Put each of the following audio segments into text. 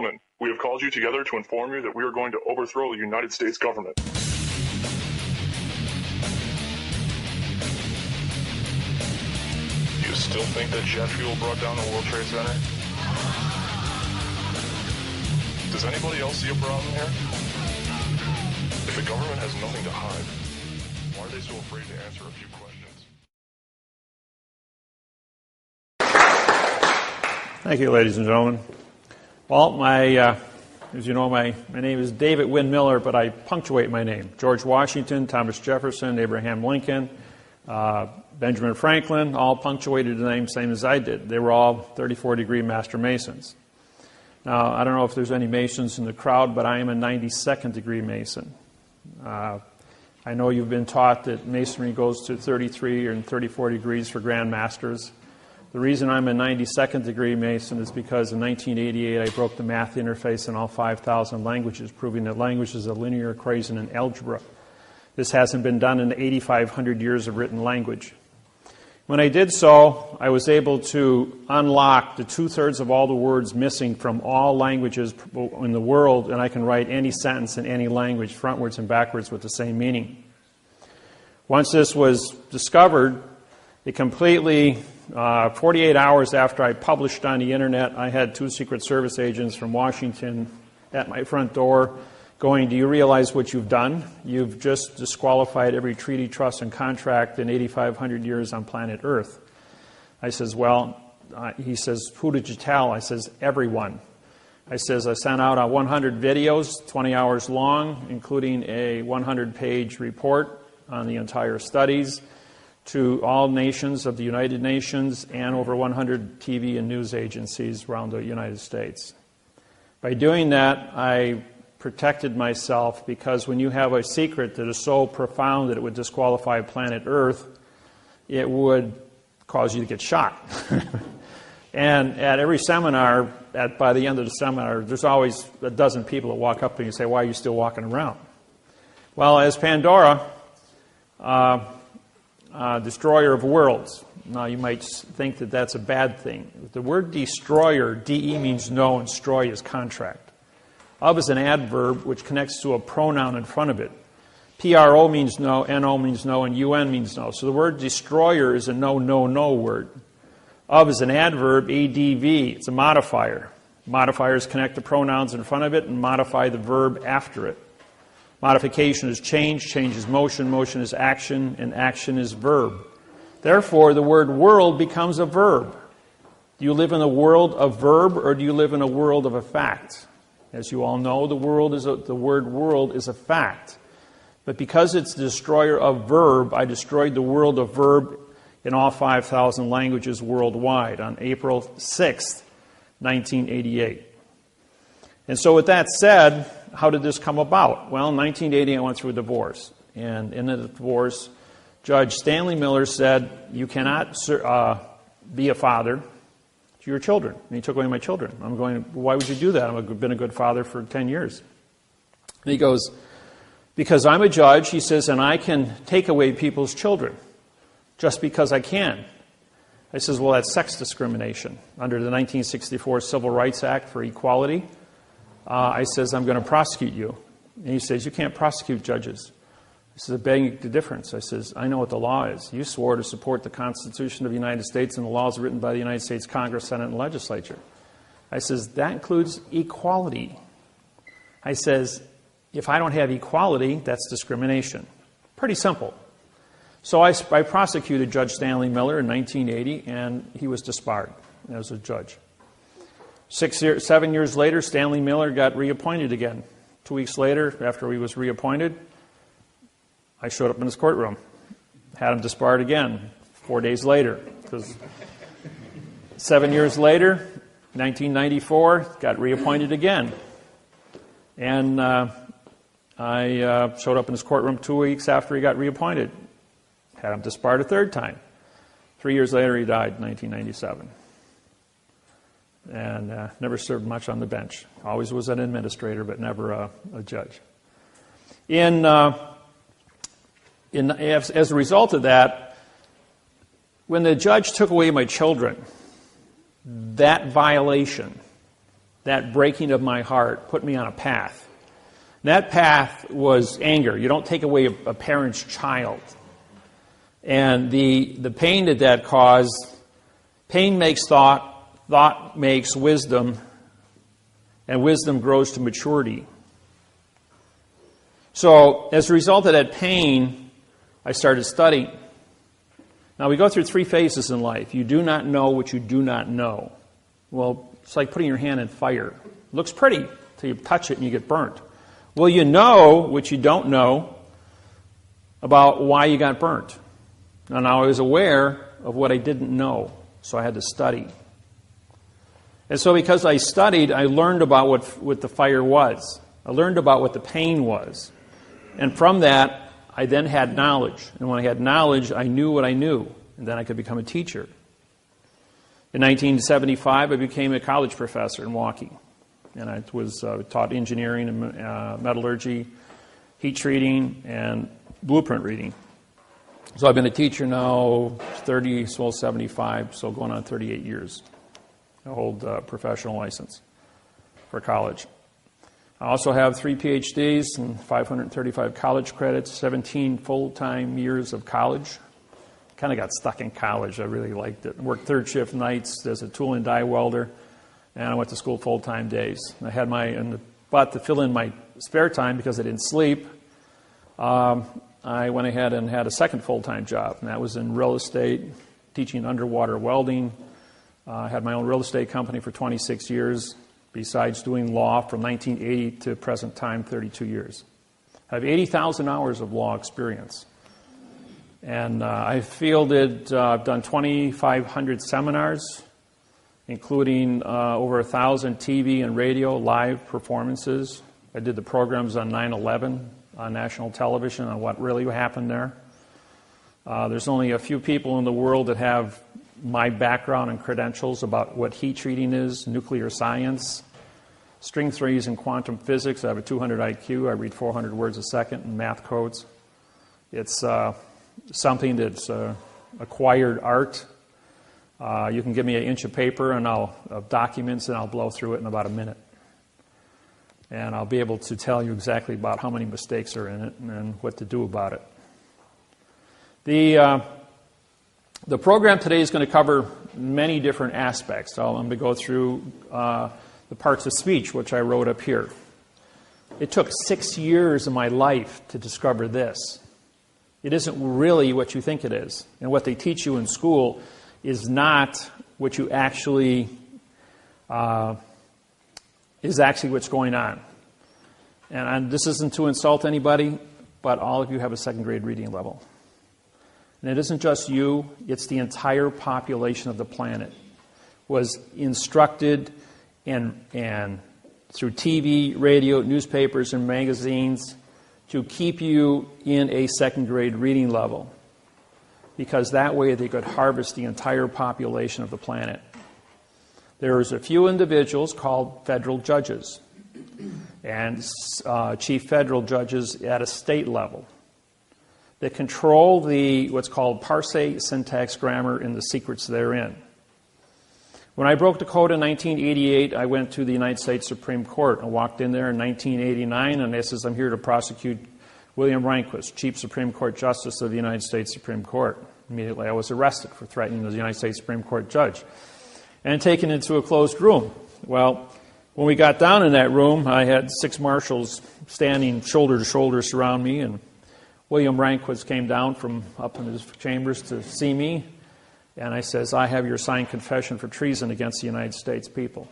gentlemen, we have called you together to inform you that we are going to overthrow the United States government. Do you still think that jet fuel brought down the World Trade Center? Does anybody else see a problem here? If the government has nothing to hide, why are they so afraid to answer a few questions? Thank you, ladies and gentlemen. Well, as you know, my name is David Wynn Miller, but I punctuate my name. George Washington, Thomas Jefferson, Abraham Lincoln, Benjamin Franklin, all punctuated the name same as I did. They were all 34-degree Master Masons. Now, I don't know if there's any Masons in the crowd, but I am a 92nd degree Mason. I know you've been taught that Masonry goes to 33 and 34 degrees for Grand Masters. The reason I'm a 92nd degree Mason is because in 1988 I broke the math interface in all 5,000 languages, proving that language is a linear equation in algebra. This hasn't been done in 8,500 years of written language. When I did so, I was able to unlock the 2/3 of all the words missing from all languages in the world, and I can write any sentence in any language, frontwards and backwards, with the same meaning. Once this was discovered, it completely, 48 hours after I published on the internet, I had 2 Secret Service agents from Washington at my front door going, "Do you realize what you've done? You've just disqualified every treaty, trust, and contract in 8,500 years on planet Earth." I says, "Well," he says, "who did you tell?" I says, "Everyone." I says, "I sent out 100 videos, 20 hours long, including a 100-page report on the entire studies to all nations of the United Nations and over 100 TV and news agencies around the United States." By doing that, I protected myself, because when you have a secret that is so profound that it would disqualify planet Earth, it would cause you to get shot. And at every seminar, by the end of the seminar, there's always a dozen people that walk up to you and say, "Why are you still walking around?" Well, as Pandora, destroyer of worlds. Now, you might think that that's a bad thing. The word destroyer, D-E means no, and stroy is contract. Of is an adverb which connects to a pronoun in front of it. P-R-O means no, N-O means no, and U-N means no. So the word destroyer is a no, no, no word. Of is an adverb, A-D-V. It's a modifier. Modifiers connect the pronouns in front of it and modify the verb after it. Modification is change, change is motion, motion is action, and action is verb. Therefore, the word world becomes a verb. Do you live in a world of verb, or do you live in a world of a fact? As you all know, the word world is a fact. But because it's the destroyer of verb, I destroyed the world of verb in all 5,000 languages worldwide on April 6th, 1988. And so with that said, how did this come about? Well, in 1980, I went through a divorce. And in the divorce, Judge Stanley Miller said, "You cannot be a father to your children." And he took away my children. I'm going, "Why would you do that? I've been a good father for 10 years. And he goes, "Because I'm a judge," he says, "and I can take away people's children just because I can." I says, "Well, that's sex discrimination. Under the 1964 Civil Rights Act for equality, I says, I'm going to prosecute you." And he says, "You can't prosecute judges." I says, "I beg the difference." I says, "I know what the law is. You swore to support the Constitution of the United States and the laws written by the United States Congress, Senate, and Legislature." I says, "That includes equality." I says, "If I don't have equality, that's discrimination." Pretty simple. So I prosecuted Judge Stanley Miller in 1980, and he was disbarred as a judge. 7 years later, Stanley Miller got reappointed again. 2 weeks later, after he was reappointed, I showed up in his courtroom, had him disbarred again 4 days later. 7 years later, 1994, got reappointed again. And I showed up in his courtroom 2 weeks after he got reappointed, had him disbarred a third time. 3 years later, he died in 1997. And never served much on the bench. Always was an administrator, but never a judge. As a result of that, when the judge took away my children, that violation that breaking of my heart put me on a path. That path was anger. You don't take away a parent's child. And the pain that caused, pain makes thought, thought makes wisdom, and wisdom grows to maturity. So as a result of that pain, I started studying. Now we go through 3 phases in life. You do not know what you do not know. Well, it's like putting your hand in fire. It looks pretty until you touch it and you get burnt. Well, you know what you don't know about why you got burnt. And I was aware of what I didn't know, so I had to study. And so because I studied, I learned about what the fire was. I learned about what the pain was. And from that, I then had knowledge. And when I had knowledge, I knew what I knew. And then I could become a teacher. In 1975, I became a college professor in Milwaukee. And I taught engineering and metallurgy, heat treating, and blueprint reading. So I've been a teacher now 75, so going on 38 years. I hold a professional license for college. I also have 3 PhDs and 535 college credits, 17 full-time years of college. Kind of got stuck in college. I really liked it. Worked 3rd shift nights as a tool and die welder, and I went to school full-time days. I had but to fill in my spare time because I didn't sleep, I went ahead and had a second full-time job, and that was in real estate, teaching underwater welding. I had my own real estate company for 26 years, besides doing law from 1980 to present time, 32 years. I have 80,000 hours of law experience. And I've done 2,500 seminars, including over 1,000 TV and radio live performances. I did the programs on 9/11 on national television on what really happened there. There's only a few people in the world that have my background and credentials about what heat treating is, nuclear science, string theories and quantum physics. I have a 200 IQ. I read 400 words a second in math codes. It's something that's acquired art. You can give me an inch of paper and of documents, and I'll blow through it in about a minute. And I'll be able to tell you exactly about how many mistakes are in it and what to do about it. The program today is going to cover many different aspects. So I'm going to go through the parts of speech, which I wrote up here. It took 6 years of my life to discover this. It isn't really what you think it is. And what they teach you in school is not what you actually, is actually what's going on. And this isn't to insult anybody, but all of you have a 2nd grade reading level. And it isn't just you, it's the entire population of the planet was instructed and through TV, radio, newspapers, and magazines to keep you in a 2nd grade reading level, because that way they could harvest the entire population of the planet. There's a few individuals called federal judges and chief federal judges at a state level that control what's called parsing, syntax, grammar, and the secrets therein. When I broke the code in 1988, I went to the United States Supreme Court and walked in there in 1989, and I says, I'm here to prosecute William Rehnquist, Chief Supreme Court Justice of the United States Supreme Court. Immediately I was arrested for threatening the United States Supreme Court judge and taken into a closed room. Well, when we got down in that room, I had 6 marshals standing shoulder to shoulder surround me, and William Rehnquist came down from up in his chambers to see me. And I says, I have your signed confession for treason against the United States people.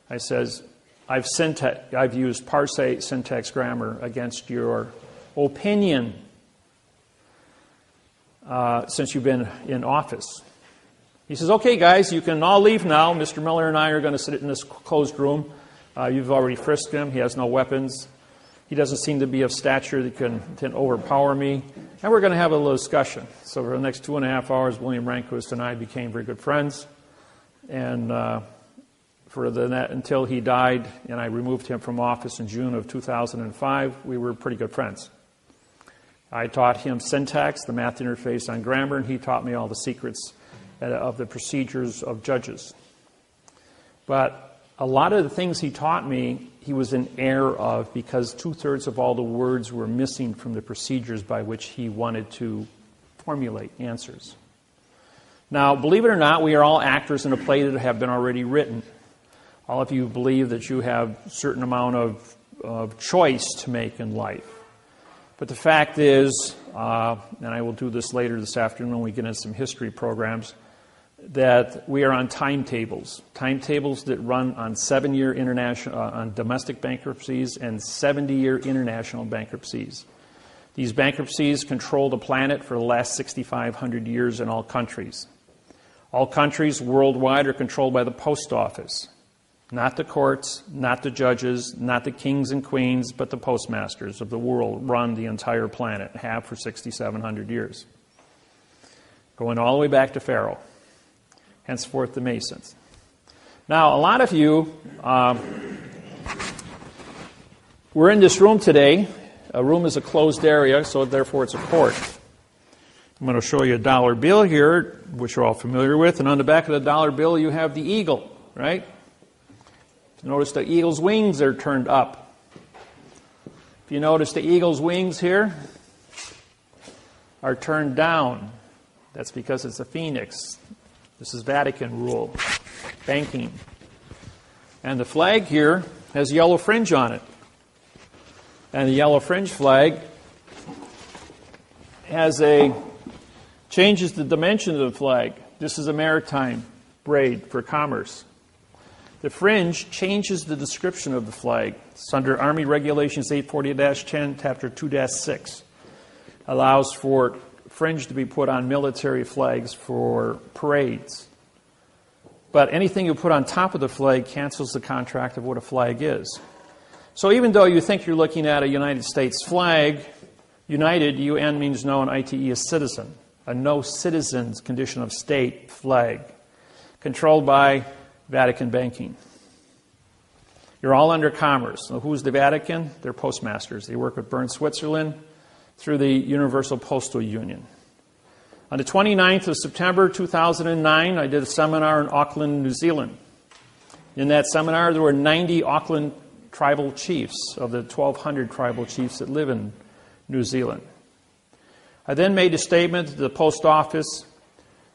I says, I've used parsing, syntax, grammar against your opinion since you've been in office. He says, okay, guys, you can all leave now. Mr. Miller and I are going to sit in this closed room. You've already frisked him. He has no weapons. He doesn't seem to be of stature that can overpower me. And we're going to have a little discussion. So for the next 2.5 hours, William Rehnquist and I became very good friends. And until he died and I removed him from office in June of 2005, we were pretty good friends. I taught him syntax, the math interface on grammar, and he taught me all the secrets of the procedures of judges. But a lot of the things he taught me, he was in error of because 2/3 of all the words were missing from the procedures by which he wanted to formulate answers. Now, believe it or not, we are all actors in a play that have been already written. All of you believe that you have a certain amount of choice to make in life. But the fact is, and I will do this later this afternoon when we get into some history programs, that we are on timetables that run on 7-year international, on domestic bankruptcies and 70-year international bankruptcies. These bankruptcies control the planet for the last 6,500 years in all countries. All countries worldwide are controlled by the post office. Not the courts, not the judges, not the kings and queens, but the postmasters of the world run the entire planet, have for 6,700 years. Going all the way back to Pharaoh, henceforth the Masons. Now, a lot of you we're in this room today. A room is a closed area, so therefore it's a court. I'm going to show you a dollar bill here, which you're all familiar with, and on the back of the dollar bill you have the eagle, right? Notice the eagle's wings are turned up. If you notice the eagle's wings here are turned down, that's because it's a phoenix. This is Vatican rule, banking. And the flag here has yellow fringe on it. And the yellow fringe flag changes the dimension of the flag. This is a maritime braid for commerce. The fringe changes the description of the flag. It's under Army Regulations 840-10, Chapter 2-6. Allows for fringe to be put on military flags for parades. But anything you put on top of the flag cancels the contract of what a flag is. So even though you think you're looking at a United States flag, United, UN means no, and ITE is citizen. A no citizens condition of state flag. Controlled by Vatican banking. You're all under commerce. So who's the Vatican? They're postmasters. They work with Bern, Switzerland through the Universal Postal Union. On the 29th of September 2009, I did a seminar in Auckland, New Zealand. In that seminar, there were 90 Auckland tribal chiefs of the 1,200 tribal chiefs that live in New Zealand. I then made a statement that the post office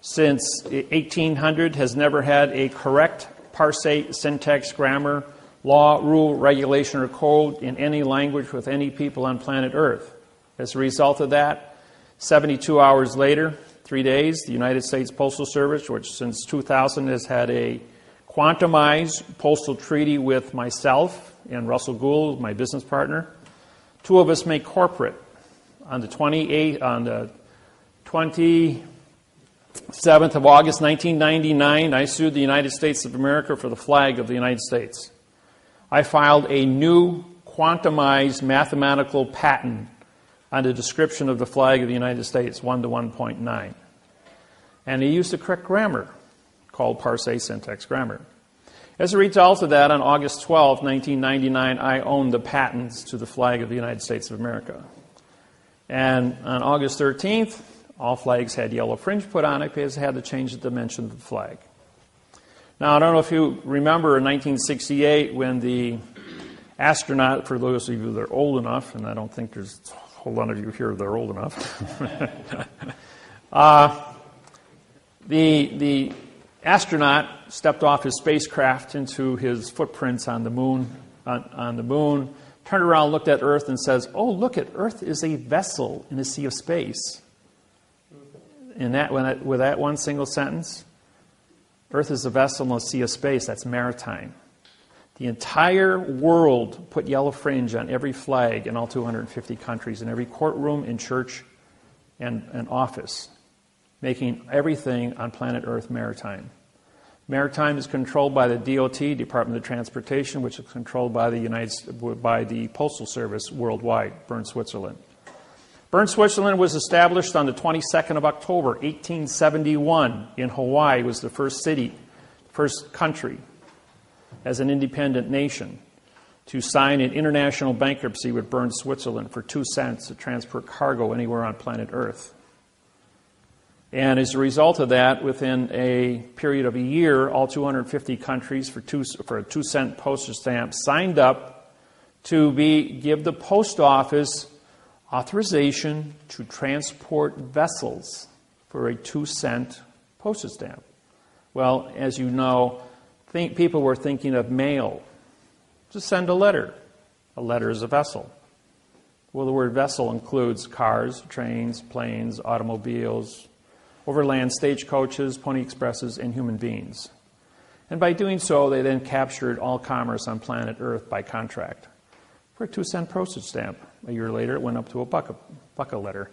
since 1800 has never had a correct parse, syntax, grammar, law, rule, regulation, or code in any language with any people on planet Earth. As a result of that, 72 hours later, 3 days, the United States Postal Service, which since 2000 has had a quantumized postal treaty with myself and Russell Gould, my business partner, two of us make corporate. On the 27th of August, 1999, I sued the United States of America for the flag of the United States. I filed a new quantumized mathematical patent on the description of the flag of the United States, 1 to 1.9. And he used the correct grammar, called parse, syntax, grammar. As a result of that, on August 12, 1999, I owned the patents to the flag of the United States of America. And on August 13th, all flags had yellow fringe put on it because they had to change the dimension of the flag. Now, I don't know if you remember in 1968 when the astronaut, for those of you that are old enough, and I don't think there's a whole lot of you here that are old enough, the astronaut stepped off his spacecraft into his footprints on the moon, turned around, looked at Earth, and says, "Oh, look, Earth is a vessel in a sea of space." With that one single sentence, Earth is a vessel in a sea of space. That's maritime. The entire world put yellow fringe on every flag in all 250 countries, in every courtroom, in church, and office, making everything on planet Earth maritime. Maritime is controlled by the DOT, Department of Transportation, which is controlled by the Postal Service worldwide, Bern, Switzerland. Bern, Switzerland was established on the 22nd of October, 1871 in Hawaii. It was the first city, first country as an independent nation to sign an international bankruptcy with Bern, Switzerland for 2 cents to transport cargo anywhere on planet Earth. And as a result of that, within a period of a year, all 250 countries for a 2-cent postage stamp signed up to give the post office authorization to transport vessels for a 2-cent postage stamp. Well, as you know, people were thinking of mail. Just send a letter. A letter is a vessel. Well, the word vessel includes cars, trains, planes, automobiles, overland stagecoaches, pony expresses, and human beings. And by doing so, they then captured all commerce on planet Earth by contract for a 2-cent postage stamp. A year later, it went up to a buck a letter.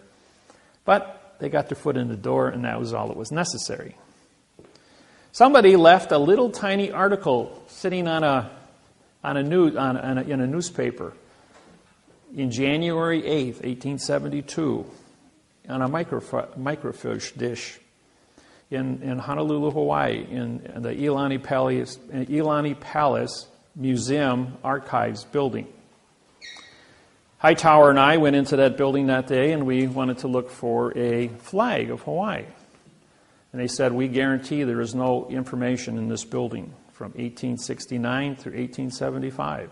But they got their foot in the door, and that was all that was necessary. Somebody left a little tiny article sitting in a newspaper in January 8th, 1872, on a microfiche dish in Honolulu, Hawaii, in the Iolani Palace Museum Archives building. Hightower and I went into that building that day, and we wanted to look for a flag of Hawaii. And they said, we guarantee there is no information in this building from 1869 through 1875.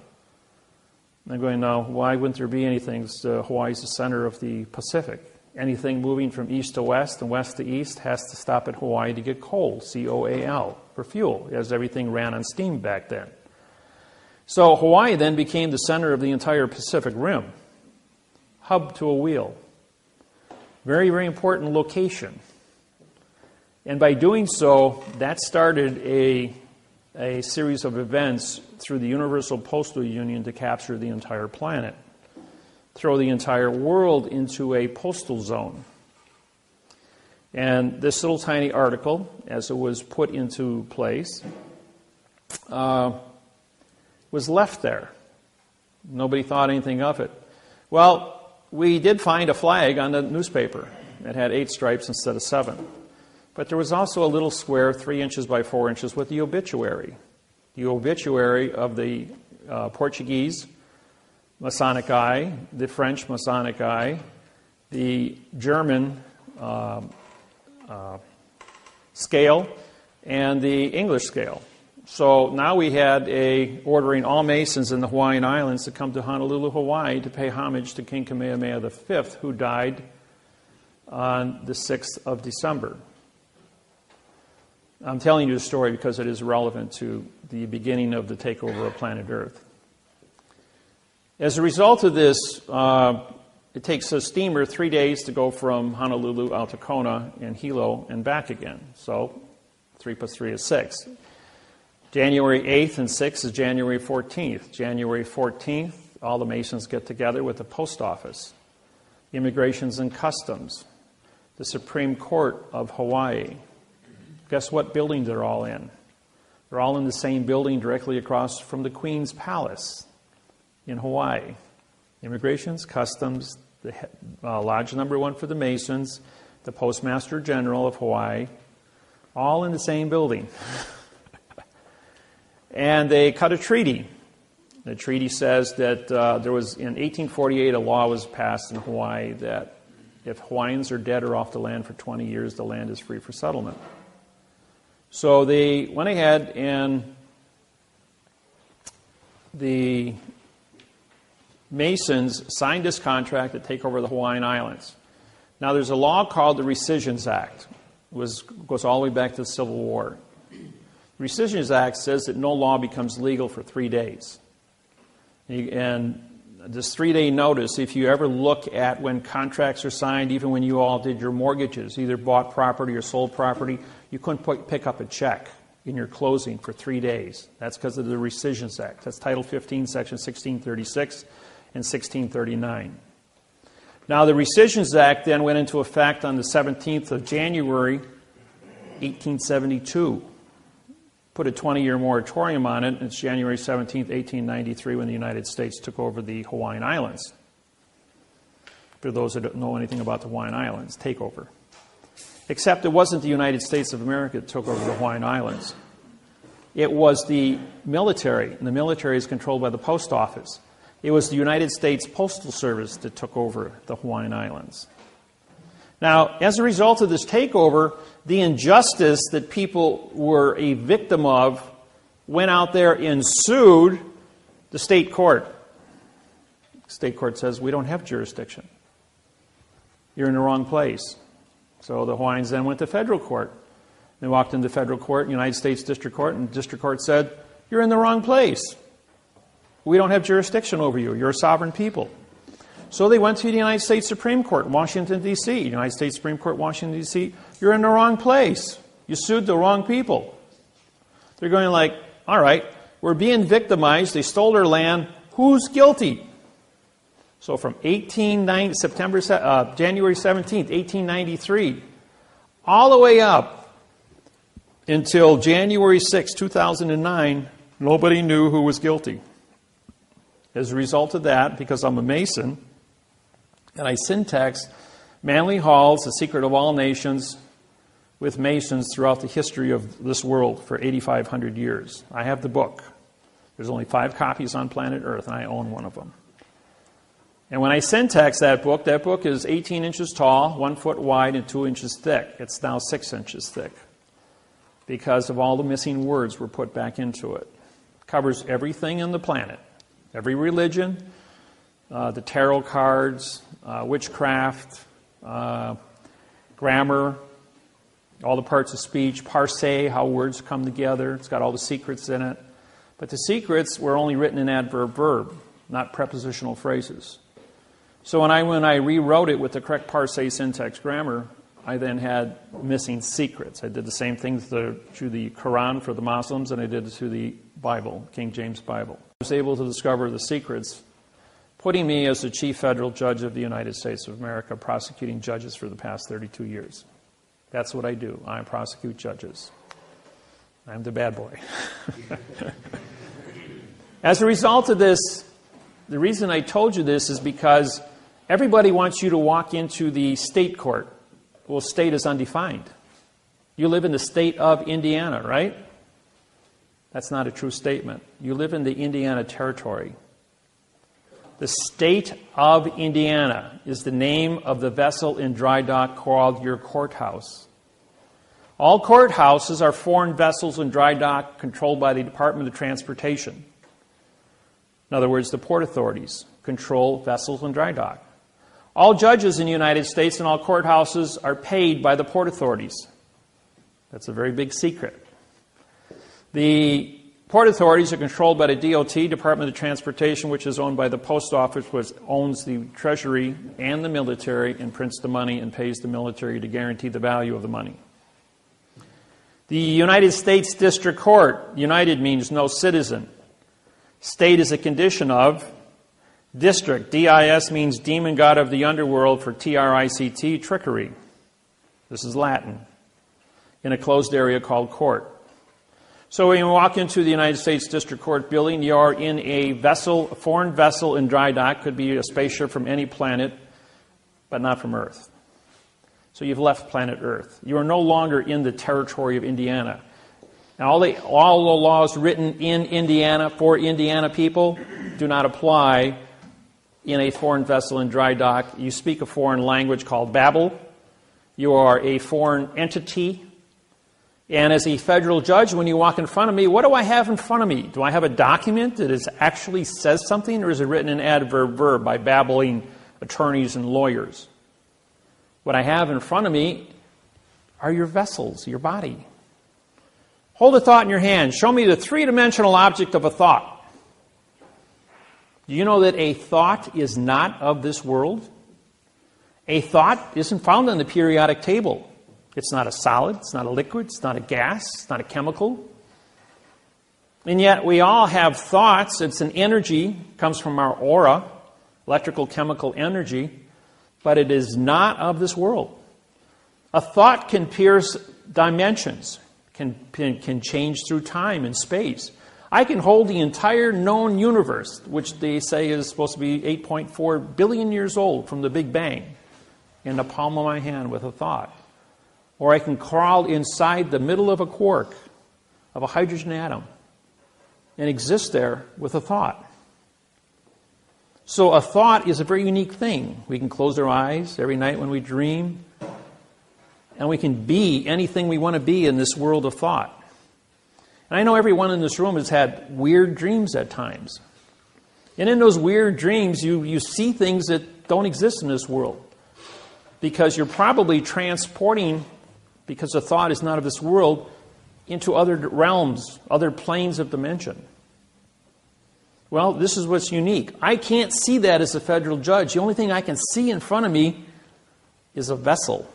And I'm going, now, why wouldn't there be anything? Hawaii's the center of the Pacific. Anything moving from east to west and west to east has to stop at Hawaii to get coal, C-O-A-L, for fuel, as everything ran on steam back then. So Hawaii then became the center of the entire Pacific Rim, hub to a wheel. Very, very important location. And by doing so, that started a series of events through the Universal Postal Union to capture the entire planet, throw the entire world into a postal zone. And this little tiny article, as it was put into place, was left there. Nobody thought anything of it. Well, we did find a flag on the newspaper. It had 8 stripes instead of 7. But there was also a little square, 3 inches by 4 inches, with the obituary. The obituary of the Portuguese Masonic Eye, the French Masonic Eye, the German scale, and the English scale. So now we had ordering all Masons in the Hawaiian Islands to come to Honolulu, Hawaii to pay homage to King Kamehameha V, who died on the 6th of December. I'm telling you the story because it is relevant to the beginning of the takeover of planet Earth. As a result of this, it takes a steamer 3 days to go from Honolulu out to Kona and Hilo and back again. So 3 plus 3 is 6. January 8th and 6th is January 14th. January 14th, all the Masons get together with the post office, Immigrations and Customs, the Supreme Court of Hawaii. Guess what building they're all in? They're all in the same building directly across from the Queen's Palace in Hawaii. Immigrations, Customs, the Lodge number 1 for the Masons, the Postmaster General of Hawaii, all in the same building. And they cut a treaty. The treaty says that there was, in 1848, a law was passed in Hawaii that if Hawaiians are dead or off the land for 20 years, the land is free for settlement. So they went ahead and the Masons signed this contract to take over the Hawaiian Islands. Now there's a law called the Rescissions Act. It goes all the way back to the Civil War. The Rescissions Act says that no law becomes legal for 3 days. And this 3-day notice, if you ever look at when contracts are signed, even when you all did your mortgages, either bought property or sold property, you couldn't pick up a check in your closing for 3 days. That's because of the Rescissions Act. That's Title 15, Section 1636 and 1639. Now, the Rescissions Act then went into effect on the 17th of January, 1872. Put a 20-year moratorium on it, and it's January 17th, 1893, when the United States took over the Hawaiian Islands. For those that don't know anything about the Hawaiian Islands, takeover. Except it wasn't the United States of America that took over the Hawaiian Islands. It was the military, and the military is controlled by the post office. It was the United States Postal Service that took over the Hawaiian Islands. Now, as a result of this takeover, the injustice that people were a victim of went out there and sued the state court. The state court says, we don't have jurisdiction. You're in the wrong place. So the Hawaiians then went to federal court. They walked into federal court, United States District Court, and the district court said, you're in the wrong place. We don't have jurisdiction over you. You're a sovereign people. So they went to the United States Supreme Court, Washington, D.C. United States Supreme Court, Washington, D.C. You're in the wrong place. You sued the wrong people. They're going like, all right, we're being victimized. They stole our land. Who's guilty? So from January 17th, 1893, all the way up until January 6, 2009, nobody knew who was guilty. As a result of that, because I'm a Mason, and I syntax Manly Hall's The Secret of All Nations with Masons throughout the history of this world for 8,500 years. I have the book. There's only 5 copies on planet Earth, and I own one of them. And when I syntax that book is 18 inches tall, 1 foot wide, and 2 inches thick. It's now 6 inches thick because of all the missing words were put back into it. It covers everything on the planet, every religion, the tarot cards, witchcraft, grammar, all the parts of speech, parse, how words come together. It's got all the secrets in it. But the secrets were only written in adverb-verb, not prepositional phrases. So when I rewrote it with the correct parse, syntax, grammar, I then had missing secrets. I did the same thing to the Quran for the Muslims, and I did it to the Bible, King James Bible. I was able to discover the secrets, putting me as the chief federal judge of the United States of America, prosecuting judges for the past 32 years. That's what I do. I prosecute judges. I'm the bad boy. As a result of this, the reason I told you this is because everybody wants you to walk into the state court. Well, state is undefined. You live in the state of Indiana, right? That's not a true statement. You live in the Indiana Territory. The state of Indiana is the name of the vessel in dry dock called your courthouse. All courthouses are foreign vessels in dry dock controlled by the Department of Transportation. In other words, the port authorities control vessels in dry dock. All judges in the United States and all courthouses are paid by the port authorities. That's a very big secret. The port authorities are controlled by the DOT, Department of Transportation, which is owned by the Post Office, which owns the Treasury and the military and prints the money and pays the military to guarantee the value of the money. The United States District Court, United means no citizen. State is a condition of. District, D-I-S, means demon god of the underworld for T-R-I-C-T, trickery. This is Latin. In a closed area called court. So when you walk into the United States District Court building, you are in a vessel, a foreign vessel in dry dock. Could be a spaceship from any planet, but not from Earth. So you've left planet Earth. You are no longer in the territory of Indiana. Now, all the laws written in Indiana for Indiana people do not apply in a foreign vessel in dry dock. You speak a foreign language called Babel. You are a foreign entity. And as a federal judge, when you walk in front of me, what do I have in front of me? Do I have a document that actually says something, or is it written in adverb-verb by babbling attorneys and lawyers? What I have in front of me are your vessels, your body. Hold a thought in your hand. Show me the three-dimensional object of a thought. Do you know that a thought is not of this world? A thought isn't found on the periodic table. It's not a solid, it's not a liquid, it's not a gas, it's not a chemical. And yet we all have thoughts. It's an energy, comes from our aura, electrical chemical energy, but it is not of this world. A thought can pierce dimensions, can change through time and space. I can hold the entire known universe, which they say is supposed to be 8.4 billion years old from the Big Bang, in the palm of my hand with a thought. Or I can crawl inside the middle of a quark, of a hydrogen atom, and exist there with a thought. So a thought is a very unique thing. We can close our eyes every night when we dream. And we can be anything we want to be in this world of thought. And I know everyone in this room has had weird dreams at times. And in those weird dreams, you see things that don't exist in this world. Because you're probably transporting, because the thought is not of this world, into other realms, other planes of dimension. Well, this is what's unique. I can't see that as a federal judge. The only thing I can see in front of me is a vessel.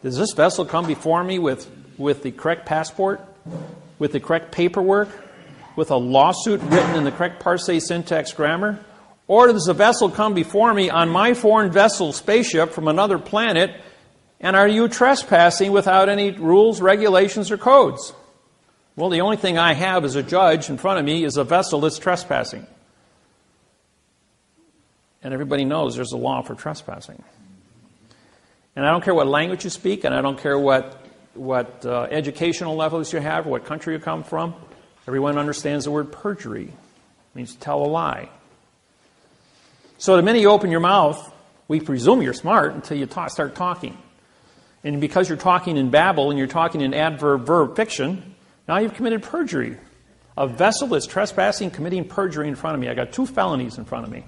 Does this vessel come before me with the correct passport, with the correct paperwork, with a lawsuit written in the correct parse, syntax, grammar? Or does the vessel come before me on my foreign vessel spaceship from another planet, and are you trespassing without any rules, regulations, or codes? Well, the only thing I have as a judge in front of me is a vessel that's trespassing. And everybody knows there's a law for trespassing. And I don't care what language you speak, and I don't care what educational levels you have, or what country you come from. Everyone understands the word perjury. It means to tell a lie. So the minute you open your mouth, we presume you're smart until you start talking. And because you're talking in babble and you're talking in adverb-verb fiction, now you've committed perjury. A vessel that's trespassing, committing perjury in front of me. I got 2 felonies in front of me.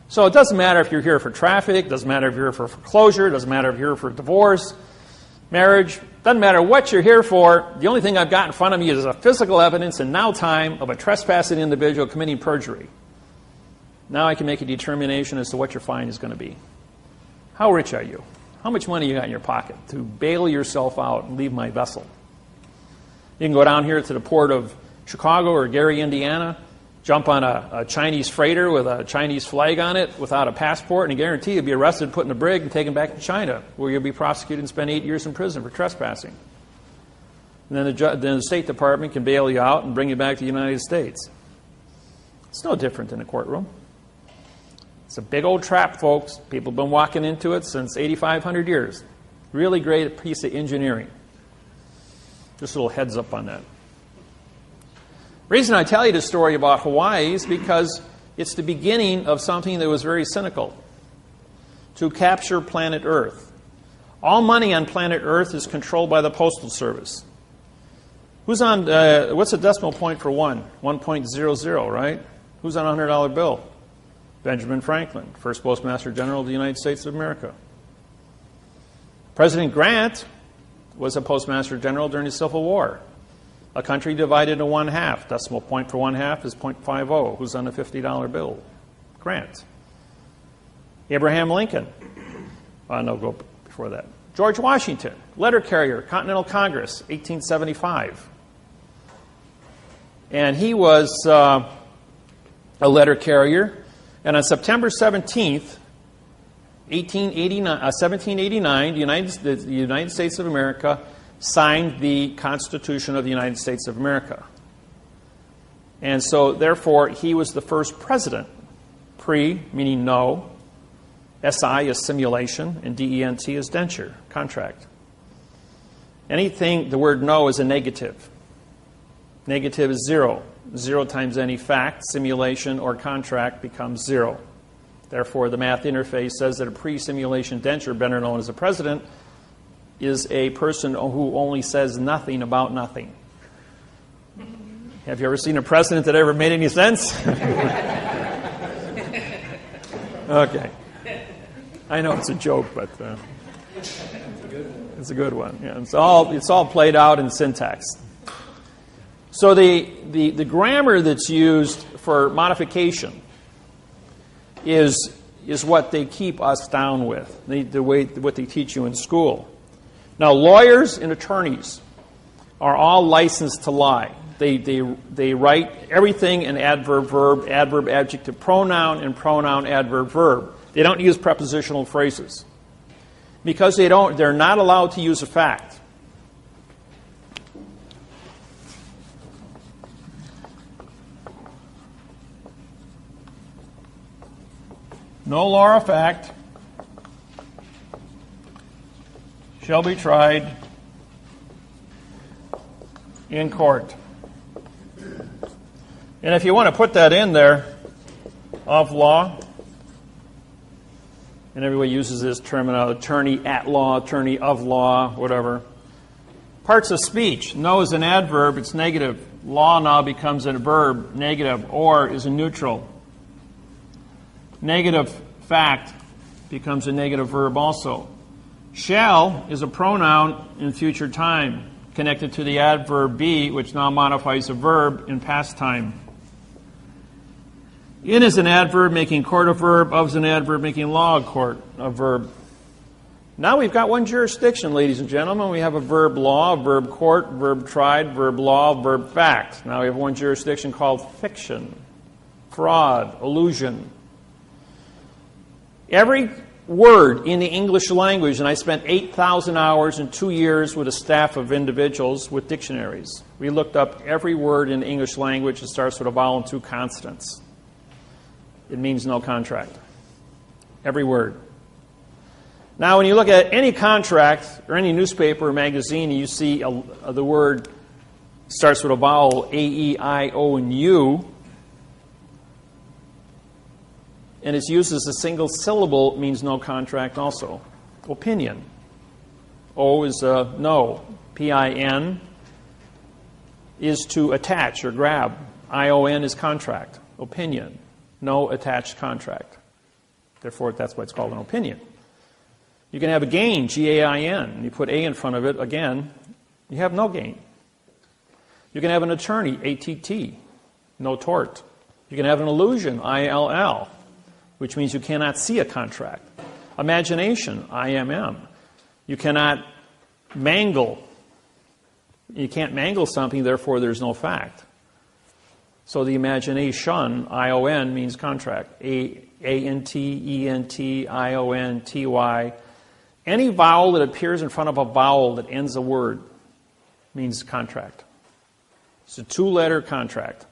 So it doesn't matter if you're here for traffic, doesn't matter if you're here for foreclosure, doesn't matter if you're here for divorce, marriage, doesn't matter what you're here for. The only thing I've got in front of me is a physical evidence in now time of a trespassing individual committing perjury. Now I can make a determination as to what your fine is going to be. How rich are you? How much money you got in your pocket to bail yourself out and leave my vessel? You can go down here to the port of Chicago or Gary, Indiana, jump on a Chinese freighter with a Chinese flag on it without a passport, and I guarantee you'll be arrested, put in a brig, and taken back to China, where you'll be prosecuted and spend 8 years in prison for trespassing. And then the State Department can bail you out and bring you back to the United States. It's no different in a courtroom. It's a big old trap, folks. People have been walking into it since 8,500 years. Really great piece of engineering. Just a little heads up on that. The reason I tell you this story about Hawaii is because it's the beginning of something that was very cynical. To capture planet Earth. All money on planet Earth is controlled by the Postal Service. Who's on, what's the decimal point for 1? 1.00, right? Who's on a $100 bill? Benjamin Franklin, first Postmaster General of the United States of America. President Grant was a Postmaster General during the Civil War. A country divided into 1/2. Decimal point for 1/2 is 0.50. Who's on a $50 bill? Grant. Abraham Lincoln. No, go before that. George Washington, letter carrier, Continental Congress, 1875. And he was a letter carrier. And on September 17th, 1789, the United States of America signed the Constitution of the United States of America. And so, therefore, he was the first president. Pre, meaning no. SI is simulation, and DENT is denture, contract. Anything, the word no is a negative. Negative is 0. 0 times any fact, simulation, or contract becomes 0. Therefore, the math interface says that a pre-simulation denture, better known as a president, is a person who only says nothing about nothing. Have you ever seen a president that ever made any sense? Okay. I know it's a joke, but it's a good one. Yeah, it's all played out in syntax. So the grammar that's used for modification is what they keep us down with, what they teach you in school. Now, lawyers and attorneys are all licensed to lie. They write everything in adverb, verb, adverb, adjective, pronoun, and pronoun, adverb, verb. They don't use prepositional phrases because they're not allowed to use a fact. No law or fact shall be tried in court. And if you want to put that in there, of law And everybody uses this terminology, attorney at law, attorney of law, whatever. Parts of speech. No is an adverb, it's negative. Law now becomes a verb, negative. Or is a neutral. Negative fact becomes a negative verb also. Shall is a pronoun in future time, connected to the adverb be, which now modifies a verb in past time. In is an adverb making court a verb. Of is an adverb making law a court a verb. Now we've got one jurisdiction, ladies and gentlemen. We have a verb law, a verb court, verb tried, verb law, verb fact. Now we have one jurisdiction called fiction, fraud, illusion. Every word in the English language, and I spent 8,000 hours in 2 years with a staff of individuals with dictionaries. We looked up every word in the English language that starts with a vowel and 2 consonants. It means no contract. Every word. Now, when you look at any contract or any newspaper or magazine, and you see the word starts with a vowel, A, E, I, O, and U, and it's used as a single syllable, it means no contract also. Opinion. O is no. P-I-N is to attach or grab. I-O-N is contract. Opinion. No attached contract. Therefore, that's why it's called an opinion. You can have a gain, G-A-I-N, and you put A in front of it, again, you have no gain. You can have an attorney, A-T-T, no tort. You can have an illusion, I-L-L, which means you cannot see a contract. Imagination, I-M-M. You cannot mangle. You can't mangle something, therefore there's no fact. So the imagination, I-O-N, means contract. A-N-T, E-N-T, I-O-N-T-Y. Any vowel that appears in front of a vowel that ends a word means contract. It's a 2-letter contract.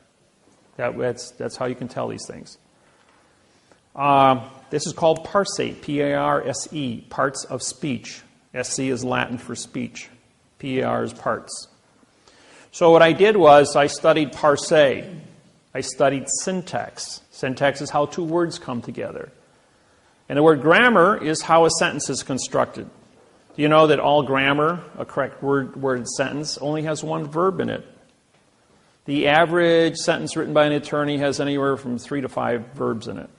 That's how you can tell these things. This is called parse, P-A-R-S-E, parts of speech. S-C is Latin for speech. P-A-R is parts. So what I did was I studied parse. I studied syntax. Syntax is how 2 words come together. And the word grammar is how a sentence is constructed. Do you know that all grammar, a correct worded sentence, only has 1 verb in it? The average sentence written by an attorney has anywhere from 3 to 5 verbs in it.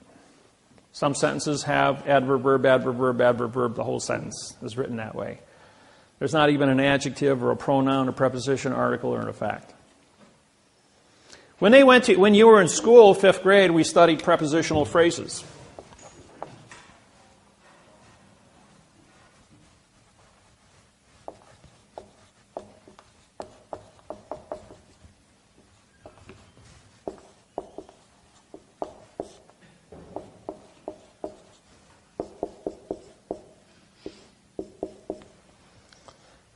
Some sentences have adverb, verb, adverb, verb, adverb, verb. The whole sentence is written that way. There's not even an adjective or a pronoun, a preposition, article, or an effect. When you were in school, 5th grade, we studied prepositional phrases.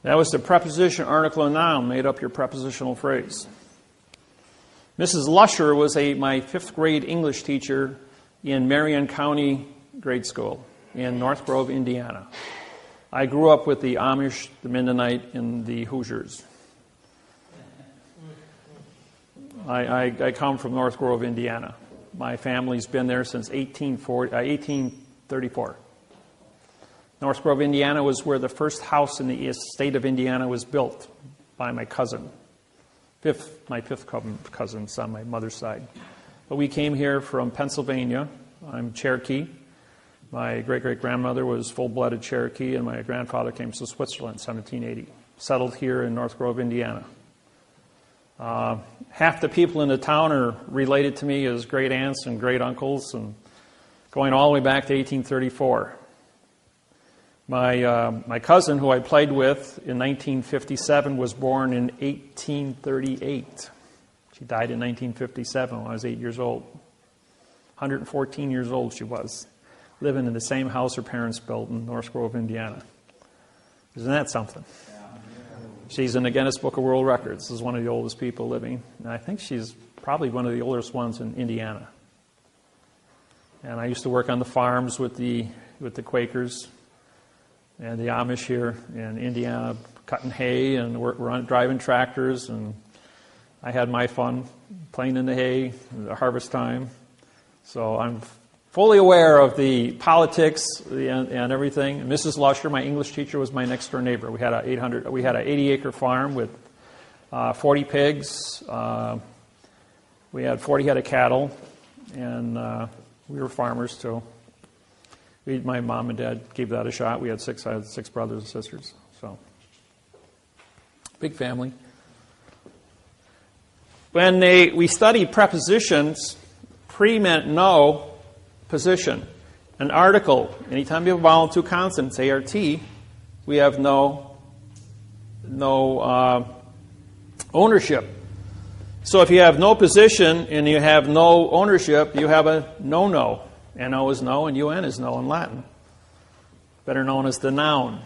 That was the preposition, article, and noun made up your prepositional phrase. Mrs. Lusher was my 5th grade English teacher in Marion County grade school in North Grove, Indiana. I grew up with the Amish, the Mennonite, and the Hoosiers. I come from North Grove, Indiana. My family's been there since 1834. North Grove, Indiana was where the first house in the state of Indiana was built by my cousin. My fifth cousin's on my mother's side. But we came here from Pennsylvania. I'm Cherokee. My great-great-grandmother was full-blooded Cherokee, and my grandfather came to Switzerland in 1780. Settled here in North Grove, Indiana. Half the people in the town are related to me as great aunts and great uncles, and going all the way back to 1834. My cousin, who I played with in 1957, was born in 1838. She died in 1957 when I was 8 years old. 114 years old she was, living in the same house her parents built in North Grove, Indiana. Isn't that something? She's in the Guinness Book of World Records. This is one of the oldest people living. And I think she's probably one of the oldest ones in Indiana. And I used to work on the farms with the Quakers and the Amish here in Indiana, cutting hay and driving tractors. And I had my fun playing in the hay at harvest time. So I'm fully aware of the politics and everything. Mrs. Lusher, my English teacher, was my next door neighbor. We had an 80-acre farm with 40 pigs. We had 40 head of cattle, and we were farmers too. My mom and dad gave that a shot. We had six brothers and sisters, so big family. When we studied prepositions, pre meant no, position. An article, anytime you have a vowel and two consonants, ART, we have no ownership. So if you have no position and you have no ownership, you have a no-no. N-O is no and UN is no in Latin. Better known as the noun.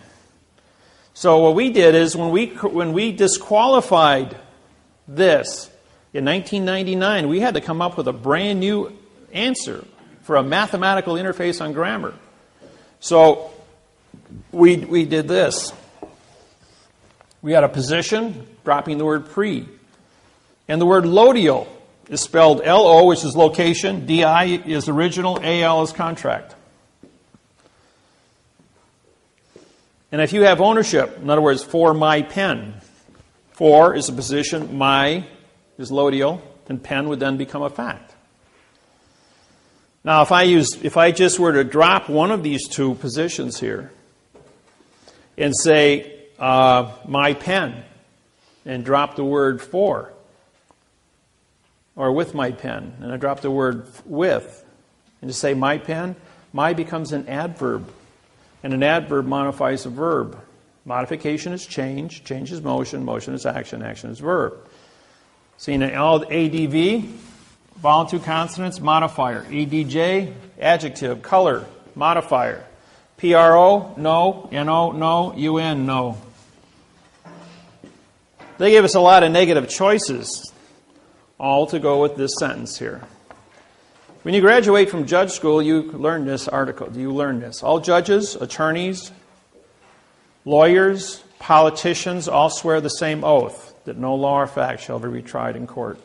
So what we did is when we disqualified this in 1999, we had to come up with a brand new answer for a mathematical interface on grammar. So we did this. We had a position, dropping the word pre. And the word lodial is spelled L-O, which is location, D-I is original, A-L is contract. And if you have ownership, in other words, for my pen, for is a position, my is lodial, and pen would then become a fact. Now, if I just were to drop one of these two positions here and say my pen and drop the word for, or with my pen, and I drop the word with, and just say my pen, my becomes an adverb, and an adverb modifies a verb. Modification is change, change is motion, motion is action, action is verb. See, now ADV, vowel two consonants, modifier. ADJ, adjective, color, modifier. PRO, no, NO, no, UN, no. They gave us a lot of negative choices, all to go with this sentence here. When you graduate from judge school, you learn this article. You learn this. All judges, attorneys, lawyers, politicians all swear the same oath, that no law or fact shall ever be tried in court.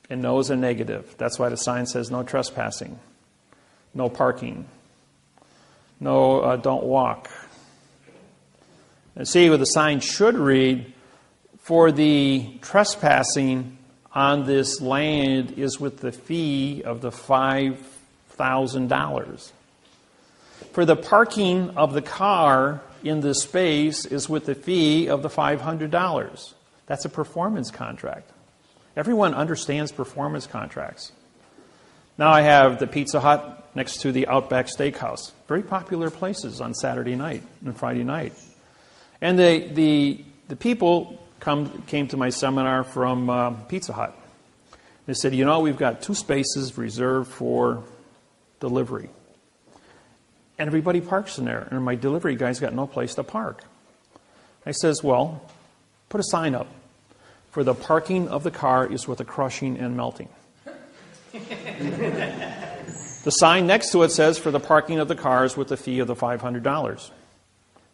And no is a negative. That's why the sign says no trespassing, no parking, no don't walk. And see, what the sign should read, for the trespassing on this land is with the fee of the $5,000. For the parking of the car in this space is with the fee of the $500. That's a performance contract. Everyone understands performance contracts. Now I have the Pizza Hut next to the Outback Steakhouse. Very popular places on Saturday night and Friday night. And the people came to my seminar from Pizza Hut. They said, you know, we've got 2 spaces reserved for delivery. And everybody parks in there. And my delivery guy's got no place to park. I says, well, put a sign up. For the parking of the car is with the crushing and melting. The sign next to it says, for the parking of the cars with the fee of the $500.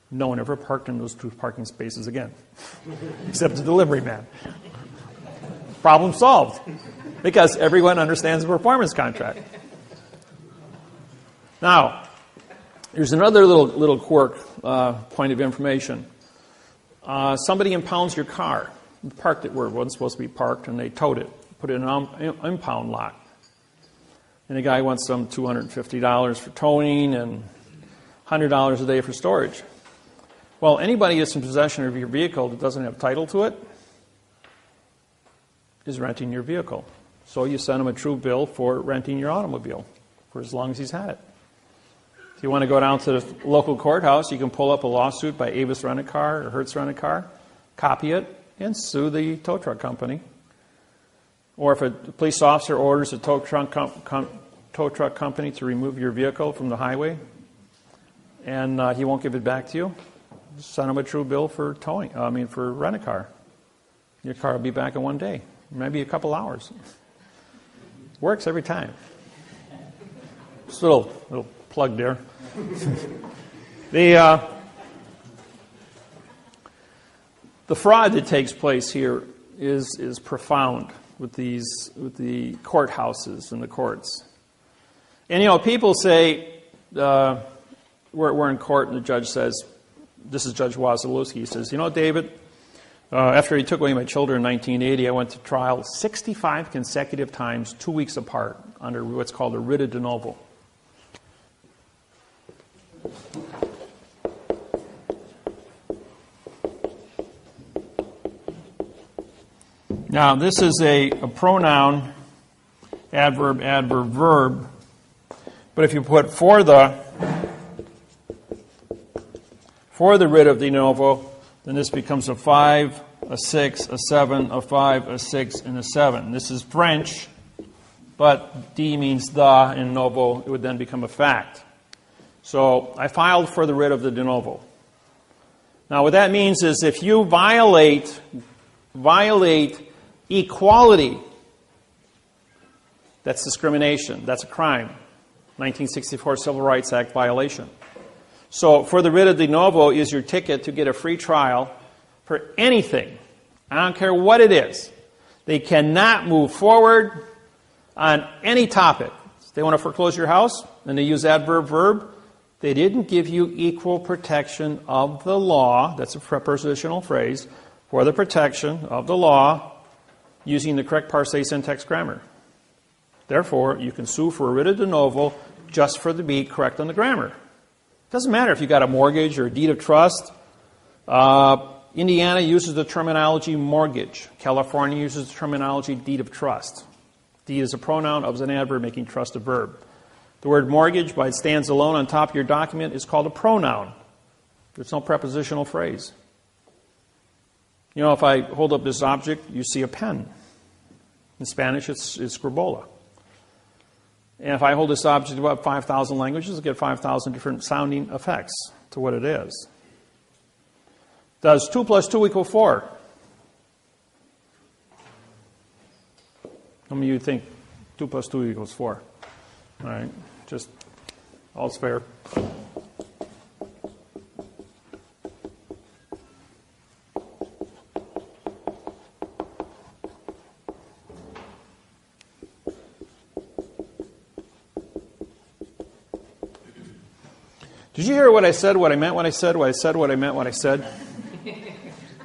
No one ever parked in those 2 parking spaces again, except the delivery man. Problem solved, because everyone understands the performance contract. Now, here's another little quirk, point of information. Somebody impounds your car. You parked it where it wasn't supposed to be parked, and they towed it, put it in an impound lot. And the guy wants some $250 for towing and $100 a day for storage. Well, anybody that's in possession of your vehicle that doesn't have title to it is renting your vehicle. So you send him a true bill for renting your automobile for as long as he's had it. If you want to go down to the local courthouse, you can pull up a lawsuit by Avis Rent-A-Car or Hertz Rent-A-Car, copy it, and sue the tow truck company. Or if a police officer orders a tow truck company to remove your vehicle from the highway and he won't give it back to you, send him a true bill for for rent-a-car. Your car will be back in 1 day, maybe a couple hours. Works every time. Just a little plug there. The fraud that takes place here is profound with the courthouses and the courts. And people say, we're in court and the judge says, this is Judge Wasilewski, he says, David, after he took away my children in 1980, I went to trial 65 consecutive times, 2 weeks apart, under what's called a writ de novo. Now, this is a pronoun, adverb, adverb, verb. But if you put for the writ of de novo, then this becomes a 5, a 6, a 7, a 5, a 6, and a 7. This is French, but de means the, in novo, it would then become a fact. So I filed for the writ of the de novo. Now what that means is if you violate equality, that's discrimination, that's a crime. 1964 Civil Rights Act violation. So for the writ of de novo is your ticket to get a free trial for anything. I don't care what it is. They cannot move forward on any topic. They want to foreclose your house, and they use adverb, verb. They didn't give you equal protection of the law. That's a prepositional phrase. For the protection of the law using the correct parse syntax grammar. Therefore, you can sue for a writ of de novo just for the be correct on the grammar. It doesn't matter if you got a mortgage or a deed of trust. Indiana uses the terminology mortgage. California uses the terminology deed of trust. Deed is a pronoun, of is an adverb, making trust a verb. The word mortgage, by it stands alone on top of your document, is called a pronoun. There's no prepositional phrase. If I hold up this object, you see a pen. In Spanish, it's scribola. And if I hold this object about 5,000 languages, I'll get 5,000 different sounding effects to what it is. Does 2 plus 2 equal 4? How many of you think 2 plus 2 equals 4? All right, just all's fair. Did you hear what I said, what I meant, what I said, what I said, what I meant, what I said?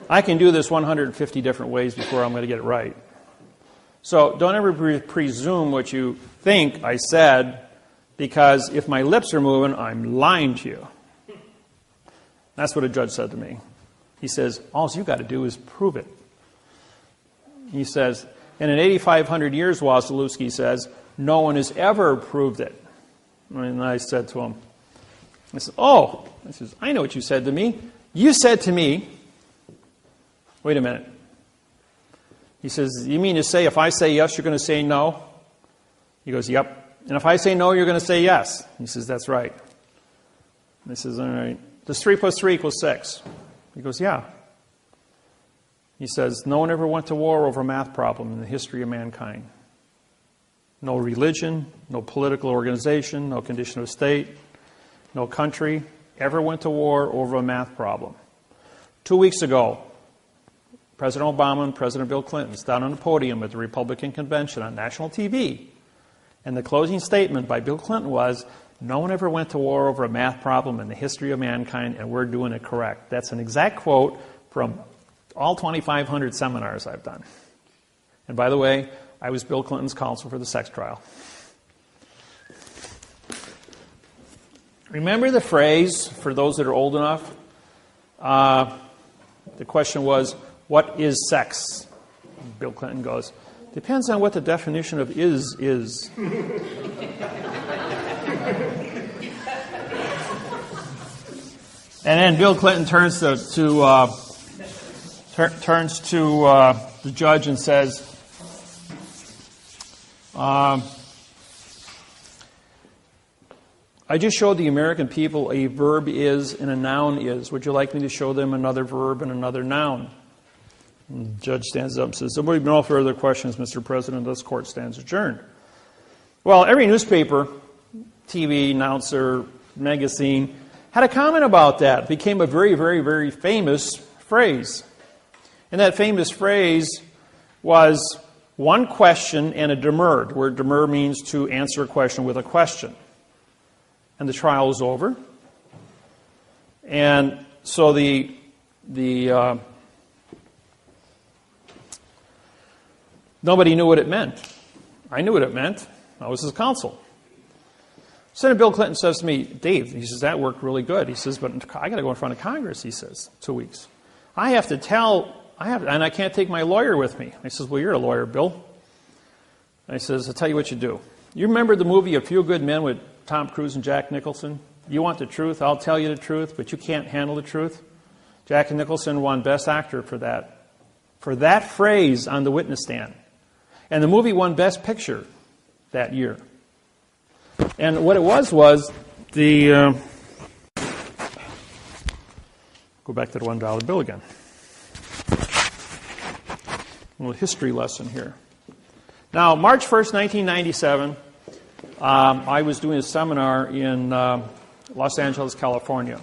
I can do this 150 different ways before I'm going to get it right. So don't ever presume what you think I said, because if my lips are moving, I'm lying to you. That's what a judge said to me. He says, all you got to do is prove it. He says, and in 8,500 years, Wasilewski says, no one has ever proved it. And I said to him, I said, I know what you said to me. You said to me, wait a minute. He says, you mean to say if I say yes, you're going to say no? He goes, yep. And if I say no, you're going to say yes? He says, that's right. And I says, all right. Does 3 plus 3 equal 6? He goes, yeah. He says, no one ever went to war over a math problem in the history of mankind. No religion, no political organization, no condition of state, no country ever went to war over a math problem. 2 weeks ago, President Obama and President Bill Clinton stood on a podium at the Republican convention on national TV. And the closing statement by Bill Clinton was, no one ever went to war over a math problem in the history of mankind, and we're doing it correct. That's an exact quote from all 2,500 seminars I've done. And by the way, I was Bill Clinton's counsel for the sex trial. Remember the phrase, for those that are old enough? The question was, what is sex? Bill Clinton goes, depends on what the definition of is. And then Bill Clinton turns to the judge and says, I just showed the American people a verb is and a noun is. Would you like me to show them another verb and another noun? And the judge stands up and says, there will be no further questions, Mr. President. This court stands adjourned. Well, every newspaper, TV, announcer, magazine had a comment about that. It became a very, very, very famous phrase. And that famous phrase was, one question and a demur. The word demur means to answer a question with a question. And the trial was over. And so nobody knew what it meant. I knew what it meant. I was his counsel. Senator Bill Clinton says to me, Dave, he says, that worked really good. He says, but I got to go in front of Congress, he says, 2 weeks. And I can't take my lawyer with me. I says, well, you're a lawyer, Bill. I says, I'll tell you what you do. You remember the movie A Few Good Men with Tom Cruise and Jack Nicholson? You want the truth, I'll tell you the truth, but you can't handle the truth. Jack Nicholson won Best Actor for that phrase on the witness stand. And the movie won Best Picture that year. And what it was the... go back to the $1 bill again. A little history lesson here. Now, March 1st, 1997, I was doing a seminar in Los Angeles, California.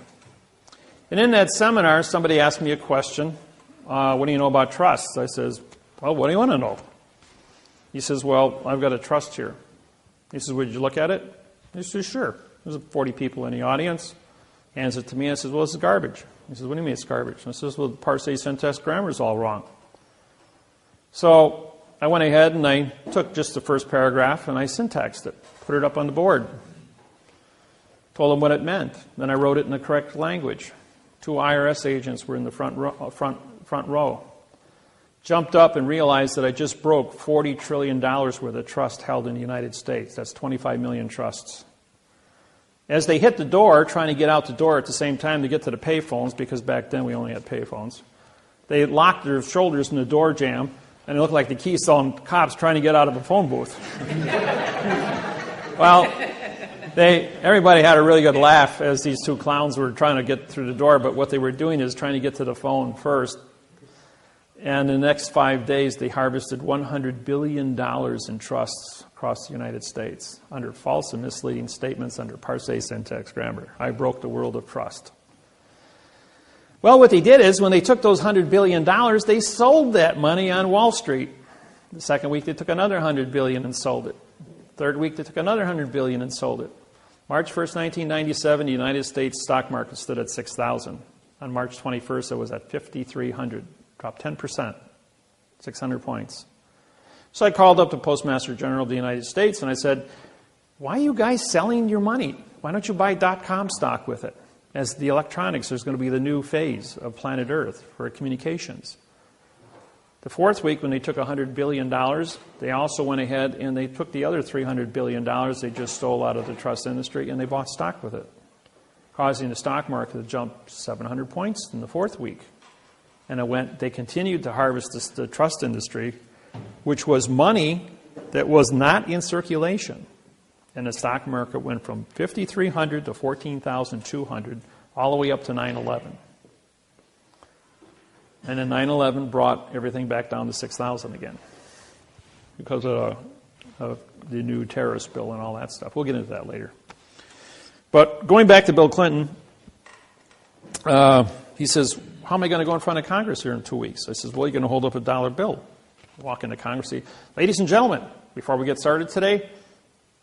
And in that seminar, somebody asked me a question. What do you know about trusts? I says, well, what do you want to know? He says, well, I've got a trust here. He says, would you look at it? I says, sure. There's 40 people in the audience. Hands it to me. I says, well, this is garbage. He says, what do you mean it's garbage? I says, well, the parse, syntax, grammar is all wrong. So I went ahead and I took just the first paragraph and I syntaxed it, put it up on the board, told them what it meant. Then I wrote it in the correct language. 2 IRS agents were in the front row. Jumped up and realized that I just broke $40 trillion worth of trust held in the United States. That's 25 million trusts. As they hit the door, trying to get out the door at the same time to get to the payphones, because back then we only had payphones, they locked their shoulders in the door jamb, and it looked like the Keystone cops trying to get out of a phone booth. Well, everybody had a really good laugh as these 2 clowns were trying to get through the door, but what they were doing is trying to get to the phone first. And in the next 5 days, they harvested $100 billion in trusts across the United States under false and misleading statements under parse, syntax, grammar. I broke the world of trust. Well, what they did is when they took those $100 billion, they sold that money on Wall Street. The second week, they took another $100 billion and sold it. Third week, they took another $100 billion and sold it. March 1st, 1997, the United States stock market stood at 6,000. On March 21st, it was at 5,300. Dropped 10%, 600 points. So I called up the Postmaster General of the United States and I said, why are you guys selling your money? Why don't you buy .com stock with it? As the electronics, there's going to be the new phase of planet Earth for communications. The fourth week, when they took $100 billion, they also went ahead and they took the other $300 billion they just stole out of the trust industry and they bought stock with it, causing the stock market to jump 700 points in the fourth week. And they continued to harvest the trust industry, which was money that was not in circulation. And the stock market went from 5,300 to 14,200, all the way up to 9/11. And then 9/11 brought everything back down to 6,000 again because of the new terrorist bill and all that stuff. We'll get into that later. But going back to Bill Clinton, he says, how am I going to go in front of Congress here in 2 weeks? I says, well, you're going to hold up a $1 bill. Walk into Congress and say, ladies and gentlemen, before we get started today,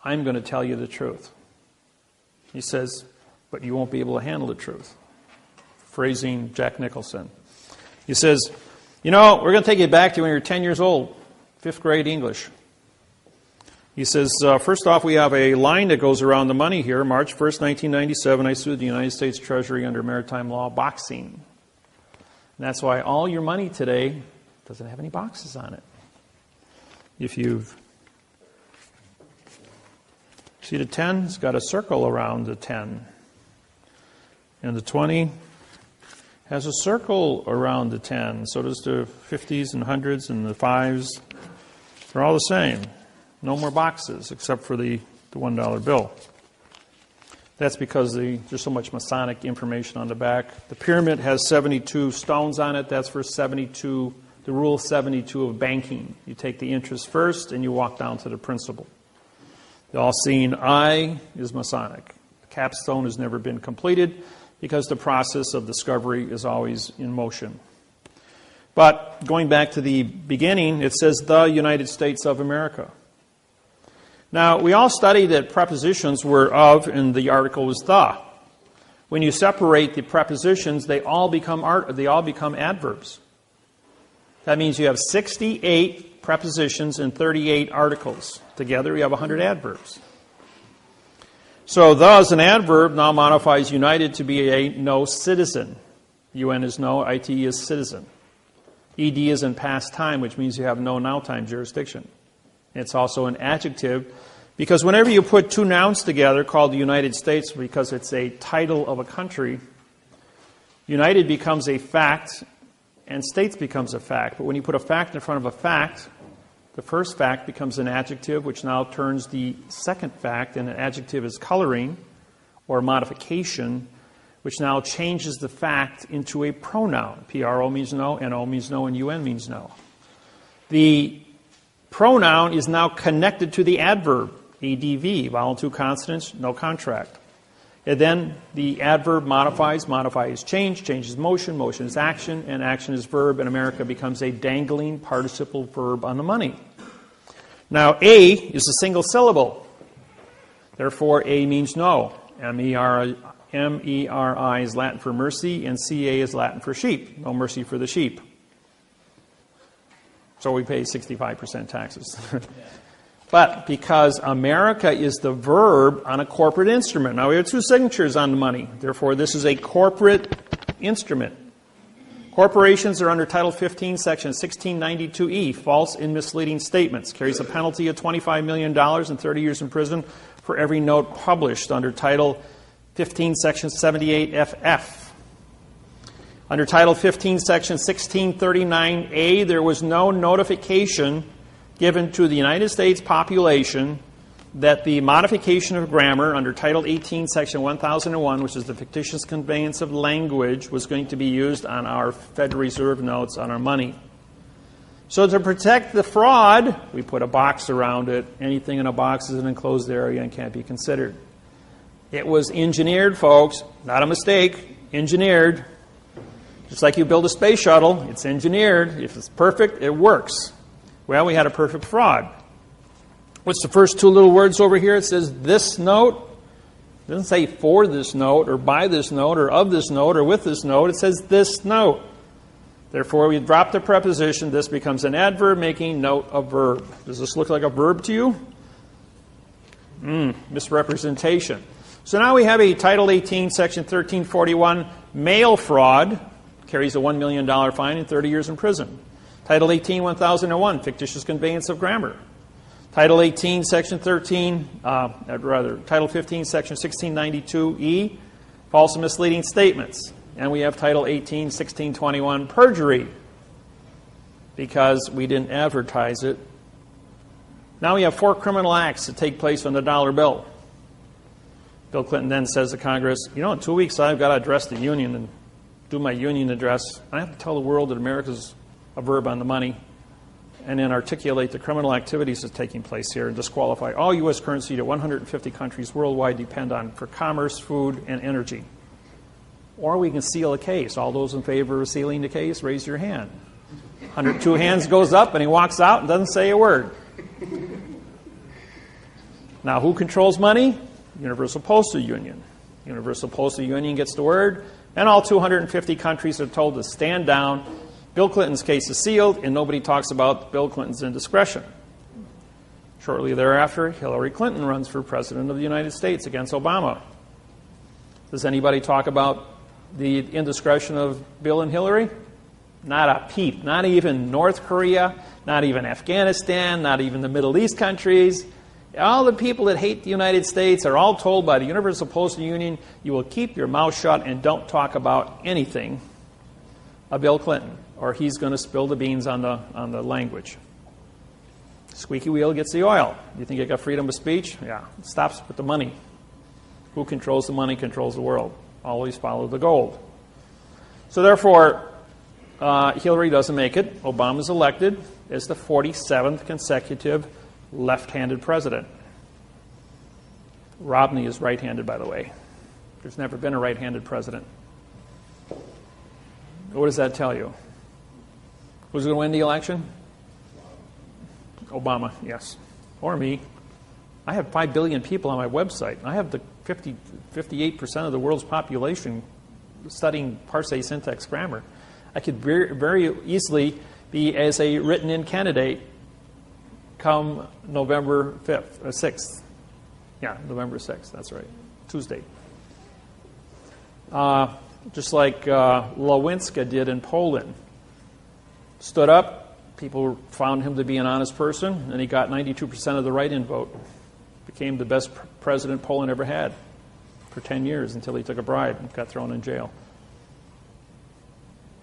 I'm going to tell you the truth. He says, but you won't be able to handle the truth. Phrasing Jack Nicholson. He says, we're going to take you back to when you're 10 years old, 5th grade English. He says, first off, we have a line that goes around the money here. March 1st, 1997, I sued the United States Treasury under maritime law boxing. And that's why all your money today doesn't have any boxes on it. If you've... See the 10? It's got a circle around the 10. And the 20 has a circle around the 10. So does the 50s and 100s and the 5s. They're all the same. No more boxes except for the $1 bill. That's because there's so much Masonic information on the back. The pyramid has 72 stones on it. That's for 72, the rule 72 of banking. You take the interest first and you walk down to the principal. The all-seeing eye is Masonic. The capstone has never been completed because the process of discovery is always in motion. But going back to the beginning, it says the United States of America. Now, we all studied that prepositions were of, and the article was the. When you separate the prepositions, they all become adverbs. That means you have 68 prepositions and 38 articles. Together, you have 100 adverbs. So, the as an adverb now modifies united to be a no citizen. UN is no, IT is citizen. ED is in past time, which means you have no now time jurisdiction. It's also an adjective because whenever you put two nouns together called the United States because it's a title of a country, United becomes a fact and States becomes a fact. But when you put a fact in front of a fact, the first fact becomes an adjective, which now turns the second fact, and an adjective is coloring or modification, which now changes the fact into a pronoun. PRO means no, NO means no, and UN means no. The pronoun is now connected to the adverb, ADV, vowel two consonants, no contract. And then the adverb modifies, modify is change, change is motion, motion is action, and action is verb, and America becomes a dangling participle verb on the money. Now, A is a single syllable. Therefore, A means no. M-E-R-I is Latin for mercy, and C-A is Latin for sheep. No mercy for the sheep. So we pay 65% taxes. But because America is the verb on a corporate instrument. Now we have two signatures on the money. Therefore, this is a corporate instrument. Corporations are under Title 15, Section 1692E, false and misleading statements. Carries a penalty of $25 million and 30 years in prison for every note published under Title 15, Section 78FF. Under Title 15, Section 1639A, there was no notification given to the United States population that the modification of grammar under Title 18, Section 1001, which is the fictitious conveyance of language, was going to be used on our Federal Reserve notes on our money. So to protect the fraud, we put a box around it. Anything in a box is an enclosed area and can't be considered. It was engineered, folks, not a mistake, engineered. Just like you build a space shuttle, it's engineered. If it's perfect, it works. Well, we had a perfect fraud. What's the first two little words over here? It says this note. It doesn't say for this note or by this note or of this note or with this note. It says this note. Therefore, we drop the preposition. This becomes an adverb making note a verb. Does this look like a verb to you? Misrepresentation. So now we have a Title 18, Section 1341 mail fraud. Carries a $1 million fine and 30 years in prison. Title 18, 1001, fictitious conveyance of grammar. Title 18, Section Title 15, Section 1692E, false and misleading statements. And we have Title 18, 1621, perjury, because we didn't advertise it. Now we have 4 criminal acts that take place on the dollar bill. Bill Clinton then says to Congress, in 2 weeks I've got to address the union and do my union address. I have to tell the world that America's a verb on the money, and then articulate the criminal activities that's taking place here and disqualify all U.S. currency that 150 countries worldwide depend on for commerce, food, and energy. Or we can seal a case. All those in favor of sealing the case, raise your hand. 102 hands goes up, and he walks out and doesn't say a word. Now, who controls money? Universal Postal Union. Universal Postal Union gets the word, and all 250 countries are told to stand down. Bill Clinton's case is sealed, and nobody talks about Bill Clinton's indiscretion. Shortly thereafter, Hillary Clinton runs for President of the United States against Obama. Does anybody talk about the indiscretion of Bill and Hillary? Not a peep. Not even North Korea, not even Afghanistan, not even the Middle East countries. All the people that hate the United States are all told by the Universal Postal Union, you will keep your mouth shut and don't talk about anything of Bill Clinton, or he's going to spill the beans on the language. Squeaky wheel gets the oil. You think you got freedom of speech? Yeah. It stops with the money. Who controls the money controls the world. Always follow the gold. So therefore, Hillary doesn't make it. Obama's elected as the 47th consecutive left-handed president. Romney is right-handed, by the way. There's never been a right-handed president. What does that tell you? Who's going to win the election? Obama, yes. Or me. I have 5 billion people on my website. I have the 58% of the world's population studying parsing syntax grammar. I could very easily be as a written-in candidate come November 5th, 6th. Yeah, November 6th, that's right. Tuesday. Just like Lewinsky did in Poland. Stood up, people found him to be an honest person, and he got 92% of the write-in vote. Became the best president Poland ever had for 10 years until he took a bribe and got thrown in jail.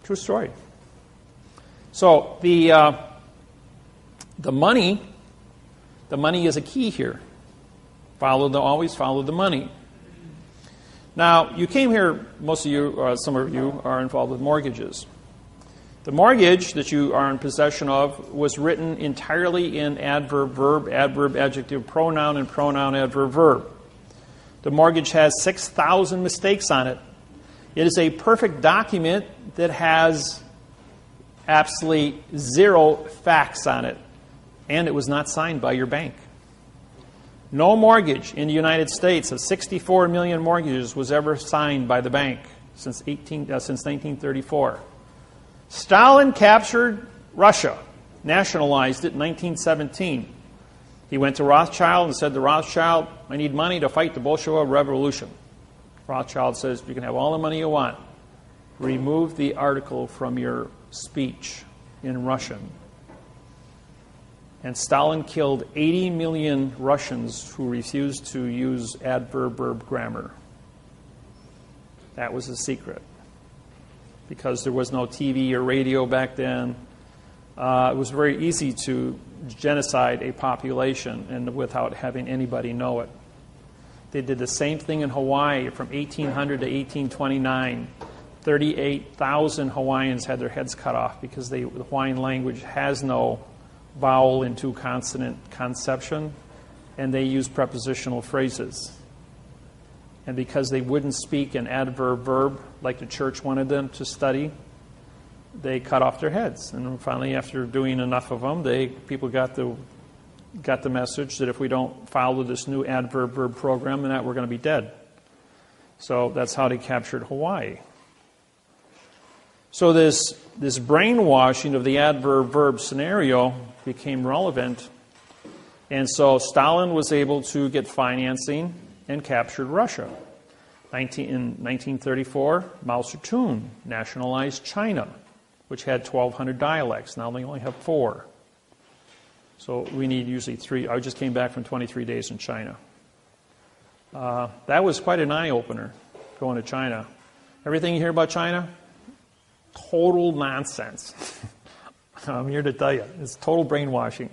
True story. So the money is a key here. Always follow the money. Now, you came here, most of you, or some of you, are involved with mortgages. The mortgage that you are in possession of was written entirely in adverb, verb, adverb, adjective, pronoun, and pronoun, adverb, verb. The mortgage has 6,000 mistakes on it. It is a perfect document that has absolutely 0 facts on it, and it was not signed by your bank. No mortgage in the United States of 64 million mortgages was ever signed by the bank since 1934. Stalin captured Russia, nationalized it in 1917. He went to Rothschild and said to Rothschild, I need money to fight the Bolshevik Revolution. Rothschild says, you can have all the money you want. Remove the article from your speech in Russian. And Stalin killed 80 million Russians who refused to use adverb-verb grammar. That was the secret. Because there was no TV or radio back then, it was very easy to genocide a population and without having anybody know it. They did the same thing in Hawaii from 1800 to 1829. 38,000 Hawaiians had their heads cut off because the Hawaiian language has no vowel into consonant conception, and they use prepositional phrases. And because they wouldn't speak an adverb-verb like the church wanted them to study, they cut off their heads. And finally, after doing enough of them, people got the message that if we don't follow this new adverb-verb program, then we're going to be dead. So that's how they captured Hawaii. So this brainwashing of the adverb-verb scenario became relevant. And so Stalin was able to get financing and captured Russia. In 1934, Mao Zedong nationalized China, which had 1,200 dialects. Now they only have 4. So we need usually 3. I just came back from 23 days in China. That was quite an eye-opener, going to China. Everything you hear about China, total nonsense. I'm here to tell you, it's total brainwashing.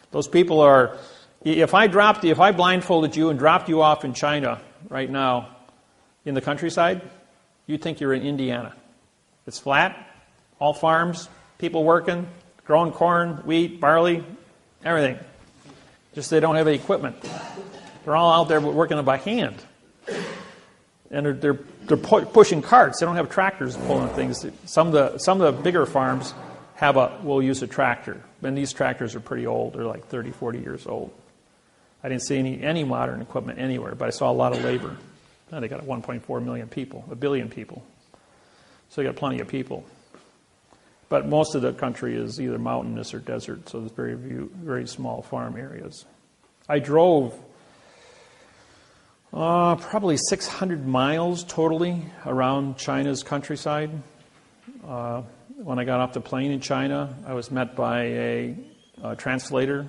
Those people are... If I blindfolded you and dropped you off in China right now in the countryside, you'd think you're in Indiana. It's flat, all farms, people working, growing corn, wheat, barley, everything. Just they don't have any equipment. They're all out there working by hand. And they're pushing carts. They don't have tractors pulling things. Some of the bigger farms will use a tractor. And these tractors are pretty old. They're like 30, 40 years old. I didn't see any modern equipment anywhere, but I saw a lot of labor. They got 1.4 million people, 1 billion people. So they got plenty of people. But most of the country is either mountainous or desert, so there's very small farm areas. I drove probably 600 miles totally around China's countryside. When I got off the plane in China, I was met by a translator.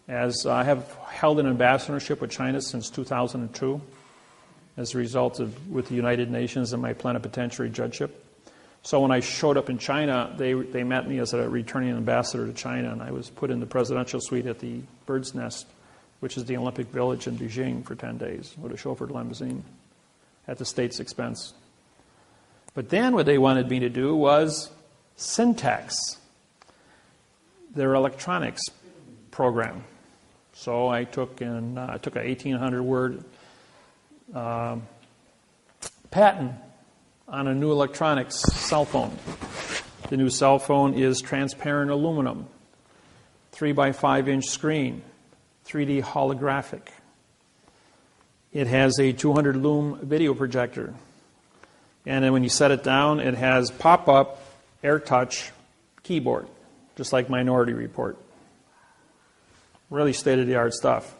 As I have held an ambassadorship with China since 2002, as a result of with the United Nations and my plenipotentiary judgeship. So when I showed up in China, they met me as a returning ambassador to China, and I was put in the presidential suite at the Bird's Nest, which is the Olympic Village in Beijing, for 10 days with a chauffeured limousine at the state's expense. But then what they wanted me to do was syntax, their electronics program. So I took a 1,800-word patent on a new electronics cell phone. The new cell phone is transparent aluminum, 3 by 5 inch screen, 3D holographic. It has a 200 lumen video projector. And then when you set it down, it has pop-up AirTouch keyboard, just like Minority Report. Really state-of-the-art stuff.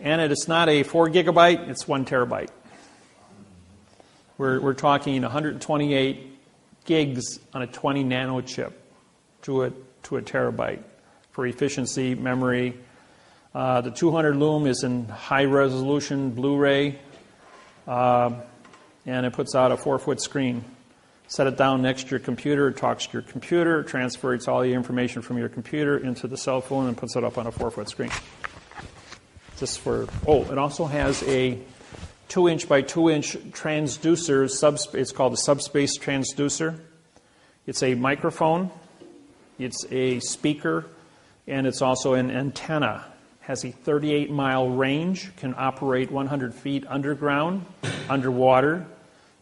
And it's not a 4 gigabyte, it's 1 terabyte. We're talking 128 gigs on a 20 nano chip to a terabyte for efficiency, memory. The 200 lumen is in high resolution Blu-ray, and it puts out a 4-foot screen. Set it down next to your computer, it talks to your computer, transfers all the information from your computer into the cell phone and puts it up on a 4-foot screen. It also has a 2-inch by 2-inch transducer, it's called a subspace transducer. It's a microphone, it's a speaker, and it's also an antenna. Has a 38-mile range, can operate 100 feet underground, underwater,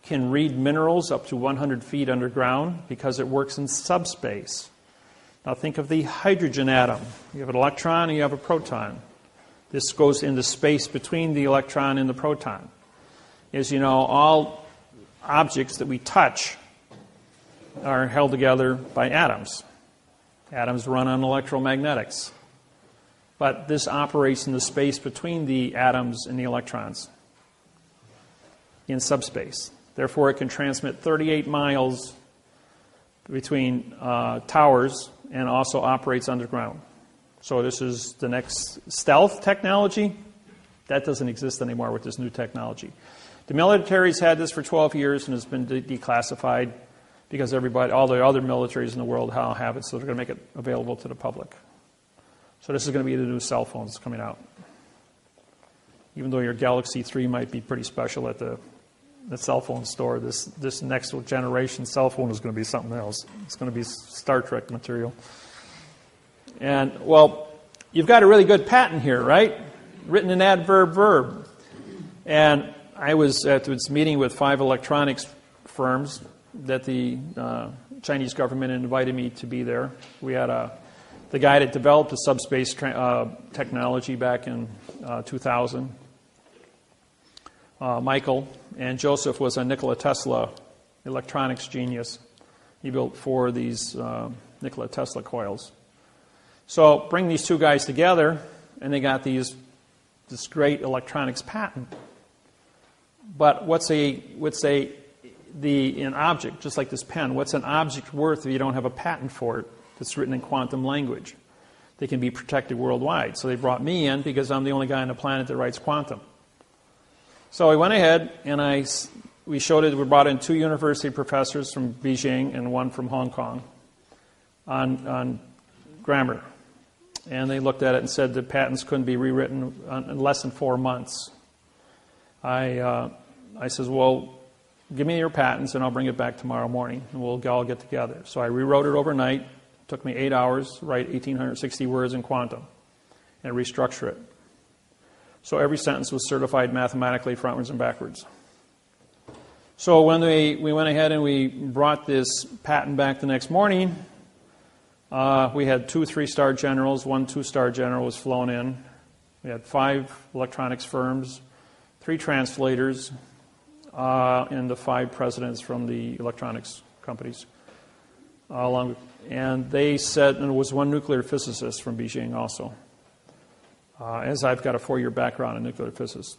can read minerals up to 100 feet underground because it works in subspace. Now think of the hydrogen atom. You have an electron and you have a proton. This goes into space between the electron and the proton. As you know, all objects that we touch are held together by atoms. Atoms run on electromagnetics. But this operates in the space between the atoms and the electrons in subspace. Therefore, it can transmit 38 miles between towers and also operates underground. So this is the next stealth technology. That doesn't exist anymore with this new technology. The military's had this for 12 years and has been declassified because all the other militaries in the world now have it, so they're going to make it available to the public. So this is going to be the new cell phones coming out. Even though your Galaxy 3 might be pretty special at the cell phone store, this next generation cell phone is going to be something else. It's going to be Star Trek material. And, well, you've got a really good patent here, right? Written in adverb verb. And I was at this meeting with 5 electronics firms that the Chinese government invited me to be there. We had the guy that developed the subspace technology back in 2000, Michael, and Joseph was a Nikola Tesla electronics genius. He built 4 of these Nikola Tesla coils. So bring these 2 guys together, and they got this great electronics patent. But an object, just like this pen, what's an object worth if you don't have a patent for it that's written in quantum language? They can be protected worldwide. So they brought me in because I'm the only guy on the planet that writes quantum. So we went ahead and we showed it. We brought in 2 university professors from Beijing and 1 from Hong Kong on grammar. And they looked at it and said the patents couldn't be rewritten in less than 4 months. I says, well, give me your patents and I'll bring it back tomorrow morning and we'll all get together. So I rewrote it overnight. It took me 8 hours to write 1,860 words in quantum and restructure it. So every sentence was certified mathematically frontwards and backwards. So when we went ahead and we brought this patent back the next morning, we had 2 3-star generals, 1 2-star general was flown in. We had 5 electronics firms, 3 translators, and the 5 presidents from the electronics companies. And they said, and there was 1 nuclear physicist from Beijing also, as I've got a 4-year background in nuclear physics,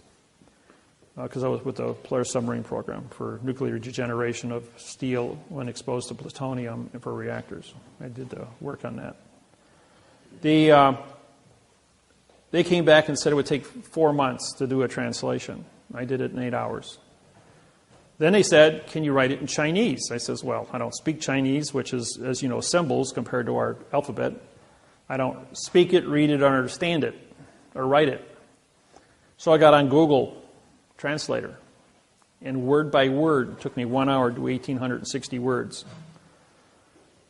because I was with the Polaris submarine program for nuclear degeneration of steel when exposed to plutonium for reactors. I did the work on that. They came back and said it would take 4 months to do a translation. I did it in 8 hours. Then they said, can you write it in Chinese? I says, well, I don't speak Chinese, which is, as you know, symbols compared to our alphabet. I don't speak it, read it, or understand it, or write it. So I got on Google Translator, and word by word, it took me 1 hour to do 1,860 words.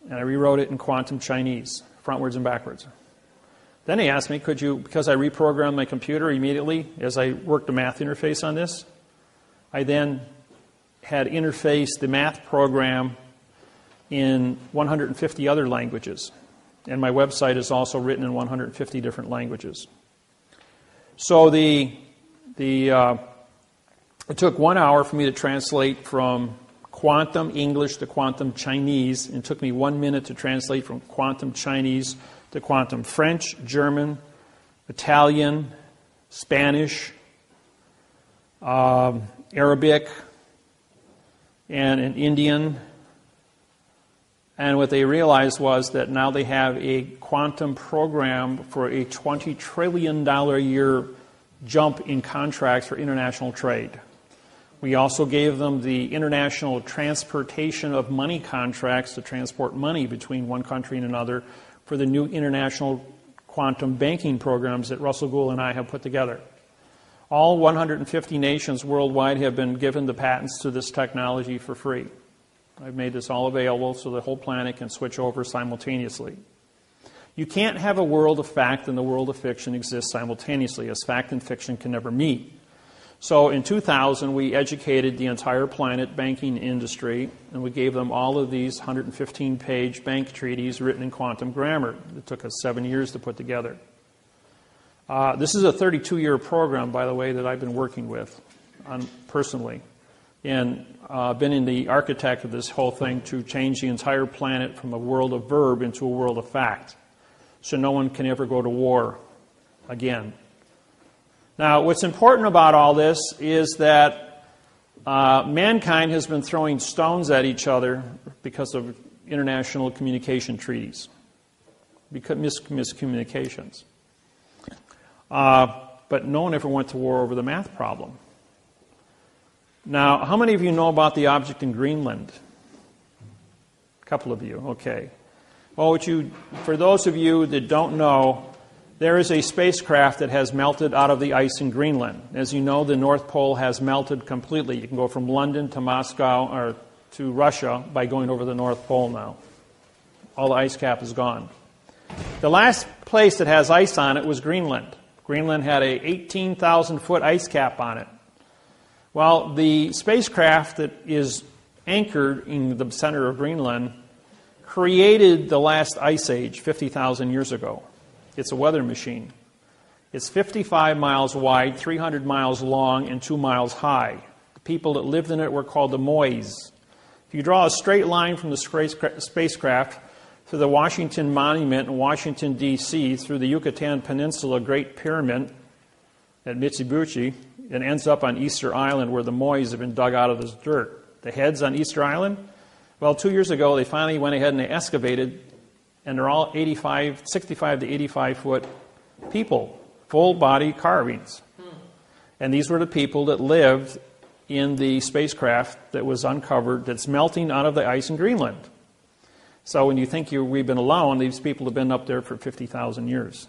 And I rewrote it in quantum Chinese, frontwards and backwards. Then he asked me, could you, because I reprogrammed my computer immediately as I worked the math interface on this, I then had interfaced the math program in 150 other languages. And my website is also written in 150 different languages. So it took 1 hour for me to translate from quantum English to quantum Chinese. It took me 1 minute to translate from quantum Chinese to quantum French, German, Italian, Spanish, Arabic, and an Indian. And what they realized was that now they have a quantum program for a $20 trillion a year jump in contracts for international trade. We also gave them the international transportation of money contracts to transport money between one country and another for the new international quantum banking programs that Russell Gould and I have put together. All 150 nations worldwide have been given the patents to this technology for free. I've made this all available so the whole planet can switch over simultaneously. You can't have a world of fact and the world of fiction exist simultaneously, as fact and fiction can never meet. So in 2000, we educated the entire planet banking industry, and we gave them all of these 115-page bank treaties written in quantum grammar. It took us 7 years to put together. This is a 32-year program, by the way, that I've been working with personally. And been in the architect of this whole thing to change the entire planet from a world of verb into a world of fact, so no one can ever go to war again. Now, what's important about all this is that mankind has been throwing stones at each other because of international communication treaties, because miscommunications. But no one ever went to war over the math problem. Now, how many of you know about the object in Greenland? A couple of you, okay. Well, for those of you that don't know, there is a spacecraft that has melted out of the ice in Greenland. As you know, the North Pole has melted completely. You can go from London to Moscow or to Russia by going over the North Pole now. All the ice cap is gone. The last place that has ice on it was Greenland. Greenland had a 18,000-foot ice cap on it. Well, the spacecraft that is anchored in the center of Greenland created the last ice age 50,000 years ago. It's a weather machine. It's 55 miles wide, 300 miles long, and 2 miles high. The people that lived in it were called the Mois. If you draw a straight line from the spacecraft to the Washington Monument in Washington, D.C., through the Yucatan Peninsula Great Pyramid at Mitsubishi, it ends up on Easter Island where the Mois have been dug out of this dirt. The heads on Easter Island, well, 2 years ago they finally went ahead and they excavated, and they're all 65 to 85-foot people, full-body carvings. And these were the people that lived in the spacecraft that was uncovered that's melting out of the ice in Greenland. So when you think we've been alone, these people have been up there for 50,000 years.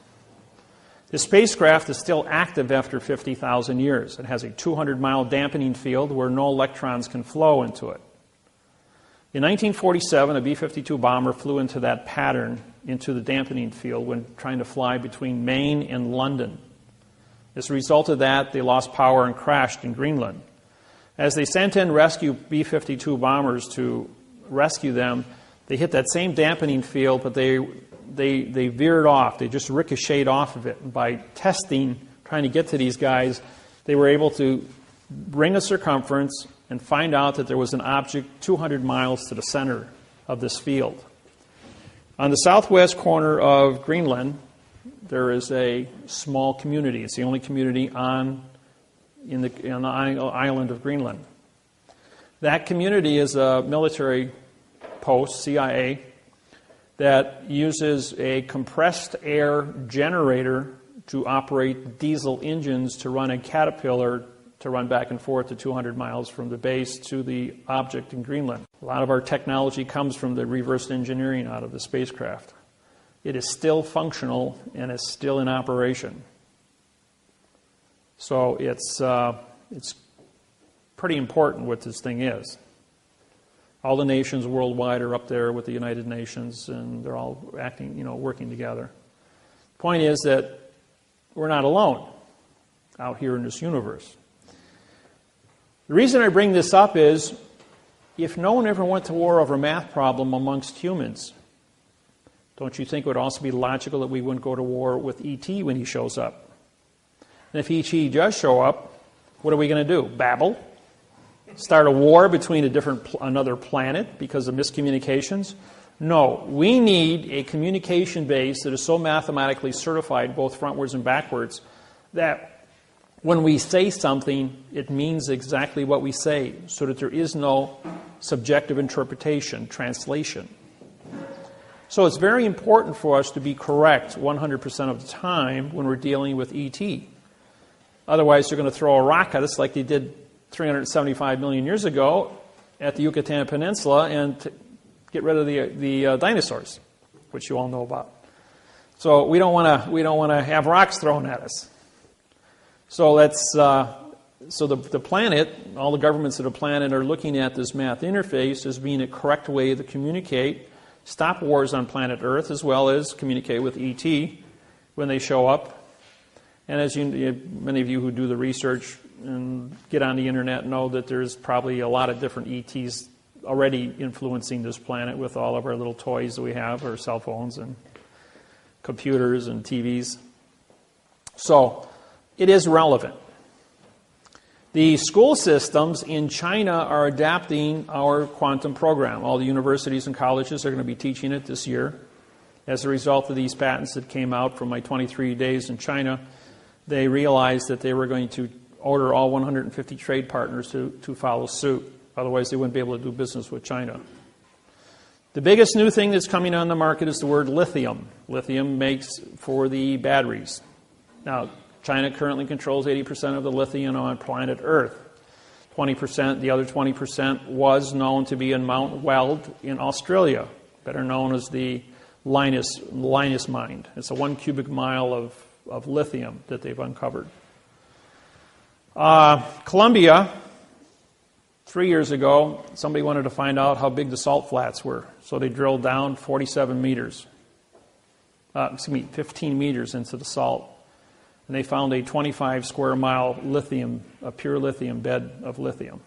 The spacecraft is still active after 50,000 years. It has a 200-mile dampening field where no electrons can flow into it. In 1947, a B-52 bomber flew into that pattern, into the dampening field, when trying to fly between Maine and London. As a result of that, they lost power and crashed in Greenland. As they sent in rescue B-52 bombers to rescue them, they hit that same dampening field, but they veered off. They just ricocheted off of it. And by testing, trying to get to these guys, they were able to bring a circumference and find out that there was an object 200 miles to the center of this field. On the southwest corner of Greenland, there is a small community. It's the only community on the island of Greenland. That community is a military post, CIA, that uses a compressed air generator to operate diesel engines to run a Caterpillar to run back and forth to 200 miles from the base to the object in Greenland. A lot of our technology comes from the reverse engineering out of the spacecraft. It is still functional and is still in operation. So it's pretty important what this thing is. All the nations worldwide are up there with the United Nations, and they're all working together. The point is that we're not alone out here in this universe. The reason I bring this up is if no one ever went to war over a math problem amongst humans, don't you think it would also be logical that we wouldn't go to war with E.T. when he shows up? And if E.T. does show up, what are we going to do? Babble? Start a war between another planet because of miscommunications? No, we need a communication base that is so mathematically certified, both frontwards and backwards, that when we say something, it means exactly what we say, so that there is no subjective interpretation, translation. So it's very important for us to be correct 100% of the time when we're dealing with ET. Otherwise, they're going to throw a rock at us like they did 375 million years ago at the Yucatan Peninsula and get rid of the dinosaurs, which you all know about. So we don't want to have rocks thrown at us. So the planet, all the governments of the planet are looking at this math interface as being a correct way to communicate, stop wars on planet Earth, as well as communicate with ET when they show up. And as many of you who do the research and get on the internet know that there's probably a lot of different ETs already influencing this planet with all of our little toys that we have, our cell phones and computers and TVs. So it is relevant. The school systems in China are adapting our quantum program. All the universities and colleges are going to be teaching it this year. As a result of these patents that came out from my 23 days in China, they realized that they were going to order all 150 trade partners to follow suit. Otherwise, they wouldn't be able to do business with China. The biggest new thing that's coming on the market is the word lithium. Lithium makes for the batteries. Now, China currently controls 80% of the lithium on planet Earth. 20%, the other 20% was known to be in Mount Weld in Australia, better known as the Linus mine. It's a 1 cubic mile of lithium that they've uncovered. Colombia, 3 years ago, somebody wanted to find out how big the salt flats were. So they drilled down 15 meters into the salt. And they found a 25 square mile lithium, a pure lithium bed of lithium.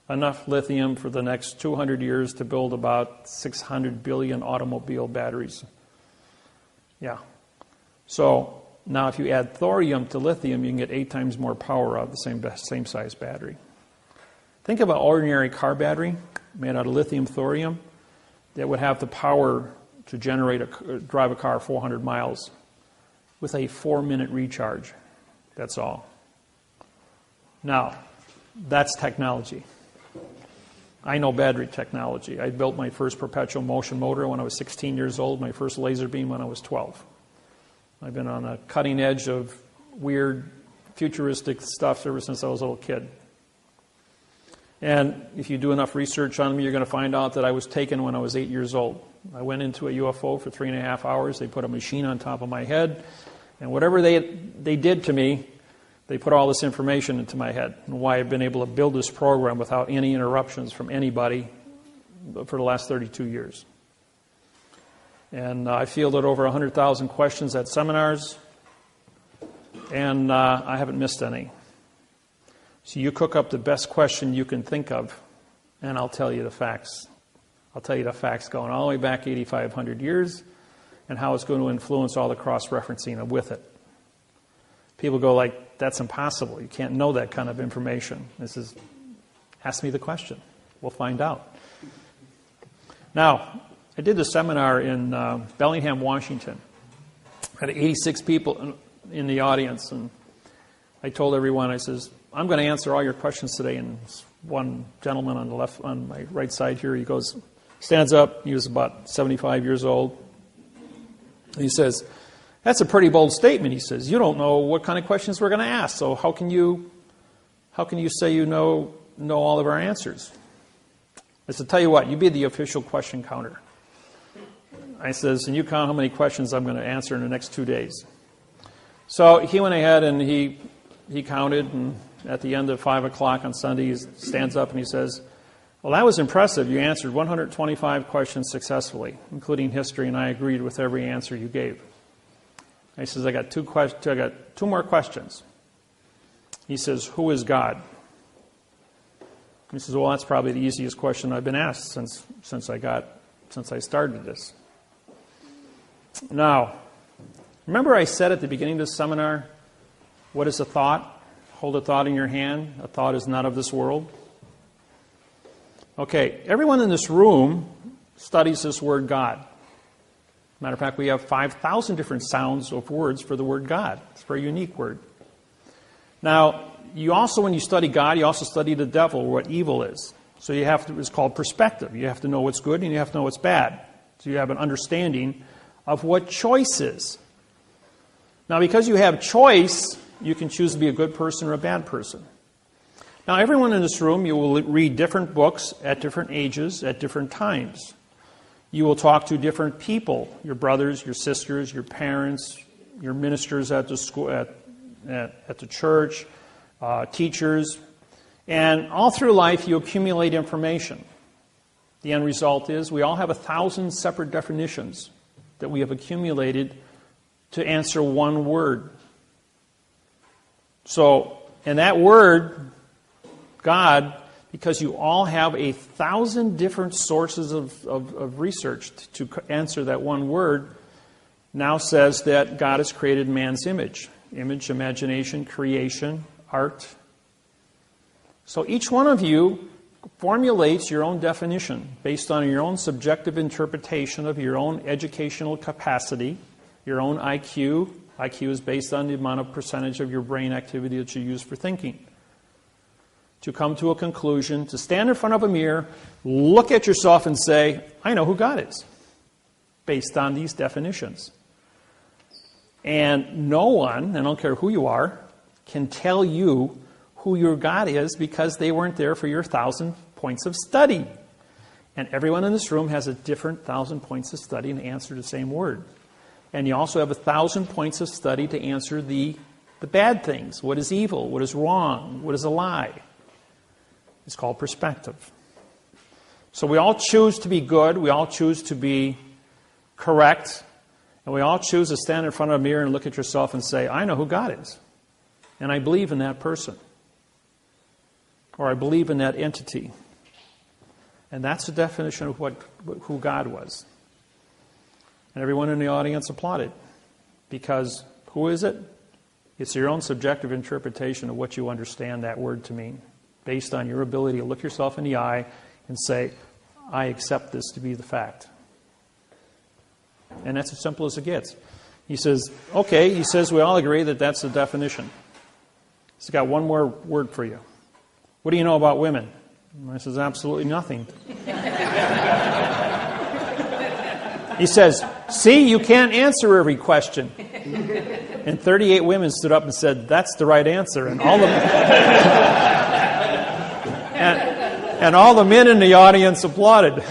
Enough lithium for the next 200 years to build about 600 billion automobile batteries. Yeah. So now if you add thorium to lithium, you can get 8 times more power out of the same size battery. Think of an ordinary car battery made out of lithium thorium that would have the power to drive a car 400 miles with a 4-minute recharge. That's all. Now, that's technology. I know battery technology. I built my first perpetual motion motor when I was 16 years old, my first laser beam when I was 12. I've been on the cutting edge of weird, futuristic stuff ever since I was a little kid. And if you do enough research on me, you're going to find out that I was taken when I was 8 years old. I went into a UFO for 3.5 hours. They put a machine on top of my head. And whatever they did to me, they put all this information into my head. And why I've been able to build this program without any interruptions from anybody for the last 32 years. And I fielded over 100,000 questions at seminars. And I haven't missed any. So you cook up the best question you can think of, and I'll tell you the facts. I'll tell you the facts going all the way back 8,500 years and how it's going to influence all the cross-referencing with it. People go like, that's impossible. You can't know that kind of information. Ask me the question. We'll find out. Now, I did a seminar in Bellingham, Washington. I had 86 people in the audience, and I told everyone, I says, I'm going to answer all your questions today. And one gentleman on my right side here, he stands up. He was about 75 years old. And he says, that's a pretty bold statement. He says, you don't know what kind of questions we're going to ask. So how can you say you know all of our answers? I said, tell you what, you be the official question counter. I says, and you count how many questions I'm going to answer in the next 2 days. So he went ahead and he counted, and at the end of 5 o'clock on Sunday, he stands up and he says, well, that was impressive. You answered 125 questions successfully, including history, and I agreed with every answer you gave. He says, I got two more questions. He says, who is God? He says, well, that's probably the easiest question I've been asked since I started this. Now, remember I said at the beginning of this seminar, what is a thought? Hold a thought in your hand. A thought is not of this world. Okay, everyone in this room studies this word God. Matter of fact, we have 5,000 different sounds of words for the word God. It's a very unique word. Now, you also, when you study God, you also study the devil, what evil is. So you have to, it's called perspective. You have to know what's good and you have to know what's bad. So you have an understanding of what choice is. Now, because you have choice, you can choose to be a good person or a bad person. Now, everyone in this room, you will read different books at different ages, at different times. You will talk to different people, your brothers, your sisters, your parents, your ministers at the school, at the church, teachers. And all through life, you accumulate information. The end result is we all have 1,000 separate definitions that we have accumulated to answer one word. So, and that word, God, because you all have 1,000 different sources of research to answer that one word, now says that God has created man's image. Image, imagination, creation, art. So each one of you formulates your own definition based on your own subjective interpretation of your own educational capacity, your own IQ. IQ is based on the amount of percentage of your brain activity that you use for thinking. To come to a conclusion, to stand in front of a mirror, look at yourself and say, I know who God is, based on these definitions. And no one, I don't care who you are, can tell you who your God is because they weren't there for your 1,000 points of study. And everyone in this room has a different 1,000 points of study and answer the same word. And you also have 1,000 points of study to answer the bad things. What is evil? What is wrong? What is a lie? It's called perspective. So we all choose to be good. We all choose to be correct. And we all choose to stand in front of a mirror and look at yourself and say, I know who God is. And I believe in that person. Or I believe in that entity. And that's the definition of who God was. And everyone in the audience applauded. Because who is it? It's your own subjective interpretation of what you understand that word to mean. Based on your ability to look yourself in the eye and say, I accept this to be the fact. And that's as simple as it gets. He says, okay, he says we all agree that that's the definition. He's got one more word for you. What do you know about women? And I says, absolutely nothing. He says, see, you can't answer every question. And 38 women stood up and said, that's the right answer. And all the and all the men in the audience applauded.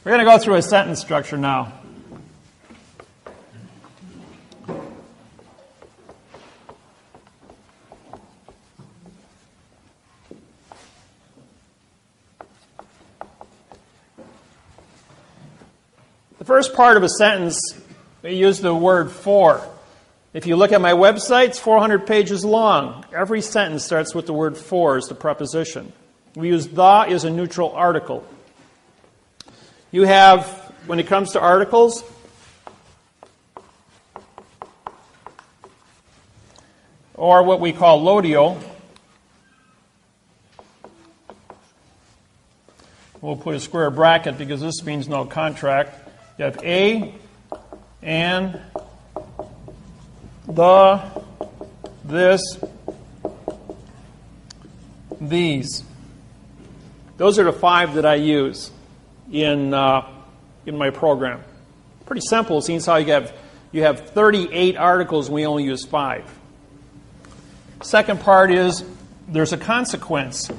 We're going to go through a sentence structure now. The first part of a sentence, we use the word for. If you look at my website, it's 400 pages long. Every sentence starts with the word for as the preposition. We use the as a neutral article. You have, when it comes to articles, or what we call lodio, we'll put a square bracket because this means no contract. You have a, and, the, this, these. Those are the 5 that I use in my program. Pretty simple. Seeing how you have 38 articles and we only use 5. Second part is there's a consequence.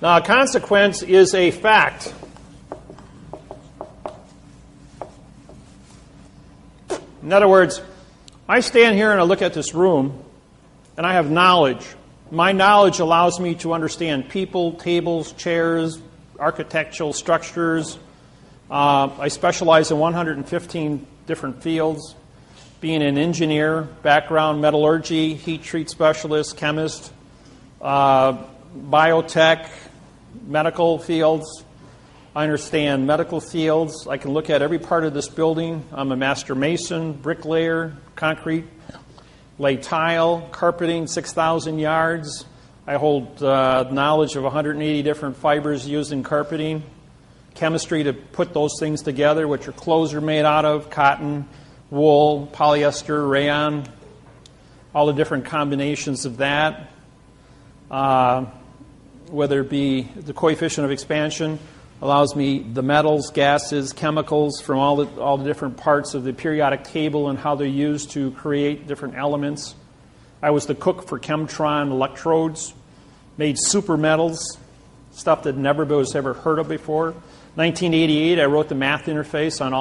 Now, a consequence is a fact. In other words, I stand here and I look at this room and I have knowledge. My knowledge allows me to understand people, tables, chairs, architectural structures. I specialize in 115 different fields, being an engineer, background, metallurgy, heat treat specialist, chemist, biotech, medical fields. I understand medical fields. I can look at every part of this building. I'm a master mason, bricklayer, concrete, lay tile, carpeting, 6,000 yards. I hold knowledge of 180 different fibers used in carpeting. Chemistry to put those things together, which your clothes are made out of, cotton, wool, polyester, rayon, all the different combinations of that. Whether it be the coefficient of expansion, allows me the metals, gases, chemicals from all the different parts of the periodic table and how they're used to create different elements. I was the cook for Chemtron electrodes, made super metals, stuff that never was ever heard of before. 1988, I wrote the math interface on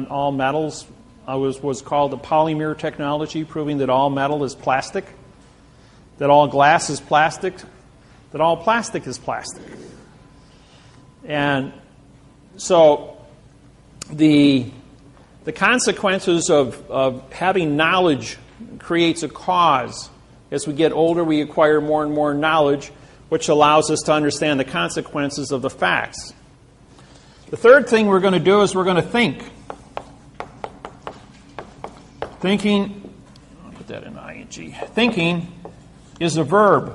all metals. Was called the polymer technology, proving that all metal is plastic, that all glass is plastic, that all plastic is plastic. And so the consequences of having knowledge creates a cause. As we get older, we acquire more and more knowledge, which allows us to understand the consequences of the facts. The third thing we're going to do is we're going to think. Thinking, I'll put that in ing. Thinking is a verb,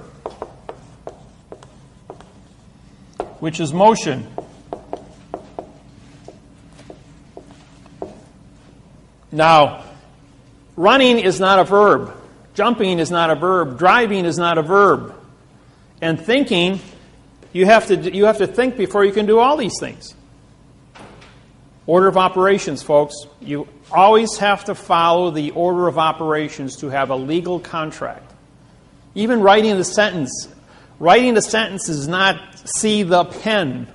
which is motion. Now, running is not a verb. Jumping is not a verb. Driving is not a verb. And thinking, you have to think before you can do all these things. Order of operations, folks. You always have to follow the order of operations to have a legal contract. Even writing the sentence. Writing the sentence is not see the pen.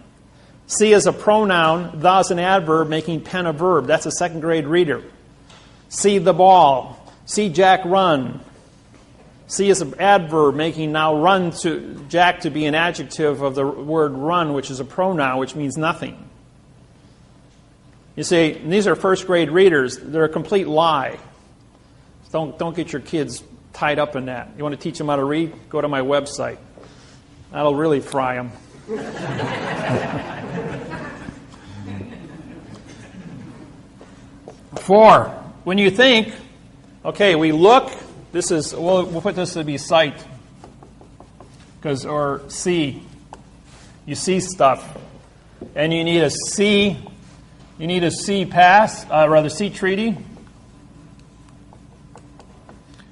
See is a pronoun, the is an adverb, making pen a verb. That's a second grade reader. See the ball. See Jack run. See is an adverb, making now run to Jack to be an adjective of the word run, which is a pronoun, which means nothing. You see, these are first grade readers. They're a complete lie. Don't get your kids tied up in that. You want to teach them how to read? Go to my website. That'll really fry them. 4, when you think, okay, we look. This is we'll put this to be sight, or see. You see stuff, and you need a see. You need a see see treaty.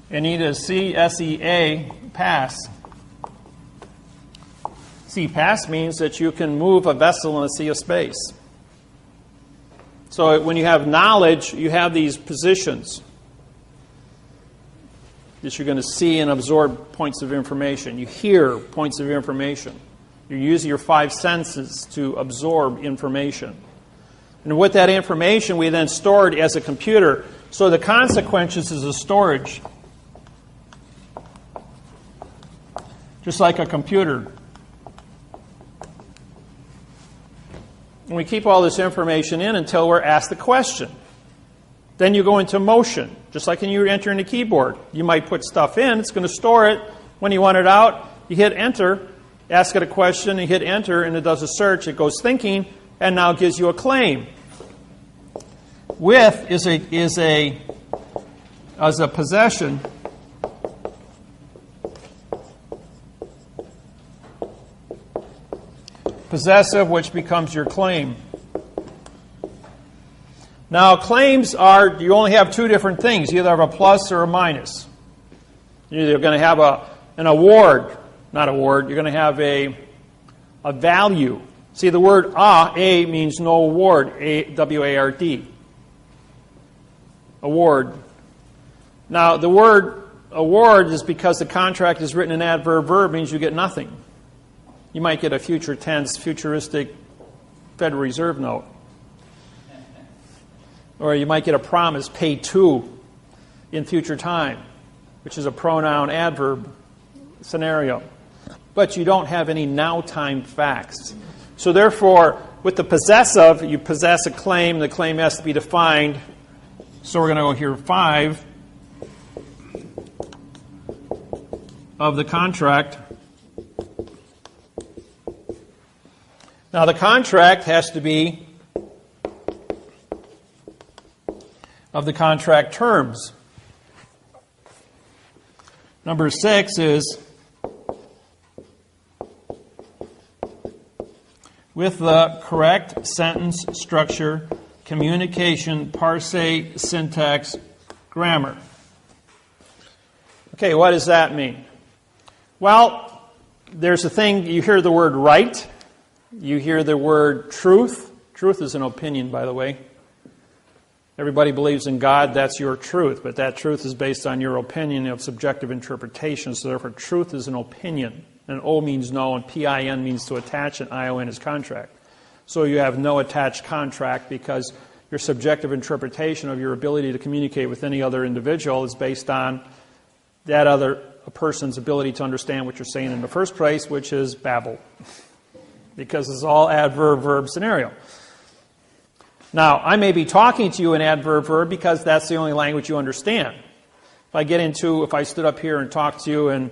You need a sea pass. Sea pass means that you can move a vessel in a sea of space. So when you have knowledge, you have these positions that you're going to see and absorb points of information. You hear points of information. You're using your 5 senses to absorb information. And with that information, we then store it as a computer. So the consequences is a storage. Just like a computer. And we keep all this information in until we're asked the question. Then you go into motion. Just like when you enter in the keyboard. You might put stuff in, it's going to store it. When you want it out, you hit enter, ask it a question, you hit enter, and it does a search. It goes thinking, and now gives you a claim. With is a possession. Possessive, which becomes your claim. Now, claims are, you only have 2 different things. You either have a plus or a minus. You're either going to have an award, not award, you're going to have a value. See, the word a means no award, W-A-R-D. Award. Now, the word award is because the contract is written in adverb verb, means you get nothing. You might get a future tense, futuristic Federal Reserve note. Or you might get a promise, pay to, in future time. which is a pronoun adverb scenario. But you don't have any now time facts. So therefore, with the possessive, you possess a claim. The claim has to be defined. So we're going to go here 5 of the contract. Now the contract has to be of the contract terms. Number 6 is with the correct sentence structure, communication, parse, syntax, grammar. Okay, what does that mean? Well, there's a thing, you hear the word right, you hear the word truth. Truth is an opinion, by the way. Everybody believes in God, that's your truth, but that truth is based on your opinion of subjective interpretation, so therefore truth is an opinion. And O means no, and PIN means to attach, and ION is contract. So you have no attached contract because your subjective interpretation of your ability to communicate with any other individual is based on that other person's ability to understand what you're saying in the first place, which is babble. Because it's all adverb-verb scenario. Now, I may be talking to you in adverb-verb because that's the only language you understand. If I stood up here and talked to you and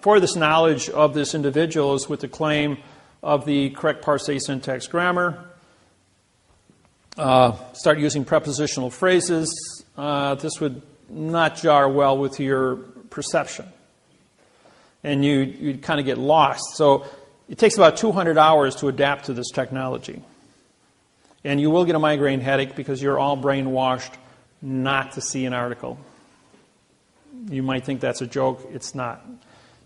for this knowledge of this individual is with the claim of the correct parse, syntax, grammar, start using prepositional phrases, this would not jar well with your perception. And you'd kind of get lost. So it takes about 200 hours to adapt to this technology. And you will get a migraine headache because you're all brainwashed not to see an article. You might think that's a joke. It's not.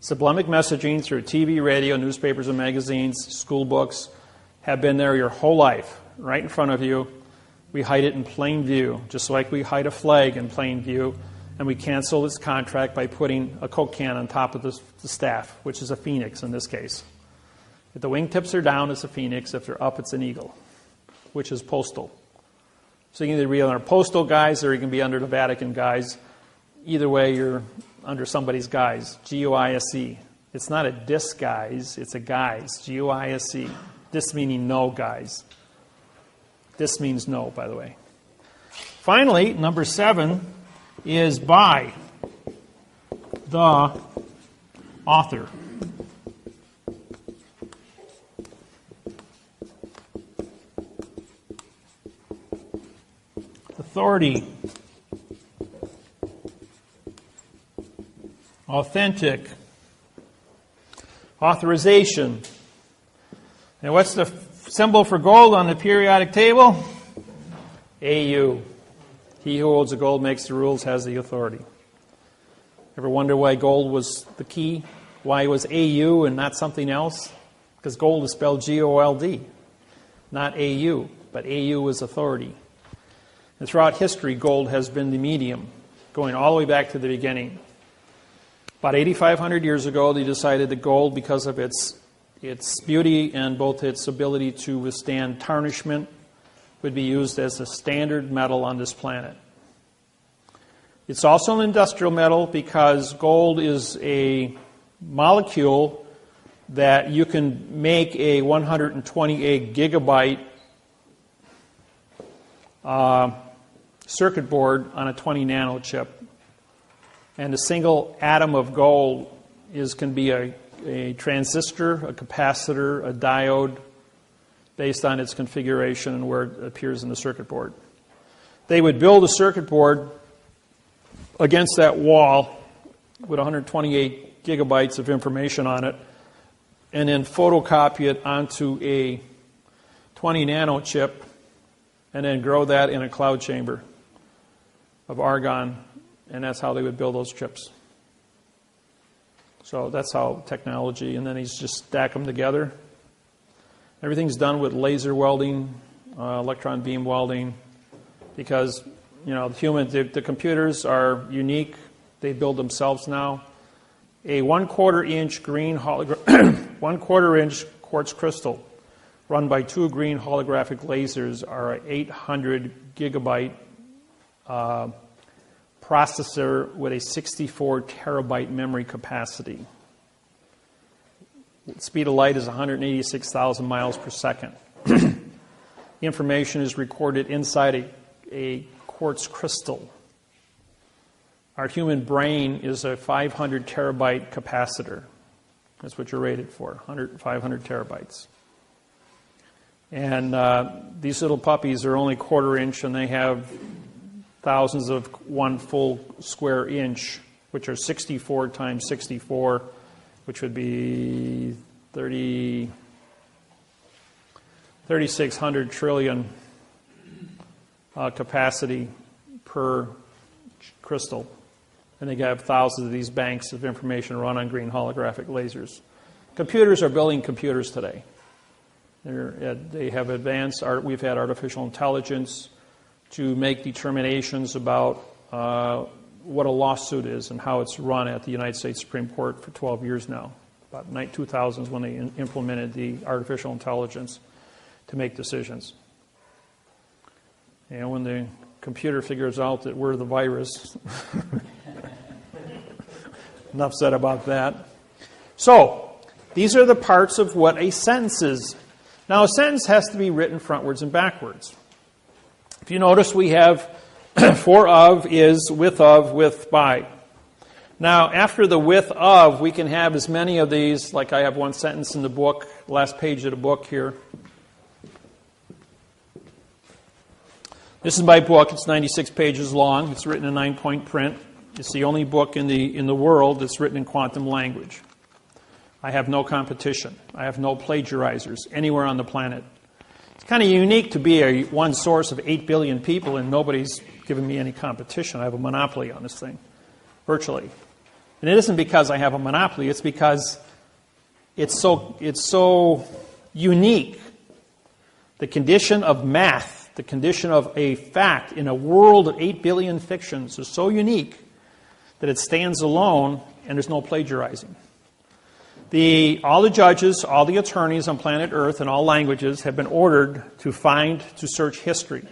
Sublimic messaging through TV, radio, newspapers and magazines, school books have been there your whole life, right in front of you. We hide it in plain view, just like we hide a flag in plain view, and we cancel this contract by putting a Coke can on top of the staff, which is a phoenix in this case. If the wingtips are down, it's a phoenix. If they're up, it's an eagle, which is postal. So you can either be under postal guise or you can be under the Vatican guise. Either way, you're under somebody's guise. G-U-I-S-E. It's not a disguise, it's a guise. G-U-I-S-E. Dis meaning no, guys. This means no, by the way. Finally, number 7 is by the author. Authority. Authentic. Authorization. And what's the symbol for gold on the periodic table? AU. He who holds the gold makes the rules, has the authority. Ever wonder why gold was the key? Why it was AU and not something else? Because gold is spelled G-O-L-D, not AU, but AU is authority. And throughout history, gold has been the medium, going all the way back to the beginning. About 8,500 years ago, they decided that gold, because of its beauty and both its ability to withstand tarnishment, would be used as a standard metal on this planet. It's also an industrial metal because gold is a molecule that you can make a 128 gigabyte circuit board on a 20 nano chip. And a single atom of gold can be a transistor, a capacitor, a diode, based on its configuration and where it appears in the circuit board. They would build a circuit board against that wall with 128 gigabytes of information on it, and then photocopy it onto a 20 nano chip, and then grow that in a cloud chamber of argon, and that's how they would build those chips. So that's how technology, and then he's just stack them together. Everything's done with laser welding, electron beam welding, because the computers are unique. They build themselves now. A 1/4 inch green 1/4 inch quartz crystal run by 2 green holographic lasers are an 800 gigabyte processor with a 64 terabyte memory capacity. The speed of light is 186,000 miles per second. The information is recorded inside a quartz crystal. Our human brain is a 500 terabyte capacitor. That's what you're rated for, 500 terabytes. And these little puppies are only quarter inch, and they have thousands of 1 full square inch, which are 64 times 64, which would be 3,600 trillion capacity per crystal. And they have thousands of these banks of information run on green holographic lasers. Computers are building computers today. They have advanced art. We've had artificial intelligence to make determinations about what a lawsuit is and how it's run at the United States Supreme Court for 12 years now. About 2000s when they implemented the artificial intelligence to make decisions. And when the computer figures out that we're the virus, enough said about that. So, these are the parts of what a sentence is. Now, a sentence has to be written frontwards and backwards. If you notice, we have for of, is, with, by. Now, after the with of, we can have as many of these, like I have one sentence in the book, last page of the book here. This is my book. It's 96 pages long. It's written in 9-point print. It's the only book in the world that's written in quantum language. I have no competition. I have no plagiarizers anywhere on the planet. It's kind of unique to be one source of 8 billion people, and nobody's given me any competition. I have a monopoly on this thing, virtually. And it isn't because I have a monopoly. It's because it's so unique. The condition of math, the condition of a fact in a world of 8 billion fictions is so unique that it stands alone, and there's no plagiarizing. All the judges, all the attorneys on planet Earth in all languages have been ordered to search history.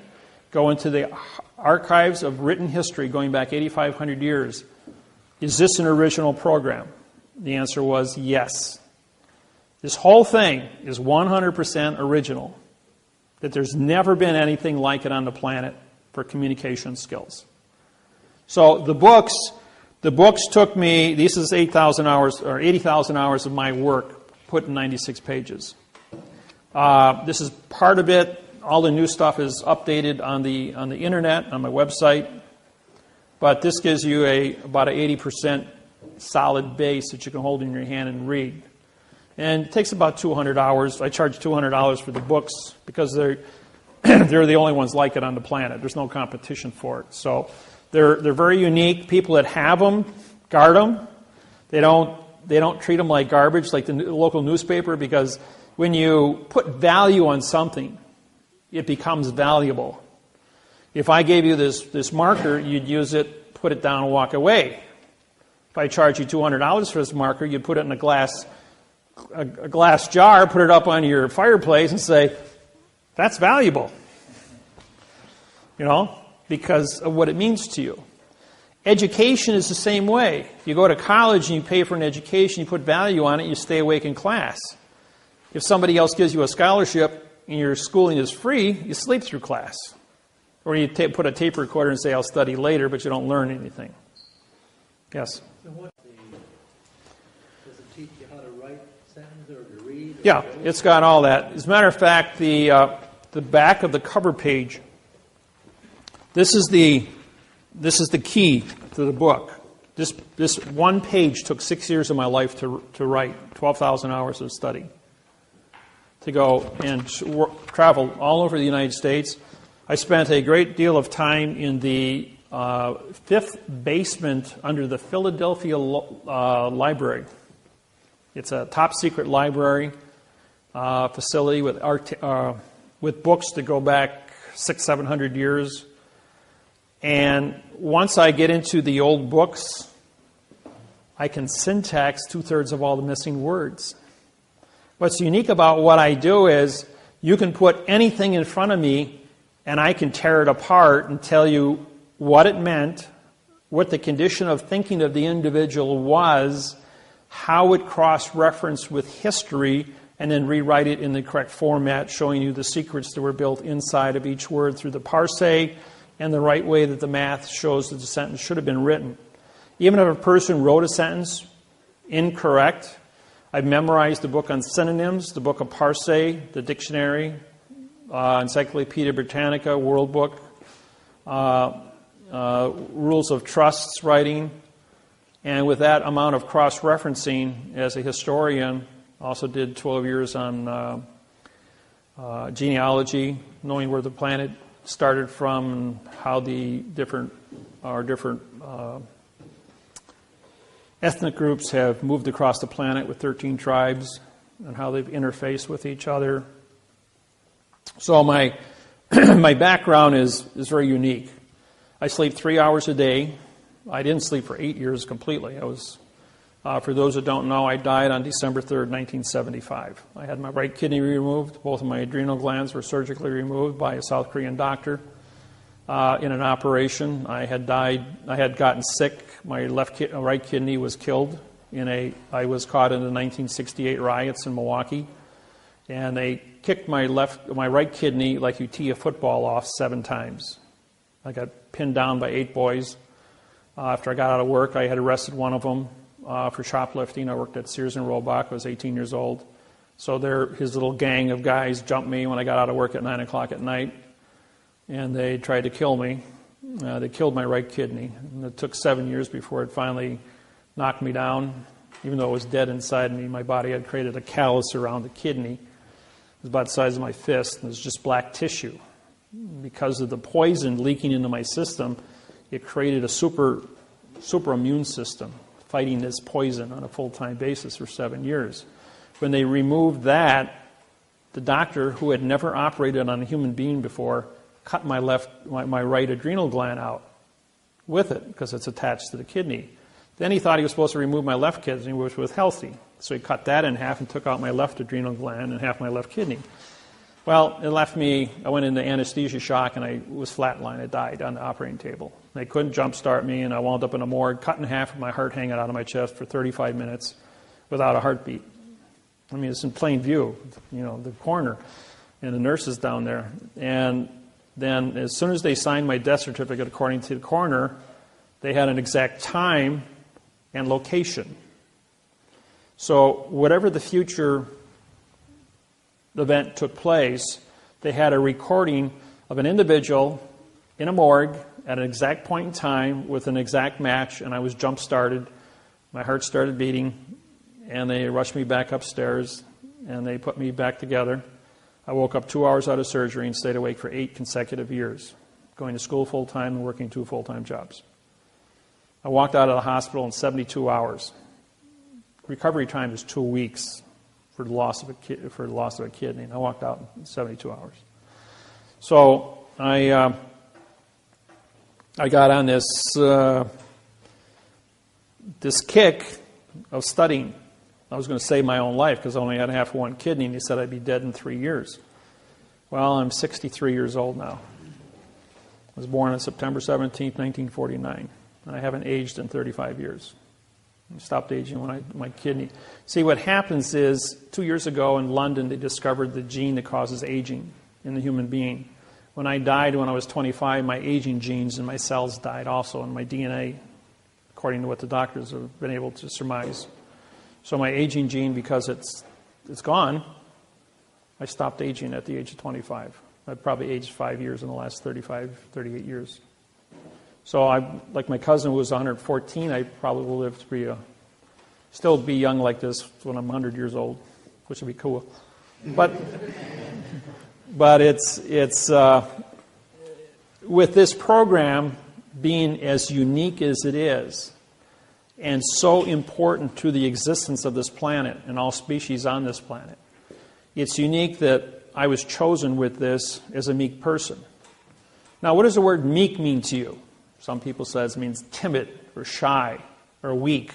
Go into the archives of written history going back 8,500 years. Is this an original program? The answer was yes. This whole thing is 100% original. That there's never been anything like it on the planet for communication skills. So the books took me, this is 8,000 hours or 80,000 hours of my work put in 96 pages. This is part of it. All the new stuff is updated on the internet, on my website. But this gives you about an 80% solid base that you can hold in your hand and read. And it takes about 200 hours. I charge $200 for the books because they're the only ones like it on the planet. There's no competition for it. So they're very unique. People that have them guard them. They don't treat them like garbage, like the local newspaper, because when you put value on something, it becomes valuable. If I gave you this marker, you'd use it, put it down, and walk away. If I charge you $200 for this marker, you'd put it in a glass jar, put it up on your fireplace, and say, "That's valuable." Because of what it means to you. Education is the same way. If you go to college and you pay for an education, you put value on it, you stay awake in class. If somebody else gives you a scholarship and your schooling is free, you sleep through class. Or you put a tape recorder and say, "I'll study later," but you don't learn anything. Yes? So does it teach you how to write sentences or to read? Yeah, it's got all that. As a matter of fact, the back of the cover page, this is the key to the book. This one page took 6 years of my life to write, 12,000 hours of study. To go and travel all over the United States. I spent a great deal of time in the fifth basement under the Philadelphia Library. It's a top-secret library facility with books that go back 600-700 years. And once I get into the old books, I can syntax 2/3 of all the missing words. What's unique about what I do is you can put anything in front of me and I can tear it apart and tell you what it meant, what the condition of thinking of the individual was, how it cross-referenced with history, and then rewrite it in the correct format, showing you the secrets that were built inside of each word through the parse and the right way that the math shows that the sentence should have been written. Even if a person wrote a sentence incorrect, I've memorized the book on synonyms, the book of parse, the dictionary, Encyclopedia Britannica, World Book, Rules of Trusts writing, and with that amount of cross-referencing as a historian, also did 12 years on genealogy, knowing where the planet started from and how the different ethnic groups have moved across the planet with 13 tribes and how they've interfaced with each other. So my my background is very unique. I sleep 3 hours a day. I didn't sleep for 8 years completely. I was, for those that don't know, I died on December 3rd, 1975. I had my right kidney removed. Both of my adrenal glands were surgically removed by a South Korean doctor in an operation. I had gotten sick. My right kidney was killed I was caught in the 1968 riots in Milwaukee, and they kicked my right kidney like you tee a football off 7 times. I got pinned down by 8 boys. After I got out of work, I had arrested one of them for shoplifting. I worked at Sears and Roebuck. I was 18 years old. So his little gang of guys jumped me when I got out of work at 9 o'clock at night, and they tried to kill me. They killed my right kidney. And it took 7 years before it finally knocked me down. Even though it was dead inside me, my body had created a callus around the kidney. It was about the size of my fist, and it was just black tissue. Because of the poison leaking into my system, it created a super immune system fighting this poison on a full-time basis for 7 years. When they removed that, the doctor, who had never operated on a human being before, cut my right adrenal gland out with it because it's attached to the kidney. Then he thought he was supposed to remove my left kidney, which was healthy. So he cut that in half and took out my left adrenal gland and half my left kidney. Well, it left me, I went into anesthesia shock, and I was flatlined. I died on the operating table. They couldn't jumpstart me, and I wound up in a morgue, cut in half with my heart hanging out of my chest for 35 minutes without a heartbeat. I mean, it's in plain view, the coroner and the nurses down there. And then as soon as they signed my death certificate, according to the coroner, they had an exact time and location. So whatever the future event took place, they had a recording of an individual in a morgue at an exact point in time with an exact match, and I was jump-started. My heart started beating, and they rushed me back upstairs, and they put me back together. I woke up 2 hours out of surgery and stayed awake for 8 consecutive years, going to school full-time and working 2 full-time jobs. I walked out of the hospital in 72 hours. Recovery time is 2 weeks for the loss of a kidney, and I walked out in 72 hours. So I got on this kick of studying. I was going to save my own life because I only had half of one kidney, and he said I'd be dead in 3 years. Well, I'm 63 years old now. I was born on September 17th, 1949, and I haven't aged in 35 years. I stopped aging when my kidney. See, what happens is 2 years ago in London, they discovered the gene that causes aging in the human being. When I died when I was 25, my aging genes and my cells died also, and my DNA, according to what the doctors have been able to surmise. So my aging gene, because it's gone, I stopped aging at the age of 25. I've probably aged 5 years in the last 35, 38 years. So like my cousin who was 114, I probably will live to still be young like this when I'm 100 years old, which would be cool. But it's with this program being as unique as it is, and so important to the existence of this planet and all species on this planet. It's unique that I was chosen with this as a meek person. Now, what does the word meek mean to you? Some people say it means timid or shy or weak.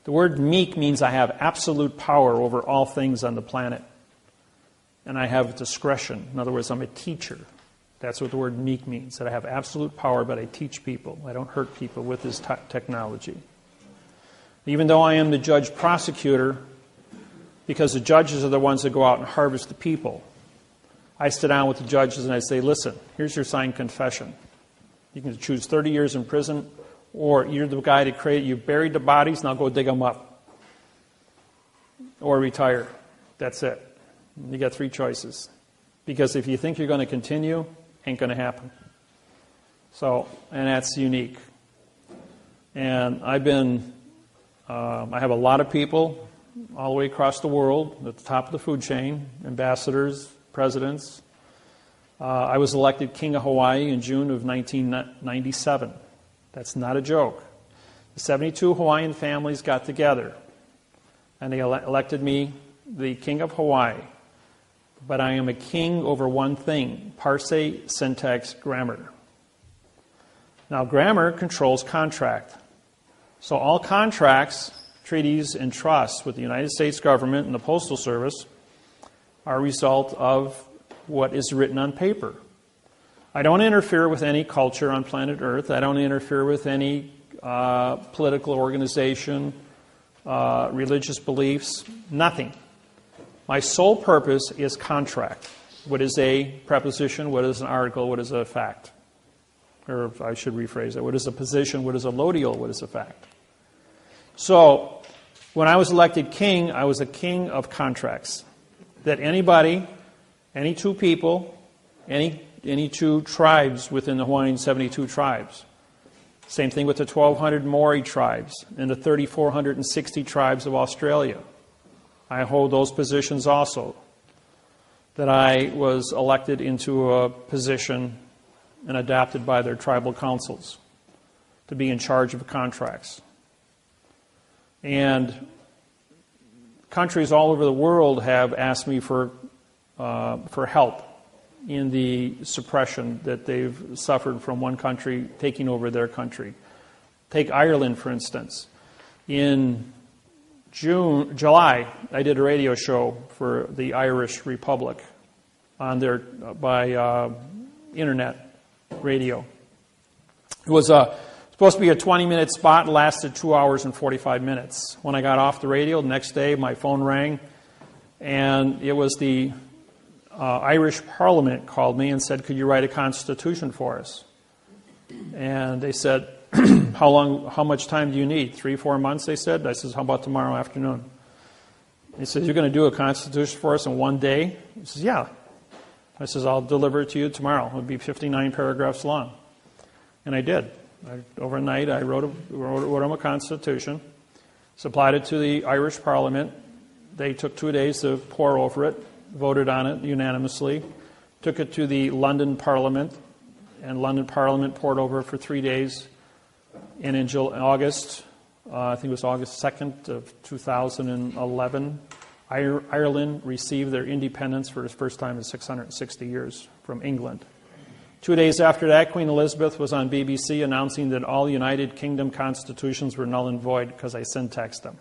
The word meek means I have absolute power over all things on the planet. And I have discretion. In other words, I'm a teacher. That's what the word meek means, that I have absolute power, but I teach people. I don't hurt people with this technology. Even though I am the judge-prosecutor, because the judges are the ones that go out and harvest the people, I sit down with the judges and I say, listen, here's your signed confession. You can choose 30 years in prison, or you're the guy that created, you've buried the bodies, now go dig them up. Or retire. That's it. You got 3 choices. Because if you think you're going to continue, ain't going to happen. So, and that's unique. And I have a lot of people all the way across the world at the top of the food chain, ambassadors, presidents. I was elected King of Hawaii in June of 1997. That's not a joke. The 72 Hawaiian families got together, and they elected me the King of Hawaii. But I am a king over one thing: parse, syntax, grammar. Now, grammar controls contract. So all contracts, treaties, and trusts with the United States government and the Postal Service are a result of what is written on paper. I don't interfere with any culture on planet Earth. I don't interfere with any political organization, religious beliefs, nothing. My sole purpose is contract. What is a preposition? What is an article? What is a fact? Or I should rephrase it. What is a position? What is a lodial? What is a fact? So, when I was elected king, I was a king of contracts. That anybody, any 2 people, any 2 tribes within the Hawaiian 72 tribes. Same thing with the 1,200 Maori tribes and the 3,460 tribes of Australia. I hold those positions also. That I was elected into a position and adopted by their tribal councils to be in charge of contracts. And countries all over the world have asked me for help in the suppression that they've suffered from one country taking over their country. Take Ireland, for instance. In July, I did a radio show for the Irish Republic on their by internet radio. It was supposed to be a 20-minute spot, lasted 2 hours and 45 minutes. When I got off the radio, the next day my phone rang, and it was the Irish Parliament called me and said, could you write a constitution for us? And they said, how much time do you need? 3-4 months, they said. I said, how about tomorrow afternoon? He said, you're going to do a constitution for us in 1 day? He says, yeah. I says, I'll deliver it to you tomorrow. It'll be 59 paragraphs long. And I did. Overnight, I wrote him a constitution, supplied it to the Irish Parliament. They took 2 days to pore over it, voted on it unanimously, took it to the London Parliament, and London Parliament pored over it for 3 days. And in August, I think it was August 2nd of 2011, Ireland received their independence for the first time in 660 years from England. 2 days after that, Queen Elizabeth was on BBC announcing that all United Kingdom constitutions were null and void because I syntaxed them.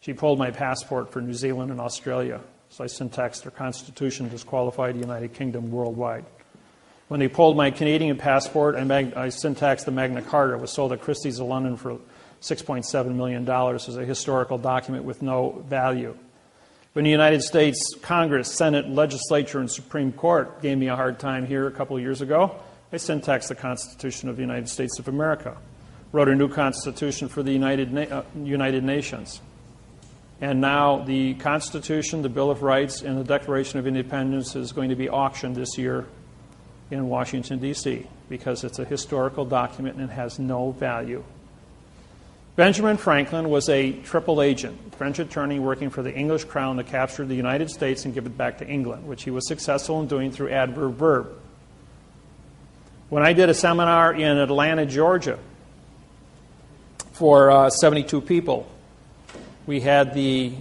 She pulled my passport for New Zealand and Australia, so I syntaxed her constitution, disqualified the United Kingdom worldwide. When they pulled my Canadian passport, I syntaxed the Magna Carta. It was sold at Christie's of London for $6.7 million as a historical document with no value. When the United States Congress, Senate, Legislature, and Supreme Court gave me a hard time here a couple of years ago, I syntaxed the Constitution of the United States of America, wrote a new Constitution for the United Nations. And now the Constitution, the Bill of Rights, and the Declaration of Independence is going to be auctioned this year in Washington, D.C., because it's a historical document and it has no value. Benjamin Franklin was a triple agent, French attorney working for the English crown to capture the United States and give it back to England, which he was successful in doing through adverb-verb. When I did a seminar in Atlanta, Georgia, for 72 people, we had the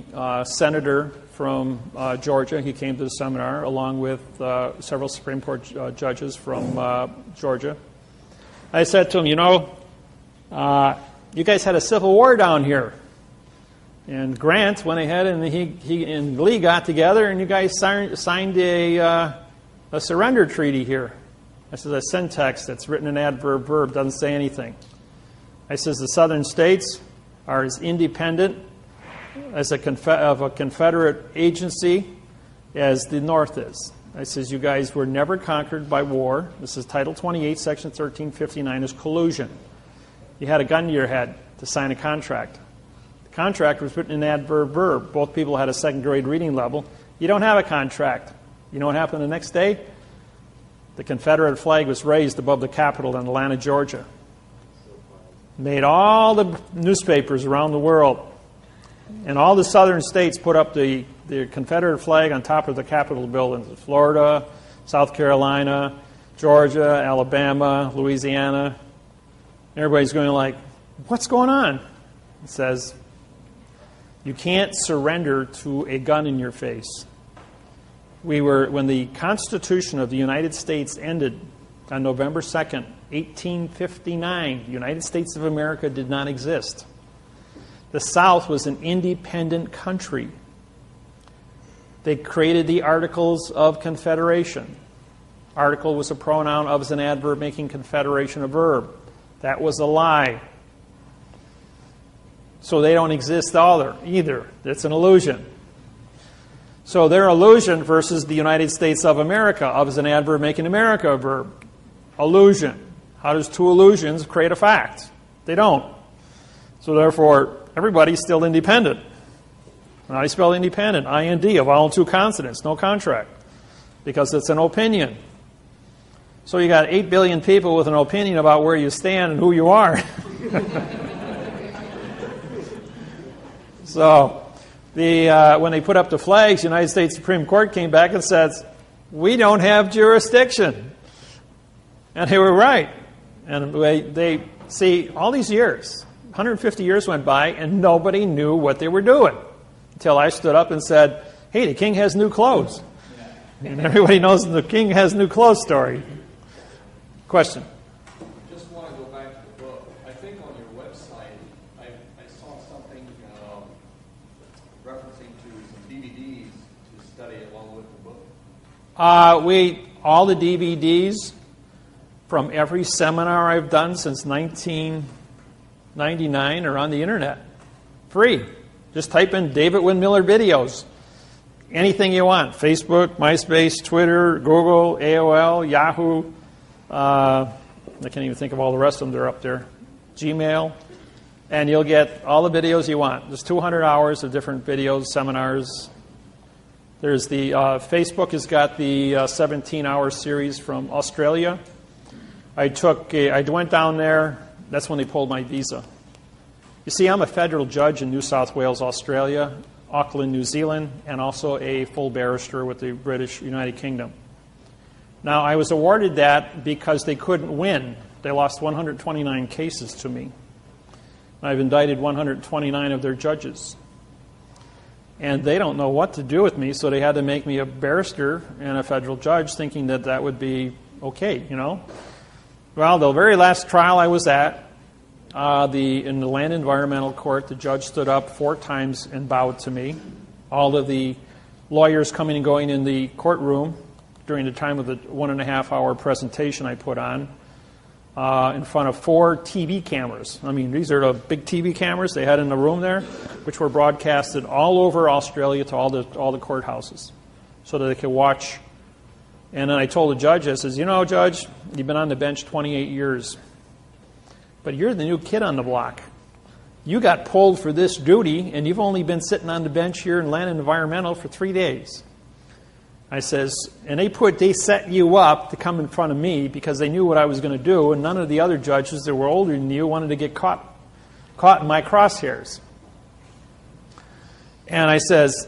senator from Georgia. He came to the seminar along with several Supreme Court judges from Georgia. I said to him, you guys had a civil war down here. And Grant went ahead and he and Lee got together and you guys signed a surrender treaty here. I says, a syntax that's written in adverb verb doesn't say anything. I says, the southern states are as independent as of a Confederate agency as the North is. I says, you guys were never conquered by war. This is Title 28, Section 1359 is collusion. You had a gun to your head to sign a contract. The contract was written in adverb verb. Both people had a second grade reading level. You don't have a contract. You know what happened the next day? The Confederate flag was raised above the Capitol in Atlanta, Georgia. Made all the newspapers around the world. And all the southern states put up the Confederate flag on top of the Capitol buildings. Florida, South Carolina, Georgia, Alabama, Louisiana. Everybody's going like, what's going on? It says, you can't surrender to a gun in your face. When the Constitution of the United States ended on November 2nd, 1859, the United States of America did not exist. The South was an independent country. They created the Articles of Confederation. Article was a pronoun, of is an adverb, making confederation a verb. That was a lie. So they don't exist either. It's an illusion. So their illusion versus the United States of America, of is an adverb, making America a verb. Illusion. How does two illusions create a fact? They don't. So therefore, everybody's still independent. And I spell independent, I-N-D, a vowel and two consonants, no contract. Because it's an opinion. So you got 8 billion people with an opinion about where you stand and who you are. So when they put up the flags, the United States Supreme Court came back and said, we don't have jurisdiction. And they were right. And they see, all these years, 150 years went by, and nobody knew what they were doing. Until I stood up and said, hey, the king has new clothes. And everybody knows the king has new clothes story. Question? I just want to go back to the book. I think on your website, I saw something referencing to some DVDs to study along with the book. All the DVDs from every seminar I've done since 1999 are on the internet. Free. Just type in David Wynn Miller videos. Anything you want. Facebook, MySpace, Twitter, Google, AOL, Yahoo. I can't even think of all the rest of them. They're up there. Gmail. And you'll get all the videos you want. There's 200 hours of different videos, seminars. There's the Facebook has got the 17-hour series from Australia. I went down there. That's when they pulled my visa. You see, I'm a federal judge in New South Wales, Australia, Auckland, New Zealand, and also a full barrister with the British United Kingdom. Now, I was awarded that because they couldn't win. They lost 129 cases to me. I've indicted 129 of their judges. And they don't know what to do with me, so they had to make me a barrister and a federal judge, thinking that that would be okay, you know. Well, the very last trial I was at, in the Land Environmental Court, the judge stood up 4 times and bowed to me. All of the lawyers coming and going in the courtroom during the time of the 1.5-hour presentation I put on in front of 4 TV cameras. I mean, these are the big TV cameras they had in the room there, which were broadcasted all over Australia to all the courthouses so that they could watch. And then I told the judge, I says, you know, Judge, you've been on the bench 28 years. But you're the new kid on the block. You got pulled for this duty, and you've only been sitting on the bench here in Land and Environmental for 3 days. I says, and they set you up to come in front of me because they knew what I was going to do, and none of the other judges that were older than you wanted to get caught in my crosshairs. And I says,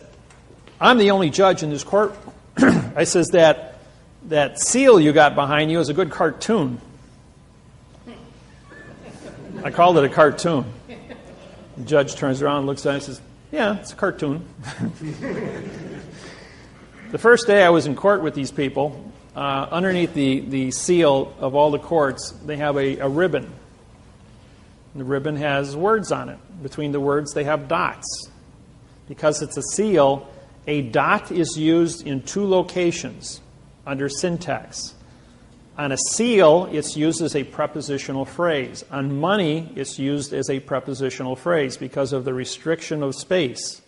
I'm the only judge in this court. I says, that seal you got behind you is a good cartoon. I called it a cartoon. The judge turns around and looks at it and says, yeah, it's a cartoon. The first day I was in court with these people, underneath the seal of all the courts, they have a ribbon. And the ribbon has words on it. Between the words, they have dots. Because it's a seal, a dot is used in 2 locations under syntax. On a seal, it's used as a prepositional phrase. On money, it's used as a prepositional phrase because of the restriction of space.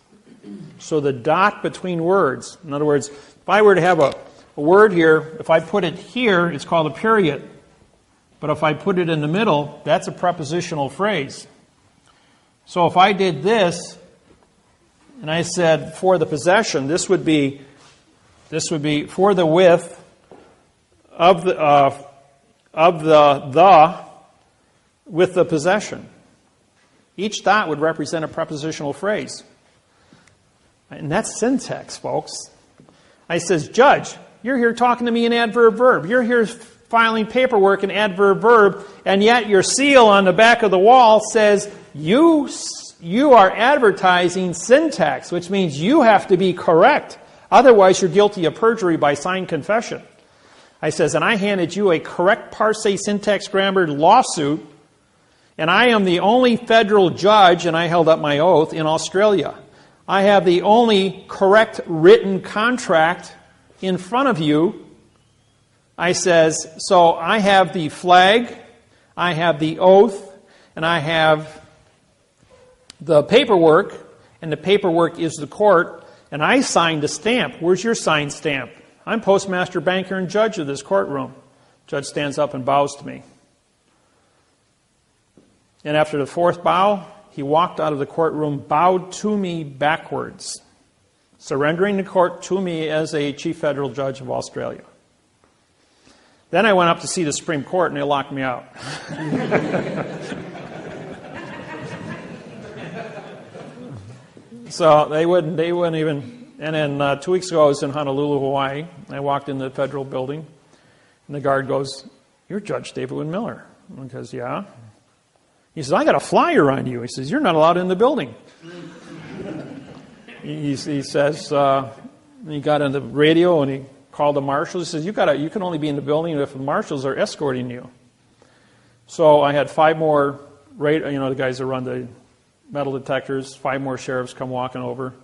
So the dot between words, in other words, if I were to have a word here, if I put it here, it's called a period. But if I put it in the middle, that's a prepositional phrase. So if I did this, and I said for the possession, this would be for the width of the with the possession. Each dot would represent a prepositional phrase. And that's syntax, folks. I says, Judge, you're here talking to me in adverb verb. You're here filing paperwork in adverb verb, and yet your seal on the back of the wall says you are advertising syntax, which means you have to be correct. Otherwise, you're guilty of perjury by signed confession. I says, and I handed you a correct parse syntax grammar lawsuit, and I am the only federal judge, and I held up my oath, in Australia. I have the only correct written contract in front of you. I says, so I have the flag, I have the oath, and I have the paperwork, and the paperwork is the court, and I signed a stamp. Where's your signed stamp? I'm postmaster, banker, and judge of this courtroom. Judge stands up and bows to me. And after the fourth bow, he walked out of the courtroom, bowed to me backwards, surrendering the court to me as a chief federal judge of Australia. Then I went up to see the Supreme Court, and they locked me out. So they wouldn't even. And then 2 weeks ago, I was in Honolulu, Hawaii. I walked in the federal building, and the guard goes, "You're Judge David Wynn Miller." I goes, "Yeah." He says, "I got a flyer on you." He says, "You're not allowed in the building." He says, he got on the radio and he called the marshals. He says, you can only be in the building if the marshals are escorting you. So I had 5 more, the guys that run the metal detectors, 5 more sheriffs come walking over.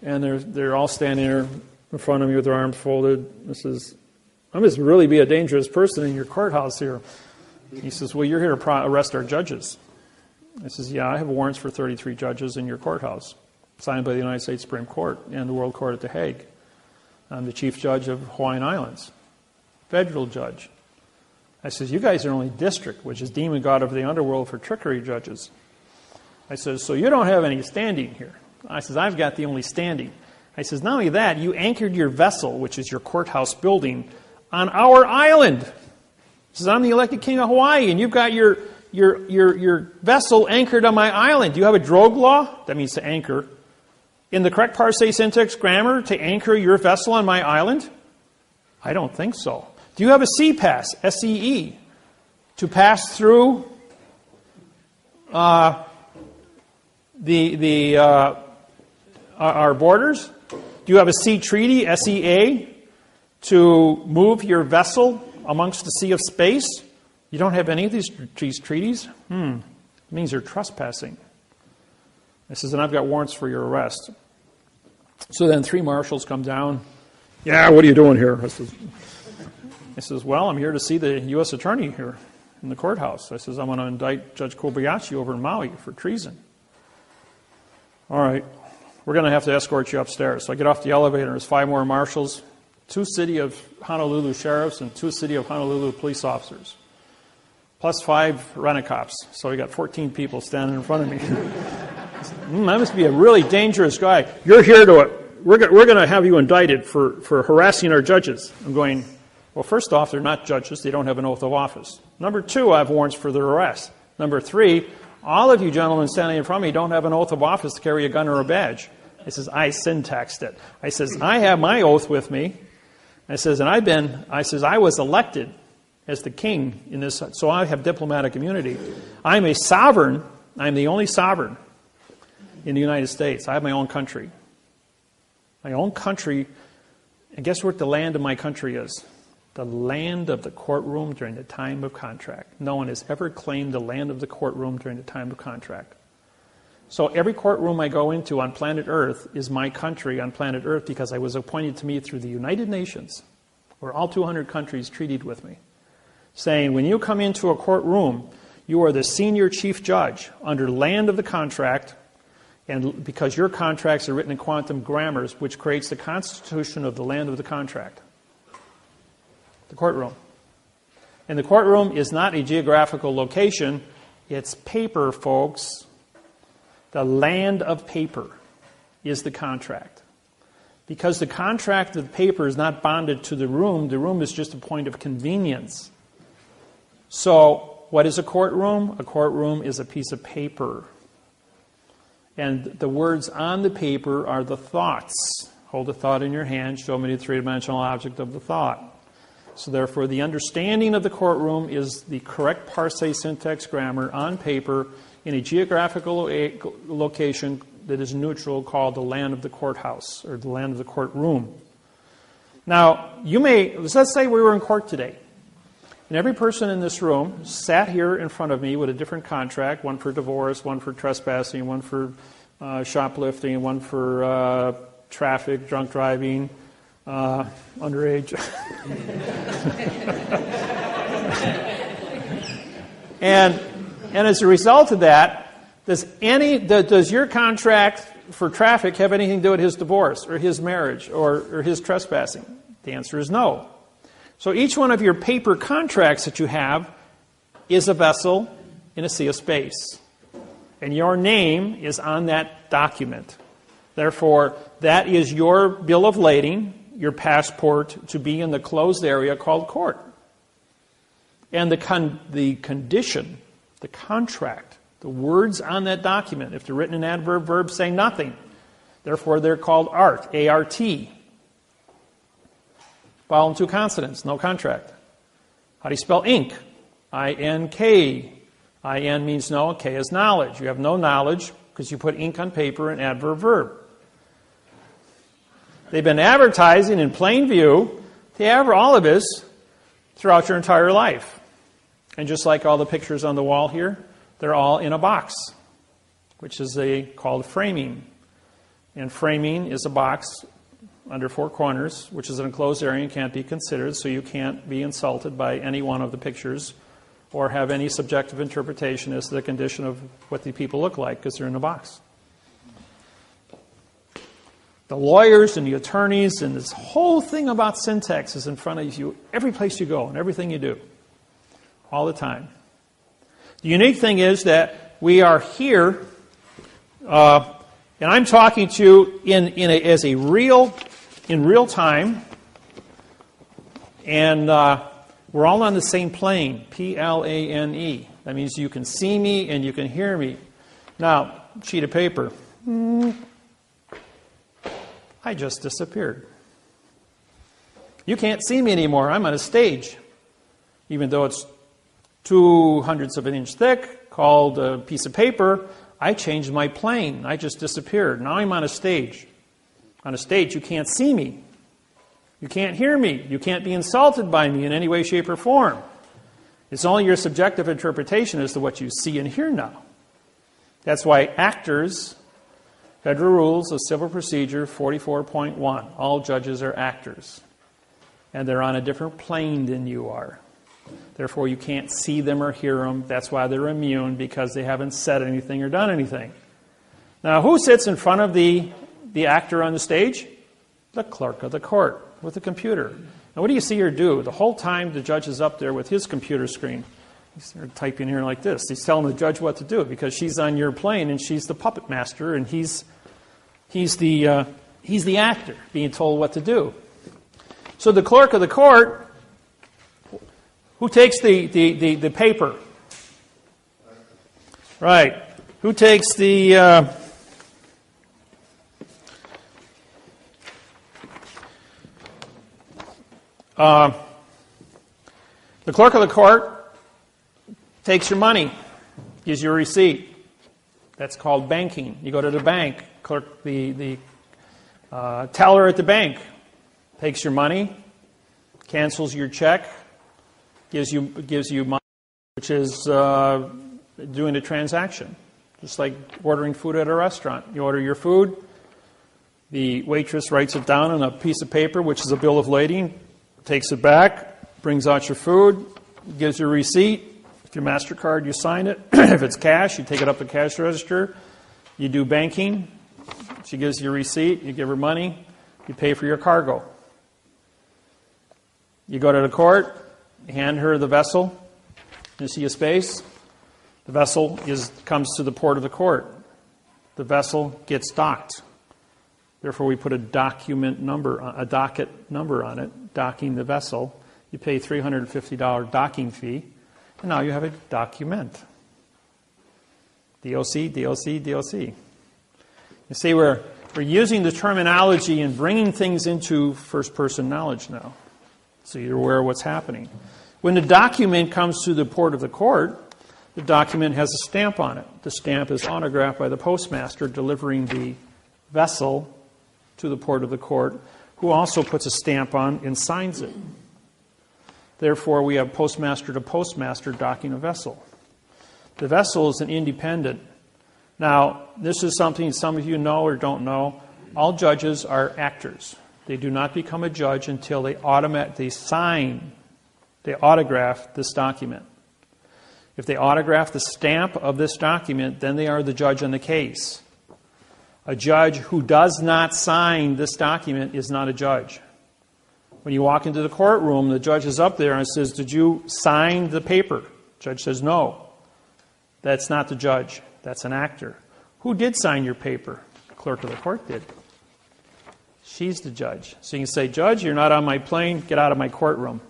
And they're all standing there in front of me with their arms folded. I says, "I must really be a dangerous person in your courthouse here." He says, "Well, you're here to arrest our judges." I says, "Yeah, I have warrants for 33 judges in your courthouse, signed by the United States Supreme Court and the World Court at The Hague. I'm the chief judge of Hawaiian Islands, federal judge." I says, "You guys are only district, which is demon god of the underworld for trickery judges." I says, "So you don't have any standing here." I says, "I've got the only standing." I says, "Not only that, you anchored your vessel, which is your courthouse building, on our island." He says, "I'm the elected king of Hawaii, and you've got your vessel anchored on my island. Do you have a drogue law?" That means to anchor. "In the correct parse syntax grammar to anchor your vessel on my island?" "I don't think so." "Do you have a sea pass, SEE, to pass through our borders? Do you have a sea treaty, SEA, to move your vessel amongst the sea of space?" "You don't have any of these treaties?" It means you're trespassing. I says, "And I've got warrants for your arrest." So then 3 marshals come down. "Yeah, what are you doing here?" I says, "Well, I'm here to see the U.S. attorney here in the courthouse." I says, "I'm going to indict Judge Kobayashi over in Maui for treason." "All right, we're going to have to escort you upstairs." So I get off the elevator. There's 5 more marshals, 2 City of Honolulu sheriffs, and 2 City of Honolulu police officers, plus 5 rent-a-cops. So we got 14 people standing in front of me. That must be a really dangerous guy. "You're here we're going to have you indicted for harassing our judges." I'm going, well, first off, they're not judges. They don't have an oath of office. Number 2, I have warrants for their arrest. Number 3, all of you gentlemen standing in front of me don't have an oath of office to carry a gun or a badge. I says, I syntaxed it. I says, I have my oath with me. I says, and I was elected as the king in this, so I have diplomatic immunity. I'm a sovereign. I'm the only sovereign in the United States. I have my own country. My own country. And guess what the land of my country is? The land of the courtroom during the time of contract. No one has ever claimed the land of the courtroom during the time of contract. So every courtroom I go into on planet Earth is my country on planet Earth because I was appointed to me through the United Nations. where all 200 countries treated with me, saying, when you come into a courtroom, you are the senior chief judge under land of the contract, and because your contracts are written in quantum grammars, which creates the constitution of the land of the contract. The courtroom. And the courtroom is not a geographical location. It's paper, folks. The land of paper is the contract. Because the contract of the paper is not bonded to the room is just a point of convenience. So, what is a courtroom? A courtroom is a piece of paper. And the words on the paper are the thoughts. Hold a thought in your hand, show me the three-dimensional object of the thought. So therefore, the understanding of the courtroom is the correct parse syntax grammar on paper in a geographical location that is neutral, called the land of the courthouse, or the land of the courtroom. Now, let's say we were in court today, and every person in this room sat here in front of me with a different contract, one for divorce, one for trespassing, one for shoplifting, one for traffic, drunk driving, underage. and as a result of that, does your contract for traffic have anything to do with his divorce or his marriage or his trespassing? The answer is no. So each one of your paper contracts that you have is a vessel in a sea of space. And your name is on that document. Therefore, that is your bill of lading, your passport to be in the closed area called court. And the condition, the contract, the words on that document, if they're written in adverb verb, say nothing. Therefore, they're called art, A-R-T. Vowel and two consonants, no contract. How do you spell ink? I-N-K. I-N means no, K is knowledge. You have no knowledge because you put ink on paper in adverb verb. They've been advertising in plain view to all of us throughout your entire life. And just like all the pictures on the wall here, they're all in a box, which is called framing. And framing is a box under four corners, which is an enclosed area and can't be considered, so you can't be insulted by any one of the pictures or have any subjective interpretation as to the condition of what the people look like because they're in a box. The lawyers and the attorneys and this whole thing about syntax is in front of you every place you go and everything you do, all the time. The unique thing is that we are here, and I'm talking to you in real time, and we're all on the same plane, P-L-A-N-E. That means you can see me and you can hear me. Now, sheet of paper. I just disappeared. You can't see me anymore. I'm on a stage. Even though it's 0.02 of an inch thick, called a piece of paper, I changed my plane. I just disappeared. Now I'm on a stage. On a stage, you can't see me. You can't hear me. You can't be insulted by me in any way, shape, or form. It's only your subjective interpretation as to what you see and hear now. That's why actors, Federal Rules of Civil Procedure 44.1, all judges are actors. And they're on a different plane than you are. Therefore, you can't see them or hear them. That's why they're immune, because they haven't said anything or done anything. Now, who sits in front of the actor on the stage? The clerk of the court with the computer. Now, what do you see her do? The whole time the judge is up there with his computer screen. He's typing here like this. He's telling the judge what to do because she's on your plane and she's the puppet master and he's the actor being told what to do. So the clerk of the court, who takes the paper? Right. Who takes the clerk of the court takes your money, gives you a receipt. That's called banking. You go to the bank, the teller at the bank takes your money, cancels your check, gives you money, which is doing a transaction. Just like ordering food at a restaurant. You order your food, the waitress writes it down on a piece of paper, which is a bill of lading, takes it back, brings out your food, gives you a receipt. If your MasterCard, you sign it. If it's cash, you take it up to the cash register. You do banking. She gives you a receipt. You give her money. You pay for your cargo. You go to the court. You hand her the vessel. You see a space. The vessel comes to the port of the court. The vessel gets docked. Therefore, we put a docket number on it, docking the vessel. You pay $350 docking fee, and now you have a document. DOC, DOC, DOC. You see, we're using the terminology and bringing things into first-person knowledge now, so you're aware of what's happening. When the document comes to the port of the court, the document has a stamp on it. The stamp is autographed by the postmaster delivering the vessel to the port of the court, who also puts a stamp on and signs it. Therefore, we have postmaster to postmaster docking a vessel. The vessel is an independent. Now, this is something some of you know or don't know. All judges are actors. They do not become a judge until they autograph this document. If they autograph the stamp of this document, then they are the judge on the case. A judge who does not sign this document is not a judge. When you walk into the courtroom, the judge is up there and says, "Did you sign the paper?" The judge says, "No." That's not the judge. That's an actor. "Who did sign your paper?" The clerk of the court did. She's the judge. So you can say, "Judge, you're not on my plane. Get out of my courtroom."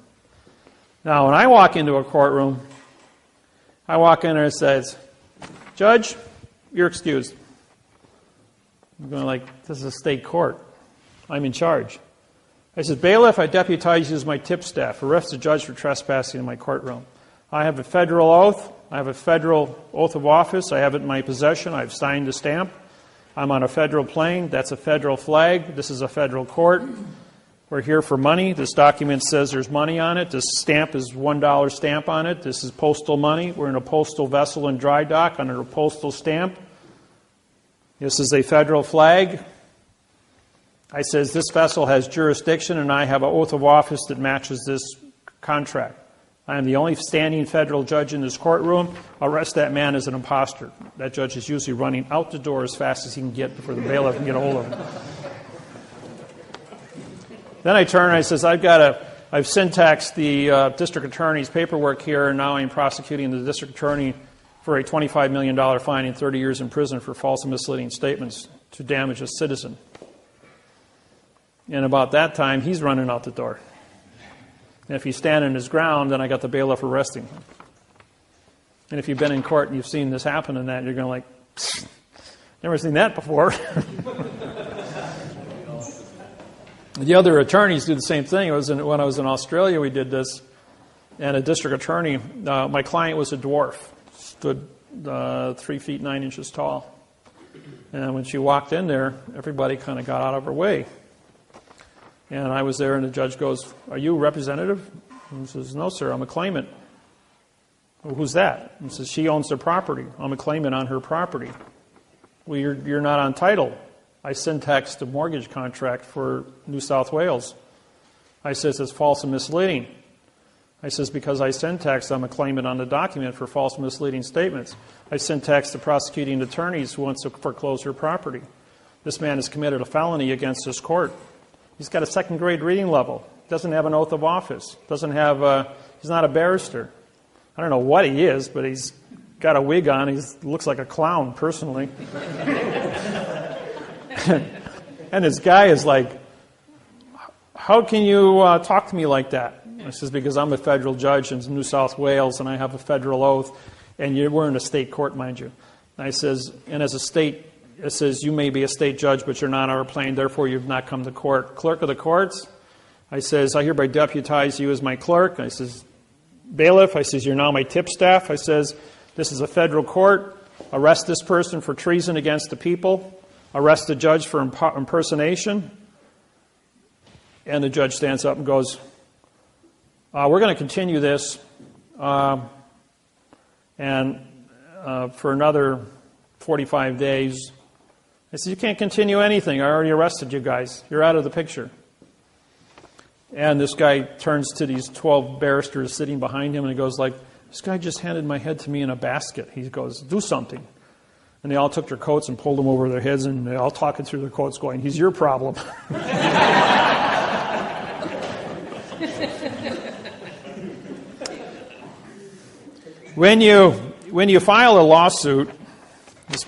Now, when I walk into a courtroom, I walk in there and it says, "Judge, you're excused." I'm going like, this is a state court. I'm in charge. I said, "Bailiff, I deputize you as my tip staff. Arrest the judge for trespassing in my courtroom. I have a federal oath. I have a federal oath of office. I have it in my possession. I've signed the stamp. I'm on a federal plane. That's a federal flag. This is a federal court. We're here for money. This document says there's money on it. This stamp is $1 stamp on it. This is postal money. We're in a postal vessel in dry dock under a postal stamp. This is a federal flag." I says, "This vessel has jurisdiction and I have an oath of office that matches this contract. I am the only standing federal judge in this courtroom. Arrest that man as an imposter." That judge is usually running out the door as fast as he can get before the bailiff can get a hold of him. Then I turn and I says, I've syntaxed the district attorney's paperwork here, and now I'm prosecuting the district attorney for a $25 million fine and 30 years in prison for false and misleading statements to damage a citizen. And about that time, he's running out the door. And if he's standing his ground, then I got the bailiff arresting him. And if you've been in court and you've seen this happen and that, you're going like, never seen that before. The other attorneys do the same thing. When I was in Australia, we did this. And a district attorney, my client was a dwarf, stood 3 feet 9 inches tall. And when she walked in there, everybody kind of got out of her way. And I was there, and the judge goes, "Are you a representative?" And he says, "No, sir, I'm a claimant." "Well, who's that?" And he says, "She owns the property. I'm a claimant on her property." "Well, you're not on title." I syntaxed the mortgage contract for New South Wales. I says, "It's false and misleading." I says, "Because I syntaxed, I'm a claimant on the document for false and misleading statements. I syntaxed the prosecuting attorneys who wants to foreclose her property. This man has committed a felony against this court. He's got a second-grade reading level. Doesn't have an oath of office. He's not a barrister. I don't know what he is, but he's got a wig on. He looks like a clown, personally." And this guy is like, "How can you talk to me like that?" I says, "Because I'm a federal judge in New South Wales, and I have a federal oath, and we're in a state court, mind you." And I says, "And as a state, it says you may be a state judge, but you're not on our plane, therefore you've not come to court. Clerk of the courts," I says, "I hereby deputize you as my clerk." I says, "Bailiff," I says, "you're now my tip staff." I says, "This is a federal court. Arrest this person for treason against the people. Arrest the judge for impersonation." And the judge stands up and goes, "We're going to continue this for another 45 days. I said, "You can't continue anything. I already arrested you guys. You're out of the picture." And this guy turns to these 12 barristers sitting behind him and he goes like, this guy just handed my head to me in a basket. He goes, do something. And they all took their coats and pulled them over their heads, and they're all talking through their coats going, he's your problem. When you file a lawsuit, this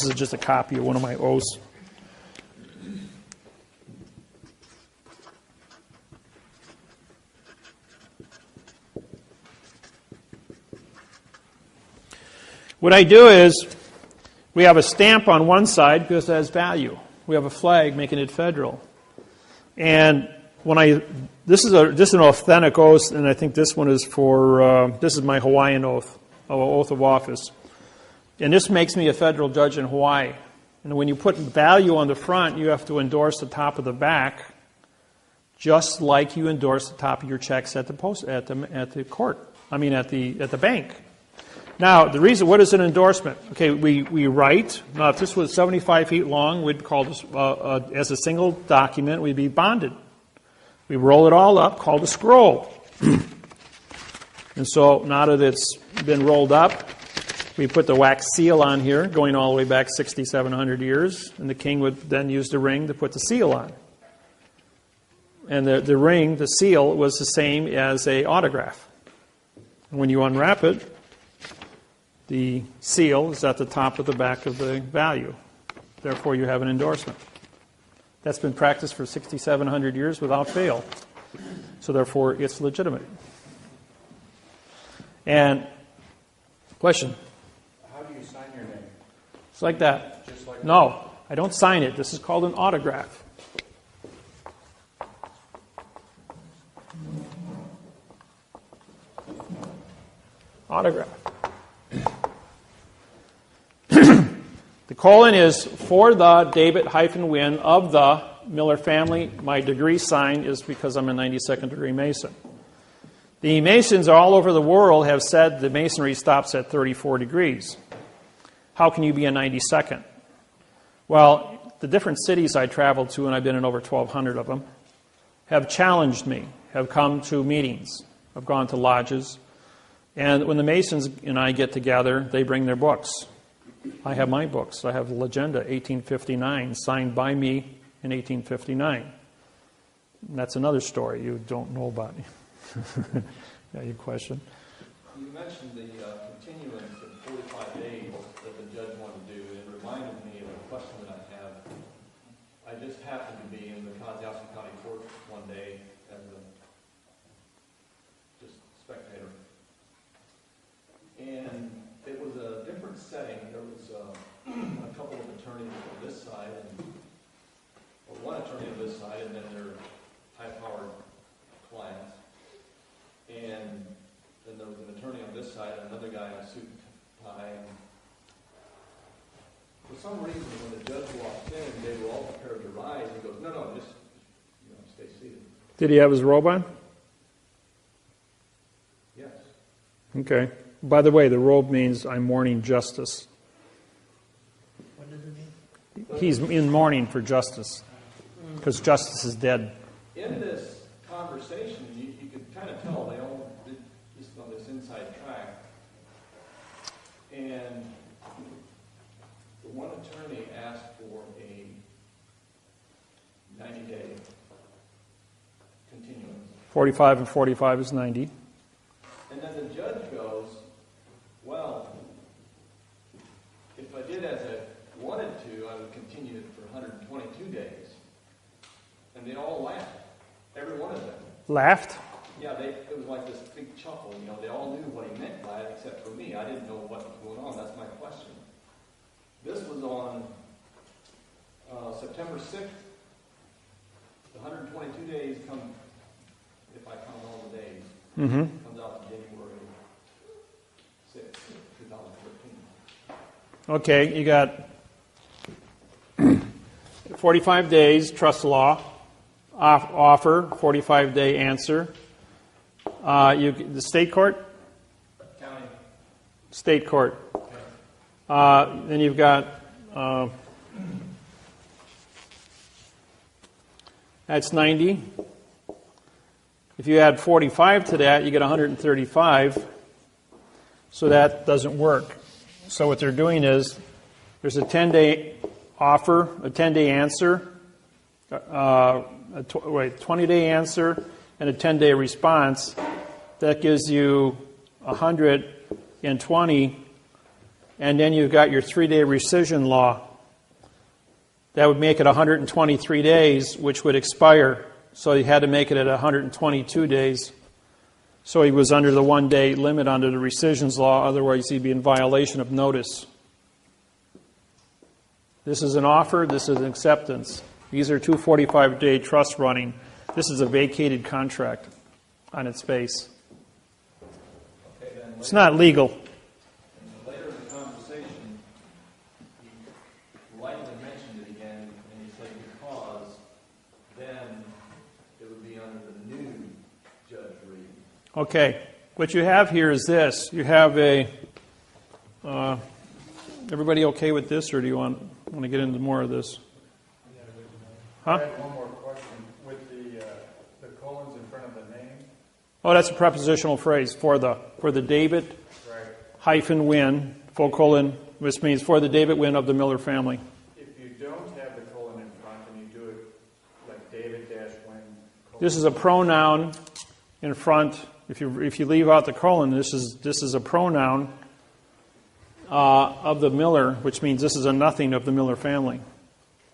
is just a copy of one of my oaths. What I do is, we have a stamp on one side because it has value. We have a flag making it federal. And this is an authentic oath, and I think this one is this is my Hawaiian oath of office. And this makes me a federal judge in Hawaii. And when you put value on the front, you have to endorse the top of the back, just like you endorse the top of your checks at the bank. Now, the reason, what is an endorsement? Okay, we write. Now, if this was 75 feet long, we'd call this, as a single document, we'd be bonded. We roll it all up, called a scroll. And so, now that it's been rolled up, we put the wax seal on here, going all the way back 6,700 years, and the king would then use the ring to put the seal on. And the ring, the seal, was the same as an autograph. And when you unwrap it, the seal is at the top of the back of the value. Therefore, you have an endorsement. That's been practiced for 6,700 years without fail. So therefore, it's legitimate. And, question? How do you sign your name? It's like that. Just like No, I don't sign it. This is called an autograph. Autograph. The colon is for the David-Wynn of the Miller family. My degree sign is because I'm a 92nd degree Mason. The Masons all over the world have said the Masonry stops at 34 degrees. How can you be a 92nd? Well, the different cities I traveled to, and I've been in over 1,200 of them, have challenged me, have come to meetings, have gone to lodges, and when the Masons and I get together, they bring their books. I have my books. I have Legenda, 1859, signed by me in 1859. And that's another story you don't know about. Yeah, your question? You mentioned the continuance of 45 days that the judge wanted to do. It reminded me of a question that I have. I just happened to be in the Kanazawa County Court one day as a just spectator. And it was a different setting. There was a couple of attorneys on this side, or one attorney on this side, and then their high-powered clients. And then there was an attorney on this side, and another guy in a suit and tie. And for some reason, when the judge walked in, they were all prepared to rise. He goes, "No, just stay seated." Did he have his robe on? Yes. Okay. By the way, the robe means I'm mourning justice. What does it mean? He's in mourning for justice, because justice is dead. In this conversation, you could kind of tell they all did this on this inside track. And the one attorney asked for a 90-day continuance. 45 and 45 is 90. And then the judge goes, "Well, if I did as I wanted to, I would continue it for 122 days. And they all laughed. Every one of them. Laughed? Yeah, it was like this big chuckle. They all knew what he meant by it, except for me. I didn't know what was going on. That's my question. This was on September 6th. The 122 days come, if I count all the days, comes out to January 6th, 2013. Okay, you got 45 days, trust law, offer, 45-day answer. The state court? County. State court. Then you've got, that's 90. If you add 45 to that, you get 135. So that doesn't work. So what they're doing is there's a 10-day offer, a 10-day answer, a 20-day answer, and a 10-day response. That gives you 120, and then you've got your 3-day rescission law. That would make it 123 days, which would expire. So he had to make it at 122 days. So he was under the 1-day limit under the rescissions law, otherwise he'd be in violation of notice. This is an offer, this is an acceptance. These are 2 45-day trusts running. This is a vacated contract on its face. Okay, then It's not legal. later in the conversation, you lightly mentioned it again, and you said because then it would be under the new Judge Reed. Okay, what you have here is this. You have a... everybody okay with this, or do you want to get into more of this? I Huh? have one more question. With the colons in front of the name, Oh, that's a prepositional phrase for the David right? hyphen Wynn, full colon, which means for the David Wynn of the Miller family. If you don't have the colon in front and you do it like David dash Wynn, colon, This is a pronoun in front. If you leave out the colon, this is a pronoun of the Miller, which means this is a nothing of the Miller family.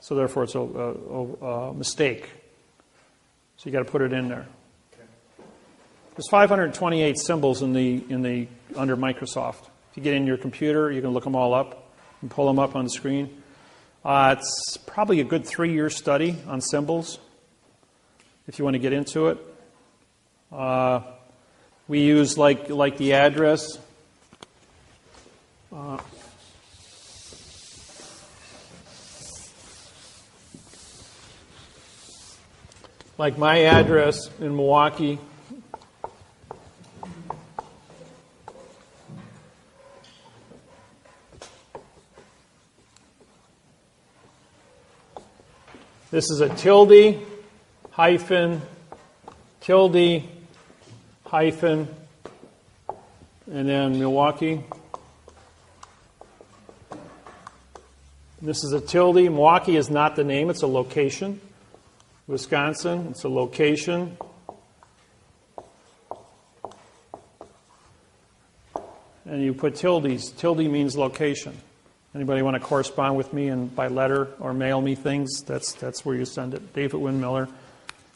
So therefore, it's a mistake. So you got to put it in there. There's 528 symbols in the under Microsoft. If you get in your computer, you can look them all up and pull them up on the screen. It's probably a good 3-year study on symbols if you want to get into it. We use like the address. Like my address in Milwaukee. This is a tilde, hyphen, tilde, hyphen, and then Milwaukee. This is a tilde. Milwaukee is not the name, it's a location. Wisconsin, it's a location. And you put tildes. Tilde means location. Anybody want to correspond with me and by letter or mail me things? That's where you send it. David Wynn Miller,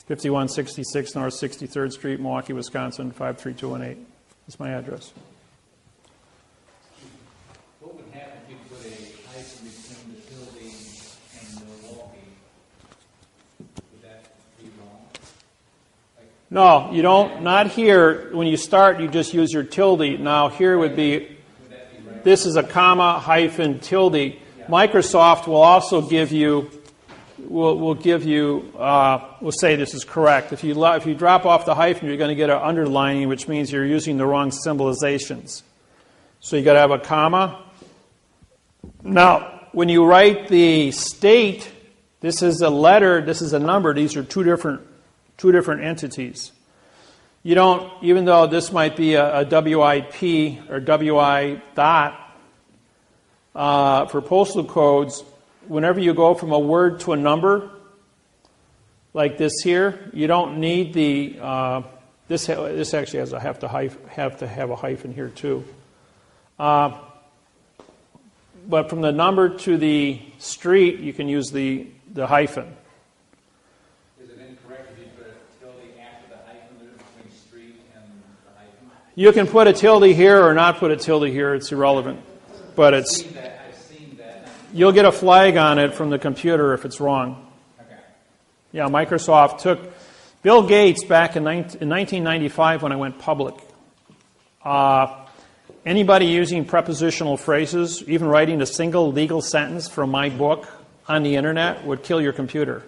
5166 North 63rd Street, Milwaukee, Wisconsin, 53218. That's my address. What would happen if you put a hyphen between the tilde and Milwaukee? Would that be wrong? No, you don't. Not here. When you start, you just use your tilde. Now here would be, this is a comma hyphen tilde. Microsoft will also give you, will say this is correct. If you drop off the hyphen, you're going to get an underlining, which means you're using the wrong symbolizations. So you got to have a comma. Now, when you write the state, this is a letter, this is a number. These are two different entities. You don't, even though this might be a WIP or WI dot for postal codes, whenever you go from a word to a number, like this here, you don't need the, this actually has have to have a hyphen here too. But from the number to the street, you can use the hyphen. Is it incorrect if you put a tilde after the hyphen between street and the hyphen? You can put a tilde here or not put a tilde here. It's irrelevant. But it's, I've seen that. you'll get a flag on it from the computer if it's wrong. Okay. Yeah, Microsoft took Bill Gates back in 1995 when I went public. Anybody using prepositional phrases, even writing a single legal sentence from my book on the internet, would kill your computer.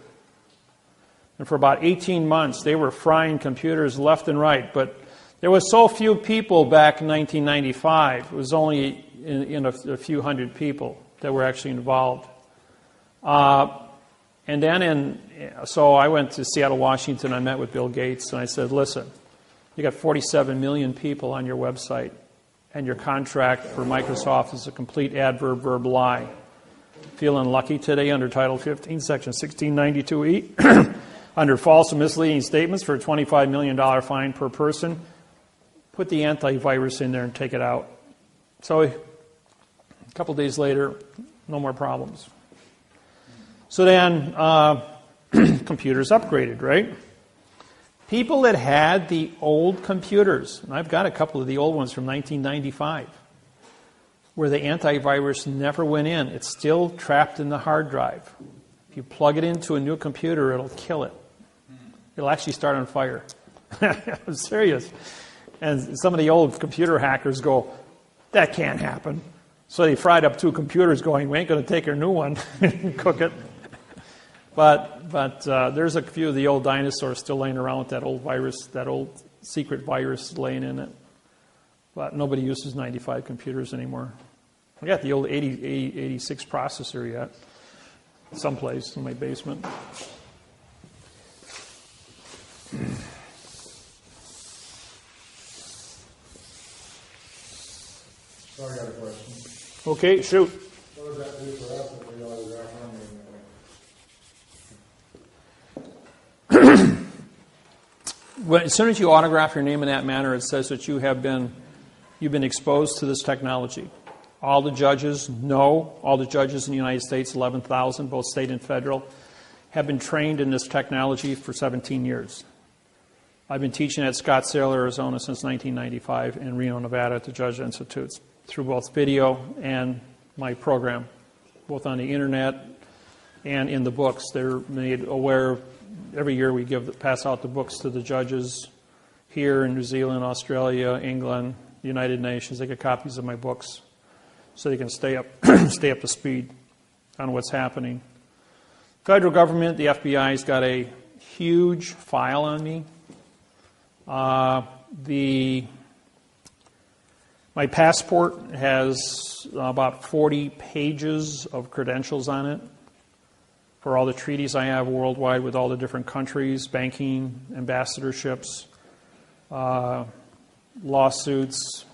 And for about 18 months, they were frying computers left and right. But there was so few people back in 1995. It was only in a few hundred people that were actually involved. And then so I went to Seattle, Washington. I met with Bill Gates, and I said, listen, you got 47 million people on your website, and your contract for Microsoft is a complete adverb-verb lie. Feeling lucky today under Title 15, Section 1692E, under false and misleading statements for a $25 million fine per person. Put the antivirus in there and take it out. So a couple days later, no more problems. So then computers upgraded, right? People that had the old computers, and I've got a couple of the old ones from 1995, where the antivirus never went in. It's still trapped in the hard drive. If you plug it into a new computer, it'll kill it. It'll actually start on fire. I'm serious. And some of the old computer hackers go, that can't happen. So they fried up 2 computers going, we ain't going to take your new one and cook it. But there's a few of the old dinosaurs still laying around with that old virus, that old secret virus laying in it. But nobody uses 95 computers anymore. I got the old 86 processor yet, someplace in my basement. So I got a question. Okay, shoot. What does that do for us if we autograph our name? Well, as soon as you autograph your name in that manner, it says that you've been exposed to this technology. All the judges know, all the judges in the United States, 11,000, both state and federal, have been trained in this technology for 17 years. I've been teaching at Scottsdale, Arizona since 1995 and Reno, Nevada at the Judge Institutes through both video and my program, both on the internet and in the books. They're made aware. Every year we pass out the books to the judges here in New Zealand, Australia, England, the United Nations. They get copies of my books so they can stay up to speed on what's happening. Federal government, the FBI's got a huge file on me. My passport has about 40 pages of credentials on it for all the treaties I have worldwide with all the different countries, banking, ambassadorships, lawsuits.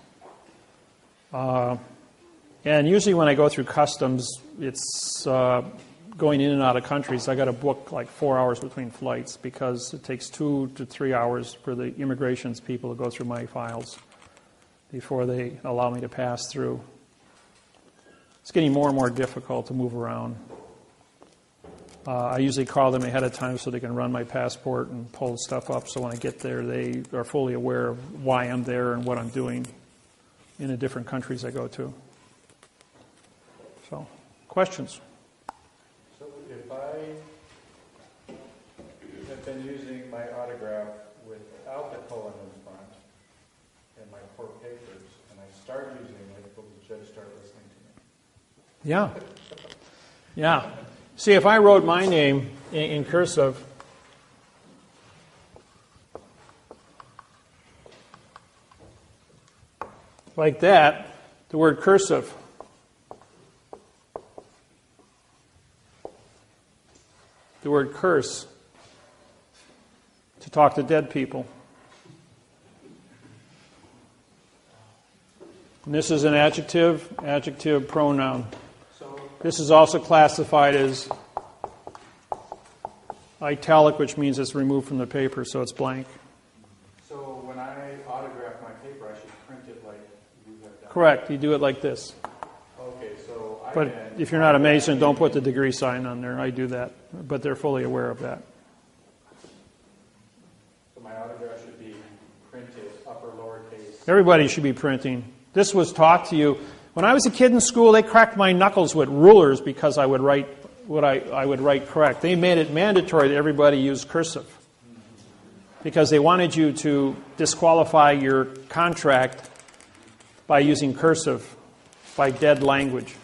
And usually when I go through customs, it's going in and out of countries. I got to book like 4 hours between flights because it takes 2 to 3 hours for the immigrations people to go through my files before they allow me to pass through. It's getting more and more difficult to move around. I usually call them ahead of time so they can run my passport and pull stuff up so when I get there they are fully aware of why I'm there and what I'm doing in the different countries I go to. So, questions? So if I have been using my autograph without the colon in front in my court papers, and I start using it, will the judge start listening to me? Yeah. Yeah. See, if I wrote my name in cursive, like that, the word cursive, the word curse, to talk to dead people. And this is an adjective pronoun. This is also classified as italic, which means it's removed from the paper, so it's blank. So when I autograph my paper, I should print it like you have done? Correct. You do it like this. Okay, so But if you're not a Mason, don't put the degree sign on there. I do that. But they're fully aware of that. So my autograph should be printed upper lowercase. Everybody should be printing. This was taught to you. When I was a kid in school, they cracked my knuckles with rulers because I would write what I would write correct. They made it mandatory that everybody use cursive because they wanted you to disqualify your contract by using cursive, by dead language.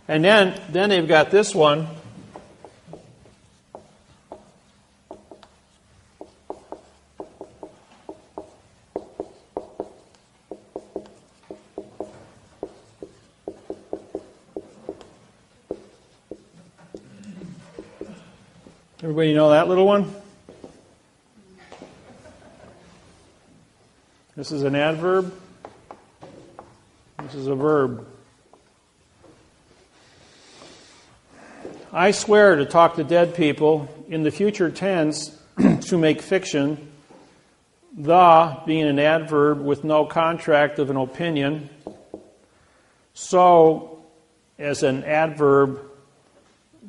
And then they've got this one. Everybody know that little one? This is an adverb. This is a verb. I swear to talk to dead people in the future tense to make fiction, the being an adverb with no contract of an opinion, so as an adverb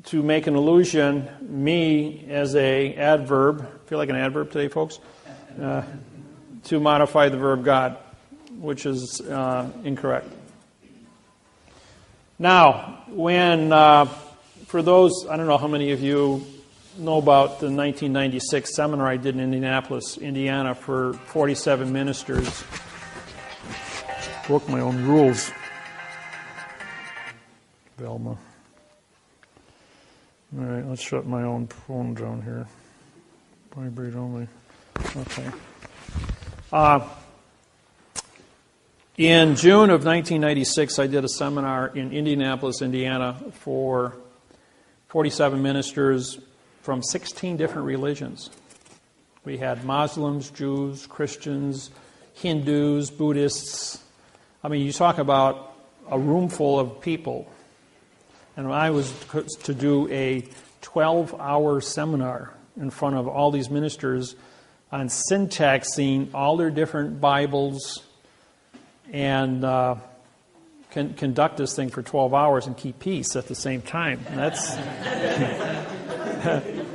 to make an allusion, me as a adverb, feel like an adverb today, folks, to modify the verb God, which is incorrect. Now, when, for those, I don't know how many of you know about the 1996 seminar I did in Indianapolis, Indiana for 47 ministers. Broke my own rules. Velma. All right, let's shut my own phone down here. Vibrate only. Okay. In June of 1996, I did a seminar in Indianapolis, Indiana for 47 ministers from 16 different religions. We had Muslims, Jews, Christians, Hindus, Buddhists. I mean, you talk about a room full of people. And I was to do a 12-hour seminar in front of all these ministers on syntaxing all their different Bibles and conduct this thing for 12 hours and keep peace at the same time. And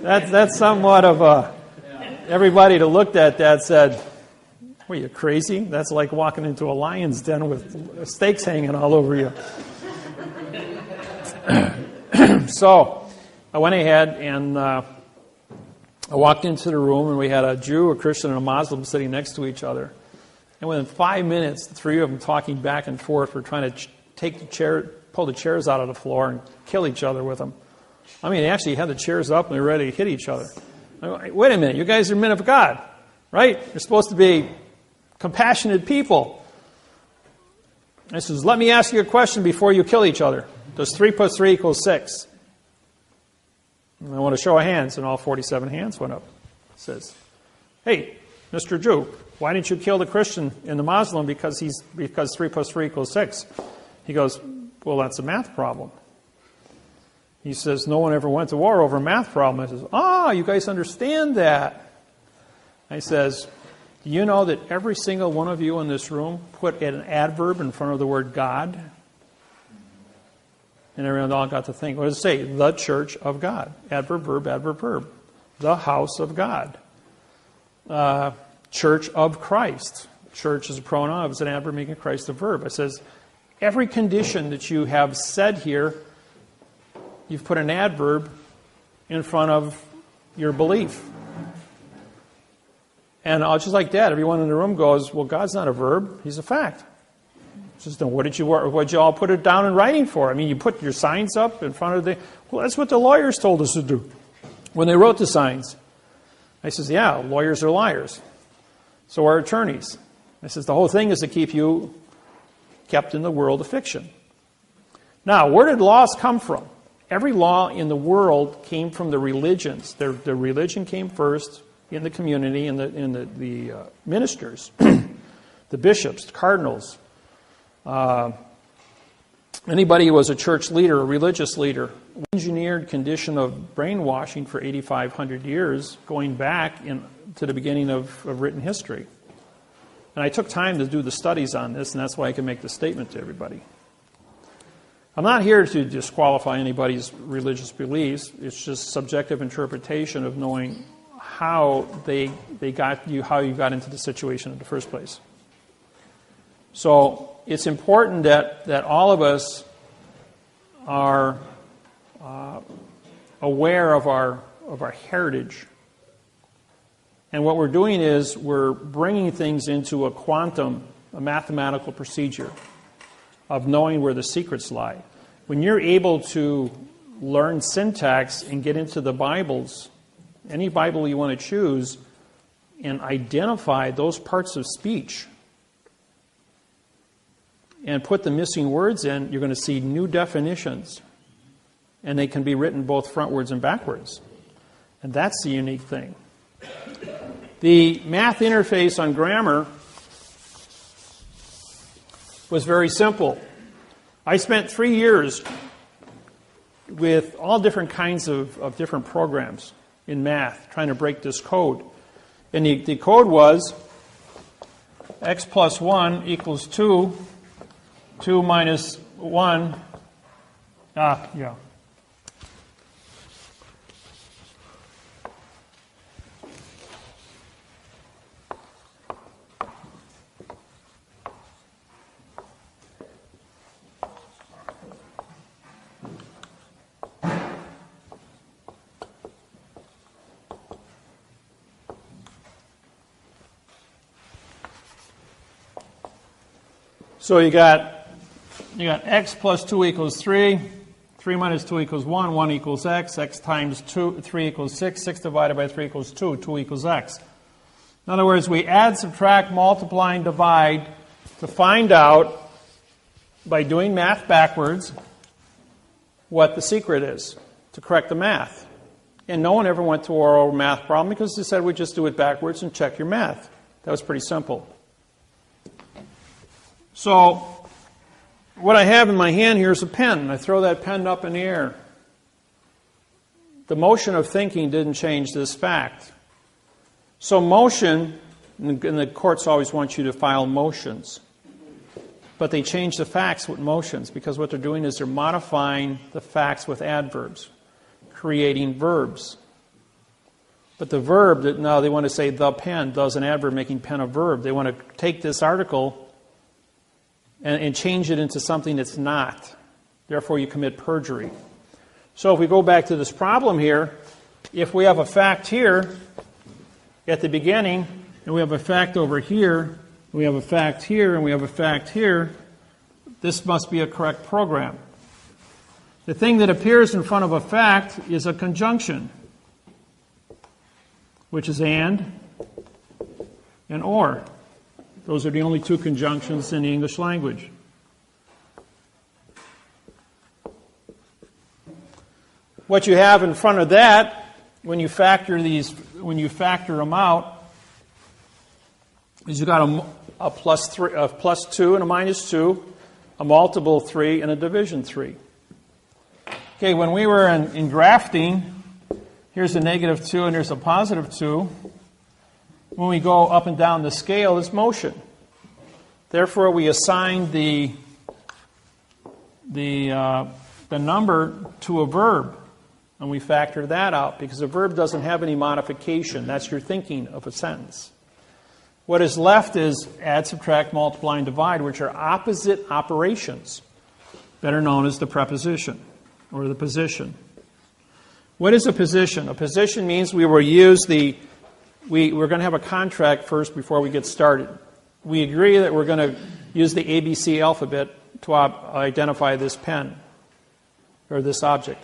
that's somewhat of a... Everybody that looked at that said, "What, are you crazy? That's like walking into a lion's den with steaks hanging all over you." So I went ahead and I walked into the room, and we had a Jew, a Christian, and a Muslim sitting next to each other. And within 5 minutes, the three of them talking back and forth were trying to pull the chairs out of the floor and kill each other with them. I mean, they actually had the chairs up and they were ready to hit each other. Wait a minute, you guys are men of God, right? You're supposed to be compassionate people. I says, let me ask you a question before you kill each other. Does 3 plus 3 equal 6? And I want to show of hands, and all 47 hands went up. It says, "Hey, Mr. Jew, why didn't you kill the Christian and the Muslim because 3 plus 3 equals 6? He goes, "Well, that's a math problem." He says, "No one ever went to war over a math problem." I says, "You guys understand that." I says, "Do you know that every single one of you in this room put an adverb in front of the word God?" And everyone all got to think, what does it say? The church of God. Adverb, verb, adverb, verb. The house of God. Church of Christ. Church is a pronoun. It's an adverb making Christ a verb. It says, every condition that you have said here, you've put an adverb in front of your belief. And just like that, everyone in the room goes, well, God's not a verb. He's a fact. Says, then what'd you all put it down in writing for? I mean, you put your signs up in front of the... Well, that's what the lawyers told us to do when they wrote the signs. I says, yeah, lawyers are liars. So are attorneys. I says, the whole thing is to keep you kept in the world of fiction. Now, where did laws come from? Every law in the world came from the religions. The religion came first in the community, in the ministers, the bishops, the cardinals. Anybody who was a church leader, a religious leader, engineered condition of brainwashing for 8,500 years, going back to the beginning of written history. And I took time to do the studies on this, and that's why I can make the statement to everybody. I'm not here to disqualify anybody's religious beliefs. It's just subjective interpretation of knowing how how you got into the situation in the first place. So it's important that all of us are aware of our heritage. And what we're doing is we're bringing things into a mathematical procedure of knowing where the secrets lie. When you're able to learn syntax and get into the Bibles, any Bible you want to choose, and identify those parts of speech and put the missing words in, you're going to see new definitions. And they can be written both frontwards and backwards. And that's the unique thing. The math interface on grammar was very simple. I spent 3 years with all different kinds of different programs in math, trying to break this code. And the code was x plus 1 equals 2, 2 minus 1, yeah. So you got x plus 2 equals 3, 3 minus 2 equals 1, 1 equals x, x times 3 equals 6, 6 divided by 3 equals 2, 2 equals x. In other words, we add, subtract, multiply, and divide to find out, by doing math backwards, what the secret is to correct the math. And no one ever went to oral math problem because they said we just do it backwards and check your math. That was pretty simple. So what I have in my hand here is a pen. I throw that pen up in the air. The motion of thinking didn't change this fact. So motion, and the courts always want you to file motions. But they change the facts with motions because what they're doing is they're modifying the facts with adverbs, creating verbs. But the verb, now they want to say the pen, does an adverb making pen a verb. They want to take this article and change it into something that's not. Therefore, you commit perjury. So if we go back to this problem here, if we have a fact here at the beginning, and we have a fact over here, we have a fact here, and we have a fact here, this must be a correct program. The thing that appears in front of a fact is a conjunction, which is and or. Those are the only two conjunctions in the English language. What you have in front of that, when you factor them out, is you got a plus 2 and a minus 2, a multiple 3, and a division 3. Okay, when we were in grafting, here's a negative 2 and there's a positive 2. When we go up and down the scale, it's motion. Therefore, we assign the number to a verb, and we factor that out because a verb doesn't have any modification. That's your thinking of a sentence. What is left is add, subtract, multiply, and divide, which are opposite operations, better known as the preposition or the position. What is a position? A position means we will use we're going to have a contract first before we get started. We agree that we're going to use the ABC alphabet to identify this pen or this object.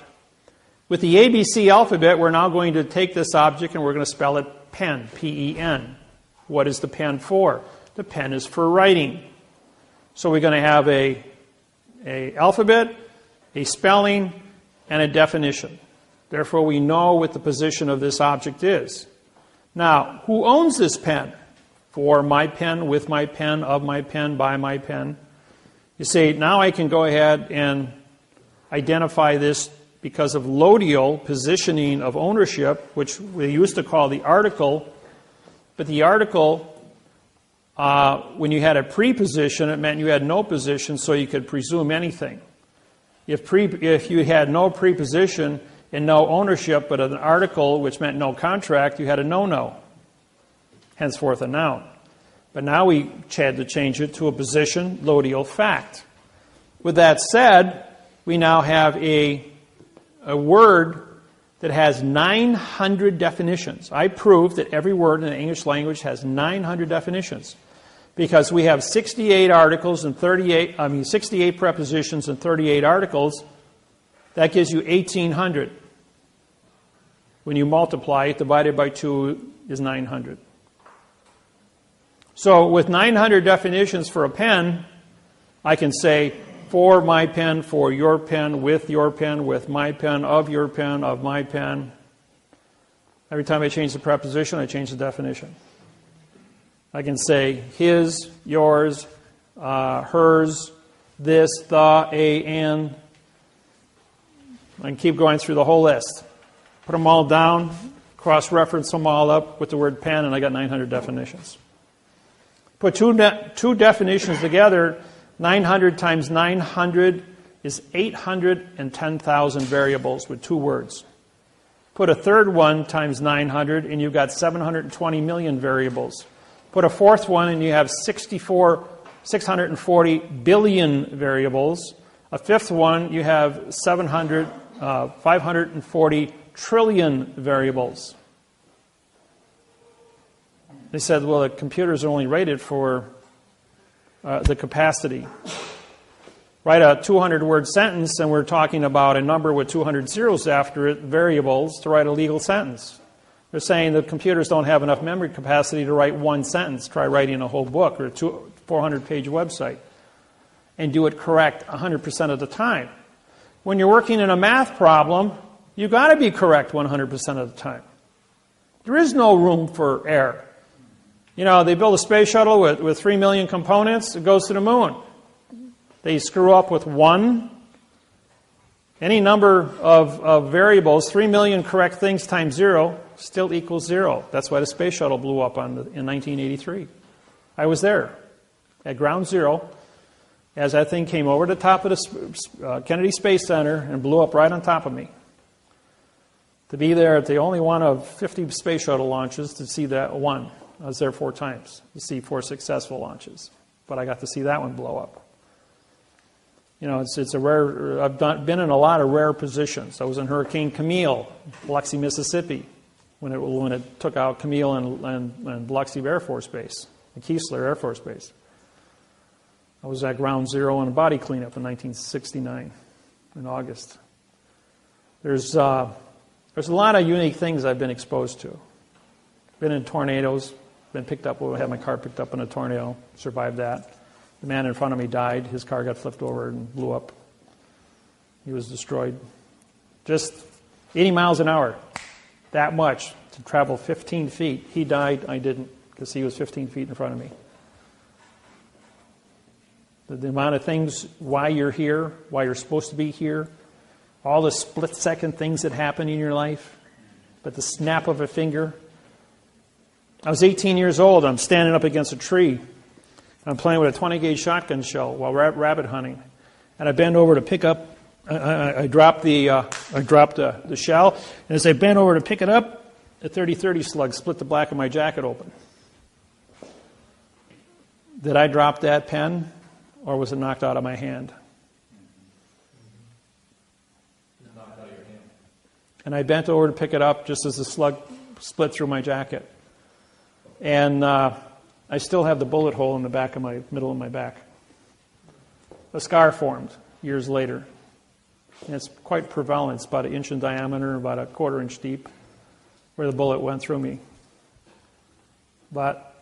With the ABC alphabet, we're now going to take this object and we're going to spell it pen, P-E-N. What is the pen for? The pen is for writing. So we're going to have a alphabet, a spelling, and a definition. Therefore, we know what the position of this object is. Now, who owns this pen? For my pen, with my pen, of my pen, by my pen. You say, now I can go ahead and identify this because of lodial positioning of ownership, which we used to call the article. But the article, when you had a preposition, it meant you had no position, so you could presume anything. If you had no preposition and no ownership, but an article, which meant no contract, you had a no-no, henceforth a noun. But now we had to change it to a position, lodial fact. With that said, we now have a word that has 900 definitions. I proved that every word in the English language has 900 definitions because we have 68 articles and 68 prepositions and 38 articles. That gives you 1,800. When you multiply it, divided by 2 is 900. So with 900 definitions for a pen, I can say for my pen, for your pen, with my pen, of your pen, of my pen. Every time I change the preposition, I change the definition. I can say his, yours, hers, this, the, a, and. I can keep going through the whole list. Put them all down, cross-reference them all up with the word pen, and I got 900 definitions. Put two definitions together, 900 times 900 is 810,000 variables with 2 words. Put a third one times 900, and you've got 720 million variables. Put a fourth one, and you have 640 billion variables. A fifth one, you have 540 trillion variables. They said, well, the computers are only rated for the capacity. Write a 200-word sentence, and we're talking about a number with 200 zeros after it, variables, to write a legal sentence. They're saying that computers don't have enough memory capacity to write one sentence. Try writing a whole book or a 400-page website and do it correct 100% of the time. When you're working in a math problem, you've got to be correct 100% of the time. There is no room for error. You know, they build a space shuttle with 3 million components. It goes to the moon. They screw up with one. Any number of variables, 3 million correct things times 0, still equals 0. That's why the space shuttle blew up in 1983. I was there at ground zero as that thing came over the top of the Kennedy Space Center and blew up right on top of me. To be there at the only one of 50 space shuttle launches to see that one. I was there 4 times to see 4 successful launches. But I got to see that one blow up. You know, it's a rare. I've been in a lot of rare positions. I was in Hurricane Camille, Biloxi, Mississippi, when it took out Camille and Biloxi Air Force Base, and Keesler Air Force Base. I was at ground zero in a body cleanup in 1969, in August. There's a lot of unique things I've been exposed to. Been in tornadoes, been picked up. I had my car picked up in a tornado, survived that. The man in front of me died. His car got flipped over and blew up. He was destroyed. Just 80 miles an hour. That much to travel 15 feet. He died. I didn't, because he was 15 feet in front of me. The amount of things, why you're here, why you're supposed to be here, all the split-second things that happen in your life, but the snap of a finger. I was 18 years old. I'm standing up against a tree. I'm playing with a 20-gauge shotgun shell while rabbit hunting, and I bend over to pick up. I dropped the shell, and as I bent over to pick it up, a 30-30 slug split the black of my jacket open. Did I drop that pen, or was it knocked out of my hand? Knocked out of your hand. And I bent over to pick it up just as the slug split through my jacket, and I still have the bullet hole in the middle of my back. A scar formed years later. And it's quite prevalent. It's about 1 inch in diameter, about 1/4 inch deep, where the bullet went through me. But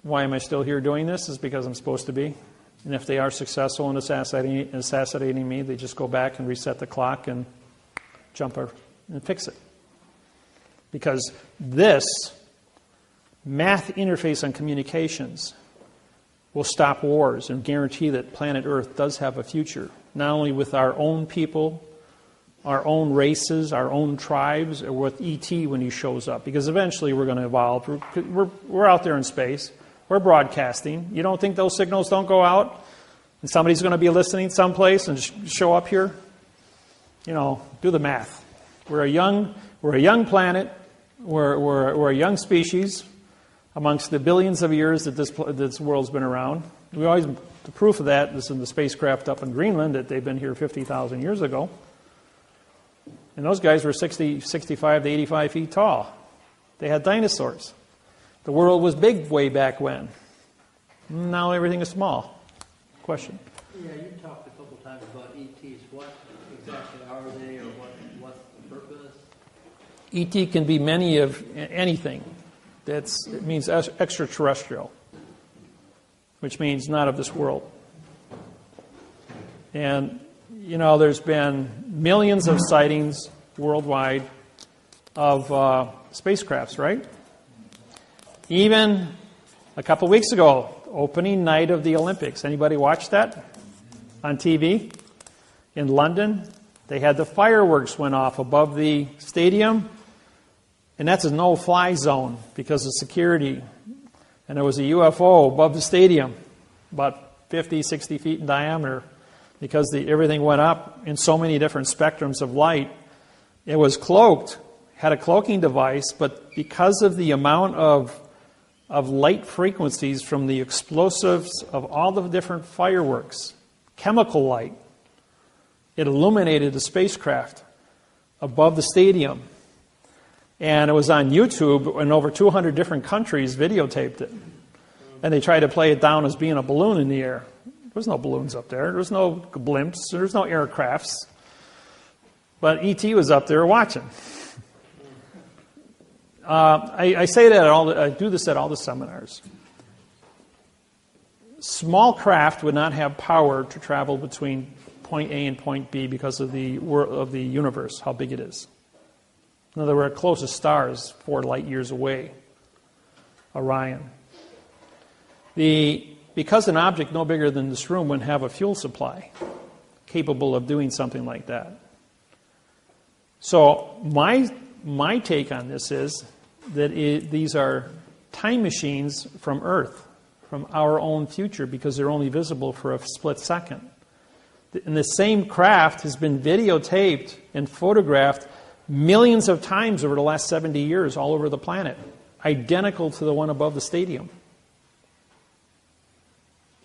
why am I still here doing this? Is because I'm supposed to be. And if they are successful in assassinating me, they just go back and reset the clock and jump and fix it. Because this math interface on communications will stop wars and guarantee that planet Earth does have a future, not only with our own people, our own races, our own tribes, or with E.T. when he shows up. Because eventually we're going to evolve. We're out there in space. We're broadcasting. You don't think those signals don't go out? And somebody's going to be listening someplace and show up here? You know, do the math. We're a young planet. We're a young species. Amongst the billions of years that this world's been around. The proof of that is in the spacecraft up in Greenland, that they've been here 50,000 years ago. And those guys were 65 to 85 feet tall. They had dinosaurs. The world was big way back when. Now everything is small. Question? Yeah, you talked a couple times about ETs. What exactly are they, or what's the purpose? ET can be many of anything. It means extraterrestrial, which means not of this world. And, you know, there's been millions of sightings worldwide of spacecrafts, right? Even a couple weeks ago, opening night of the Olympics. Anybody watch that on TV? In London, they had the fireworks went off above the stadium, and that's a no-fly zone because of security. And there was a UFO above the stadium, about 50, 60 feet in diameter, because everything went up in so many different spectrums of light. It was cloaked, had a cloaking device, but because of the amount of light frequencies from the explosives of all the different fireworks, chemical light, it illuminated the spacecraft above the stadium. And it was on YouTube, and over 200 different countries videotaped it. And they tried to play it down as being a balloon in the air. There was no balloons up there. There was no blimps. There was no aircrafts. But E.T. was up there watching. I say that I do this at all the seminars. Small craft would not have power to travel between point A and point B because of the universe, how big it is. In other words, our closest star is 4 light years away, Orion. Because an object no bigger than this room wouldn't have a fuel supply capable of doing something like that. So my take on this is that these are time machines from Earth, from our own future, because they're only visible for a split second. And the same craft has been videotaped and photographed millions of times over the last 70 years all over the planet, identical to the one above the stadium.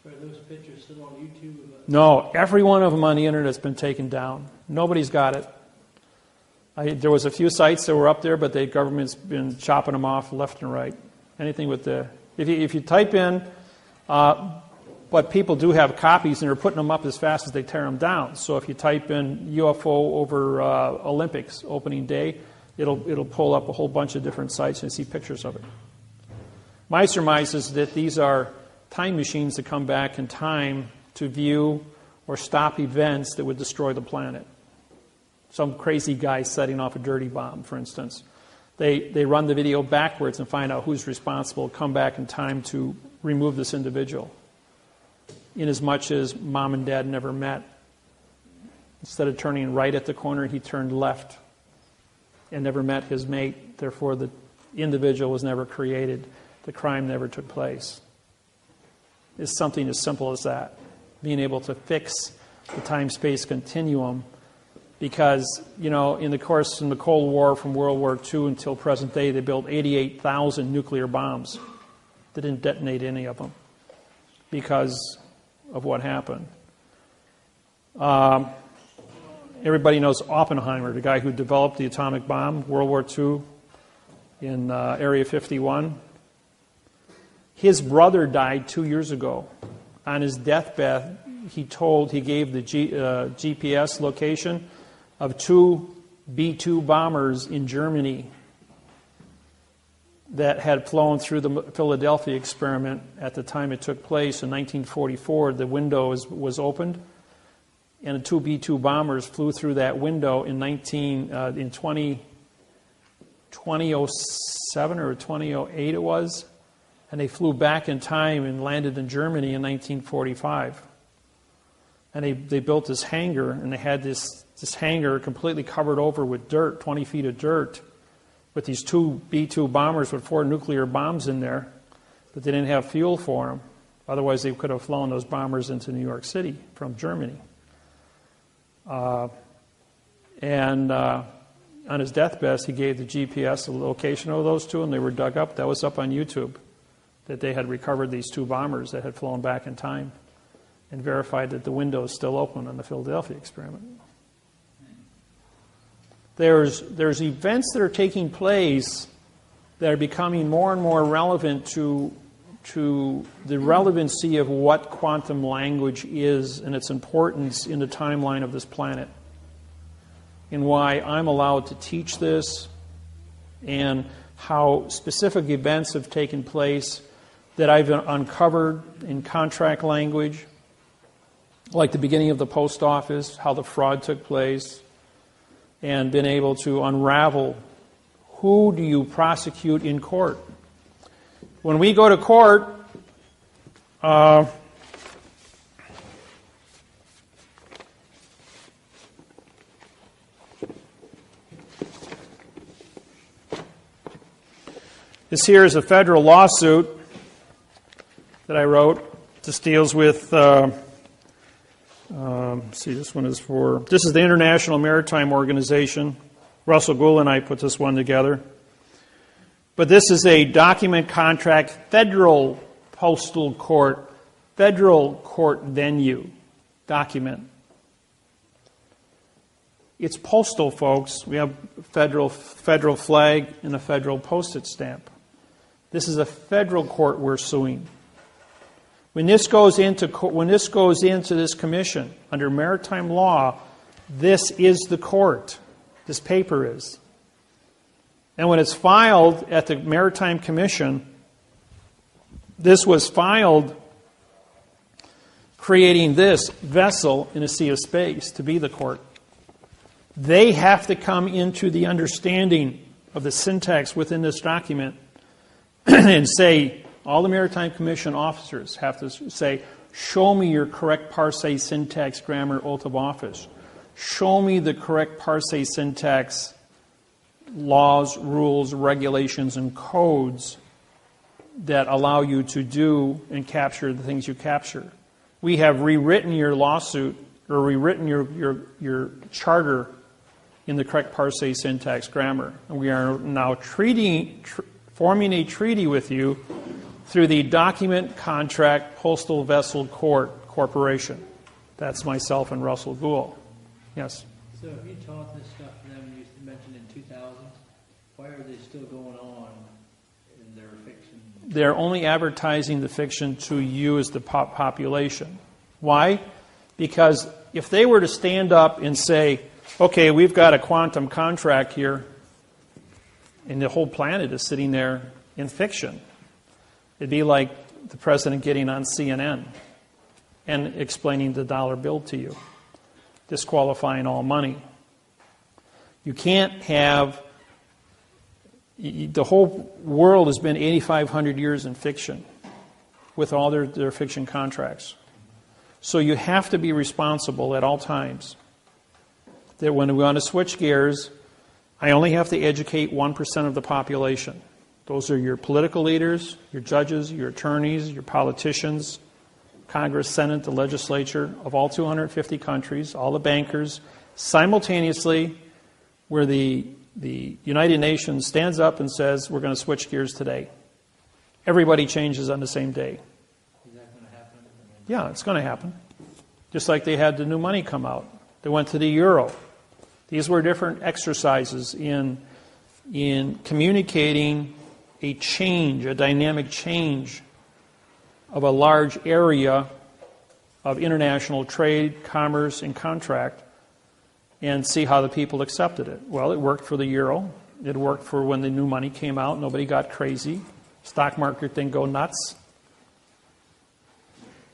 So are those pictures still on YouTube? No, every one of them on the internet has been taken down. Nobody's got it. There was a few sites that were up there, but the government's been chopping them off left and right. Anything with if you type in, but people do have copies, and they're putting them up as fast as they tear them down. So if you type in UFO over Olympics opening day, it'll pull up a whole bunch of different sites and see pictures of it. My surmise is that these are time machines that come back in time to view or stop events that would destroy the planet. Some crazy guy setting off a dirty bomb, for instance. They run the video backwards and find out who's responsible, come back in time to remove this individual. Inasmuch as mom and dad never met. Instead of turning right at the corner, he turned left and never met his mate. Therefore, the individual was never created. The crime never took place. It's something as simple as that. Being able to fix the time-space continuum, because, in the Cold War, from World War II until present day, they built 88,000 nuclear bombs. They didn't detonate any of them because of what happened. Everybody knows Oppenheimer, the guy who developed the atomic bomb, World War II, in Area 51. His brother died 2 years ago. On his deathbed, he gave the GPS location of 2 B-2 bombers in Germany that had flown through the Philadelphia experiment at the time it took place in 1944. The window was opened, and the 2 B-2 bombers flew through that window in 2007 or 2008 it was, and they flew back in time and landed in Germany in 1945. And they built this hangar, and they had this hangar completely covered over with dirt, 20 feet of dirt, with these 2 B-2 bombers with 4 nuclear bombs in there, but they didn't have fuel for them. Otherwise, they could have flown those bombers into New York City from Germany. And on his deathbed, he gave the GPS the location of those 2, and they were dug up. That was up on YouTube, that they had recovered these 2 bombers that had flown back in time and verified that the window is still open on the Philadelphia experiment. There's events that are taking place that are becoming more and more relevant to the relevancy of what quantum language is and its importance in the timeline of this planet, and why I'm allowed to teach this, and how specific events have taken place that I've uncovered in contract language, like the beginning of the post office, how the fraud took place, and been able to unravel Who do you prosecute in court? When we go to court, this here is a federal lawsuit that I wrote. This deals with, this one is for, this is the International Maritime Organization. Russell Gould and I put this one together. But this is a document contract, federal postal court, federal court venue document. It's postal, folks. We have federal flag and a federal postage stamp. This is a federal court we're suing. When this goes into this commission under maritime law, this is the court. This paper is. And when it's filed at the Maritime Commission, this was filed creating this vessel in a sea of space to be the court. They have to come into the understanding of the syntax within this document and say, all the Maritime Commission officers have to say, show me your correct parse, syntax, grammar, oath of office. Show me the correct parse, syntax, laws, rules, regulations, and codes that allow you to do and capture the things you capture. We have rewritten your lawsuit or rewritten your charter in the correct parse, syntax, grammar. And we are now forming a treaty with you through the Document Contract Postal Vessel Corporation. That's myself and Russell Gould. Yes? So if you taught this stuff to them, you mentioned in 2000, why are they still going on in their fiction? They're only advertising the fiction to you as the population. Why? Because if they were to stand up and say, okay, we've got a quantum contract here, and the whole planet is sitting there in fiction, it'd be like the president getting on CNN and explaining the dollar bill to you, disqualifying all money. You can't have... The whole world has been 8,500 years in fiction with all their fiction contracts. So you have to be responsible at all times. That when we want to switch gears, I only have to educate 1% of the population. Those are your political leaders, your judges, your attorneys, your politicians, Congress, Senate, the legislature of all 250 countries, all the bankers, simultaneously, where the United Nations stands up and says, we're going to switch gears today. Everybody changes on the same day. Is that going to happen? Yeah, it's going to happen. Just like they had the new money come out. They went to the euro. These were different exercises in communicating a change, a dynamic change of a large area of international trade, commerce, and contract, and see how the people accepted it. Well, it worked for the euro. It worked for when the new money came out. Nobody got crazy. Stock market didn't go nuts.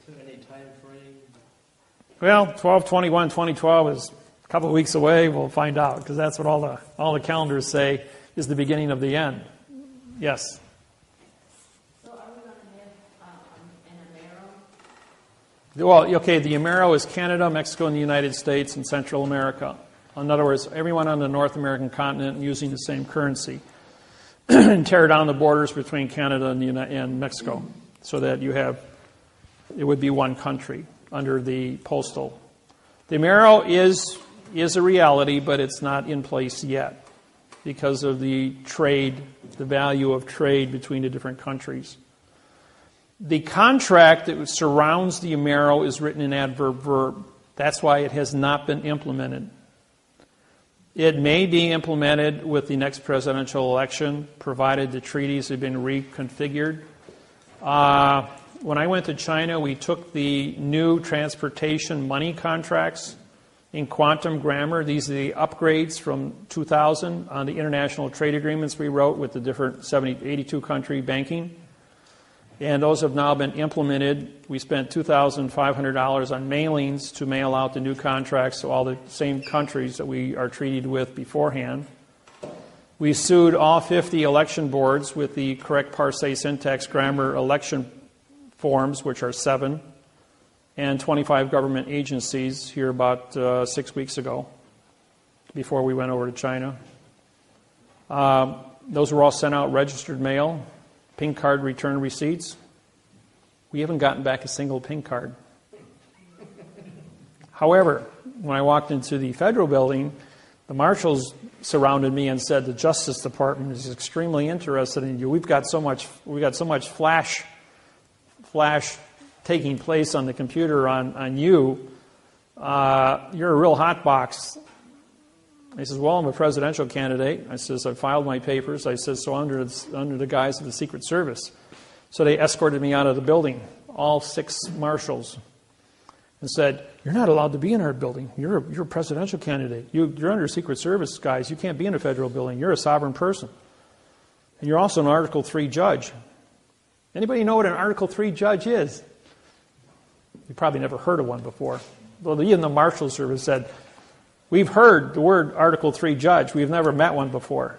So any time frame? Well, 12/21, 2012 is a couple of weeks away. We'll find out, because that's what all the calendars say is the beginning of the end. Yes? So are we going to have an Amero? Well, okay, the Amero is Canada, Mexico, and the United States, and Central America. In other words, everyone on the North American continent using the same currency. And tear down the borders between Canada and Mexico so that it would be one country under the postal. The Amero is a reality, but it's not in place yet because of the trade, the value of trade between the different countries. The contract that surrounds the Amero is written in adverb verb. That's why it has not been implemented. It may be implemented with the next presidential election, provided the treaties have been reconfigured. When I went to China, we took the new transportation money contracts in quantum grammar. These are the upgrades from 2000 on the international trade agreements we wrote with the different 82 country banking. And those have now been implemented. We spent $2,500 on mailings to mail out the new contracts to all the same countries that we are treated with beforehand. We sued all 50 election boards with the correct parse, syntax, grammar election forms, which are 7, and 25 government agencies here about 6 weeks ago, before we went over to China. Those were all sent out registered mail, pink card return receipts. We haven't gotten back a single pink card. However, when I walked into the federal building, the marshals surrounded me and said the Justice Department is extremely interested in you. We've got so much flash taking place on the computer on you. You're a real hot box. He says, well, I'm a presidential candidate. I says, I filed my papers. I says, so under the guise of the Secret Service. So they escorted me out of the building, all 6 marshals, and said, you're not allowed to be in our building. You're a presidential candidate. You're under Secret Service, guys. You can't be in a federal building. You're a sovereign person. And you're also an Article 3 judge. Anybody know what an Article 3 judge is? You probably never heard of one before. Well, even the Marshal Service said, we've heard the word Article 3 judge. We've never met one before.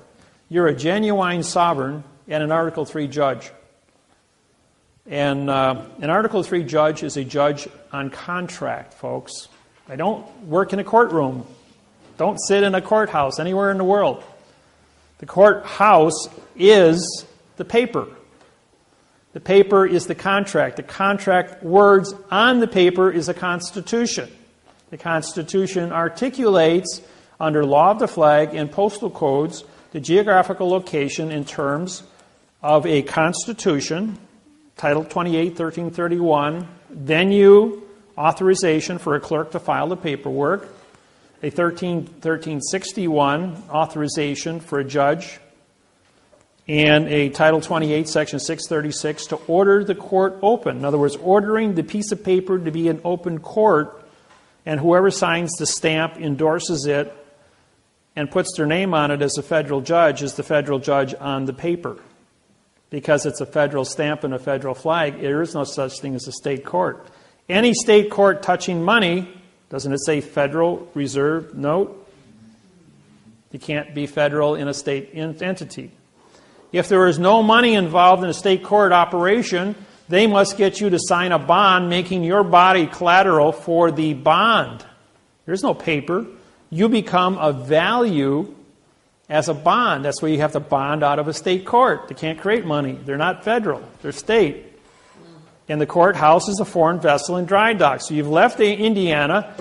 You're a genuine sovereign and an Article 3 judge. And an Article 3 judge is a judge on contract, folks. I don't work in a courtroom. Don't sit in a courthouse anywhere in the world. The courthouse is the paper. The paper is the contract. The contract words on the paper is a constitution. The Constitution articulates, under law of the flag and postal codes, the geographical location in terms of a constitution, Title 28, 1331, venue, authorization for a clerk to file the paperwork, a 1361 authorization for a judge, and a Title 28, Section 636 to order the court open. In other words, ordering the piece of paper to be an open court, and whoever signs the stamp endorses it and puts their name on it as a federal judge is the federal judge on the paper. Because it's a federal stamp and a federal flag, there is no such thing as a state court. Any state court touching money, doesn't it say Federal Reserve Note? You can't be federal in a state entity. If there is no money involved in a state court operation, they must get you to sign a bond making your body collateral for the bond. There's no paper. You become a value as a bond. That's why you have to bond out of a state court. They can't create money. They're not federal. They're state. And the courthouse is a foreign vessel in dry dock. So you've left Indiana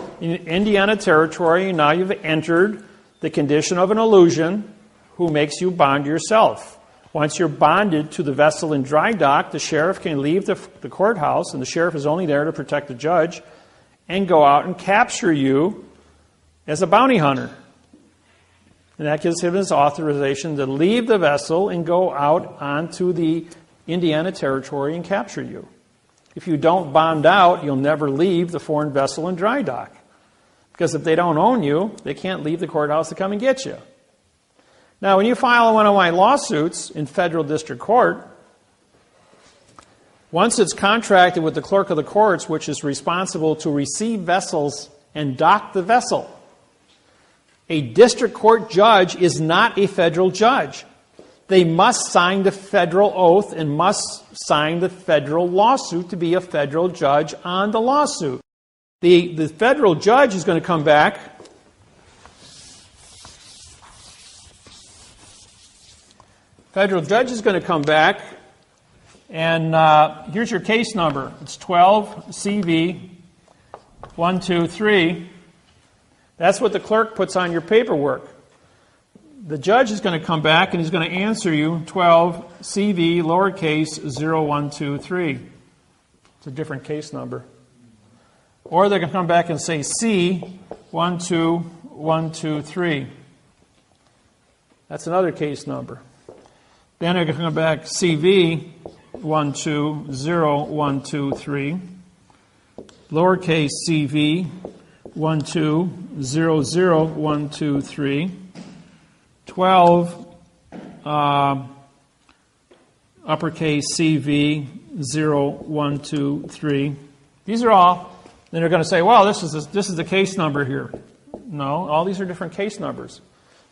territory, and now you've entered the condition of an illusion who makes you bond yourself. Once you're bonded to the vessel in dry dock, the sheriff can leave the courthouse, and the sheriff is only there to protect the judge, and go out and capture you as a bounty hunter. And that gives him his authorization to leave the vessel and go out onto the Indiana territory and capture you. If you don't bond out, you'll never leave the foreign vessel in dry dock. Because if they don't own you, they can't leave the courthouse to come and get you. Now, when you file one of my lawsuits in federal district court, once it's contracted with the clerk of the courts, which is responsible to receive vessels and dock the vessel, a district court judge is not a federal judge. They must sign the federal oath and must sign the federal lawsuit to be a federal judge on the lawsuit. The federal judge is going to come back. Federal judge is going to come back, and here's your case number. It's 12 CV 123. That's what the clerk puts on your paperwork. The judge is going to come back and he's going to answer you 12 CV lowercase 0123. It's a different case number. Or they're going to come back and say C 12123. That's another case number. Then they're going to come back CV 120123. Lowercase CV 1200123, 12 uppercase CV 0123. These are all. Then they're going to say, "Well, this is the case number here." No, all these are different case numbers.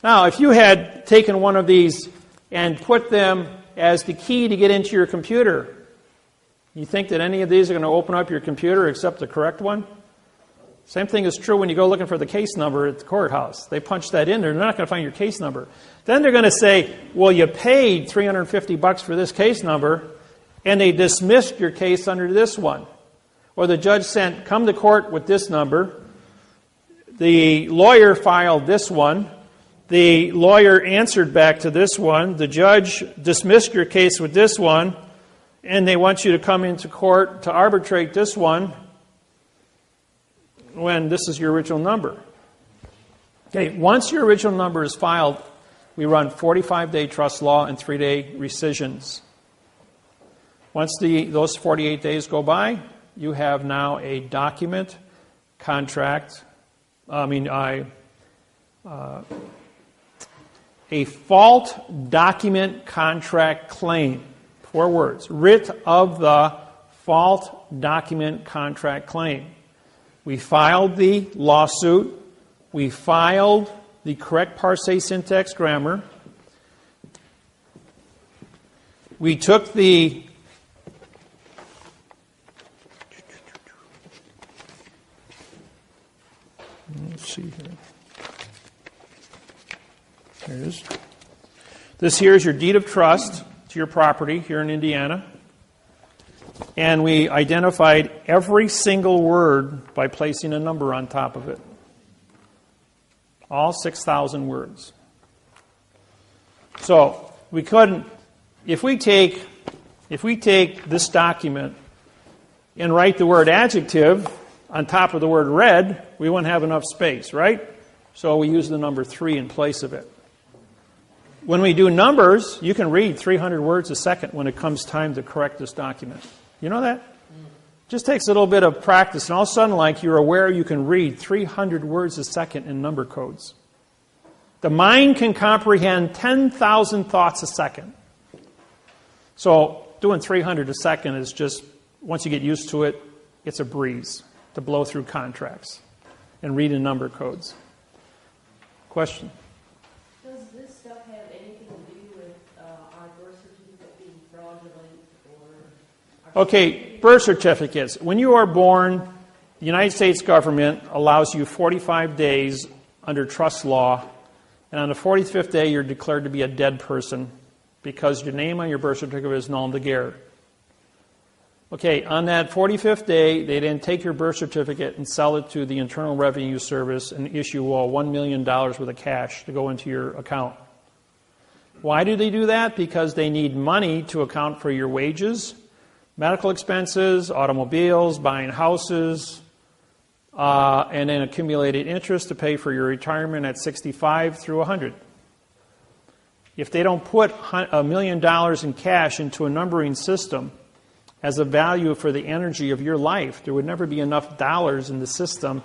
Now, if you had taken one of these and put them as the key to get into your computer, you think that any of these are going to open up your computer except the correct one? Same thing is true when you go looking for the case number at the courthouse. They punch that in there. They're not going to find your case number. Then they're going to say, well, you paid $350 for this case number, and they dismissed your case under this one. Or the judge sent, come to court with this number. The lawyer filed this one. The lawyer answered back to this one. The judge dismissed your case with this one, and they want you to come into court to arbitrate this one when this is your original number. Okay, once your original number is filed, we run 45-day trust law and 3-day rescissions. Once those 48 days go by, you have now a document, contract, a fault document contract claim. 4 words. Writ of the fault document contract claim. We filed the lawsuit. We filed the correct parsé syntax grammar. We took the let's see here. There it is. This here is your deed of trust to your property here in Indiana. And we identified every single word by placing a number on top of it. All 6,000 words. So we couldn't, if we take this document and write the word adjective on top of the word red, we wouldn't have enough space, right? So we use the number 3 in place of it. When we do numbers, you can read 300 words a second when it comes time to correct this document. You know that? Just takes a little bit of practice, and all of a sudden, like, you're aware you can read 300 words a second in number codes. The mind can comprehend 10,000 thoughts a second. So doing 300 a second is just, once you get used to it, it's a breeze to blow through contracts and read in number codes. Question? Does this stuff have anything to do with our birth certificate being fraudulent or... Okay, birth certificates. When you are born, the United States government allows you 45 days under trust law, and on the 45th day you're declared to be a dead person because your name on your birth certificate is non de guerre. Okay, on that 45th day, they then take your birth certificate and sell it to the Internal Revenue Service and issue $1 million worth of cash to go into your account. Why do they do that? Because they need money to account for your wages, medical expenses, automobiles, buying houses, and then accumulated interest to pay for your retirement at 65 through 100. If they don't put $1 million in cash into a numbering system as a value for the energy of your life, there would never be enough dollars in the system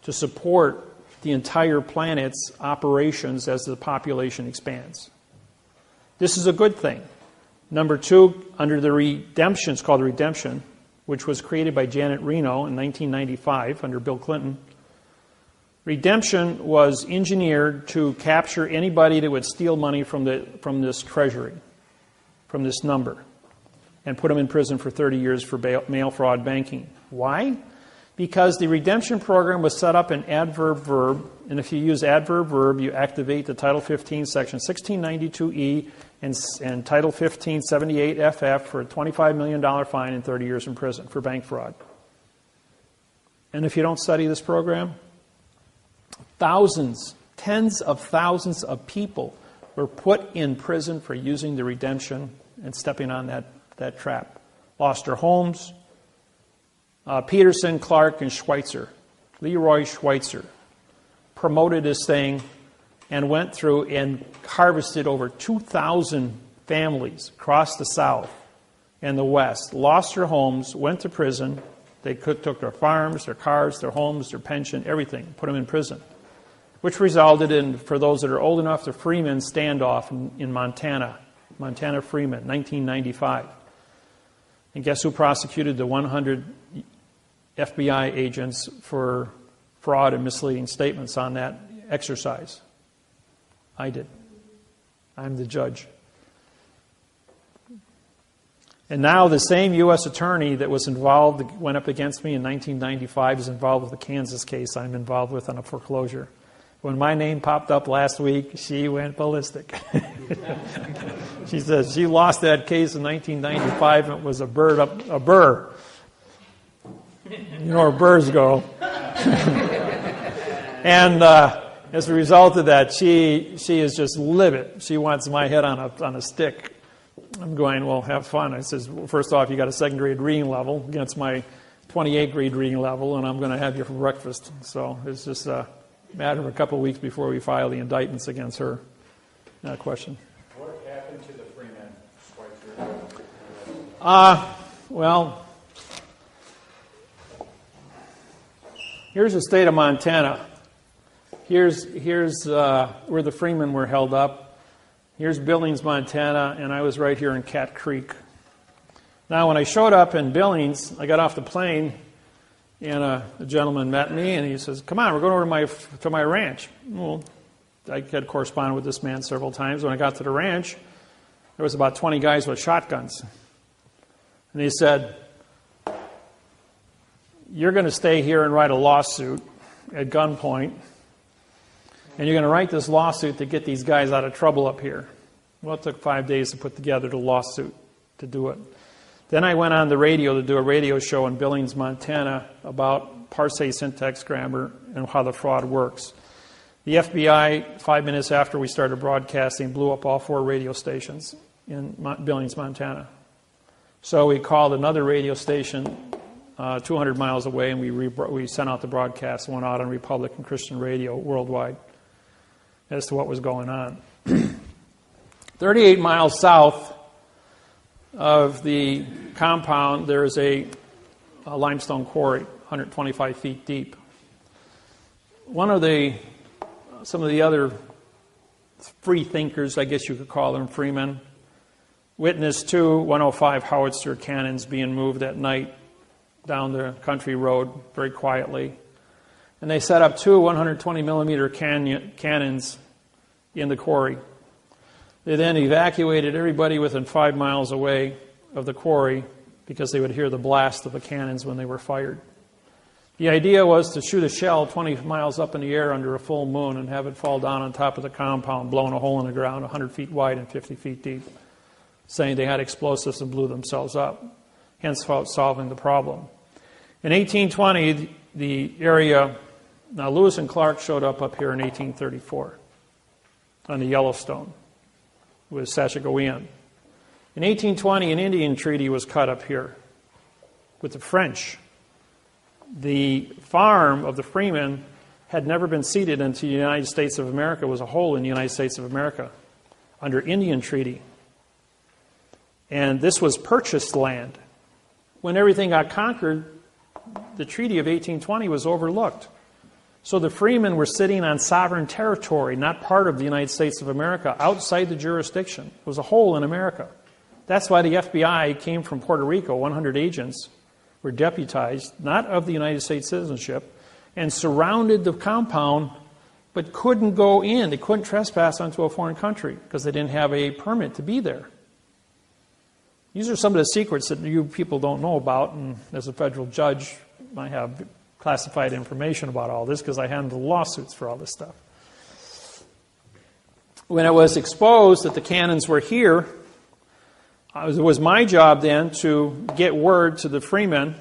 to support the entire planet's operations as the population expands. This is a good thing. Number 2, under the redemption, it's called the redemption, which was created by Janet Reno in 1995 under Bill Clinton. Redemption was engineered to capture anybody that would steal money from this treasury, from this number, and put them in prison for 30 years for mail fraud banking. Why? Because the redemption program was set up in adverb-verb, and if you use adverb-verb, you activate the Title 15, Section 1692E, and Title 1578FF for a $25 million fine and 30 years in prison for bank fraud. And if you don't study this program, thousands, tens of thousands of people were put in prison for using the redemption and stepping on that trap. Lost their homes. Peterson, Clark, and Schweitzer, Leroy Schweitzer, promoted this thing and went through and harvested over 2,000 families across the South and the West. Lost their homes, went to prison. They took their farms, their cars, their homes, their pension, everything, put them in prison, which resulted in, for those that are old enough, the Freeman standoff in Montana, Montana Freeman, 1995. And guess who prosecuted the 100 FBI agents for fraud and misleading statements on that exercise? I did. I'm the judge. And now the same U.S. attorney that was involved, went up against me in 1995, is involved with the Kansas case I'm involved with on a foreclosure. When my name popped up last week, she went ballistic. She says she lost that case in 1995 and it was a burr. You know where burrs go. And as a result of that, she is just livid. She wants my head on a stick. I'm going, well, have fun. I says, well, first off, you got a second grade reading level against my 28th grade reading level, and I'm going to have you for breakfast. So it's just a matter of a couple of weeks before we file the indictments against her. Question. What happened to the Freeman Schweitzer? Well, here's the state of Montana. Here's where the Freemen were held up. Here's Billings, Montana, and I was right here in Cat Creek. Now, when I showed up in Billings, I got off the plane, and a gentleman met me, and he says, "Come on, we're going over to my ranch." Well, I had corresponded with this man several times. When I got to the ranch, there was about 20 guys with shotguns. And he said, "You're going to stay here and write a lawsuit at gunpoint, and you're going to write this lawsuit to get these guys out of trouble up here." Well, it took 5 days to put together the lawsuit to do it. Then I went on the radio to do a radio show in Billings, Montana about parse syntax grammar and how the fraud works. The FBI, 5 minutes after we started broadcasting, blew up all 4 radio stations in Billings, Montana. So we called another radio station 200 miles away, and we sent out the broadcast, went out on Republic and Christian radio worldwide as to what was going on. 38 miles south of the compound, there is a limestone quarry, 125 feet deep. Some of the other free thinkers, I guess you could call them, freemen, witnessed 2 105 howitzer cannons being moved at night down the country road very quietly. And they set up 2 120 millimeter cannons in the quarry. They then evacuated everybody within 5 miles away of the quarry because they would hear the blast of the cannons when they were fired. The idea was to shoot a shell 20 miles up in the air under a full moon and have it fall down on top of the compound, blowing a hole in the ground 100 feet wide and 50 feet deep, saying they had explosives and blew themselves up, hence solving the problem. In 1820, the area, now Lewis and Clark showed up here in 1834 on the Yellowstone with Sashagowean. In 1820, an Indian treaty was cut up here with the French. The farm of the freemen had never been ceded into the United States of America, was a whole in the United States of America under Indian treaty. And this was purchased land. When everything got conquered, the Treaty of 1820 was overlooked. So the freemen were sitting on sovereign territory, not part of the United States of America, outside the jurisdiction. It was a whole in America. That's why the FBI came from Puerto Rico. 100 agents were deputized, not of the United States citizenship, and surrounded the compound, but couldn't go in. They couldn't trespass onto a foreign country because they didn't have a permit to be there. These are some of the secrets that you people don't know about, and as a federal judge, I have classified information about all this because I handle lawsuits for all this stuff. When it was exposed that the cannons were here, it was my job then to get word to the freemen.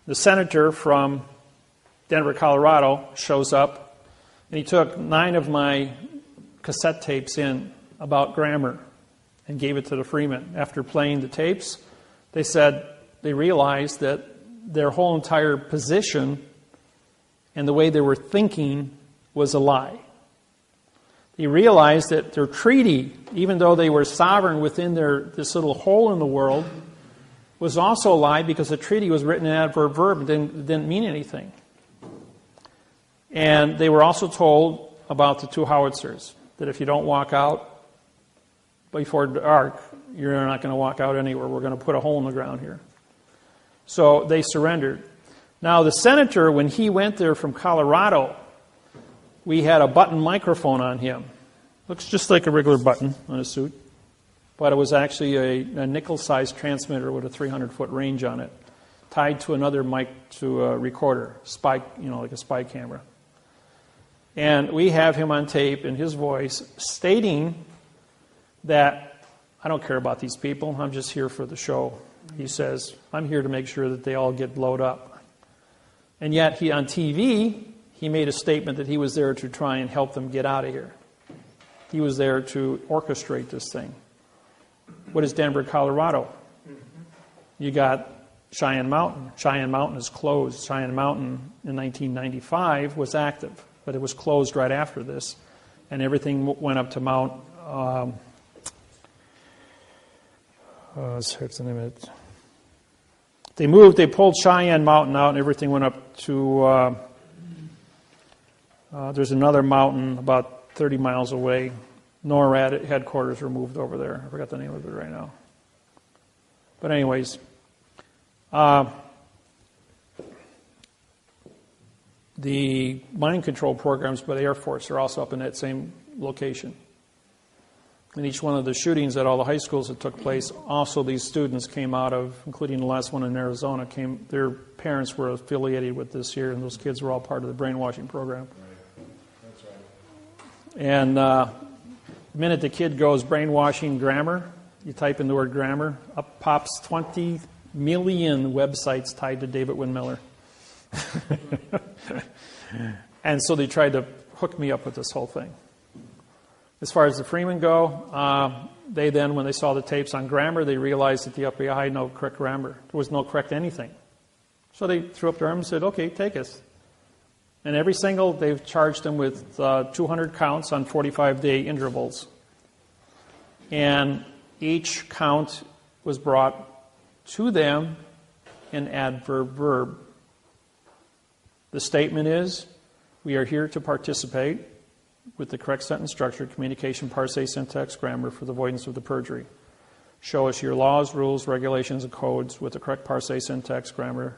The senator from Denver, Colorado shows up, and he took 9 of my cassette tapes in about grammar and gave it to the freemen. After playing the tapes, they said they realized that their whole entire position and the way they were thinking was a lie. They realized that their treaty, even though they were sovereign within this little hole in the world, was also a lie because the treaty was written in adverb verb and didn't mean anything. And they were also told about the 2 howitzers, that if you don't walk out before dark, you're not going to walk out anywhere. We're going to put a hole in the ground here. So they surrendered. Now the senator, when he went there from Colorado, we had a button microphone on him. Looks just like a regular button on a suit, but it was actually a nickel-sized transmitter with a 300-foot range on it, tied to another mic to a recorder, spy, like a spy camera. And we have him on tape in his voice stating that, I don't care about these people, I'm just here for the show. He says, I'm here to make sure that they all get blowed up. And yet, on TV, he made a statement that he was there to try and help them get out of here. He was there to orchestrate this thing. What is Denver, Colorado? You got Cheyenne Mountain. Cheyenne Mountain is closed. Cheyenne Mountain in 1995 was active, but it was closed right after this. And everything went up to Mount... what's the name of it? They pulled Cheyenne Mountain out, and everything went up to... there's another mountain about 30 miles away. NORAD headquarters were moved over there. I forgot the name of it right now. But anyways, the mind control programs by the Air Force are also up in that same location. In each one of the shootings at all the high schools that took place, also these students came out of, including the last one in Arizona, their parents were affiliated with this here, and those kids were all part of the brainwashing program. And the minute the kid goes brainwashing grammar, you type in the word grammar, up pops 20 million websites tied to David Wynn Miller. And so they tried to hook me up with this whole thing. As far as the Freemen go, they then, when they saw the tapes on grammar, they realized that the FBI had no correct grammar. There was no correct anything. So they threw up their arms and said, okay, take us. And they've charged them with 200 counts on 45-day intervals. And each count was brought to them in adverb verb. The statement is, we are here to participate with the correct sentence structure, communication, parse, syntax, grammar for the avoidance of the perjury. Show us your laws, rules, regulations, and codes with the correct parse, syntax, grammar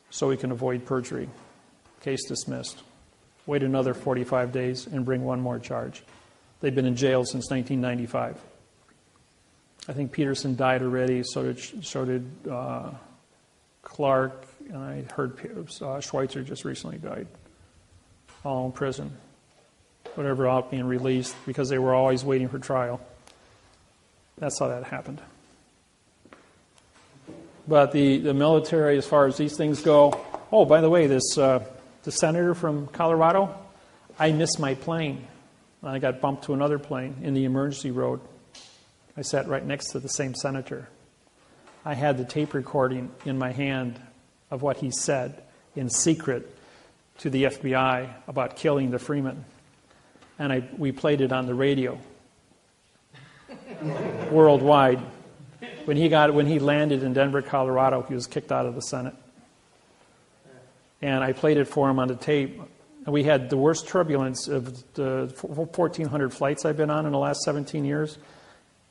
so we can avoid perjury. Case dismissed. Wait another 45 days and bring one more charge. They've been in jail since 1995. I think Peterson died already, so did Clark, and I heard Schweitzer just recently died. All in prison. Whatever, out being released because they were always waiting for trial. That's how that happened. But the military, as far as these things go, oh, by the way, the senator from Colorado, I missed my plane. I got bumped to another plane in the emergency road. I sat right next to the same senator. I had the tape recording in my hand of what he said in secret to the FBI about killing the Freemen. And we played it on the radio worldwide. When he landed in Denver, Colorado, he was kicked out of the Senate. And I played it for him on the tape. And we had the worst turbulence of the 1,400 flights I've been on in the last 17 years.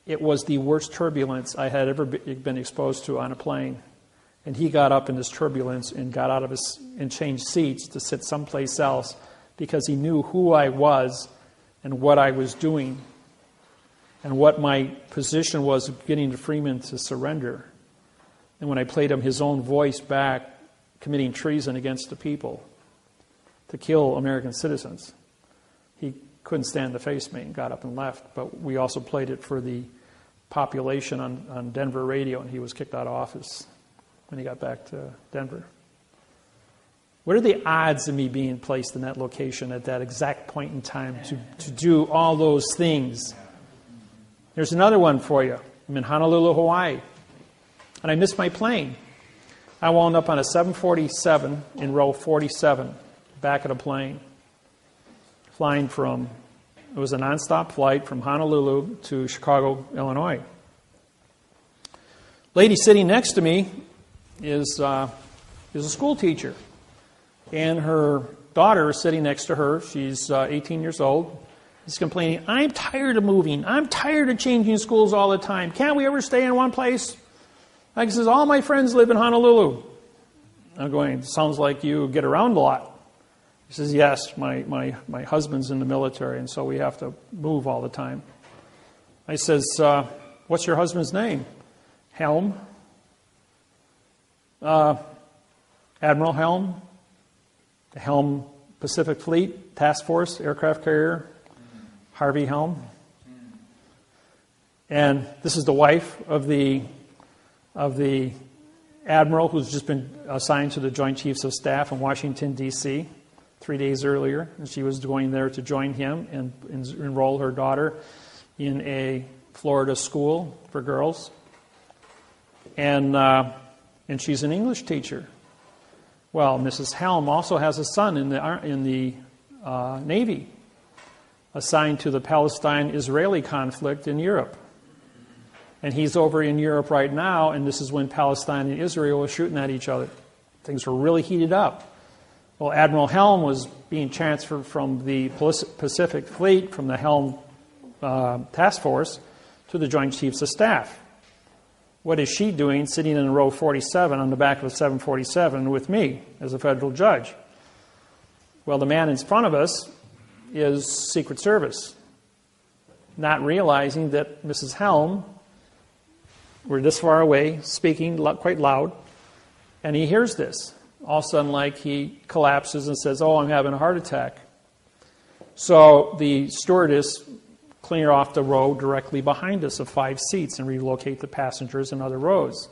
It was the worst turbulence I had ever been exposed to on a plane. And he got up in this turbulence and got out of and changed seats to sit someplace else because he knew who I was and what I was doing and what my position was of getting the Freemen to surrender. And when I played him his own voice back, committing treason against the people to kill American citizens, he couldn't stand to face me and got up and left. But we also played it for the population on Denver radio, and he was kicked out of office when he got back to Denver. What are the odds of me being placed in that location at that exact point in time to do all those things? There's another one for you. I'm in Honolulu, Hawaii, and I missed my plane. I wound up on a 747 in row 47, back of the plane, flying from, it was a nonstop flight from Honolulu to Chicago, Illinois. Lady sitting next to me is a school teacher. And her daughter is sitting next to her. She's 18 years old. She's complaining, I'm tired of moving. I'm tired of changing schools all the time. Can't we ever stay in one place? Like says, all my friends live in Honolulu. I'm going, sounds like you get around a lot. He says, yes, my husband's in the military, and so we have to move all the time. I says, what's your husband's name? Helm. Admiral Helm. The Helm Pacific Fleet Task Force aircraft carrier. Harvey Helm. And this is the wife of the admiral who's just been assigned to the Joint Chiefs of Staff in Washington, D.C. 3 days earlier. And she was going there to join him and enroll her daughter in a Florida school for girls. And she's an English teacher. Well, Mrs. Helm also has a son in the Navy, assigned to the Palestine-Israeli conflict in Europe. And he's over in Europe right now, and this is when Palestine and Israel were shooting at each other. Things were really heated up. Well, Admiral Helm was being transferred from the Pacific Fleet, from the Helm Task Force, to the Joint Chiefs of Staff. What is she doing sitting in row 47 on the back of a 747 with me as a federal judge? Well, the man in front of us is Secret Service, not realizing that Mrs. Helm, we're this far away, speaking quite loud, and he hears this. All of a sudden, he collapses and says, oh, I'm having a heart attack. So the stewardess clear off the row directly behind us of 5 seats and relocate the passengers in other rows.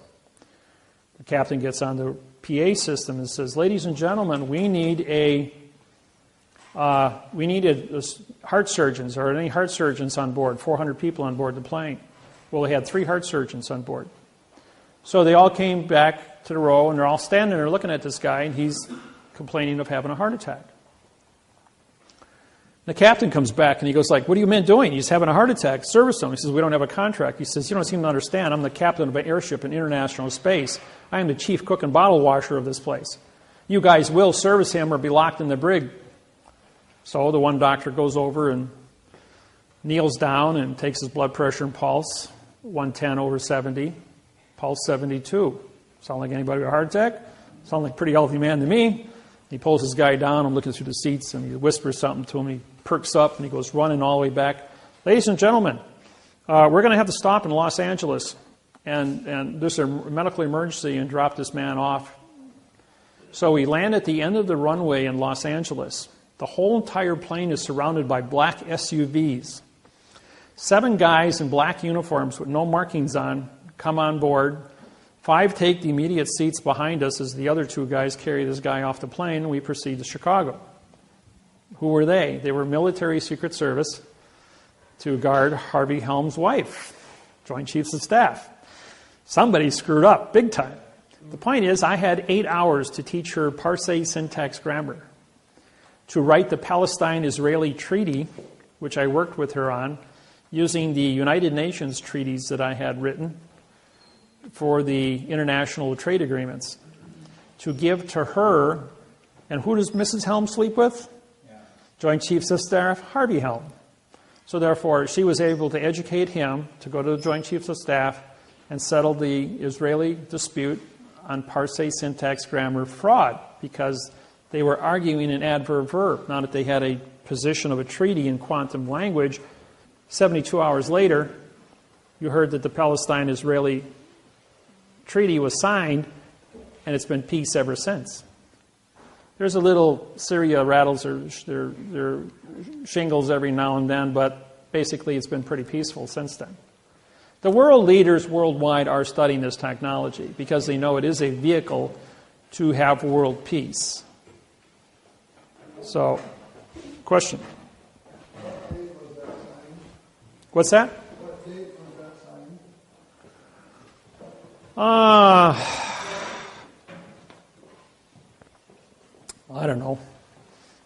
The captain gets on the PA system and says, ladies and gentlemen, we need heart surgeons, or any heart surgeons on board, 400 people on board the plane. Well, they had 3 heart surgeons on board. So they all came back to the row, and they're all standing there looking at this guy, and he's complaining of having a heart attack. The captain comes back, and he goes what are you men doing? He's having a heart attack. Service him. He says, we don't have a contract. He says, you don't seem to understand. I'm the captain of an airship in international space. I am the chief cook and bottle washer of this place. You guys will service him or be locked in the brig. So the one doctor goes over and kneels down and takes his blood pressure and pulse, 110/70, pulse 72. Sound like anybody with a heart attack? Sound like a pretty healthy man to me. He pulls his guy down. I'm looking through the seats, and he whispers something to him. He perks up, and he goes running all the way back. Ladies and gentlemen, we're going to have to stop in Los Angeles, and there's a medical emergency, and drop this man off. So we land at the end of the runway in Los Angeles. The whole entire plane is surrounded by black SUVs. 7 guys in black uniforms with no markings on come on board. 5 take the immediate seats behind us as the other 2 guys carry this guy off the plane, and we proceed to Chicago. Who were they? They were military Secret Service to guard Harvey Helm's wife, Joint Chiefs of Staff. Somebody screwed up big time. The point is, I had 8 hours to teach her parsé syntax grammar, to write the Palestine-Israeli treaty, which I worked with her on, using the United Nations treaties that I had written for the international trade agreements, to give to her. And who does Mrs. Helm sleep with? Yeah. Joint Chiefs of Staff, Harvey Helm. So therefore, she was able to educate him to go to the Joint Chiefs of Staff and settle the Israeli dispute on parsé syntax grammar fraud, because they were arguing an adverb verb. Now that they had a position of a treaty in quantum language, 72 hours later, you heard that the Palestine-Israeli treaty was signed, and it's been peace ever since. There's a little Syria rattles their shingles every now and then, but basically it's been pretty peaceful since then. The world leaders worldwide are studying this technology because they know it is a vehicle to have world peace. So, question? What date was that signed? What's that? What date was that signed? I don't know.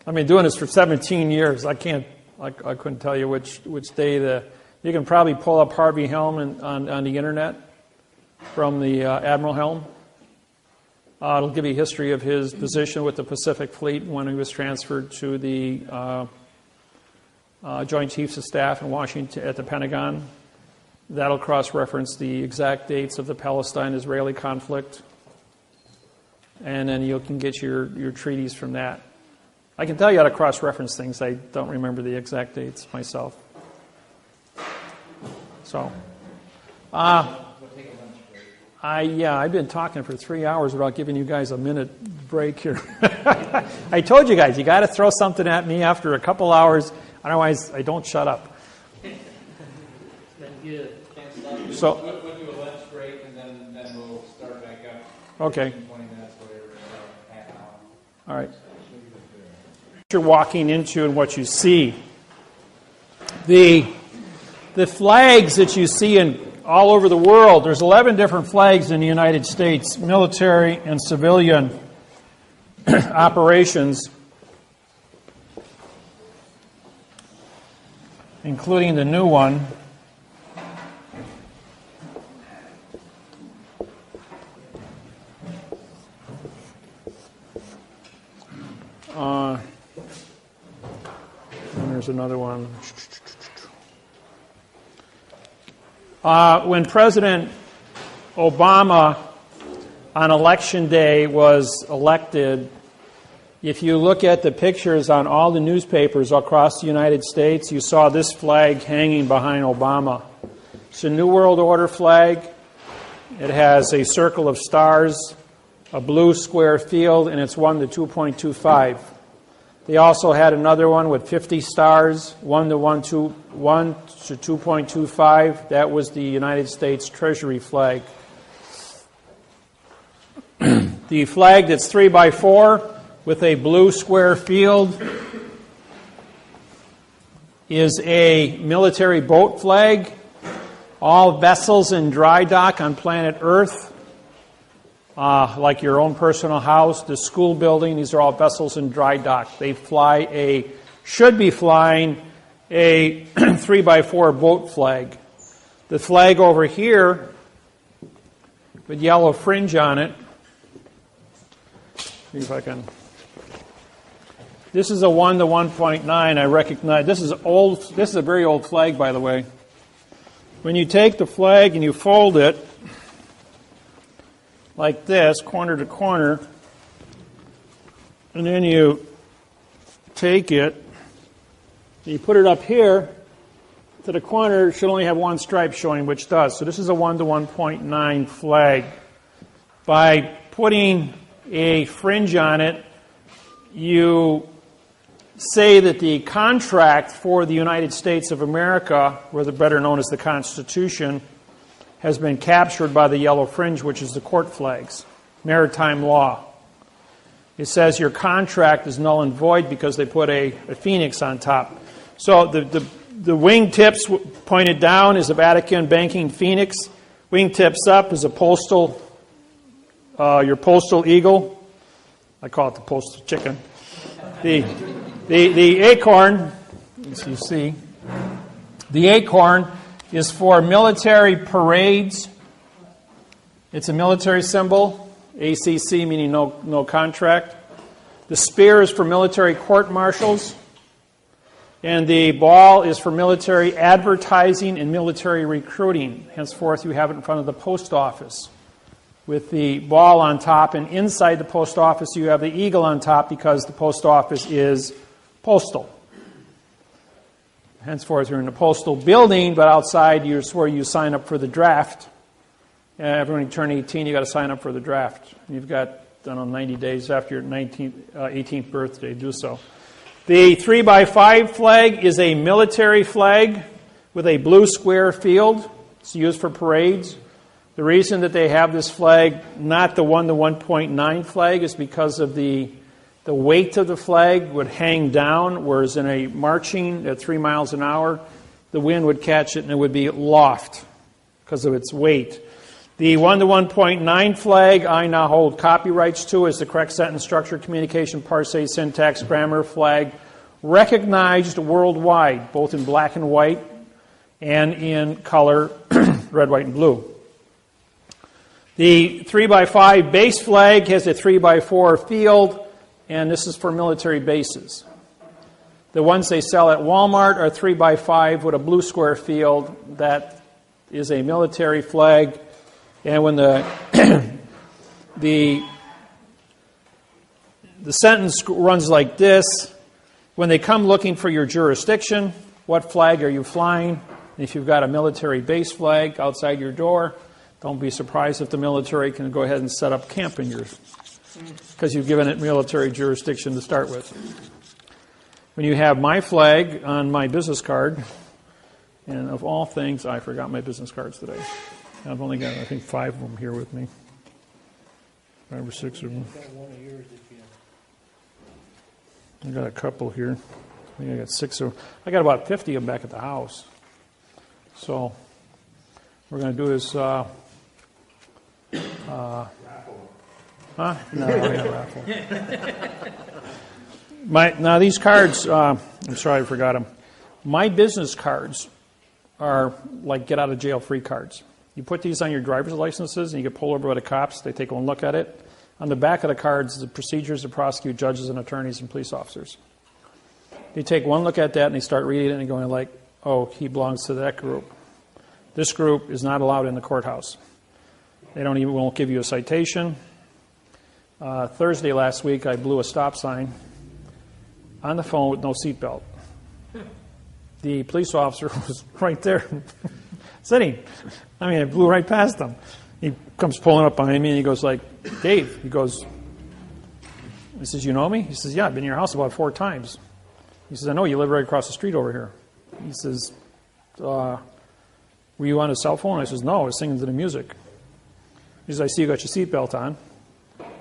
I've been doing this for 17 years. I couldn't tell you which day. You can probably pull up Harvey Helm on the internet from the Admiral Helm. It'll give you a history of his position with the Pacific Fleet when he was transferred to the Joint Chiefs of Staff in Washington at the Pentagon. That'll cross-reference the exact dates of the Palestine-Israeli conflict. And then you can get your treaties from that. I can tell you how to cross-reference things. I don't remember the exact dates myself. So, I've been talking for 3 hours without giving you guys a minute break here. I told you guys, you got to throw something at me after a couple hours, otherwise I don't shut up. So, We'll do a lunch break and then we'll start back up. Okay. 20 minutes, whatever, half an hour. All right. What you're walking into and what you see. The flags that you see in all over the world, there's 11 different flags in the United States, military and civilian operations, including the new one. And there's another one. When President Obama on election day was elected, if you look at the pictures on all the newspapers across the United States, you saw this flag hanging behind Obama. It's a New World Order flag. It has a circle of stars, a blue square field, and it's 1 to 2.25. They also had another one with 50 stars, 1 to 2.25. That was the United States Treasury flag. The flag that's 3 by 4 with a blue square field is a military boat flag. All vessels in dry dock on planet Earth, like your own personal house, the school building, these are all vessels in dry dock. They should be flying a 3 by 4 boat flag. The flag over here with yellow fringe on it, see if I can. This is a 1 to 1.9. I recognize this is old. This is a very old flag, by the way. When you take the flag and you fold it like this, corner to corner, and then you take it and you put it up here to the corner, it should only have one stripe showing, which does. So this is a 1 to 1.9 flag. By putting a fringe on it, you say that the contract for the United States of America, or the better known as the Constitution, has been captured by the yellow fringe, which is the court flags, maritime law. It says your contract is null and void because they put a phoenix on top. So the wingtips pointed down is a Vatican banking phoenix. Wingtips up is a your postal eagle. I call it the postal chicken. The acorn, as you see, the acorn is for military parades. It's a military symbol, ACC meaning no contract. The spear is for military court-martials. And the ball is for military advertising and military recruiting. Henceforth, you have it in front of the post office with the ball on top. And inside the post office, you have the eagle on top because the post office is postal. Henceforth, you're in the postal building, but outside, it's where you sign up for the draft. Everyone you turn 18, you've got to sign up for the draft. You've got, 90 days after your 18th birthday, do so. The 3 by 5 flag is a military flag with a blue square field. It's used for parades. The reason that they have this flag, not the 1 to 1.9 flag, is because of the weight of the flag would hang down, whereas in a marching at 3 miles an hour, the wind would catch it and it would be aloft because of its weight. The 1 to 1.9 flag I now hold copyrights to as the correct sentence structure, communication, parse, syntax, grammar flag, recognized worldwide, both in black and white and in color, red, white, and blue. The 3 by 5 base flag has a 3 by 4 field, and this is for military bases. The ones they sell at Walmart are 3 by 5 with a blue square field. That is a military flag. And when the the sentence runs like this. When they come looking for your jurisdiction, what flag are you flying? And if you've got a military base flag outside your door, don't be surprised if the military can go ahead and set up camp in yours, because you've given it military jurisdiction to start with. When you have my flag on my business card, and of all things, I forgot my business cards today. I've only got, I think, 5 of them here with me. 5 or 6 of them. I got a couple here. I think I got 6 of them. I got about 50 of them back at the house. So, what we're going to do is, huh? No, not raffle. Now these cards, I'm sorry I forgot them. My business cards are like get out of jail free cards. You put these on your driver's licenses and you get pulled over by the cops. They take one look at it. On the back of the cards is the procedures to prosecute judges and attorneys and police officers. They take one look at that and they start reading it and going like, oh, he belongs to that group. This group is not allowed in the courthouse. They won't give you a citation. Thursday last week I blew a stop sign on the phone with no seatbelt. The police officer was right there sitting. I mean, I blew right past him. He comes pulling up behind me and he goes like, Dave, he says, you know me? He says, yeah, I've been in your house about 4 times. He says, I know, you live right across the street over here. He says, were you on a cell phone? I says, no, I was singing to the music. He says, I see you got your seatbelt on.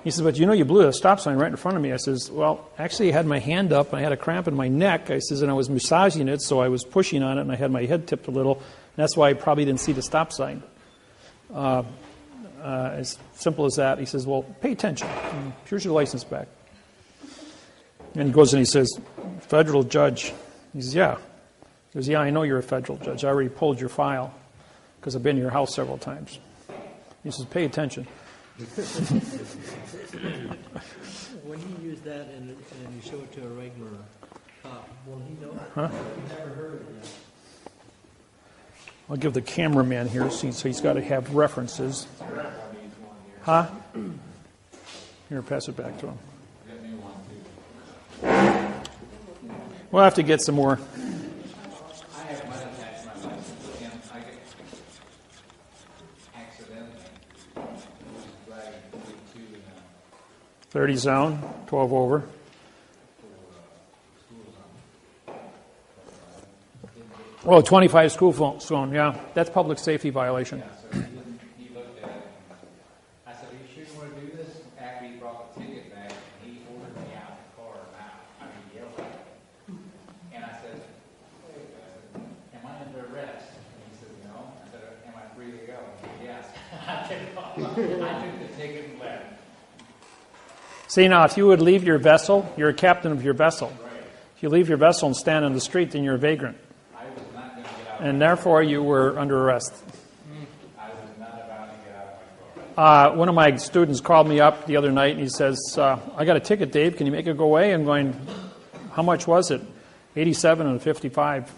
He says, but you know you blew a stop sign right in front of me. I says, well, actually I had my hand up and I had a cramp in my neck. I says, and I was massaging it, so I was pushing on it and I had my head tipped a little. And that's why I probably didn't see the stop sign. As simple as that. He says, well, pay attention. Here's your license back. And he goes and he says, federal judge. He says, yeah. He goes, yeah, I know you're a federal judge. I already pulled your file because I've been to your house several times. He says, pay attention. When you use that and you show it to a regular cop, will he know? Huh? I've never heard of it yet. I'll give the cameraman here, so he's got to have references. Huh? Here, pass it back to him. We'll have to get some more. I have mine attached to my license, and I get accidentally flagged 42 in 30 zone, 12 over. Oh, 25 school zone, yeah. That's public safety violation. So he looked at it. I said, are you sure you want to do this? After he brought the ticket back, he ordered me out of the car. He yelled at me. And I said, wait, am I under arrest? And he said, no. I said, am I free to go? He said, yes. I took the ticket and left. See, now, if you would leave your vessel, you're a captain of your vessel. If you leave your vessel and stand on the street, then you're a vagrant. And therefore, you were under arrest. I was not about to get out of my car. One of my students called me up the other night, and he says, I got a ticket, Dave. Can you make it go away? I'm going, how much was it? 87 and 55.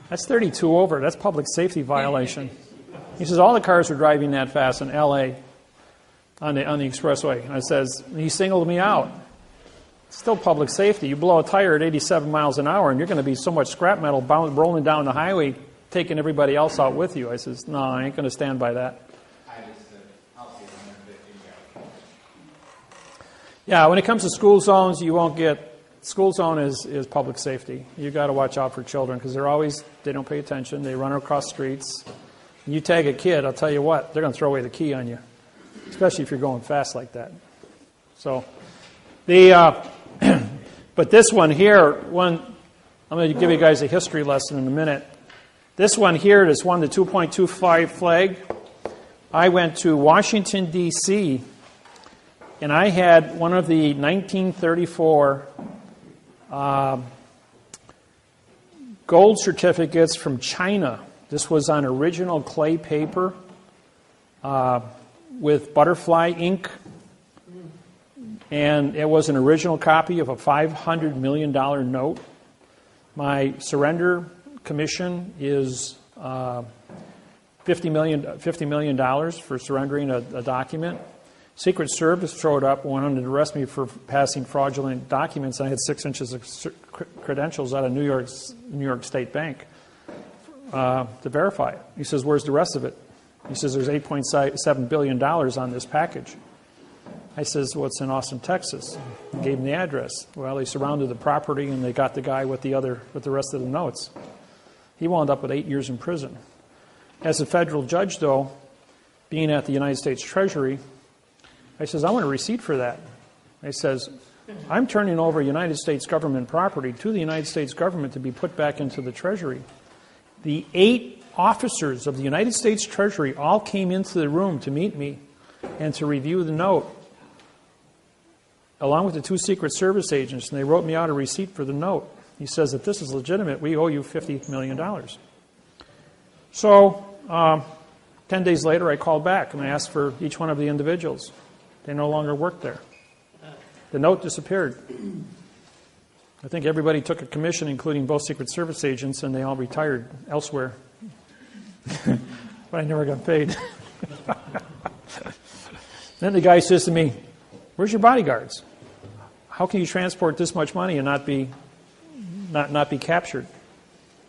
That's 32 over. That's public safety violation. He says, all the cars were driving that fast in L.A. on the expressway. And I says, he singled me out. Still public safety. You blow a tire at 87 miles an hour, and you're going to be so much scrap metal rolling down the highway, taking everybody else out with you. I says, no, I ain't going to stand by that. I just said, I'll see 150. Yeah, when it comes to school zones, you won't get... School zone is public safety. You've got to watch out for children because they don't pay attention. They run across streets. You tag a kid, I'll tell you what, they're going to throw away the key on you, especially if you're going fast like that. So, but this one here, I'm going to give you guys a history lesson in a minute. This one here is won the 2.25 flag. I went to Washington, D.C., and I had one of the 1934 gold certificates from China. This was on original clay paper with butterfly ink. And it was an original copy of a $500 million note. My surrender commission is $50 million for surrendering a document. Secret Service showed up and wanted to arrest me for passing fraudulent documents. I had 6 inches of credentials out of New York State Bank to verify it. He says, where's the rest of it? He says, there's $8.7 billion on this package. I says, well, it's in Austin, Texas. I gave him the address. Well, they surrounded the property and they got the guy with the rest of the notes. He wound up with 8 years in prison. As a federal judge, though, being at the United States Treasury, I says, I want a receipt for that. I says, I'm turning over United States government property to the United States government to be put back into the Treasury. The 8 officers of the United States Treasury all came into the room to meet me and to review the note, along with the 2 Secret Service agents, and they wrote me out a receipt for the note. He says, if this is legitimate, we owe you $50 million. So, 10 days later, I called back and I asked for each one of the individuals. They no longer worked there. The note disappeared. I think everybody took a commission, including both Secret Service agents, and they all retired elsewhere. But I never got paid. Then the guy says to me, where's your bodyguards? How can you transport this much money and not be captured?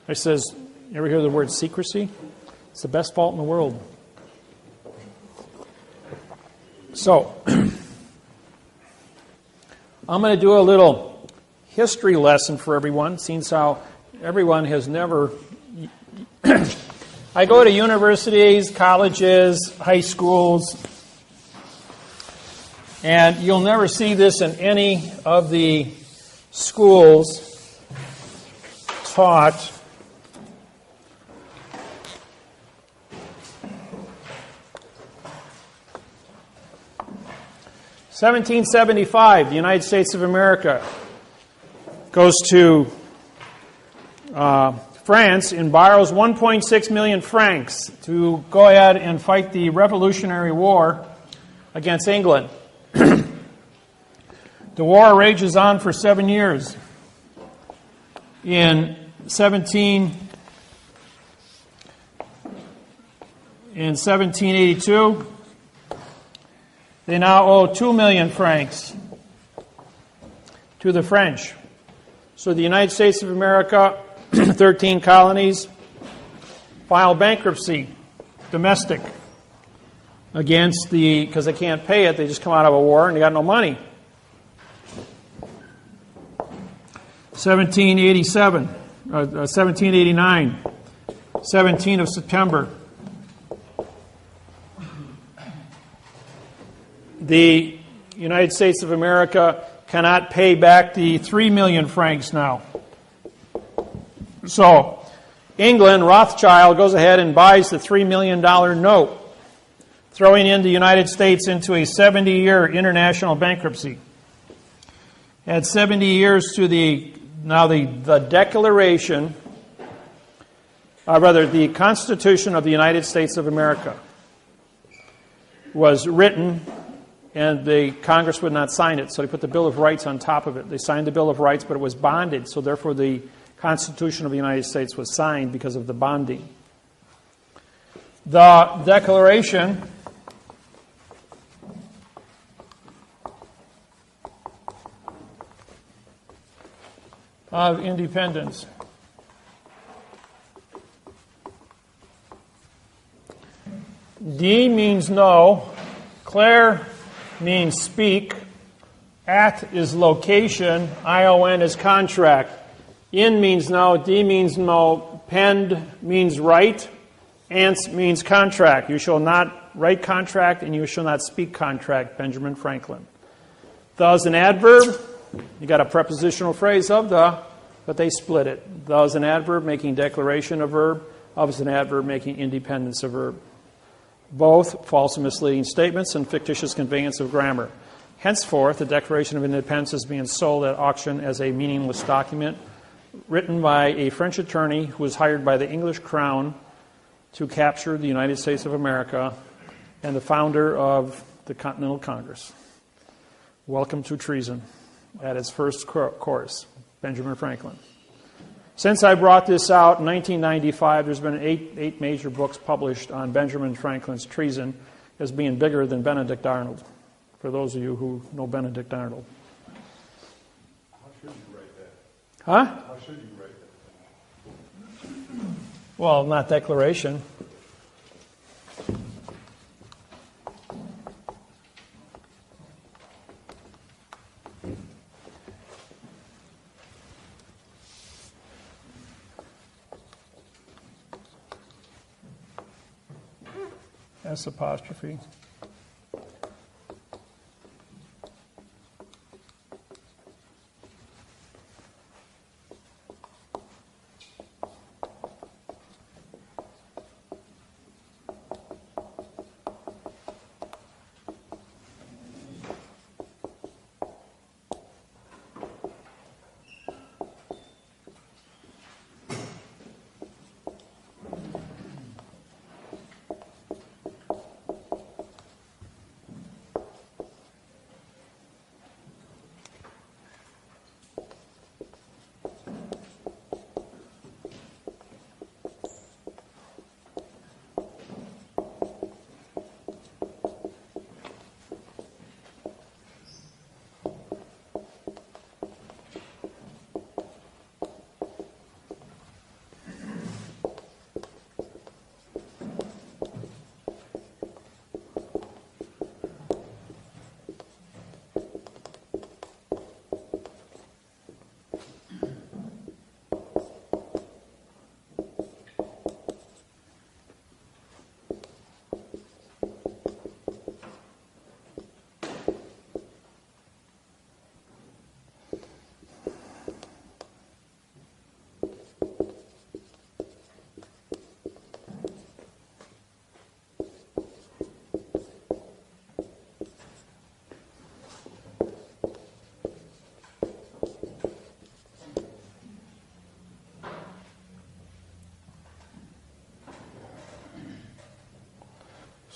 I says, you ever hear the word secrecy? It's the best fault in the world. So, I'm going to do a little history lesson for everyone, since how everyone has never... I go to universities, colleges, high schools, and you'll never see this in any of the schools taught (1775), the United States of America goes to France and borrows 1.6 million francs to go ahead and fight the Revolutionary War against England. The war rages on for 7 years. In 1782, they now owe 2 million francs to the French. So the United States of America, 13 colonies, file bankruptcy, domestic, against because they can't pay it, they just come out of a war and they got no money. 1789, 17th of September. The United States of America cannot pay back the 3 million francs now. So, England, Rothschild, goes ahead and buys the $3 million note, throwing in the United States into a 70-year international bankruptcy. Add 70 years to the Declaration, the Constitution of the United States of America was written, and the Congress would not sign it, so they put the Bill of Rights on top of it. They signed the Bill of Rights, but it was bonded, so therefore the Constitution of the United States was signed because of the bonding. The Declaration of Independence. D means no. Claire means speak. At is location. ION is contract. In means no. D means no. Pend means write. Ants means contract. You shall not write contract and you shall not speak contract. Benjamin Franklin. The is an adverb. You got a prepositional phrase of the, but they split it. The is an adverb making declaration a verb. Of is an adverb making independence a verb. Both false and misleading statements and fictitious conveyance of grammar. Henceforth, the Declaration of Independence is being sold at auction as a meaningless document written by a French attorney who was hired by the English Crown to capture the United States of America and the founder of the Continental Congress. Welcome to treason. At its first course, Benjamin Franklin. Since I brought this out in 1995, there's been eight major books published on Benjamin Franklin's treason as being bigger than Benedict Arnold. for those of you who know Benedict Arnold. How should you write that? Huh? How should you write that? Well, not declaration. S apostrophe.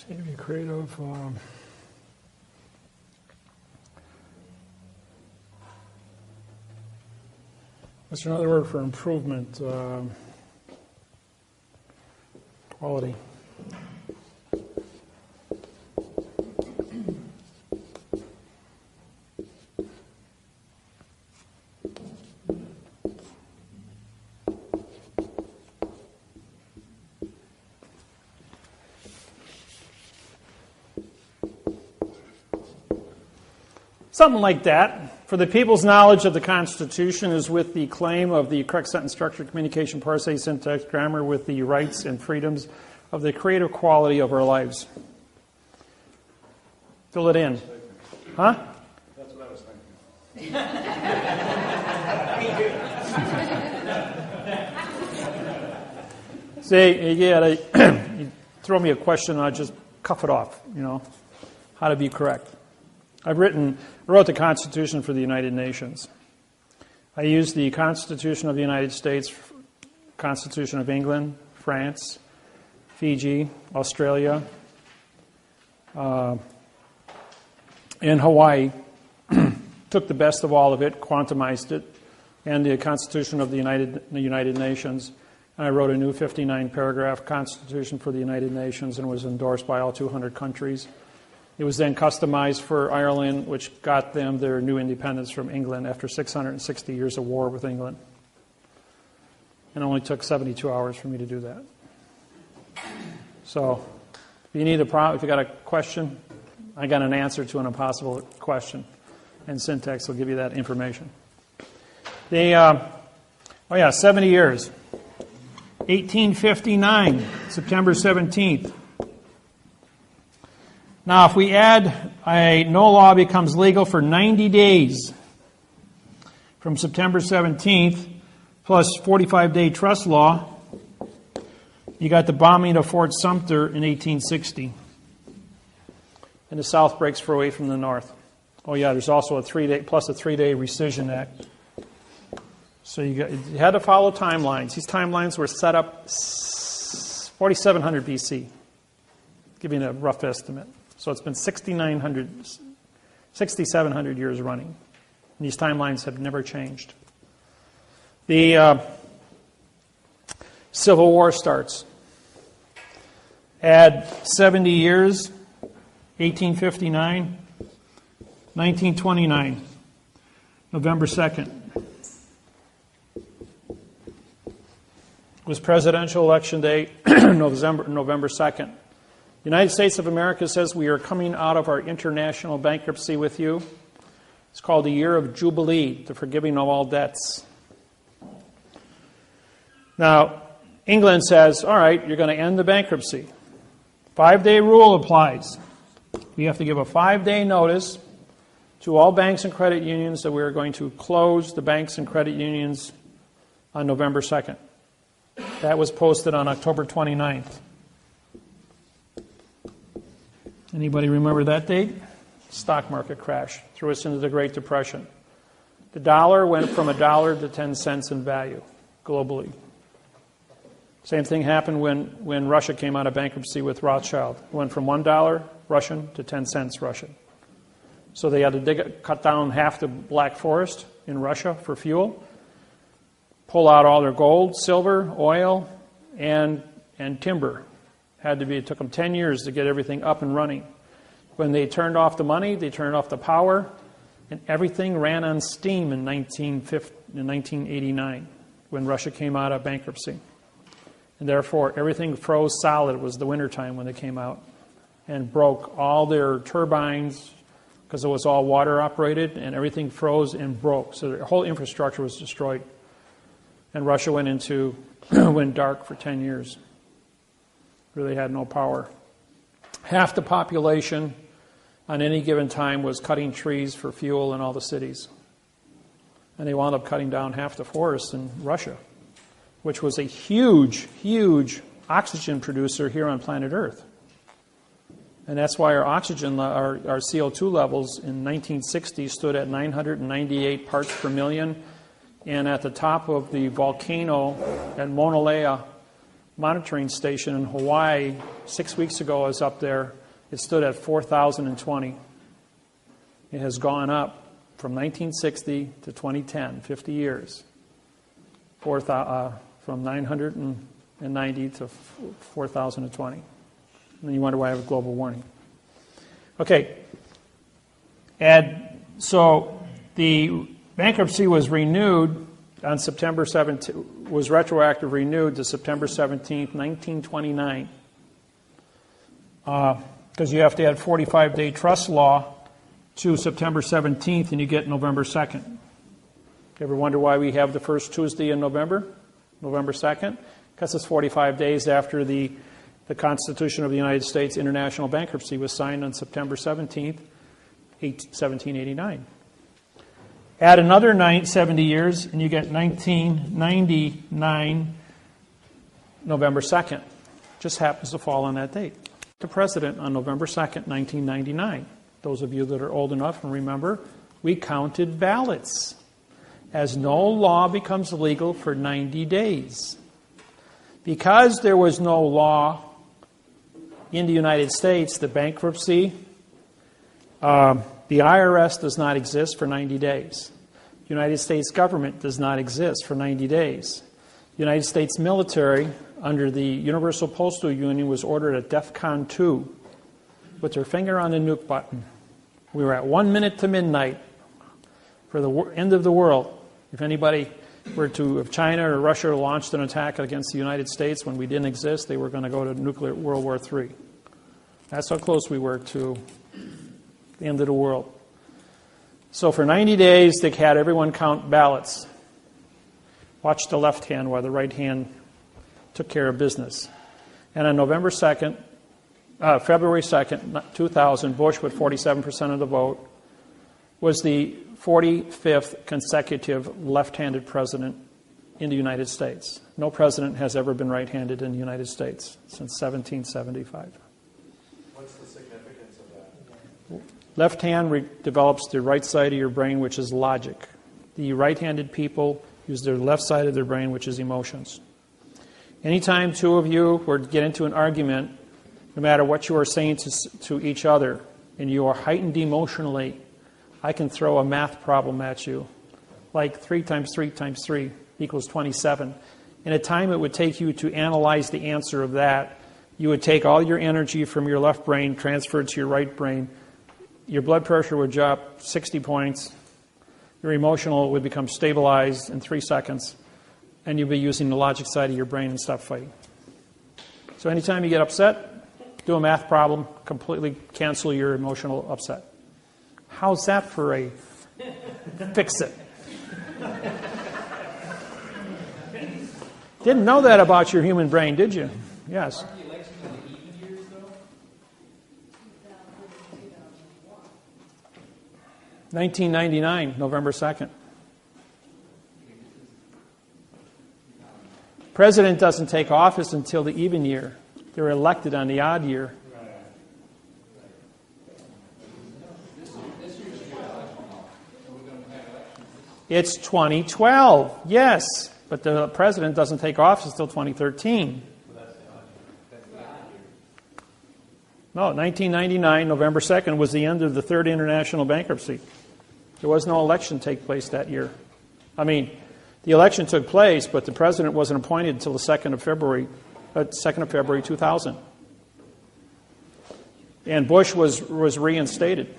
See, be creative. What's another word for improvement? Quality. Something like that. For the people's knowledge of the Constitution is with the claim of the correct sentence structure, communication, parse, syntax, grammar, with the rights and freedoms of the creative quality of our lives. Fill it in. Huh? That's what I was thinking. See, you throw me a question and I just cuff it off, how to be correct. I wrote the Constitution for the United Nations. I used the Constitution of the United States, Constitution of England, France, Fiji, Australia, and Hawaii. Took the best of all of it, quantumized it, and the Constitution of the United Nations. And I wrote a new 59-paragraph Constitution for the United Nations and was endorsed by all 200 countries. It was then customized for Ireland, which got them their new independence from England after 660 years of war with England. And it only took 72 hours for me to do that. So, if you need if you got a question, I got an answer to an impossible question, and syntax will give you that information. 70 years. 1859, September 17th. Now, if we add no law becomes legal for 90 days from September 17th, plus 45-day trust law, you got the bombing of Fort Sumter in 1860. And the South breaks away from the North. Oh, yeah, there's also a 3-day rescission act. So you had to follow timelines. These timelines were set up 4700 BC, giving a rough estimate. So it's been 6,700 years running. And these timelines have never changed. The Civil War starts. Add 70 years, 1859. 1929, November 2nd. Was presidential election day, November 2nd. The United States of America says we are coming out of our international bankruptcy with you. It's called the Year of Jubilee, the forgiving of all debts. Now, England says, all right, you're going to end the bankruptcy. 5-day rule applies. We have to give a 5-day notice to all banks and credit unions that we're going to close the banks and credit unions on November 2nd. That was posted on October 29th. Anybody remember that date? Stock market crash threw us into the Great Depression. The dollar went from $1 to 10 cents in value globally. Same thing happened when Russia came out of bankruptcy with Rothschild. It went from $1 Russian to 10 cents Russian. So they had to cut down half the Black Forest in Russia for fuel, pull out all their gold, silver, oil, and timber. It took them 10 years to get everything up and running. When they turned off the money, they turned off the power, and everything ran on steam in 1989 when Russia came out of bankruptcy. And therefore, everything froze solid. It was the wintertime when they came out and broke all their turbines because it was all water operated, and everything froze and broke. So their whole infrastructure was destroyed. And Russia went dark for 10 years. Really had no power. Half the population on any given time was cutting trees for fuel in all the cities. And they wound up cutting down half the forest in Russia, which was a huge, huge oxygen producer here on planet Earth. And that's why our oxygen, our CO2 levels in 1960 stood at 998 parts per million. And at the top of the volcano at Mauna Lea monitoring station in Hawaii 6 weeks ago, I was up there, it stood at 4,020. It has gone up from 1960 to 2010, 50 years. From 990 to 4,020. And you wonder why I have global warming. Okay. So the bankruptcy was renewed on September 17th, was retroactive renewed to September 17th, 1929. Because you have to add 45-day trust law to September 17th, and you get November 2nd. Ever wonder why we have the first Tuesday in November 2nd? Because it's 45 days after the Constitution of the United States international bankruptcy was signed on September 17th, 1789. Add another 70 years, and you get 1999, November 2nd. Just happens to fall on that date. The president on November 2nd, 1999. Those of you that are old enough and remember, we counted ballots, as no law becomes legal for 90 days. Because there was no law in the United States, the bankruptcy, the IRS does not exist for 90 days. The United States government does not exist for 90 days. The United States military, under the Universal Postal Union, was ordered at DEFCON 2 with their finger on the nuke button. We were at 1 minute to midnight for the end of the world. If anybody if China or Russia launched an attack against the United States when we didn't exist, they were going to go to nuclear World War III. That's how close we were to the end of the world. So for 90 days, they had everyone count ballots. Watch the left hand while the right hand took care of business. And on February 2nd, 2000, Bush, with 47% of the vote, was the 45th consecutive left-handed president in the United States. No president has ever been right-handed in the United States since 1775. What's the significance of that? Left hand develops the right side of your brain, which is logic. The right-handed people use their left side of their brain, which is emotions. Anytime two of you were to get into an argument, no matter what you are saying to each other, and you are heightened emotionally, I can throw a math problem at you, like 3 times 3 times 3 equals 27. In a time it would take you to analyze the answer of that, you would take all your energy from your left brain, transfer it to your right brain, your blood pressure would drop 60 points, your emotional would become stabilized in 3 seconds, and you'll be using the logic side of your brain and stop fighting. So anytime you get upset, do a math problem, completely cancel your emotional upset. How's that for a fix it? Didn't know that about your human brain, did you? Yes. Aren't the elections in the even years, though? 1999, November 2nd. President doesn't take office until the even year. They're elected on the odd year. It's 2012, yes, but the president doesn't take office until 2013. No, 1999, November 2nd, was the end of the Third International Bankruptcy. There was no election take place that year. I mean, the election took place, but the president wasn't appointed until the 2nd of February 2000. And Bush was reinstated.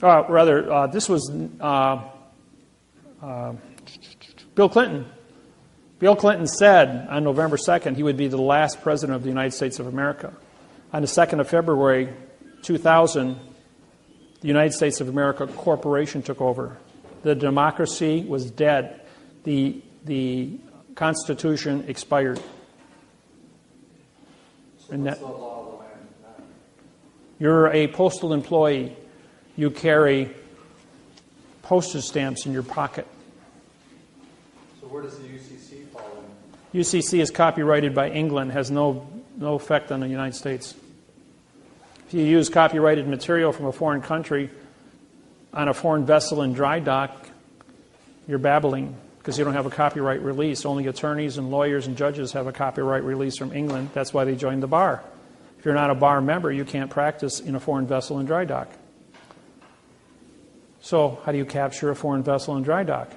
This was Bill Clinton. Bill Clinton said on November 2nd he would be the last president of the United States of America. On the 2nd of February 2000, the United States of America Corporation took over. The democracy was dead. The Constitution expired. So what's the law of the land now? You're a postal employee. You carry postage stamps in your pocket. So where does the UCC fall in? UCC is copyrighted by England, has no effect on the United States. If you use copyrighted material from a foreign country on a foreign vessel in dry dock, you're babbling because you don't have a copyright release. Only attorneys and lawyers and judges have a copyright release from England. That's why they joined the bar. If you're not a bar member, you can't practice in a foreign vessel in dry dock. So how do you capture a foreign vessel in dry dock?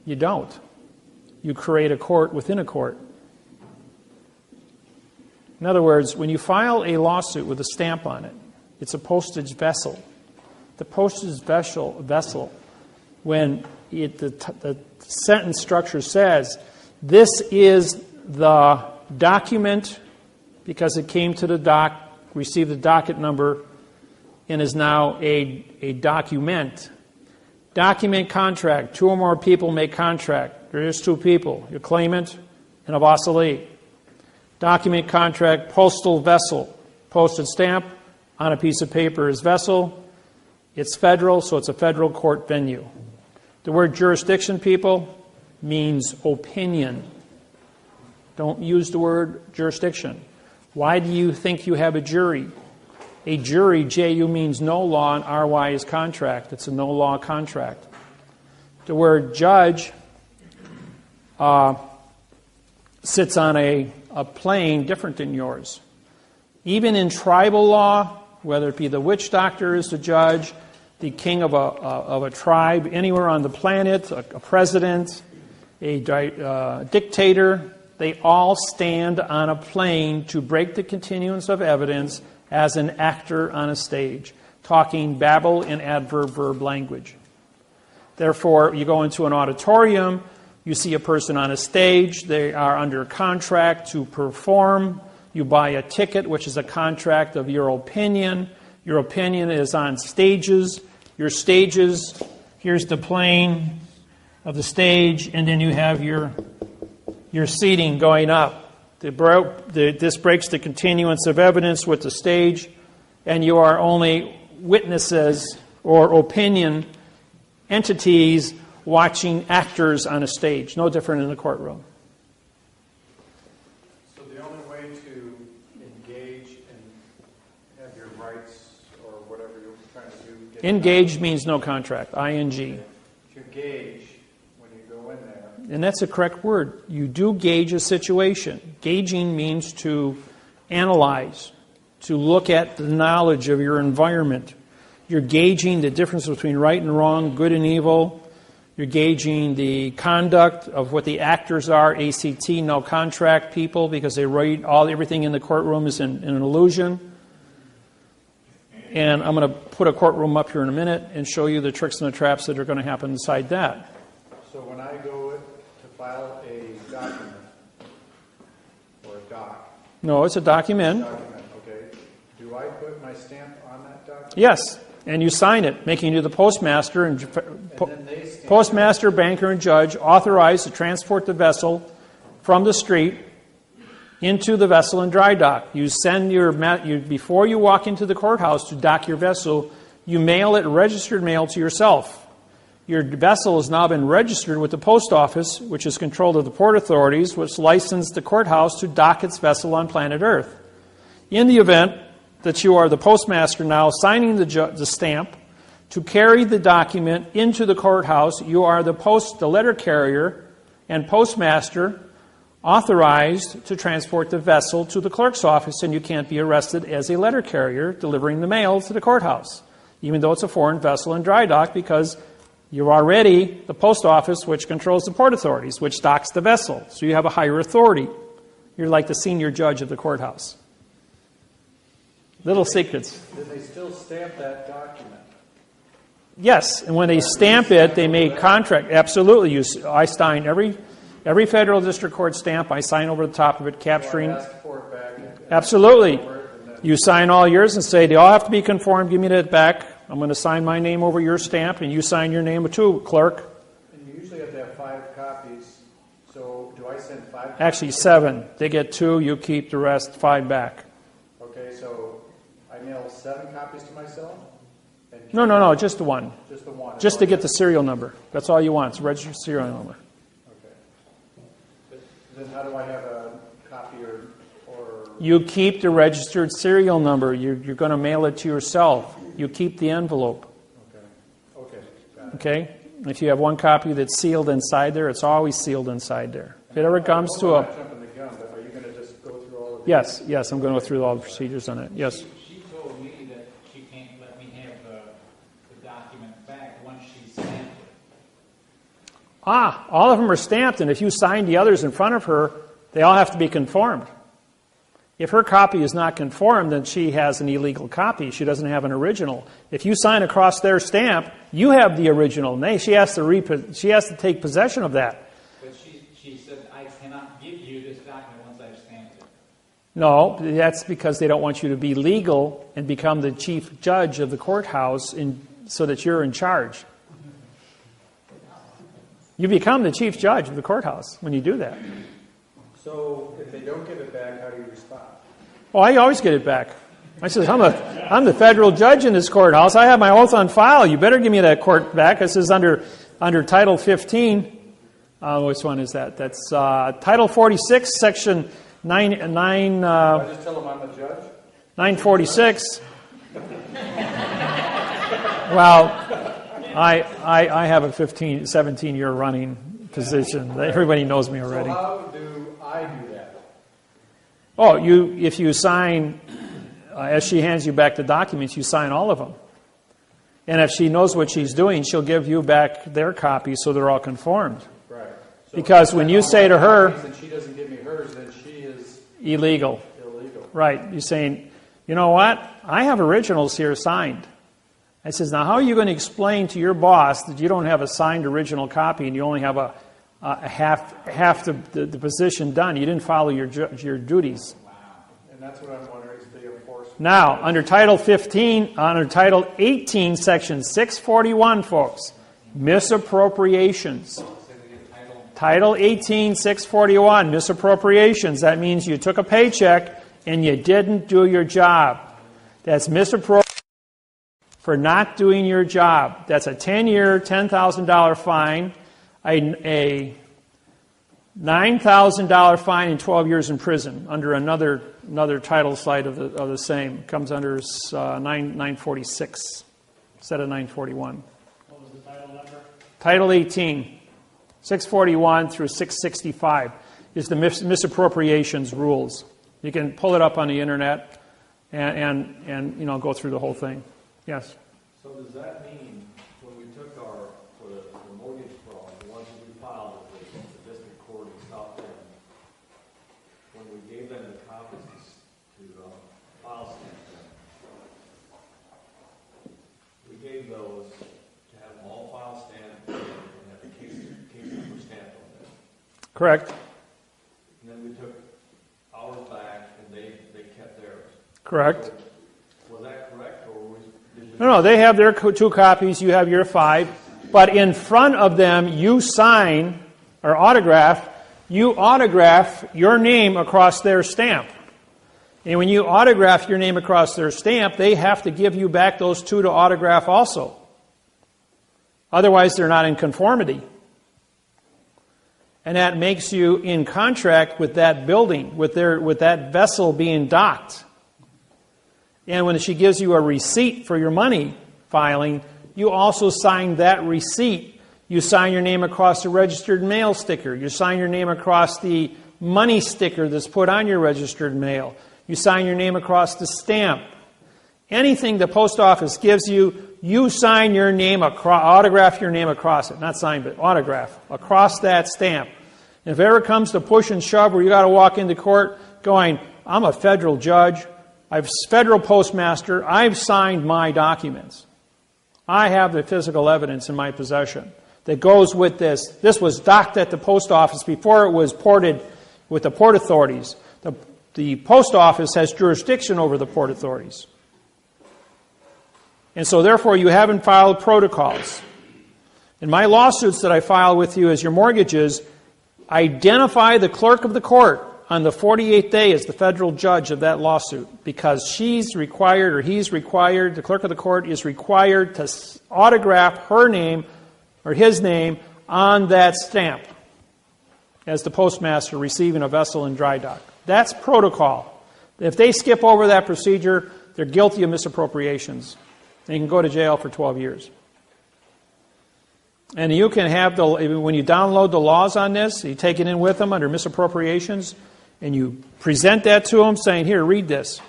You don't. You create a court within a court. In other words, when you file a lawsuit with a stamp on it, it's a postage vessel. The postage vessel, when the sentence structure says, this is the document because it came to the dock, received the docket number, and is now a document. Document contract. 2 or more people make contract. There is 2 people, your claimant and a vassallee. Document contract, postal vessel. Postage stamp on a piece of paper is vessel. It's federal, so it's a federal court venue. The word jurisdiction, people, means opinion. Don't use the word jurisdiction. Why do you think you have a jury? A jury, J-U, means no law, and R-Y is contract. It's a no-law contract. The word judge sits on a plane different than yours. Even in tribal law, whether it be the witch doctor is the judge, the king of a tribe, anywhere on the planet, a president, a dictator, they all stand on a plane to break the continuance of evidence as an actor on a stage, talking babble in adverb-verb language. Therefore, you go into an auditorium, you see a person on a stage, they are under contract to perform, you buy a ticket, which is a contract of your opinion. Your opinion is on stages. Your stages, here's the plane of the stage, and then you have your seating going up. This breaks the continuance of evidence with the stage, and you are only witnesses or opinion entities watching actors on a stage. No different in the courtroom. So the only way to engage and have your rights or whatever you're trying to do... Engage means no contract, ING. To gauge when you go in there. And that's a correct word. You do gauge a situation. Gauging means to analyze, to look at the knowledge of your environment. You're gauging the difference between right and wrong, good and evil. You're gauging the conduct of what the actors are, ACT, no contract people, because they write everything in the courtroom is in an illusion. And I'm going to put a courtroom up here in a minute and show you the tricks and the traps that are going to happen inside that. So when I go to file a document, or a doc. No, it's a document. Okay. Do I put my stamp on that document? Yes, and you sign it, making you the postmaster and postmaster, banker, and judge authorized to transport the vessel from the street into the vessel in dry dock. You send before you walk into the courthouse to dock your vessel, you mail it registered mail to yourself. Your vessel has now been registered with the post office, which is controlled of the port authorities, which licensed the courthouse to dock its vessel on planet Earth. In the event that you are the postmaster now signing the stamp to carry the document into the courthouse, you are the letter carrier and postmaster authorized to transport the vessel to the clerk's office, and you can't be arrested as a letter carrier delivering the mail to the courthouse, even though it's a foreign vessel in dry dock, because you're already the post office, which controls the port authorities, which docks the vessel. So you have a higher authority. You're like the senior judge of the courthouse. Little secrets. Did they still stamp that document? Yes, and when they stamp it, they make contract. Absolutely. I sign every federal district court stamp. I sign over the top of it, capturing. Ask for it back. Absolutely. You sign all yours and say, they all have to be conformed. Give me that back. I'm going to sign my name over your stamp, and you sign your name too, clerk. And you usually have to have 5 copies. So do I send 5 copies? Actually, 7. They get 2. You keep the rest, 5 back. Okay, so I mail 7 copies to myself? No, just the one. Just the one. Just to get the serial number. That's all you want. It's a registered serial number. Okay. Then how do I have a copy or You keep the registered serial number. You're going to mail it to yourself. You keep the envelope. Okay. Got it. Okay? If you have one copy that's sealed inside there, it's always sealed inside there. If it ever comes to I'm not jumping the gun, but are you going to just go through all of these? Yes, I'm going to go through all the procedures on it. Yes. She told me that she can't let me have the document back once she stamped it. All of them are stamped, and if you sign the others in front of her, they all have to be conformed. If her copy is not conformed, then she has an illegal copy. She doesn't have an original. If you sign across their stamp, you have the original. She has to take possession of that. But she said, I cannot give you this document once I've stamped it. No, that's because they don't want you to be legal and become the chief judge of the courthouse so that you're in charge. You become the chief judge of the courthouse when you do that. So if they don't give it back, how do you respond? Well, I always get it back. I says, I'm the federal judge in this courthouse. I have my oath on file. You better give me that court back. This is under Title 15. Which one is that? That's Title 46, Section 9. I just tell them I'm the judge? 946. Well, I have a 17-year running position. Everybody knows me already. So how do I do that? Oh, if you sign, as she hands you back the documents, you sign all of them. And if she knows what she's doing, she'll give you back their copies so they're all conformed. Right. So because when you say to her, and she doesn't give me hers, then she is illegal. Illegal. Right. You're saying, you know what? I have originals here signed. I says, now how are you going to explain to your boss that you don't have a signed original copy and you only have a half the position done? You didn't follow your duties. Wow. And that's what I'm wondering is the enforcement. Now, under Title 18, Section 641, folks, misappropriations. Title 18, 641, misappropriations. That means you took a paycheck and you didn't do your job. That's misappropriation for not doing your job. That's a 10-year, $10,000 fine, a $9,000 fine, and 12 years in prison. Under another title slide of the same, comes under 946 instead of 941. What was the title number? Title 18, 641 through 665 is the misappropriations rules. You can pull it up on the internet and go through the whole thing. Yes. So does that mean when we took for the mortgage for Correct. And then we took ours back, and they kept theirs. Correct. So, was that correct, or did we... No, they have their 2 copies, you have your 5. But in front of them, you sign or autograph your name across their stamp. And when you autograph your name across their stamp, they have to give you back those 2 to autograph also. Otherwise, they're not in conformity. And that makes you in contract with that building, with that vessel being docked. And when she gives you a receipt for your money filing, you also sign that receipt. You sign your name across the registered mail sticker. You sign your name across the money sticker that's put on your registered mail. You sign your name across the stamp. Anything the post office gives you, you sign your name across, autograph your name across it. Not sign, but autograph across that stamp. And if it ever comes to push and shove where you got to walk into court going, I'm a federal judge, I'm federal postmaster, I've signed my documents. I have the physical evidence in my possession that goes with this. This was docked at the post office before it was ported with the port authorities. The post office has jurisdiction over the port authorities. And so therefore you haven't filed protocols. In my lawsuits that I file with you as your mortgages, identify the clerk of the court on the 48th day as the federal judge of that lawsuit, because she's required or he's required, the clerk of the court is required to autograph her name or his name on that stamp as the postmaster receiving a vessel in dry dock. That's protocol. If they skip over that procedure, they're guilty of misappropriations. They can go to jail for 12 years. And you can have, when you download the laws on this, you take it in with them under misappropriations, and you present that to them saying, here, read this.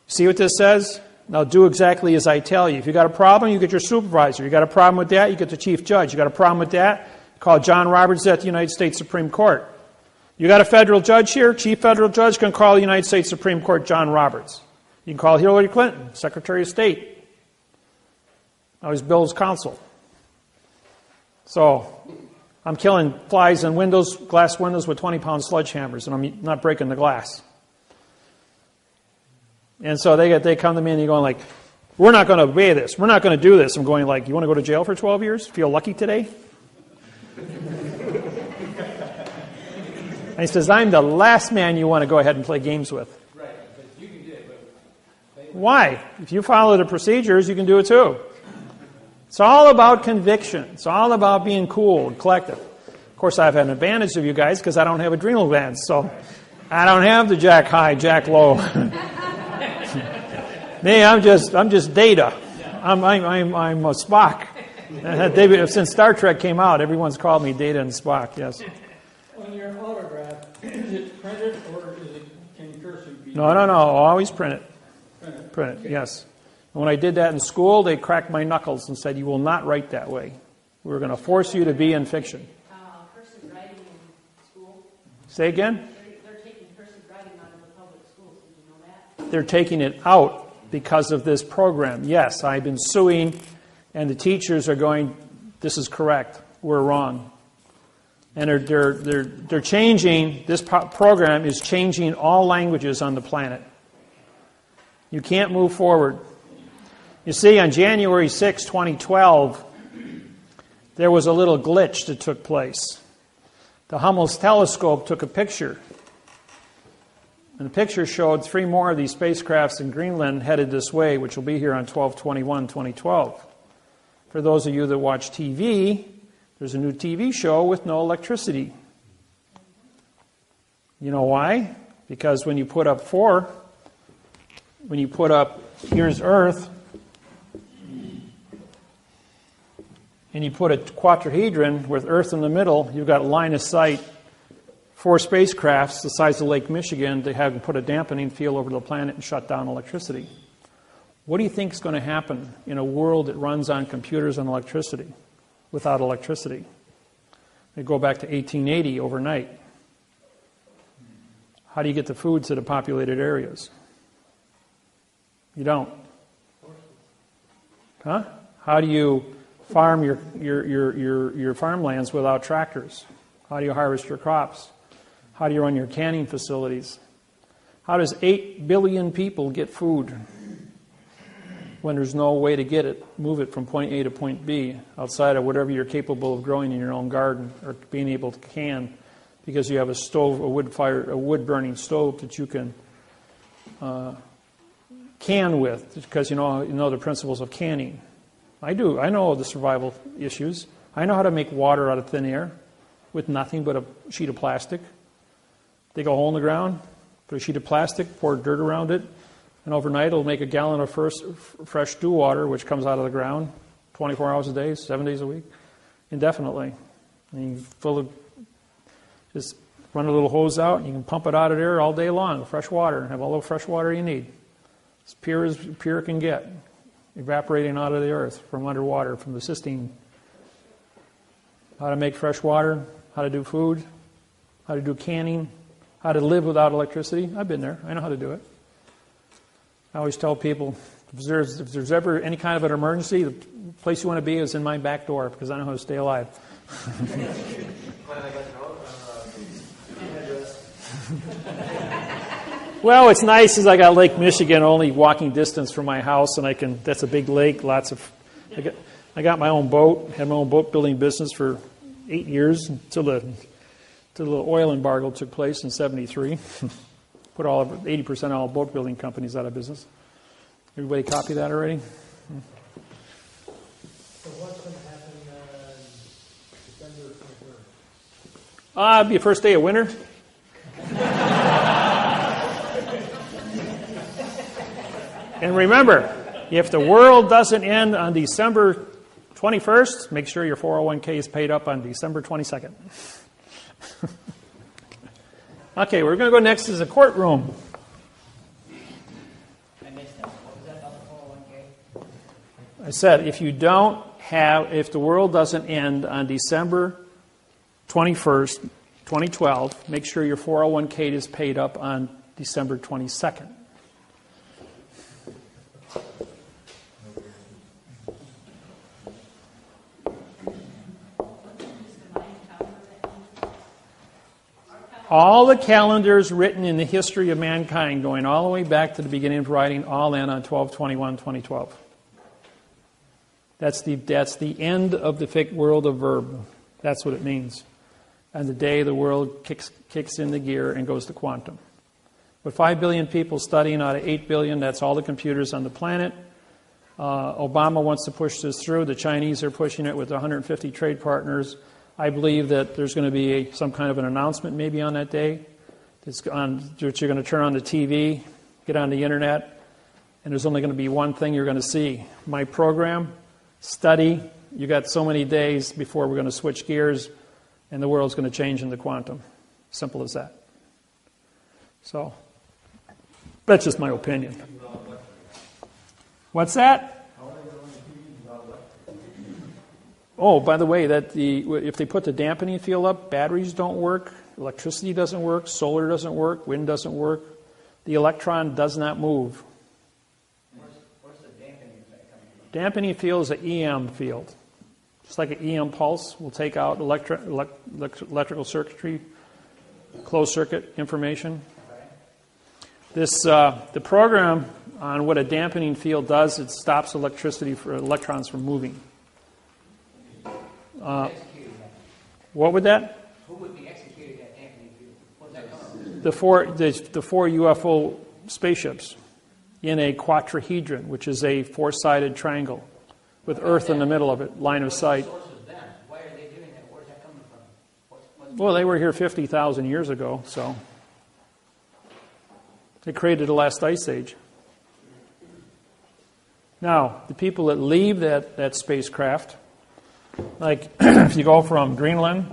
See what this says? Now do exactly as I tell you. If you got a problem, you get your supervisor. You got a problem with that, you get the chief judge. You got a problem with that, call John Roberts at the United States Supreme Court. You got a federal judge here, chief federal judge can call the United States Supreme Court John Roberts. You can call Hillary Clinton, Secretary of State. I was Bill's counsel. So I'm killing flies in windows, glass windows with 20-pound sledgehammers, and I'm not breaking the glass. And so they come to me and they're going like, we're not going to obey this. We're not going to do this. I'm going like, you want to go to jail for 12 years? Feel lucky today? And he says, I'm the last man you want to go ahead and play games with. Right, but you can do it, but... Why? If you follow the procedures, you can do it too. It's all about conviction. It's all about being cool and collective. Of course, I have an advantage of you guys because I don't have adrenal glands, so I don't have the jack high, jack low. Me, I'm just Data. I'm a Spock. Since Star Trek came out, everyone's called me Data and Spock. Yes. On your autograph, is it printed or is it in cursive? No. Always print it. Print it. Yes. And when I did that in school, they cracked my knuckles and said, "You will not write that way. We're going to force you to be in fiction." Cursive writing in school. Say again? They're taking cursive writing out of the public schools. Did you know that? They're taking it out because of this program. Yes, I've been suing, and the teachers are going, "This is correct. We're wrong." And they're changing, this program is changing all languages on the planet. You can't move forward. You see, on January 6, 2012, there was a little glitch that took place. The Hubble's telescope took a picture. And the picture showed 3 more of these spacecrafts in Greenland headed this way, which will be here on 12/21/2012. For those of you that watch TV, there's a new TV show with no electricity. You know why? Because when you put up here's Earth, and you put a quadrihedron with Earth in the middle, you've got line of sight, 4 spacecrafts the size of Lake Michigan to have put a dampening field over the planet and shut down electricity. What do you think is going to happen in a world that runs on computers and electricity? Without electricity. They go back to 1880 overnight. How do you get the food to the populated areas? You don't. Huh? How do you farm your farmlands without tractors? How do you harvest your crops? How do you run your canning facilities? How does 8 billion people get food when there's no way to get it, move it from point A to point B outside of whatever you're capable of growing in your own garden or being able to can because you have a stove, a wood-burning stove that you can can with because you know the principles of canning. I do. I know the survival issues. I know how to make water out of thin air with nothing but a sheet of plastic. Dig a hole in the ground, put a sheet of plastic, pour dirt around it, and overnight it'll make a gallon of fresh dew water, which comes out of the ground 24 hours a day, 7 days a week, indefinitely. And you just run a little hose out, and you can pump it out of there all day long, fresh water, and have all the fresh water you need. As pure it can get, evaporating out of the earth from underwater, from the cistine. How to make fresh water, how to do food, how to do canning, how to live without electricity. I've been there. I know how to do it. I always tell people, if there's ever any kind of an emergency, the place you want to be is in my back door because I know how to stay alive. Well, what's nice is I got Lake Michigan only walking distance from my house, and that's a big lake. I got my own boat. Had my own boat building business for 8 years until the oil embargo took place in '73. Put 80% of all boat building companies out of business. Everybody copy that already? So what's going to happen December 21st? It'll be the first day of winter. And remember, if the world doesn't end on December 21st, make sure your 401k is paid up on December 22nd. Okay, we're going to go next to the courtroom. I missed that. What was that about the 401k? I said, if the world doesn't end on December 21st, 2012, make sure your 401k is paid up on December 22nd. All the calendars written in the history of mankind, going all the way back to the beginning of writing, all end on 12/21/2012. That's the end of the world of verb. That's what it means. And the day the world kicks into gear and goes to quantum. With 5 billion people studying out of 8 billion, that's all the computers on the planet. Obama wants to push this through. The Chinese are pushing it with 150 trade partners. I believe that there's going to be some kind of an announcement maybe on that day. Which you're going to turn on the TV, get on the internet, and there's only going to be one thing you're going to see. My program, study, you got so many days before we're going to switch gears, and the world's going to change into quantum. Simple as that. So, that's just my opinion. What's that? Oh, by the way, if they put the dampening field up, batteries don't work, electricity doesn't work, solar doesn't work, wind doesn't work. The electron does not move. Where's the dampening effect coming from? Dampening field is an EM field. Just like an EM pulse will take out electrical circuitry, closed circuit information. Okay. The program on what a dampening field does, it stops electricity for electrons from moving. What would that? Who would be executing that dampening field? What does that come from? The four UFO spaceships in a quadrahedron, which is a four-sided triangle with Earth in the middle of it, line of sight. What source is them? Why are they doing that? Where's that coming from? Well, they were here 50,000 years ago, so they created the last ice age. Now, the people that leave that spacecraft, like if you go from Greenland,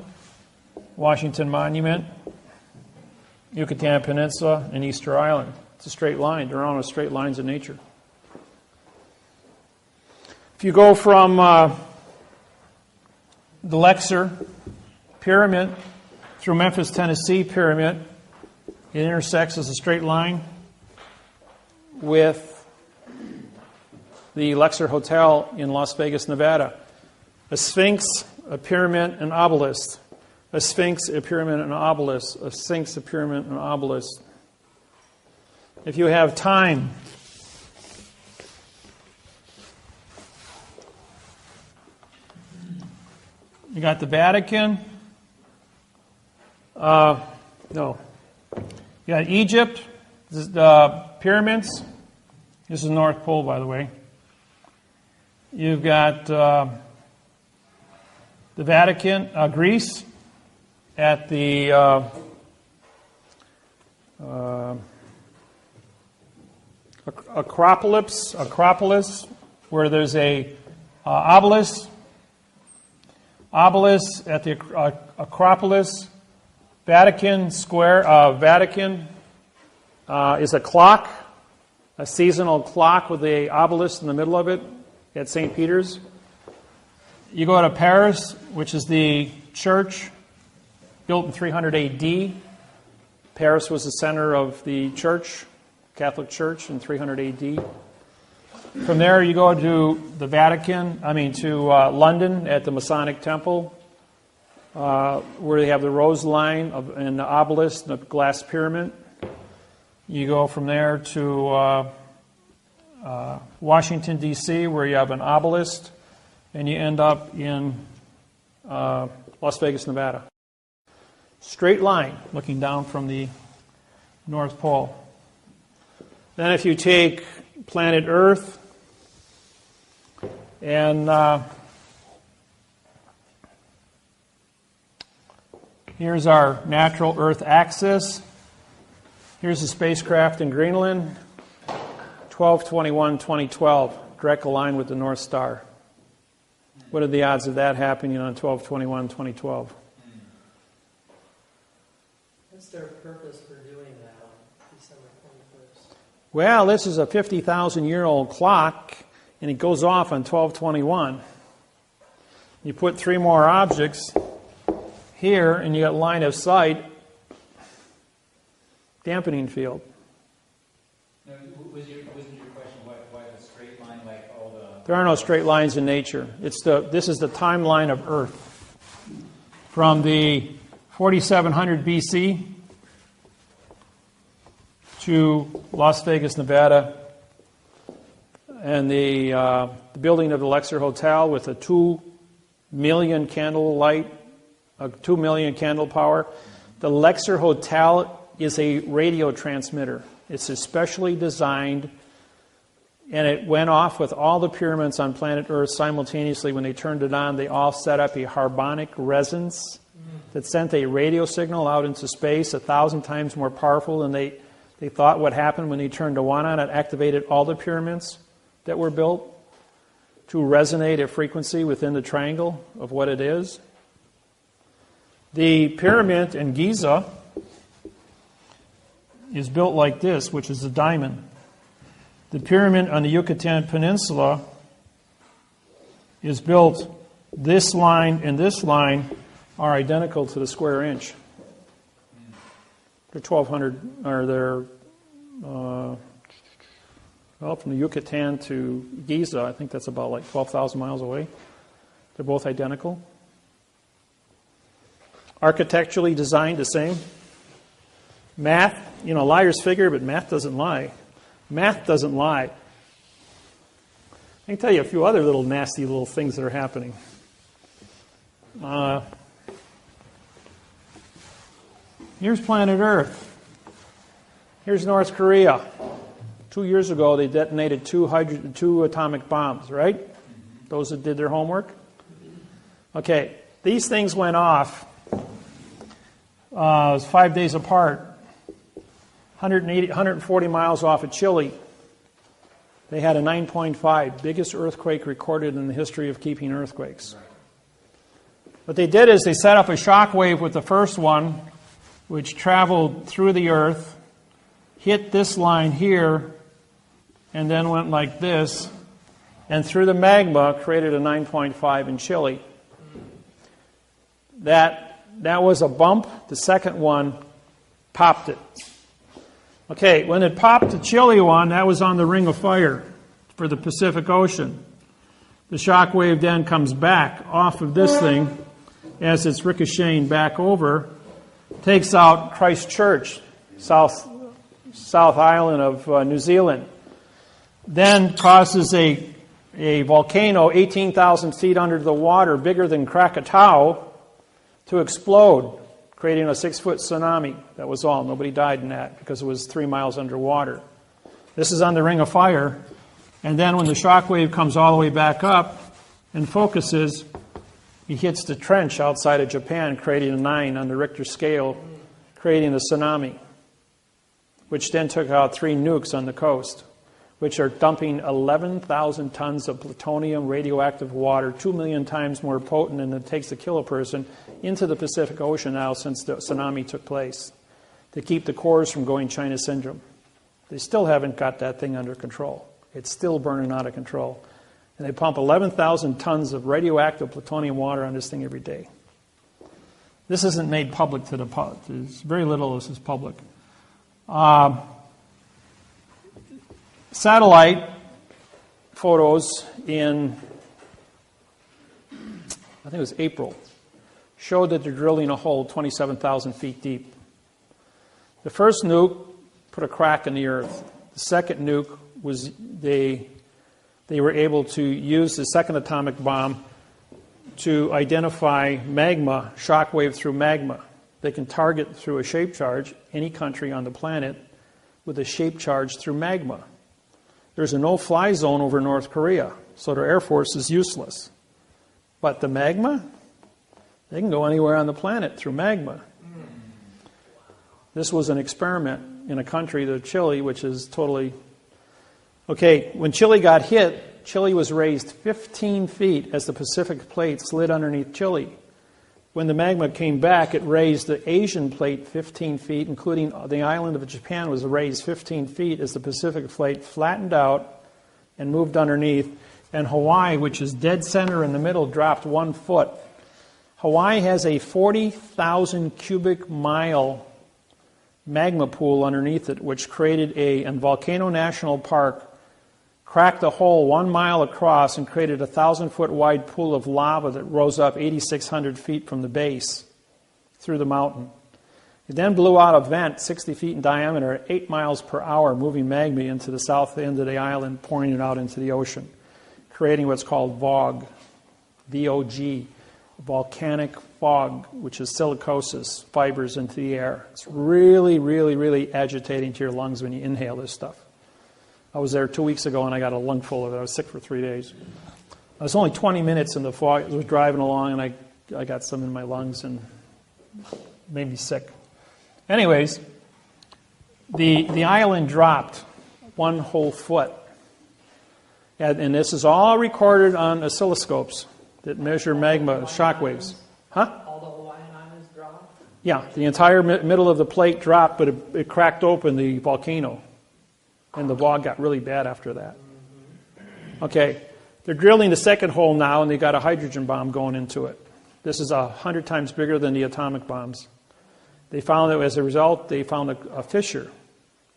Washington Monument, Yucatan Peninsula, and Easter Island, it's a straight line. They're on straight lines in nature. If you go from the Lexer Pyramid through Memphis, Tennessee Pyramid, it intersects as a straight line with the Lexer Hotel in Las Vegas, Nevada. A sphinx, a pyramid, an obelisk. a sphinx, a pyramid, and an obelisk. A sphinx, a pyramid, and an obelisk. If you have time, you got the Vatican. No. You got Egypt, the pyramids. This is North Pole, by the way. You've got the Vatican, Greece, at the Acropolis, where there's a obelisk. Obelisk at the Acropolis. Vatican Square. Vatican is a clock, a seasonal clock with the obelisk in the middle of it at St. Peter's. You go to Paris, which is the church built in 300 AD. Paris was the center of the church, Catholic Church, in 300 AD. From there, you go to the to London at the Masonic Temple, where they have the rose line and the obelisk and the glass pyramid. You go from there to Washington, D.C., where you have an obelisk, and you end up in Las Vegas, Nevada. Straight line looking down from the North Pole. Then if you take planet Earth and here's our natural Earth axis. Here's a spacecraft in Greenland, 12/21/2012, direct line with the North Star. What are the odds of that happening on 12/21/2012? What's their purpose for doing that on December 21st? Well, this is a 50,000-year-old clock, and it goes off on 12/21. You put 3 more objects here, and you got line of sight, dampening field. No, wasn't your question why the straight line, like all the... There are no straight lines in nature. This is the timeline of Earth. From the 4700 BC to Las Vegas, Nevada, and the building of the Lexer Hotel with a 2 million candle light, 2 million candle power. The Lexer Hotel is a radio transmitter. It's especially designed, and it went off with all the pyramids on planet Earth simultaneously. When they turned it on, they all set up a harmonic resonance that sent a radio signal out into space 1,000 times more powerful than they thought would happen when they turned the one on. It activated all the pyramids that were built to resonate a frequency within the triangle of what it is. The pyramid in Giza is built like this, which is a diamond. The pyramid on the Yucatan Peninsula is built, this line and this line are identical to the square inch. They're 1,200, or they're, from the Yucatan to Giza, I think that's about like 12,000 miles away. They're both identical. Architecturally designed the same. Math, liars figure, but math doesn't lie. Math doesn't lie. I can tell you a few other little nasty little things that are happening. Here's planet Earth. Here's North Korea. 2 years ago, they detonated two atomic bombs, right? Those that did their homework. Okay, these things went off. It was 5 days apart. 140 miles off of Chile. They had a 9.5, biggest earthquake recorded in the history of keeping earthquakes. What they did is they set up a shock wave with the first one, which traveled through the earth, hit this line here, and then went like this, and through the magma created a 9.5 in Chile. That was a bump. The second one popped it. Okay, when it popped the Chile one, that was on the Ring of Fire for the Pacific Ocean. The shock wave then comes back off of this thing, as it's ricocheting back over, takes out Christchurch, South Island of New Zealand. Then causes a volcano 18,000 feet under the water, bigger than Krakatoa, to explode, creating a 6-foot tsunami. That was all. Nobody died in that because it was 3 miles underwater. This is on the Ring of Fire. And then when the shock wave comes all the way back up and focuses, he hits the trench outside of Japan, creating a 9 on the Richter scale, creating the tsunami, which then took out 3 nukes on the coast, which are dumping 11,000 tons of plutonium radioactive water, 2 million times more potent than it takes to kill a person, into the Pacific Ocean now since the tsunami took place, to keep the cores from going China syndrome. They still haven't got that thing under control. It's still burning out of control. And they pump 11,000 tons of radioactive plutonium water on this thing every day. This isn't made public to the public. There's very little of this is public. Satellite photos in, I think it was April, showed that they're drilling a hole 27,000 feet deep. The first nuke put a crack in the earth. The second nuke was they were able to use the second atomic bomb to identify magma, shock wave through magma. They can target through a shape charge any country on the planet with a shape charge through magma. There's a no-fly zone over North Korea, so their Air Force is useless. But the magma, they can go anywhere on the planet through magma. This was an experiment in a country, the Chile, which is totally... Okay, when Chile got hit, Chile was raised 15 feet as the Pacific plate slid underneath Chile. When the magma came back, it raised the Asian plate 15 feet, including the island of Japan was raised 15 feet as the Pacific plate flattened out and moved underneath. And Hawaii, which is dead center in the middle, dropped 1 foot. Hawaii has a 40,000 cubic mile magma pool underneath it, which created and Volcano National Park cracked a hole 1 mile across and created a 1,000-foot wide pool of lava that rose up 8,600 feet from the base through the mountain. It then blew out a vent 60 feet in diameter at 8 miles per hour, moving magma into the south end of the island, pouring it out into the ocean, creating what's called VOG, V-O-G, volcanic fog, which is silicosis, fibers into the air. It's really, really, really agitating to your lungs when you inhale this stuff. I was there 2 weeks ago and I got a lungful of it. I was sick for 3 days. I was only 20 minutes in the fog. I was driving along and I got some in my lungs and made me sick. Anyways, the island dropped 1 whole foot. And this is all recorded on oscilloscopes that measure magma shock waves. Huh? All the Hawaiian Islands dropped? Yeah, the entire middle of the plate dropped, but it cracked open the volcano. And the VOG got really bad after that. Okay, they're drilling the second hole now, and they got a hydrogen bomb going into it. This is 100 times bigger than the atomic bombs. They found that as a result, they found a fissure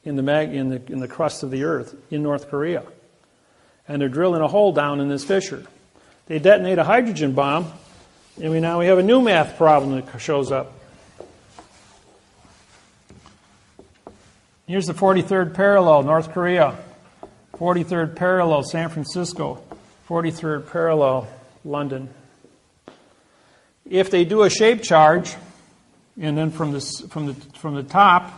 in the crust of the earth in North Korea. And they're drilling a hole down in this fissure. They detonate a hydrogen bomb, and now we have a new math problem that shows up. Here's the 43rd parallel, North Korea. 43rd parallel, San Francisco. 43rd parallel, London. If they do a shape charge, and then from the top,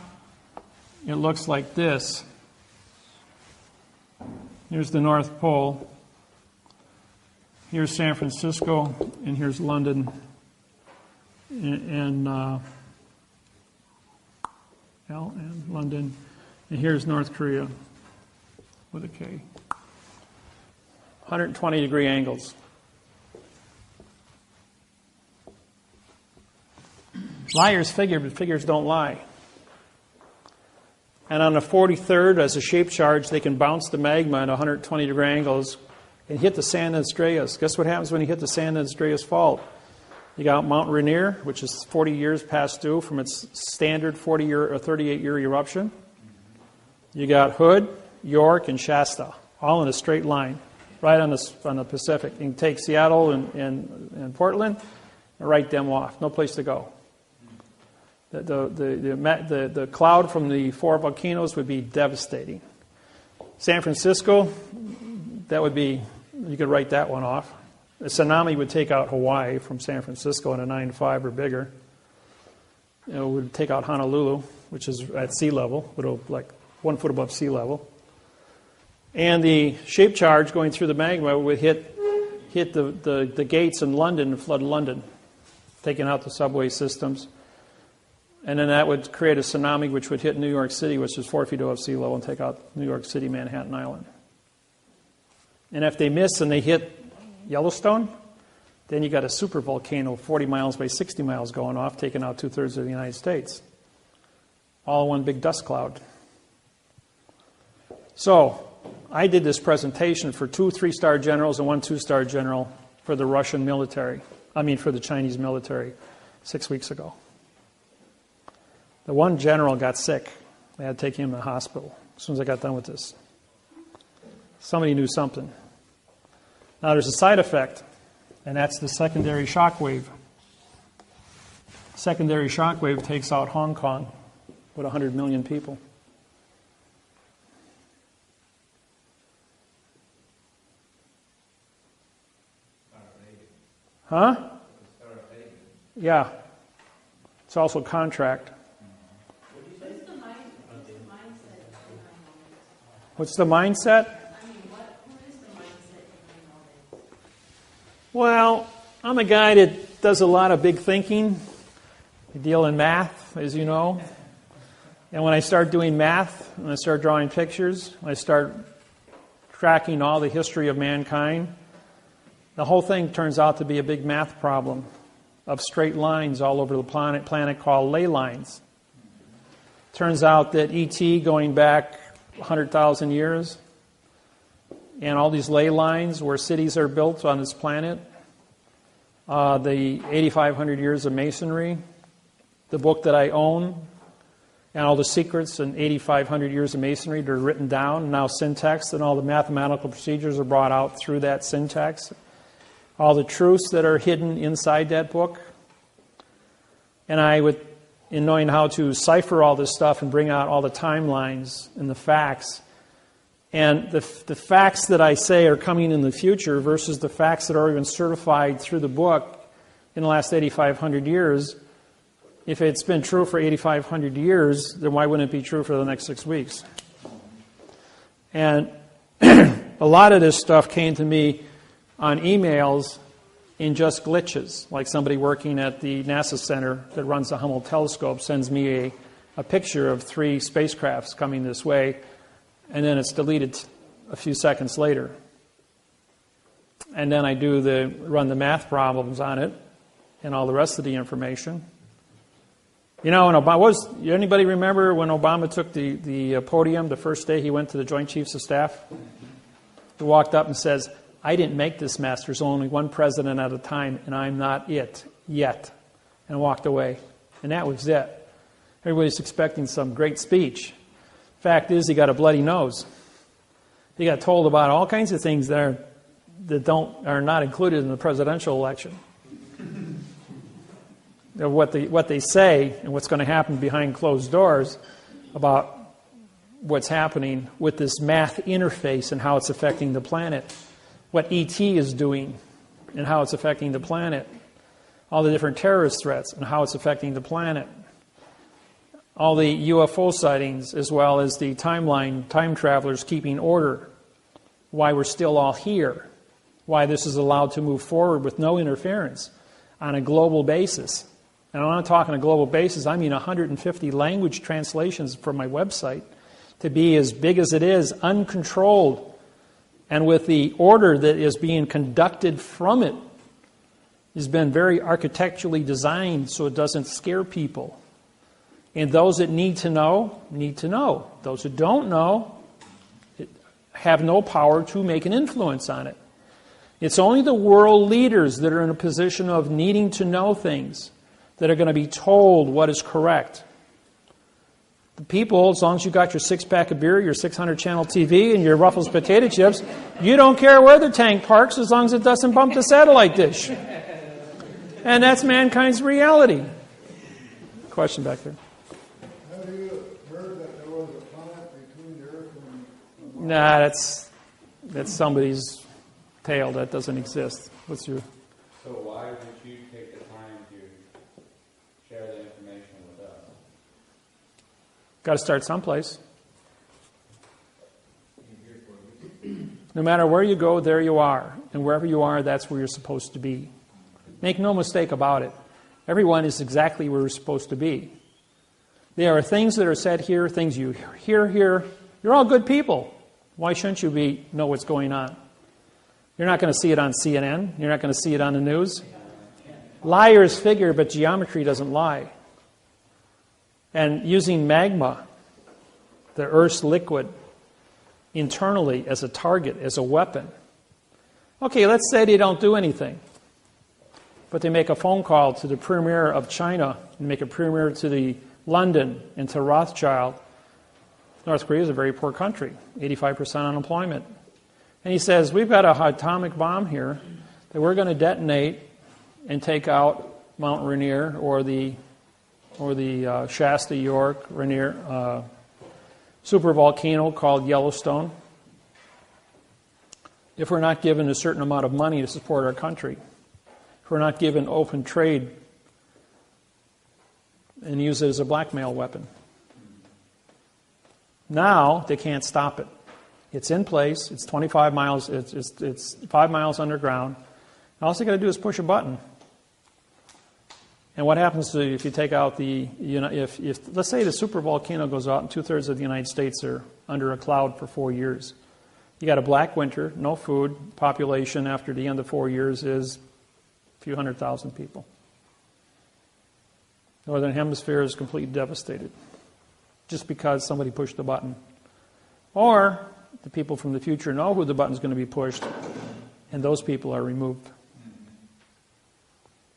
it looks like this. Here's the North Pole. Here's San Francisco, and here's London, and London, and here's North Korea with a K. 120-degree angles. Liars figure, but figures don't lie. And on the 43rd, as a shape charge, they can bounce the magma at 120-degree angles and hit the San Andreas. Guess what happens when you hit the San Andreas fault? You got Mount Rainier, which is 40 years past due from its standard 40-year or 38-year eruption. You got Hood, York, and Shasta, all in a straight line, right on the Pacific. You can take Seattle and Portland, write them off. No place to go. The cloud from the 4 volcanoes would be devastating. San Francisco, that would be, you could write that one off. A tsunami would take out Hawaii from San Francisco in a 9.5 or bigger. It would take out Honolulu, which is at sea level, like 1 foot above sea level. And the shape charge going through the magma would hit the gates in London and flood London, taking out the subway systems. And then that would create a tsunami which would hit New York City, which is 4 feet above sea level, and take out New York City, Manhattan Island. And if they miss and they hit Yellowstone, then you got a super volcano 40 miles by 60 miles going off, taking out 2/3 of the United States. All one big dust cloud. So, I did this presentation for 2 3-star generals and 1 2-star general for the Russian military. For the Chinese military 6 weeks ago. The one general got sick. They had to take him to the hospital as soon as I got done with this. Somebody knew something. Now there's a side effect, and that's the secondary shock wave. Secondary shock wave takes out Hong Kong with 100 million people. Huh? Yeah. It's also contract. What's the mindset? Who is the mindset behind all this? Well, I'm a guy that does a lot of big thinking. I deal in math, as you know. And when I start doing math, and I start drawing pictures, I start tracking all the history of mankind, the whole thing turns out to be a big math problem of straight lines all over the planet called ley lines. Turns out that E.T. going back 100,000 years, and all these ley lines where cities are built on this planet, the 8,500 years of masonry, the book that I own, and all the secrets in 8,500 years of masonry that are written down, and now syntax and all the mathematical procedures are brought out through that syntax, all the truths that are hidden inside that book. And in knowing how to cipher all this stuff and bring out all the timelines and the facts. And the facts that I say are coming in the future versus the facts that are even certified through the book in the last 8,500 years. If it's been true for 8,500 years, then why wouldn't it be true for the next 6 weeks? And a lot of this stuff came to me on emails in just glitches, like somebody working at the NASA center that runs the Hubble telescope sends me a picture of 3 spacecrafts coming this way, and then it's deleted a few seconds later. And then I run the math problems on it and all the rest of the information. You know, anybody remember when Obama took the podium the first day he went to the Joint Chiefs of Staff? He walked up and says, "I didn't make this mess. There's only one president at a time, and I'm not it yet." And walked away. And that was it. Everybody's expecting some great speech. Fact is, he got a bloody nose. He got told about all kinds of things that are not included in the presidential election. What they say and what's going to happen behind closed doors about what's happening with this math interface and how it's affecting the planet. What E.T. is doing and how it's affecting the planet. All the different terrorist threats and how it's affecting the planet. All the UFO sightings, as well as the time travelers keeping order. Why we're still all here. Why this is allowed to move forward with no interference on a global basis. And when I'm talking a global basis, I mean 150 language translations from my website to be as big as it is, uncontrolled. And with the order that is being conducted from it, has been very architecturally designed so it doesn't scare people. And those that need to know, need to know. Those who don't know have no power to make an influence on it. It's only the world leaders that are in a position of needing to know things that are going to be told what is correct. The people, as long as you got your 6-pack of beer, your 600-channel TV, and your Ruffles potato chips, you don't care where the tank parks as long as it doesn't bump the satellite dish. And that's mankind's reality. Question back there. Have you heard that there was a planet between the Earth and Nah, that's somebody's tale. That doesn't exist. What's your... So why would you take the time to share the information with us? Got to start someplace. No matter where you go, there you are. And wherever you are, that's where you're supposed to be. Make no mistake about it. Everyone is exactly where you're supposed to be. There are things that are said here, things you hear here. You're all good people. Why shouldn't you know what's going on? You're not going to see it on CNN. You're not going to see it on the news. Liars figure, but geometry doesn't lie. And using magma, the Earth's liquid, internally as a target, as a weapon. Okay, let's say they don't do anything. But they make a phone call to the premier of China and make a premier to the London and to Rothschild. North Korea is a very poor country, 85% unemployment. And he says, we've got an atomic bomb here that we're going to detonate and take out Mount Rainier or the Shasta, York, Rainier supervolcano called Yellowstone, if we're not given a certain amount of money to support our country, if we're not given open trade and use it as a blackmail weapon. Now they can't stop it. It's in place. It's 25 miles. It's 5 miles underground. All they got to do is push a button. And what happens if you take out if let's say the supervolcano goes out and 2/3 of the United States are under a cloud for 4 years. You got a black winter, no food, population after the end of 4 years is a few 100,000 people. Northern Hemisphere is completely devastated just because somebody pushed the button. Or the people from the future know who the button's going to be pushed, and those people are removed.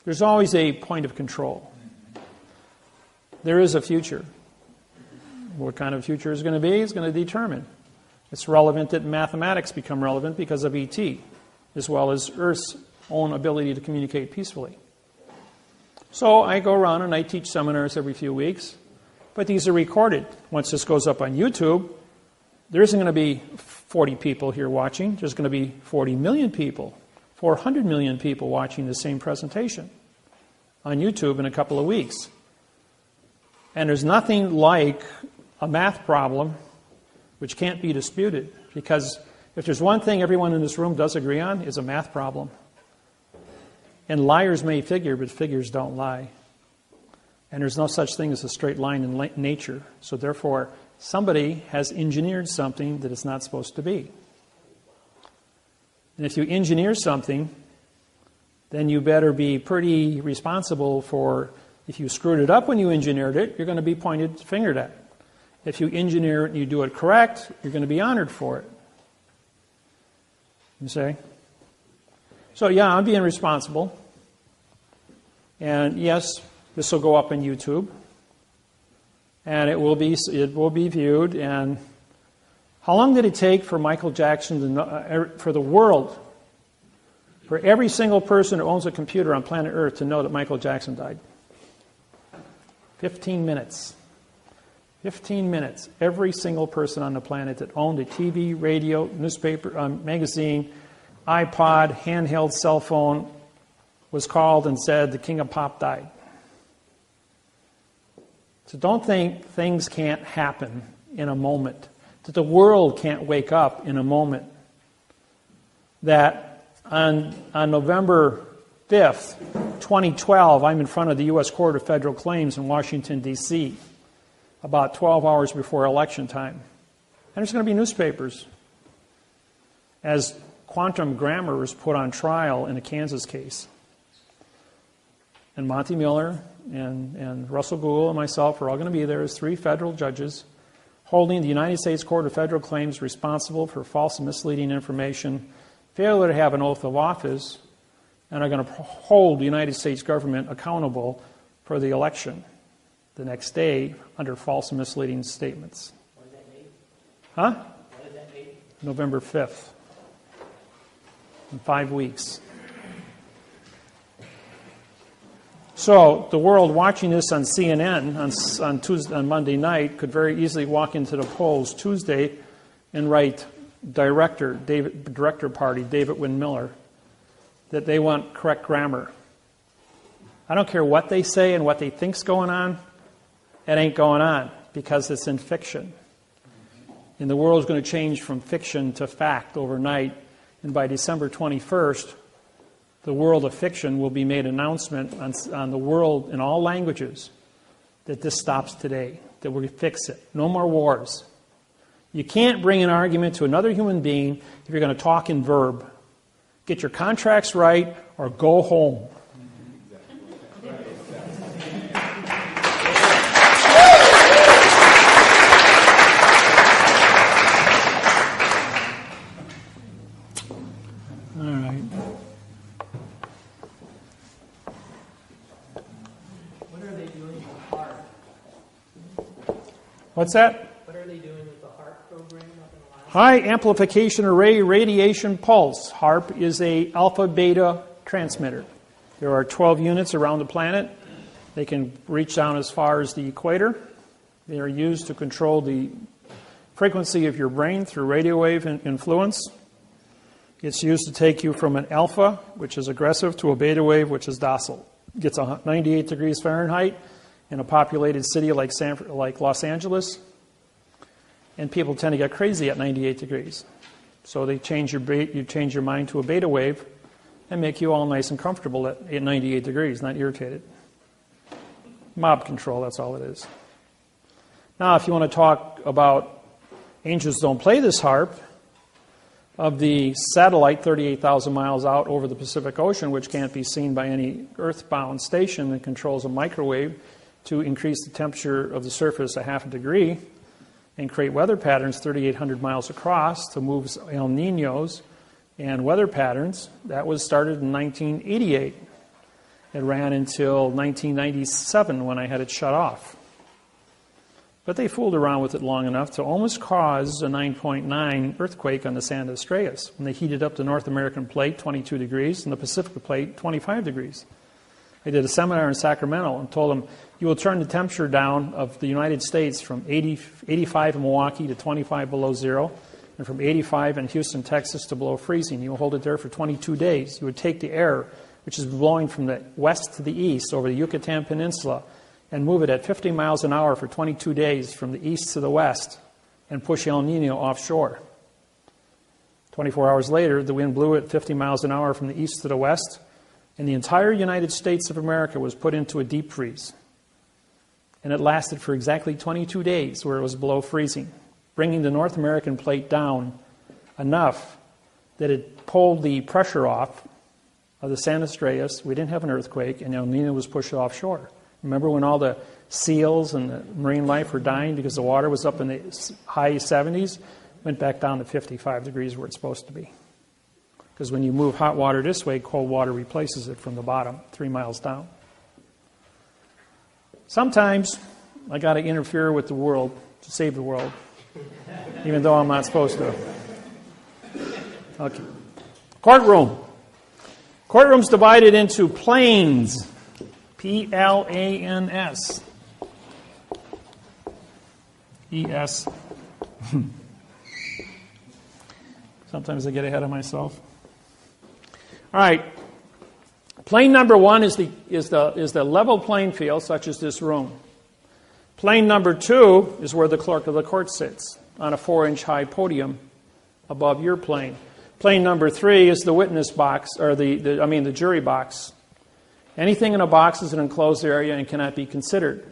There's always a point of control. There is a future. What kind of future is going to be is going to determine. It's relevant that mathematics become relevant because of ET, as well as Earth's own ability to communicate peacefully. So I go around and I teach seminars every few weeks, but these are recorded. Once this goes up on YouTube, there isn't going to be 40 people here watching. There's going to be 40 million people, 400 million people watching the same presentation on YouTube in a couple of weeks. And there's nothing like a math problem which can't be disputed, because if there's one thing everyone in this room does agree on, it's a math problem. And liars may figure, but figures don't lie. And there's no such thing as a straight line in nature. So therefore, somebody has engineered something that it's not supposed to be. And if you engineer something, then you better be pretty responsible for, if you screwed it up when you engineered it, you're going to be fingered at. If you engineer it and you do it correct, you're going to be honored for it. You see? So yeah, I'm being responsible. And yes, this will go up on YouTube. And it will be viewed. And how long did it take for Michael Jackson to know, for the world, for every single person who owns a computer on planet Earth to know that Michael Jackson died? 15 minutes. 15 minutes. Every single person on the planet that owned a TV, radio, newspaper, magazine, iPod, handheld cell phone was called and said the king of pop died. So don't think things can't happen in a moment, that the world can't wake up in a moment, that on November 5th, 2012, I'm in front of the U.S. Court of Federal Claims in Washington, D.C., about 12 hours before election time. And there's going to be newspapers as quantum grammar is put on trial in a Kansas case. And Monty Miller and Russell Gould and myself are all going to be there as 3 federal judges holding the United States Court of Federal Claims responsible for false and misleading information, failure to have an oath of office, and are going to hold the United States government accountable for the election the next day under false and misleading statements. What is that date? Huh? What is that date? November 5th. In 5 weeks. So the world watching this on CNN on Monday night could very easily walk into the polls Tuesday and write director party David Wynn Miller that they want correct grammar. I don't care what they say and what they think's going on. It ain't going on because it's in fiction. And the world's going to change from fiction to fact overnight. And by December 21st, the world of fiction will be made announcement on the world in all languages that this stops today, that we fix it. No more wars. You can't bring an argument to another human being if you're going to talk in verb. Get your contracts right or go home. What's that? What are they doing with the HARP program up in Alaska? High Amplification Array Radiation Pulse. HARP is a alpha-beta transmitter. There are 12 units around the planet. They can reach down as far as the equator. They are used to control the frequency of your brain through radio wave influence. It's used to take you from an alpha, which is aggressive, to a beta wave, which is docile. It gets 98 degrees Fahrenheit in a populated city like Los Angeles, and people tend to get crazy at 98 degrees. So they change you change your mind to a beta wave and make you all nice and comfortable at 98 degrees, not irritated. Mob control, that's all it is. Now, if you want to talk about angels don't play this harp, of the satellite 38,000 miles out over the Pacific Ocean, which can't be seen by any earthbound station that controls a microwave to increase the temperature of the surface a half a degree and create weather patterns 3,800 miles across to move El Niños and weather patterns. That was started in 1988. It ran until 1997 when I had it shut off. But they fooled around with it long enough to almost cause a 9.9 earthquake on the San Andreas when they heated up the North American plate 22 degrees and the Pacific plate 25 degrees. I did a seminar in Sacramento and told them, you will turn the temperature down of the United States from 85 in Milwaukee to 25 below zero, and from 85 in Houston, Texas to below freezing. You will hold it there for 22 days. You would take the air, which is blowing from the west to the east over the Yucatan Peninsula, and move it at 50 miles an hour for 22 days from the east to the west, and push El Nino offshore. 24 hours later, the wind blew at 50 miles an hour from the east to the west, and the entire United States of America was put into a deep freeze. And it lasted for exactly 22 days where it was below freezing, bringing the North American plate down enough that it pulled the pressure off of the San Andreas. We didn't have an earthquake, and El Nino was pushed offshore. Remember when all the seals and the marine life were dying because the water was up in the high 70s? Went back down to 55 degrees where it's supposed to be. Because when you move hot water this way, cold water replaces it from the bottom, 3 miles down. Sometimes I got to interfere with the world to save the world, even though I'm not supposed to. Okay. Courtroom. Courtroom's divided into planes. P-L-A-N-S. E-S. Sometimes I get ahead of myself. All right. Plane number one is the level playing field, such as this room. Plane number two is where the clerk of the court sits, on a 4-inch high podium above your plane. Plane number three is the witness box, or the jury box. Anything in a box is an enclosed area and cannot be considered.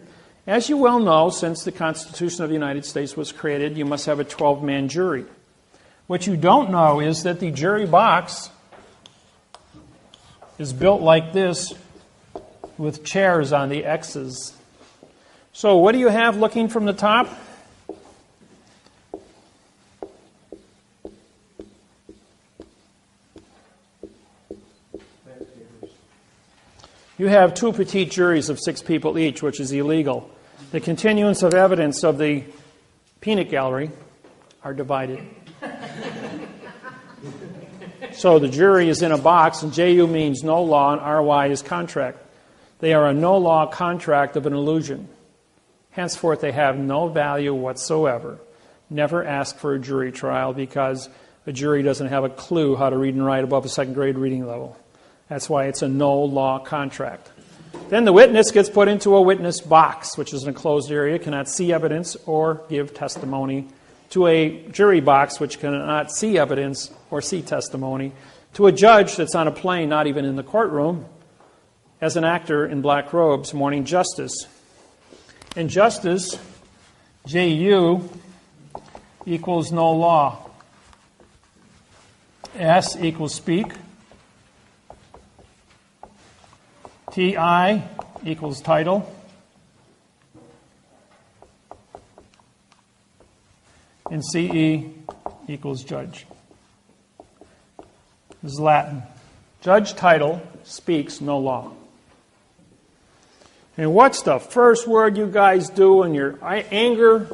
As you well know, since the Constitution of the United States was created, you must have a 12-man jury. What you don't know is that the jury box is built like this with chairs on the X's. So what do you have looking from the top? You have 2 petite juries of 6 people each, which is illegal. The continuance of evidence of the peanut gallery are divided. So the jury is in a box, and JU means no law, and RY is contract. They are a no-law contract of an illusion. Henceforth, they have no value whatsoever. Never ask for a jury trial because a jury doesn't have a clue how to read and write above a second grade reading level. That's why it's a no-law contract. Then the witness gets put into a witness box, which is an enclosed area, cannot see evidence or give testimony, to a jury box, which cannot see evidence or see testimony, to a judge that's on a plane, not even in the courtroom, as an actor in black robes, mourning justice. And justice, J-U, equals no law. S equals speak. T-I equals title. And C-E equals judge. This is Latin. Judge, title, speaks, no law. And what's the first word you guys do in your anger?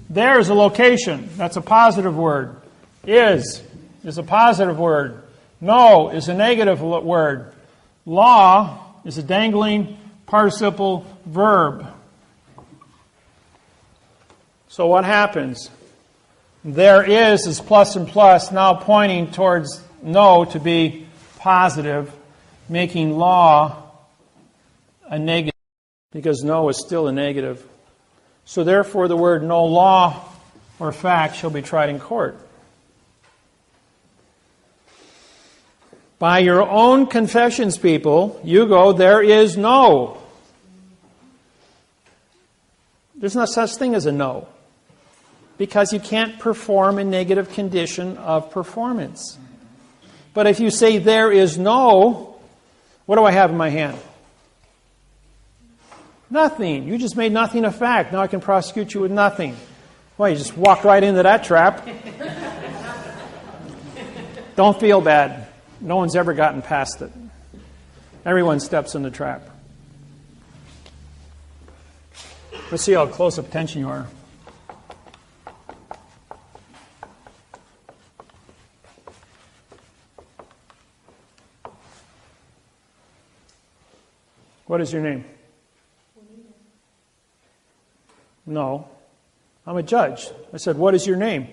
There is a location. That's a positive word. Is a positive word. No is a negative word. Law is a dangling participle verb. So what happens? There is plus and plus, now pointing towards no to be positive, making law a negative, because no is still a negative. So therefore the word no law or fact shall be tried in court. By your own confessions, people, you go, there is no. There's no such thing as a no. Because you can't perform a negative condition of performance. But if you say there is no, what do I have in my hand? Nothing. You just made nothing a fact. Now I can prosecute you with nothing. Well, you just walked right into that trap. Don't feel bad. No one's ever gotten past it. Everyone steps in the trap. Let's see how close up attention you are. What is your name? No. I'm a judge. I said, what is your name?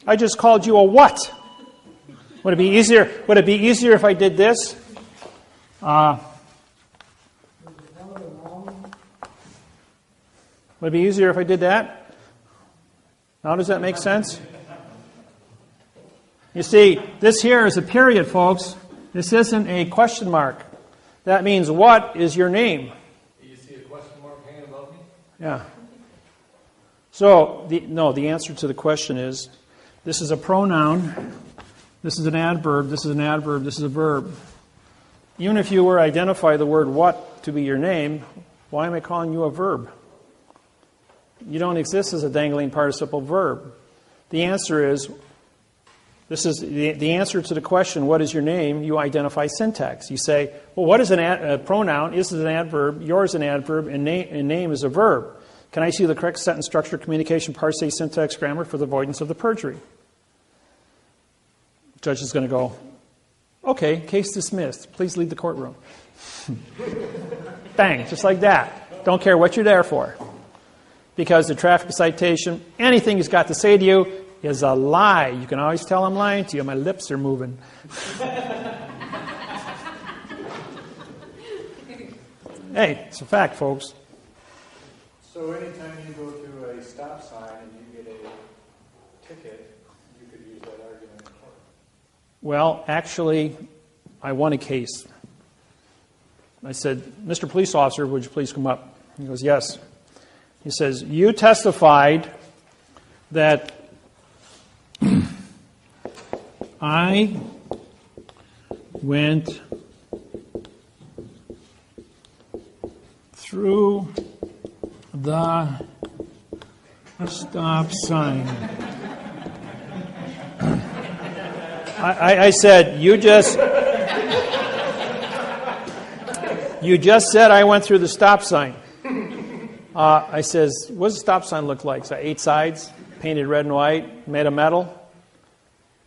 I just called you a what? Would it be easier? Would it be easier if I did this? Would it be easier if I did that? Now, does that make sense? You see, this here is a period, folks. This isn't a question mark. That means, what is your name? Do you see a question mark hanging above me? Yeah. So, the answer to the question is, this is a pronoun, this is an adverb, this is an adverb, this is a verb. Even if you were to identify the word what to be your name, why am I calling you a verb? You don't exist as a dangling participle verb. The answer is, this is the answer to the question, what is your name? You identify syntax. You say, well, what is a pronoun? This is an adverb, yours is an adverb, and name is a verb. Can I see the correct sentence structure, communication, parse, syntax, grammar for the avoidance of the perjury? The judge is going to go, okay, case dismissed. Please leave the courtroom. Bang, just like that. Don't care what you're there for. Because the traffic citation, anything he's got to say to you is a lie. You can always tell I'm lying to you. My lips are moving. Hey, it's a fact, folks. So anytime you go to a stop sign and you get a ticket, you could use that argument in court. Well, actually, I won a case. I said, Mr. Police Officer, would you please come up? He goes, yes. He says, you testified that I went through the stop sign. I said, you just... You just said I went through the stop sign. I says, what does a stop sign look like? So 8 sides, painted red and white, made of metal.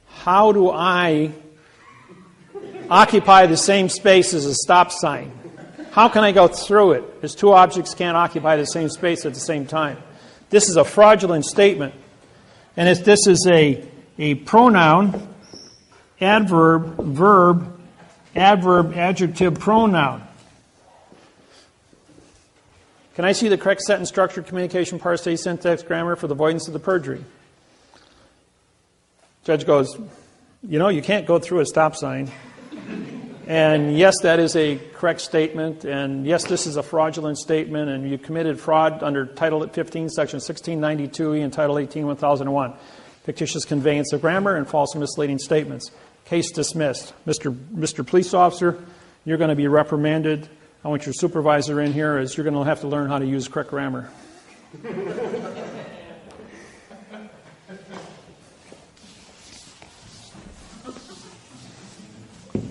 How do I occupy the same space as a stop sign? How can I go through it? As 2 objects can't occupy the same space at the same time. This is a fraudulent statement. And this is a pronoun, adverb, verb, adverb, adjective, pronoun. Can I see the correct sentence structure, communication, parse, syntax, grammar for the avoidance of the perjury? Judge goes, you can't go through a stop sign. And yes, that is a correct statement. And yes, this is a fraudulent statement. And you committed fraud under Title 15, Section 1692E and Title 18, 1001. Fictitious conveyance of grammar and false and misleading statements. Case dismissed. Mr. Police Officer, you're going to be reprimanded. I want your supervisor in here, as you're going to have to learn how to use correct grammar.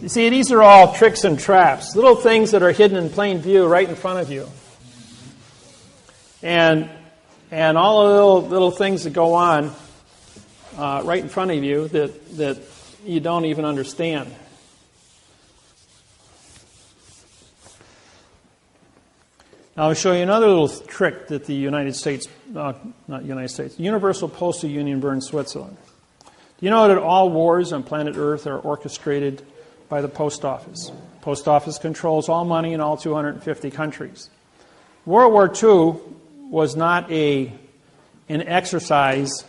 You see, these are all tricks and traps, little things that are hidden in plain view right in front of you. And all the little things that go on right in front of you that you don't even understand. Now I'll show you another little trick that the Universal Postal Union Bern, Switzerland. Do you know that all wars on planet Earth are orchestrated by the post office? Post office controls all money in all 250 countries. World War II was not an exercise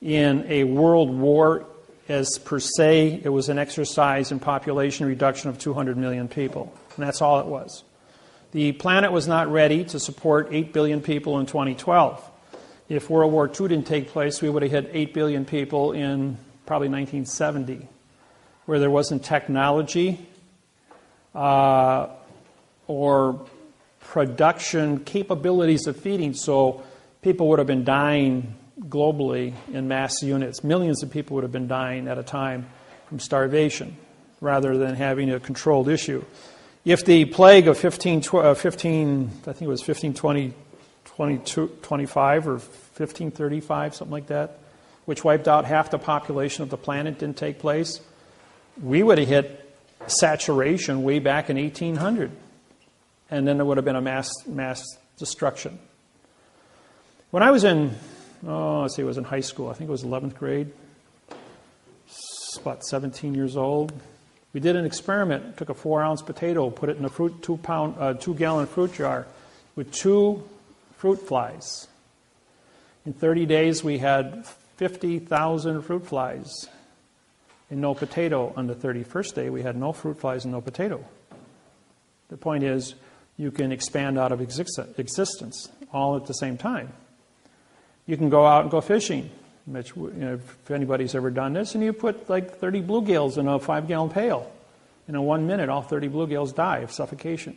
in a world war as per se. It was an exercise in population reduction of 200 million people. And that's all it was. The planet was not ready to support 8 billion people in 2012. If World War II didn't take place, we would have hit 8 billion people in probably 1970, where there wasn't technology or production capabilities of feeding, so people would have been dying globally in mass units. Millions of people would have been dying at a time from starvation rather than having a controlled issue. If the plague of 1525 or 1535, something like that, which wiped out half the population of the planet, didn't take place, we would have hit saturation way back in 1800. And then there would have been a mass destruction. When I was in, it was in high school. I think it was 11th grade. About 17 years old. We did an experiment. Took a 4-ounce potato, put it in a 2-gallon fruit jar with 2 fruit flies. In 30 days, we had 50,000 fruit flies and no potato. On the 31st day, we had no fruit flies and no potato. The point is, you can expand out of existence all at the same time. You can go out and go fishing, which, if anybody's ever done this, and you put like 30 bluegills in a 5-gallon pail. And in 1 minute, all 30 bluegills die of suffocation.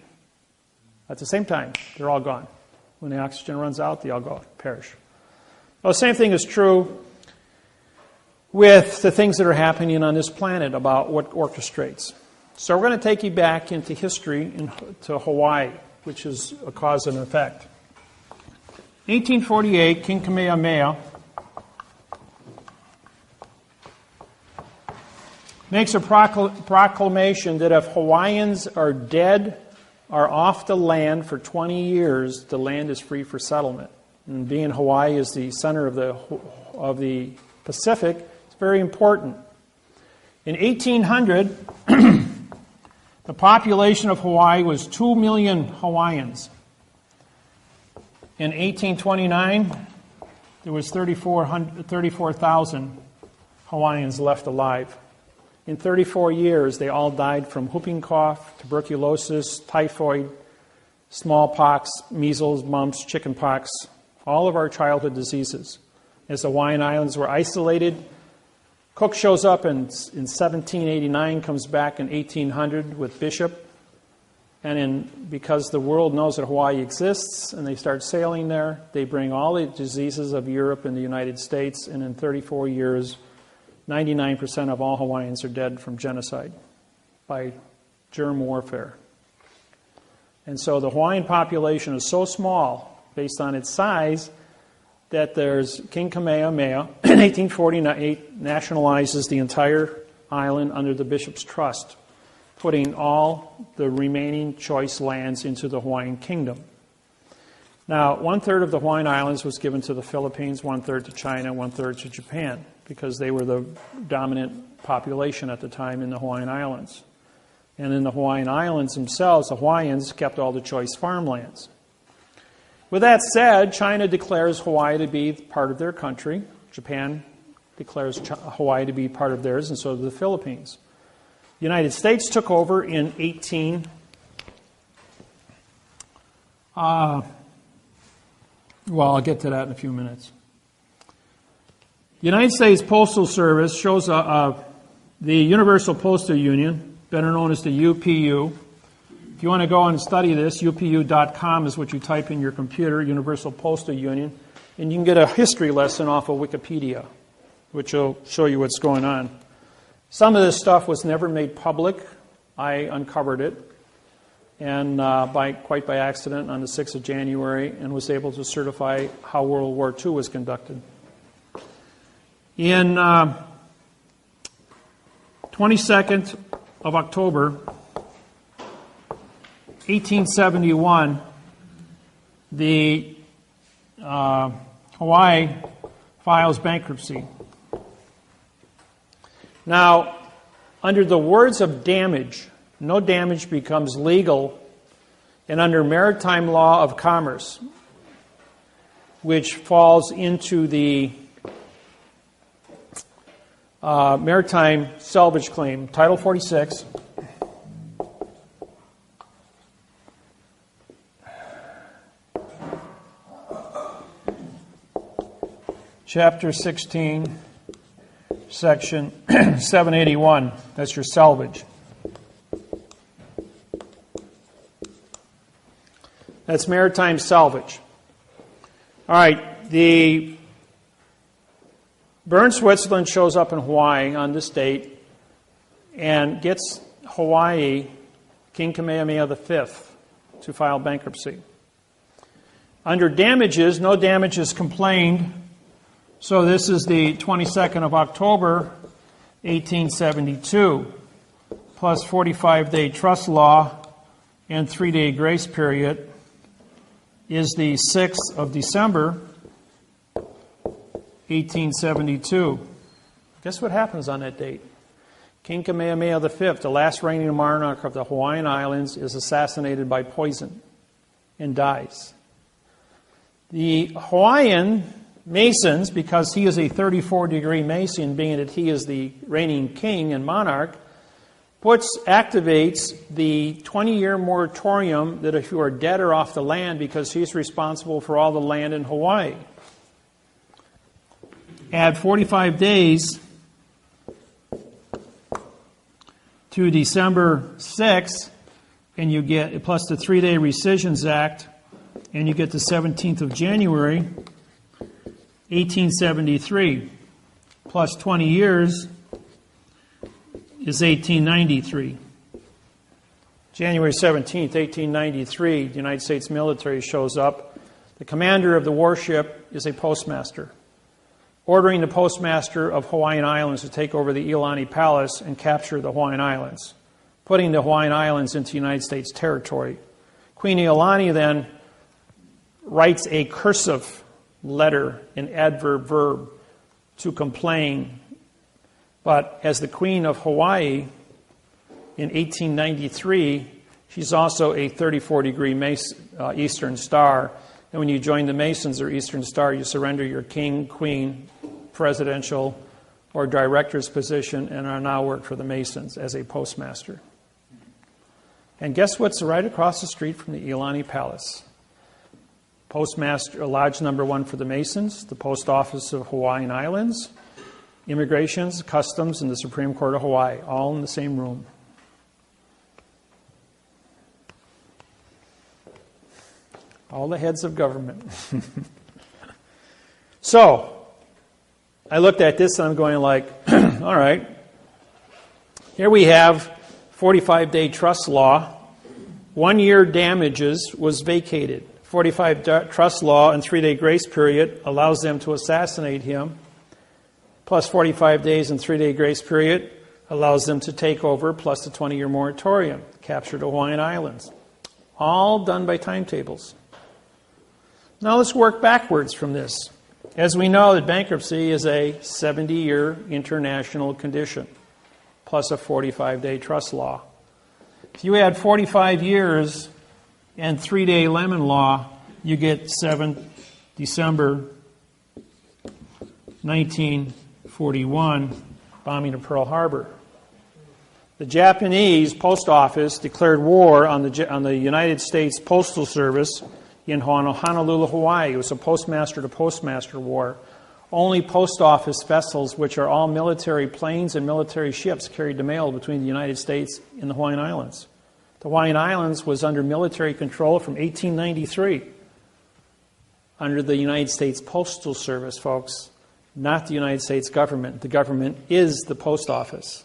At the same time, they're all gone. When the oxygen runs out, they all perish. Well, the same thing is true with the things that are happening on this planet about what orchestrates. So we're going to take you back into history, to Hawaii, which is a cause and effect. 1848, King Kamehameha makes a proclamation that if Hawaiians are dead, are off the land for 20 years, the land is free for settlement. And being Hawaii is the center of the Pacific, it's very important. In 1800, the population of Hawaii was 2 million Hawaiians. In 1829, there was 34,000 Hawaiians left alive. In 34 years, they all died from whooping cough, tuberculosis, typhoid, smallpox, measles, mumps, chickenpox, all of our childhood diseases. As the Hawaiian Islands were isolated, Cook shows up in 1789, comes back in 1800 with Bishop. And because the world knows that Hawaii exists and they start sailing there, they bring all the diseases of Europe and the United States, and in 34 years, 99% of all Hawaiians are dead from genocide by germ warfare. And so the Hawaiian population is so small, based on its size, that there's King Kamehameha, in 1848, nationalizes the entire island under the Bishop's Trust, putting all the remaining choice lands into the Hawaiian Kingdom. Now, 1/3 of the Hawaiian Islands was given to the Philippines, 1/3 to China, 1/3 to Japan, because they were the dominant population at the time in the Hawaiian Islands. And in the Hawaiian Islands themselves, the Hawaiians kept all the choice farmlands. With that said, China declares Hawaii to be part of their country. Japan declares Hawaii to be part of theirs, and so do the Philippines. The United States took over in I'll get to that in a few minutes. The United States Postal Service shows the Universal Postal Union, better known as the UPU. If you want to go and study this, upu.com is what you type in your computer, Universal Postal Union, and you can get a history lesson off of Wikipedia, which will show you what's going on. Some of this stuff was never made public. I uncovered it, and quite by accident on the 6th of January, and was able to certify how World War II was conducted. In 22nd of October, 1871, the Hawaii files bankruptcy. Now, under the words of damage, no damage becomes legal, and under maritime law of commerce, which falls into the maritime salvage claim, Title 46, Chapter 16, Section 781. That's your salvage. That's maritime salvage. All right, the Bern Switzerland shows up in Hawaii on this date and gets Hawaii, King Kamehameha V, to file bankruptcy. Under damages, no damages complained. So this is the 22nd of October, 1872, plus 45-day trust law and 3-day grace period is the 6th of December, 1872. Guess what happens on that date? King Kamehameha V, the last reigning monarch of the Hawaiian Islands, is assassinated by poison and dies. The Hawaiian Masons, because he is a 34-degree Mason, being that he is the reigning king and monarch, activates the 20-year moratorium that if you are dead or off the land, because he's responsible for all the land in Hawaii. Add 45 days to December 6th, and you get, plus the 3-day Rescissions Act, and you get the 17th of January, 1873, plus 20 years is 1893. January 17th, 1893, the United States military shows up. The commander of the warship is a postmaster, ordering the postmaster of Hawaiian Islands to take over the Iolani Palace and capture the Hawaiian Islands, putting the Hawaiian Islands into United States territory. Queen Iolani then writes a cursive letter, an adverb verb, to complain. But as the Queen of Hawaii in 1893, she's also a 34-degree Eastern Star. And when you join the Masons or Eastern Star, you surrender your king, queen, presidential, or director's position and are now work for the Masons as a postmaster. And guess what's right across the street from the Iolani Palace? Postmaster, Lodge number 1 for the Masons, the Post Office of Hawaiian Islands, Immigrations, Customs, and the Supreme Court of Hawaii, all in the same room. All the heads of government. So, I looked at this and I'm going like, all right, here we have 45-day trust law 1-year damages was vacated. 45 trust law and 3-day grace period allows them to assassinate him. Plus 45 days and 3-day grace period allows them to take over, plus the 20-year moratorium, capture the Hawaiian Islands. All done by timetables. Now let's work backwards from this. As we know, that bankruptcy is a 70-year international condition, plus a 45-day trust law. If you add 45 years and 3-day lemon law, you get 7 December 1941, bombing of Pearl Harbor. The Japanese post office declared war on the United States Postal Service in Honolulu, Hawaii. It was a postmaster-to-postmaster war. Only post office vessels, which are all military planes and military ships, carried the mail between the United States and the Hawaiian Islands. The Hawaiian Islands was under military control from 1893, under the United States Postal Service, folks, not the United States government. The government is the post office.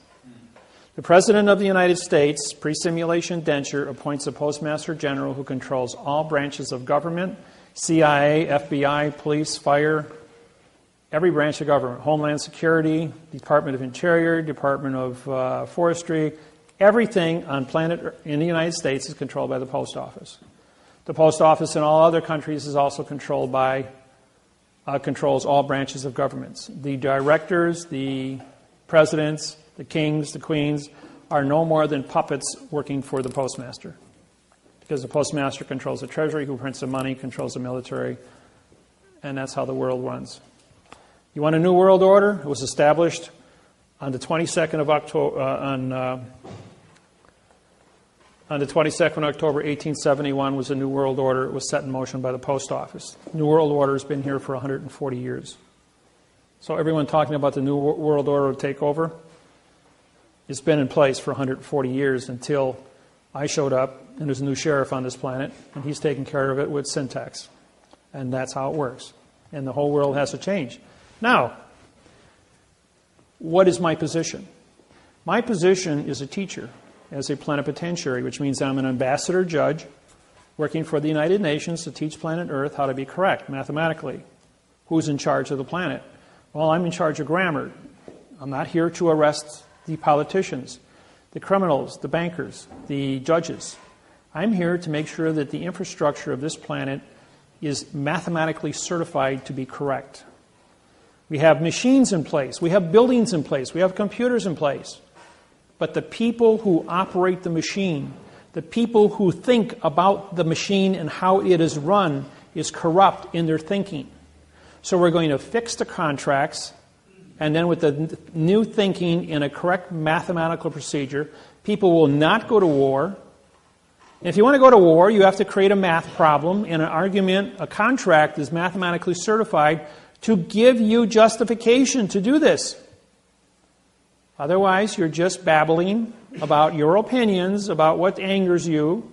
The President of the United States, pre-simulation denture, appoints a Postmaster General who controls all branches of government, CIA, FBI, police, fire, every branch of government, Homeland Security, Department of Interior, Department of Forestry, everything on planet in the United States is controlled by the post office. The post office in all other countries is also controlled by, controls all branches of governments. The directors, the presidents, the kings, the queens, are no more than puppets working for the postmaster. Because the postmaster controls the treasury, who prints the money, controls the military, and that's how the world runs. You want a new world order? It was established on the 22nd of October, on the 22nd of October, 1871 was a new world order. It was set in motion by the post office. New world order has been here for 140 years. So everyone talking about the new world order to take over, it's been in place for 140 years until I showed up and there's a new sheriff on this planet and he's taking care of it with syntax. And that's how it works. And the whole world has to change. Now, what is my position? My position is a teacher, as a plenipotentiary, which means I'm an ambassador judge working for the United Nations to teach planet Earth how to be correct mathematically. Who's in charge of the planet? Well, I'm in charge of grammar. I'm not here to arrest the politicians, the criminals, the bankers, the judges. I'm here to make sure that the infrastructure of this planet is mathematically certified to be correct. We have machines in place. We have buildings in place. We have computers in place. But the people who operate the machine, the people who think about the machine and how it is run, is corrupt in their thinking. So we're going to fix the contracts, and then with the new thinking in a correct mathematical procedure, people will not go to war. And if you want to go to war, you have to create a math problem, and an argument, a contract is mathematically certified to give you justification to do this. Otherwise, you're just babbling about your opinions, about what angers you,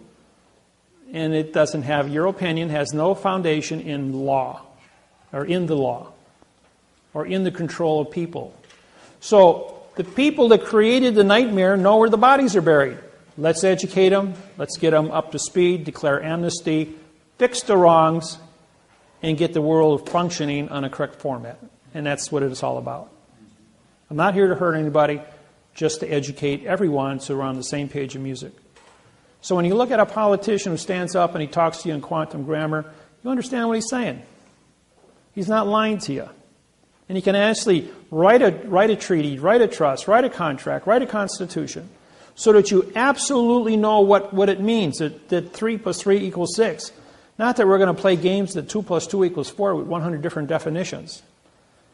and it doesn't have, your opinion has no foundation in law, or in the law, or in the control of people. So, the people that created the nightmare know where the bodies are buried. Let's educate them, let's get them up to speed, declare amnesty, fix the wrongs, and get the world functioning on a correct format. And that's what it's all about. I'm not here to hurt anybody, just to educate everyone so we're on the same page of music. So when you look at a politician who stands up and he talks to you in quantum grammar, you understand what he's saying. He's not lying to you. And he can actually write a treaty, write a trust, write a contract, write a constitution, so that you absolutely know what it means, that 3 plus 3 equals 6. Not that we're going to play games that 2 plus 2 equals 4 with 100 different definitions.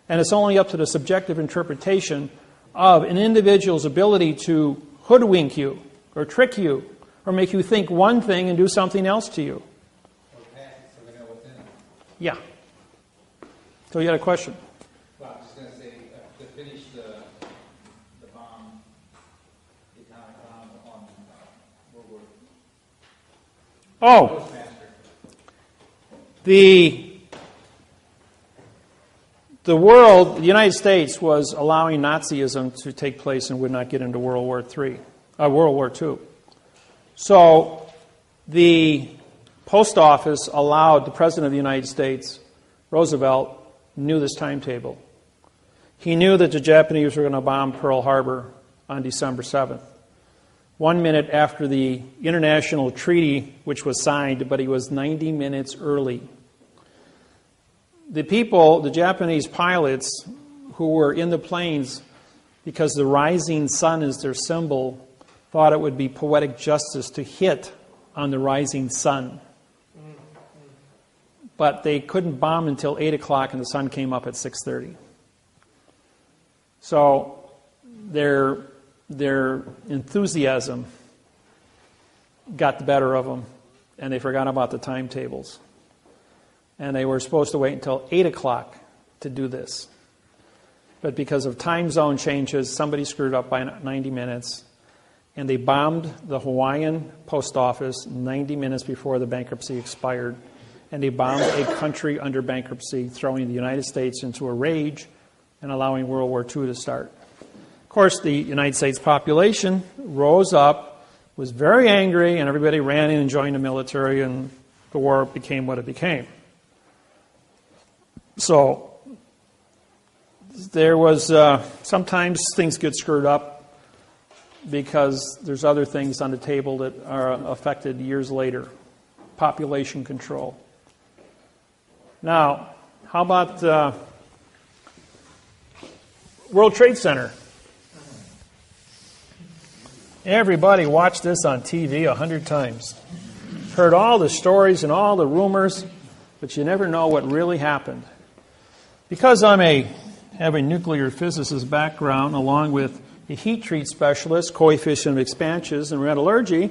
And it's only up to the subjective interpretation of an individual's ability to hoodwink you, or trick you, or make you think one thing and do something else to you. Yeah. So you had a question? Well, I was just going to say, to finish the bomb, the atomic bomb on World War Oh, the world, the United States, was allowing Nazism to take place and would not get into World War II. So The post office allowed the President of the United States, Roosevelt, knew this timetable. He knew that the Japanese were going to bomb Pearl Harbor on December 7th. 1 minute after the international treaty, which was signed, but he was 90 minutes early. The people, the Japanese pilots who were in the planes, because the rising sun is their symbol, thought it would be poetic justice to hit on the rising sun. But they couldn't bomb until 8 o'clock and the sun came up at 6:30. So their enthusiasm got the better of them, and they forgot about the timetables. And they were supposed to wait until 8 o'clock to do this. But because of time zone changes, somebody screwed up by 90 minutes, and they bombed the Hawaiian post office 90 minutes before the bankruptcy expired. And they bombed a country under bankruptcy, throwing the United States into a rage and allowing World War II to start. Of course, the United States population rose up, was very angry, and everybody ran in and joined the military, and the war became what it became. So there was sometimes things get screwed up because there's other things on the table that are affected years later. Population control. Now, how about World Trade Center? Everybody watched this on TV 100 times. Heard all the stories and all the rumors, but you never know what really happened. Because I have a nuclear physicist background, along with a heat treat specialist, coefficient of expansions, and metallurgy,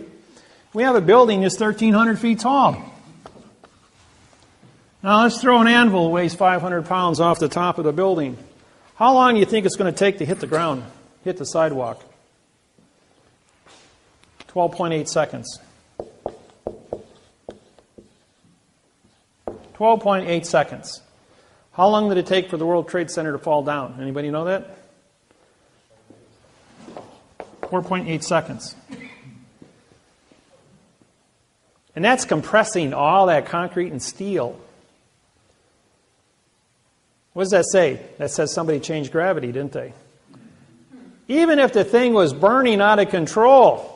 we have a building that's 1,300 feet tall. Now let's throw an anvil that weighs 500 pounds off the top of the building. How long do you think it's going to take to hit the ground, hit the sidewalk? 12.8 seconds. 12.8 seconds. How long did it take for the World Trade Center to fall down? Anybody know that? 4.8 seconds. And that's compressing all that concrete and steel. What does that say? That says somebody changed gravity, didn't they? Even if the thing was burning out of control,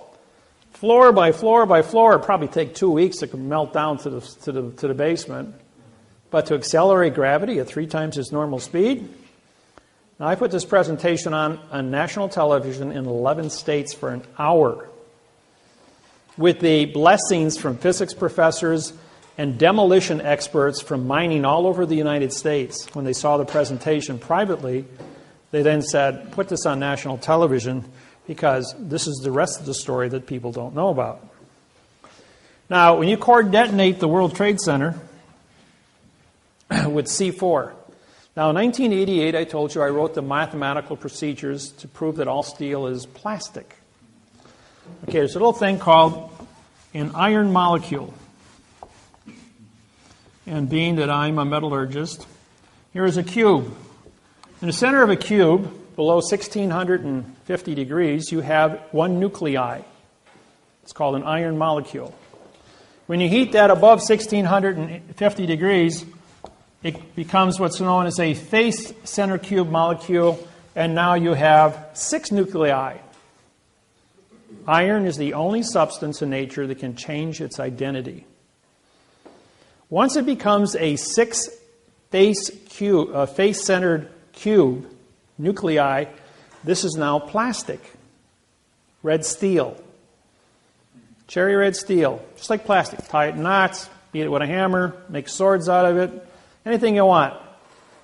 floor by floor by floor, it'd probably take 2 weeks to melt down to the basement. But to accelerate gravity at 3 times its normal speed? Now, I put this presentation on national television in 11 states for an hour, with the blessings from physics professors and demolition experts from mining all over the United States. When they saw the presentation privately, they then said, put this on national television because this is the rest of the story that people don't know about. Now, when you core detonate the World Trade Center with C4, now in 1988, I told you I wrote the mathematical procedures to prove that all steel is plastic. Okay, there's a little thing called an iron molecule. And being that I'm a metallurgist, here is a cube. In the center of a cube, below 1650 degrees, you have one nuclei. It's called an iron molecule. When you heat that above 1650 degrees, it becomes what's known as a face center cube molecule, and now you have 6 nuclei. Iron is the only substance in nature that can change its identity. Once it becomes a 6 face-centered cube nuclei, this is now plastic. Red steel. Cherry red steel. Just like plastic. Tie it in knots, beat it with a hammer, make swords out of it. Anything you want.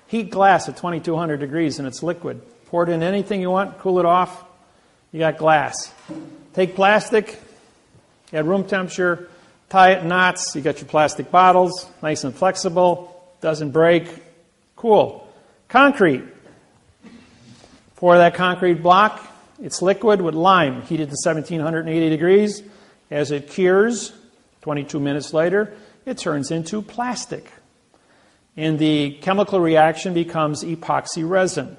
Heat glass at 2200 degrees and it's liquid. Pour it in anything you want, cool it off, you got glass. Take plastic, at room temperature, tie it in knots, you got your plastic bottles, nice and flexible, doesn't break. Cool. Concrete. Pour that concrete block, it's liquid with lime, heated to 1780 degrees. As it cures, 22 minutes later, it turns into plastic. And the chemical reaction becomes epoxy resin.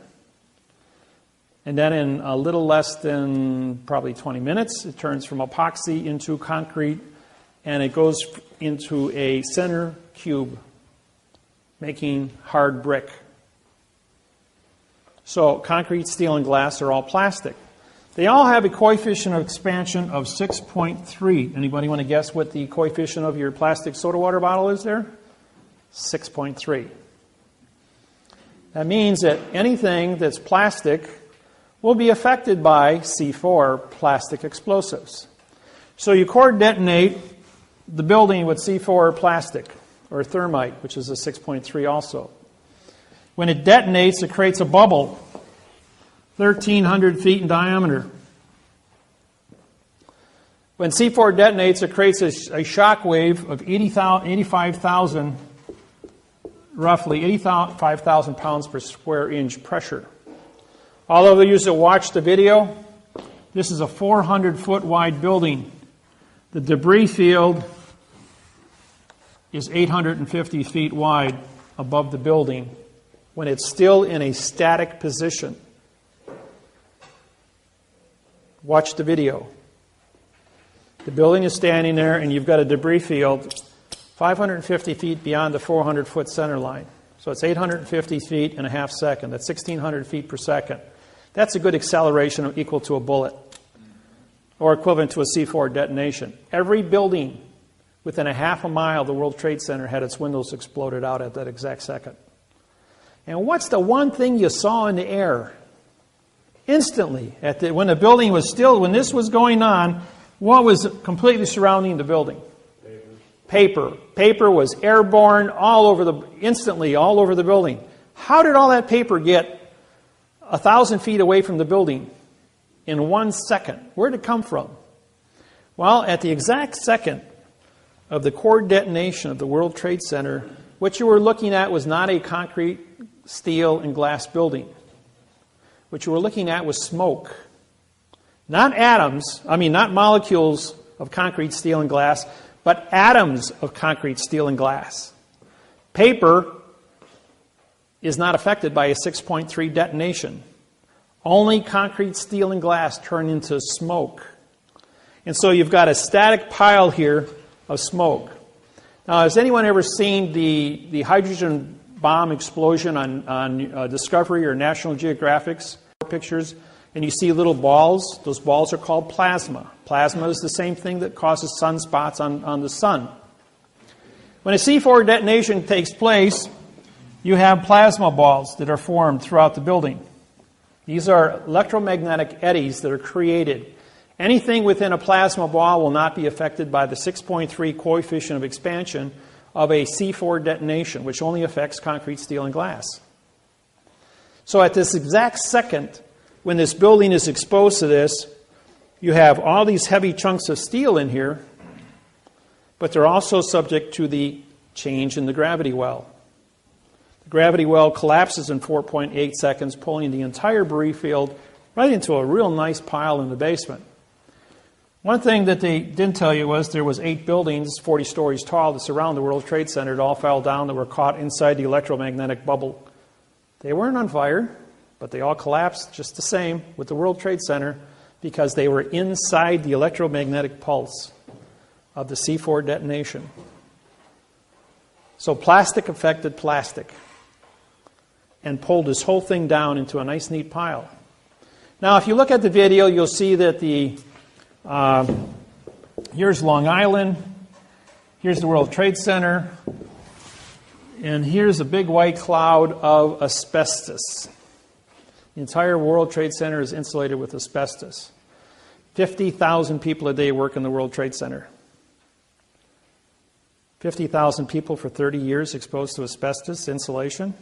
And then in a little less than probably 20 minutes, it turns from epoxy into concrete and it goes into a center cube, making hard brick. So concrete, steel, and glass are all plastic. They all have a coefficient of expansion of 6.3. Anybody want to guess what the coefficient of your plastic soda water bottle is there? 6.3. That means that anything that's plastic will be affected by C4, plastic explosives. So you core detonate the building with C4 plastic, or thermite, which is a 6.3 also. When it detonates, it creates a bubble, 1,300 feet in diameter. When C4 detonates, it creates a shock wave of 85,000, roughly 85,000 pounds per square inch pressure. All of you that watched the video, this is a 400-foot wide building. The debris field is 850 feet wide above the building when it's still in a static position. Watch the video. The building is standing there, and you've got a debris field 550 feet beyond the 400-foot center line. So it's 850 feet in a half second. That's 1,600 feet per second. That's a good acceleration equal to a bullet, or equivalent to a C4 detonation. Every building within a half a mile of the World Trade Center had its windows exploded out at that exact second. And what's the one thing you saw in the air? Instantly, when the building was still, when this was going on, what was completely surrounding the building? Paper. Paper was airborne instantly all over the building. How did all that paper get 1,000 feet away from the building in 1 second? Where did it come from? Well, at the exact second of the core detonation of the World Trade Center, what you were looking at was not a concrete, steel, and glass building. What you were looking at was smoke. Not molecules of concrete, steel, and glass, but atoms of concrete, steel, and glass. Paper is not affected by a 6.3 detonation. Only concrete, steel, and glass turn into smoke. And so you've got a static pile here of smoke. Now, has anyone ever seen the hydrogen bomb explosion on Discovery or National Geographic's pictures? And you see little balls. Those balls are called plasma. Plasma is the same thing that causes sunspots on the sun. When a C4 detonation takes place, you have plasma balls that are formed throughout the building. These are electromagnetic eddies that are created. Anything within a plasma ball will not be affected by the 6.3 coefficient of expansion of a C4 detonation, which only affects concrete, steel, and glass. So at this exact second, when this building is exposed to this, you have all these heavy chunks of steel in here, but they're also subject to the change in the gravity well. The gravity well collapses in 4.8 seconds, pulling the entire debris field right into a real nice pile in the basement. One thing that they didn't tell you was there was 8 buildings, 40 stories tall, that surround the World Trade Center that all fell down, that were caught inside the electromagnetic bubble. They weren't on fire, but they all collapsed just the same with the World Trade Center because they were inside the electromagnetic pulse of the C4 detonation. So plastic affected plastic and pulled this whole thing down into a nice, neat pile. Now, if you look at the video, you'll see that here's Long Island, here's the World Trade Center, and here's a big white cloud of asbestos. The entire World Trade Center is insulated with asbestos. 50,000 people a day work in the World Trade Center. 50,000 people for 30 years exposed to asbestos insulation.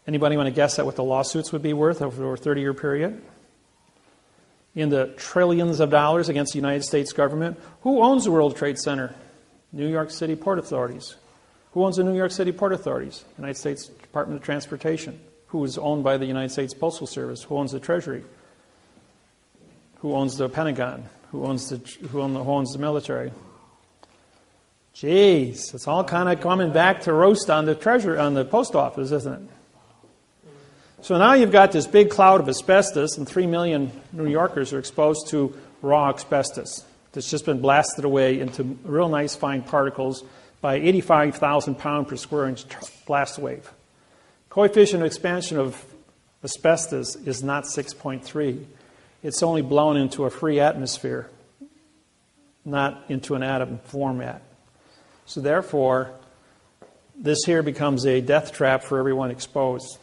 Anybody want to guess at what the lawsuits would be worth over a 30-year period? In the trillions of dollars against the United States government. Who owns the World Trade Center? New York City Port Authorities. Who owns the New York City Port Authorities? United States Department of Transportation. Who is owned by the United States Postal Service? Who owns the Treasury? Who owns the Pentagon? Who owns the military? Jeez, it's all kind of coming back to roast on the Treasury, on the post office, isn't it? So now you've got this big cloud of asbestos, and 3 million New Yorkers are exposed to raw asbestos. that's just been blasted away into real nice fine particles by 85,000 pound per square inch blast wave. Coefficient of expansion of asbestos is not 6.3. It's only blown into a free atmosphere, not into an atom format. So therefore, this here becomes a death trap for everyone exposed.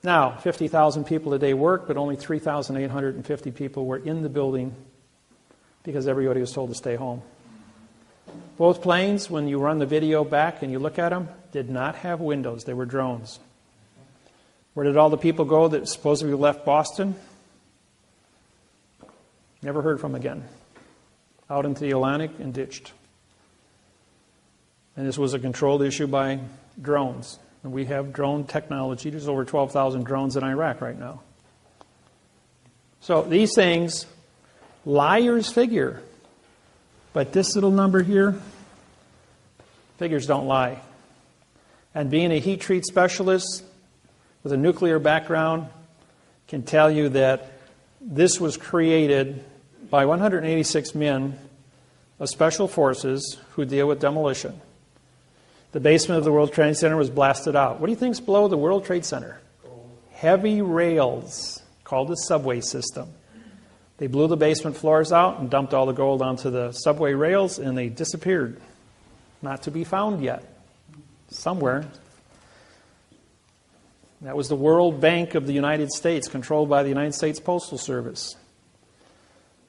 Now, 50,000 people a day work, but only 3,850 people were in the building because everybody was told to stay home. Both planes, when you run the video back and you look at them, did not have windows. They were drones. Where did all the people go that supposedly left Boston? Never heard from again. Out into the Atlantic and ditched. And this was a controlled issue by drones. And we have drone technology. There's over 12,000 drones in Iraq right now. So these things, liars figure. But this little number here, figures don't lie. And being a heat treat specialist with a nuclear background can tell you that this was created by 186 men of special forces who deal with demolition. The basement of the World Trade Center was blasted out. What do you think's below the World Trade Center? Heavy rails called the subway system. They blew the basement floors out and dumped all the gold onto the subway rails, and they disappeared. Not to be found yet. Somewhere. That was the World Bank of the United States, controlled by the United States Postal Service.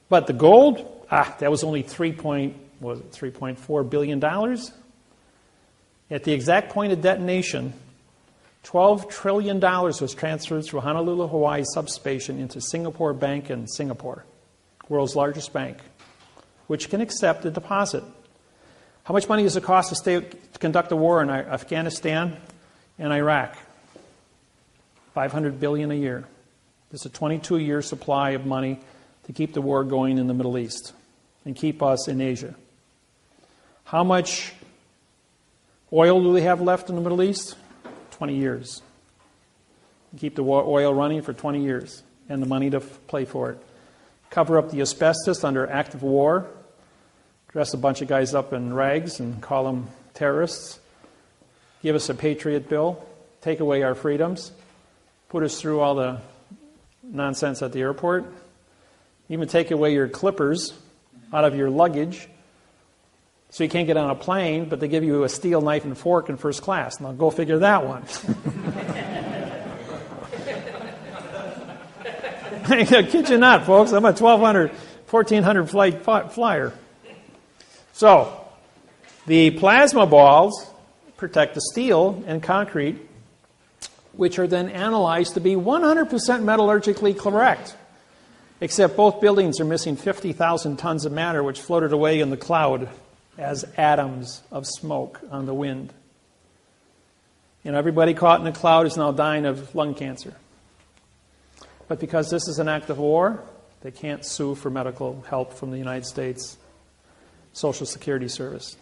But the gold, that was only $3.4 billion. At the exact point of detonation, $12 trillion was transferred through Honolulu, Hawaii substation into Singapore Bank in Singapore, world's largest bank, which can accept a deposit. How much money does it cost to conduct a war in Afghanistan and Iraq? $500 billion a year. There's a 22-year supply of money to keep the war going in the Middle East and keep us in Asia. How much oil do they have left in the Middle East? 20 years. Keep the oil running for 20 years and the money to play for it. Cover up the asbestos under active war. Dress a bunch of guys up in rags and call them terrorists. Give us a Patriot bill. Take away our freedoms. Put us through all the nonsense at the airport. Even take away your clippers out of your luggage so you can't get on a plane, but they give you a steel knife and fork in first class. Now go figure that one. I kid you not, folks. I'm a 1,400 flight flyer. So, the plasma balls protect the steel and concrete, which are then analyzed to be 100% metallurgically correct. Except both buildings are missing 50,000 tons of matter, which floated away in the cloud as atoms of smoke on the wind. And everybody caught in the cloud is now dying of lung cancer. But because this is an act of war, they can't sue for medical help from the United States Social Security Service.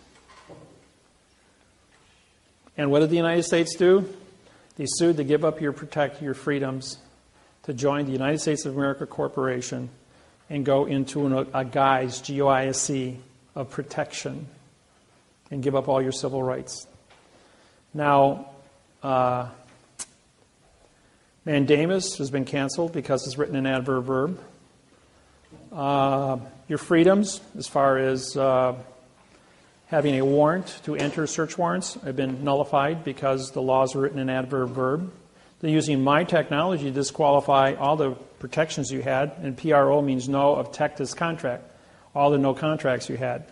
And what did the United States do? They sued to give up protect your freedoms to join the United States of America Corporation and go into a guise, GOISC, of protection and give up all your civil rights. Now, mandamus has been canceled because it's written in adverb verb. Your freedoms, as far as having a warrant to enter search warrants, have been nullified because the laws are written in adverb verb. They're using my technology to disqualify all the protections you had, and PRO means no of tectus contract, all the no contracts you had.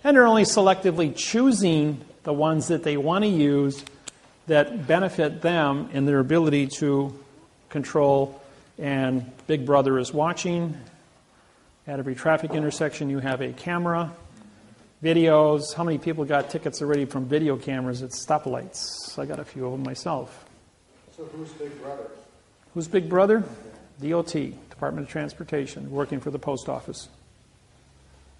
And they're only selectively choosing the ones that they want to use that benefit them in their ability to control, and Big Brother is watching. At every traffic intersection, you have a camera, videos. How many people got tickets already from video cameras at stoplights? I got a few of them myself. So who's Big Brother? Who's Big Brother? DOT, Department of Transportation, working for the post office.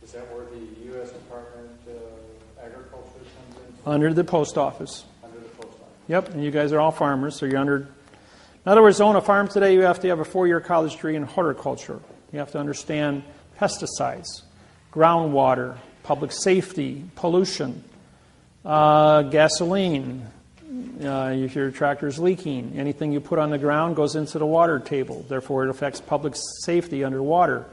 Is that where the U.S. Department of Agriculture comes in? Under the post office. Under the post office. Yep, and you guys are all farmers, so you're under... In other words, to own a farm today, you have to have a 4-year college degree in horticulture. You have to understand pesticides, groundwater, public safety, pollution, gasoline, if your tractor's leaking, anything you put on the ground goes into the water table. Therefore, it affects public safety underwater.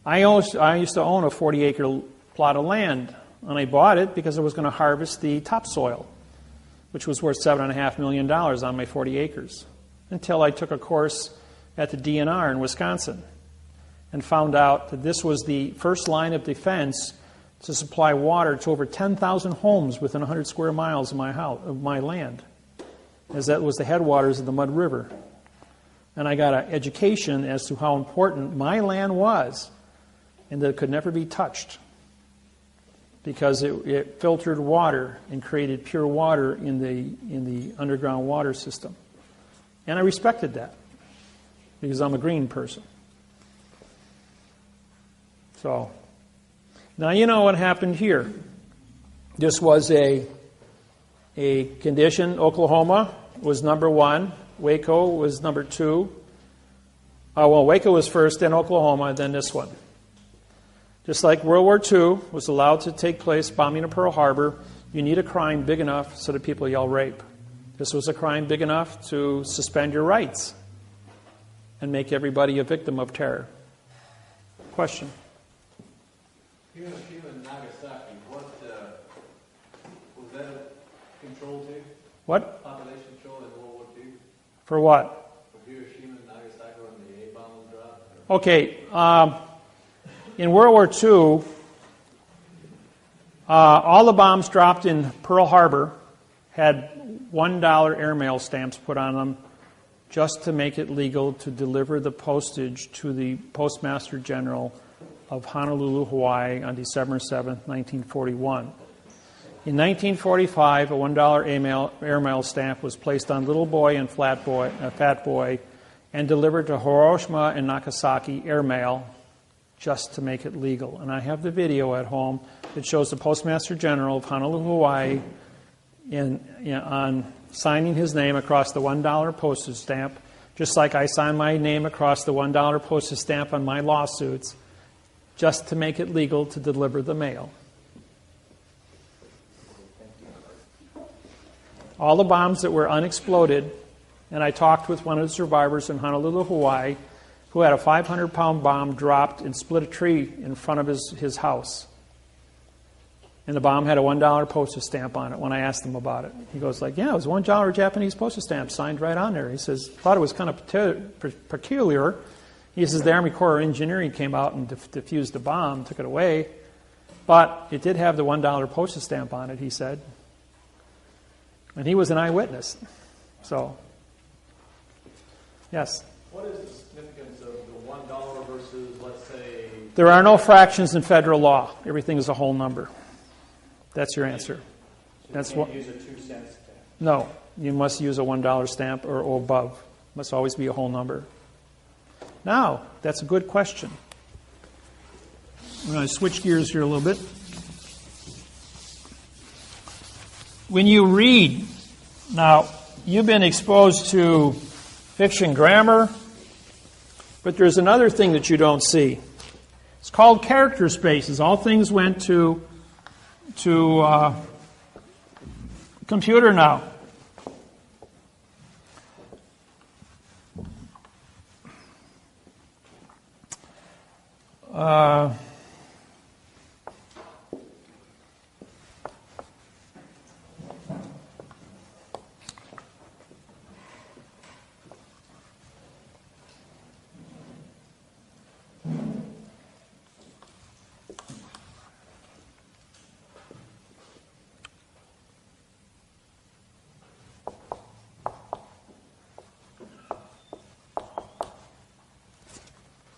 I used to own a 40-acre plot of land, and I bought it because I was going to harvest the topsoil, which was worth $7.5 million on my 40 acres, until I took a course at the DNR in Wisconsin and found out that this was the first line of defense to supply water to over 10,000 homes within 100 square miles of my land, as that was the headwaters of the Mud River. And I got an education as to how important my land was and that it could never be touched, because it filtered water and created pure water in the underground water system. And I respected that because I'm a green person. So, now you know what happened here. This was a condition. Oklahoma was number 1. Waco was number 2. Waco was first, then Oklahoma, then this one. Just like World War II was allowed to take place, bombing of Pearl Harbor, you need a crime big enough so that people yell rape. This was a crime big enough to suspend your rights and make everybody a victim of terror. Question? Hiroshima and Nagasaki, was that a control too? What? Population control in World War II? For what? For Hiroshima and Nagasaki when the A-bomb was dropped? Okay. In World War II, all the bombs dropped in Pearl Harbor had $1 airmail stamps put on them just to make it legal to deliver the postage to the Postmaster General of Honolulu, Hawaii on December 7, 1941. In 1945, a $1 airmail stamp was placed on Little Boy and Fat Boy and delivered to Hiroshima and Nagasaki airmail just to make it legal. And I have the video at home that shows the Postmaster General of Honolulu, Hawaii on signing his name across the $1 postage stamp, just like I sign my name across the $1 postage stamp on my lawsuits, just to make it legal to deliver the mail. All the bombs that were unexploded, and I talked with one of the survivors in Honolulu, Hawaii, who had a 500-pound bomb dropped and split a tree in front of his house. And the bomb had a $1 postage stamp on it when I asked him about it. He goes like, yeah, it was a $1 Japanese postage stamp signed right on there. He says, thought it was kind of peculiar. He says the Army Corps of Engineering came out and defused the bomb, took it away. But it did have the $1 postage stamp on it, he said. And he was an eyewitness. So, yes? What is the significance of the $1 versus, let's say... There are no fractions in federal law. Everything is a whole number. That's your answer. So you can't use a 2-cent stamp? No. You must use a $1 stamp or above. Must always be a whole number. Now, that's a good question. I'm going to switch gears here a little bit. When you read, now, you've been exposed to fiction grammar, but there's another thing that you don't see. It's called character spaces. All things went to computer now.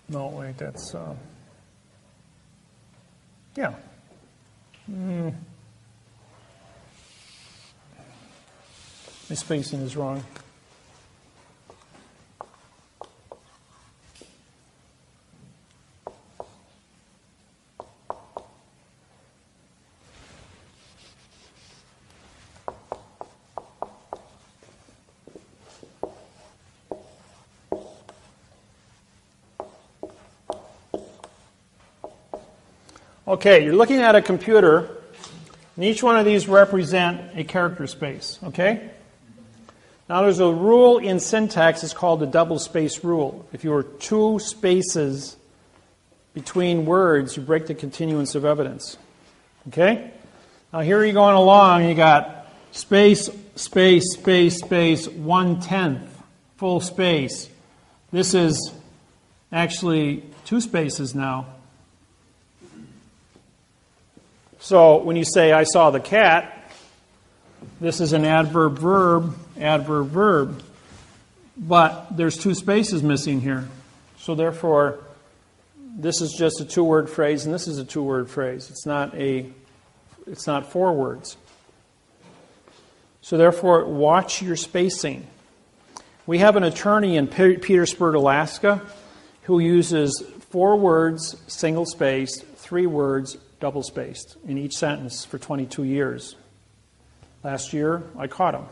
No, wait, that's, yeah. My spacing is wrong. Okay, you're looking at a computer, and each one of these represent a character space, okay? Now there's a rule in syntax, it's called the double space rule. If you are two spaces between words, you break the continuance of evidence. Okay? Now here you're going along, you got space, space, space, space, 1/10, full space. This is actually two spaces now. So when you say, I saw the cat, this is an adverb, verb, adverb, verb. But there's two spaces missing here. So therefore, this is just a two-word phrase, and this is a two-word phrase. It's not four words. So therefore, watch your spacing. We have an attorney in Petersburg, Alaska, who uses 4 words, single spaced, 3 words, double spaced, in each sentence for 22 years. Last year, I caught him.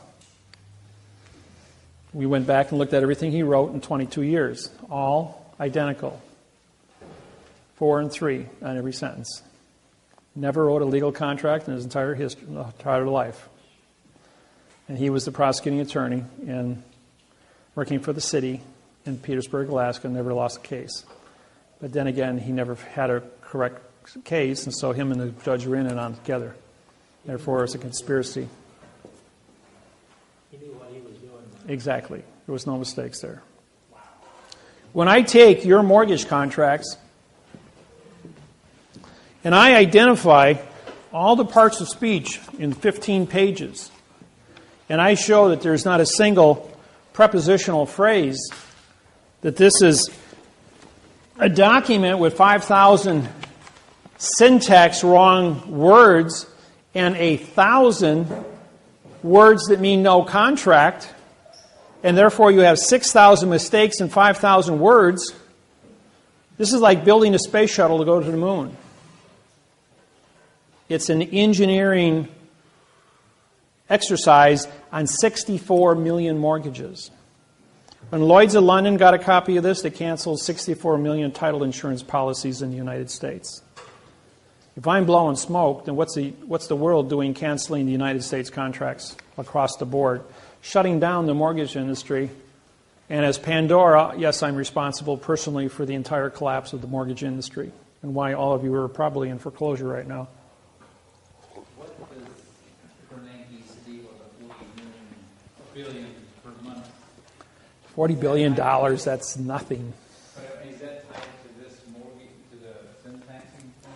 We went back and looked at everything he wrote in 22 years, all identical. 4 and 3 on every sentence. Never wrote a legal contract in his entire life. And he was the prosecuting attorney and working for the city in Petersburg, Alaska, never lost a case. But then again, he never had a correct case, and so him and the judge were in and on together. Therefore, it's a conspiracy. He knew what he was doing. Exactly. There was no mistakes there. Wow. When I take your mortgage contracts and I identify all the parts of speech in 15 pages, and I show that there's not a single prepositional phrase, that this is a document with 5,000 syntax wrong words and 1,000 words that mean no contract, and therefore you have 6,000 mistakes and 5,000 words. This is like building a space shuttle to go to the moon. It's an engineering exercise on 64 million mortgages. When Lloyd's of London got a copy of this, they canceled 64 million title insurance policies in the United States. If I'm blowing smoke, then what's the world doing canceling the United States contracts across the board, shutting down the mortgage industry? And as Pandora, yes, I'm responsible personally for the entire collapse of the mortgage industry and why all of you are probably in foreclosure right now. What does Bernanke's deal with $40 billion per month? $40 billion, that's nothing. But is that tied to this mortgage, to the syntaxing thing?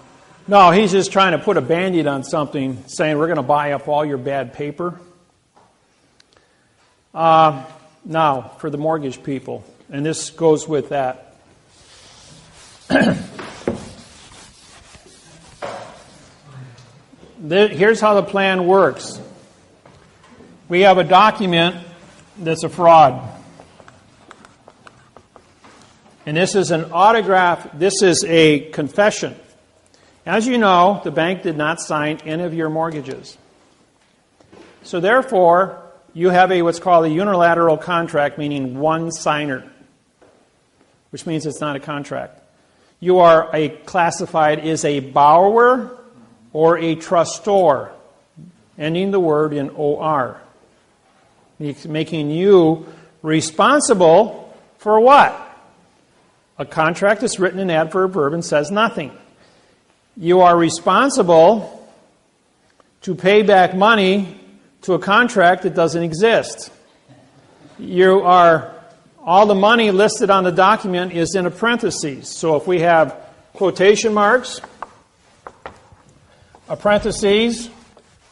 No, he's just trying to put a Band-Aid on something, saying we're going to buy up all your bad paper. Now, for the mortgage people, and this goes with that. Here's how the plan works. We have a document that's a fraud. And this is an autograph, this is a confession. As you know, the bank did not sign any of your mortgages. So therefore, you have what's called a unilateral contract, meaning one signer, which means it's not a contract. You are classified as a borrower or a trustor, ending the word in OR, making you responsible for what? A contract that's written in adverb verb and says nothing. You are responsible to pay back money to a contract that doesn't exist. All the money listed on the document is in a parentheses. So if we have quotation marks, a parentheses,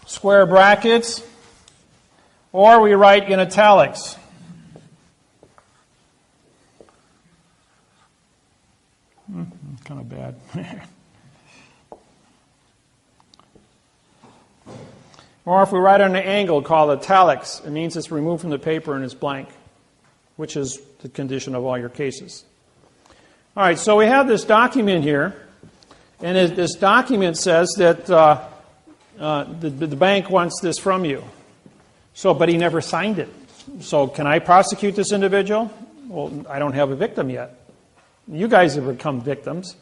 square brackets, or we write in italics. Kind of bad. Or if we write on an angle called italics, it means it's removed from the paper and it's blank, which is the condition of all your cases. All right, so we have this document here, and this document says that the bank wants this from you. But he never signed it. So can I prosecute this individual? Well, I don't have a victim yet. You guys have become victims,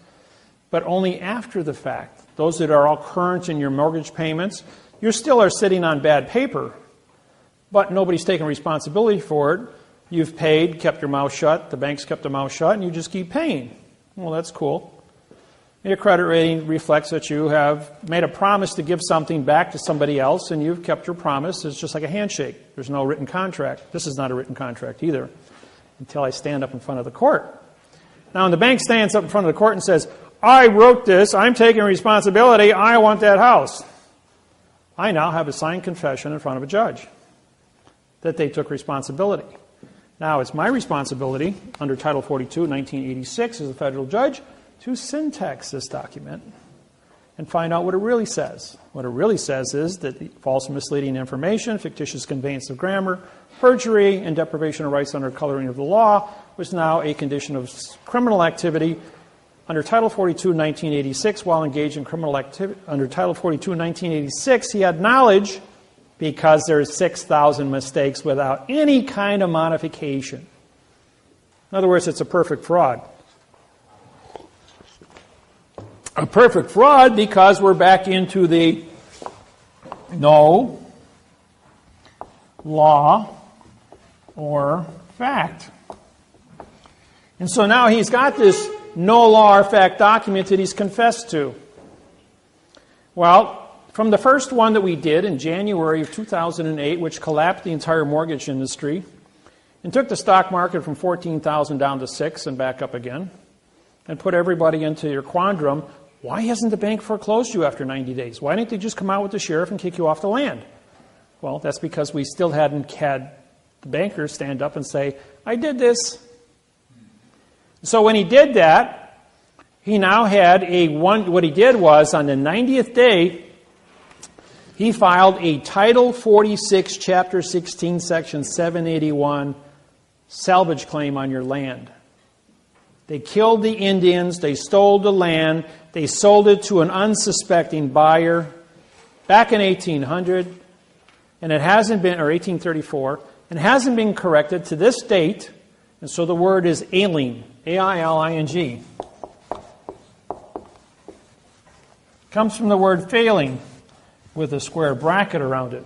but only after the fact those that are all current in your mortgage payments, you still are sitting on bad paper, but nobody's taking responsibility for it. You've paid, kept your mouth shut, the bank's kept their mouth shut, and you just keep paying. Well, that's cool. Your credit rating reflects that you have made a promise to give something back to somebody else, and you've kept your promise. It's just like a handshake. There's no written contract. This is not a written contract either, until I stand up in front of the court. Now, when the bank stands up in front of the court and says, I wrote this, I'm taking responsibility, I want that house, I now have a signed confession in front of a judge that they took responsibility. Now, it's my responsibility under Title 42, 1986, as a federal judge, to syntax this document and find out what it really says. What it really says is that false and misleading information, fictitious conveyance of grammar, perjury, and deprivation of rights under coloring of the law was now a condition of criminal activity under Title 42, 1986. While engaged in criminal activity under Title 42, 1986, he had knowledge because there's 6,000 mistakes without any kind of modification. In other words, it's a perfect fraud. A perfect fraud because we're back into the no law or fact. And so now he's got this no law or fact document that he's confessed to. Well, from the first one that we did in January of 2008, which collapsed the entire mortgage industry and took the stock market from 14,000 down to 6 and back up again, and put everybody into your quandrum, why hasn't the bank foreclosed you after 90 days? Why didn't they just come out with the sheriff and kick you off the land? Well, that's because we still hadn't had the bankers stand up and say, I did this. So when he did that, he now had what he did was on the 90th day, he filed a Title 46, Chapter 16, Section 781 salvage claim on your land. They killed the Indians, they stole the land, they sold it to an unsuspecting buyer back in 1800, and it hasn't been, or 1834, and hasn't been corrected to this date, and so the word is ailing, A-I-L-I-N-G. Comes from the word failing, with a square bracket around it.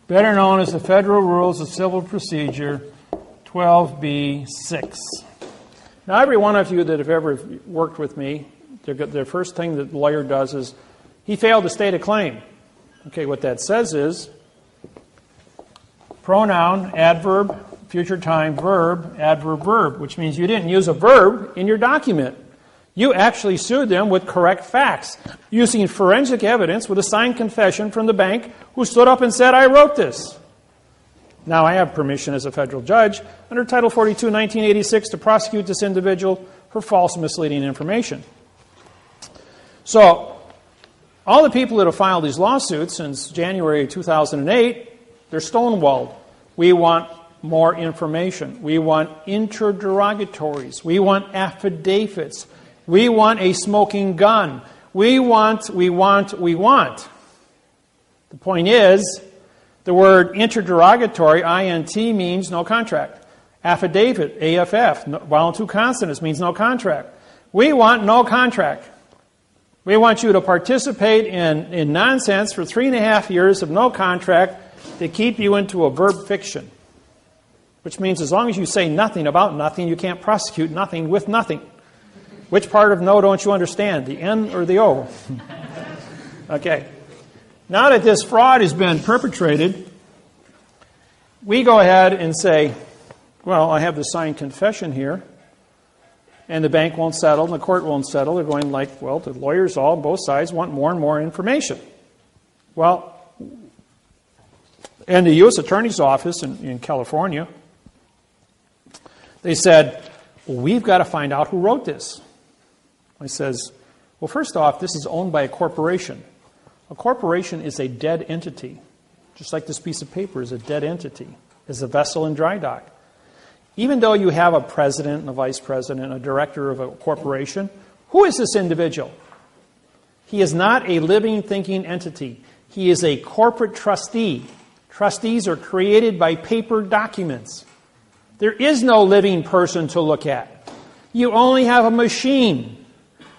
Better known as the Federal Rules of Civil Procedure 12b-6. Now, every one of you that have ever worked with me, the first thing that the lawyer does is he failed to state a claim. Okay, what that says is pronoun, adverb, future time, verb, adverb, verb, which means you didn't use a verb in your document. You actually sued them with correct facts, using forensic evidence with a signed confession from the bank who stood up and said, I wrote this. Now I have permission as a federal judge under Title 42, 1986 to prosecute this individual for false and misleading information. So, all the people that have filed these lawsuits since January 2008, they're stonewalled. We want more information. We want interrogatories. We want affidavits. We want a smoking gun. We want. The point is, the word interrogatory, INT, means no contract. Affidavit, AFF, vowel two consonants, means no contract. We want no contract. We want you to participate in nonsense for 3.5 years of no contract to keep you into a verb fiction. Which means as long as you say nothing about nothing, you can't prosecute nothing with nothing. Which part of no don't you understand, the N or the O? Okay. Now that this fraud has been perpetrated, we go ahead and say, well, I have the signed confession here, and the bank won't settle, and the court won't settle. They're going like, well, the lawyers all, both sides, want more and more information. Well, and the U.S. Attorney's Office in California, they said, well, we've got to find out who wrote this. I says, well, first off, this is owned by a corporation. A corporation is a dead entity, just like this piece of paper is a dead entity, is a vessel in dry dock. Even though you have a president and a vice president, a director of a corporation, who is this individual? He is not a living, thinking entity. He is a corporate trustee. Trustees are created by paper documents. There is no living person to look at. You only have a machine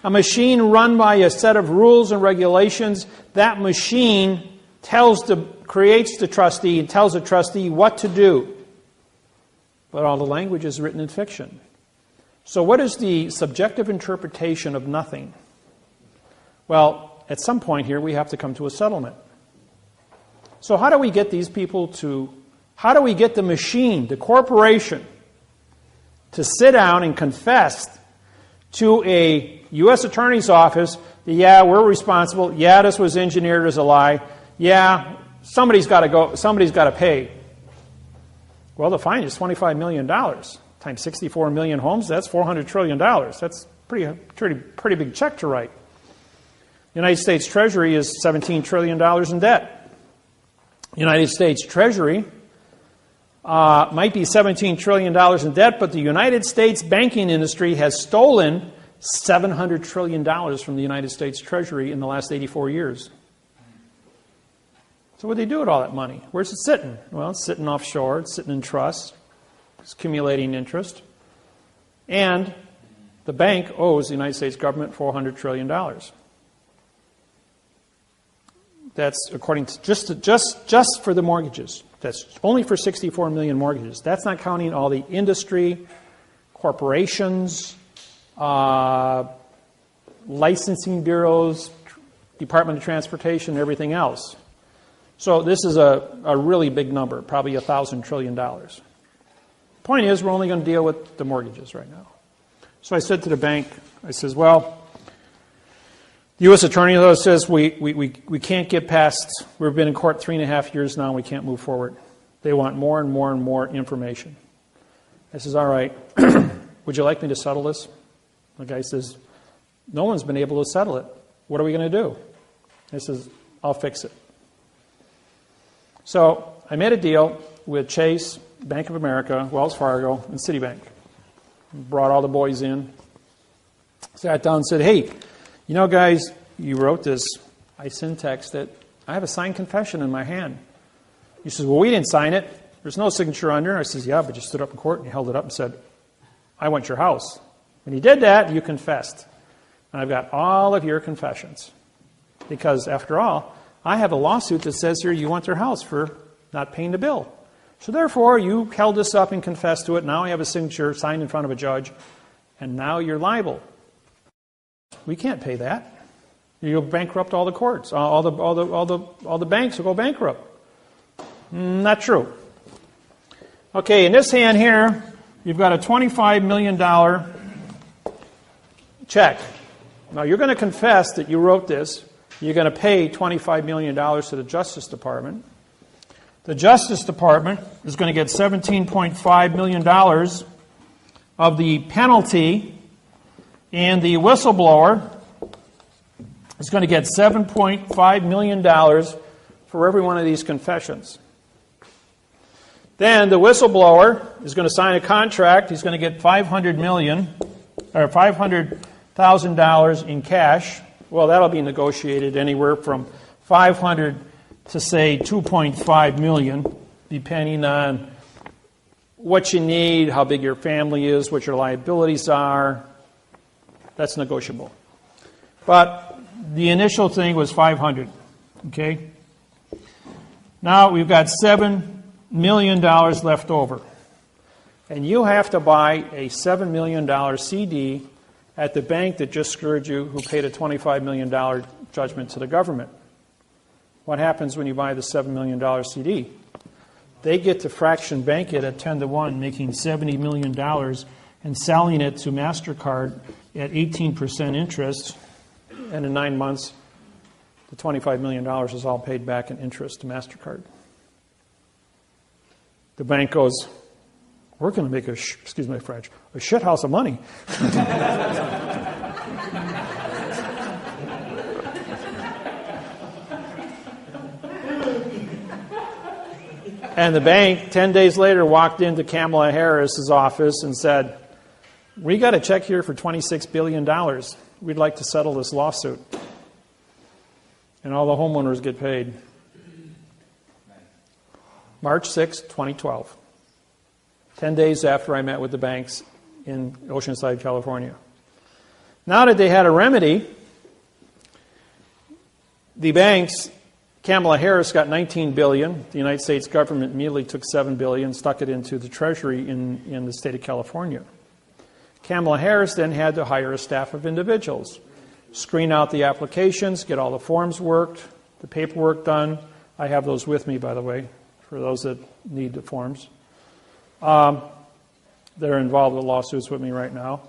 run by a set of rules and regulations. That machine creates the trustee and tells the trustee what to do. But all the language is written in fiction. So what is the subjective interpretation of nothing? Well, at some point here, we have to come to a settlement. So how do we get these people how do we get the machine, the corporation, to sit down and confess to a U.S. Attorney's Office that, yeah, we're responsible, yeah, this was engineered as a lie, yeah, somebody's got to pay. Well, the fine is $25 million times 64 million homes. That's $400 trillion. That's pretty big check to write. The United States Treasury is $17 trillion in debt. The United States Treasury might be $17 trillion in debt, but the United States banking industry has stolen $700 trillion from the United States Treasury in the last 84 years. So what do they do with all that money? Where's it sitting? Well, it's sitting offshore. It's sitting in trusts. It's accumulating interest. And the bank owes the United States government $400 trillion. That's according to just for the mortgages. That's only for 64 million mortgages. That's not counting all the industry, corporations, licensing bureaus, Department of Transportation, and everything else. So this is a really big number, probably $1,000 trillion. Point is, we're only going to deal with the mortgages right now. So I said to the bank, I says, well, the U.S. Attorney says we can't get past, we've been in court 3.5 years now, and we can't move forward. They want more and more and more information. I says, all right, would you like me to settle this? The guy says, no one's been able to settle it. What are we going to do? I says, I'll fix it. So I made a deal with Chase, Bank of America, Wells Fargo, and Citibank. Brought all the boys in. Sat down and said, hey, you know, guys, you wrote this. I syntexed it. I have a signed confession in my hand. He says, well, we didn't sign it. There's no signature under. I says, yeah, but you stood up in court and you held it up and said, I want your house. When you did that, you confessed. And I've got all of your confessions. Because, after all, I have a lawsuit that says here you want their house for not paying the bill. So therefore, you held this up and confessed to it. Now I have a signature signed in front of a judge, and now you're liable. We can't pay that. You'll bankrupt all the courts. All the banks will go bankrupt. Not true. Okay, in this hand here, you've got a $25 million check. Now you're going to confess that you wrote this. You're going to pay $25 million to the Justice Department. The Justice Department is going to get $17.5 million of the penalty, and the whistleblower is going to get $7.5 million for every one of these confessions. Then the whistleblower is going to sign a contract. He's going to get $500,000 in cash. Well, that'll be negotiated anywhere from $500,000 to, say, $2.5 million, depending on what you need, how big your family is, what your liabilities are. That's negotiable. But the initial thing was $500,000. Okay? Now we've got $7 million left over. And you have to buy a $7 million CD at the bank that just screwed you, who paid a $25 million judgment to the government. What happens when you buy the $7 million CD? They get to fraction bank it at 10 to 1, making $70 million and selling it to MasterCard at 18% interest. And in 9 months, the $25 million is all paid back in interest to MasterCard. The bank goes, we're going to make excuse my French, a shit house of money. And the bank, 10 days later, walked into Kamala Harris's office and said, we got a check here for $26 billion. We'd like to settle this lawsuit. And all the homeowners get paid. March 6, 2012. 10 days after I met with the banks in Oceanside, California. Now that they had a remedy, the banks, Kamala Harris got $19 billion. The United States government immediately took $7 billion, stuck it into the Treasury in the state of California. Kamala Harris then had to hire a staff of individuals, screen out the applications, get all the forms worked, the paperwork done. I have those with me, by the way, for those that need the forms. They're involved with lawsuits with me right now.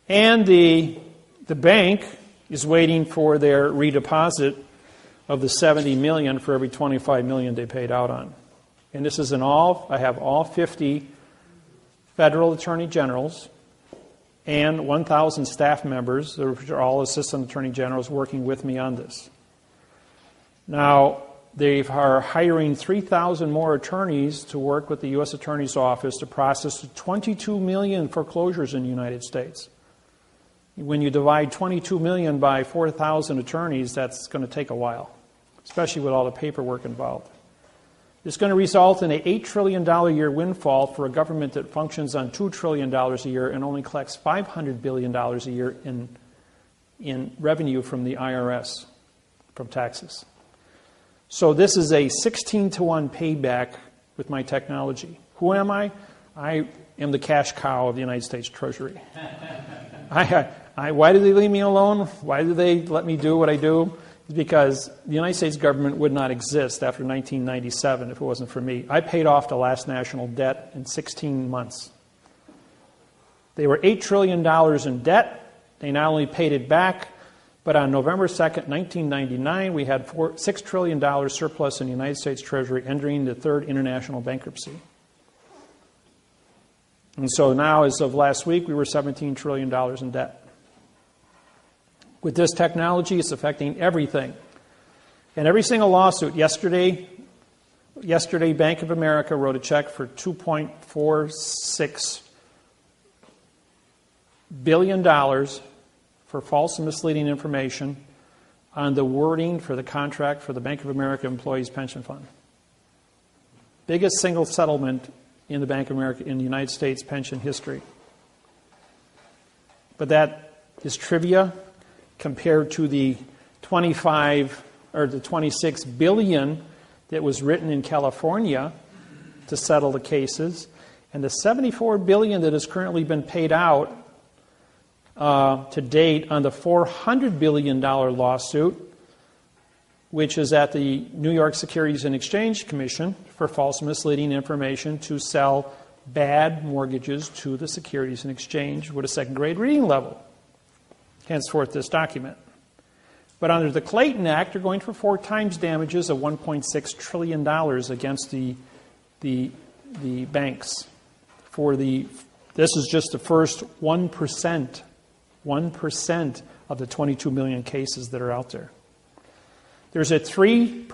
And the bank is waiting for their redeposit of the $70 million for every $25 million they paid out on. And this is I have all 50 federal attorney generals and 1,000 staff members, which are all assistant attorney generals, working with me on this. Now, they are hiring 3,000 more attorneys to work with the U.S. Attorney's Office to process 22 million foreclosures in the United States. When you divide 22 million by 4,000 attorneys, that's going to take a while, especially with all the paperwork involved. It's going to result in an $8 trillion a year windfall for a government that functions on $2 trillion a year and only collects $500 billion a year in revenue from the IRS, from taxes. So this is a 16-to-1 payback with my technology. Who am I? I am the cash cow of the United States Treasury. Why do they leave me alone? Why do they let me do what I do? It's because the United States government would not exist after 1997 if it wasn't for me. I paid off the last national debt in 16 months. They were $8 trillion in debt. They not only paid it back, but on November 2nd, 1999, we had $6 trillion surplus in the United States Treasury, entering the third international bankruptcy. And so now, as of last week, we were $17 trillion in debt. With this technology, it's affecting everything. And every single lawsuit, yesterday, Bank of America wrote a check for $2.46 billion for false and misleading information on the wording for the contract for the Bank of America Employees Pension Fund. Biggest single settlement in the Bank of America in the United States pension history. But that is trivia compared to the 25 or the 26 billion that was written in California to settle the cases, and the 74 billion that has currently been paid out to date on the $400 billion lawsuit, which is at the New York Securities and Exchange Commission for false and misleading information to sell bad mortgages to the Securities and Exchange with a second-grade reading level. Henceforth, this document. But under the Clayton Act, they're going for 4 times damages of $1.6 trillion against the banks. This is just the first 1%. 1% of the 22 million cases that are out there. There's a 3%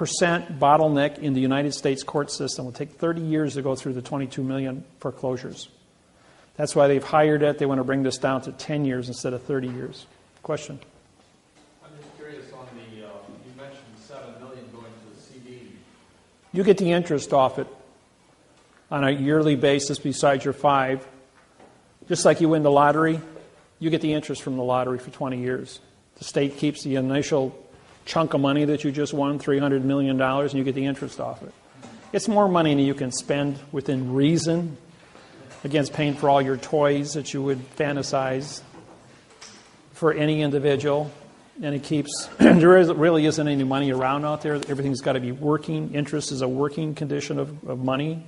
bottleneck in the United States court system. It will take 30 years to go through the 22 million foreclosures. That's why they've hired it. They want to bring this down to 10 years instead of 30 years. Question? I'm just curious on you mentioned $7 million going to the CD. You get the interest off it on a yearly basis besides your 5. Just like you win the lottery, you get the interest from the lottery for 20 years. The state keeps the initial chunk of money that you just won, $300 million, and you get the interest off it. It's more money than you can spend within reason against paying for all your toys that you would fantasize for any individual. And it keeps, really isn't any money around out there. Everything's got to be working. Interest is a working condition of money.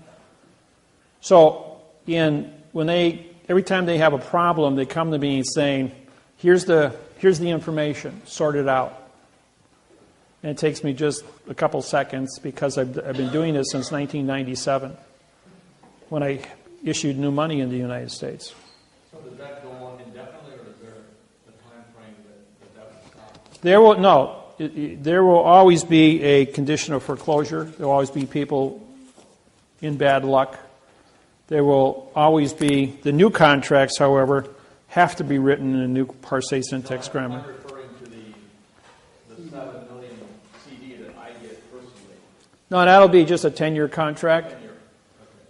So every time they have a problem, they come to me saying, here's the information, sort it out. And it takes me just a couple seconds because I've been doing this since 1997 when I issued new money in the United States. So does that go on indefinitely, or is there a time frame that will stop? There will always be a condition of foreclosure. There will always be people in bad luck. There will always be, the new contracts, however, have to be written in a new parsé syntax grammar. I'm referring to the $7 million CD that I get personally. No, that'll be just a 10-year contract.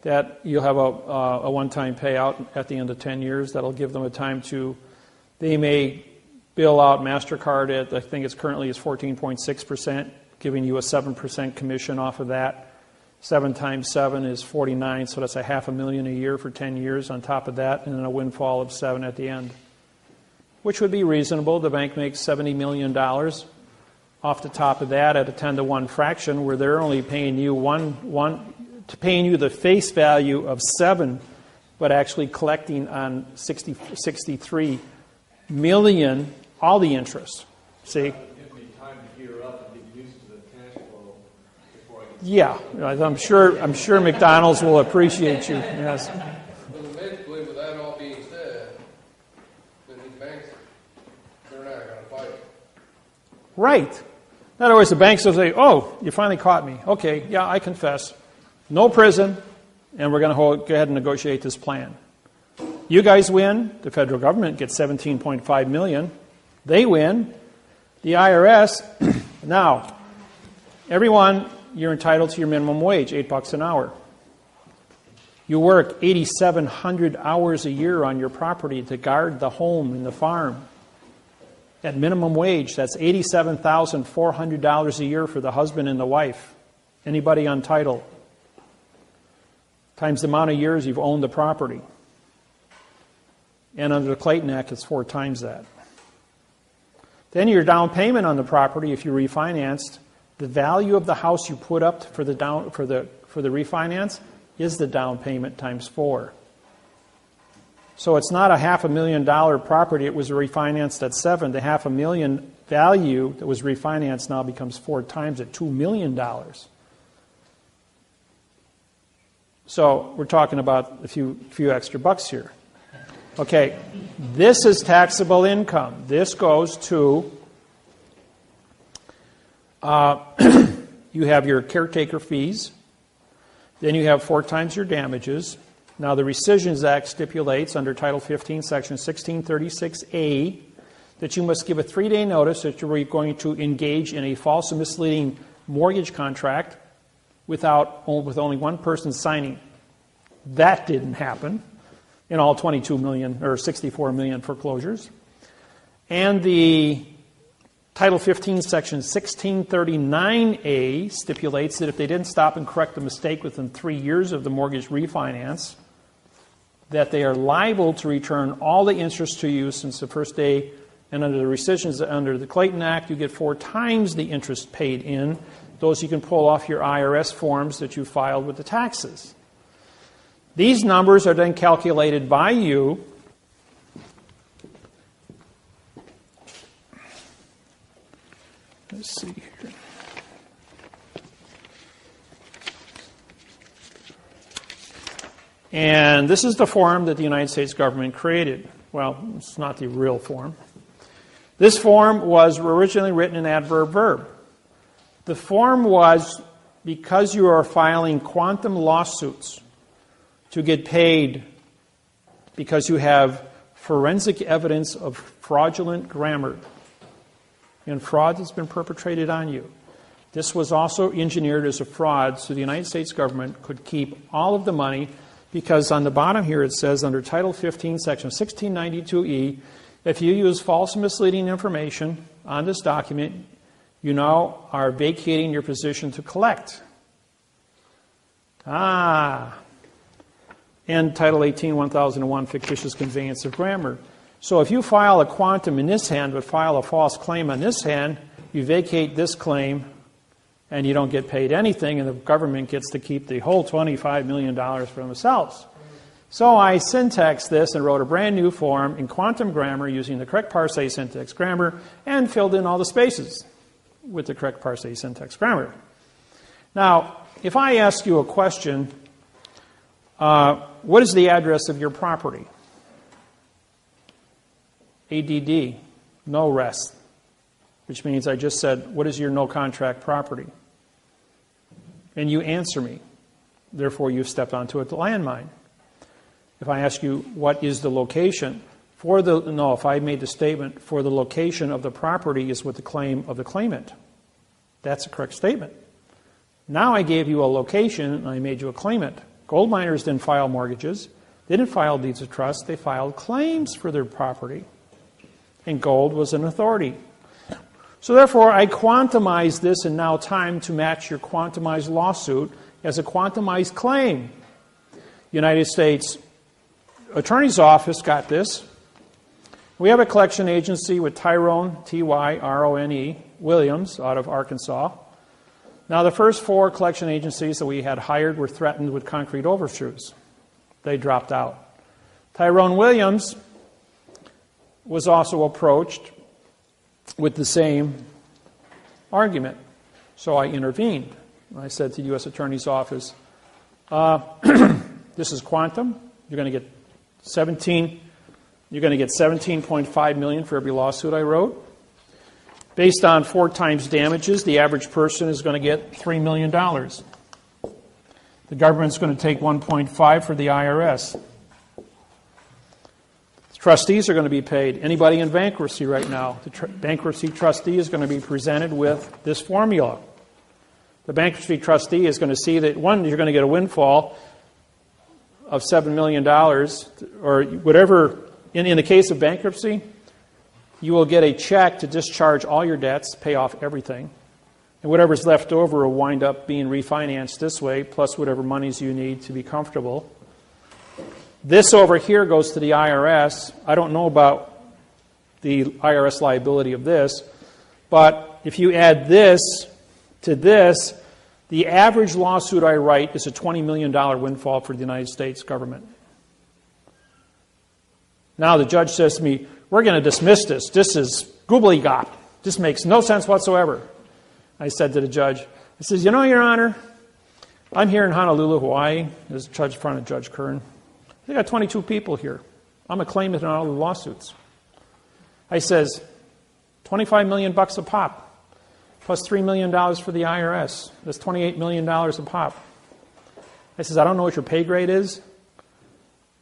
That you'll have a one-time payout at the end of 10 years. That'll give them a time to, they may bill out MasterCard at, I think it's currently is 14.6%, giving you a 7% commission off of that. 7 times 7 is 49, so that's $500,000 a year for 10 years on top of that, and then a windfall of 7 at the end, which would be reasonable. The bank makes $70 million off the top of that at a 10-to-1 fraction, where they're only paying you paying you the face value of 7, but actually collecting on 63 million all the interest. See? Give me time to gear up and get used to the cash flow before I get. Yeah, I'm sure McDonald's will appreciate you. Yes. But eventually, with that all being said, then these banks, they're not going to fight. Right. In other words, the banks will say, "Oh, you finally caught me. Okay, yeah, I confess. No prison, and we're going to go ahead and negotiate this plan. You guys win. The federal government gets $17.5 million. They win. The IRS, now, everyone, you're entitled to your minimum wage, $8 an hour. You work 8,700 hours a year on your property to guard the home and the farm. At minimum wage, that's $87,400 a year for the husband and the wife. Anybody on title? Times the amount of years you've owned the property. And under the Clayton Act, it's 4 times that. Then your down payment on the property, if you refinanced, the value of the house you put up for the refinance is the down payment times 4. So it's not a $500,000 property. It was refinanced at 7. The $500,000 value that was refinanced now becomes 4 times at $2 million. So we're talking about a few extra bucks here. Okay, this is taxable income. This goes to, you have your caretaker fees. Then you have 4 times your damages. Now the Rescissions Act stipulates under Title 15, Section 1636A, that you must give a 3-day notice that you're going to engage in a false and misleading mortgage contract with only one person signing. That didn't happen in all 22 million or 64 million foreclosures. And the Title 15, Section 1639A stipulates that if they didn't stop and correct the mistake within 3 years of the mortgage refinance, that they are liable to return all the interest to you since the first day. And under the rescissions, under the Clayton Act, you get 4 times the interest paid in. Those you can pull off your IRS forms that you filed with the taxes. These numbers are then calculated by you. Let's see here. And this is the form that the United States government created. Well, it's not the real form. This form was originally written in adverb verb. The form was because you are filing quantum lawsuits to get paid because you have forensic evidence of fraudulent grammar and fraud that's been perpetrated on you. This was also engineered as a fraud so the United States government could keep all of the money, because on the bottom here it says under Title 15, Section 1692E, if you use false and misleading information on this document, you now are vacating your position to collect. And Title 18, 1001, fictitious conveyance of grammar. So if you file a quantum in this hand but file a false claim on this hand, you vacate this claim and you don't get paid anything, and the government gets to keep the whole $25 million for themselves. So I syntaxed this and wrote a brand new form in quantum grammar using the correct parse syntax grammar and filled in all the spaces with the correct parse syntax grammar. Now, if I ask you a question, what is the address of your property? ADD, no rest, which means I just said, what is your no contract property? And you answer me. Therefore, you've stepped onto a landmine. If I ask you, what is the location? If I made the statement, for the location of the property is with the claim of the claimant. That's a correct statement. Now I gave you a location and I made you a claimant. Gold miners didn't file mortgages. They didn't file deeds of trust. They filed claims for their property. And gold was an authority. So therefore, I quantumized this in now time to match your quantumized lawsuit as a quantumized claim. United States Attorney's Office got this. We have a collection agency with Tyrone, Tyrone, Williams out of Arkansas. Now, the first 4 collection agencies that we had hired were threatened with concrete overtures. They dropped out. Tyrone Williams was also approached with the same argument. So I intervened. I said to the U.S. Attorney's Office, this is quantum. You're going to get $17.5 million for every lawsuit I wrote. Based on 4 times damages, the average person is going to get $3 million. The government's going to take 1.5 for the IRS. Trustees are going to be paid. Anybody in bankruptcy right now, the bankruptcy trustee is going to be presented with this formula. The bankruptcy trustee is going to see that, one, you're going to get a windfall of $7 million, or whatever. In the case of bankruptcy, you will get a check to discharge all your debts, pay off everything. And whatever's left over will wind up being refinanced this way, plus whatever monies you need to be comfortable. This over here goes to the IRS. I don't know about the IRS liability of this, but if you add this to this, the average lawsuit I write is a $20 million windfall for the United States government. Now the judge says to me, we're going to dismiss this. This is gobbledygook. This makes no sense whatsoever. I said to the judge, I says, you know, Your Honor, I'm here in Honolulu, Hawaii. There's a judge in front of Judge Kern. They got 22 people here. I'm a claimant in all the lawsuits. I says, $25 million a pop, plus $3 million for the IRS. That's $28 million a pop. I says, I don't know what your pay grade is.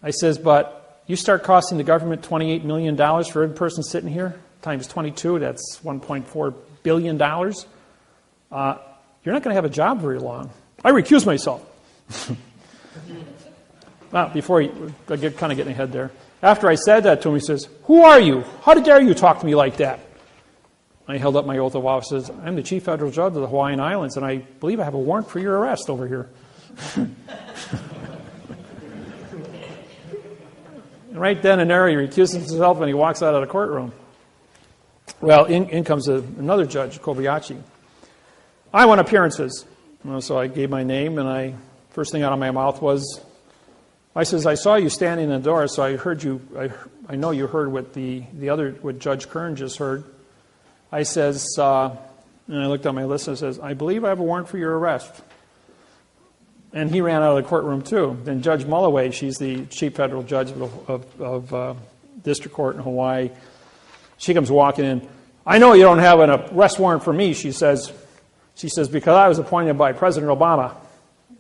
I says, but you start costing the government $28 million for every person sitting here, times 22, that's $1.4 billion. You're not going to have a job very long. I recuse myself. Before I get kind of getting ahead there. After I said that to him, he says, who are you? How dare you talk to me like that? I held up my oath of office and says, I'm the Chief Federal Judge of the Hawaiian Islands, and I believe I have a warrant for your arrest over here. And right then and there, he recuses himself and he walks out of the courtroom. Well, in comes another judge, Kobayashi. I want appearances. So I gave my name, and first thing out of my mouth was, I says, I saw you standing in the door, so I heard you. I know you heard what what Judge Kern just heard. I says, and I looked at my list and I says, I believe I have a warrant for your arrest. And he ran out of the courtroom too. Then Judge Mulloway, she's the Chief Federal Judge of District Court in Hawaii. She comes walking in. I know you don't have an arrest warrant for me, she says. She says, because I was appointed by President Obama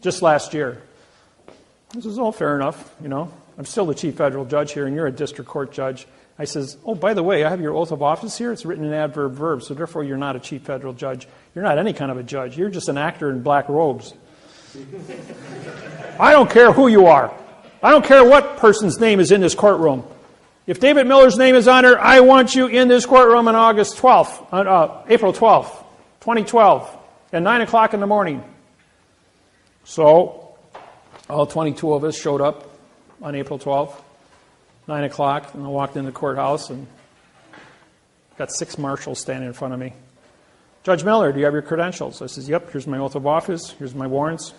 just last year. I says, oh, fair enough, you know. I'm still the Chief Federal Judge here, and you're a District Court Judge. I says, oh, by the way, I have your oath of office here. It's written in adverb verb, so therefore you're not a Chief Federal Judge. You're not any kind of a judge. You're just an actor in black robes. I don't care who you are. I don't care what person's name is in this courtroom. If David Miller's name is on there, I want you in this courtroom on April 12th, 2012, at 9 o'clock in the morning. So all 22 of us showed up on April 12th, 9 o'clock, and I walked in the courthouse and got 6 marshals standing in front of me. Judge Miller, do you have your credentials? I says, yep, here's my oath of office, here's my warrants.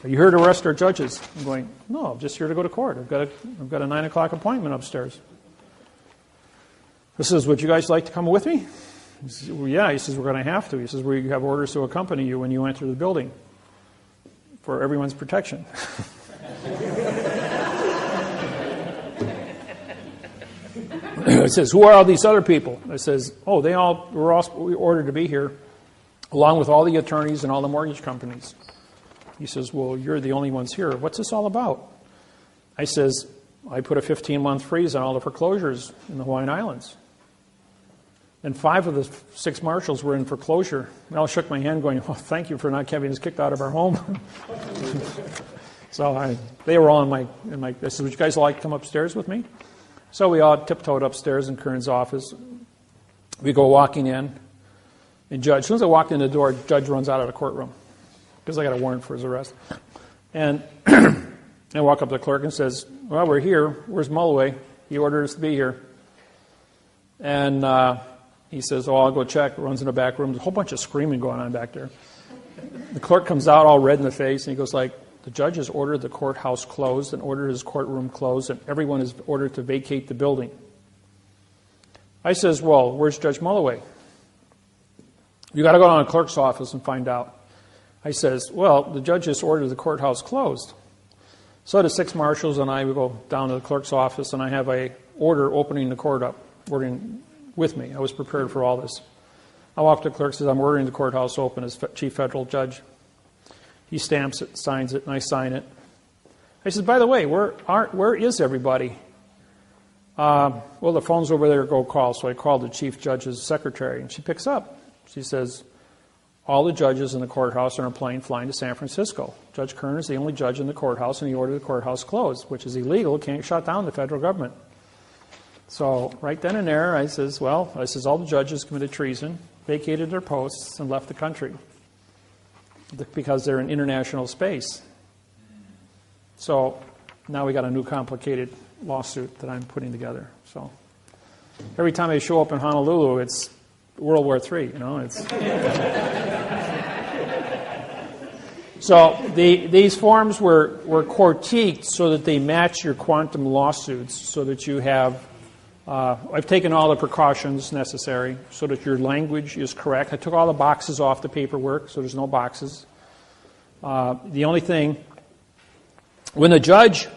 Are you here to arrest our judges? I'm going, no, I'm just here to go to court. I've got a 9 o'clock appointment upstairs. He says, would you guys like to come with me? He says, well, yeah. He says, we're going to have to. He says, we have orders to accompany you when you enter the building for everyone's protection. He says, who are all these other people? I says, oh, they all were ordered to be here, along with all the attorneys and all the mortgage companies. He says, well, you're the only ones here. What's this all about? I says, I put a 15-month freeze on all the foreclosures in the Hawaiian Islands. And 5 of the 6 marshals were in foreclosure. They all shook my hand going, oh, thank you for not having us kicked out of our home. So they were all in my, I said, would you guys like to come upstairs with me? So we all tiptoed upstairs in Kern's office. We go walking in. And Judge, as soon as I walked in the door, Judge runs out of the courtroom because I got a warrant for his arrest. And I walk up to the clerk and says, well, we're here. Where's Mulloway? He ordered us to be here. And he says, oh, I'll go check. Runs in the back room. There's a whole bunch of screaming going on back there. The clerk comes out all red in the face, and he goes like, the judge has ordered the courthouse closed and ordered his courtroom closed, and everyone is ordered to vacate the building. I says, well, where's Judge Mulloway? You got to go down to the clerk's office and find out. I says, well, the judge just ordered the courthouse closed. So the 6 marshals and I, we go down to the clerk's office, and I have a order opening the court up, ordering with me. I was prepared for all this. I walk to the clerk, says, I'm ordering the courthouse open as chief federal judge. He stamps it, signs it, and I sign it. I said, by the way, where is everybody? Well, the phone's over there, go call. So I called the chief judge's secretary, and she picks up. She says, all the judges in the courthouse are on a plane flying to San Francisco. Judge Kern is the only judge in the courthouse, and he ordered the courthouse closed, which is illegal. Can't shut down the federal government. So right then and there, I says, all the judges committed treason, vacated their posts, and left the country because they're in international space. So now we got a new complicated lawsuit that I'm putting together. So every time I show up in Honolulu, it's World War III, it's... So these forms were critiqued so that they match your quantum lawsuits, so that you have... I've taken all the precautions necessary so that your language is correct. I took all the boxes off the paperwork, so there's no boxes. The only thing, when the judge,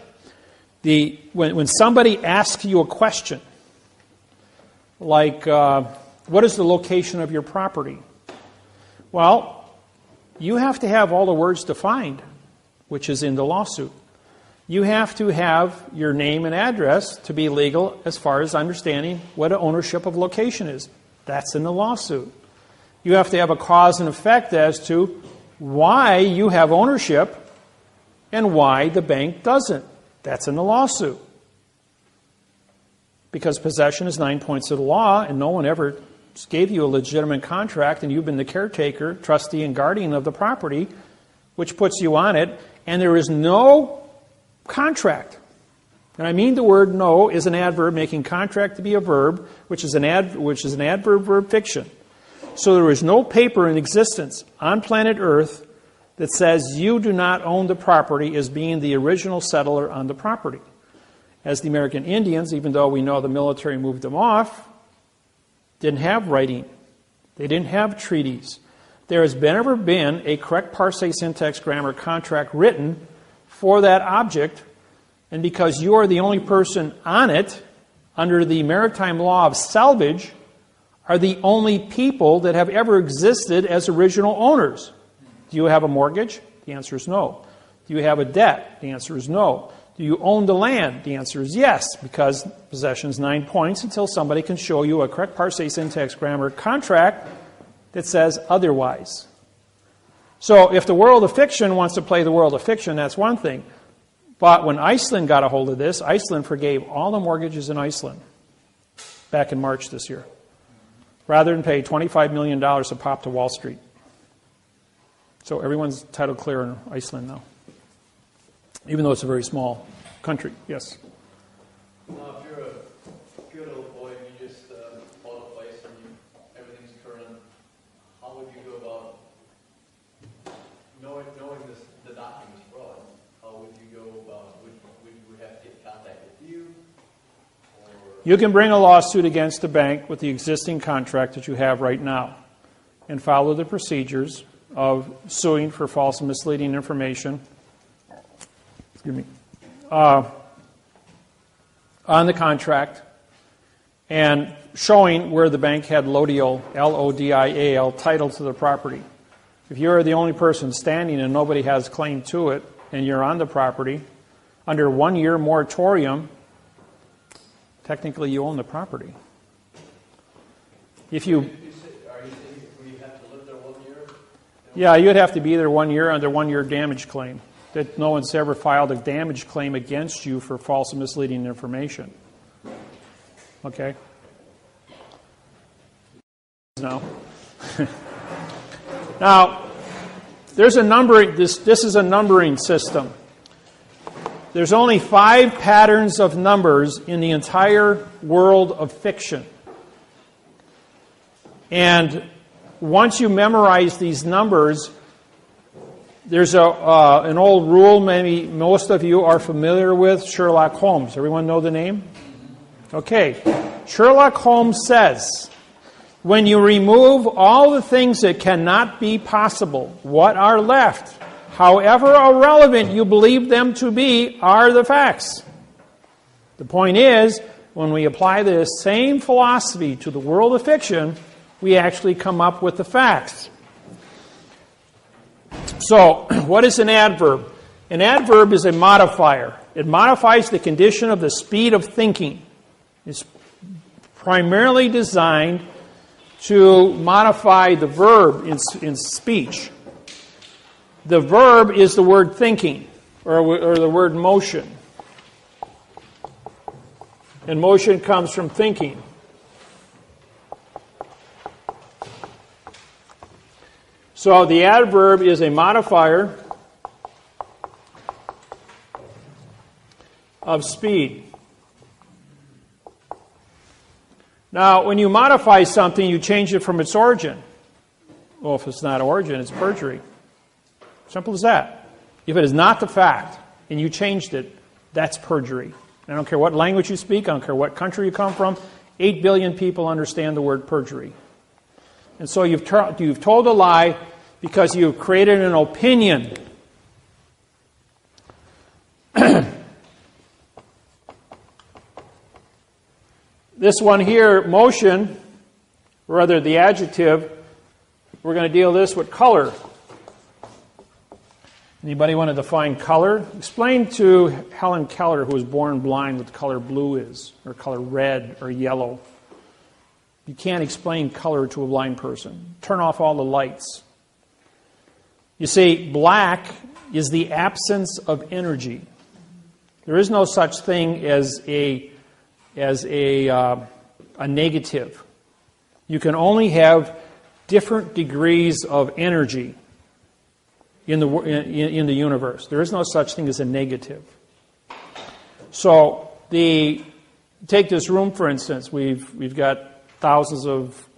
when somebody asks you a question, like, what is the location of your property? Well, you have to have all the words defined, which is in the lawsuit. You have to have your name and address to be legal as far as understanding what an ownership of location is. That's in the lawsuit. You have to have a cause and effect as to why you have ownership and why the bank doesn't. That's in the lawsuit. Because possession is 9 points of the law, and no one ever gave you a legitimate contract, and you've been the caretaker, trustee, and guardian of the property, which puts you on it, and there is no contract. And I mean the word no is an adverb, making contract to be a verb, which is an adverb fiction. So there is no paper in existence on planet Earth that says you do not own the property as being the original settler on the property. As the American Indians, even though we know the military moved them off, didn't have writing. They didn't have treaties. There has never been a correct parsec syntax grammar contract written for that object, and because you are the only person on it, under the maritime law of salvage, are the only people that have ever existed as original owners. Do you have a mortgage? The answer is no. Do you have a debt? The answer is no. Do you own the land? The answer is yes, because possession is 9 points until somebody can show you a correct parsec syntax grammar contract that says otherwise. So if the world of fiction wants to play the world of fiction, that's one thing. But when Iceland got a hold of this, Iceland forgave all the mortgages in Iceland back in March this year, rather than pay $25 million a pop to Wall Street. So everyone's title clear in Iceland now, even though it's a very small country. Yes? Now, if you're a good old boy and you just bought a place and everything's current, how would you go about knowing the documents fraud? How would you go about, would we have to get in contact with you? Or? You can bring a lawsuit against the bank with the existing contract that you have right now and follow the procedures of suing for false and misleading information. Excuse me. On the contract and showing where the bank had Lodial, L-O-D-I-A-L, title to the property. If you're the only person standing and nobody has claim to it and you're on the property, under 1 year moratorium, technically you own the property. If you, Are you saying we have to live there 1 year? yeah, you'd have to be there 1 year under 1 year damage claim. That no one's ever filed a damage claim against you for false and misleading information. Okay? Now, now there's a numbering. This is a numbering system. There's only 5 patterns of numbers in the entire world of fiction. And once you memorize these numbers, there's an old rule maybe most of you are familiar with, Sherlock Holmes. Everyone know the name? Okay. Sherlock Holmes says, when you remove all the things that cannot be possible, what are left, however irrelevant you believe them to be, are the facts. The point is, when we apply this same philosophy to the world of fiction, we actually come up with the facts. So, what is an adverb? An adverb is a modifier. It modifies the condition of the speed of thinking. It's primarily designed to modify the verb in speech. The verb is the word thinking, or the word motion. And motion comes from thinking. So the adverb is a modifier of speed. Now, when you modify something, you change it from its origin. Well, if it's not origin, it's perjury. Simple as that. If it is not the fact, and you changed it, that's perjury. I don't care what language you speak, I don't care what country you come from, 8 billion people understand the word perjury. And so you've told a lie because you've created an opinion. This one here, motion, or rather the adjective, we're going to deal this with color. Anybody want to define color? Explain to Helen Keller, who was born blind, what the color blue is, or color red, or yellow. You can't explain color to a blind person. Turn off all the lights. You see, black is the absence of energy. There is no such thing as a negative. You can only have different degrees of energy in the universe. There is no such thing as a negative. So take this room for instance. We've got thousands of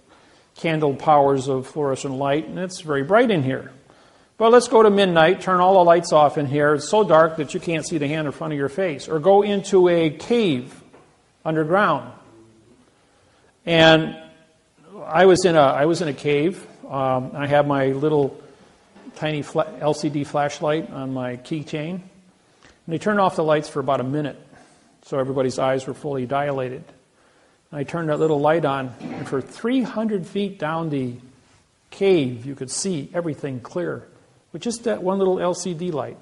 candle powers of fluorescent light, and it's very bright in here. But let's go to midnight, turn all the lights off in here. It's so dark that you can't see the hand in front of your face. Or go into a cave underground. And I was in a cave. I have my little tiny LCD flashlight on my keychain. And they turned off the lights for about a minute, so everybody's eyes were fully dilated. And I turned that little light on, and for 300 feet down the cave, you could see everything clear with just that one little LCD light.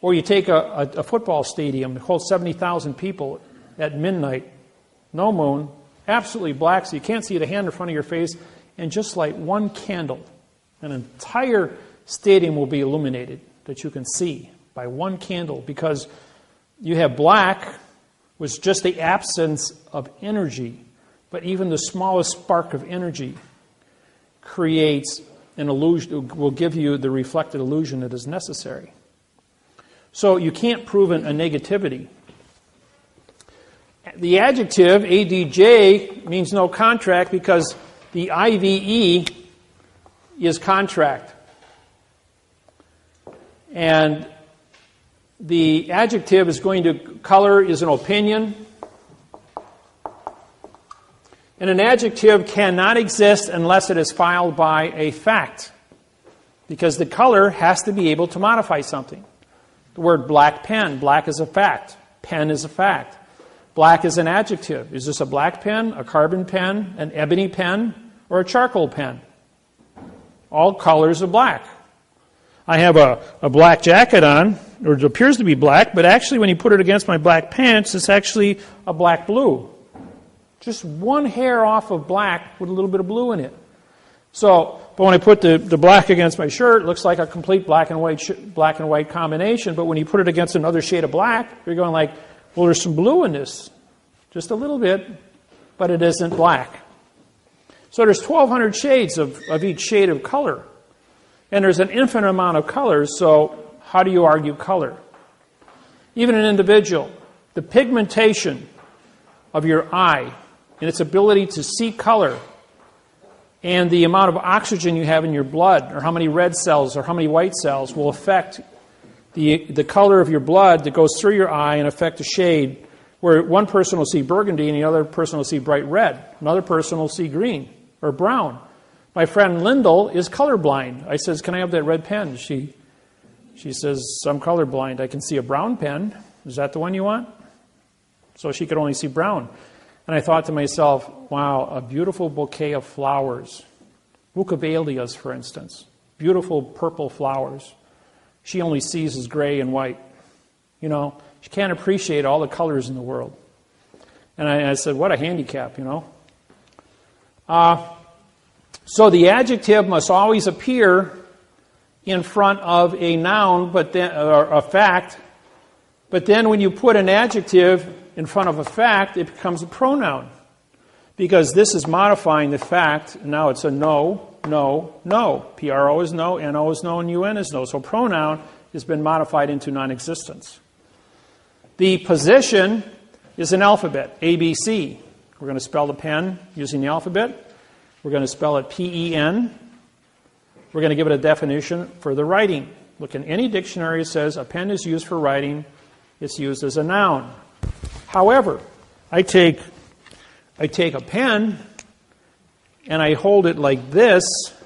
Or you take a football stadium that holds 70,000 people at midnight, no moon, absolutely black, so you can't see the hand in front of your face, and just light one candle. An entire stadium will be illuminated that you can see by one candle, because you have black, which is just the absence of energy, but even the smallest spark of energy creates an illusion, will give you the reflected illusion that is necessary. So you can't prove a negativity. The adjective, ADJ, means no contract because the IVE is contract. And the adjective is going to, color is an opinion. And an adjective cannot exist unless it is filed by a fact, because the color has to be able to modify something. The word black pen, black is a fact. Pen is a fact. Black is an adjective. Is this a black pen, a carbon pen, an ebony pen, or a charcoal pen? All colors are black. I have a black jacket on, or it appears to be black, but actually when you put it against my black pants, it's actually a black blue. Just one hair off of black with a little bit of blue in it. So, but when I put the black against my shirt, it looks like a complete black and white combination. But when you put it against another shade of black, you're going like, well, there's some blue in this. Just a little bit, but it isn't black. So there's 1,200 shades of each shade of color. And there's an infinite amount of colors, so how do you argue color? Even an individual, the pigmentation of your eye and its ability to see color and the amount of oxygen you have in your blood, or how many red cells or how many white cells, will affect the color of your blood that goes through your eye and affect the shade, where one person will see burgundy and the other person will see bright red. Another person will see green or brown. My friend Lyndall is colorblind. I says, can I have that red pen? She says, I'm colorblind. I can see a brown pen. Is that the one you want? So she could only see brown. And I thought to myself, wow, a beautiful bouquet of flowers. Bucavalias, for instance. Beautiful purple flowers. She only sees as gray and white. You know, she can't appreciate all the colors in the world. And I said, what a handicap, you know. So the adjective must always appear in front of a noun, but then, or a fact. But then when you put an adjective in front of a fact, it becomes a pronoun. Because this is modifying the fact, and now it's a no, no, no. P-R-O is no, N-O is no, and U-N is no. So pronoun has been modified into non-existence. The position is an alphabet, A-B-C. We're going to spell the pen using the alphabet. We're going to spell it P-E-N. We're going to give it a definition for the writing. Look, in any dictionary it says a pen is used for writing. It's used as a noun. However, I take a pen and I hold it like this.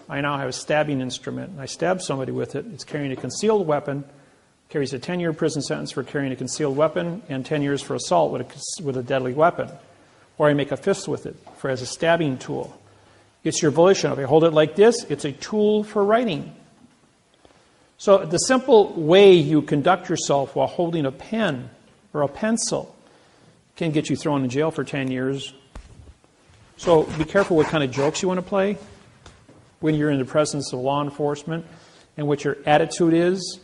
I now have a stabbing instrument. And I stab somebody with it. It's carrying a concealed weapon. Carries a 10-year prison sentence for carrying a concealed weapon and 10 years for assault with a deadly weapon. Or I make a fist with it as a stabbing tool. It's your volition. If I hold it like this, it's a tool for writing. So the simple way you conduct yourself while holding a pen or a pencil can get you thrown in jail for 10 years. So be careful what kind of jokes you want to play when you're in the presence of law enforcement and what your attitude is.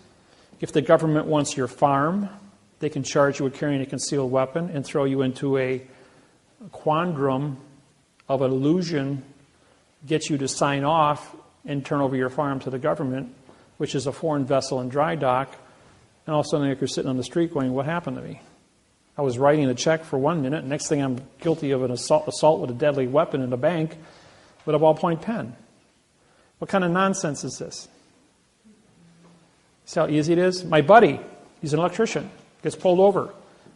If the government wants your farm, they can charge you with carrying a concealed weapon and throw you into a quandrum of illusion, get you to sign off and turn over your farm to the government, which is a foreign vessel in dry dock, and all of a sudden you're sitting on the street going, what happened to me? I was writing a check for 1 minute, and next thing I'm guilty of an assault with a deadly weapon in a bank with a ballpoint pen. What kind of nonsense is this? See how easy it is? My buddy, he's an electrician, gets pulled over.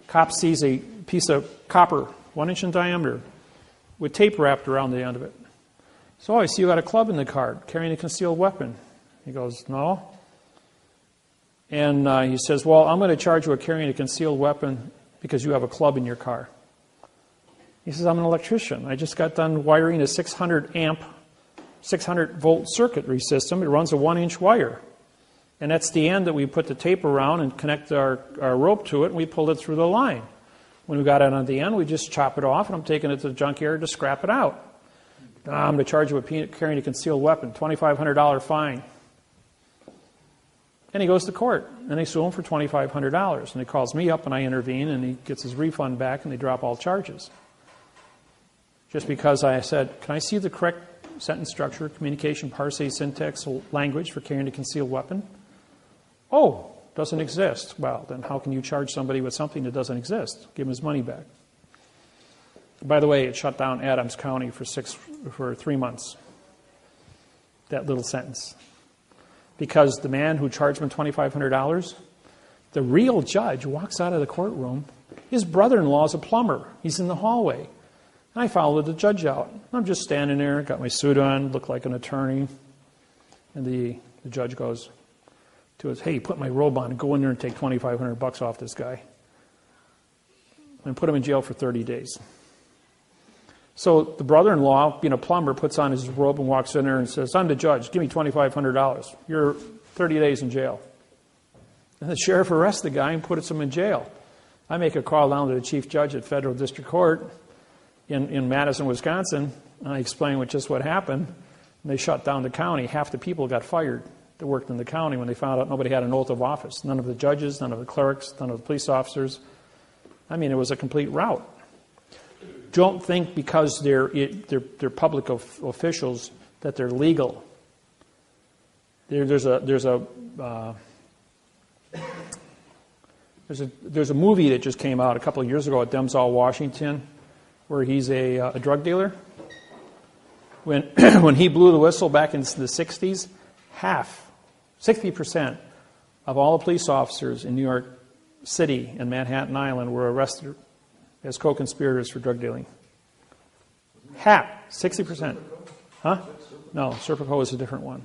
Cop sees a piece of copper, 1 inch in diameter, with tape wrapped around the end of it. So I see you got a club in the car, carrying a concealed weapon. He goes, no. And he says, well, I'm going to charge you with carrying a concealed weapon because you have a club in your car. He says, I'm an electrician. I just got done wiring a 600 amp, 600 volt circuitry system. It runs a 1 inch wire. And that's the end that we put the tape around and connect our rope to it, and we pulled it through the line. When we got it on the end, we just chop it off, and I'm taking it to the junkyard to scrap it out. I'm going to charge you with carrying a concealed weapon, $2,500 fine. And he goes to court, and they sue him for $2,500. And he calls me up, and I intervene, and he gets his refund back, and they drop all charges. Just because I said, can I see the correct sentence structure, communication, parse, syntax, language for carrying a concealed weapon? Oh, doesn't exist. Well, then how can you charge somebody with something that doesn't exist? Give him his money back. By the way, it shut down Adams County for 3 months, that little sentence. Because the man who charged him $2,500, the real judge walks out of the courtroom. His brother-in-law is a plumber. He's in the hallway. And I followed the judge out. I'm just standing there, got my suit on, look like an attorney. And the judge goes to us, hey, put my robe on and go in there and take $2,500 off this guy. And put him in jail for 30 days. So the brother-in-law, being a plumber, puts on his robe and walks in there and says, I'm the judge, give me $2,500. You're 30 days in jail. And the sheriff arrests the guy and puts him in jail. I make a call down to the chief judge at Federal District Court, in Madison, Wisconsin, and I explained what happened. And they shut down the county. Half the people got fired that worked in the county when they found out nobody had an oath of office. None of the judges, none of the clerks, none of the police officers. I mean, it was a complete rout. Don't think because they're public officials that they're legal. There's a movie that just came out a couple of years ago at Demsall, Washington, where he's a drug dealer. When he blew the whistle back in the 60s, 60% of all the police officers in New York City and Manhattan Island were arrested as co-conspirators for drug dealing. 60%. Huh? No, Serpico is a different one.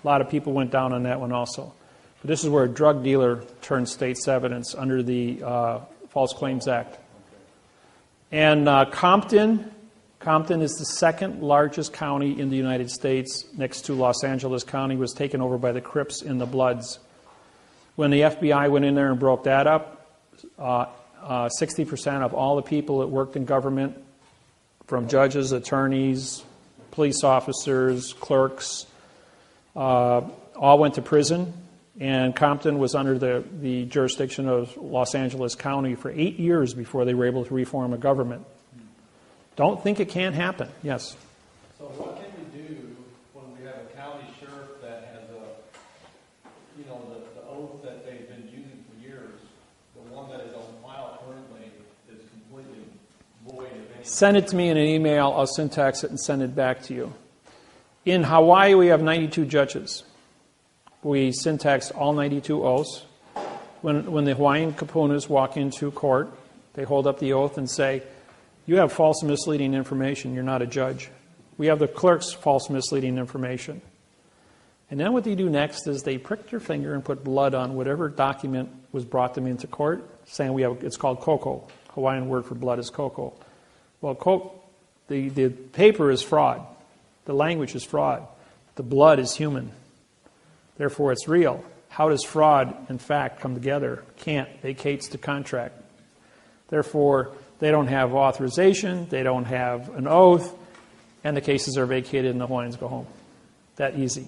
A lot of people went down on that one also. But this is where a drug dealer turned state's evidence under the False Claims Act. And Compton is the second largest county in the United States, next to Los Angeles County, was taken over by the Crips and the Bloods. When the FBI went in there and broke that up, 60% of all the people that worked in government, from judges, attorneys, police officers, clerks, all went to prison. And Compton was under the jurisdiction of Los Angeles County for 8 years before they were able to reform a government. Don't think it can't happen. Yes? So what can we do when we have a county sheriff that has the oath that they've been using for years, the one that is on file currently is completely void of any... Send it to me in an email. I'll syntax it and send it back to you. In Hawaii, we have 92 judges. We syntax all 92 oaths. When the Hawaiian kapunas walk into court, they hold up the oath and say, "You have false and misleading information. You're not a judge." We have the clerk's false and misleading information. And then what they do next is they prick their finger and put blood on whatever document was brought them into court, saying it's called koko. Hawaiian word for blood is koko. Well, the paper is fraud. The language is fraud. The blood is human. Therefore, it's real. How does fraud and fact come together? Can't. Vacates the contract. Therefore, they don't have authorization, they don't have an oath, and the cases are vacated and the Hawaiians go home. That easy.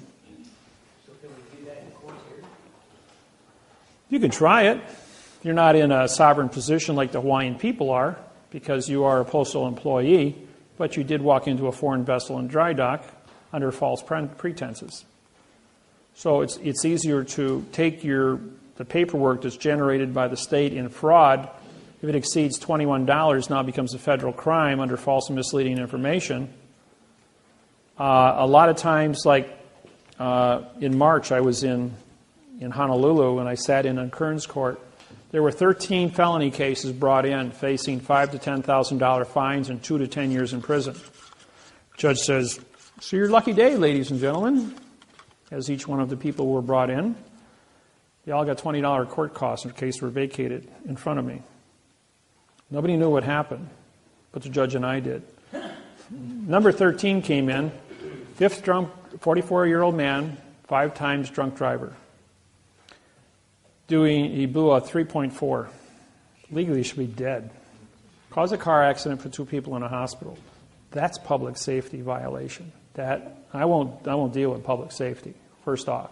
So can we do that in court here? You can try it. You're not in a sovereign position like the Hawaiian people are, because you are a postal employee, but you did walk into a foreign vessel in dry dock under false pretenses. So it's easier to take the paperwork that's generated by the state in fraud. If it exceeds $21, now becomes a federal crime under false and misleading information. A lot of times, like in March, I was in Honolulu and I sat in on Kern's court. There were 13 felony cases brought in facing $5,000 to $10,000 fines and 2 to 10 years in prison. Judge says, "So your lucky day, ladies and gentlemen," as each one of the people were brought in. They all got $20 court costs in case were vacated in front of me. Nobody knew what happened, but the judge and I did. Number 13 came in, fifth drunk, 44-year-old man, 5 times drunk driver. He blew a 3.4. Legally, he should be dead. Caused a car accident for 2 people in a hospital. That's public safety violation. That I won't deal with public safety. First off,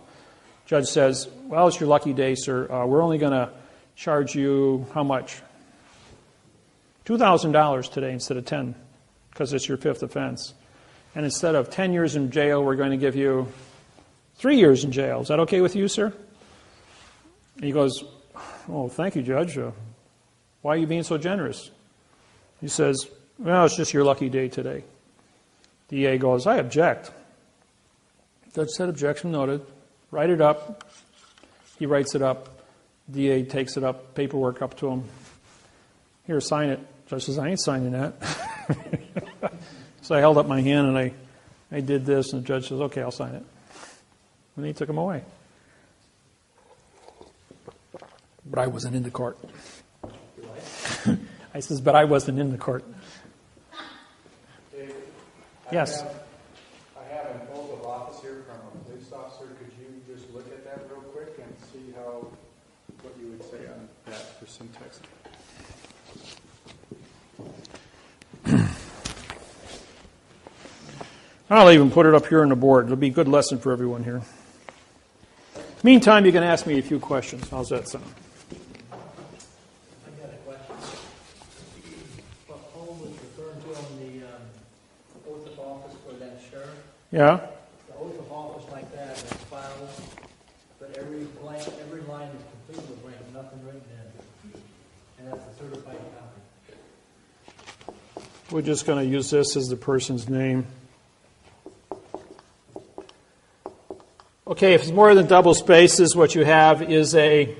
judge says, "Well, it's your lucky day, sir. We're only going to charge you how much? $2,000 today instead of 10, because it's your 5th offense. And instead of 10 years in jail, we're going to give you 3 years in jail. Is that okay with you, sir?" And he goes, "Oh, thank you, Judge. Why are you being so generous?" He says, "Well, it's just your lucky day today." DA goes, "I object." Judge said, "Objection noted." Write it up. He writes it up. DA takes it up, paperwork up to him. "Here, sign it." Judge says, "I ain't signing that." So I held up my hand and I did this, and the judge says, "Okay, I'll sign it." And he took him away. But I wasn't in the court. I says, "But I wasn't in the court." David, Yes. I have an oath of office here from a police officer. Could you just look at that real quick and see what you would say on that for syntax? I'll even put it up here on the board. It'll be a good lesson for everyone here. Meantime, you can ask me a few questions. How's that sound? I got a question. What Paul was referring to on the oath of office for that sheriff, Yeah? the oath of office like that is filed, but every line is completely blank, nothing written in. And that's a certified copy. We're just going to use this as the person's name. Okay, if it's more than double spaces, what you have is a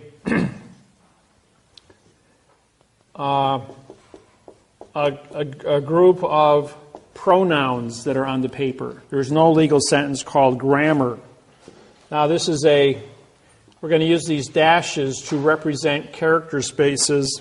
group of pronouns that are on the paper. There's no legal sentence called grammar. Now this is we're going to use these dashes to represent character spaces.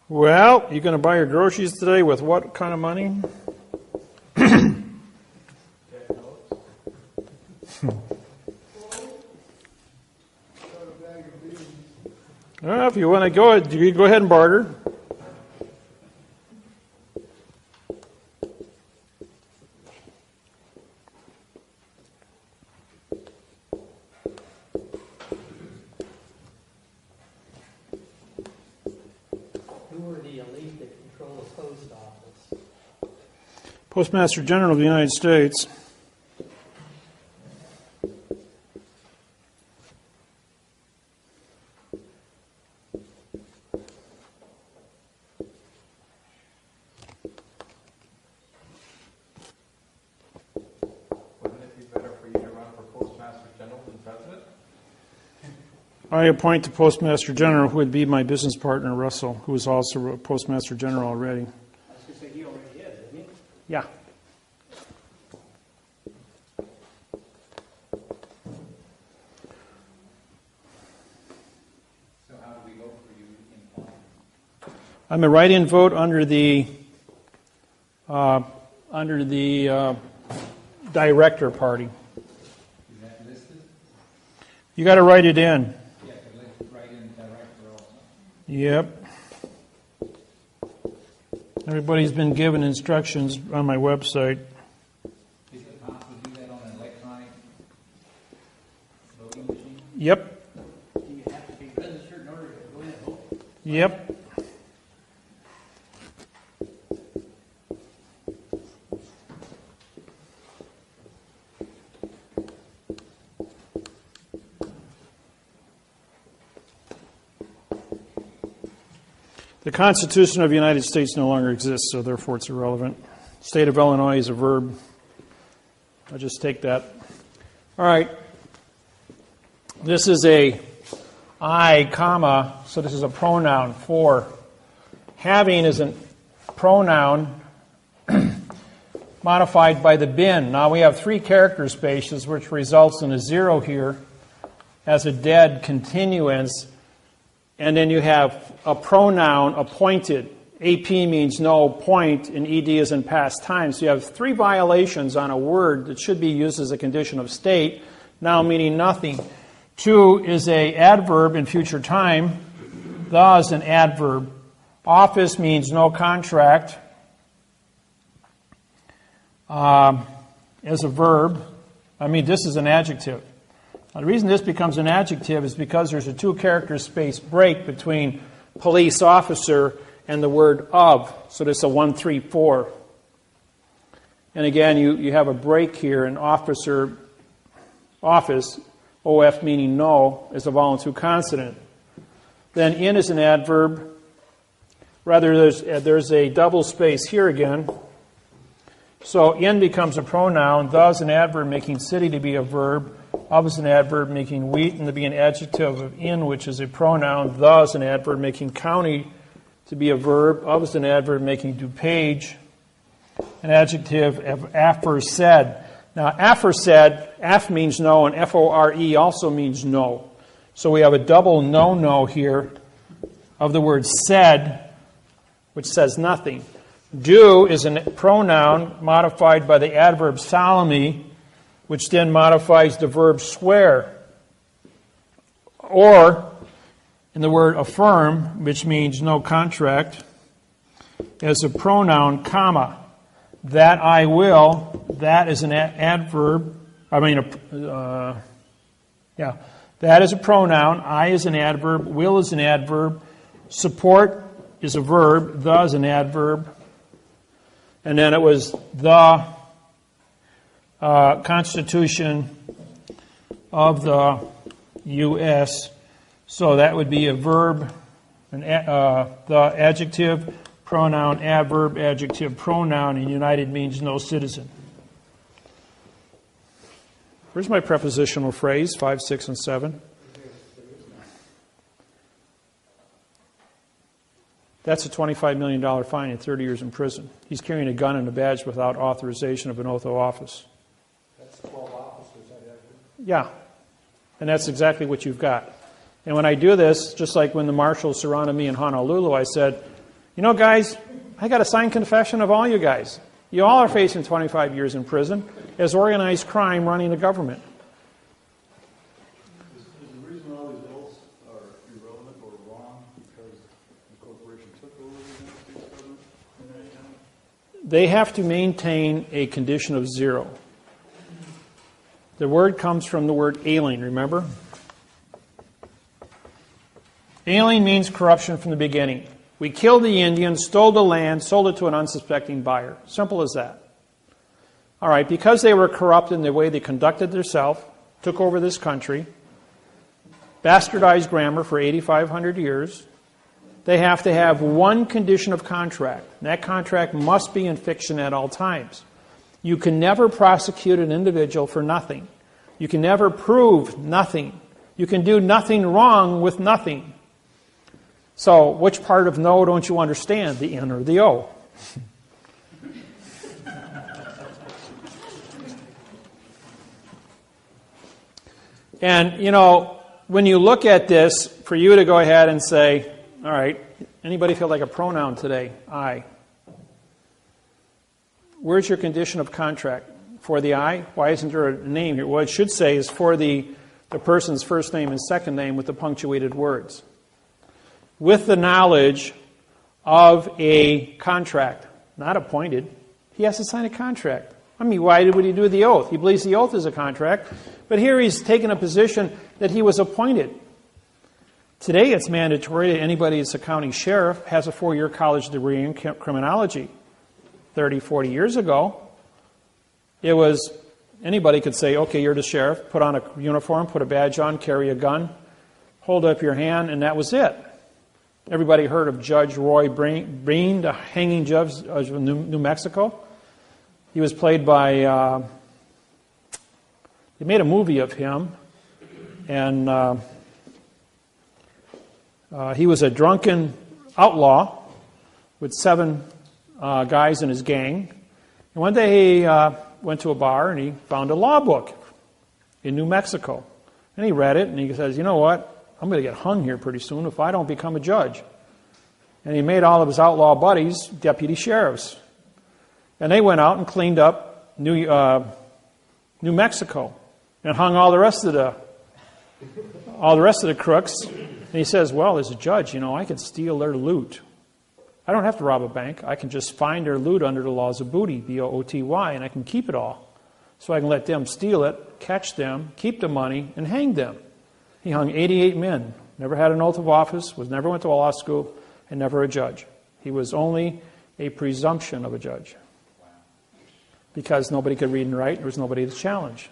Well, you going to buy your groceries today with what kind of money? Well, if you want to go, you go ahead and barter. Postmaster General of the United States. Wouldn't it be better for you to run for Postmaster General than President? I appoint the Postmaster General, who would be my business partner, Russell, who is also a Postmaster General already. I was going to say, he already is, isn't he? Yeah. So how do we vote for you in Paul? I'm a write-in vote under the director party. Is that listed? You got to write it in. Yeah, to write in director also. Yep. Everybody's been given instructions on my website. Is it possible to do that on an electronic voting machine? Yep. Do you have to be registered in order to go in and vote? Yep. The Constitution of the United States no longer exists, so therefore it's irrelevant. State of Illinois is a verb. I'll just take that. All right. This is a I, comma, so this is a pronoun for. Having is a pronoun modified by the bin. Now we have three character spaces, which results in a zero here as a dead continuance. And then you have a pronoun appointed. AP means no, point, and ED is in past time. So you have three violations on a word that should be used as a condition of state, now meaning nothing. To is a adverb in future time. The is an adverb. Office means no contract as a verb. I mean, this is an adjective. Now, the reason this becomes an adjective is because there's a two-character space break between police officer and the word of. So there's a 1, 3, 4. And again, you have a break here in officer, office, OF meaning no, is a vowel and two consonant. Then in is an adverb. Rather, there's a double space here again. So in becomes a pronoun, the is an adverb making city to be a verb, of is an adverb making Wheaton to be an adjective of in, which is a pronoun, the is an adverb making county to be a verb, of is an adverb making DuPage, an adjective of aforesaid. Now, aforesaid, af means no, and F-O-R-E also means no. So we have a double no here of the word said, which says nothing. Do is a pronoun modified by the adverb solemnly, which then modifies the verb swear. Or, in the word affirm, which means no contract, as a pronoun, comma. That I will, that is an adverb, that is a pronoun, I is an adverb, will is an adverb, support is a verb, the is an adverb, and then it was the Constitution of the U.S., so that would be a verb, the adjective, pronoun, adverb, adjective, pronoun, and united means no citizen. Where's my prepositional phrase, 5, 6, and 7? That's a $25 million fine and 30 years in prison. He's carrying a gun and a badge without authorization of an oath of office. That's 12 officers, I have. Yeah, and that's exactly what you've got. And when I do this, just like when the marshals surrounded me in Honolulu, I said, you know, guys, I got a signed confession of all you guys. You all are facing 25 years in prison as organized crime running the government. Is the reason all these oaths are irrelevant or wrong because the corporation took over the United States government in that time? They have to maintain a condition of zero. The word comes from the word alien, remember? Alien means corruption from the beginning. We killed the Indians, stole the land, sold it to an unsuspecting buyer. Simple as that. All right, because they were corrupt in the way they conducted themselves, took over this country, bastardized grammar for 8,500 years, they have to have one condition of contract. And that contract must be in fiction at all times. You can never prosecute an individual for nothing. You can never prove nothing. You can do nothing wrong with nothing. So, which part of no don't you understand, the N or the O? And, you know, when you look at this, for you to go ahead and say, all right, anybody feel like a pronoun today? I. Where's your condition of contract? For the I? Why isn't there a name here? What it should say is for the person's first name and second name with the punctuated words. With the knowledge of a contract, not appointed. He has to sign a contract. I mean, why would he do the oath? He believes the oath is a contract, but here he's taken a position that he was appointed. Today it's mandatory that anybody that's a county sheriff has a 4-year college degree in criminology. 30, 40 years ago, it was anybody could say, okay, you're the sheriff, put on a uniform, put a badge on, carry a gun, hold up your hand, and that was it. Everybody heard of Judge Roy Bean, the hanging judge of New Mexico. He was played by, they made a movie of him, and he was a drunken outlaw with 7 guys in his gang. And one day he went to a bar and he found a law book in New Mexico. And he read it and he says, you know what? I'm going to get hung here pretty soon if I don't become a judge. And he made all of his outlaw buddies deputy sheriffs. And they went out and cleaned up New Mexico and hung all the rest of the crooks. And he says, well, as a judge, you know, I can steal their loot. I don't have to rob a bank. I can just find their loot under the laws of booty, B-O-O-T-Y, and I can keep it all. so I can let them steal it, catch them, keep the money, and hang them. He hung 88 men, never had an oath of office, never went to law school, and never a judge. He was only a presumption of a judge. Because nobody could read and write, there was nobody to challenge.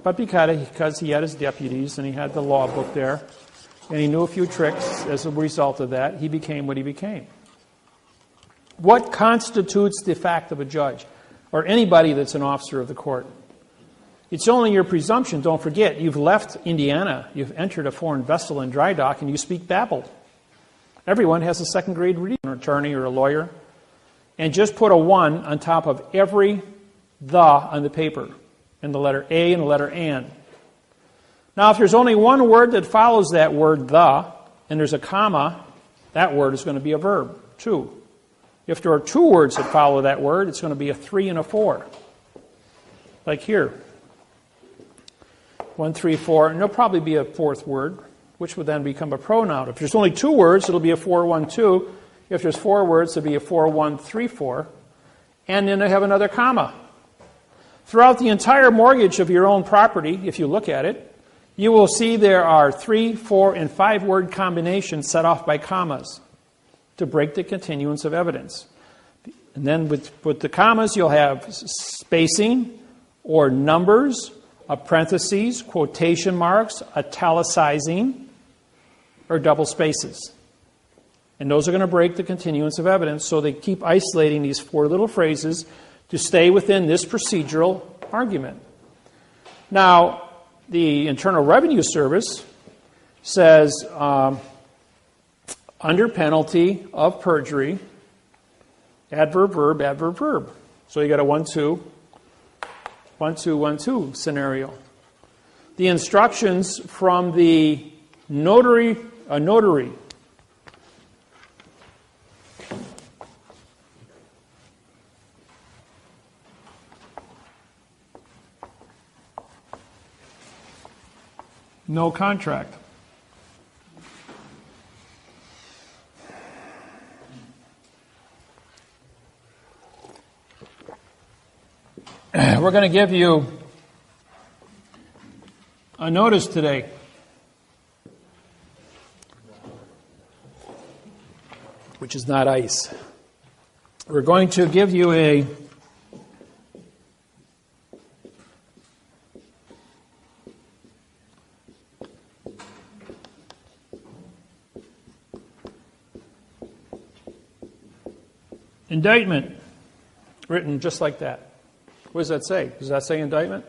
But because he had his deputies and he had the law book there, and he knew a few tricks as a result of that, he became what he became. What constitutes the fact of a judge, or anybody that's an officer of the court? It's only your presumption. Don't forget, you've left Indiana, you've entered a foreign vessel in dry dock, and you speak Babel. Everyone has a second-grade reading, an attorney or a lawyer. And just put a 1 on top of every the on the paper, and the letter A and the letter an. Now, if there's only one word that follows that word, the, and there's a comma, that word is going to be a verb, 2. If there are 2 words that follow that word, it's going to be a 3 and a 4. Like here. 1, 3, 4, and there'll probably be a 4th word, which would then become a pronoun. If there's only 2 words, it'll be a 4, 1, 2. If there's 4 words, it'll be a 4, 1, 3, 4. And then they have another comma. Throughout the entire mortgage of your own property, if you look at it, you will see there are 3, 4, and 5 word combinations set off by commas to break the continuance of evidence. And then with the commas, you'll have spacing or numbers, parentheses, quotation marks, italicizing, or double spaces. And those are going to break the continuance of evidence, so they keep isolating these 4 little phrases to stay within this procedural argument. Now, the Internal Revenue Service says, under penalty of perjury, adverb, verb. So you got a 1, 2, 1, 2, 1, 2 scenario. The instructions from the notary. No contract. We're going to give you a notice today. Which is not ice. We're going to give you a indictment, written just like that. What does that say? Does that say indictment?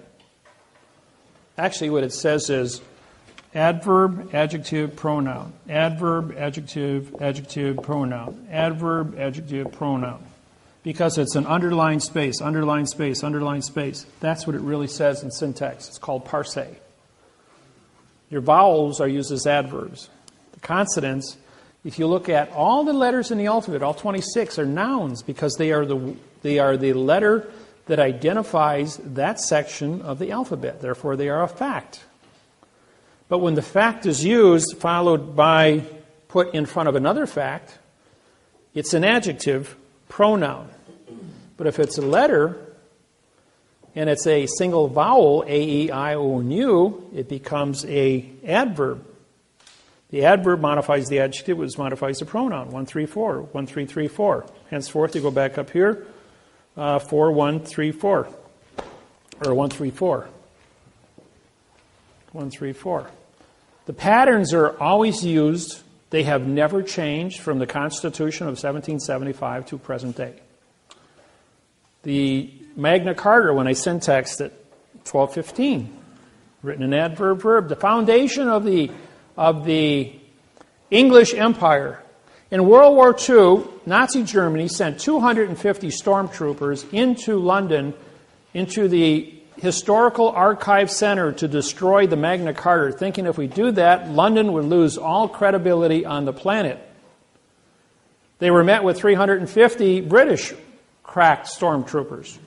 Actually, what it says is adverb, adjective, pronoun. Adverb, adjective, adjective, pronoun. Adverb, adjective, pronoun. Because it's an underlined space, underlined space, underlined space. That's what it really says in syntax. It's called parse. Your vowels are used as adverbs. The consonants, if you look at all the letters in the alphabet, all 26 are nouns because they are the letter that identifies that section of the alphabet. Therefore, they are a fact. But when the fact is used, followed by put in front of another fact, it's an adjective pronoun. But if it's a letter and it's a single vowel, A, E, I, O, and U, it becomes a adverb. The adverb modifies the adjective, which modifies the pronoun. 1, 3, 4. 1, 3, 3, 4. Henceforth, you go back up here. 4, 1, 3, 4. Or 1, 3, 4. 1, 3, 4. The patterns are always used. They have never changed from the Constitution of 1775 to present day. The Magna Carta, when I syntaxed it, 1215, written in adverb, verb. The foundation of the English Empire. In World War II, Nazi Germany sent 250 stormtroopers into London, into the Historical Archive Center to destroy the Magna Carta, thinking if we do that, London would lose all credibility on the planet. They were met with 350 British crack stormtroopers.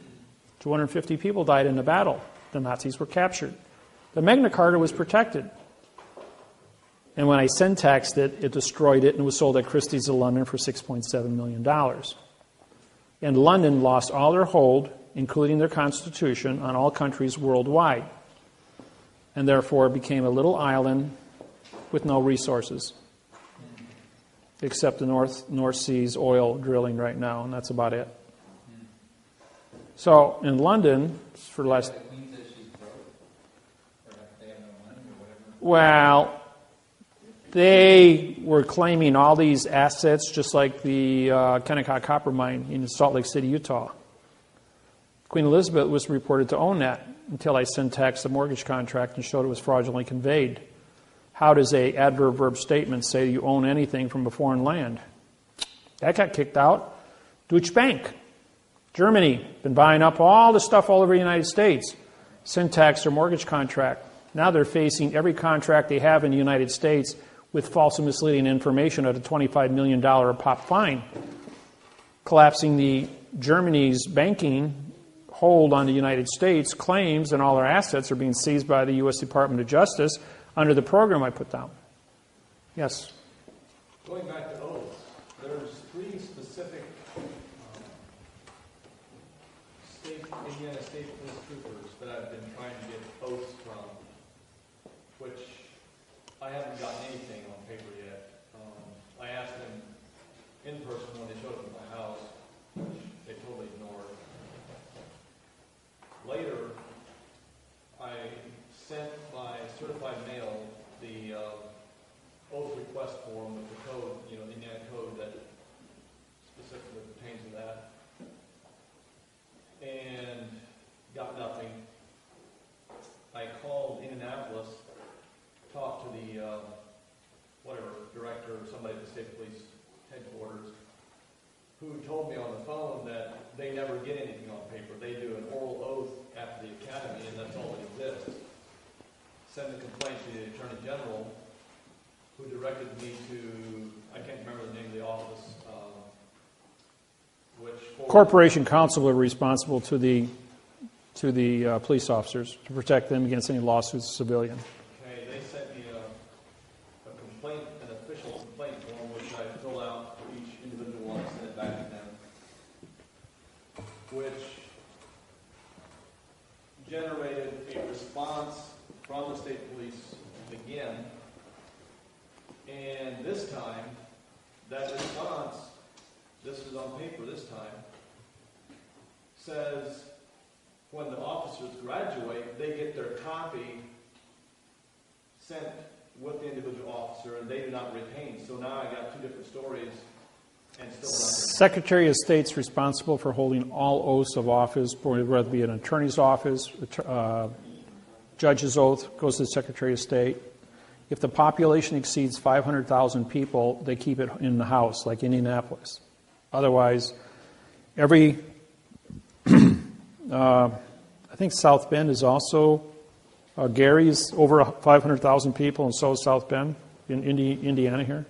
250 people died in the battle. The Nazis were captured. The Magna Carta was protected. And when I syntaxed it, it destroyed it and was sold at Christie's of London for $6.7 million. And London lost all their hold including their constitution, on all countries worldwide, and therefore became a little island with no resources, except the North Sea's oil drilling right now, and that's about it. So in London, for the last... Well, they were claiming all these assets, just like the Kennecott copper mine in Salt Lake City, Utah. Queen Elizabeth was reported to own that until I syntaxed the mortgage contract and showed it was fraudulently conveyed. How does a adverb verb statement say you own anything from a foreign land? That got kicked out. Deutsche Bank, Germany, been buying up all the stuff all over the United States. Syntaxed their mortgage contract. Now they're facing every contract they have in the United States with false and misleading information at a $25 million a pop fine. Collapsing the Germany's banking hold on the United States, claims and all their assets are being seized by the U.S. Department of Justice under the program I put down. Yes? Going back to oaths, there's 3 specific Indiana State Police troopers that I've been trying to get oaths from, which I haven't gotten anything on paper yet. I asked them in person when they showed up at my house, which they totally ignored. Later, I sent by certified mail the oath request form with the code, the Indiana code that specifically pertains to that, and got nothing. I called Indianapolis, talked to the director or somebody at the state police headquarters, who told me on the phone that they never get anything on paper. They do an oral oath after the academy, and that's all that exists. Send the complaint to the Attorney General, who directed me to, I can't remember the name of the office, Corporation Counsel are responsible to the police officers to protect them against any lawsuits of civilian. Okay, they sent me a complaint, an official complaint form, which I filled out for each individual one and sent it back to them, which generated a response from the state police again. And this time, that response, this is on paper this time, says when the officers graduate, they get their copy sent with the individual officer, and they do not retain. So now I got 2 different stories, and still nothing. Secretary of State's responsible for holding all oaths of office, whether it be an attorney's office, judge's oath goes to the Secretary of State. If the population exceeds 500,000 people, they keep it in the house, like Indianapolis. Otherwise, every, I think South Bend is also, Gary's over 500,000 people, and so is South Bend in Indiana here.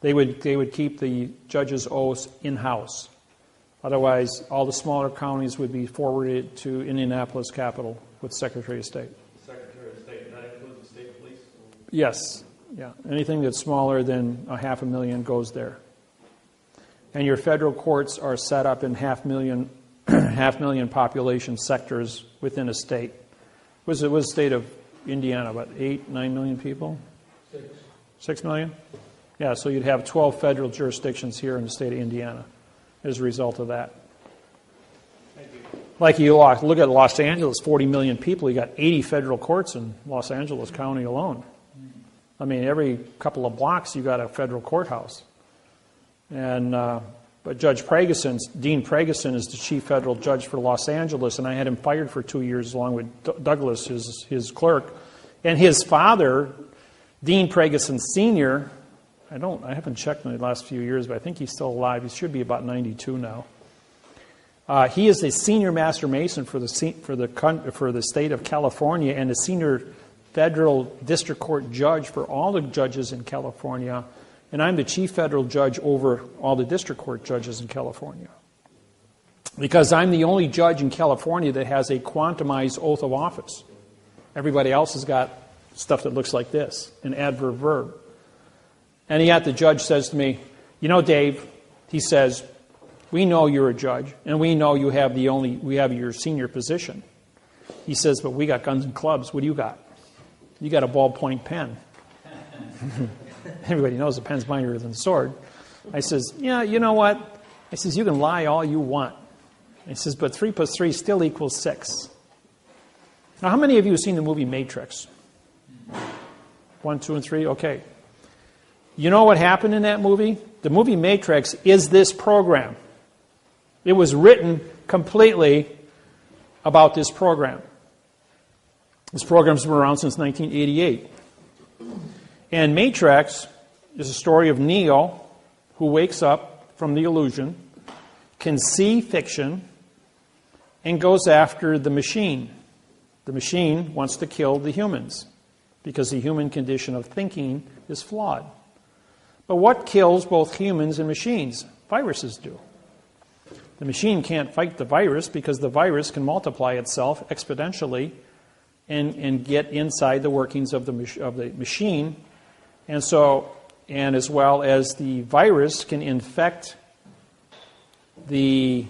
They would keep the judge's oaths in-house. Otherwise, all the smaller counties would be forwarded to Indianapolis Capital with Secretary of State. Secretary of State, that includes the state police? Yes. Yeah. Anything that's smaller than 500,000 goes there. And your federal courts are set up in 500,000 population sectors within a state. It was the state of Indiana, about 8, 9 million people? 6 million? Yeah, so you'd have 12 federal jurisdictions here in the state of Indiana as a result of that. Thank you. Like you look at Los Angeles, 40 million people, you got 80 federal courts in Los Angeles County alone. I mean, every couple of blocks you got a federal courthouse. And but Judge Pregeson, Dean Pregeson, is the chief federal judge for Los Angeles, and I had him fired for 2 years along with Douglas, his clerk. And his father, Dean Pregeson Sr., I haven't checked in the last few years, but I think he's still alive. He should be about 92 now. He is the senior master mason for the state of California and the senior federal district court judge for all the judges in California. And I'm the chief federal judge over all the district court judges in California. Because I'm the only judge in California that has a quantumized oath of office. Everybody else has got stuff that looks like this, an adverb verb. And yet the judge says to me, Dave, he says, We know you're a judge, and we know we have your senior position. He says, but we got guns and clubs. What do you got? You got a ballpoint pen. Everybody knows a pen's mightier than a sword. I says, yeah, you know what? I says, you can lie all you want. He says, but 3 plus 3 still equals 6. Now, how many of you have seen the movie Matrix? 1, 2, and 3? Okay. You know what happened in that movie? The movie Matrix is this program. It was written completely about this program. This program's been around since 1988. And Matrix is a story of Neo, who wakes up from the illusion, can see fiction, and goes after the machine. The machine wants to kill the humans because the human condition of thinking is flawed. But what kills both humans and machines? Viruses do. The machine can't fight the virus because the virus can multiply itself exponentially and get inside the workings of the machine. And as well as the virus can infect or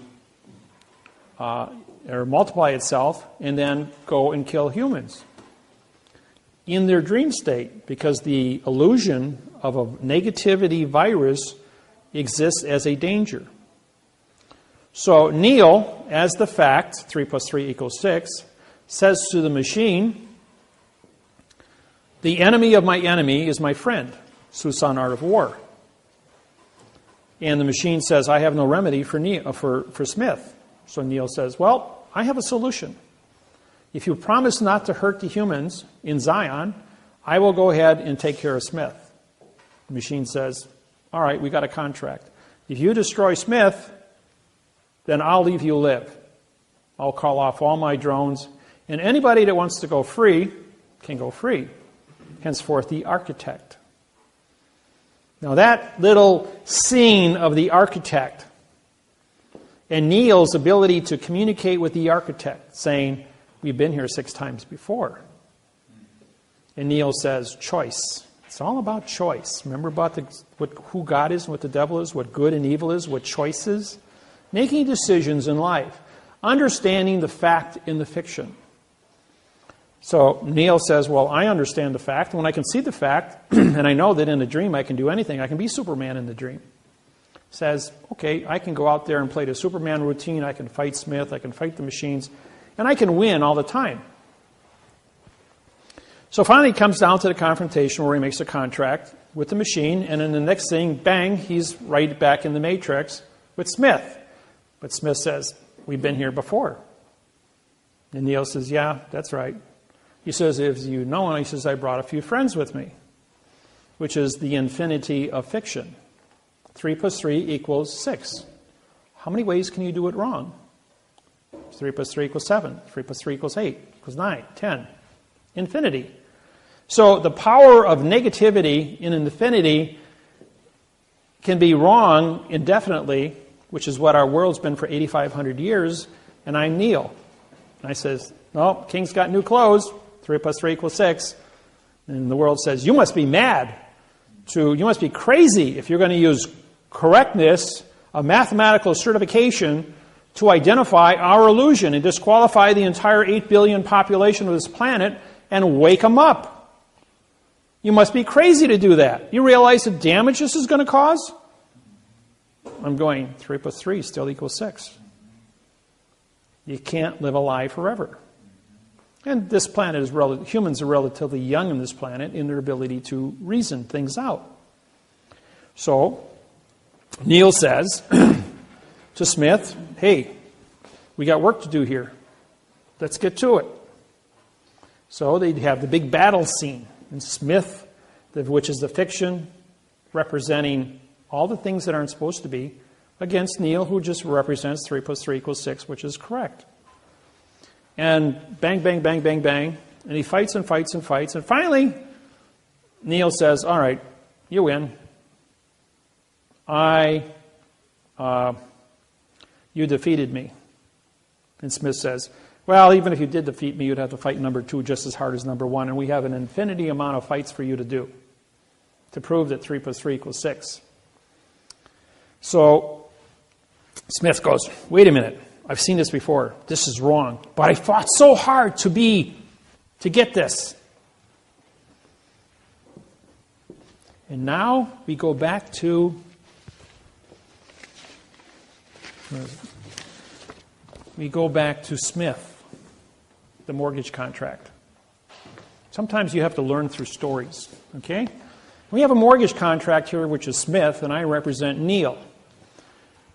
multiply itself and then go and kill humans in their dream state, because the illusion of a negativity virus exists as a danger. So Neil, as the fact, 3 plus 3 equals 6, says to the machine, the enemy of my enemy is my friend. Susan, Art of War. And the machine says, I have no remedy for Smith. So Neil says, well, I have a solution. If you promise not to hurt the humans in Zion, I will go ahead and take care of Smith. The machine says, all right, we got a contract. If you destroy Smith, then I'll leave you live. I'll call off all my drones, and anybody that wants to go free can go free. Henceforth, the architect. Now that little scene of the architect and Neil's ability to communicate with the architect, saying, we've been here 6 times before. And Neil says, choice. It's all about choice. Remember about who God is and what the devil is, what good and evil is, what choice is? Making decisions in life. Understanding the fact in the fiction. So Neil says, well, I understand the fact. When I can see the fact, and I know that in a dream I can do anything, I can be Superman in the dream. Says, okay, I can go out there and play the Superman routine, I can fight Smith, I can fight the machines, and I can win all the time. So finally it comes down to the confrontation where he makes a contract with the machine, and then the next thing, bang, he's right back in the Matrix with Smith. But Smith says, we've been here before. And Neil says, yeah, that's right. He says, if you know, and he says, I brought a few friends with me, which is the infinity of fiction. 3 plus 3 equals 6. How many ways can you do it wrong? 3 plus 3 equals 7. 3 plus 3 equals 8, equals 9, 10. Infinity. So the power of negativity in infinity can be wrong indefinitely, which is what our world's been for 8,500 years, and I'm Neil. And I says, no, king's got new clothes. 3 plus 3 equals 6. And the world says, you must be mad. You must be crazy if you're going to use correctness, a mathematical certification, to identify our illusion and disqualify the entire 8 billion population of this planet and wake them up. You must be crazy to do that. You realize the damage this is going to cause? I'm going, 3 plus 3 still equals 6. You can't live a lie forever. And this planet is humans are relatively young on this planet in their ability to reason things out. So, Neil says to Smith, hey, we got work to do here. Let's get to it. So they'd have the big battle scene. And Smith, which is the fiction, representing all the things that aren't supposed to be, against Neil, who just represents 3 plus 3 equals 6, which is correct. And bang, bang, bang, bang, bang. And he fights and fights and fights. And finally, Neil says, all right, you win. You defeated me. And Smith says, well, even if you did defeat me, you'd have to fight number 2 just as hard as number 1. And we have an infinity amount of fights for you to do to prove that 3 plus 3 equals 6. So Smith goes, wait a minute, I've seen this before. This is wrong. But I fought so hard to get this. And now we go back to Smith, the mortgage contract. Sometimes you have to learn through stories, okay? We have a mortgage contract here, which is Smith, and I represent Neil.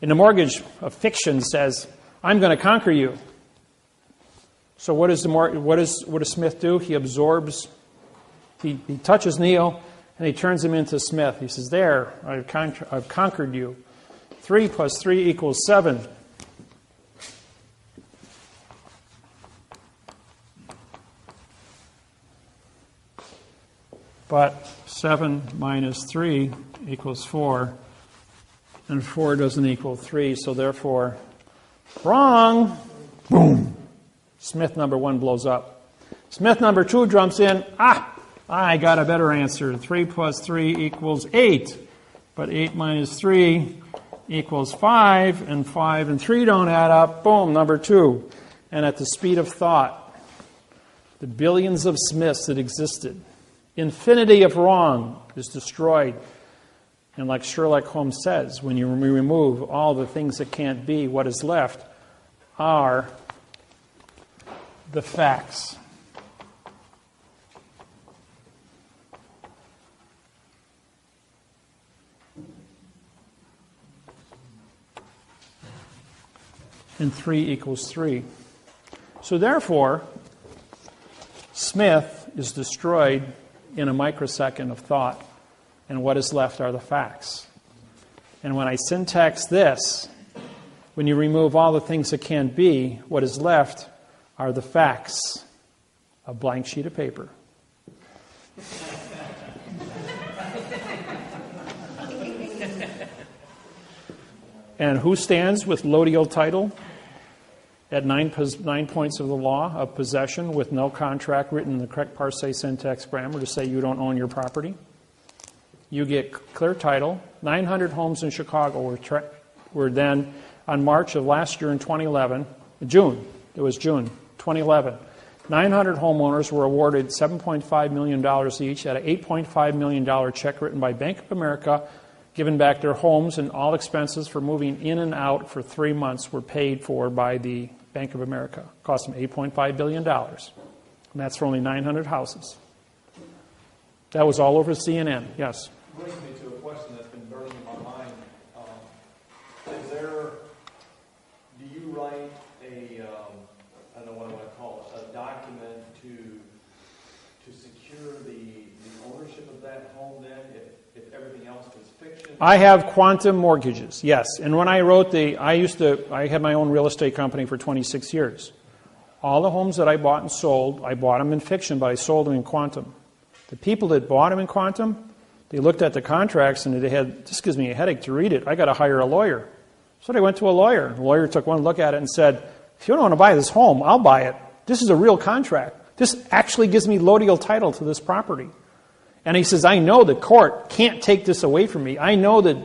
And the mortgage of fiction says, I'm going to conquer you. So what does Smith do? He absorbs, he touches Neil, and he turns him into Smith. He says, there, I've conquered you. 3 plus 3 equals 7. But 7 minus 3 equals 4. And 4 doesn't equal 3, so therefore, wrong. Boom. Smith number 1 blows up. Smith number 2 jumps in. I got a better answer. 3 plus 3 equals 8. But 8 minus 3 equals 5. And 5 and 3 don't add up. Boom, number 2. And at the speed of thought, the billions of Smiths that existed, infinity of wrong is destroyed. And like Sherlock Holmes says, when you remove all the things that can't be, what is left are the facts. And 3 equals 3. So therefore, Smith is destroyed in a microsecond of thought. And what is left are the facts. And when I syntax this, when you remove all the things that can't be, what is left are the facts. A blank sheet of paper. And who stands with lodial title at 9 points of the law of possession with no contract written in the correct parse syntax grammar to say you don't own your property? You get clear title. 900 homes in Chicago were then, on March of last year in 2011, June 2011, 900 homeowners were awarded $7.5 million each at an $8.5 million check written by Bank of America, given back their homes, and all expenses for moving in and out for 3 months were paid for by the Bank of America. It cost them $8.5 billion. And that's for only 900 houses. That was all over CNN. Yes? Brings me to a question that's been burning in my mind. Do you write a, I don't know what I want to call it, a document to secure the ownership of that home then, if everything else is fiction? I have quantum mortgages, yes. And when I wrote I had my own real estate company for 26 years. All the homes that I bought and sold, I bought them in fiction, but I sold them in quantum. The people that bought them in quantum, they looked at the contracts and this gives me a headache to read it. I got to hire a lawyer. So I went to a lawyer. The lawyer took one look at it and said, if you don't want to buy this home, I'll buy it. This is a real contract. This actually gives me lodial title to this property. And he says, I know the court can't take this away from me. I know that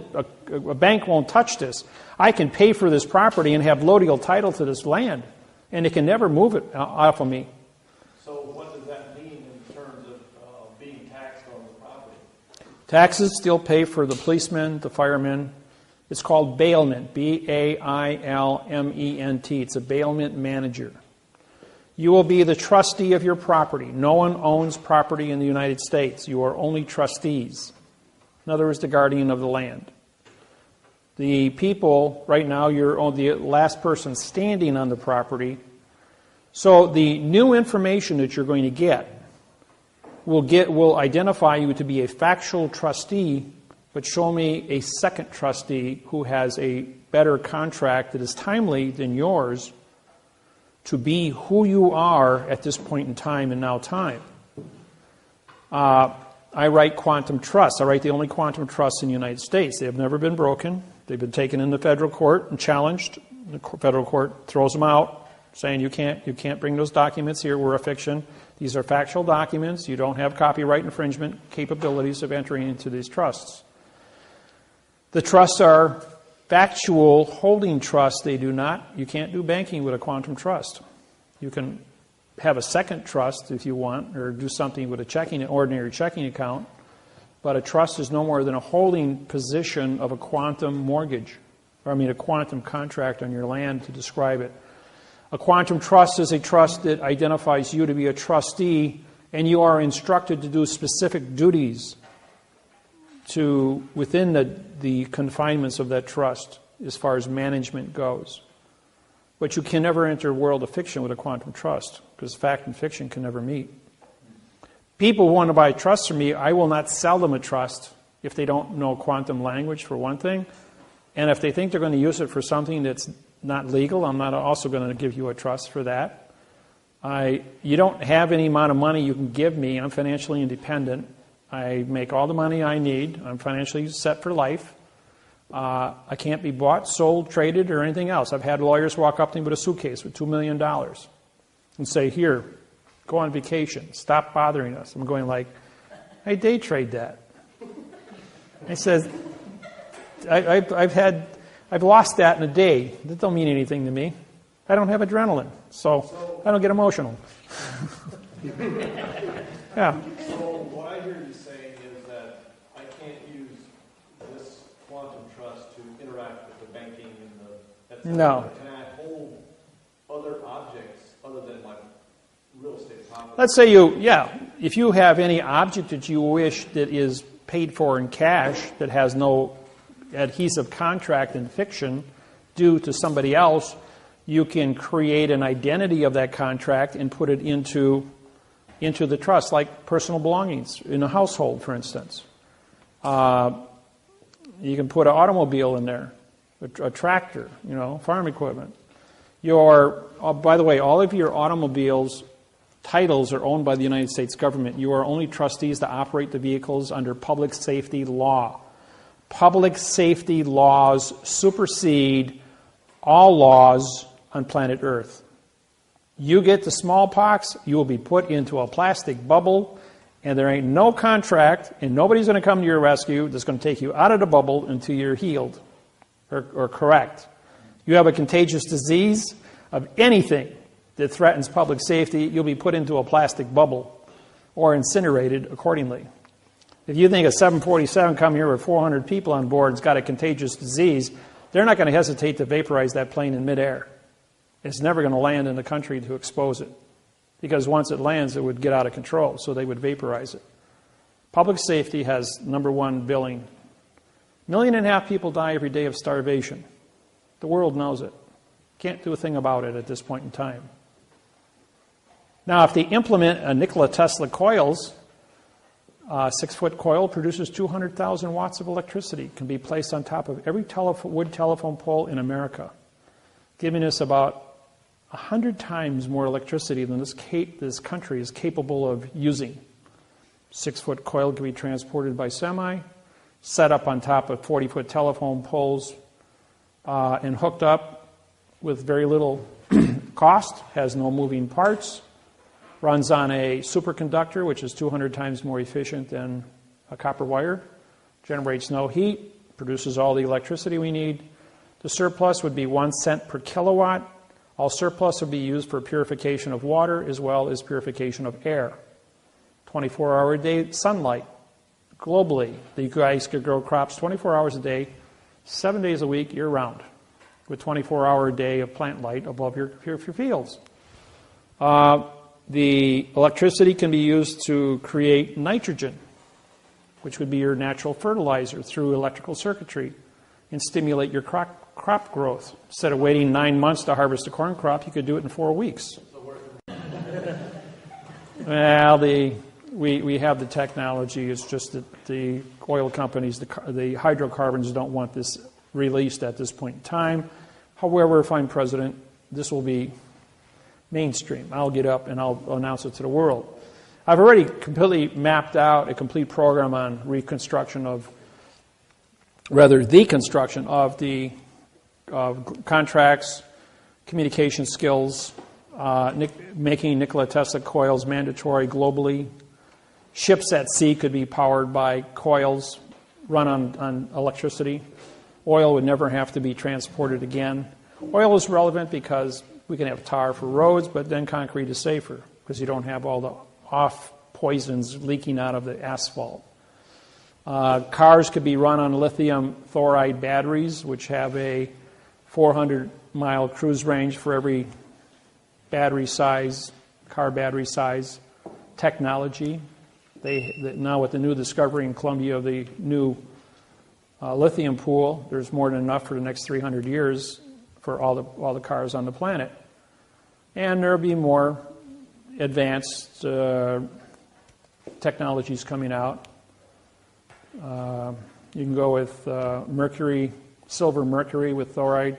a bank won't touch this. I can pay for this property and have lodial title to this land. And they can never move it off of me. So what does that mean in terms of being taxed on the property? Taxes still pay for the policemen, the firemen. It's called bailment, B-A-I-L-M-E-N-T. It's a bailment manager. You will be the trustee of your property. No one owns property in the United States. You are only trustees. In other words, the guardian of the land. The people, right now, you're the last person standing on the property. So the new information that you're going to get will identify you to be a factual trustee, but show me a second trustee who has a better contract that is timely than yours to be who you are at this point in time and now time. I write quantum trusts. I write the only quantum trusts in the United States. They have never been broken. They've been taken into federal court and challenged. The federal court throws them out, saying you can't bring those documents here. We're a fiction. These are factual documents. You don't have copyright infringement capabilities of entering into these trusts. The trusts are factual holding trust, they do not. You can't do banking with a quantum trust. You can have a second trust if you want, or do something with an ordinary checking account. But a trust is no more than a holding position of a quantum mortgage, a quantum contract on your land, to describe it. A quantum trust is a trust that identifies you to be a trustee, and you are instructed to do specific duties within the confinements of that trust as far as management goes. But you can never enter a world of fiction with a quantum trust, because fact and fiction can never meet. People who want to buy trusts from me, I will not sell them a trust if they don't know quantum language, for one thing. And if they think they're going to use it for something that's not legal, I'm not also going to give you a trust for that. You don't have any amount of money you can give me. I'm financially independent. I make all the money I need. I'm financially set for life. I can't be bought, sold, traded, or anything else. I've had lawyers walk up to me with a suitcase with $2 million and say, here, go on vacation. Stop bothering us. I'm going like, I day trade that. I said, I've lost that in a day. That don't mean anything to me. I don't have adrenaline, so I don't get emotional. Yeah. So what I hear you saying is that I can't use this quantum trust to interact with the banking and the... No. Can I hold other objects other than my real estate property? Let's say if you have any object that you wish that is paid for in cash that has no adhesive contract in fiction due to somebody else, you can create an identity of that contract and put it into the trust, like personal belongings in a household, for instance. You can put an automobile in there, a tractor, farm equipment. By the way, all of your automobiles titles are owned by the United States government. You are only trustees to operate the vehicles under public safety law. Public safety laws supersede all laws on planet Earth. You get the smallpox, you will be put into a plastic bubble, and there ain't no contract, and nobody's going to come to your rescue that's going to take you out of the bubble until you're healed or correct. You have a contagious disease of anything that threatens public safety, you'll be put into a plastic bubble or incinerated accordingly. If you think a 747 come here with 400 people on board and's got a contagious disease, they're not going to hesitate to vaporize that plane in midair. It's never going to land in the country to expose it, because once it lands, it would get out of control, so they would vaporize it. Public safety has #1 billing. 1.5 million people die every day of starvation. The world knows it. Can't do a thing about it at this point in time. Now, if they implement a Nikola Tesla coils, a 6-foot coil produces 200,000 watts of electricity, can be placed on top of every wood telephone pole in America, giving us about 100 times more electricity than this country is capable of using. 6-foot coil can be transported by semi, set up on top of 40-foot telephone poles, and hooked up with very little cost, has no moving parts, runs on a superconductor, which is 200 times more efficient than a copper wire, generates no heat, produces all the electricity we need. The surplus would be 1 cent per kilowatt. All surplus would be used for purification of water as well as purification of air. 24-hour-a-day sunlight. Globally, you guys could grow crops 24 hours a day, 7 days a week, year-round, with 24-hour-a-day of plant light above your fields. The electricity can be used to create nitrogen, which would be your natural fertilizer through electrical circuitry, and stimulate your crop growth. Instead of waiting 9 months to harvest a corn crop, you could do it in 4 weeks. Well, we have the technology. It's just that the oil companies, the hydrocarbons, don't want this released at this point in time. However, if I'm president, this will be mainstream. I'll get up and I'll announce it to the world. I've already completely mapped out a complete program on the construction of the contracts, communication skills, making Nikola Tesla coils mandatory globally. Ships at sea could be powered by coils run on electricity. Oil would never have to be transported again. Oil is relevant because we can have tar for roads, but then concrete is safer because you don't have all the off poisons leaking out of the asphalt. Cars could be run on lithium fluoride batteries, which have a 400-mile cruise range for every battery size, car battery size technology. Now with the new discovery in Columbia of the new lithium pool, there's more than enough for the next 300 years for all the cars on the planet. And there'll be more advanced technologies coming out. You can go with mercury, silver mercury with fluoride,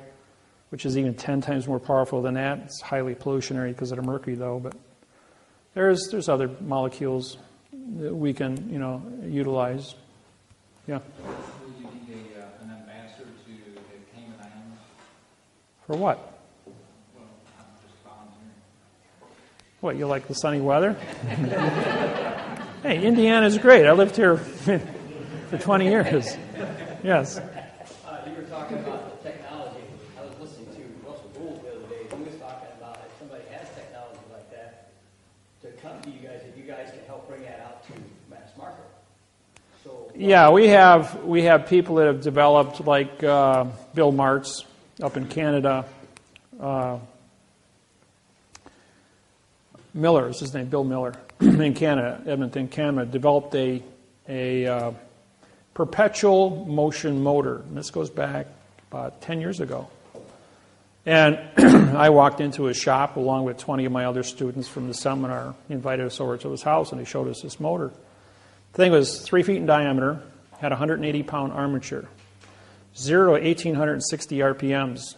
which is even 10 times more powerful than that. It's highly pollutionary because of the mercury, though. But there's other molecules that we can, utilize. Yeah. Will you need an ambassador to the Cayman Islands? For what? Well, I'm just volunteering. What, you like the sunny weather? Hey, Indiana's great. I lived here for 20 years. Yes. You were talking about the technology. I was listening to Russell Gould the other day. He was talking about if somebody has technology like that, to come to you guys, if you guys can help bring that out to mass market. So, yeah, we have people that have developed, like Bill Martz up in Canada. Miller is his name, Bill Miller, in Canada, Edmonton, Canada, developed a perpetual motion motor. And this goes back about 10 years ago. And I walked into his shop along with 20 of my other students from the seminar. He invited us over to his house, and he showed us this motor. The thing was 3 feet in diameter, had a 180-pound armature, 0 to 1,860 RPMs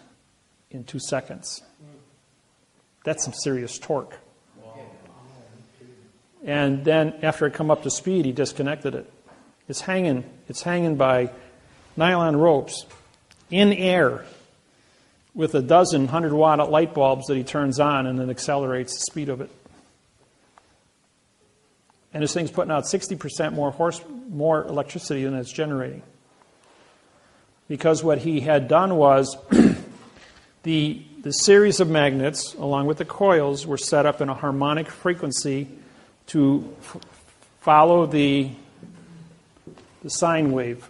in 2 seconds. That's some serious torque. And then after it come up to speed, he disconnected it. It's hanging by nylon ropes in air with a dozen 100-watt light bulbs that he turns on and then accelerates the speed of it. And this thing's putting out 60% more electricity than it's generating. Because what he had done was the series of magnets, along with the coils, were set up in a harmonic frequency to follow the sine wave.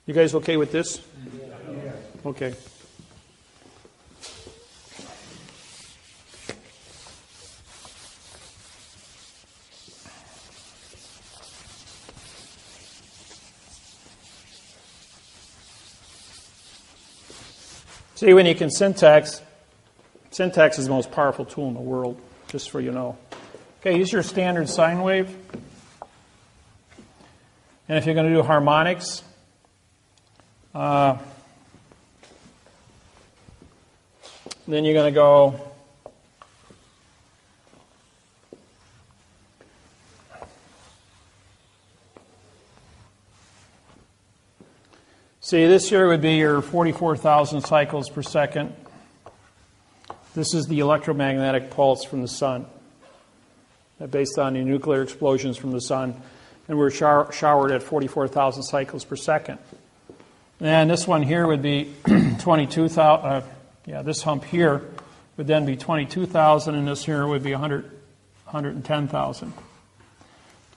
You guys okay with this? Yeah. Okay. See, when you can syntax is the most powerful tool in the world, just so you know. Okay, use your standard sine wave. And if you're going to do harmonics, then you're going to go see, this here would be your 44,000 cycles per second. This is the electromagnetic pulse from the sun, based on the nuclear explosions from the sun. And we're showered at 44,000 cycles per second. And this one here would be 22,000. This hump here would then be 22,000, and this here would be 110,000. The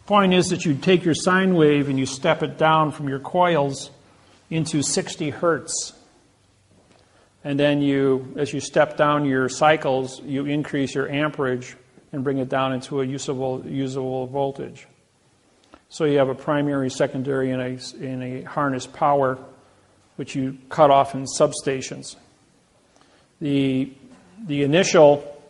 point is that you take your sine wave and you step it down from your coils into 60 hertz. And then as you step down your cycles, you increase your amperage and bring it down into a usable voltage. So you have a primary, secondary, and a harness power, which you cut off in substations. The initial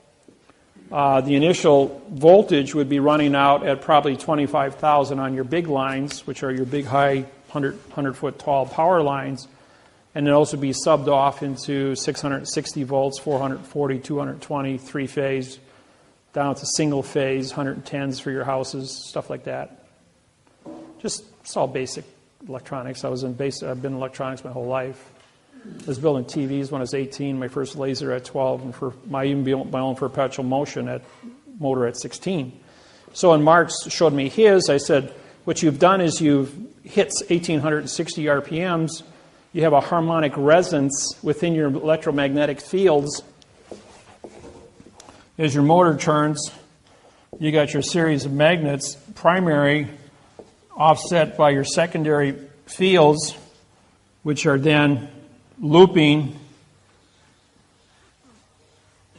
voltage would be running out at probably 25,000 on your big lines, which are your big, high, 100-foot tall power lines, and then also be subbed off into 660 volts, 440, 220, three-phase, down to single-phase, 110s for your houses, stuff like that. It's all basic electronics. I've been in electronics my whole life. I was building TVs when I was 18, my first laser at 12, and I even built my own perpetual motion motor at 16. So when Mark showed me his, I said, what you've done is you've hit 1,860 RPMs. You have a harmonic resonance within your electromagnetic fields. As your motor turns, you got your series of magnets, primary, offset by your secondary fields, which are then looping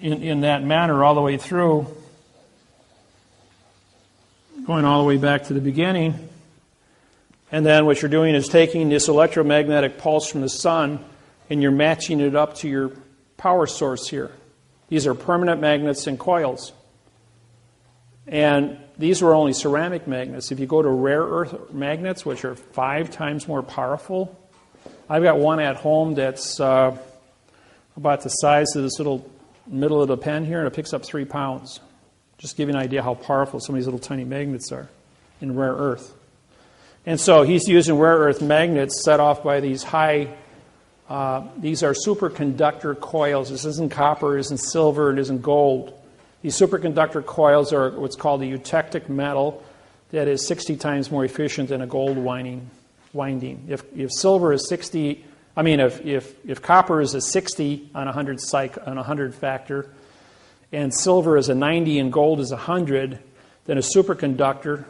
in that manner all the way through, going all the way back to the beginning. And then what you're doing is taking this electromagnetic pulse from the sun and you're matching it up to your power source here. These are permanent magnets and coils. And these were only ceramic magnets. If you go to rare earth magnets, which are 5 times more powerful, I've got one at home that's about the size of this little middle of the pen here, and it picks up 3 pounds. Just give you an idea how powerful some of these little tiny magnets are in rare earth. And so he's using rare earth magnets set off by these high, these are superconductor coils. This isn't copper, it isn't silver, it isn't gold. These superconductor coils are what's called a eutectic metal that is 60 times more efficient than a gold winding. If silver is 60, I mean, if copper is a 60 on 100 factor, and silver is a 90 and gold is 100, then a superconductor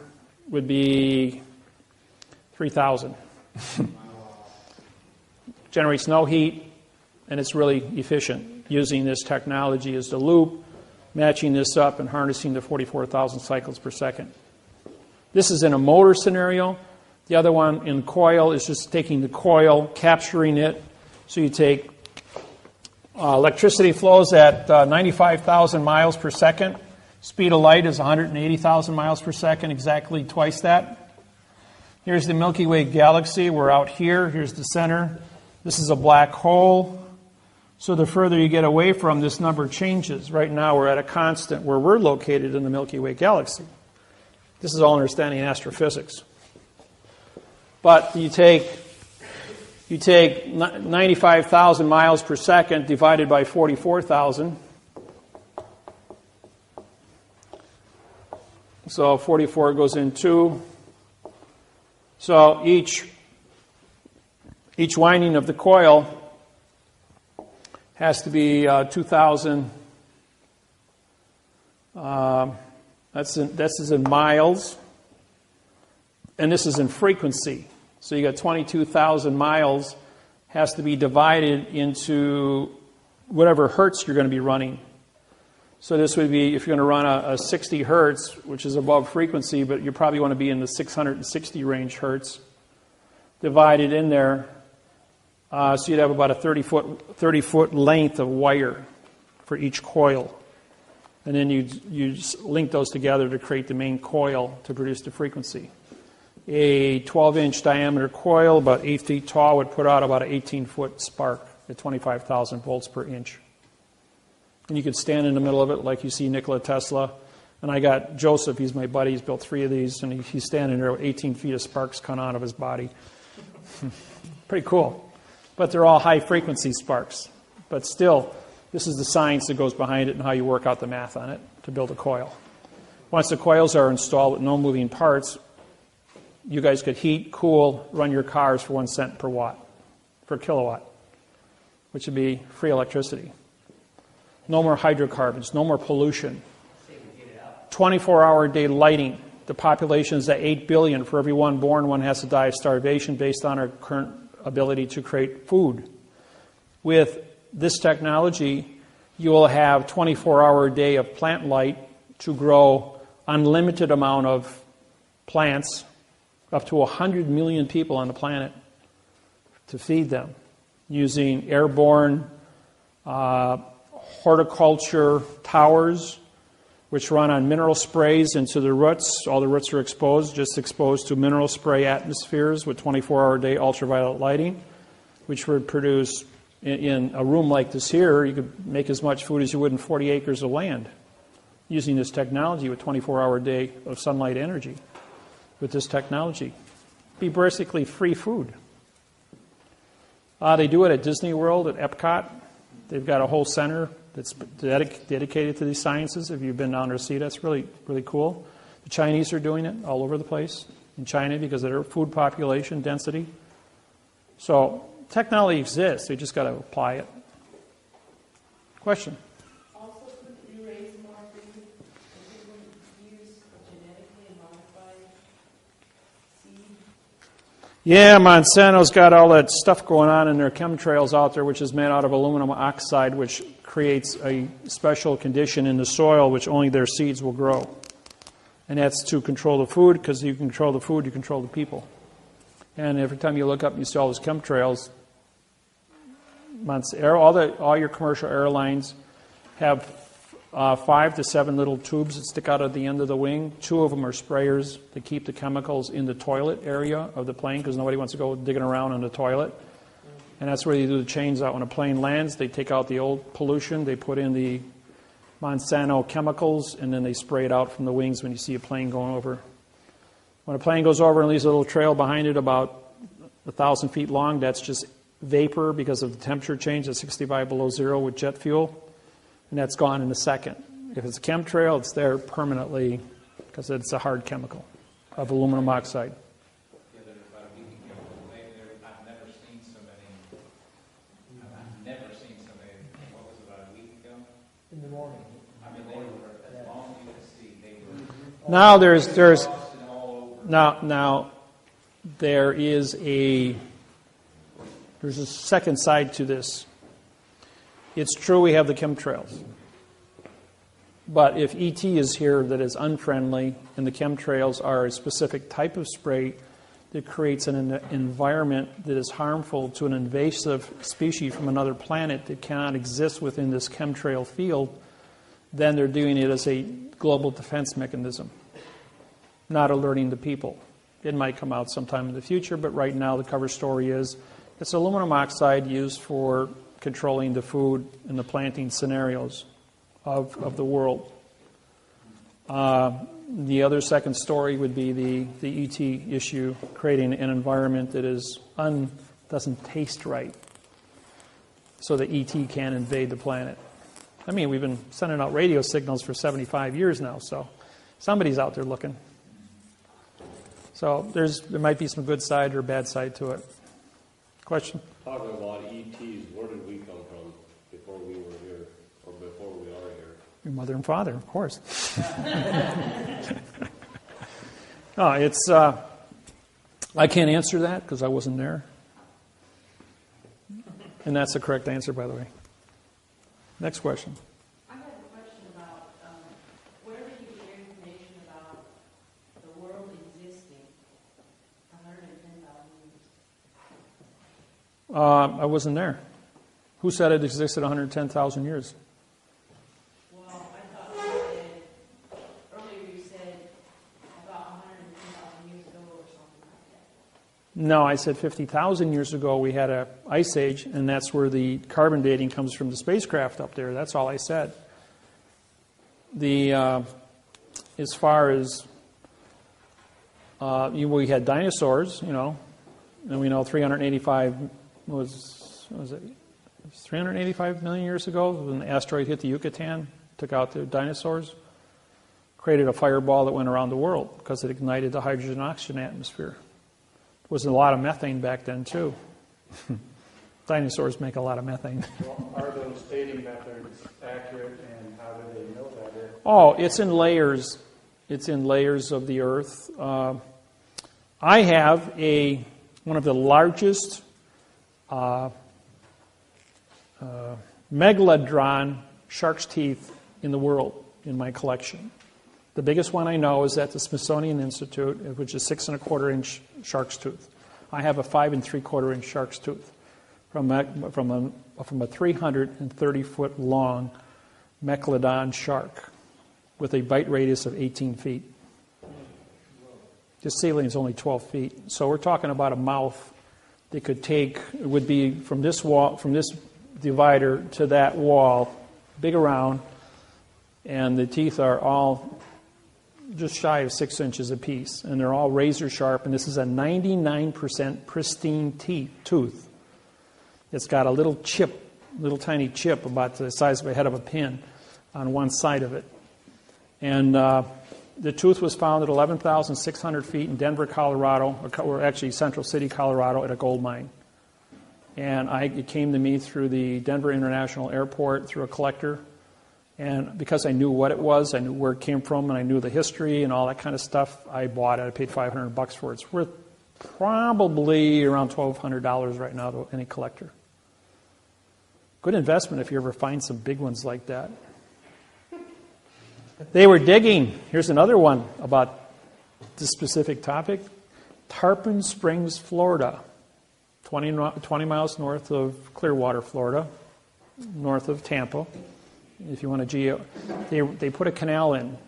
would be 3,000. Generates no heat, and it's really efficient using this technology as the loop, matching this up and harnessing the 44,000 cycles per second. This is in a motor scenario. The other one in coil is just taking the coil, capturing it. So you take electricity flows at 95,000 miles per second. Speed of light is 180,000 miles per second, exactly twice that. Here's the Milky Way galaxy. We're out here. Here's the center. This is a black hole. So the further you get away from, this number changes. Right now we're at a constant where we're located in the Milky Way galaxy. This is all understanding astrophysics. But you take 95,000 miles per second divided by 44,000. So 44 goes in 2. So each winding of the coil has to be 2,000. This is in miles, and this is in frequency. So you got 22,000 miles has to be divided into whatever hertz you're going to be running. So this would be, if you're going to run a 60 hertz, which is above frequency, but you probably want to be in the 660 range hertz, divided in there. So you'd have about a 30-foot length of wire for each coil. And then you link those together to create the main coil to produce the frequency. A 12-inch diameter coil, about 8 feet tall, would put out about an 18-foot spark at 25,000 volts per inch. And you could stand in the middle of it like you see Nikola Tesla. And I got Joseph, he's my buddy, he's built 3 of these, and he's standing there with 18 feet of sparks coming out of his body. Pretty cool. But they're all high-frequency sparks. But still, this is the science that goes behind it and how you work out the math on it to build a coil. Once the coils are installed with no moving parts, you guys could heat, cool, run your cars for 1 cent per kilowatt, which would be free electricity. No more hydrocarbons, no more pollution. 24-hour-a-day lighting. The population is at 8 billion. For every one born, one has to die of starvation based on our current ability to create food. With this technology, you will have 24-hour-a-day of plant light to grow unlimited amount of plants, up to 100 million people on the planet, to feed them, using airborne horticulture towers, which run on mineral sprays into the roots. All the roots are exposed to mineral spray atmospheres with 24-hour-a-day ultraviolet lighting, which would produce, in a room like this here, you could make as much food as you would in 40 acres of land using this technology with 24-hour-a-day of sunlight energy. With this technology, be basically free food. They do it at Disney World, at Epcot. They've got a whole center that's dedicated to these sciences. If you've been down to see it, that's really, really cool. The Chinese are doing it all over the place in China because of their food population density. So technology exists. They just got to apply it. Question? Also, could you raise more food if you would use genetically modified seed? Yeah, Monsanto's got all that stuff going on in their chemtrails out there, which is made out of aluminum oxide, which creates a special condition in the soil which only their seeds will grow. And that's to control the food, because you control the food, you control the people. And every time you look up and you see all those chemtrails, all your commercial airlines have 5 to 7 little tubes that stick out at the end of the wing. 2 of them are sprayers to keep the chemicals in the toilet area of the plane, because nobody wants to go digging around in the toilet. And that's where you do the change out. When a plane lands, they take out the old pollution, they put in the Monsanto chemicals, and then they spray it out from the wings when you see a plane going over. When a plane goes over and leaves a little trail behind it about 1,000 feet long, that's just vapor because of the temperature change at 65 below zero with jet fuel, and that's gone in a second. If it's a chemtrail, it's there permanently because it's a hard chemical of aluminum oxide. Yeah, there's about a week ago, I've never seen so many, what was it, about a week ago? In the morning. I mean, they were, as long as you could see, they were. Now there's all over. now there's a second side to this. It's true we have the chemtrails. But if ET is here that is unfriendly and the chemtrails are a specific type of spray that creates an environment that is harmful to an invasive species from another planet that cannot exist within this chemtrail field, then they're doing it as a global defense mechanism, not alerting the people. It might come out sometime in the future, but right now the cover story is it's aluminum oxide used for controlling the food and the planting scenarios of the world. The other second story would be the ET issue, creating an environment that doesn't taste right, so that ET can't invade the planet. I mean, we've been sending out radio signals for 75 years now, so somebody's out there looking. So there might be some good side or bad side to it. Question? Talking about ETs, where did we come from before we were here, or before we are here? Your mother and father, of course. No, it's. I can't answer that because I wasn't there. And that's the correct answer, by the way. Next question. I have a question about where did you get your information about the world existing 110,000 years? I wasn't there. Who said it existed 110,000 years? Well, I thought you said, earlier you said about 110,000 years ago or something like that. No, I said 50,000 years ago we had an ice age, and that's where the carbon dating comes from the spacecraft up there. That's all I said. As far as we had dinosaurs, and we know 385 was it 385 million years ago when the asteroid hit the Yucatan, took out the dinosaurs, created a fireball that went around the world because it ignited the hydrogen and oxygen atmosphere. There was a lot of methane back then too. Dinosaurs make a lot of methane. Well, are those dating methods accurate, and how do they know that? Oh, it's in layers. It's in layers of the Earth. I have one of the largest megalodon shark's teeth in the world in my collection. The biggest one I know is at the Smithsonian Institute, which is 6 1/4-inch shark's tooth. I have a 5 3/4-inch shark's tooth from a 330-foot long megalodon shark with a bite radius of 18 feet. The ceiling is only 12 feet. So we're talking about a mouth that could take, it would be from this wall, from this divider to that wall, big around, and the teeth are all just shy of 6 inches apiece, and they're all razor sharp, and this is a 99% pristine tooth. It's got a little tiny chip about the size of a head of a pin on one side of it. And The tooth was found at 11,600 feet in Denver, Colorado, or actually Central City, Colorado, at a gold mine. And it came to me through the Denver International Airport, through a collector. And because I knew what it was, I knew where it came from, and I knew the history and all that kind of stuff, I bought it. I paid $500 for it. It's worth probably around $1,200 right now to any collector. Good investment if you ever find some big ones like that. They were digging. Here's another one about this specific topic. Tarpon Springs, Florida, 20 miles north of Clearwater, Florida, north of Tampa. If you want to they put a canal in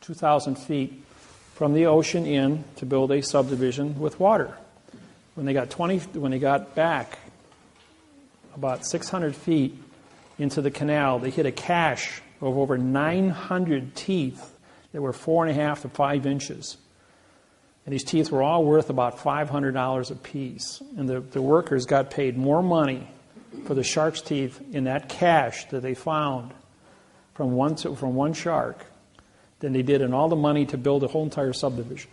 2,000 feet from the ocean in to build a subdivision with water. When they got back about 600 feet into the canal, they hit a cache of over 900 teeth that were 4.5 to 5 inches. And these teeth were all worth about $500 a piece. And the workers got paid more money for the shark's teeth in that cache that they found from one shark than they did in all the money to build a whole entire subdivision.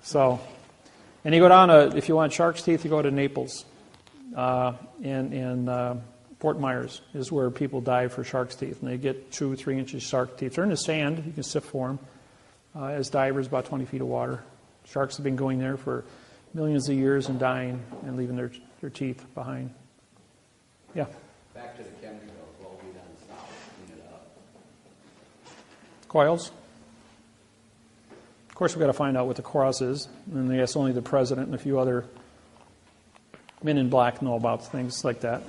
So, and you go down if you want shark's teeth, you go to Naples. And Fort Myers is where people dive for shark's teeth. And they get 2 or 3 inches shark teeth. They're in the sand. You can sift for them. As divers, about 20 feet of water. Sharks have been going there for millions of years and dying and leaving their teeth behind. Yeah? Back to the chemtrails, what will be done south, clean it up. Coils. Of course, we've got to find out what the cause is. And I guess only the president and a few other men in black know about things like that.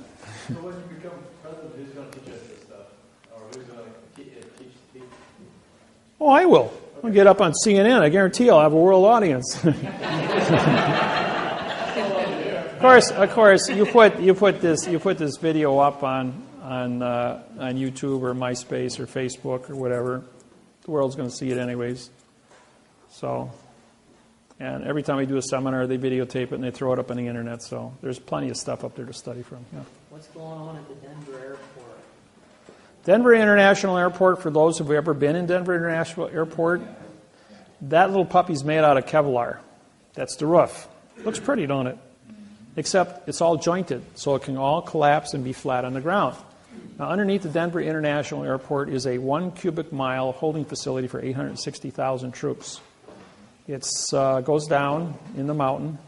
So when you become president, who's going to teach us this stuff? Or who's going to teach the people? Oh, I will. I'll get up on CNN. I guarantee I'll have a world audience. Of course, you put this video up on YouTube or MySpace or Facebook or whatever. The world's going to see it anyways. So, and every time we do a seminar, they videotape it and they throw it up on the internet. So there's plenty of stuff up there to study from. Yeah. What's going on at the Denver airport? Denver International Airport, for those who have ever been in Denver International Airport, that little puppy's made out of Kevlar. That's the roof. Looks pretty, don't it? Except it's all jointed, so it can all collapse and be flat on the ground. Now, underneath the Denver International Airport is a 1 cubic mile holding facility for 860,000 troops. It goes down in the mountain,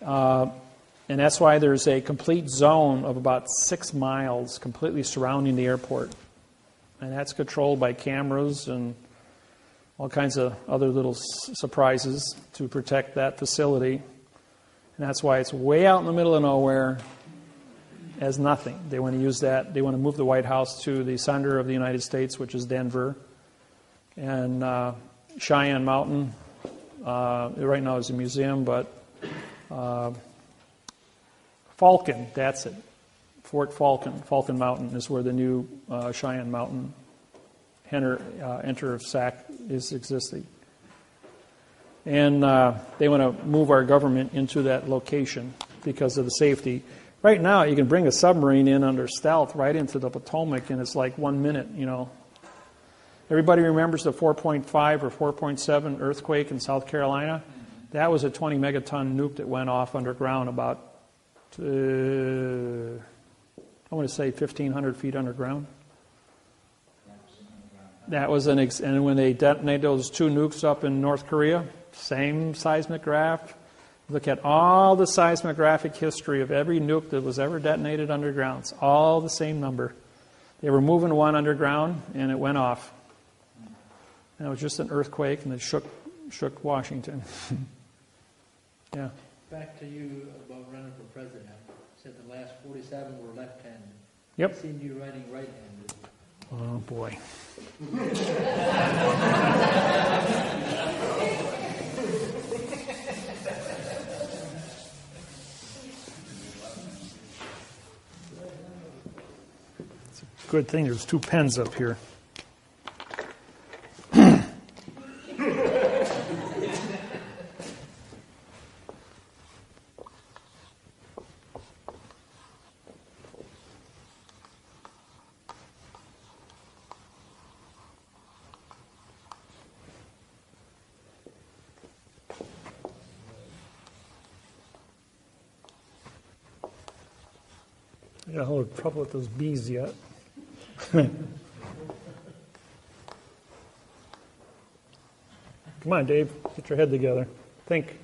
and that's why there's a complete zone of about 6 miles completely surrounding the airport. And that's controlled by cameras and all kinds of other little surprises to protect that facility. And that's why it's way out in the middle of nowhere as nothing. They want to use that. They want to move the White House to the center of the United States, which is Denver. And Cheyenne Mountain, right now is a museum, but Falcon, that's it. Fort Falcon Mountain is where the new Cheyenne Mountain enter of SAC is existing. And they want to move our government into that location because of the safety. Right now, you can bring a submarine in under stealth right into the Potomac, and it's like 1 minute, you know. Everybody remembers the 4.5 or 4.7 earthquake in South Carolina? That was a 20 megaton nuke that went off underground about, I want to say 1,500 feet underground. That was and when they detonated those 2 nukes up in North Korea, same seismograph. Look at all the seismographic history of every nuke that was ever detonated underground. It's all the same number. They were moving one underground, and it went off. And it was just an earthquake, and it shook Washington. Yeah. Back to you about running for president. Said the last 47 were left-handed. Yep. I've seen you writing right-handed. Oh, boy. It's a good thing there's 2 pens up here. I got a little trouble with those bees yet. Come on, Dave. Get your head together. Think.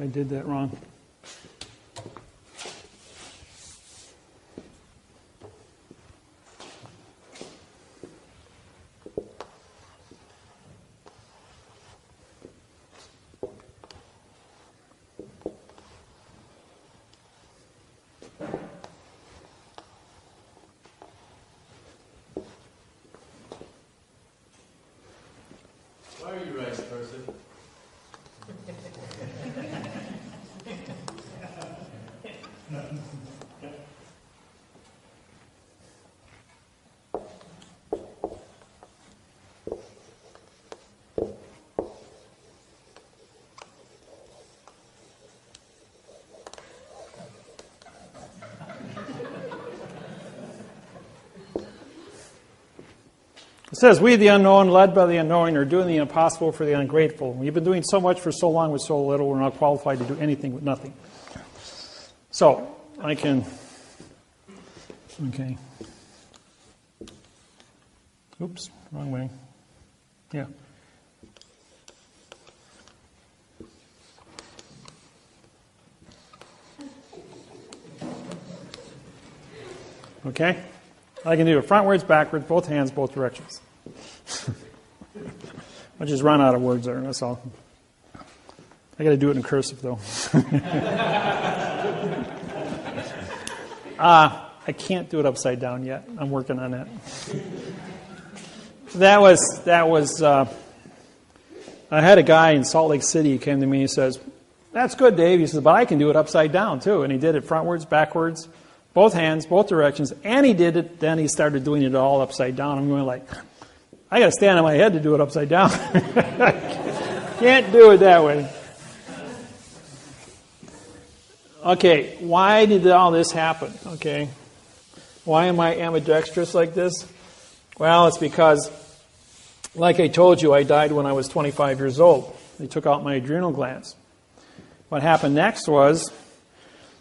I did that wrong. Why are you writing, person? It says, we the unknown, led by the unknowing, are doing the impossible for the ungrateful. We've been doing so much for so long with so little, we're not qualified to do anything with nothing. So, I can... Okay. Oops, wrong way. Yeah. Okay? I can do it frontwards, backwards, both hands, both directions. I just run out of words there, that's all. I got to do it in cursive, though. I can't do it upside down yet. I'm working on that. That was. I had a guy in Salt Lake City who came to me and says, "That's good, Dave." He says, "But I can do it upside down too." And he did it frontwards, backwards, both hands, both directions, and he did it. Then he started doing it all upside down. I'm going like, I got to stand on my head to do it upside down. Can't do it that way. Okay, why did all this happen? Okay, why am I ambidextrous like this? Well, it's because, like I told you, I died when I was 25 years old. They took out my adrenal glands. What happened next was,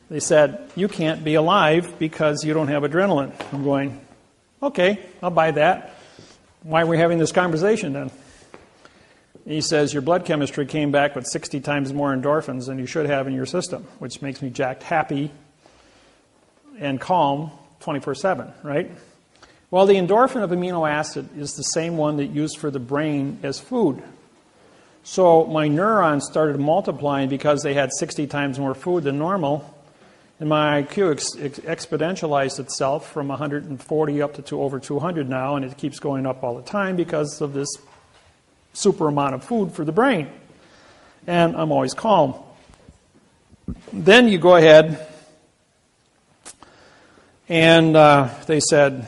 they said, you can't be alive because you don't have adrenaline. I'm going, okay, I'll buy that. Why are we having this conversation then? He says, your blood chemistry came back with 60 times more endorphins than you should have in your system, which makes me jacked happy and calm 24/7, right? Well, the endorphin of amino acid is the same one that used for the brain as food. So my neurons started multiplying because they had 60 times more food than normal. And my IQ exponentialized itself from 140 up to over 200 now, and it keeps going up all the time because of this super amount of food for the brain. And I'm always calm. Then you go ahead, and they said,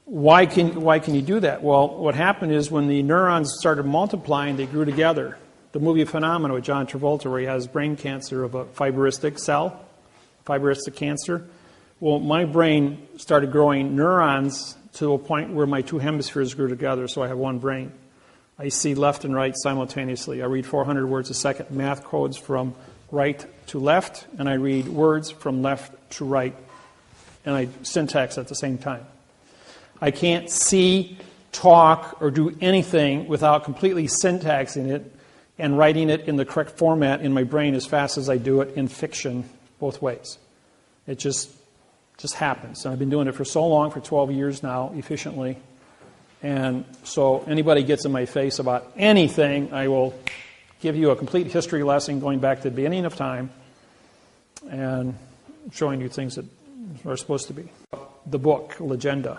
why can you do that? Well, what happened is when the neurons started multiplying, they grew together. The movie Phenomena with John Travolta, where he has brain cancer of a fibristic cell, fibristic cancer. Well, my brain started growing neurons to a point where my two hemispheres grew together, so I have one brain. I see left and right simultaneously. I read 400 words a second, math codes from right to left, and I read words from left to right, and I syntax at the same time. I can't see, talk, or do anything without completely syntaxing it and writing it in the correct format in my brain as fast as I do it in fiction, both ways. It just happens. And I've been doing it for so long, for 12 years now, efficiently. And so anybody gets in my face about anything, I will give you a complete history lesson going back to the beginning of time and showing you things that are supposed to be. The book, Legenda.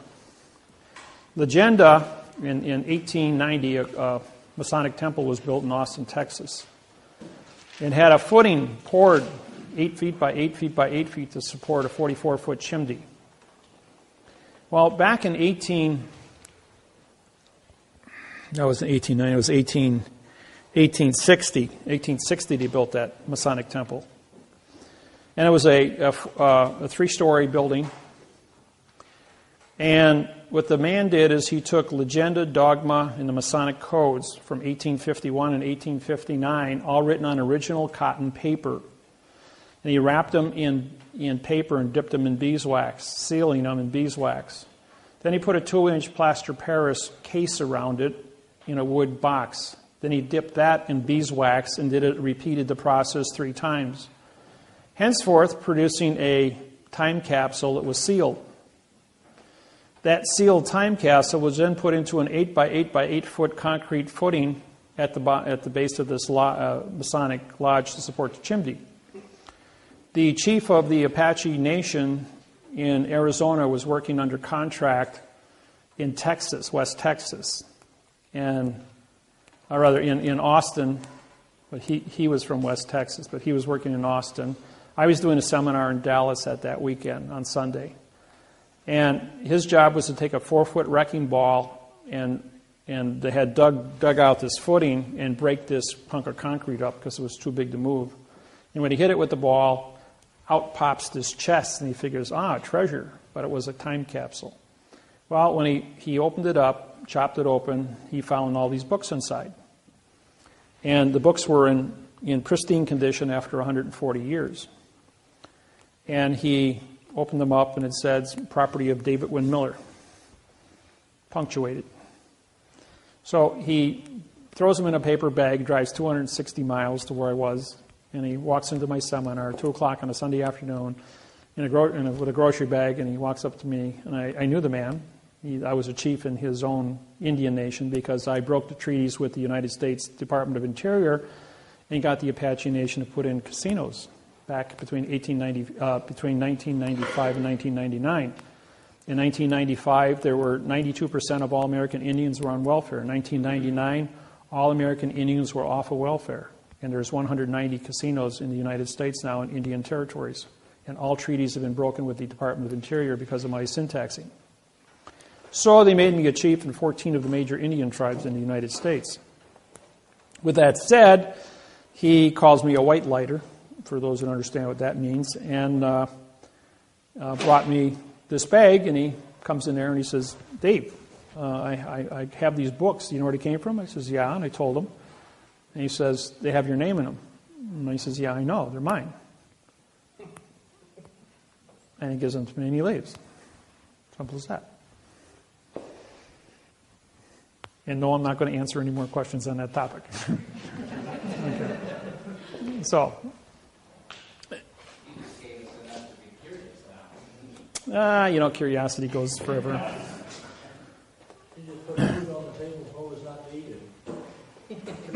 Legenda, in 1890, Masonic temple was built in Austin, Texas. It had a footing poured 8 feet by 8 feet by 8 feet to support a 44-foot chimney. Well, back in 1860 they built that Masonic temple. And it was a 3-story building. And what the man did is he took legenda, dogma, and the Masonic codes from 1851 and 1859, all written on original cotton paper. And he wrapped them in paper and dipped them in beeswax, sealing them in beeswax. Then he put a 2-inch plaster Paris case around it in a wood box. Then he dipped that in beeswax and repeated the process 3 times. Henceforth, producing a time capsule that was sealed. That sealed time capsule was then put into an 8 by 8 by 8 foot concrete footing at the base of this Masonic lodge to support the chimney. The chief of the Apache Nation in Arizona was working under contract in Texas, West Texas, or rather in Austin, but he was from West Texas, but he was working in Austin. I was doing a seminar in Dallas that weekend on Sunday. And his job was to take a 4-foot wrecking ball, and they had dug out this footing and break this hunk of concrete up because it was too big to move. And when he hit it with the ball, out pops this chest, and he figures, treasure, but it was a time capsule. Well, when he opened it up, chopped it open, he found all these books inside. And the books were in pristine condition after 140 years. And he opened them up, and it said, property of David Wynn Miller, punctuated. So he throws them in a paper bag, drives 260 miles to where I was, and he walks into my seminar at 2 o'clock on a Sunday afternoon with a grocery bag, and he walks up to me, and I knew the man. I was a chief in his own Indian nation because I broke the treaties with the United States Department of Interior and got the Apache Nation to put in casinos back between 1995 and 1999. In 1995, there were 92% of all American Indians were on welfare. In 1999, all American Indians were off of welfare. And there's 190 casinos in the United States now in Indian territories. And all treaties have been broken with the Department of Interior because of my syntaxing. So they made me a chief in 14 of the major Indian tribes in the United States. With that said, he calls me a white lighter, for those who don't understand what that means, and brought me this bag, and he comes in there and he says, Dave, I have these books. Do you know where they came from? I says, yeah, and I told him. And he says, they have your name in them. And he says, yeah, I know, they're mine. And he gives them to me and he leaves. Simple as that. And no, I'm not going to answer any more questions on that topic. Okay. So, curiosity goes forever. You just put food on the table so it's not eaten.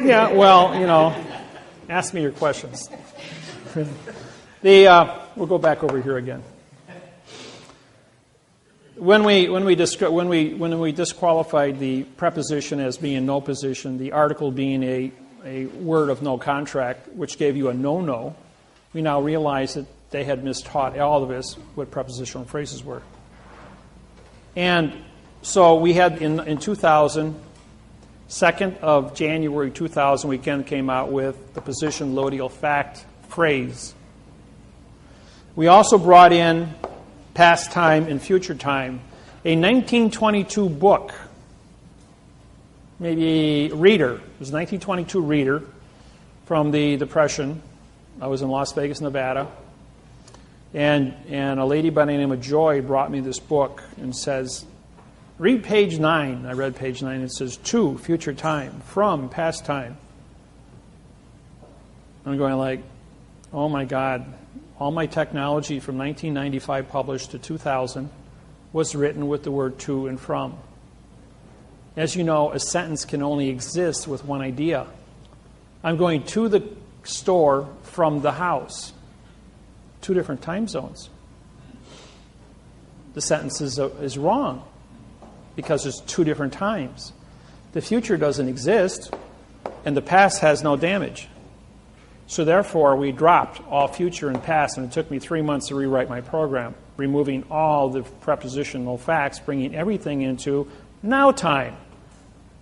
Yeah, well, ask me your questions. We'll go back over here again. When we disqualified the preposition as being no position, the article being a word of no contract, which gave you a no-no, we now realize that they had mistaught all of us what prepositional phrases were. And so we had in 2000, 2nd of January 2000, we came out with the position loadial fact phrase. We also brought in past time and future time. A 1922 book, maybe reader, it was a 1922 reader from the Depression. I was in Las Vegas, Nevada. And a lady by the name of Joy brought me this book and says, read page 9. I read page 9. It says, to, future time, from, past time. I'm going like, oh my God. All my technology from 1995 published to 2000 was written with the word to and from. As you know, a sentence can only exist with one idea. I'm going to the store from the house. 2 different time zones. The sentence is wrong because there's 2 different times. The future doesn't exist. and the past has no damage. So therefore, we dropped all future and past, and it took me 3 months to rewrite my program, removing all the prepositional facts, bringing everything into now time.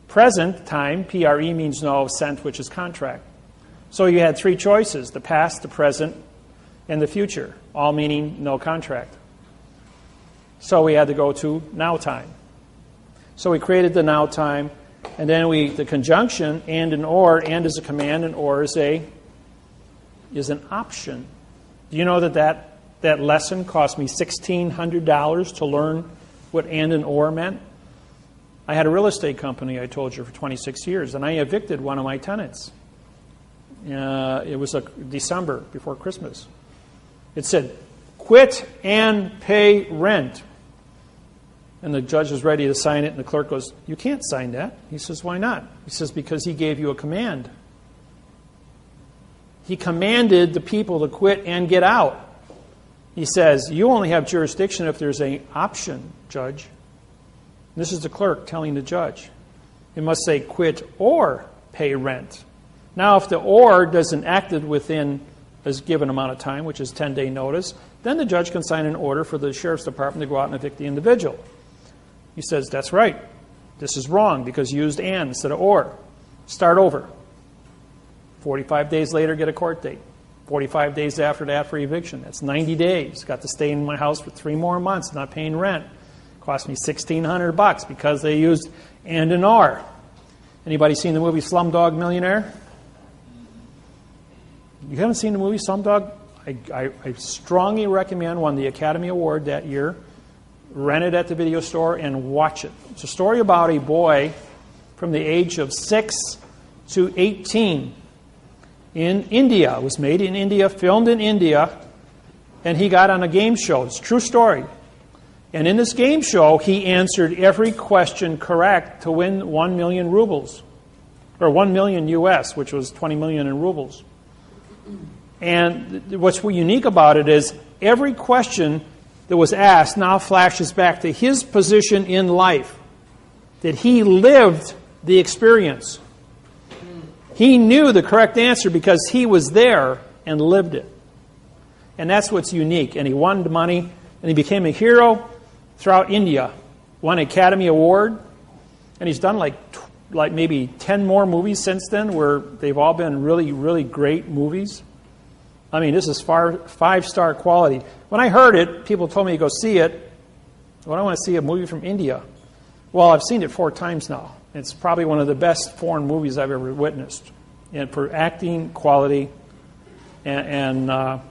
Present time, PRE, means no, sent, which is contract. So you had 3 choices, the past, the present, and the future, all meaning no contract. So we had to go to now time. So we created the now time, and then the conjunction, and and is a command, and or is an option. Do you know that lesson cost me $1,600 to learn what and or meant? I had a real estate company, I told you, for 26 years, and I evicted one of my tenants. It was December, before Christmas. It said, quit and pay rent. And the judge was ready to sign it, and the clerk goes, you can't sign that. He says, why not? He says, because he gave you a command. He commanded the people to quit and get out. He says, you only have jurisdiction if there's an option, judge. This is the clerk telling the judge. It must say quit or pay rent. Now, if the or doesn't act within a given amount of time, which is 10-day notice, then the judge can sign an order for the sheriff's department to go out and evict the individual. He says, that's right. This is wrong because you used and instead of or. Start over. 45 days later, get a court date. 45 days after that for eviction. That's 90 days. Got to stay in my house for 3 more months, not paying rent. Cost me $1,600 because they used and or. Anybody seen the movie Slumdog Millionaire? You haven't seen the movie Slumdog? I strongly recommend, won the Academy Award that year. Rent it at the video store and watch it. It's a story about a boy from the age of 6 to 18 in India. It was made in India, filmed in India, and he got on a game show. It's a true story. And in this game show, he answered every question correct to win 1 million rubles, or 1 million US, which was 20 million in rubles. And what's unique about it is every question that was asked now flashes back to his position in life, that he lived the experience. He knew the correct answer because he was there and lived it. And that's what's unique. And he won the money, and he became a hero throughout India. Won an Academy Award, and he's done like maybe 10 more movies since then where they've all been really, really great movies. I mean, this is 5-star quality. When I heard it, people told me to go see it. Well, I want to see a movie from India. Well, I've seen it 4 times now. It's probably one of the best foreign movies I've ever witnessed. And for acting, quality, and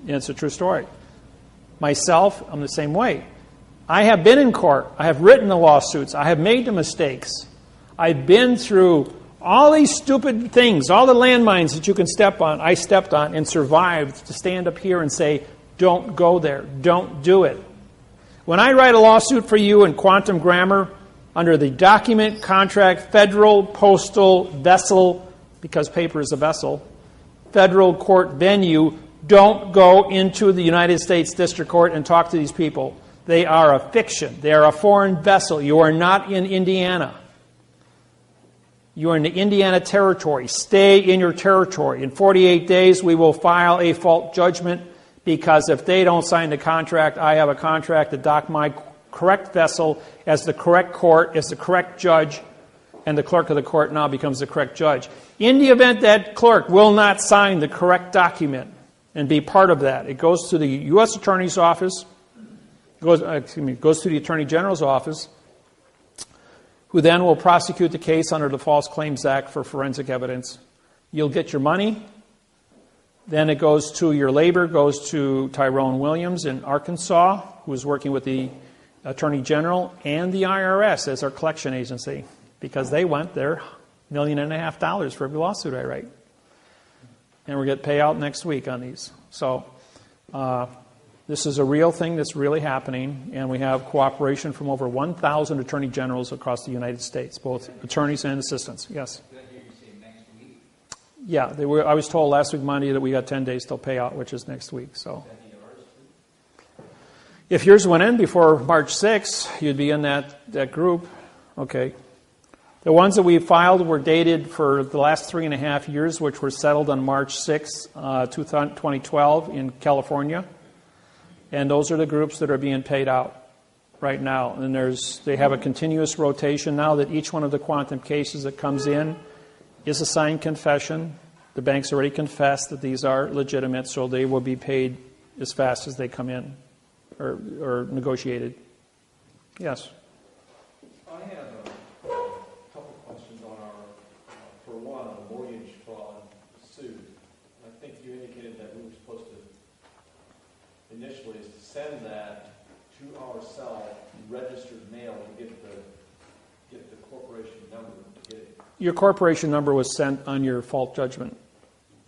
it's a true story. Myself, I'm the same way. I have been in court. I have written the lawsuits. I have made the mistakes. I've been through all these stupid things, all the landmines that you can step on, I stepped on and survived to stand up here and say, don't go there. Don't do it. When I write a lawsuit for you in quantum grammar under the document, contract, federal, postal, vessel, because paper is a vessel, federal court venue, don't go into the United States District Court and talk to these people. They are a fiction. They are a foreign vessel. You are not in Indiana. You are in the Indiana territory. Stay in your territory. In 48 days, we will file a fault judgment because if they don't sign the contract, I have a contract to dock my correct vessel as the correct court, as the correct judge, and the clerk of the court now becomes the correct judge. In the event that clerk will not sign the correct document and be part of that, it goes to the U.S. Attorney's Office, goes to the Attorney General's office, who then will prosecute the case under the False Claims Act for forensic evidence. You'll get your money. Then it goes to your labor, goes to Tyrone Williams in Arkansas, who is working with the Attorney General and the IRS as our collection agency, because they want their $1.5 million for every lawsuit I write. And we're going to pay out next week on these. So this is a real thing that's really happening, and we have cooperation from over 1,000 attorney generals across the United States, both attorneys and assistants. Yes? Did I hear you say next week? Yeah, I was told last week Monday that we got 10 days till payout, which is next week. So, if yours went in before March 6th, you'd be in that group. Okay. The ones that we filed were dated for the last 3.5 years, which were settled on March 6, 2012 in California. And those are the groups that are being paid out right now. And they have a continuous rotation now that each one of the quantum cases that comes in is a signed confession. The bank's already confessed that these are legitimate, so they will be paid as fast as they come in or negotiated. Yes? I have a couple questions on our, for one, the mortgage fraud suit. I think you indicated that we were supposed to, initially, is to send that to ourselves, registered mail, to get the corporation number to get it. Your corporation number was sent on your fault judgment.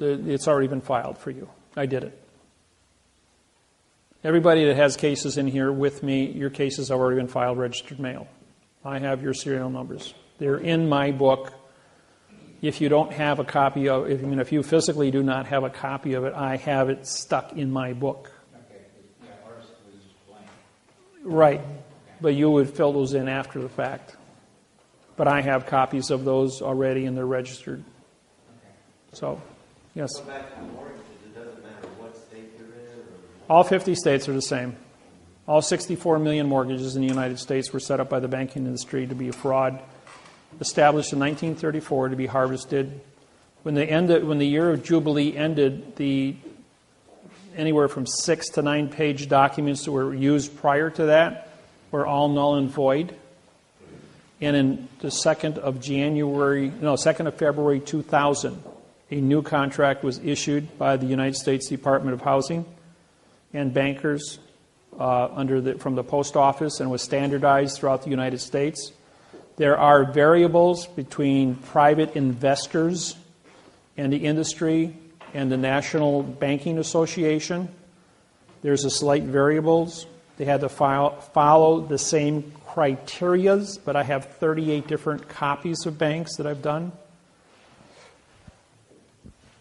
It's already been filed for you. I did it. Everybody that has cases in here with me, your cases have already been filed registered mail. I have your serial numbers. They're in my book. If you don't have a copy of it, if you physically do not have a copy of it, I have it stuck in my book. Okay, yeah, ours was blank. Right, but you would fill those in after the fact. But I have copies of those already and they're registered. Okay. So, yes. Go back to the mortgages. It doesn't matter what state you're in? Or... All 50 states are the same. All 64 million mortgages in the United States were set up by the banking industry to be a fraud, established in 1934 to be harvested. When the year of Jubilee ended, anywhere from 6 to 9 page documents that were used prior to that were all null and void. And in the 2nd of February 2000, a new contract was issued by the United States Department of Housing and bankers from the post office and was standardized throughout the United States. There are variables between private investors and the industry and the National Banking Association. There's a slight variables. They had to follow the same criterias, but I have 38 different copies of banks that I've done.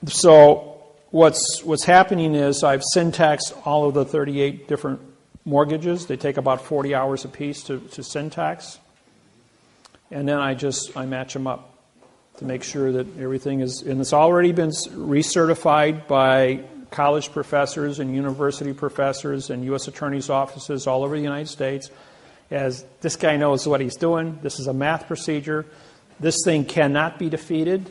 So what's happening is I've syntaxed all of the 38 different mortgages. They take about 40 hours apiece to syntax. And then I match them up to make sure that everything is, and it's already been recertified by college professors and university professors and U.S. attorneys' offices all over the United States, as this guy knows what he's doing. This is a math procedure. This thing cannot be defeated.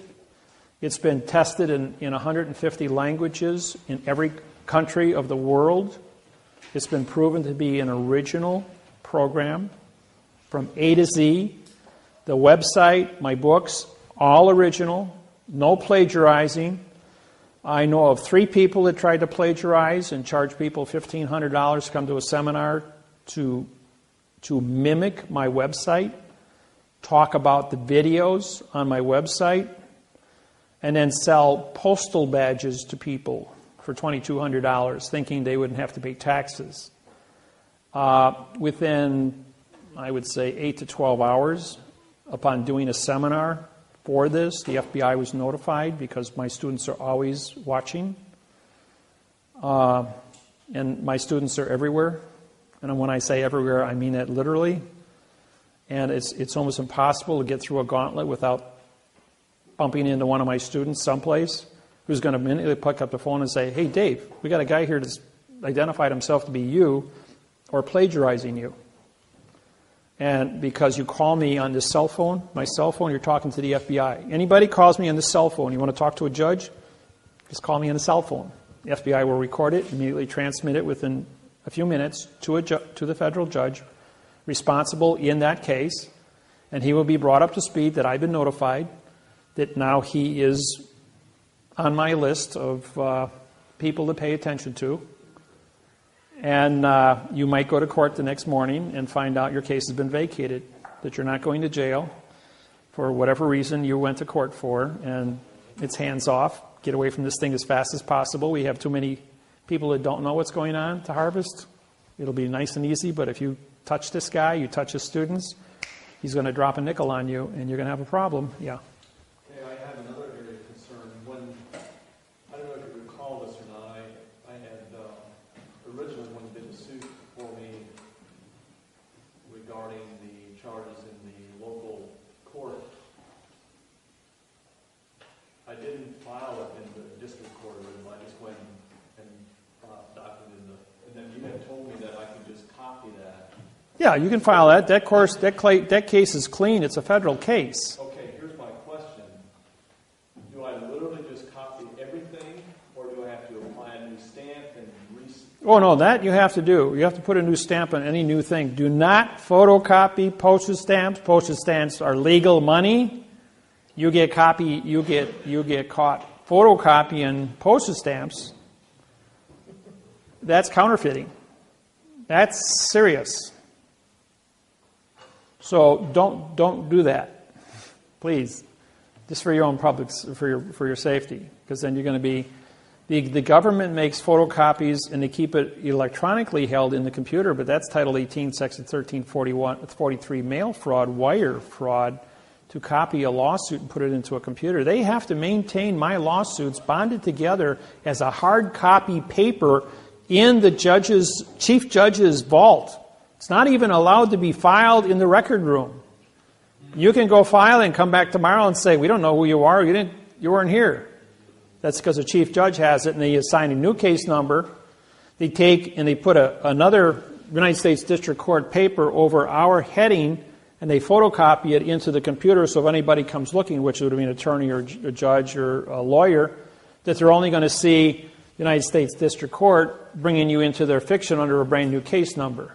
It's been tested in 150 languages in every country of the world. It's been proven to be an original program from A to Z. The website, my books, all original, no plagiarizing. I know of 3 people that tried to plagiarize and charge people $1,500 to come to a seminar to mimic my website, talk about the videos on my website, and then sell postal badges to people for $2,200, thinking they wouldn't have to pay taxes. Within, I would say, 8 to 12 hours, upon doing a seminar for this, the FBI was notified because my students are always watching. And my students are everywhere. And when I say everywhere, I mean it literally. And it's almost impossible to get through a gauntlet without bumping into one of my students someplace who's going to immediately pick up the phone and say, "Hey, Dave, we got a guy here that's identified himself to be you or plagiarizing you." And because you call me on this cell phone, my cell phone, you're talking to the FBI. Anybody calls me on the cell phone, you want to talk to a judge, just call me on the cell phone. The FBI will record it, immediately transmit it within a few minutes to the federal judge responsible in that case, and he will be brought up to speed that I've been notified that now he is on my list of people to pay attention to. And you might go to court the next morning and find out your case has been vacated, that you're not going to jail for whatever reason you went to court for, and it's hands off. Get away from this thing as fast as possible. We have too many people that don't know what's going on to harvest. It'll be nice and easy, but if you touch this guy, you touch his students, he's going to drop a nickel on you, and you're going to have a problem. Yeah. Okay, I have another area of concern. I don't know if you recall this or not, I had originally when you did the suit for me regarding the charges in the local court Yeah, you can file that. That case is clean. It's a federal case. Okay, here's my question. Do I literally just copy everything, or do I have to apply a new stamp and Oh, no, that you have to do. You have to put a new stamp on any new thing. Do not photocopy postage stamps. Postage stamps are legal money. You get caught photocopying postage stamps. That's counterfeiting. That's serious. So don't do that, please. Just for your own public, for your safety, because then you're going to be. The government makes photocopies and they keep it electronically held in the computer, but that's Title 18, Section 1343, mail fraud, wire fraud, to copy a lawsuit and put it into a computer. They have to maintain my lawsuits bonded together as a hard copy paper in the chief judge's vault. It's not even allowed to be filed in the record room. You can go file and come back tomorrow and say, we don't know who you are, you weren't here. That's because the chief judge has it, and they assign a new case number. They take and they put another United States District Court paper over our heading, and they photocopy it into the computer, so if anybody comes looking, which would be an attorney or a judge or a lawyer, that they're only going to see United States District Court bringing you into their fiction under a brand new case number.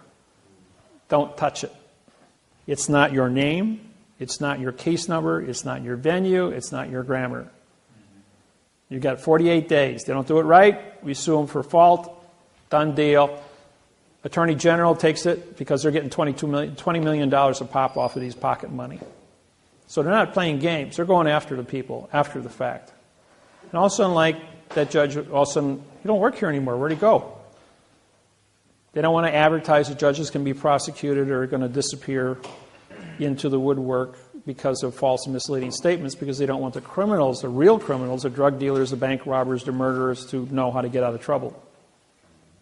Don't touch it. It's not your name. It's not your case number. It's not your venue. It's not your grammar. You've got 48 days. They don't do it right, we sue them for fault. Done deal. Attorney General takes it because they're getting $20 million a pop off of these pocket money. So they're not playing games. They're going after the people after the fact. And all of a sudden, like that judge, all of a sudden, you don't work here anymore. Where'd he go? They don't want to advertise that judges can be prosecuted or are going to disappear into the woodwork because of false and misleading statements, because they don't want the criminals, the real criminals, the drug dealers, the bank robbers, the murderers, to know how to get out of trouble.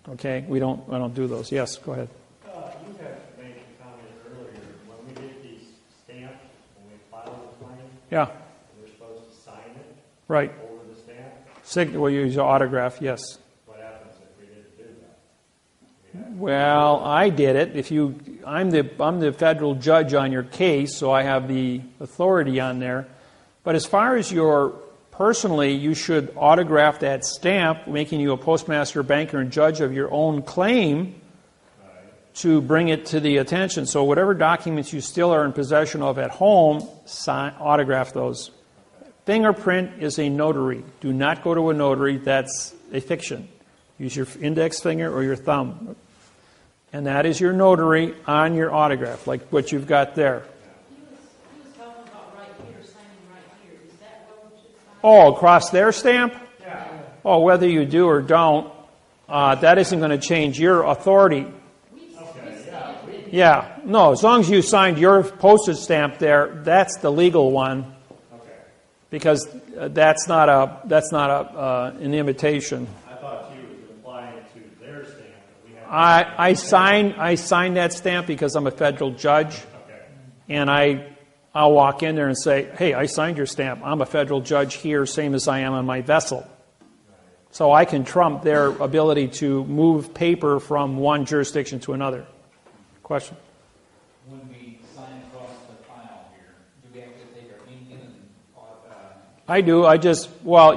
Okay? I don't do those. Yes, go ahead. You had made a comment earlier. When we get these stamps, when we file the claim, yeah, we're supposed to sign it right over the stamp? We'll use your autograph, yes. What happens if we didn't do that? Well, I did it. I'm the federal judge on your case, so I have the authority on there. But as far as personally, you should autograph that stamp, making you a postmaster, banker, and judge of your own claim to bring it to the attention. So whatever documents you still are in possession of at home, autograph those. Fingerprint is a notary. Do not go to a notary. That's a fiction. Use your index finger or your thumb. And that is your notary on your autograph, like what you've got there. He was talking about right here, signing right here. Is that what we should sign? Oh, across their stamp? Yeah. Oh, whether you do or don't, that isn't going to change your authority. Okay, yeah. Yeah, no, as long as you signed your postage stamp there, that's the legal one. Okay. Because that's not an imitation. I thought you was applying it to their stamp. I signed that stamp because I'm a federal judge, Okay. and I'll walk in there and say, hey, I signed your stamp. I'm a federal judge here, same as I am on my vessel. So I can trump their ability to move paper from one jurisdiction to another. Question? When we sign across the file here, do we have to take our ink in and I do.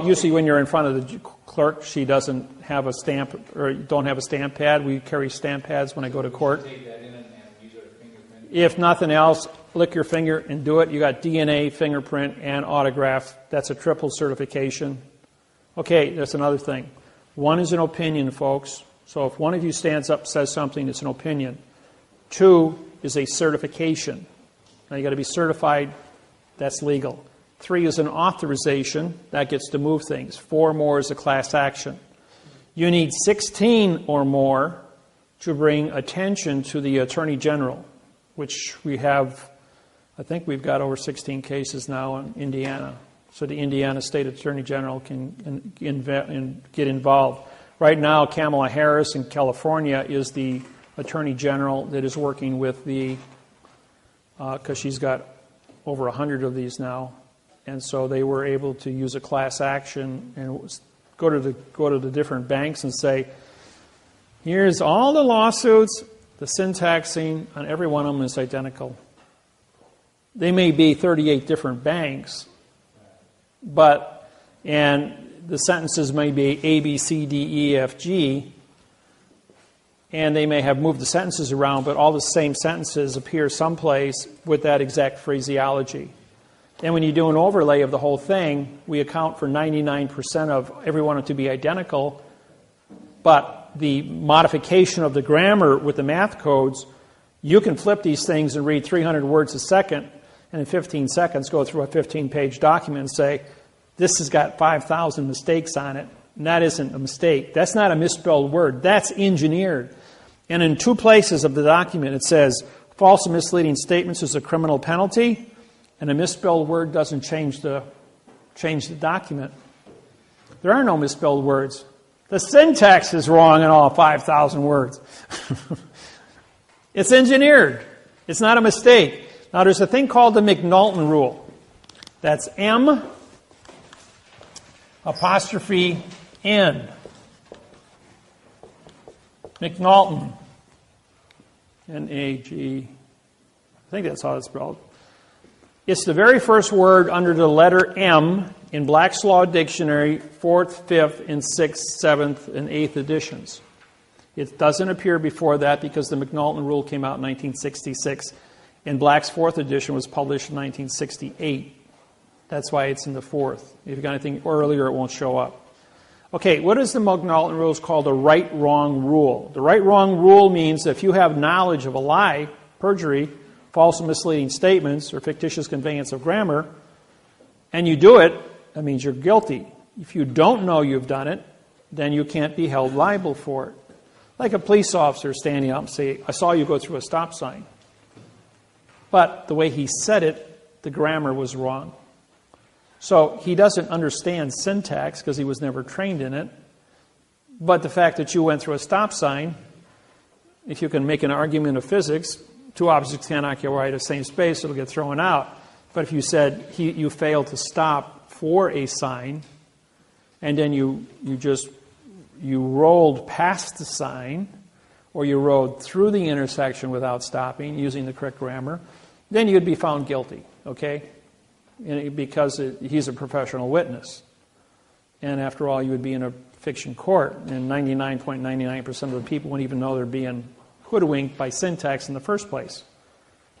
Usually when you're in front of the clerk, she doesn't have a stamp or don't have a stamp pad. We carry stamp pads when I go to court. take that in and use our fingerprint? If nothing else, lick your finger and do it. You got DNA, fingerprint, and autograph. That's a triple certification. Okay, that's another thing. One is an opinion, folks. So if one of you stands up and says something, it's an opinion. 2 is a certification. Now you got to be certified. That's legal. 3 is an authorization. That gets to move things. 4 more is a class action. You need 16 or more to bring attention to the Attorney General, which we have, I think we've got over 16 cases now in Indiana. So the Indiana State Attorney General can get involved. Right now, Kamala Harris in California is the Attorney General that is working with because she's got over 100 of these now. And so they were able to use a class action and go to the different banks and say, here's all the lawsuits The syntaxing on every one of them is identical. They may be 38 different banks, and the sentences may be A, B, C, D, E, F, G, and they may have moved the sentences around, but all the same sentences appear someplace with that exact phraseology. And when you do an overlay of the whole thing, we account for 99% of every one to be identical, but the modification of the grammar with the math codes, you can flip these things and read 300 words a second, and in 15 seconds go through a 15-page document and say, this has got 5,000 mistakes on it, and that isn't a mistake. That's not a misspelled word. That's engineered. And in 2 places of the document it says, false and misleading statements is a criminal penalty, and a misspelled word doesn't change the document. There are no misspelled words. The syntax is wrong in all 5,000 words. It's engineered. It's not a mistake. Now, there's a thing called the McNulton rule. That's M apostrophe N. McNulton. N-A-G. I think that's how it's spelled. It's the very first word under the letter M in Black's Law Dictionary, 4th, 5th, and 6th, 7th, and 8th editions. It doesn't appear before that because the McNulton rule came out in 1966, and Black's 4th edition was published in 1968. That's why it's in the 4th. If you've got anything earlier, it won't show up. Okay, what is the McNulton rule? It's called the right-wrong rule. The right-wrong rule means that if you have knowledge of a lie, perjury, false and misleading statements, or fictitious conveyance of grammar, and you do it, that means you're guilty. If you don't know you've done it, then you can't be held liable for it. Like a police officer standing up and say, I saw you go through a stop sign. But the way he said it, the grammar was wrong. So he doesn't understand syntax because he was never trained in it. But the fact that you went through a stop sign, if you can make an argument of physics, 2 objects can't occupy the same space, it'll get thrown out. But if you said you failed to stop for a sign, and then you rolled past the sign, or you rode through the intersection without stopping, using the correct grammar, then you'd be found guilty, okay? Because he's a professional witness. And after all, you would be in a fiction court, and 99.99% of the people wouldn't even know they're being hoodwinked by syntax in the first place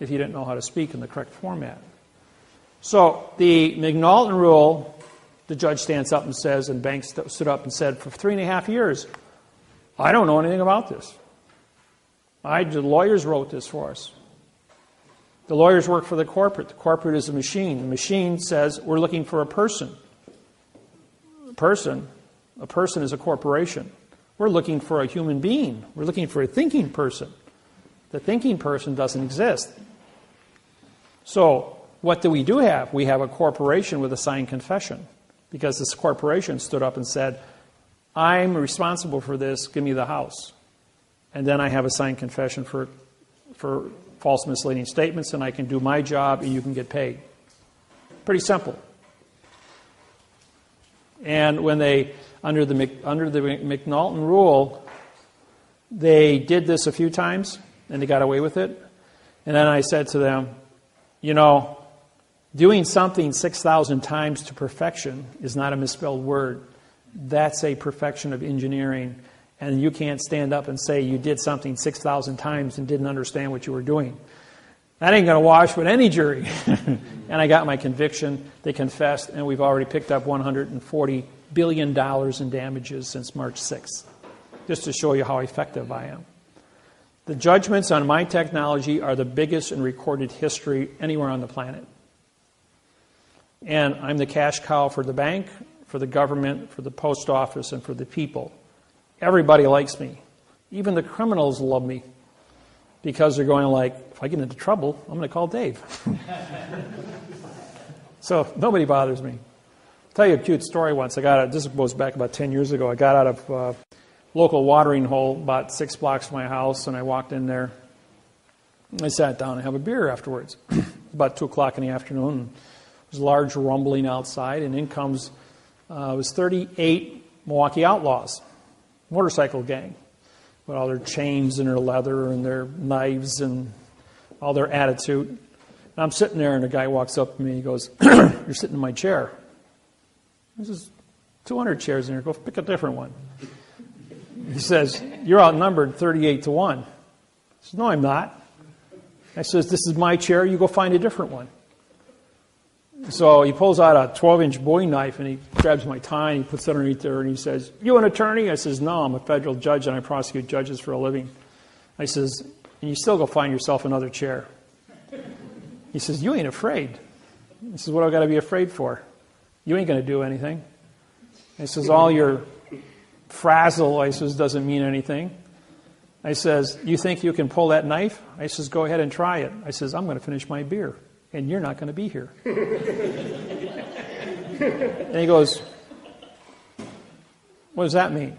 if you didn't know how to speak in the correct format. So the McNulton rule, the judge stands up and says, and Banks stood up and said, for 3.5 years, I don't know anything about this. The lawyers wrote this for us. The lawyers work for the corporate. The corporate is a machine. The machine says, we're looking for a person. A person is a corporation. We're looking for a human being. We're looking for a thinking person. The thinking person doesn't exist. So what do we have? We have a corporation with a signed confession, because this corporation stood up and said, I'm responsible for this, give me the house. And then I have a signed confession for false misleading statements, and I can do my job and you can get paid. Pretty simple. And when they, under the McNulton rule, they did this a few times and they got away with it. And then I said to them, doing something 6,000 times to perfection is not a misspelled word. That's a perfection of engineering. And you can't stand up and say you did something 6,000 times and didn't understand what you were doing. That ain't going to wash with any jury. And I got my conviction. They confessed, and we've already picked up $140 billion in damages since March 6th, just to show you how effective I am. The judgments on my technology are the biggest in recorded history anywhere on the planet. And I'm the cash cow for the bank, for the government, for the post office, and for the people. Everybody likes me. Even the criminals love me, because they're going like, if I get into trouble, I'm going to call Dave. So nobody bothers me. I'll tell you a cute story once. This goes back about 10 years ago. I got out of a local watering hole about 6 blocks from my house, and I walked in there. I sat down and had a beer afterwards. About 2 o'clock in the afternoon. And there was a large rumbling outside, and in comes, it was 38 Milwaukee Outlaws, motorcycle gang. with all their chains and their leather and their knives and all their attitude. And I'm sitting there, and a guy walks up to me. He goes, "You're sitting in my chair." There's 200 chairs in here. Go pick a different one. He says, "You're outnumbered 38-1. I says, "No, I'm not." I says, "This is my chair. You go find a different one." So he pulls out a 12-inch Bowie knife, and he grabs my tie, and he puts it underneath there, and he says, "You an attorney?" I says, "No, I'm a federal judge, and I prosecute judges for a living." I says, "And you still go find yourself another chair." He says, "You ain't afraid." He says, "What do I got to be afraid for? You ain't going to do anything." I says, "All your frazzle," I says, "doesn't mean anything." I says, "You think you can pull that knife?" I says, "Go ahead and try it." I says, "I'm going to finish my beer, and you're not going to be here." And he goes, "What does that mean?"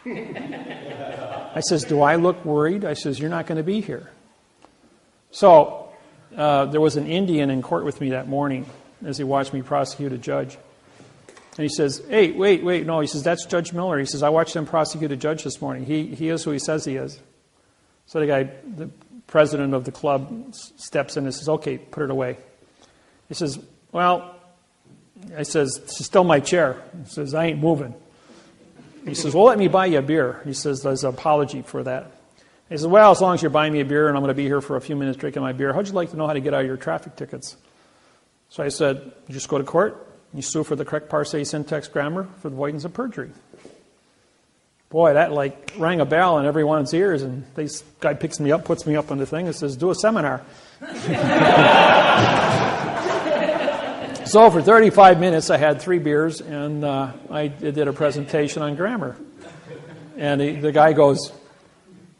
I says, "Do I look worried?" I says, "You're not going to be here." So there was an Indian in court with me that morning as he watched me prosecute a judge. And he says, "Hey, wait, no." He says, "That's Judge Miller." He says, "I watched him prosecute a judge this morning. He is who he says he is." So the president of the club steps in and says, "Okay, put it away." He says, "Well," I says, "It's still my chair." He says, "I ain't moving." He says, "Well, let me buy you a beer." He says, "There's an apology for that." He says, "Well, as long as you're buying me a beer and I'm going to be here for a few minutes drinking my beer, how'd you like to know how to get out of your traffic tickets?" So I said, "You just go to court, you sue for the correct parsing, syntax, grammar, for the avoidance of perjury." Boy, that like rang a bell in everyone's ears, and this guy picks me up, puts me up on the thing, and says, "Do a seminar." So for 35 minutes, I had 3 beers, and I did a presentation on grammar. And the guy goes,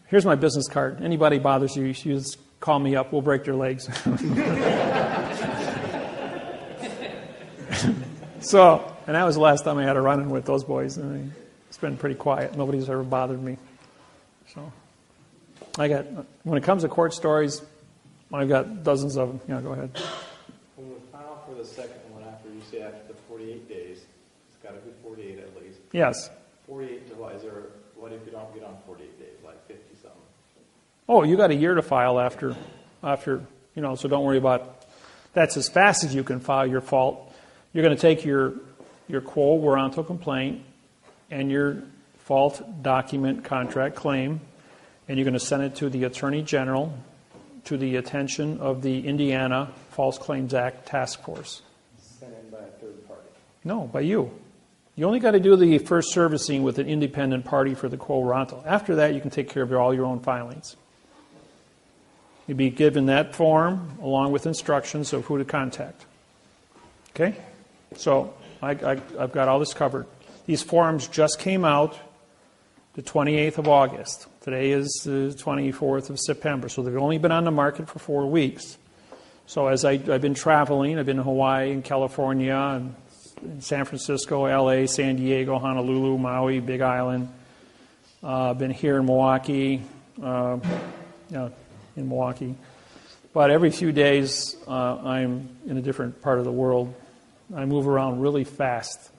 "Here's my business card. Anybody bothers you, you just call me up. We'll break your legs." So, and that was the last time I had a run-in with those boys. And it's been pretty quiet. Nobody's ever bothered me. So, when it comes to court stories, I've got dozens of them. Yeah, go ahead. When we file for the second one, after you say after the 48 days, it's got to be 48 at least. Yes. 48 to what? What if you don't get on 48 days, like 50-something? Oh, you got a year to file after, so don't worry about, that's as fast as you can file your fault. You're going to take your quo warranto complaint and your fault document contract claim, and you're going to send it to the Attorney General to the attention of the Indiana False Claims Act Task Force. Sent in by a third party? No, by you. You only got to do the first servicing with an independent party for the quo warranto. After that, you can take care of all your own filings. You'll be given that form along with instructions of who to contact. Okay? So I've got all this covered. These forms just came out the 28th of August. Today is the 24th of September. So they've only been on the market for 4 weeks. So as I've been traveling, I've been in Hawaii and California and San Francisco, LA, San Diego, Honolulu, Maui, Big Island. I've been here in Milwaukee, But every few days, I'm in a different part of the world. I move around really fast.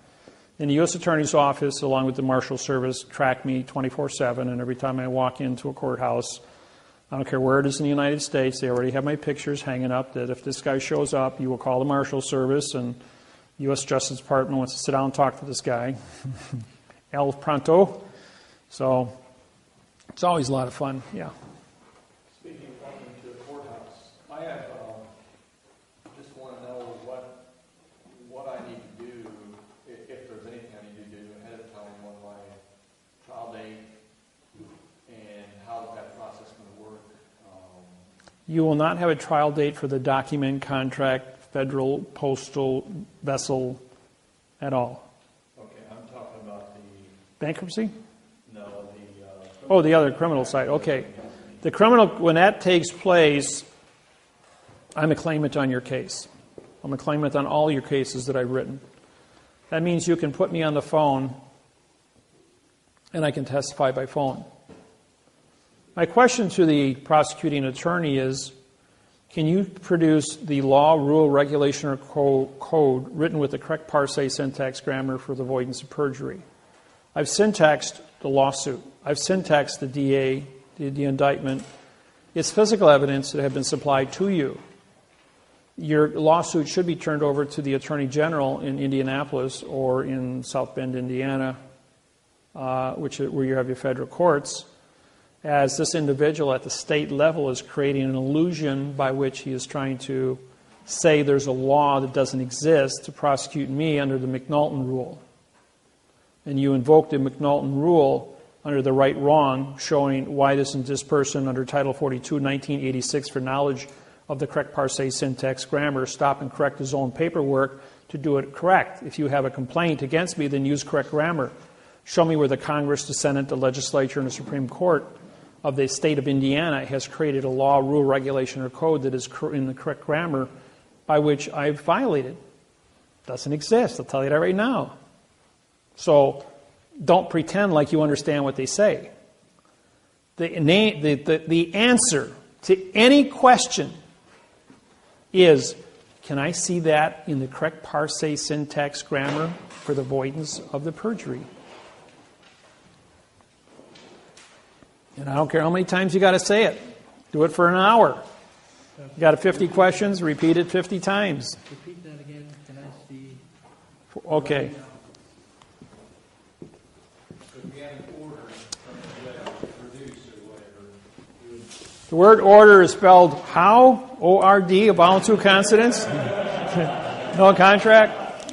And the U.S. Attorney's Office, along with the Marshal Service, track me 24/7. And every time I walk into a courthouse, I don't care where it is in the United States, they already have my pictures hanging up that if this guy shows up, you will call the Marshal Service, and the U.S. Justice Department wants to sit down and talk to this guy. El pronto. So it's always a lot of fun, yeah. Speaking of walking to a courthouse, I have just want to know what I need to do, if there's anything I need to do ahead of time on my trial date, and how that process is going to work. You will not have a trial date for the document, contract, federal, postal, vessel at all. Okay, I'm talking about the... Bankruptcy? No, the other criminal side. Okay. The criminal, when that takes place, I'm a claimant on your case. I'm a claimant on all your cases that I've written. That means you can put me on the phone and I can testify by phone. My question to the prosecuting attorney is, can you produce the law, rule, regulation, or code written with the correct parsing, syntax, grammar for the avoidance of perjury? I've syntaxed the lawsuit. I've syntaxed the DA, the indictment. It's physical evidence that have been supplied to you. Your lawsuit should be turned over to the Attorney General in Indianapolis or in South Bend, Indiana, where you have your federal courts, as this individual at the state level is creating an illusion by which he is trying to say there's a law that doesn't exist to prosecute me under the McNulton rule. And you invoke the McNulton rule under the right-wrong, showing why this person under Title 42, 1986, for knowledge of the correct parse, syntax, grammar, stop and correct his own paperwork to do it correct. If you have a complaint against me, then use correct grammar. Show me where the Congress, the Senate, the legislature, and the Supreme Court of the state of Indiana has created a law, rule, regulation, or code that is in the correct grammar by which I've violated. Doesn't exist. I'll tell you that right now. So don't pretend like you understand what they say. The answer to any question is, can I see that in the correct parse, syntax, grammar for the avoidance of the perjury? And I don't care how many times you got to say it. Do it for an hour. You got 50 questions, repeat it 50 times. Repeat that again. Can I see? Okay. The word order is spelled how? O-R-D, a vowel and two consonants? No contract?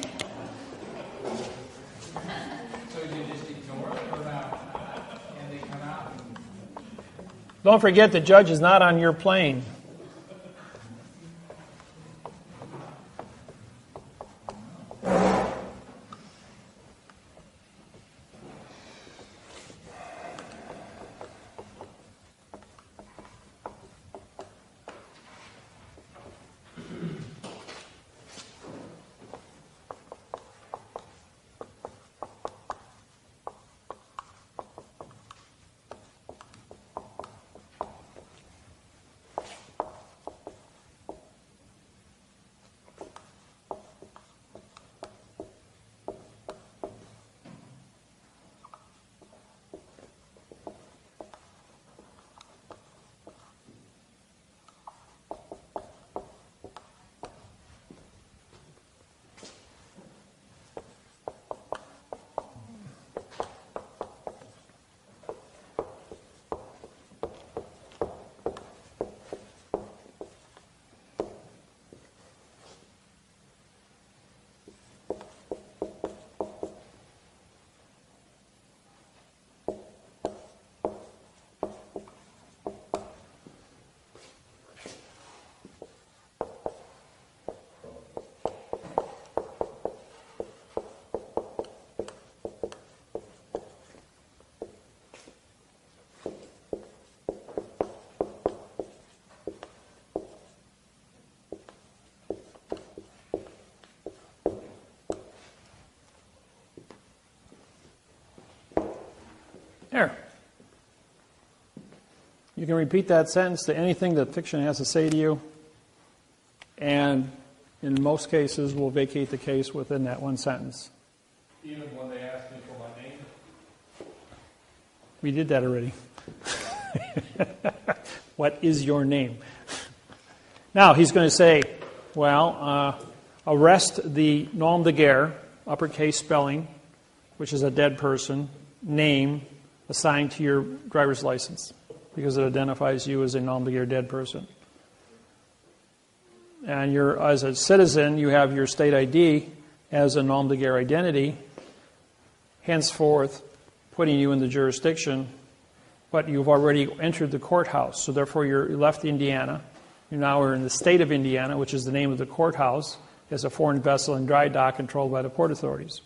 So you just ignore it or not? And they come out and... Don't forget the judge is not on your plane. There. You can repeat that sentence to anything that fiction has to say to you, and in most cases will vacate the case within that one sentence. Even when they ask me for my name? We did that already. What is your name? Now, he's going to say, well, arrest the nom de guerre, uppercase spelling, which is a dead person, name, assigned to your driver's license, because it identifies you as a nom de guerre dead person. And as a citizen, you have your state ID as a nom de guerre identity, henceforth putting you in the jurisdiction, but you've already entered the courthouse, so therefore you left Indiana. You now are in the state of Indiana, which is the name of the courthouse, as a foreign vessel in dry dock controlled by the port authorities.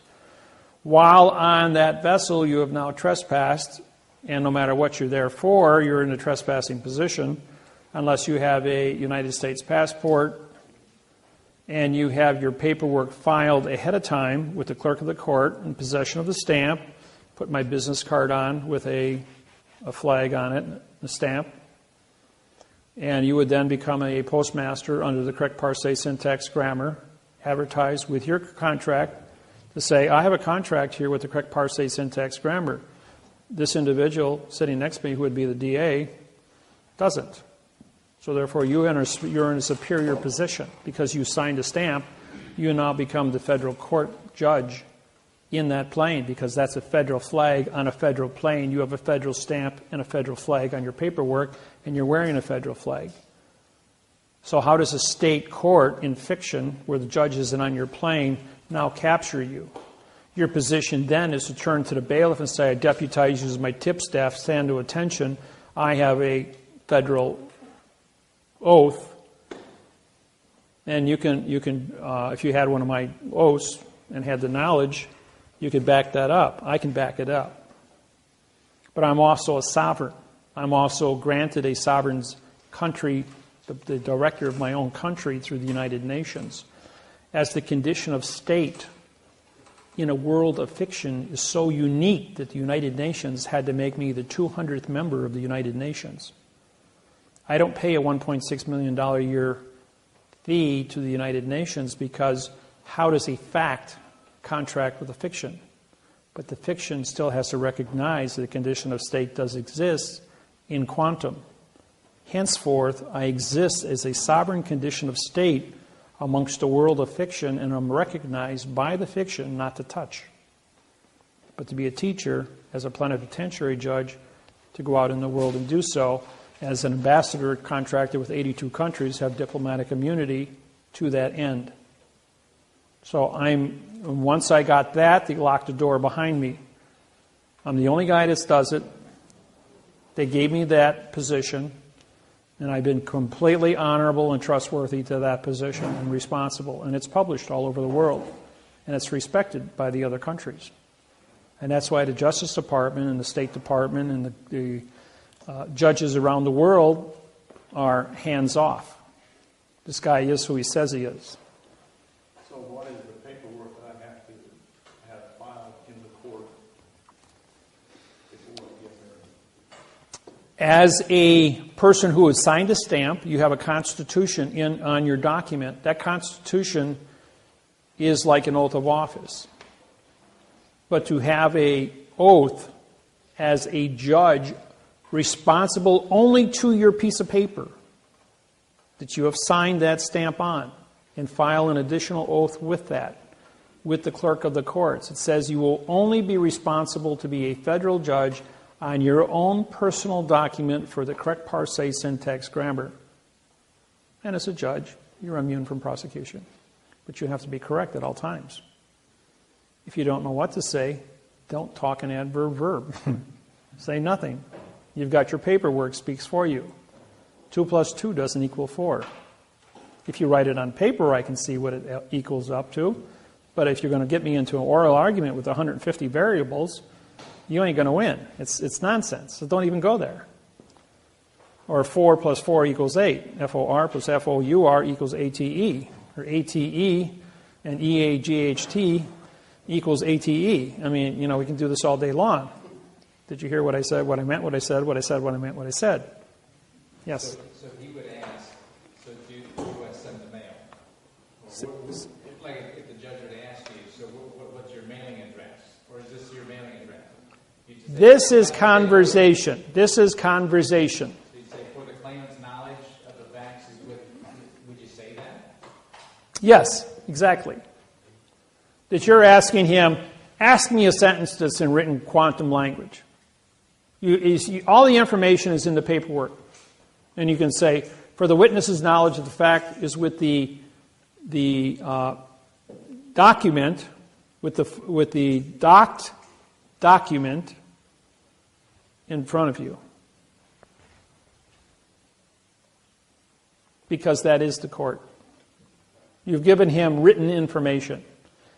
While on that vessel, you have now trespassed, and no matter what you're there for, you're in a trespassing position, unless you have a United States passport and you have your paperwork filed ahead of time with the clerk of the court in possession of the stamp, put my business card on with a flag on it, a stamp, and you would then become a postmaster under the correct parse, syntax, grammar, advertised with your contract, to say, I have a contract here with the correct parse, syntax, grammar. this individual sitting next to me, who would be the DA, doesn't. So therefore, you're in a superior position. Because you signed a stamp, you now become the federal court judge in that plane, because that's a federal flag on a federal plane. You have a federal stamp and a federal flag on your paperwork, and you're wearing a federal flag. So how does a state court in fiction, where the judge isn't on your plane, now capture you? Your position then is to turn to the bailiff and say, I deputize you as my tip staff, stand to attention. I have a federal oath, and you can, if you had one of my oaths and had the knowledge, you could back that up. I can back it up. But I'm also a sovereign. I'm also granted a sovereign's country, the director of my own country through the United Nations. As the condition of state in a world of fiction is so unique that the United Nations had to make me the 200th member of the United Nations. I don't pay a $1.6 million a year fee to the United Nations, because how does a fact contract with a fiction? But the fiction still has to recognize that the condition of state does exist in quantum. Henceforth, I exist as a sovereign condition of state amongst a world of fiction, and I'm recognized by the fiction not to touch. But to be a teacher, as a plenipotentiary judge, to go out in the world and do so, as an ambassador contracted with 82 countries, have diplomatic immunity to that end. So once I got that, they locked the door behind me. I'm the only guy that does it. They gave me that position, and I've been completely honorable and trustworthy to that position and responsible. And it's published all over the world, and it's respected by the other countries. And that's why the Justice Department and the State Department and the judges around the world are hands off. This guy is who he says he is. So what is the paperwork that I have to have filed in the court before I get there? As a person who has signed a stamp, you have a constitution on your document. That constitution is like an oath of office. But to have an oath as a judge responsible only to your piece of paper that you have signed that stamp on, and file an additional oath with that, with the clerk of the courts. It says you will only be responsible to be a federal judge on your own personal document for the correct parse, syntax, grammar. And as a judge, you're immune from prosecution. But you have to be correct at all times. If you don't know what to say, don't talk an adverb verb. Say nothing. You've got your paperwork, speaks for you. 2 + 2 doesn't equal 4. If you write it on paper, I can see what it equals up to. But if you're going to get me into an oral argument with 150 variables, you ain't going to win. It's nonsense. So don't even go there. Or 4 + 4 = 8. FOR + FOUR = ATE. Or ATE and EAGHT = ATE. I mean, we can do this all day long. Did you hear what I said, what I meant, what I said, what I said, what I meant, what I said? Yes? So he would ask, so do you send the mail? If the judge would ask you, so what's your mailing address? Or is this your mailing address? This is conversation. This is conversation. So you'd say, for the claimant's knowledge of the facts, would you say that? Yes, exactly. That you're asking him, ask me a sentence that's in written quantum language. All the information is in the paperwork. And you can say, for the witness's knowledge of the fact is with the document, with the docked document in front of you. Because that is the court. You've given him written information.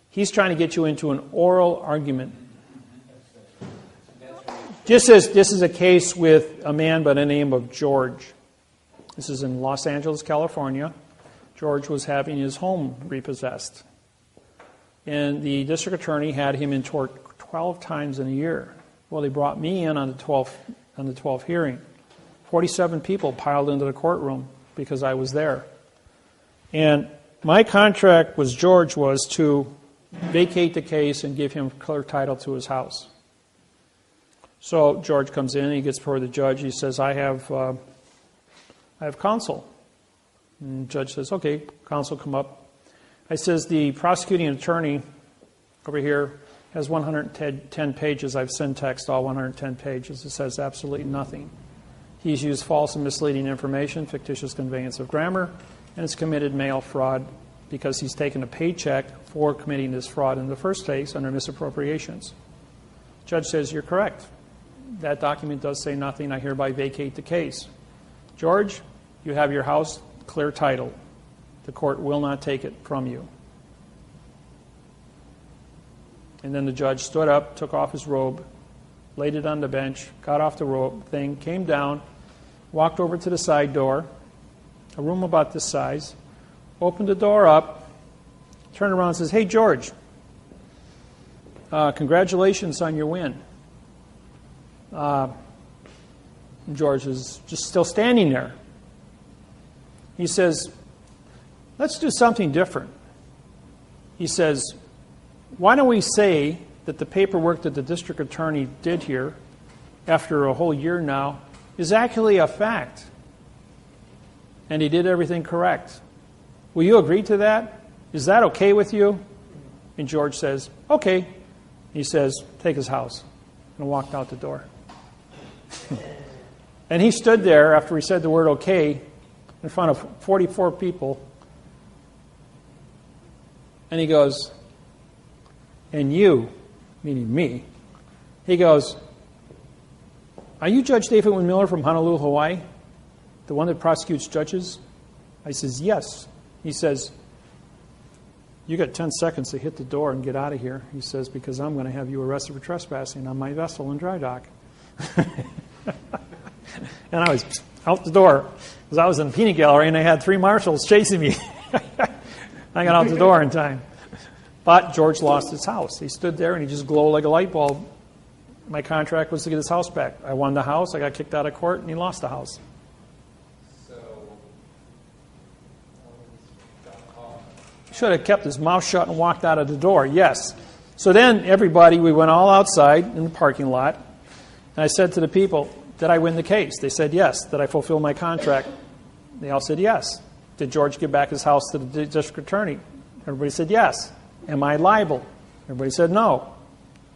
He's trying to get you into an oral argument. This is a case with a man by the name of George. This is in Los Angeles, California. George was having his home repossessed. And the district attorney had him in court 12 times in a year. Well, they brought me in on the 12th hearing. 47 people piled into the courtroom because I was there. And my contract with George was to vacate the case and give him clear title to his house. So George comes in, he gets before the judge, he says, I have counsel. And the judge says, okay, counsel, come up. I says, the prosecuting attorney over here has 110 pages. I've syntaxed all 110 pages. It says absolutely nothing. He's used false and misleading information, fictitious conveyance of grammar, and has committed mail fraud because he's taken a paycheck for committing this fraud in the first place under misappropriations. Judge says, you're correct. That document does say nothing. I hereby vacate the case. George, you have your house clear title. The court will not take it from you. And then the judge stood up, took off his robe, laid it on the bench, got off the robe thing, came down, walked over to the side door, a room about this size, opened the door up, turned around and says, hey, George, congratulations on your win. George is just still standing there. He says, let's do something different. He says, why don't we say that the paperwork that the district attorney did here, after a whole year now, is actually a fact. And he did everything correct. Will you agree to that? Is that okay with you? And George says, okay. He says, take his house. And walked out the door. And he stood there after he said the word okay in front of 44 people. And he goes, and you, meaning me, he goes, are you Judge David Wynn Miller from Honolulu, Hawaii? The one that prosecutes judges? I says, yes. He says, you got 10 seconds to hit the door and get out of here. He says, because I'm going to have you arrested for trespassing on my vessel in dry dock. And I was out the door because I was in the peanut gallery and I had 3 marshals chasing me. I got out the door in time. But George lost his house. He stood there and he just glowed like a light bulb. My contract was to get his house back. I won the house, I got kicked out of court, and he lost the house. So, He should have kept his mouth shut and walked out of the door, yes. So then everybody, we went all outside in the parking lot, and I said to the people, did I win the case? They said yes. Did I fulfill my contract? They all said yes. Did George give back his house to the district attorney? Everybody said yes. Am I liable? Everybody said no.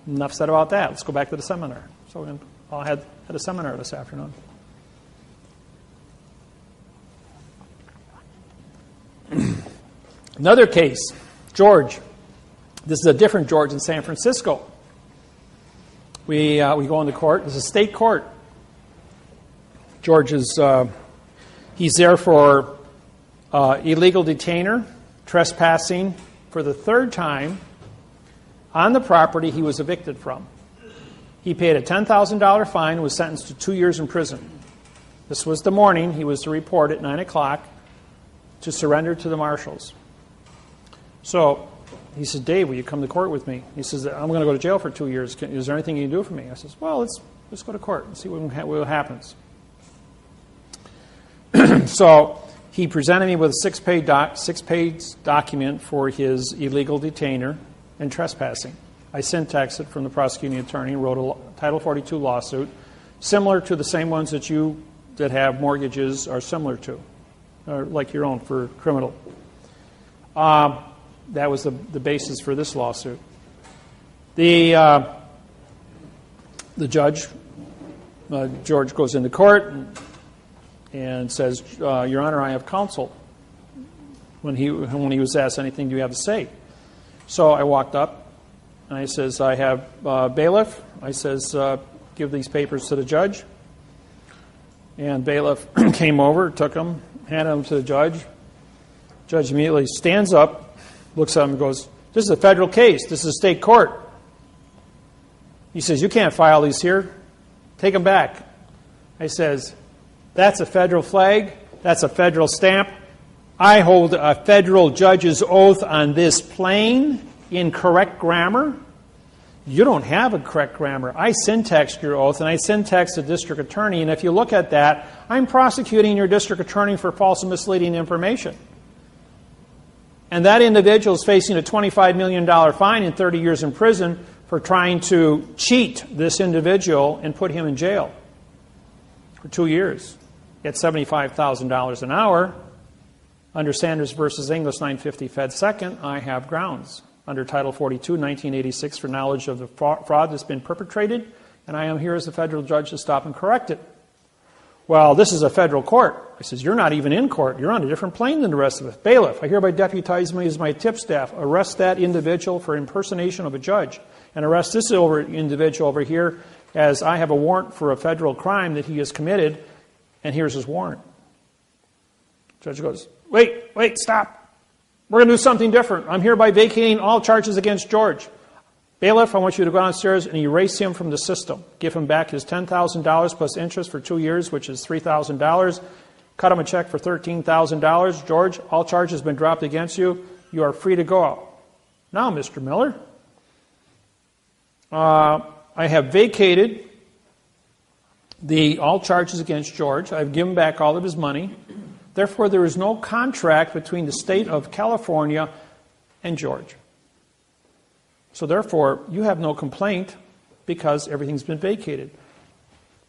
Enough said about that. Let's go back to the seminar. So we all had a seminar this afternoon. Another case, George. This is a different George in San Francisco. We go into court. This is a state court. George is he's there for illegal detainer, trespassing for the 3rd time on the property he was evicted from. He paid a $10,000 fine and was sentenced to 2 years in prison. This was the morning he was to report at 9 o'clock to surrender to the marshals. So he said, Dave, will you come to court with me? He says, I'm going to go to jail for 2 years. Is there anything you can do for me? I says, well, let's go to court and see what happens. So he presented me with a 6-page document for his illegal detainer and trespassing. I syntaxed it from the prosecuting attorney and wrote a Title 42 lawsuit, similar to the same ones that you that have mortgages are similar to, or like your own for criminal. That was the basis for this lawsuit. The judge, George, goes into court and says, Your Honor, I have counsel. When he was asked, anything do you have to say? So I walked up and I says, I have bailiff. I says, give these papers to the judge. And bailiff came over, took them, handed them to the judge. Judge immediately stands up, looks at him and goes, this is a federal case. This is a state court. He says, you can't file these here. Take them back. I says, that's a federal flag. That's a federal stamp. I hold a federal judge's oath on this plane in correct grammar. You don't have a correct grammar. I syntaxed your oath, and I syntaxed the district attorney, and if you look at that, I'm prosecuting your district attorney for false and misleading information. And that individual is facing a $25 million fine and 30 years in prison for trying to cheat this individual and put him in jail for 2 years at $75,000 an hour. Under Sanders versus English 950 Fed Second, I have grounds under Title 42, 1986, for knowledge of the fraud that's been perpetrated, and I am here as a federal judge to stop and correct it. Well, this is a federal court. I says, you're not even in court. You're on a different plane than the rest of us. Bailiff, I hereby deputize me as my tip staff. Arrest that individual for impersonation of a judge, and arrest this individual over here as I have a warrant for a federal crime that he has committed, and here's his warrant. Judge goes, wait, stop. We're going to do something different. I'm hereby vacating all charges against George. Bailiff, I want you to go downstairs and erase him from the system. Give him back his $10,000 plus interest for 2 years, which is $3,000. Cut him a check for $13,000. George, all charges have been dropped against you. You are free to go. Now, Mr. Miller, I have vacated all charges against George. I've given back all of his money. Therefore, there is no contract between the state of California and George. So therefore, you have no complaint because everything's been vacated.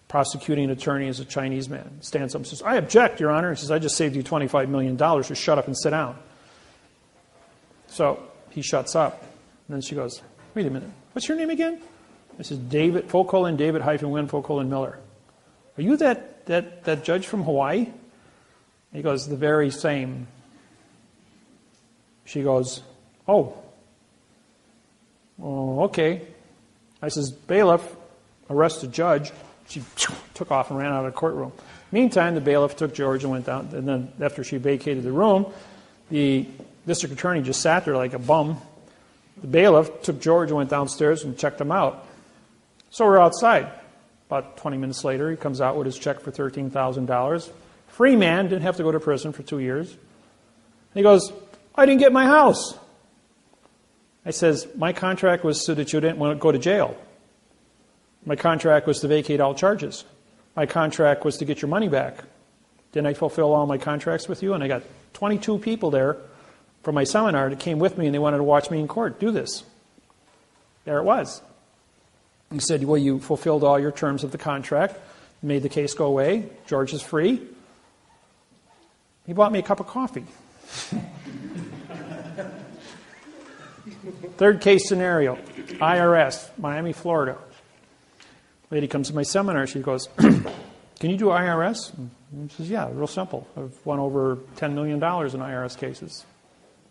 Prosecuting attorney is a Chinese man. Stands up and says, I object, Your Honor. He says, I just saved you $25 million. Just shut up and sit down. So he shuts up. And then she goes, wait a minute. What's your name again? This is David, David -Wynn Miller. Are you that judge from Hawaii? He goes, the very same. She goes, oh, okay. I says, bailiff, arrest the judge. She took off and ran out of the courtroom. Meantime, the bailiff took George and went down. And then after she vacated the room, the district attorney just sat there like a bum. The bailiff took George and went downstairs and checked him out. So we're outside. About 20 minutes later, he comes out with his check for $13,000. Free man, didn't have to go to prison for 2 years. And he goes, I didn't get my house. I says, my contract was so that you didn't want to go to jail. My contract was to vacate all charges. My contract was to get your money back. Didn't I fulfill all my contracts with you? And I got 22 people there from my seminar that came with me and they wanted to watch me in court do this. There it was. He said, well, you fulfilled all your terms of the contract, made the case go away, George is free. He bought me a cup of coffee. Third case scenario, IRS, Miami, Florida. Lady comes to my seminar, she goes, can you do IRS? And she says, yeah, real simple. I've won over $10 million in IRS cases,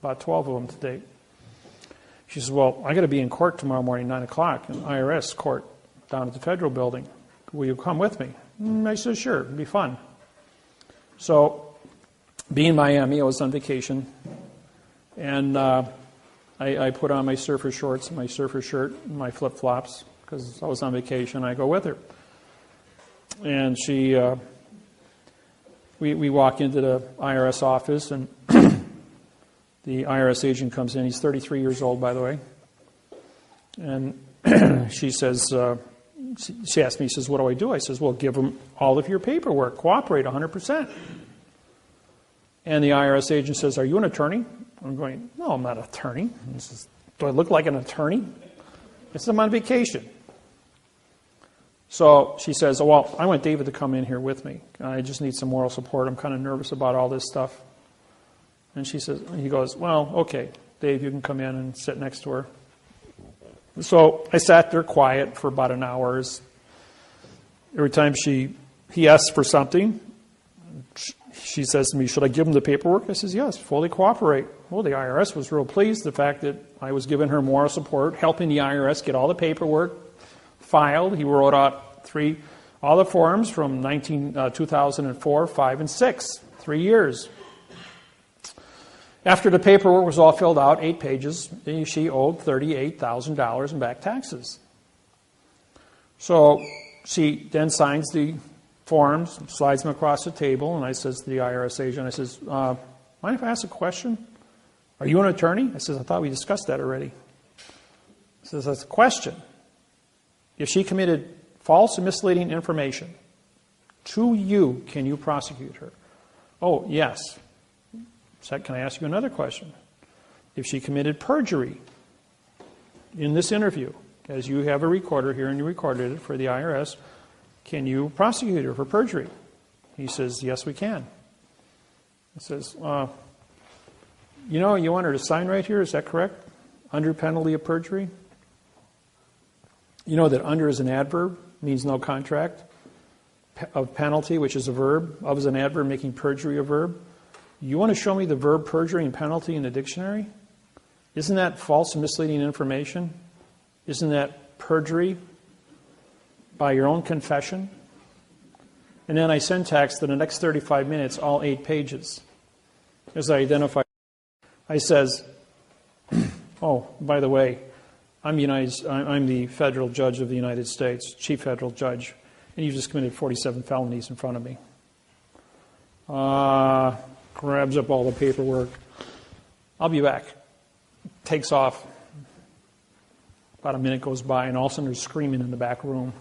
about 12 of them to date. She says, well, I got to be in court tomorrow morning, 9 o'clock, in IRS court down at the federal building. Will you come with me? I said, sure, it'd be fun. So, being in Miami, I was on vacation, and I put on my surfer shorts, my surfer shirt, and my flip-flops, because I was on vacation. I go with her. And we walk into the IRS office, and the IRS agent comes in. He's 33 years old, by the way. And she says, she asked me, she says, what do I do? I says, well, give them all of your paperwork. Cooperate 100%. And the IRS agent says, are you an attorney? I'm going, no, I'm not an attorney. He says, do I look like an attorney? I said, I'm on vacation. So she says, oh, well, I want David to come in here with me. I just need some moral support. I'm kind of nervous about all this stuff. And he goes, well, okay, Dave, you can come in and sit next to her. So I sat there quiet for about an hour. Every time he asks for something, she says to me, should I give him the paperwork? I says, yes, fully cooperate. Well, the IRS was real pleased the fact that I was giving her moral support, helping the IRS get all the paperwork filed. He wrote out all the forms from 2004, 5, and 6, 3 years. After the paperwork was all filled out, 8 pages, she owed $38,000 in back taxes. So she then signs the forms, slides them across the table, and I says to the IRS agent, I says, mind if I ask a question? Are you an attorney? I says, I thought we discussed that already. He says, that's a question. If she committed false and misleading information to you, can you prosecute her? Oh, yes. So can I ask you another question? If she committed perjury in this interview, as you have a recorder here and you recorded it for the IRS, can you prosecute her for perjury? He says, yes, we can. He says, you know, you want her to sign right here, is that correct? Under penalty of perjury? You know that under is an adverb, means no contract. Of penalty, which is a verb. Of is an adverb, making perjury a verb. You want to show me the verb perjury and penalty in the dictionary? Isn't that false and misleading information? Isn't that perjury by your own confession? And then I syntaxed in the next 35 minutes all 8 pages. As I identify, I says, oh, by the way, I'm the federal judge of the United States, chief federal judge, and you just committed 47 felonies in front of me. Grabs up all the paperwork. I'll be back. Takes off. About a minute goes by, and all of a sudden there's screaming in the back room.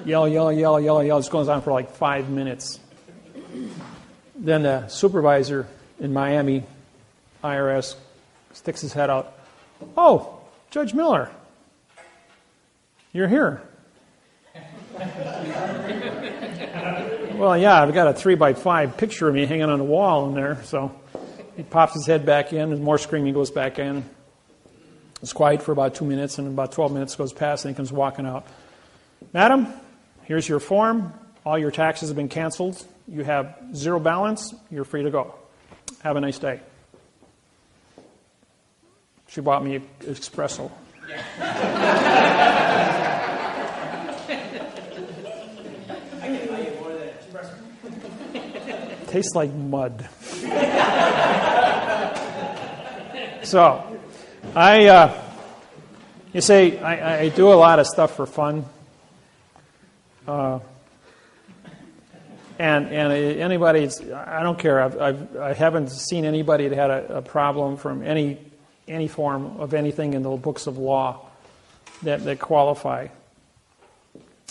Yell, yell, yell, yell, yell. This goes on for like 5 minutes. Then the supervisor in Miami, IRS, sticks his head out. Oh, Judge Miller, you're here. Well, yeah, I've got a 3x5 picture of me hanging on the wall in there. So he pops his head back in, and more screaming goes back in. It's quiet for about 2 minutes, and about 12 minutes goes past, and he comes walking out. Madam, here's your form. All your taxes have been canceled. You have 0 balance. You're free to go. Have a nice day. She bought me an espresso. Tastes like mud. So, you say, I do a lot of stuff for fun. And anybody, I don't care. I haven't seen anybody that had a problem from any form of anything in the books of law that qualify,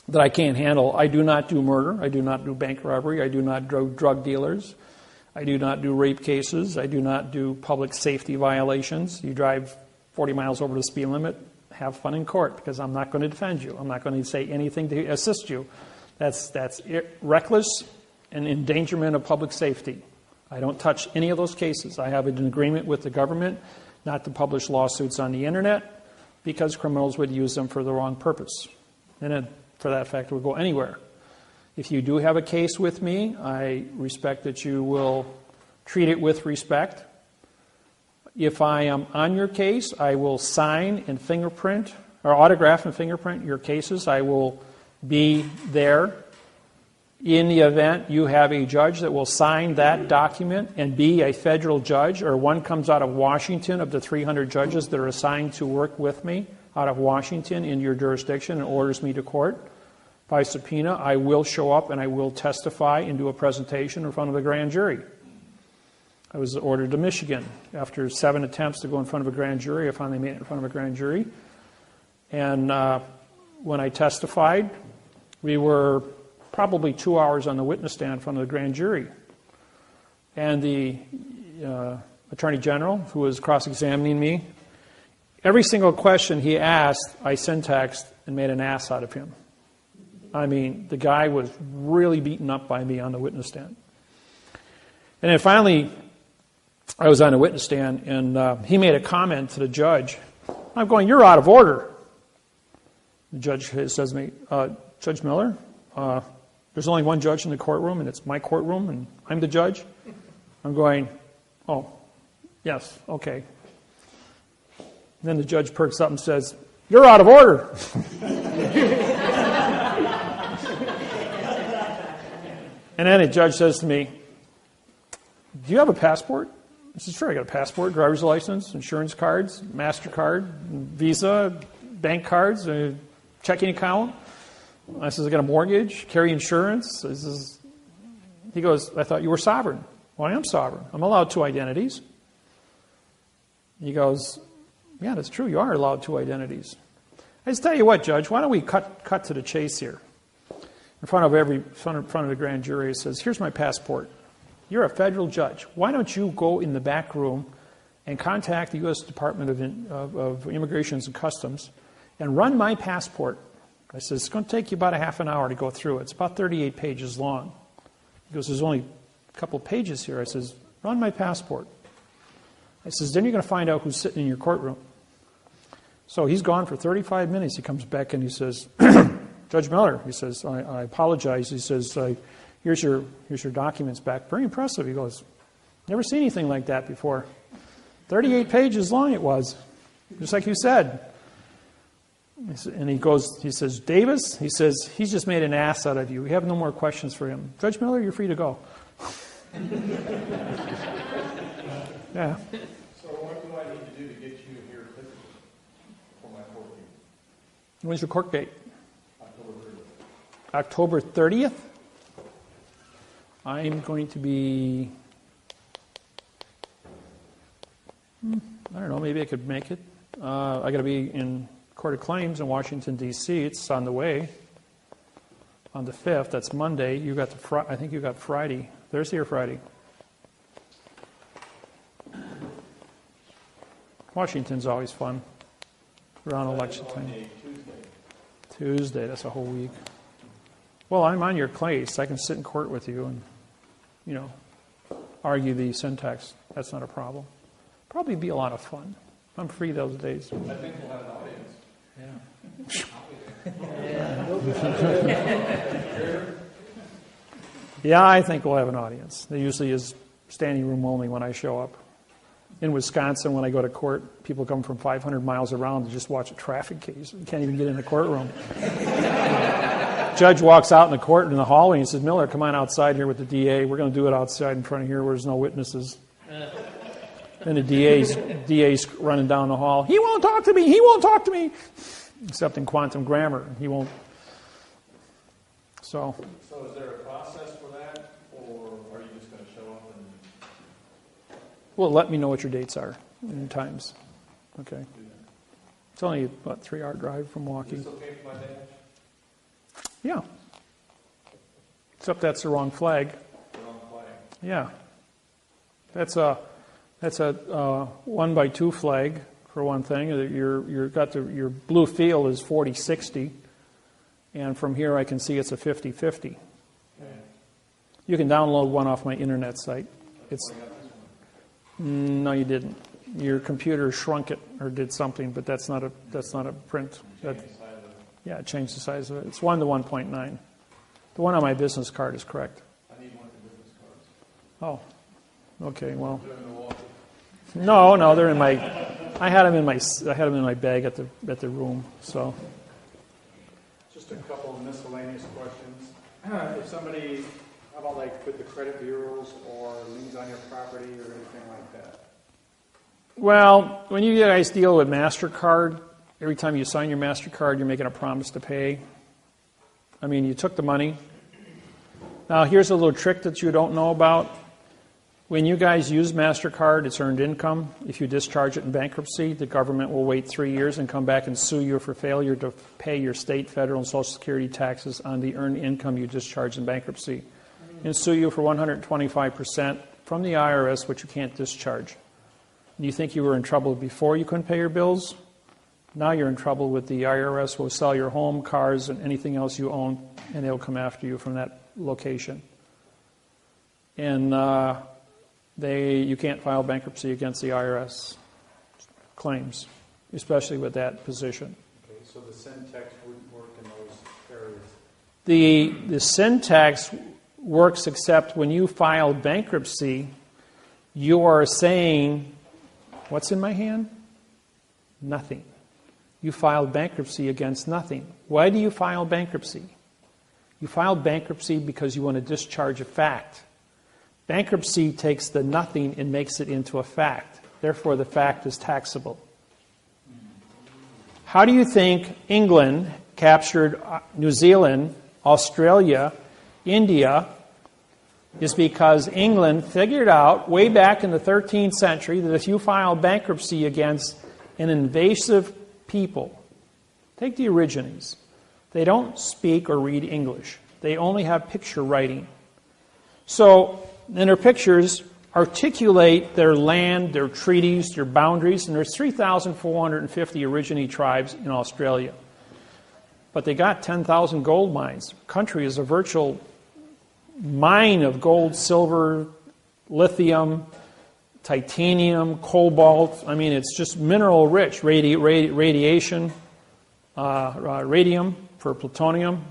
that I can't handle. I do not do murder. I do not do bank robbery. I do not do drug dealers. I do not do rape cases. I do not do public safety violations. You drive 40 miles over the speed limit, have fun in court, because I'm not going to defend you. I'm not going to say anything to assist you. That's reckless and endangerment of public safety. I don't touch any of those cases. I have an agreement with the government not to publish lawsuits on the internet because criminals would use them for the wrong purpose. And it, for that fact, would go anywhere. If you do have a case with me, I respect that you will treat it with respect. If I am on your case, I will sign and fingerprint, or autograph and fingerprint your cases. I will be there in the event you have a judge that will sign that document and be a federal judge, or one comes out of Washington of the 300 judges that are assigned to work with me out of Washington in your jurisdiction and orders me to court by subpoena, I will show up and I will testify and do a presentation in front of the grand jury. I was ordered to Michigan. After 7 attempts to go in front of a grand jury, I finally made it in front of a grand jury. And when I testified, we were probably 2 hours on the witness stand in front of the grand jury. And the Attorney General, who was cross-examining me, every single question he asked, I syntaxed and made an ass out of him. I mean, the guy was really beaten up by me on the witness stand. And then finally, I was on the witness stand, and he made a comment to the judge. I'm going, you're out of order. The judge says to me, Judge Miller, there's only one judge in the courtroom, and it's my courtroom, and I'm the judge. I'm going, oh, yes, okay. And then the judge perks up and says, you're out of order. And then the judge says to me, do you have a passport? I said, sure, I got a passport, driver's license, insurance cards, MasterCard, Visa, bank cards, a checking account. I said, I got a mortgage, carry insurance. He goes, I thought you were sovereign. Well, I am sovereign. I'm allowed 2 identities. He goes, yeah, that's true. You are allowed 2 identities. I just tell you what, Judge, why don't we cut to the chase here? In front of the grand jury, it says, here's my passport. You're a federal judge. Why don't you go in the back room and contact the U.S. Department of Immigration and Customs and run my passport. I said, it's going to take you about a half an hour to go through it. It's about 38 pages long. He goes, there's only a couple of pages here. I says, run my passport. I says, then you're going to find out who's sitting in your courtroom. So he's gone for 35 minutes. He comes back and he says, Judge Miller, he says, I apologize. He says, here's your documents back. Very impressive. He goes, never seen anything like that before. 38 pages long it was, just like you said. And he says, Davis, he says, he's just made an ass out of you. We have no more questions for him. Judge Miller, you're free to go. Yeah. So what do I need to do to get you here for my court date? When's your court date? October 30th. October 30th? I'm going to be, I don't know, maybe I could make it. I got to be in Court of Claims in Washington, D.C. It's on the way. On the 5th, that's Monday. You got I think you got Friday. Thursday or Friday? Washington's always fun. Around election time. Tuesday, that's a whole week. Well, I'm on your case. I can sit in court with you and, argue the syntax. That's not a problem. Probably be a lot of fun. I'm free those days. I think we'll have an audience. Yeah, I think we'll have an audience. There usually is standing room only when I show up. In Wisconsin, when I go to court, people come from 500 miles around to just watch a traffic case. You can't even get in the courtroom. Judge walks out in the court in the hallway and says, Miller, come on outside here with the DA. We're going to do it outside in front of here where there's no witnesses. And the DA's running down the hall. He won't talk to me. He won't talk to me. Except in quantum grammar. He won't. So is there a process for that, or are you just going to show up and... Well, let me know what your dates are and times. Okay. It's only about a 3-hour drive from Milwaukee. Is this okay for my badge? Yeah. Except that's the wrong flag. The wrong flag. Yeah. That's a 1x2 flag for one thing. Your blue field is 40-60, and from here I can see it's a 50-50. Okay. You can download one off my internet site. No, you didn't. Your computer shrunk it or did something, but that's not a print. Yeah, it changed the size of it. It's 1 to 1.9. The one on my business card is correct. I need one for business cards. Oh, okay. Well, no, they're in my. I had them in my bag at the room. So. Just a couple of miscellaneous questions. If somebody, how about like with the credit bureaus or liens on your property or anything like that? Well, when you guys deal with MasterCard, every time you sign your MasterCard, you're making a promise to pay. I mean, you took the money. Now, here's a little trick that you don't know about. When you guys use MasterCard, it's earned income. If you discharge it in bankruptcy, the government will wait 3 years and come back and sue you for failure to pay your state, federal, and Social Security taxes on the earned income you discharged in bankruptcy. And sue you for 125% from the IRS, which you can't discharge. You think you were in trouble before you couldn't pay your bills? Now you're in trouble with the IRS. Will sell your home, cars, and anything else you own, and they'll come after you from that location. And you can't file bankruptcy against the IRS claims, especially with that position. Okay, so the syntax wouldn't work in those areas. The syntax works except when you file bankruptcy, you are saying, what's in my hand? Nothing. You filed bankruptcy against nothing. Why do you file bankruptcy? You file bankruptcy because you want to discharge a fact. Bankruptcy takes the nothing and makes it into a fact. Therefore, the fact is taxable. How do you think England captured New Zealand, Australia, India? Is because England figured out way back in the 13th century that if you file bankruptcy against an invasive people, take the Aborigines. They don't speak or read English. They only have picture writing. So, and their pictures articulate their land, their treaties, their boundaries, and there's 3,450 Aborigine tribes in Australia. But they got 10,000 gold mines. The country is a virtual mine of gold, silver, lithium, titanium, cobalt. I mean, it's just mineral rich. Radiation, radium for plutonium.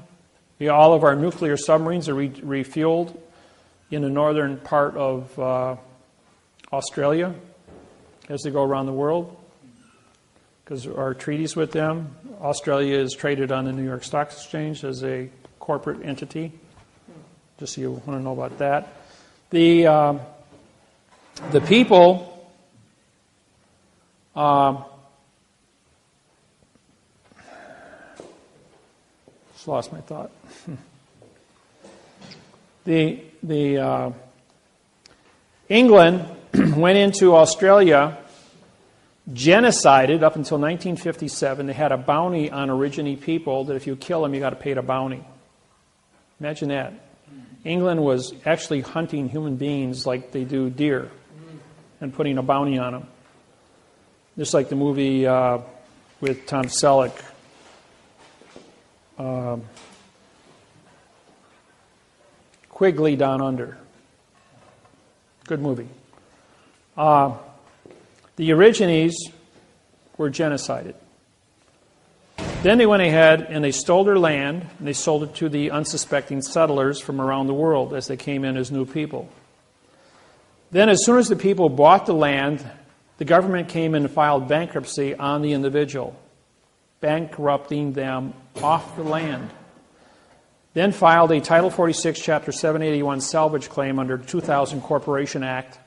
Yeah, all of our nuclear submarines are refueled in the northern part of Australia as they go around the world because of our treaties with them. Australia is traded on the New York Stock Exchange as a corporate entity. Just so you want to know about that. The people just lost my thought. England went into Australia, genocided up until 1957. They had a bounty on Aborigine people that if you kill them, you got to pay the bounty. Imagine that. England was actually hunting human beings like they do deer and putting a bounty on them. Just like the movie with Tom Selleck. Quigley Down Under. Good movie. The Aborigines were genocided. Then they went ahead and they stole their land and they sold it to the unsuspecting settlers from around the world as they came in as new people. Then as soon as the people bought the land, the government came in and filed bankruptcy on the individual, bankrupting them off the land. Then filed a Title 46, Chapter 781 salvage claim under the 2000 Corporation Act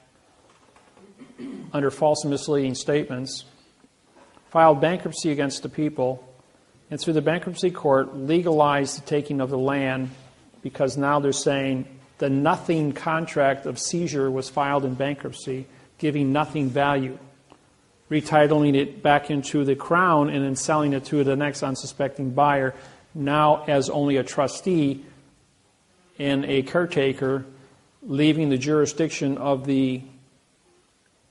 under false and misleading statements, filed bankruptcy against the people, and through the bankruptcy court legalized the taking of the land because now they're saying the nothing contract of seizure was filed in bankruptcy, giving nothing value, retitling it back into the crown and then selling it to the next unsuspecting buyer, now as only a trustee and a caretaker, leaving the jurisdiction of the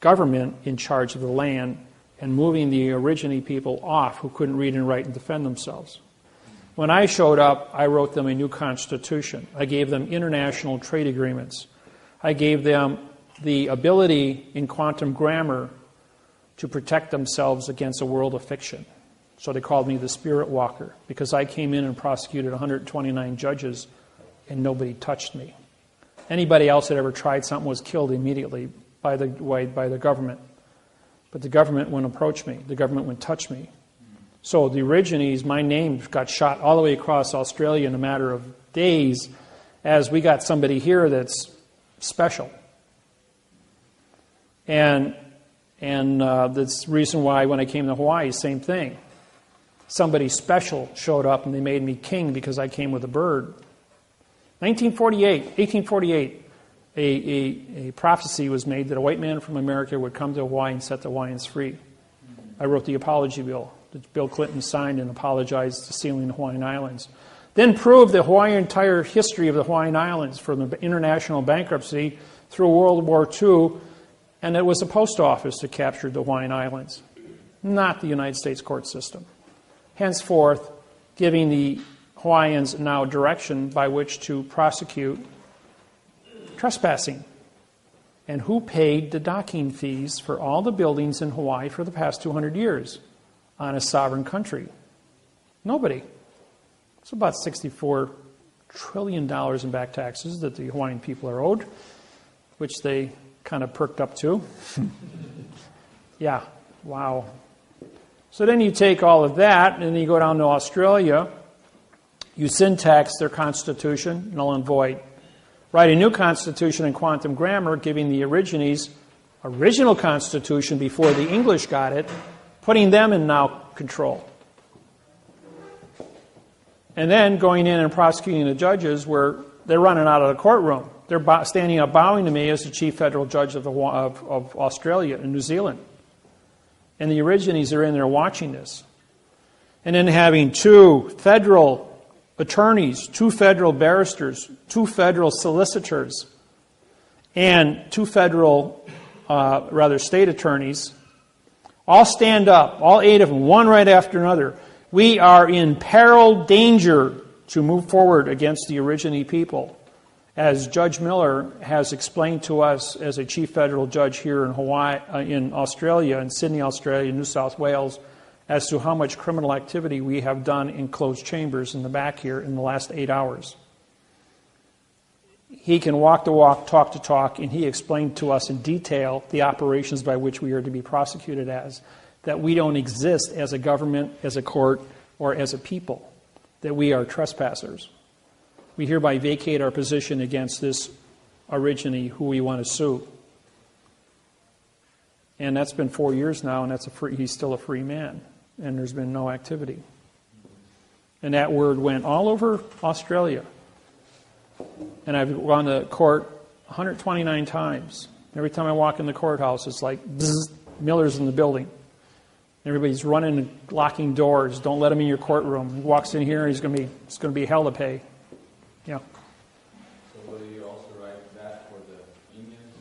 government in charge of the land and moving the Aborigine people off who couldn't read and write and defend themselves. When I showed up, I wrote them a new constitution. I gave them international trade agreements. I gave them the ability in quantum grammar to protect themselves against a world of fiction. So they called me the Spirit Walker because I came in and prosecuted 129 judges and nobody touched me. Anybody else that ever tried something was killed immediately by the government. But the government wouldn't approach me. The government wouldn't touch me. So the Aborigines, my name got shot all the way across Australia in a matter of days as we got somebody here that's special. And that's the reason why when I came to Hawaii, same thing. Somebody special showed up and they made me king because I came with a bird. 1848, a prophecy was made that a white man from America would come to Hawaii and set the Hawaiians free. I wrote the apology bill that Bill Clinton signed and apologized to sealing the Hawaiian Islands. Then proved the Hawaiian entire history of the Hawaiian Islands from the international bankruptcy through World War II, and it was the post office that captured the Hawaiian Islands, not the United States court system. Henceforth, giving the Hawaiians now direction by which to prosecute trespassing. And who paid the docking fees for all the buildings in Hawaii for the past 200 years on a sovereign country? Nobody. It's about $64 trillion in back taxes that the Hawaiian people are owed, which they kind of perked up to. Yeah, wow. So then you take all of that, and then you go down to Australia, you syntax their constitution, null and void. Write a new constitution in quantum grammar, giving the Aborigines original constitution before the English got it, putting them in now control. And then going in and prosecuting the judges where they're running out of the courtroom. They're standing up bowing to me as the chief federal judge of Australia and New Zealand. And the Aborigines are in there watching this. And then having 2 federal attorneys, 2 federal barristers, 2 federal solicitors, and 2 federal, state attorneys, all stand up, all 8 of them, one right after another. We are in peril, danger to move forward against the origine people. As Judge Miller has explained to us as a chief federal judge here in in Australia, in Sydney, Australia, New South Wales, as to how much criminal activity we have done in closed chambers in the back here in the last 8 hours. He can walk the walk, talk the talk, and he explained to us in detail the operations by which we are to be prosecuted as, that we don't exist as a government, as a court, or as a people, that we are trespassers. We hereby vacate our position against this origine who we want to sue. And that's been 4 years now, and he's still a free man, and there's been no activity. And that word went all over Australia. And I've gone to court 129 times. Every time I walk in the courthouse, it's like, bzz, Miller's in the building. Everybody's running and locking doors. Don't let him in your courtroom. He walks in here, and it's going to be hell to pay. Yeah. So will you also write that for the Indians?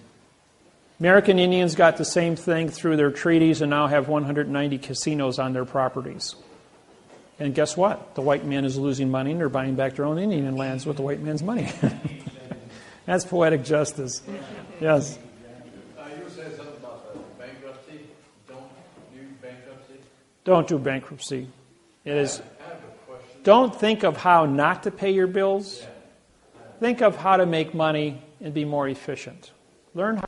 American Indians got the same thing through their treaties and now have 190 casinos on their properties. And guess what? The white man is losing money and they're buying back their own Indian lands with the white man's money. That's poetic justice. Yes. You were saying something about the bankruptcy. Don't do bankruptcy. Don't do bankruptcy. It is. I have a question. Don't think of how not to pay your bills. Think of how to make money and be more efficient. Learn how.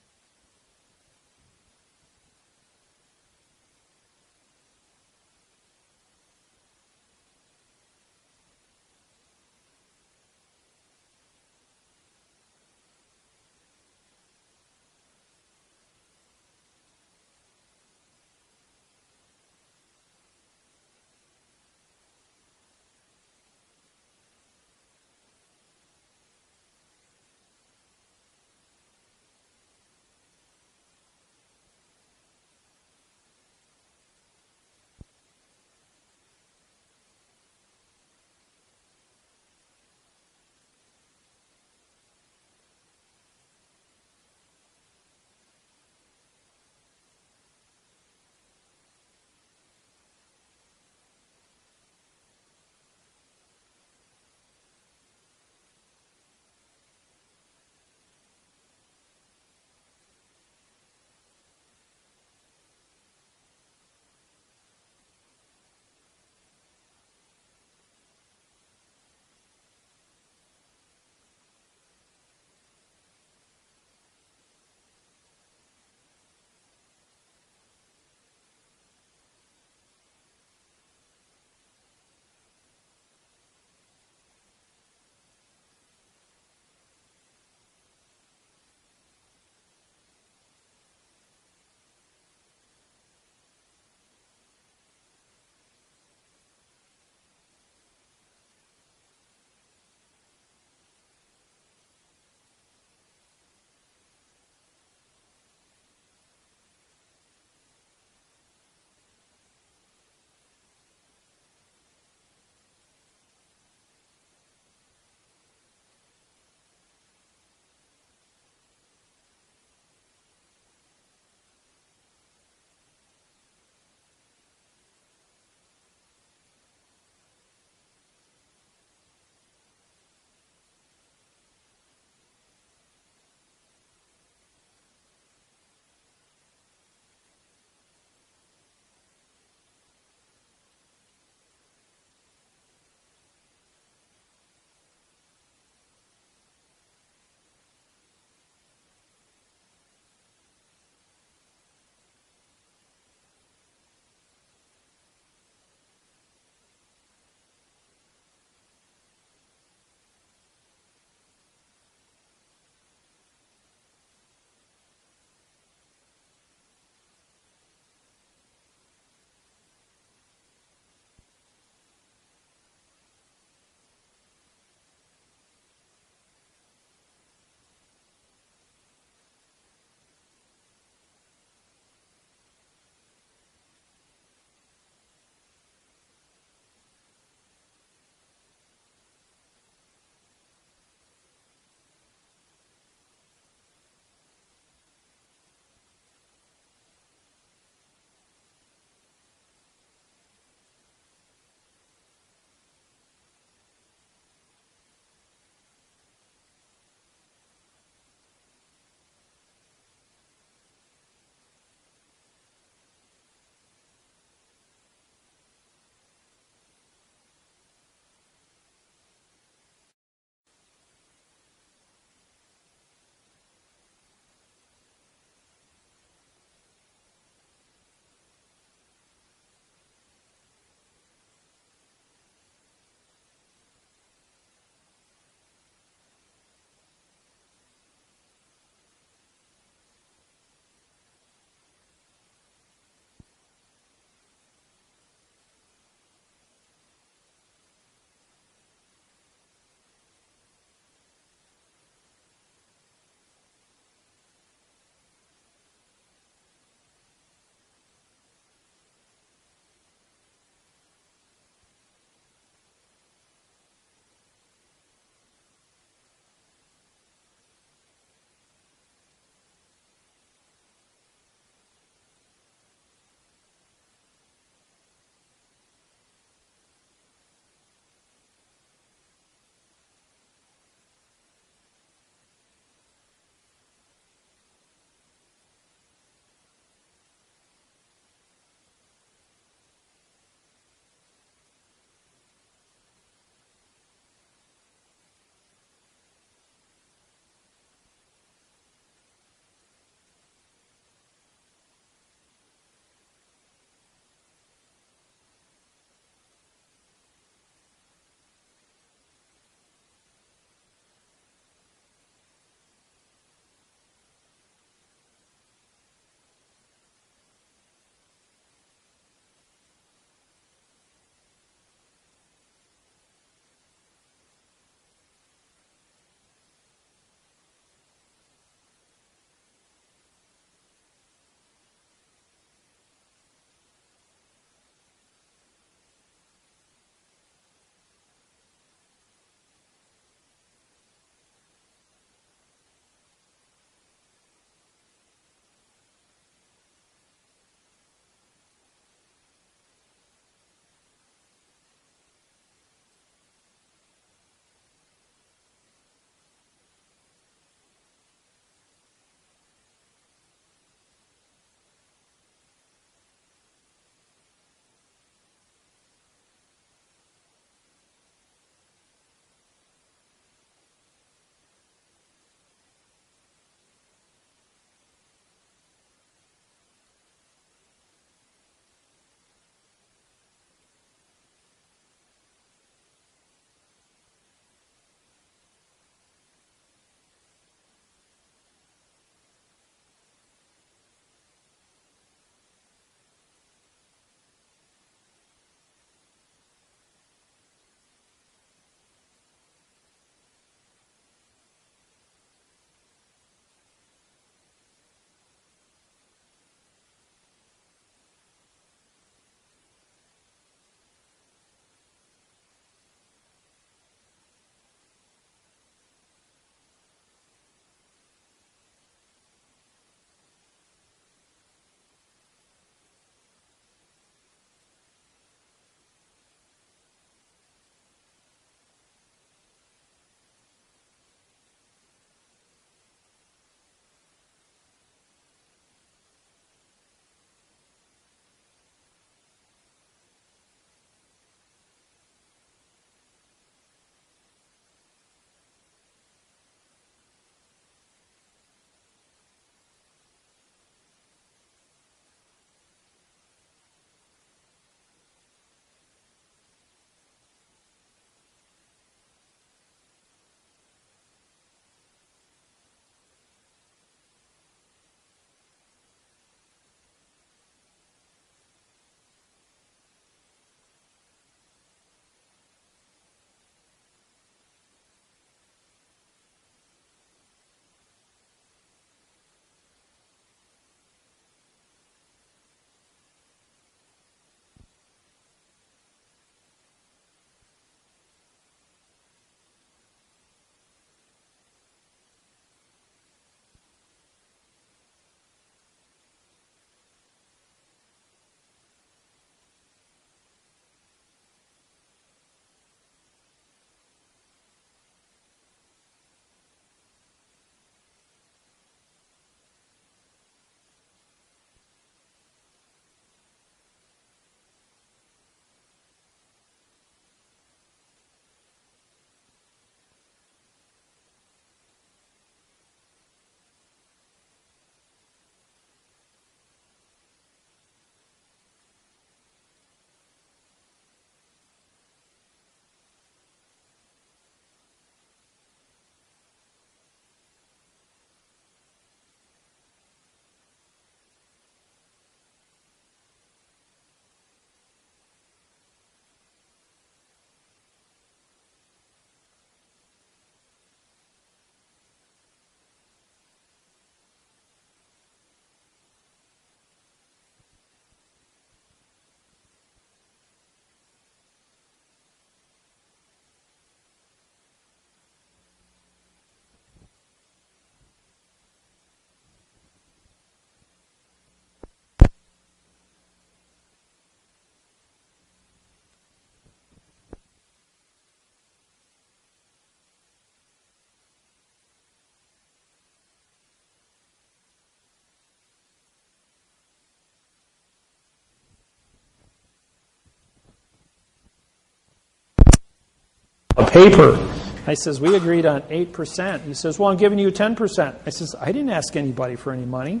a paper. I says, we agreed on 8%. He says, well, I'm giving you 10%. I says, I didn't ask anybody for any money.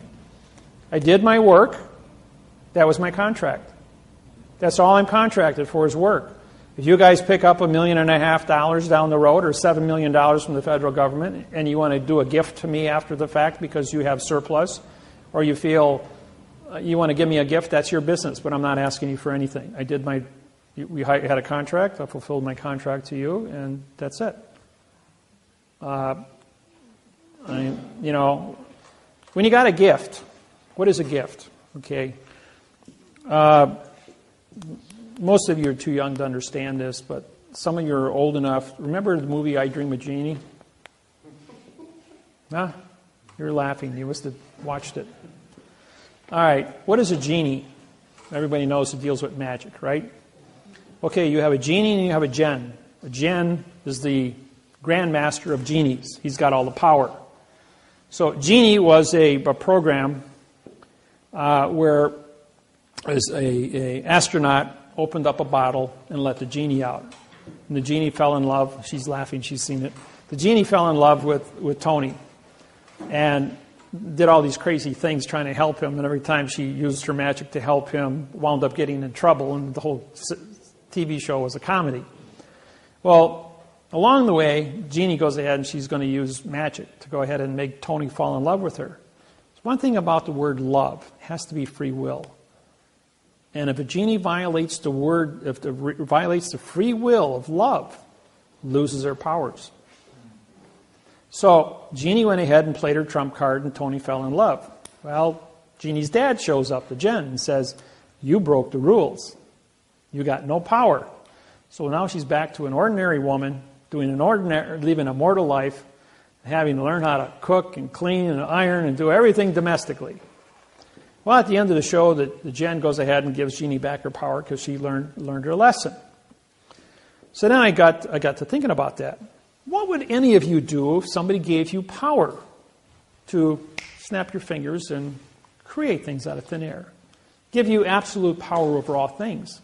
I did my work. That was my contract. That's all I'm contracted for is work. If you guys pick up $1.5 million down the road or $7 million from the federal government and you want to do a gift to me after the fact because you have surplus or you feel you want to give me a gift, that's your business, but I'm not asking you for anything. We had a contract. I fulfilled my contract to you, and that's it. When you got a gift, what is a gift? Okay. Most of you are too young to understand this, but some of you are old enough. Remember the movie I Dream of Jeannie? Huh? You're laughing. You must have watched it. All right. What is a genie? Everybody knows it deals with magic, right? Okay, you have a genie and you have a djinn. A djinn is the grandmaster of genies. He's got all the power. So genie was a program where an astronaut opened up a bottle and let the genie out. And the genie fell in love. She's laughing. She's seen it. The genie fell in love with Tony and did all these crazy things trying to help him. And every time she used her magic to help him, wound up getting in trouble. And the whole TV show was a comedy. Well, along the way, Jeannie goes ahead and she's going to use magic to go ahead and make Tony fall in love with her. One thing about the word love, it has to be free will. And if a genie violates violates the free will of love, loses her powers. So Jeannie went ahead and played her trump card and Tony fell in love. Well, Jeannie's dad shows up, the djinn, and says, you broke the rules. You got no power. So now she's back to an ordinary woman, living a mortal life, having to learn how to cook and clean and iron and do everything domestically. Well, at the end of the show, the djinn goes ahead and gives Jeannie back her power because she learned her lesson. So then I got to thinking about that. What would any of you do if somebody gave you power to snap your fingers and create things out of thin air? Give you absolute power over all things.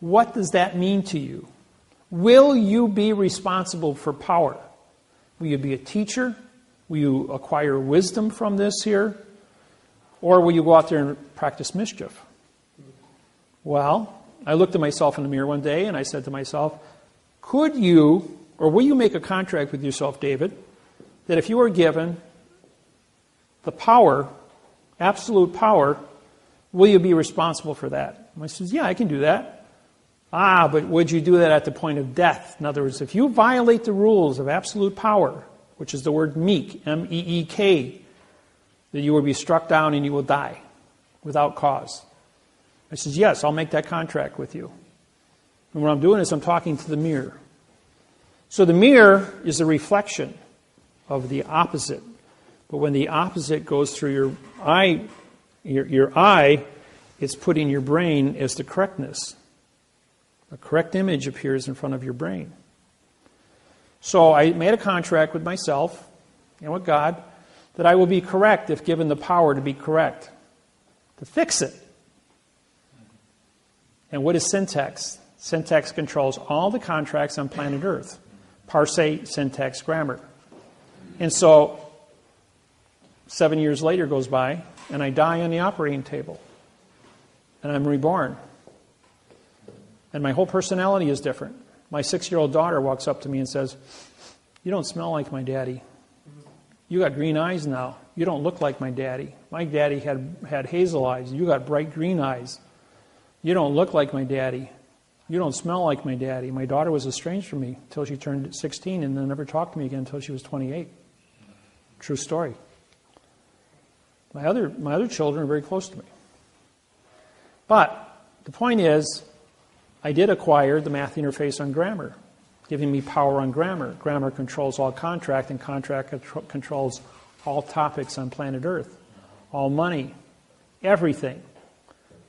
What does that mean to you? Will you be responsible for power? Will you be a teacher? Will you acquire wisdom from this here? Or will you go out there and practice mischief? Well, I looked at myself in the mirror one day and I said to myself, could you, or will you make a contract with yourself, David, that if you were given the power, absolute power, will you be responsible for that? And I said, yeah, I can do that. But would you do that at the point of death? In other words, if you violate the rules of absolute power, which is the word meek, M-E-E-K, that you will be struck down and you will die without cause. I says, yes, I'll make that contract with you. And what I'm doing is I'm talking to the mirror. So the mirror is a reflection of the opposite. But when the opposite goes through your eye, it's putting your brain as the correctness. A correct image appears in front of your brain. So I made a contract with myself and with God that I will be correct if given the power to be correct, to fix it. And what is syntax? Syntax controls all the contracts on planet Earth. Parse, syntax, grammar. And so 7 years later goes by, and I die on the operating table. And I'm reborn. And my whole personality is different. My 6-year-old daughter walks up to me and says, you don't smell like my daddy. You got green eyes now. You don't look like my daddy. My daddy had hazel eyes. You got bright green eyes. You don't look like my daddy. You don't smell like my daddy. My daughter was estranged from me until she turned 16 and then never talked to me again until she was 28. True story. My other children are very close to me. But the point is, I did acquire the math interface on grammar, giving me power on grammar. Grammar controls all contract, and contract controls all topics on planet Earth, all money, everything.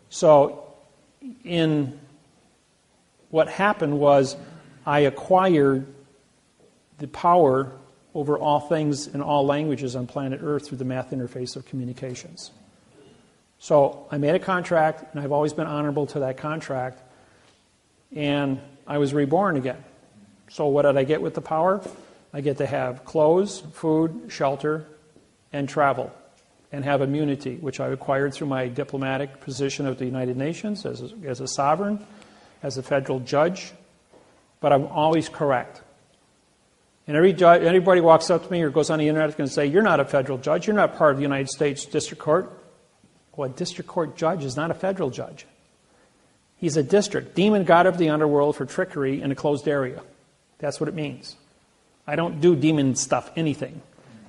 So what happened was I acquired the power over all things in all languages on planet Earth through the math interface of communications. So I made a contract, and I've always been honorable to that contract, and I was reborn again. So what did I get with the power? I get to have clothes, food, shelter, and travel, and have immunity, which I acquired through my diplomatic position of the United Nations as a sovereign, as a federal judge. But I'm always correct. And everybody walks up to me or goes on the internet and say, "You're not a federal judge. You're not part of the United States District Court." Well, a district court judge is not a federal judge. He's a district, demon god of the underworld for trickery in a closed area. That's what it means. I don't do demon stuff, anything.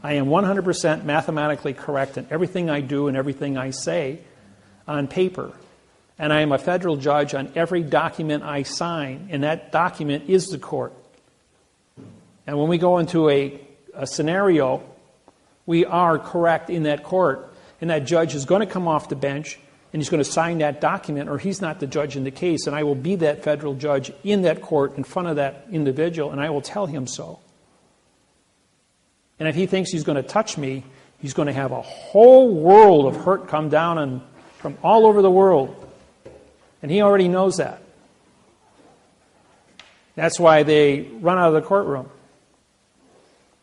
I am 100% mathematically correct in everything I do and everything I say on paper. And I am a federal judge on every document I sign, and that document is the court. And when we go into a scenario, we are correct in that court, and that judge is going to come off the bench, and he's going to sign that document, or he's not the judge in the case, and I will be that federal judge in that court in front of that individual, and I will tell him so. And if he thinks he's going to touch me, he's going to have a whole world of hurt come down from all over the world. And he already knows that. That's why they run out of the courtroom.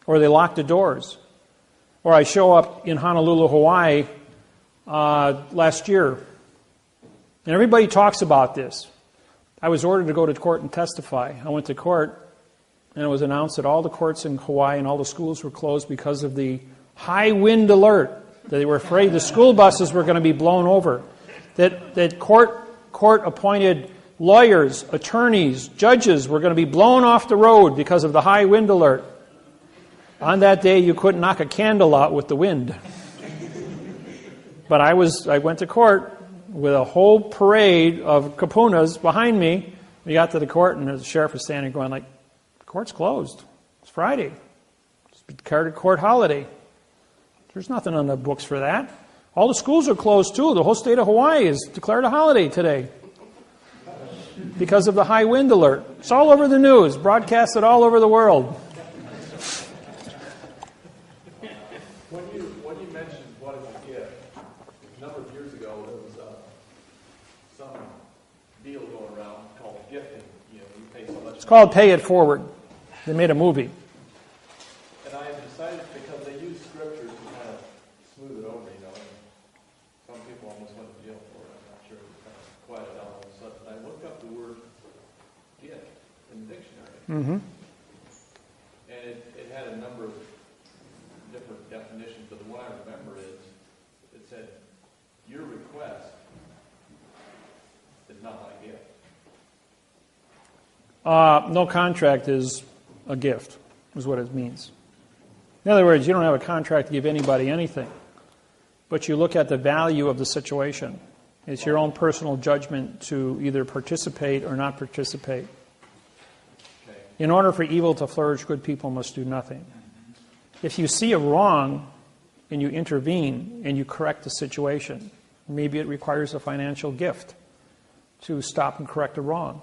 Or they lock the doors. Or I show up in Honolulu, Hawaii last year. And everybody talks about this. I was ordered to go to court and testify. I went to court, and it was announced that all the courts in Hawaii and all the schools were closed because of the high wind alert. That they were afraid the school buses were going to be blown over. That court-appointed lawyers, attorneys, judges were going to be blown off the road because of the high wind alert. On that day, you couldn't knock a candle out with the wind. But I went to court with a whole parade of kapunas behind me. We got to the court, and the sheriff was standing going like, "The court's closed. It's Friday. It's declared a court holiday. There's nothing on the books for that. All the schools are closed, too. The whole state of Hawaii is declared a holiday today because of the high wind alert. It's all over the news, broadcasted all over the world." When you mentioned what is a gift, a number of years ago there was some deal going around called gifting. You pay so much. It's called Pay It Forward. They made a movie. And I decided, because they use scriptures to kind of smooth it over, and some people almost went to jail for it. I'm not sure it kind of quieted down all of a sudden. I looked up the word gift in the dictionary. Mm-hmm. And it had a number of different definitions, but the one I remember is, it said, "Your request is not my gift." No contract is a gift, is what it means. In other words, you don't have a contract to give anybody anything, but you look at the value of the situation. It's your own personal judgment to either participate or not participate. Okay. In order for evil to flourish, good people must do nothing. If you see a wrong and you intervene and you correct the situation, maybe it requires a financial gift to stop and correct a wrong,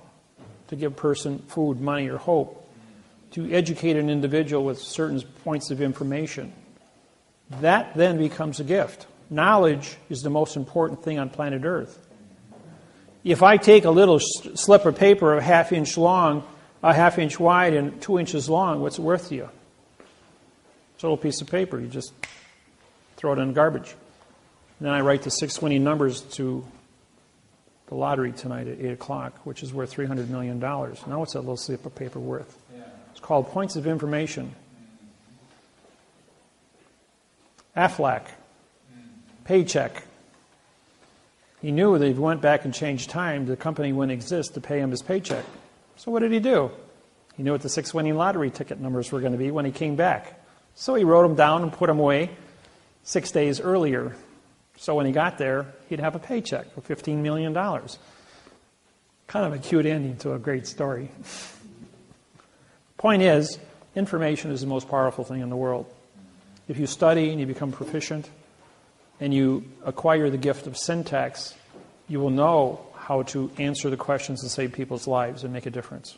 to give a person food, money, or hope, to educate an individual with certain points of information. That then becomes a gift. Knowledge is the most important thing on planet Earth. If I take a little slip of paper a half-inch long, a half-inch wide, and 2 inches long, what's it worth to you? It's a little piece of paper. You just throw it in the garbage. And then I write the 6 winning numbers to the lottery tonight at 8 o'clock, which is worth $300 million. Now what's that little slip of paper worth? Yeah. It's called points of information. Aflac. Paycheck. He knew that if he went back and changed time, the company wouldn't exist to pay him his paycheck. So what did he do? He knew what the 6 winning lottery ticket numbers were going to be when he came back. So he wrote them down and put them away 6 days earlier. So when he got there, he'd have a paycheck of $15 million. Kind of a cute ending to a great story. Point is, information is the most powerful thing in the world. If you study and you become proficient and you acquire the gift of syntax, you will know how to answer the questions and save people's lives and make a difference.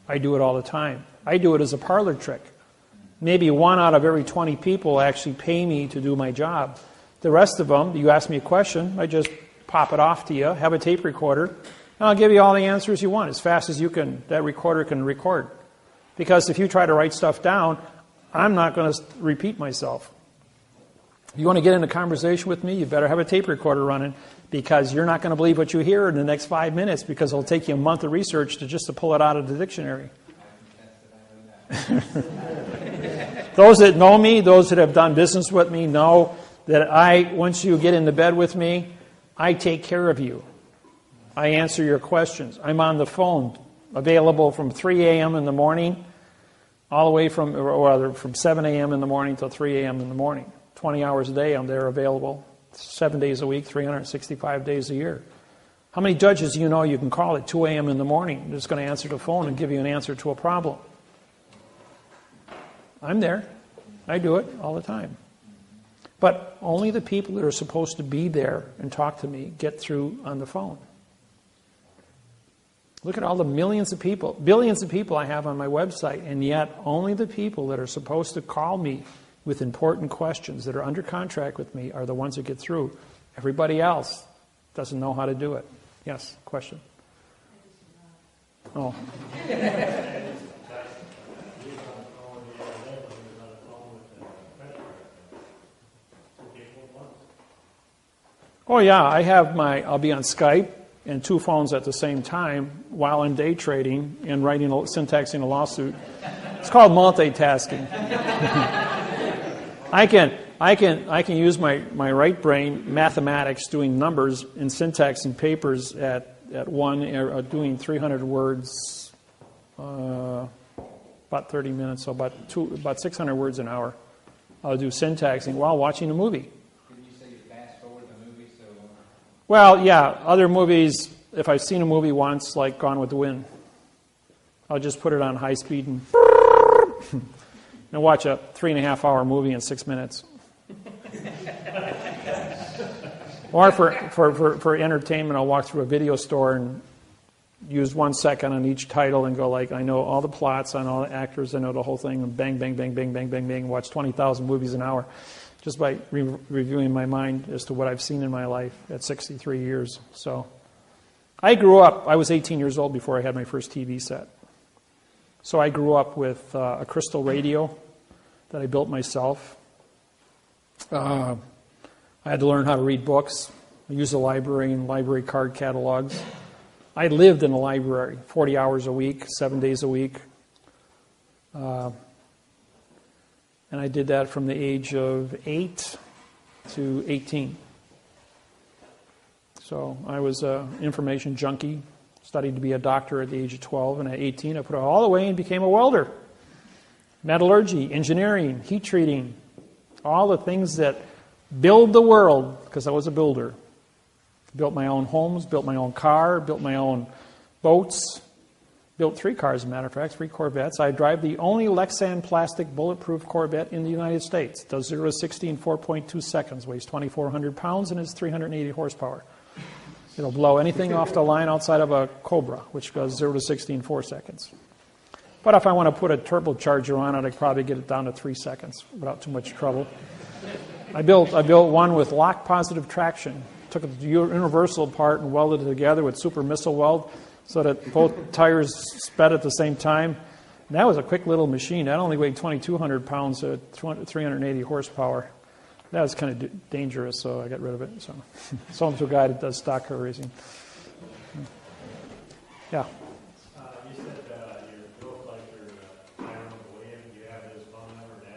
I do it all the time. I do it as a parlor trick. Maybe 1 out of every 20 people actually pay me to do my job. The rest of them, you ask me a question, I just pop it off to you, have a tape recorder, and I'll give you all the answers you want as fast as you can. That recorder can record. Because if you try to write stuff down, I'm not going to repeat myself. If you want to get in a conversation with me, you better have a tape recorder running, because you're not going to believe what you hear in the next 5 minutes, because it'll take you a month of research to pull it out of the dictionary. Those that know me, those that have done business with me, know that once you get into bed with me, I take care of you. I answer your questions. I'm on the phone, available from 3 a.m. in the morning, all the way from 7 a.m. in the morning till 3 a.m. in the morning. 20 hours a day I'm there available, 7 days a week, 365 days a year. How many judges do you know you can call at 2 a.m. in the morning? They're just going to answer the phone and give you an answer to a problem. I'm there. I do it all the time. But only the people that are supposed to be there and talk to me get through on the phone. Look at all the billions of people I have on my website, and yet only the people that are supposed to call me with important questions that are under contract with me are the ones that get through. Everybody else doesn't know how to do it. Yes, question? Oh. Oh yeah, I'll be on Skype and 2 phones at the same time while I'm day trading and syntaxing a lawsuit. It's called multitasking. I can use my right brain, mathematics, doing numbers and syntaxing papers at doing 300 words, about 30 minutes, so about 600 words an hour. I'll do syntaxing while watching a movie. Did you say you fast forward the movie? Well, yeah, other movies, if I've seen a movie once, like Gone with the Wind, I'll just put it on high speed and watch a 3.5-hour movie in 6 minutes. Or for entertainment, I'll walk through a video store and use 1 second on each title and go like, I know all the plots, I know all the actors, I know the whole thing, and bang, bang, bang, bang, bang, bang, bang, watch 20,000 movies an hour just by reviewing my mind as to what I've seen in my life at 63 years. So I was 18 years old before I had my first TV set. So I grew up with a crystal radio that I built myself. I had to learn how to read books. I used the library and library card catalogs. I lived in a library 40 hours a week, 7 days a week. And I did that from the age of 8 to 18. So I was an information junkie, studied to be a doctor at the age of 12, and at 18 I put it all away and became a welder. Metallurgy, engineering, heat treating, all the things that build the world, because I was a builder. Built my own homes, built my own car, built my own boats, built 3 cars, as a matter of fact, 3 Corvettes. I drive the only Lexan plastic bulletproof Corvette in the United States. Does 0 to 60 in 4.2 seconds, weighs 2,400 pounds, and is 380 horsepower. It'll blow anything off the line outside of a Cobra, which goes 0 to 60 in 4 seconds. But if I want to put a turbocharger on it, I could probably get it down to 3 seconds without too much trouble. I built one with lock positive traction. Took the universal apart and welded it together with super missile weld so that both tires sped at the same time. And that was a quick little machine. That only weighed 2,200 pounds at 380 horsepower. That was kind of dangerous, so I got rid of it. So sold it to a guy that does stock car racing. Yeah. You said your built like your Hiram William. Do you have his phone number and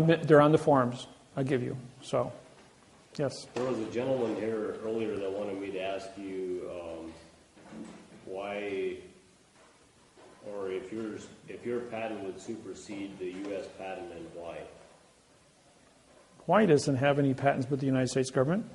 address? They're on the forms I give you. So, yes. There was a gentleman here earlier that wanted me to ask you why, or if your patent would supersede the U.S. patent, and why. Hawaii doesn't have any patents with the United States government.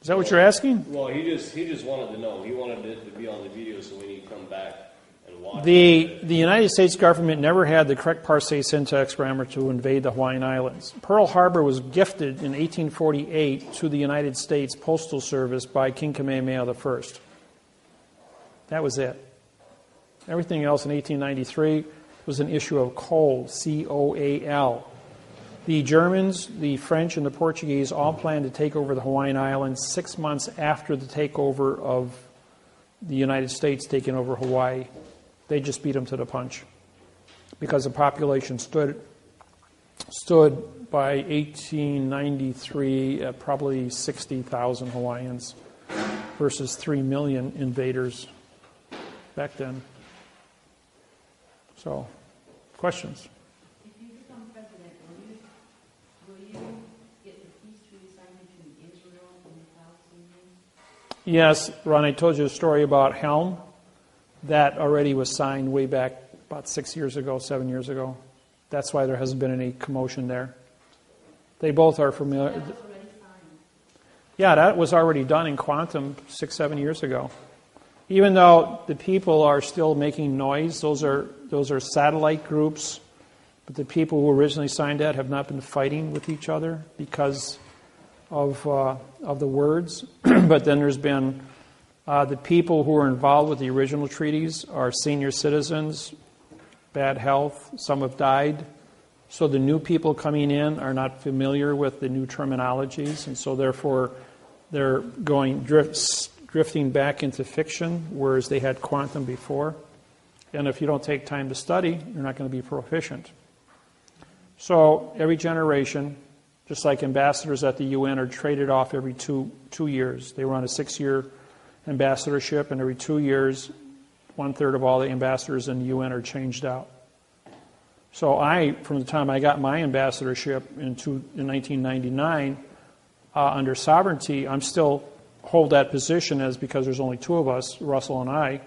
Is that what you're asking? Well, he just wanted to know. He wanted it to be on the video so when he come back and watch The United States government never had the correct parse syntax grammar to invade the Hawaiian Islands. Pearl Harbor was gifted in 1848 to the United States Postal Service by King Kamehameha I. That was it. Everything else in 1893 was an issue of coal, C-O-A-L. The Germans, the French, and the Portuguese all planned to take over the Hawaiian Islands 6 months after the takeover of the United States taking over Hawaii. They just beat them to the punch because the population stood by 1893 at probably 60,000 Hawaiians versus 3 million invaders back then. So, questions? If you become president, will you get the peace treaty signed between Israel and the Palestinians? Yes, Ron, I told you a story about Helm. That already was signed way back about 7 years ago. That's why there hasn't been any commotion there. They both are familiar. That was already signed. Yeah, that was already done in quantum 6-7 years ago. Even though the people are still making noise, those are satellite groups, but the people who originally signed that have not been fighting with each other because of the words. But then there's been the people who are involved with the original treaties are senior citizens, bad health, some have died. So the new people coming in are not familiar with the new terminologies, and so therefore they're drifting back into fiction, whereas they had quantum before. And if you don't take time to study, you're not going to be proficient. So every generation, just like ambassadors at the UN are traded off every two years. They were on a 6-year ambassadorship, and every 2 years, 1/3 of all the ambassadors in the UN are changed out. So from the time I got my ambassadorship in 1999, under sovereignty, I'm still hold that position because there's only 2 of us, Russell and I.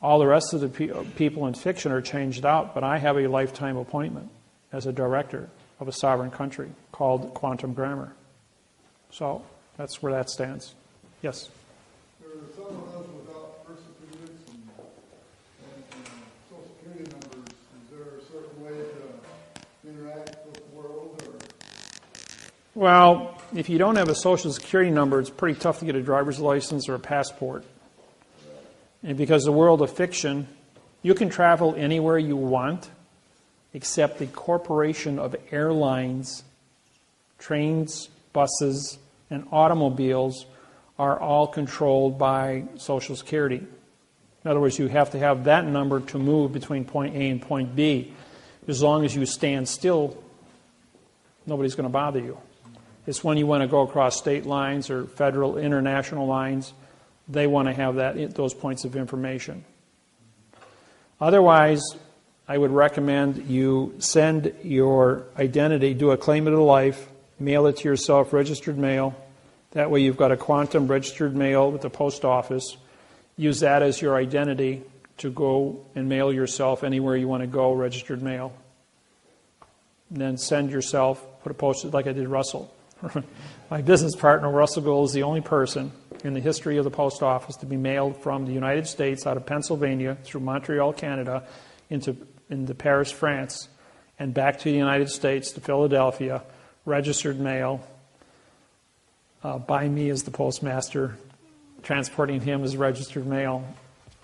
All the rest of the people in fiction are changed out, but I have a lifetime appointment as a director of a sovereign country called Quantum Grammar. So that's where that stands. Yes? There are some of us without birth certificates and Social Security numbers. Is there a certain way to interact with the world? Well, if you don't have a Social Security number, it's pretty tough to get a driver's license or a passport. And because the world of fiction, you can travel anywhere you want, except the corporation of airlines, trains, buses, and automobiles are all controlled by Social Security. In other words, you have to have that number to move between point A and point B. As long as you stand still, nobody's going to bother you. It's when you want to go across state lines or federal, international lines, they want to have those points of information. Otherwise, I would recommend you send your identity, do a claim to life, mail it to yourself, registered mail. That way you've got a quantum registered mail with the post office. Use that as your identity to go and mail yourself anywhere you want to go, registered mail. And then send yourself, put a post-it like I did Russell. My business partner, Russell Gould, is the only person in the history of the post office to be mailed from the United States out of Pennsylvania through Montreal, Canada, into Paris, France, and back to the United States, to Philadelphia, registered mail, by me as the postmaster, transporting him as registered mail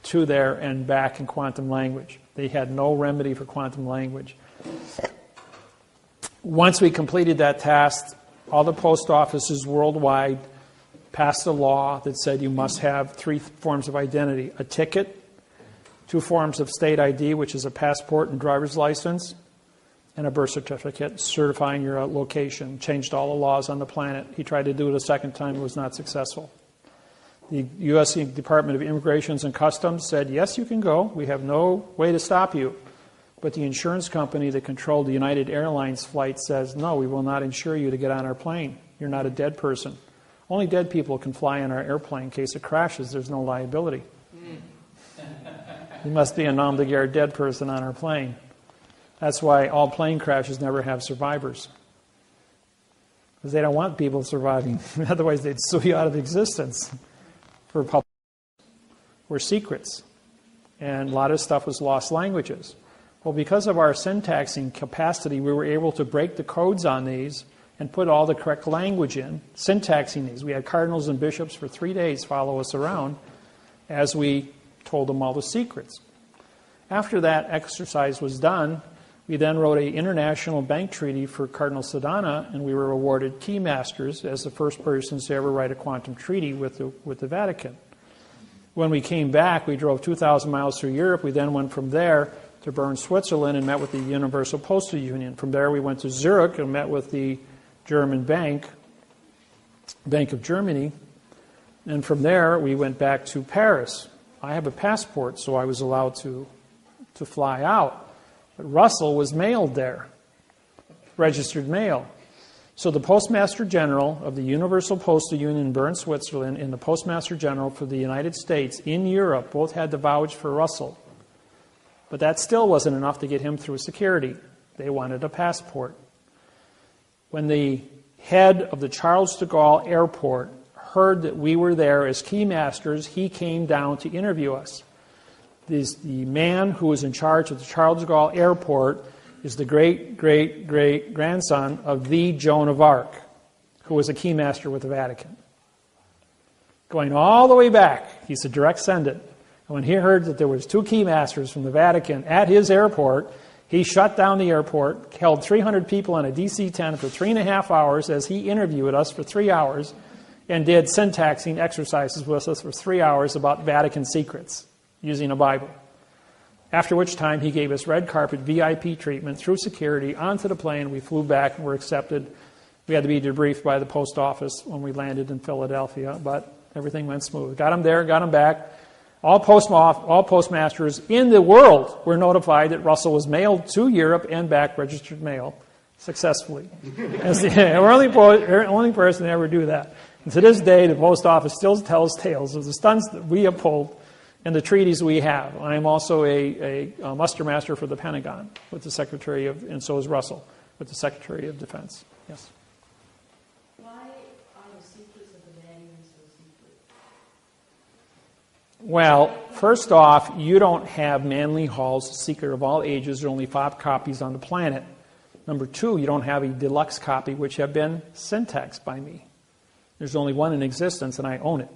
to there and back in quantum language. They had no remedy for quantum language. Once we completed that task, all the post offices worldwide passed a law that said you must have 3 forms of identity: a ticket, 2 forms of state ID, which is a passport and driver's license, and a birth certificate certifying your location. Changed all the laws on the planet. He tried to do it a second time. It was not successful. The U.S. Department of Immigration and Customs said, yes, you can go. We have no way to stop you. But the insurance company that controlled the United Airlines flight says, no, we will not insure you to get on our plane. You're not a dead person. Only dead people can fly on our airplane. In case it crashes, there's no liability. You must be a nom de guerre dead person on our plane. That's why all plane crashes never have survivors. Because they don't want people surviving. Otherwise, they'd sue you out of existence. For public, were secrets. And a lot of stuff was lost languages. Well, because of our syntaxing capacity, we were able to break the codes on these and put all the correct language in, syntaxing these. We had cardinals and bishops for 3 days follow us around as we told them all the secrets. After that exercise was done, we then wrote an international bank treaty for Cardinal Sedana, and we were awarded key masters as the first persons to ever write a quantum treaty with the Vatican. When we came back, we drove 2,000 miles through Europe. We then went from there to Bern, Switzerland, and met with the Universal Postal Union. From there, we went to Zurich and met with the German Bank of Germany. And from there, we went back to Paris. I have a passport, so I was allowed to fly out. But Russell was mailed there, registered mail. So the Postmaster General of the Universal Postal Union in Bern, Switzerland, and the Postmaster General for the United States in Europe both had to vouch for Russell. But that still wasn't enough to get him through security. They wanted a passport. When the head of the Charles de Gaulle Airport heard that we were there as key masters, he came down to interview us. The man who was in charge of the Charles de Gaulle Airport is the great-great-great-grandson of the Joan of Arc, who was a keymaster with the Vatican. Going all the way back, he's a direct descendant. And when he heard that there was 2 keymasters from the Vatican at his airport, he shut down the airport, held 300 people on a DC-10 for 3.5 hours as he interviewed us for 3 hours, and did syntaxing exercises with us for 3 hours about Vatican secrets using a Bible. After which time he gave us red carpet VIP treatment through security onto the plane. We flew back and were accepted. We had to be debriefed by the post office when we landed in Philadelphia, but everything went smooth. Got him there, got him back. All postmasters in the world were notified that Russell was mailed to Europe and back, registered mail, successfully. As the only person to ever do that. And to this day, the post office still tells tales of the stunts that we have pulled and the treaties we have. I am also a muster master for the Pentagon with the Secretary of, and so is Russell, with the Secretary of Defense. Yes. Why are the secrets of the manual so secret? Well, first off, you don't have Manly Hall's Secret of All Ages. There are only 5 copies on the planet. Number 2, you don't have a deluxe copy, which have been syntaxed by me. There's only one in existence, and I own it.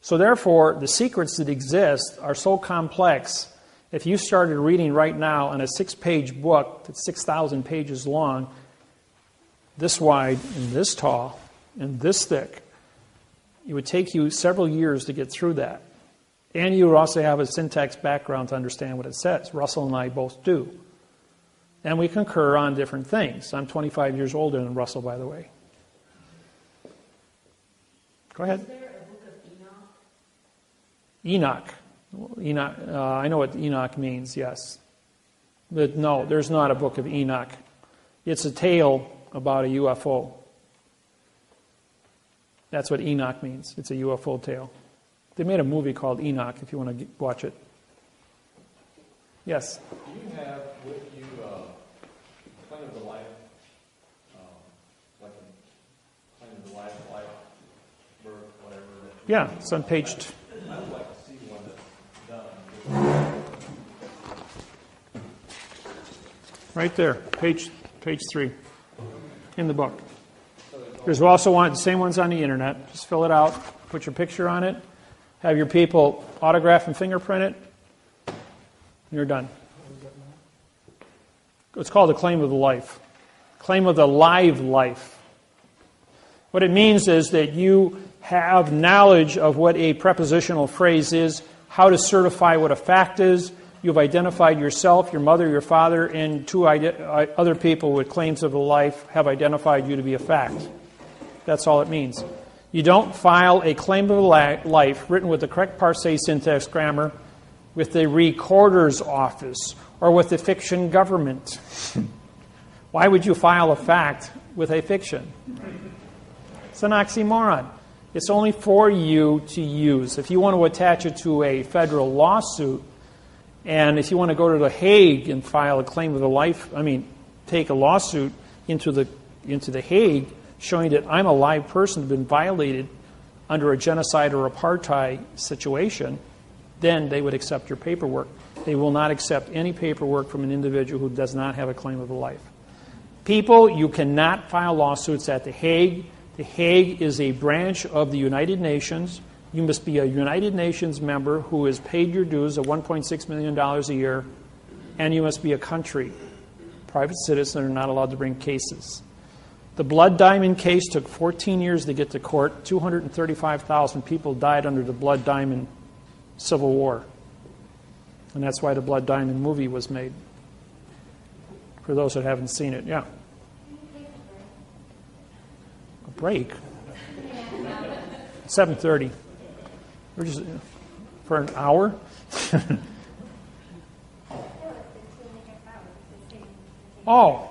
So therefore, the secrets that exist are so complex. If you started reading right now on a 6-page book that's 6,000 pages long, this wide and this tall and this thick, it would take you several years to get through that. And you would also have a syntax background to understand what it says. Russell and I both do. And we concur on different things. I'm 25 years older than Russell, by the way. Go ahead. Is there a book of Enoch. I know what Enoch means, yes. But no, there's not a book of Enoch. It's a tale about a UFO. That's what Enoch means. It's a UFO tale. They made a movie called Enoch, if you want to watch it. Yes? Do you have with you claim of the life, like a claim of the life, birth, whatever? Yeah, it's on page 2. I would like to see one that's done. Right there, page 3 in the book. There's also the same ones on the internet. Just fill it out, put your picture on it, have your people autograph and fingerprint it, and you're done. It's called a claim of the life. Claim of the live life. What it means is that you have knowledge of what a prepositional phrase is, how to certify what a fact is. You've identified yourself, your mother, your father, and 2 other people with claims of the life have identified you to be a fact. That's all it means. You don't file a claim of life written with the correct parsé syntax grammar with the recorder's office or with the fiction government. Why would you file a fact with a fiction? It's an oxymoron. It's only for you to use. If you want to attach it to a federal lawsuit, and if you want to go to The Hague and file a claim of the life, take a lawsuit into the Hague, showing that I'm a live person who's been violated under a genocide or apartheid situation, then they would accept your paperwork. They will not accept any paperwork from an individual who does not have a claim of the life. People, you cannot file lawsuits at The Hague. The Hague is a branch of the United Nations. You must be a United Nations member who has paid your dues of $1.6 million a year, and you must be a country. Private citizens are not allowed to bring cases. The Blood Diamond case took 14 years to get to court. 235,000 people died under the Blood Diamond Civil War. And that's why the Blood Diamond movie was made. For those that haven't seen it, yeah. A break? 7:30. We're just for an hour? Oh.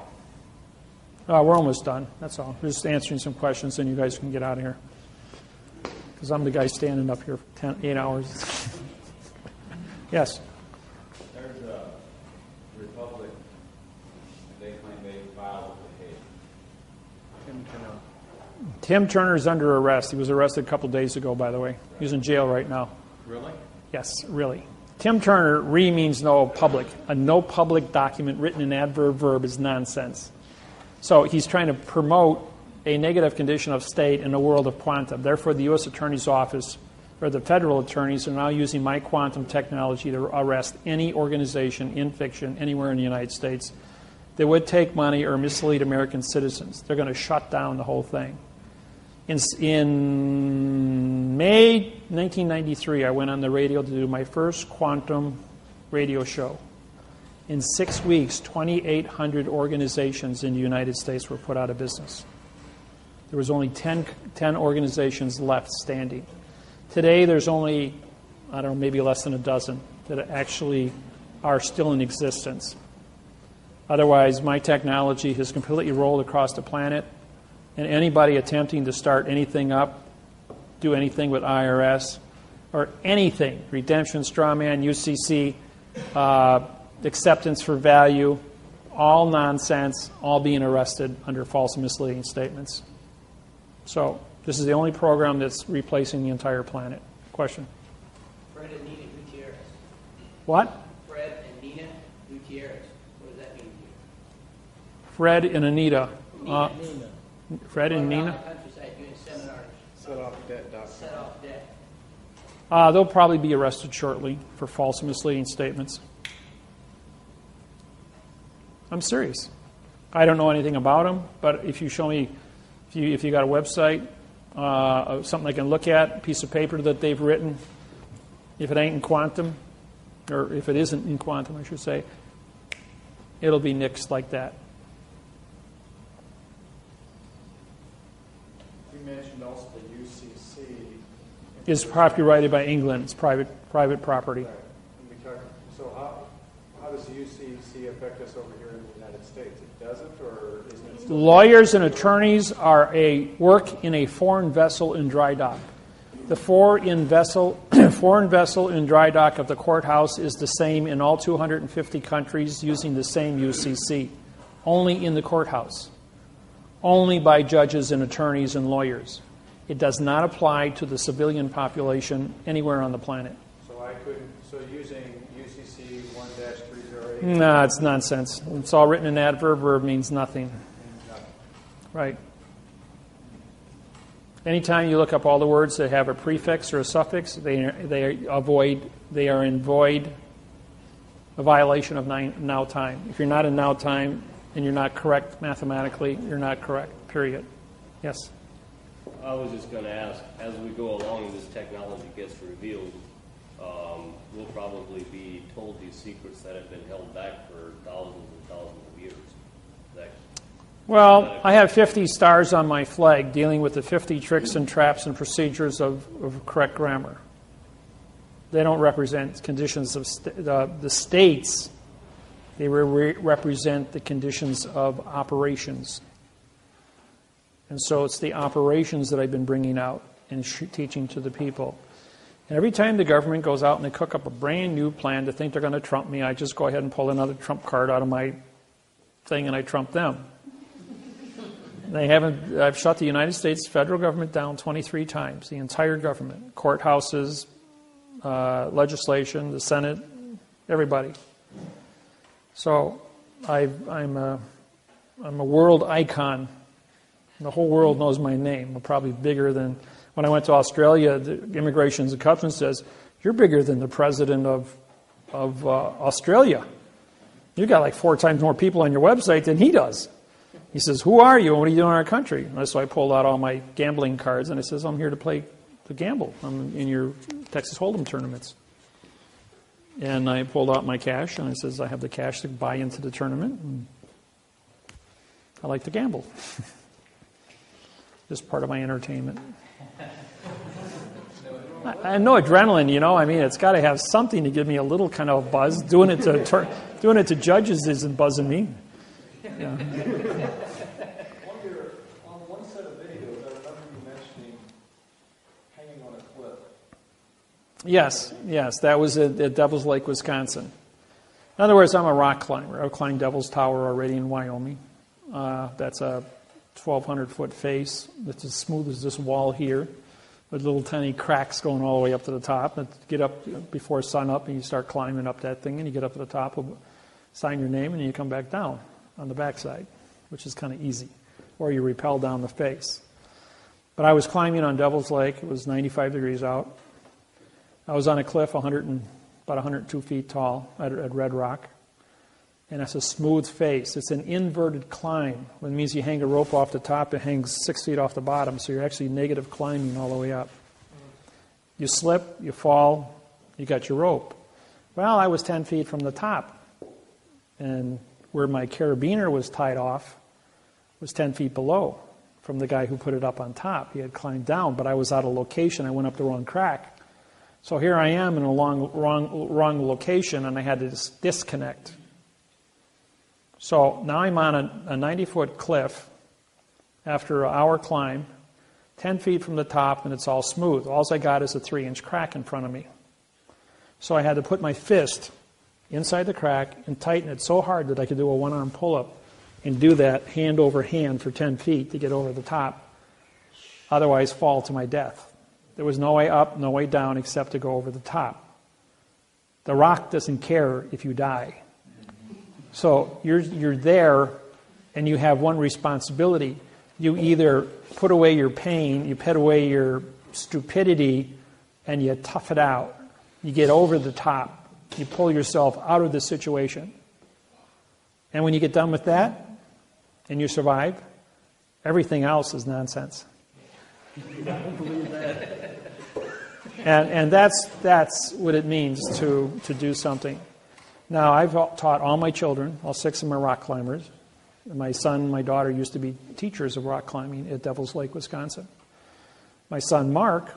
We're almost done. That's all. We're just answering some questions, and you guys can get out of here. Because I'm the guy standing up here for 8 hours. Yes? There's a Republic, they claim they filed with the Hague. Tim Turner is under arrest. He was arrested a couple days ago, by the way. He's in jail right now. Really? Yes, really. Tim Turner, means no public. A no public document written in adverb verb is nonsense. So he's trying to promote a negative condition of state in the world of quantum. Therefore, the U.S. Attorney's Office, or the federal attorneys, are now using my quantum technology to arrest any organization in fiction anywhere in the United States that would take money or mislead American citizens. They're going to shut down the whole thing. In May 1993, I went on the radio to do my first quantum radio show. In 6 weeks, 2,800 organizations in the United States were put out of business. There was only 10 organizations left standing. Today, there's only, I don't know, maybe less than a dozen that actually are still in existence. Otherwise, my technology has completely rolled across the planet, and anybody attempting to start anything up, do anything with IRS, or anything, redemption, straw man, UCC, acceptance for value, all nonsense, all being arrested under false and misleading statements. So this is the only program that's replacing the entire planet. Question? Fred and Nina Gutierrez. What? Fred and Nina Gutierrez. What does that mean to you? Fred and Anita. Nina. Fred and Nina? Around the countryside doing seminars. Set off debt, doctor. Set off debt. They'll probably be arrested shortly for false and misleading statements. I'm serious. I don't know anything about them, but if you show me, if you got a website, something I can look at, a piece of paper that they've written, if it ain't in quantum, or if it isn't in quantum, I should say, it'll be nixed like that. You mentioned also the UCC. It's copyrighted by England. It's private property. Right. So how does the UCC affect us over here in the United States? It doesn't, or isn't it still? Lawyers and attorneys work in a foreign vessel in dry dock. The foreign vessel in dry dock of the courthouse is the same in all 250 countries using the same UCC, only in the courthouse, only by judges and attorneys and lawyers. It does not apply to the civilian population anywhere on the planet. So using UCC 1-308? No, it's nonsense. It's all written in adverb verb means nothing. Right. Anytime you look up all the words that have a prefix or a suffix, they are in void, a violation of now time. If you're not in now time and you're not correct mathematically, you're not correct, period. Yes? I was just going to ask, as we go along and this technology gets revealed, we'll probably be told these secrets that have been held back for thousands and thousands of years. Well, I have 50 stars on my flag dealing with the 50 tricks and traps and procedures of correct grammar. They don't represent conditions of the states. They represent the conditions of operations. And so it's the operations that I've been bringing out and teaching to the people. And every time the government goes out and they cook up a brand new plan to think they're going to trump me, I just go ahead and pull another trump card out of my thing and I trump them. I've shut the United States federal government down 23 times, the entire government, courthouses, legislation, the Senate, everybody. So I'm a world icon. The whole world knows my name. I'm probably bigger than, when I went to Australia, the Immigration and Customs says, you're bigger than the president of Australia. You've got like 4 times more people on your website than he does. He says, who are you and what are you doing in our country? And so I pulled out all my gambling cards and I says, I'm here to gamble. I'm in your Texas Hold'em tournaments. And I pulled out my cash and I says, I have the cash to buy into the tournament. And I like to gamble. Just part of my entertainment. I know adrenaline, you know. I mean, it's got to have something to give me a little kind of buzz. Doing it to judges isn't buzzing me. Yeah. On one set of videos, I remember you mentioning hanging on a cliff. Yes, that was at Devil's Lake, Wisconsin. In other words, I'm a rock climber. I've climbed Devil's Tower already in Wyoming. That's a 1,200-foot face. It's as smooth as this wall here, with little tiny cracks going all the way up to the top. And get up before sun up, and you start climbing up that thing, and you get up to the top, sign your name, and you come back down on the backside, which is kind of easy. Or you rappel down the face. But I was climbing on Devil's Lake. It was 95 degrees out. I was on a cliff about 102 feet tall at Red Rock. And it's a smooth face. It's an inverted climb. It means you hang a rope off the top, it hangs 6 feet off the bottom, so you're actually negative climbing all the way up. You slip, you fall, you got your rope. Well, I was 10 feet from the top. And where my carabiner was tied off was 10 feet below from the guy who put it up on top. He had climbed down, but I was out of location. I went up the wrong crack. So here I am in a wrong location, and I had to disconnect. So now I'm on a 90-foot cliff after an hour climb, 10 feet from the top, and it's all smooth. All I got is a 3-inch crack in front of me. So I had to put my fist inside the crack and tighten it so hard that I could do a one-arm pull-up and do that hand over hand for 10 feet to get over the top. Otherwise, fall to my death. There was no way up, no way down except to go over the top. The rock doesn't care if you die. So you're there, and you have one responsibility. You either put away your pain, you put away your stupidity, and you tough it out. You get over the top. You pull yourself out of the situation. And when you get done with that, and you survive, everything else is nonsense. I don't believe that. And that's what it means to do something. Now, I've taught all my children, all 6 of them are rock climbers. My son and my daughter used to be teachers of rock climbing at Devil's Lake, Wisconsin. My son, Mark,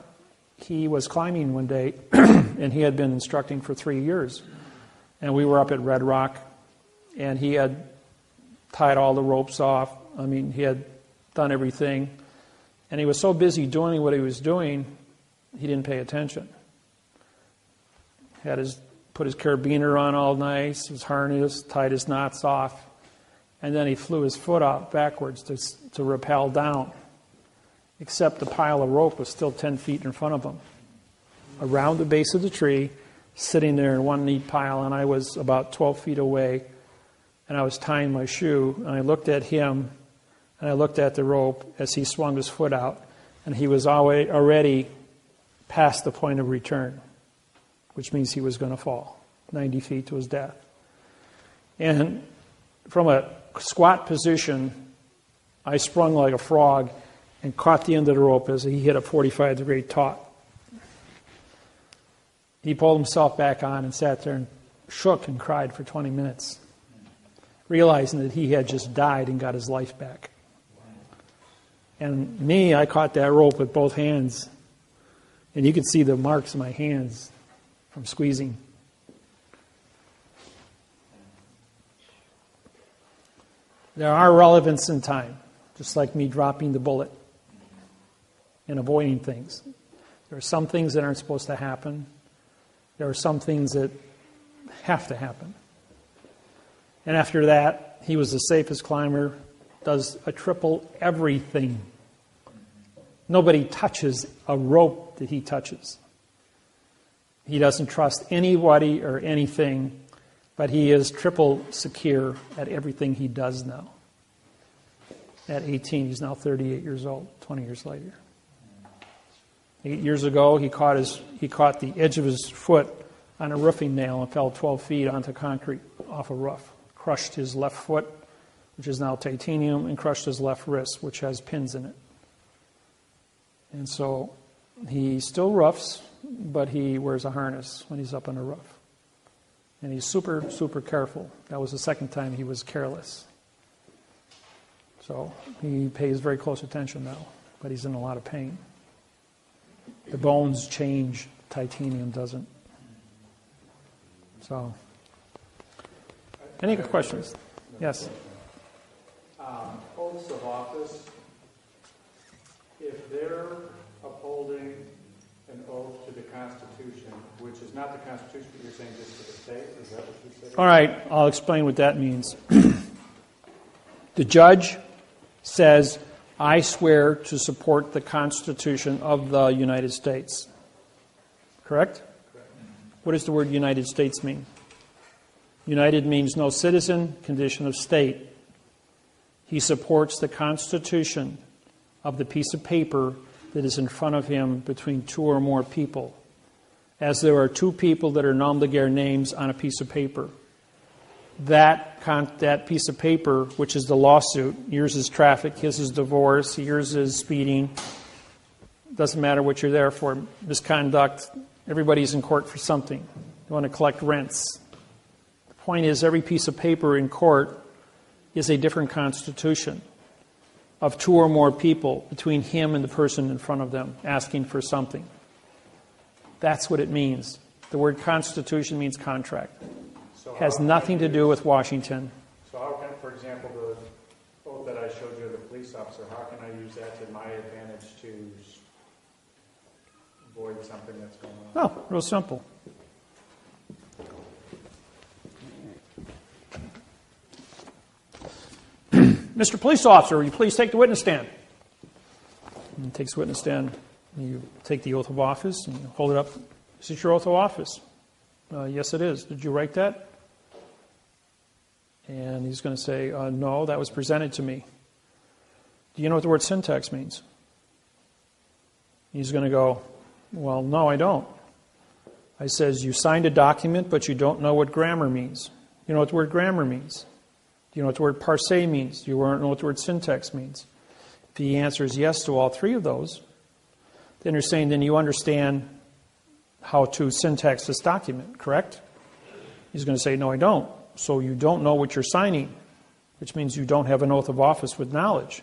he was climbing one day, and he had been instructing for 3 years. And we were up at Red Rock, and he had tied all the ropes off. I mean, he had done everything. And he was so busy doing what he was doing, he didn't pay attention. Put his carabiner on all nice, his harness, tied his knots off, and then he flew his foot out backwards to rappel down. Except the pile of rope was still 10 feet in front of him. Around the base of the tree, sitting there in one neat pile, and I was about 12 feet away, and I was tying my shoe, and I looked at him, and I looked at the rope as he swung his foot out, and he was already past the point of return, which means he was going to fall 90 feet to his death. And from a squat position, I sprung like a frog and caught the end of the rope as he hit a 45-degree taut. He pulled himself back on and sat there and shook and cried for 20 minutes, realizing that he had just died and got his life back. And me, I caught that rope with both hands, and you could see the marks in my hands from squeezing. There are relevance in time, just like me dropping the bullet and avoiding things. There are some things that aren't supposed to happen. There are some things that have to happen. And after that, he was the safest climber, does a triple everything. Nobody touches a rope that he touches. He doesn't trust anybody or anything, but he is triple secure at everything he does now. At 18, he's now 38 years old, 20 years later. 8 years ago, he caught the edge of his foot on a roofing nail and fell 12 feet onto concrete off a roof. Crushed his left foot, which is now titanium, and crushed his left wrist, which has pins in it. And so he still roofs, but he wears a harness when he's up on the roof. And he's super, super careful. That was the second time he was careless. So he pays very close attention now, but he's in a lot of pain. The bones change, titanium doesn't. So, any questions? Yes? Oaths of office, if they're upholding an oath to the Constitution, which is not the Constitution, but you're saying just to the state, is that what you said? All right, I'll explain what that means. The judge says, I swear to support the Constitution of the United States. Correct? Correct. What does the word United States mean? United means no citizen, condition of state. He supports the Constitution of the piece of paper that is in front of him between two or more people. As there are two people that are nom de guerre names on a piece of paper. That piece of paper, which is the lawsuit, yours is traffic, his is divorce, yours is speeding. Doesn't matter what you're there for. Misconduct. Everybody's in court for something. You want to collect rents. The point is, every piece of paper in court is a different constitution of two or more people between him and the person in front of them asking for something. That's what it means. The word constitution means contract. So Has nothing to do with Washington. So how can, for example, the oath that I showed you of the police officer, how can I use that to my advantage to avoid something that's going on? Oh, real simple. Mr. Police Officer, will you please take the witness stand? And he takes the witness stand. You take the oath of office and you hold it up. Is this your oath of office? Yes, it is. Did you write that? And he's going to say, no, that was presented to me. Do you know what the word syntax means? He's going to go, well, no, I don't. I says, you signed a document, but you don't know what grammar means. You know what the word grammar means? Do you know what the word parse means? Do you know what the word syntax means? If he answers yes to all three of those, then you're saying, then you understand how to syntax this document, correct? He's going to say, no, I don't. So you don't know what you're signing, which means you don't have an oath of office with knowledge.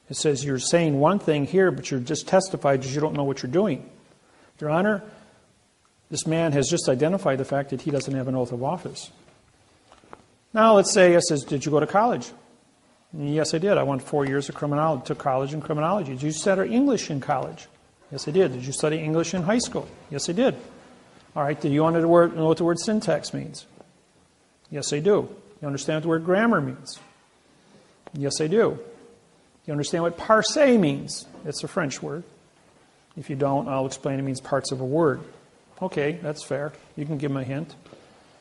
It says you're saying one thing here, but you're just testified because you don't know what you're doing. Your Honor, this man has just identified the fact that he doesn't have an oath of office. Now let's say, it says, did you go to college? And yes, I did. I went 4 years of criminology, took college in criminology. Did you study English in college? Yes, I did. Did you study English in high school? Yes, I did. All right, do you know what the word syntax means? Yes, I do. You understand what the word grammar means? Yes, I do. You understand what parse means? It's a French word. If you don't, I'll explain. It means parts of a word. Okay, that's fair. You can give him a hint.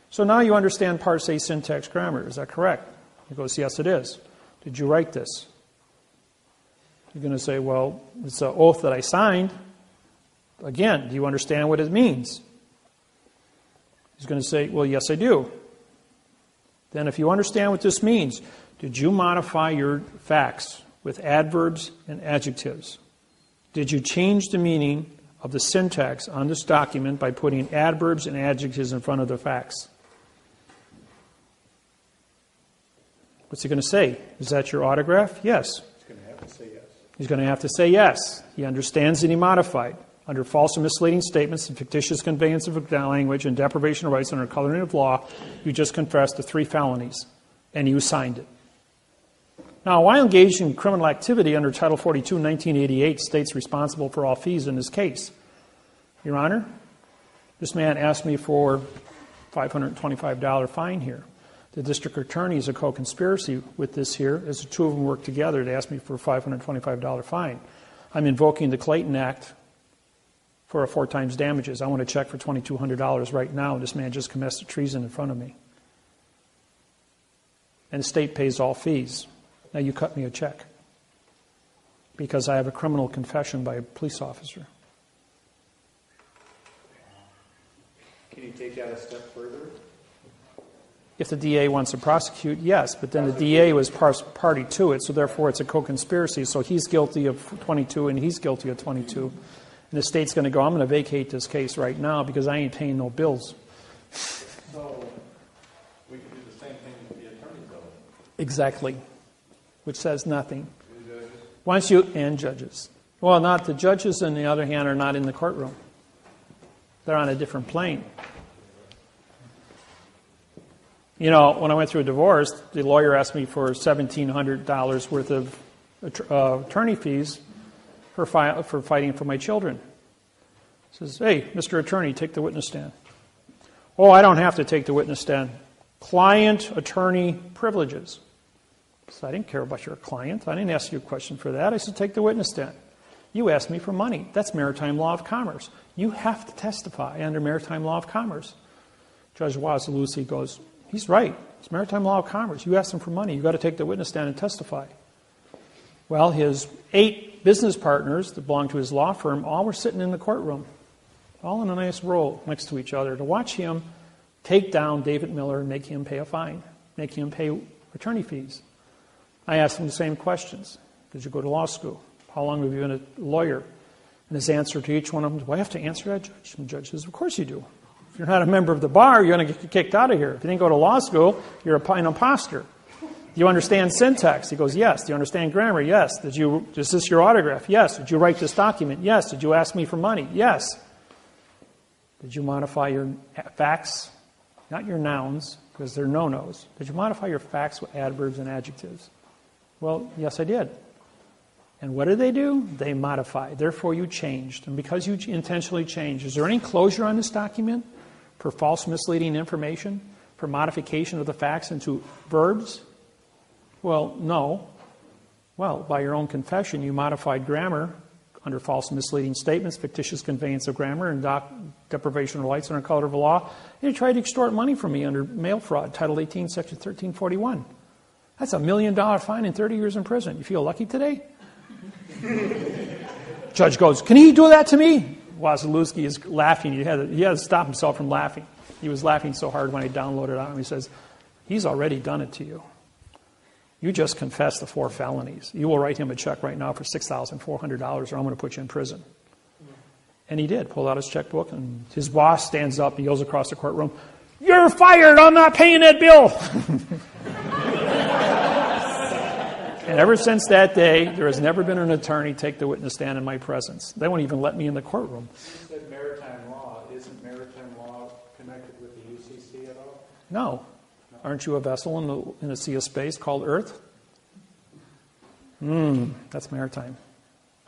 So now you understand parse, syntax, grammar. Is that correct? He goes, yes, it is. Did you write this? You're going to say, well, it's an oath that I signed. Again, do you understand what it means? He's going to say, well, yes, I do. Then if you understand what this means, did you modify your facts with adverbs and adjectives? Did you change the meaning of the syntax on this document by putting adverbs and adjectives in front of the facts? What's he going to say? Is that your autograph? Yes. He's going to have to say yes. He's going to have to say yes. He understands that he modified. Under false or misleading statements and fictitious conveyance of language and deprivation of rights under coloring of law, you just confessed to 3 felonies, and you signed it. Now, while engaged in criminal activity under Title 42, 1988, states responsible for all fees in this case. Your Honor, this man asked me for $525 fine here. The district attorney is a co-conspiracy with this here, as the two of them work together to ask me for a $525 fine. I'm invoking the Clayton Act for a 4 times damages. I want to check for $2,200 right now. This man just committed treason in front of me. And the state pays all fees. Now you cut me a check because I have a criminal confession by a police officer. Can you take that a step further? If the DA wants to prosecute, yes, but then the DA was party to it, so therefore it's a co-conspiracy. So he's guilty of 22 and he's guilty of 22. And the state's going to go, I'm going to vacate this case right now because I ain't paying no bills. So we can do the same thing with the attorney, though. Exactly. Which says nothing. And And judges. Well, not the judges, on the other hand, are not in the courtroom. They're on a different plane. You know, when I went through a divorce, the lawyer asked me for $1,700 worth of attorney fees for fighting for my children. He says, hey, Mr. Attorney, take the witness stand. Oh, I don't have to take the witness stand. Client-attorney privileges. So I didn't care about your client. I didn't ask you a question for that. I said, take the witness stand. You asked me for money. That's maritime law of commerce. You have to testify under maritime law of commerce. Judge Wasilewski goes, he's right. It's maritime law of commerce. You asked him for money. You've got to take the witness stand and testify. Well, his 8 business partners that belonged to his law firm all were sitting in the courtroom, all in a nice row next to each other to watch him take down David Miller and make him pay a fine, make him pay attorney fees. I asked him the same questions. Did you go to law school? How long have you been a lawyer? And his answer to each one of them, do I have to answer that, Judge? And the judge says, of course you do. If you're not a member of the bar, you're going to get kicked out of here. If you didn't go to law school, you're an imposter. Do you understand syntax? He goes, yes. Do you understand grammar? Yes. Is this your autograph? Yes. Did you write this document? Yes. Did you ask me for money? Yes. Did you modify your facts? Not your nouns, because they're no-nos. Did you modify your facts with adverbs and adjectives? Well, yes, I did. And what did they do? They modified. Therefore, you changed. And because you intentionally changed, is there any closure on this document for false, misleading information, for modification of the facts into verbs? Well, no. Well, by your own confession, you modified grammar under false, misleading statements, fictitious conveyance of grammar, and deprivation of rights under color of law. And you tried to extort money from me under mail fraud, Title 18, Section 1341. That's $1 million fine and 30 years in prison. You feel lucky today? Judge goes, can he do that to me? Wasilewski is laughing. He had to stop himself from laughing. He was laughing so hard when I downloaded it on him. He says, he's already done it to you. You just confessed the 4 felonies. You will write him a check right now for $6,400 or I'm going to put you in prison. And he did. Pulled out his checkbook and his boss stands up. He goes across the courtroom. You're fired. I'm not paying that bill. And ever since that day, there has never been an attorney take the witness stand in my presence. They won't even let me in the courtroom. You said maritime law. Isn't maritime law connected with the UCC at all? No. Aren't you a vessel in a sea of space called Earth? That's maritime.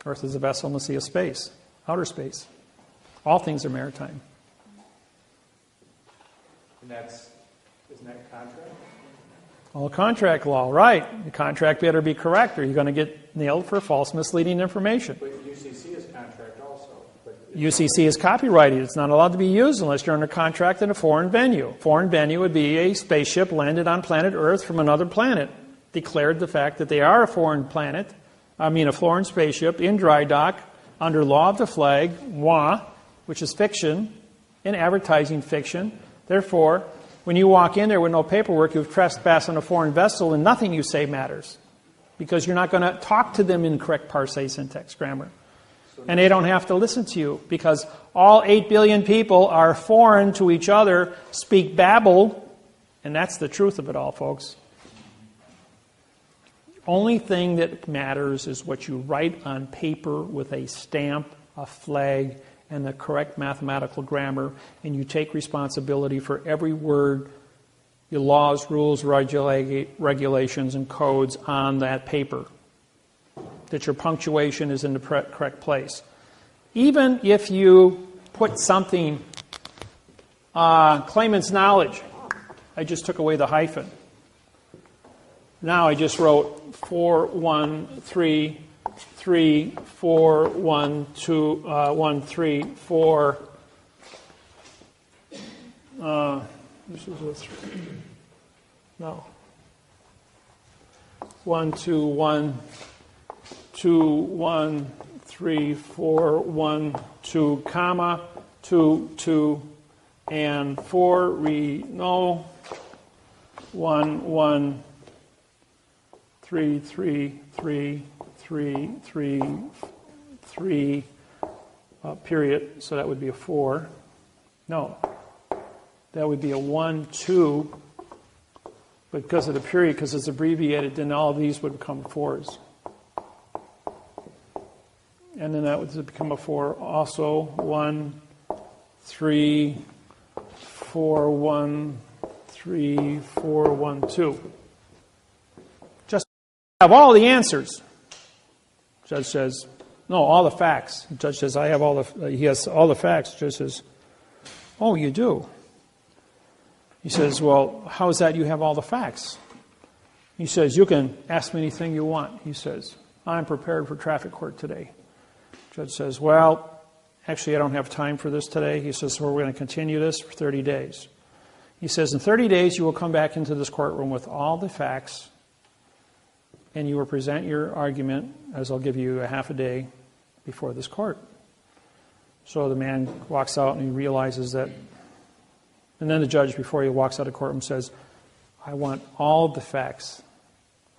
Earth is a vessel in the sea of space, outer space. All things are maritime. And isn't that contract? All contract law, right. The contract better be correct or you're going to get nailed for false, misleading information. But UCC is contract also. UCC is copyrighted. It's not allowed to be used unless you're under contract in a foreign venue. Foreign venue would be a spaceship landed on planet Earth from another planet. Declared the fact that they are a foreign spaceship in dry dock under law of the flag, which is fiction, in advertising fiction. Therefore, when you walk in there with no paperwork, you've trespassed on a foreign vessel and nothing you say matters. Because you're not going to talk to them in correct parse, syntax, grammar. And they don't have to listen to you because all 8 billion people are foreign to each other, speak babble, and that's the truth of it all, folks. The only thing that matters is what you write on paper with a stamp, a flag, and the correct mathematical grammar, and you take responsibility for every word, your laws, rules, regulations, and codes on that paper. That your punctuation is in the correct place. Even if you put something, claimant's knowledge, I just took away the hyphen. Now I just wrote 413341213 this is a 3. No. 121213412 comma 22 and 4 no 1, 1, 3, 3, 3, 3, 3, 3, period. So that would be a 4. No, that would be a 1, 2. But because of the period, because it's abbreviated, then all of these would become 4s. And then that would become a 4 also. 1, 3, 4, 1, 3, 4, 1, 2. Just have all the answers. Judge says, no, all the facts. The judge says, he has all the facts. The judge says, oh, you do. He says, well, how is that you have all the facts? He says, you can ask me anything you want. He says, I'm prepared for traffic court today. Judge says, well, actually, I don't have time for this today. He says, well, we're going to continue this for 30 days. He says, in 30 days, you will come back into this courtroom with all the facts, and you will present your argument, as I'll give you a half a day before this court. So the man walks out and he realizes that, and then the judge, before he walks out of the courtroom, says, I want all the facts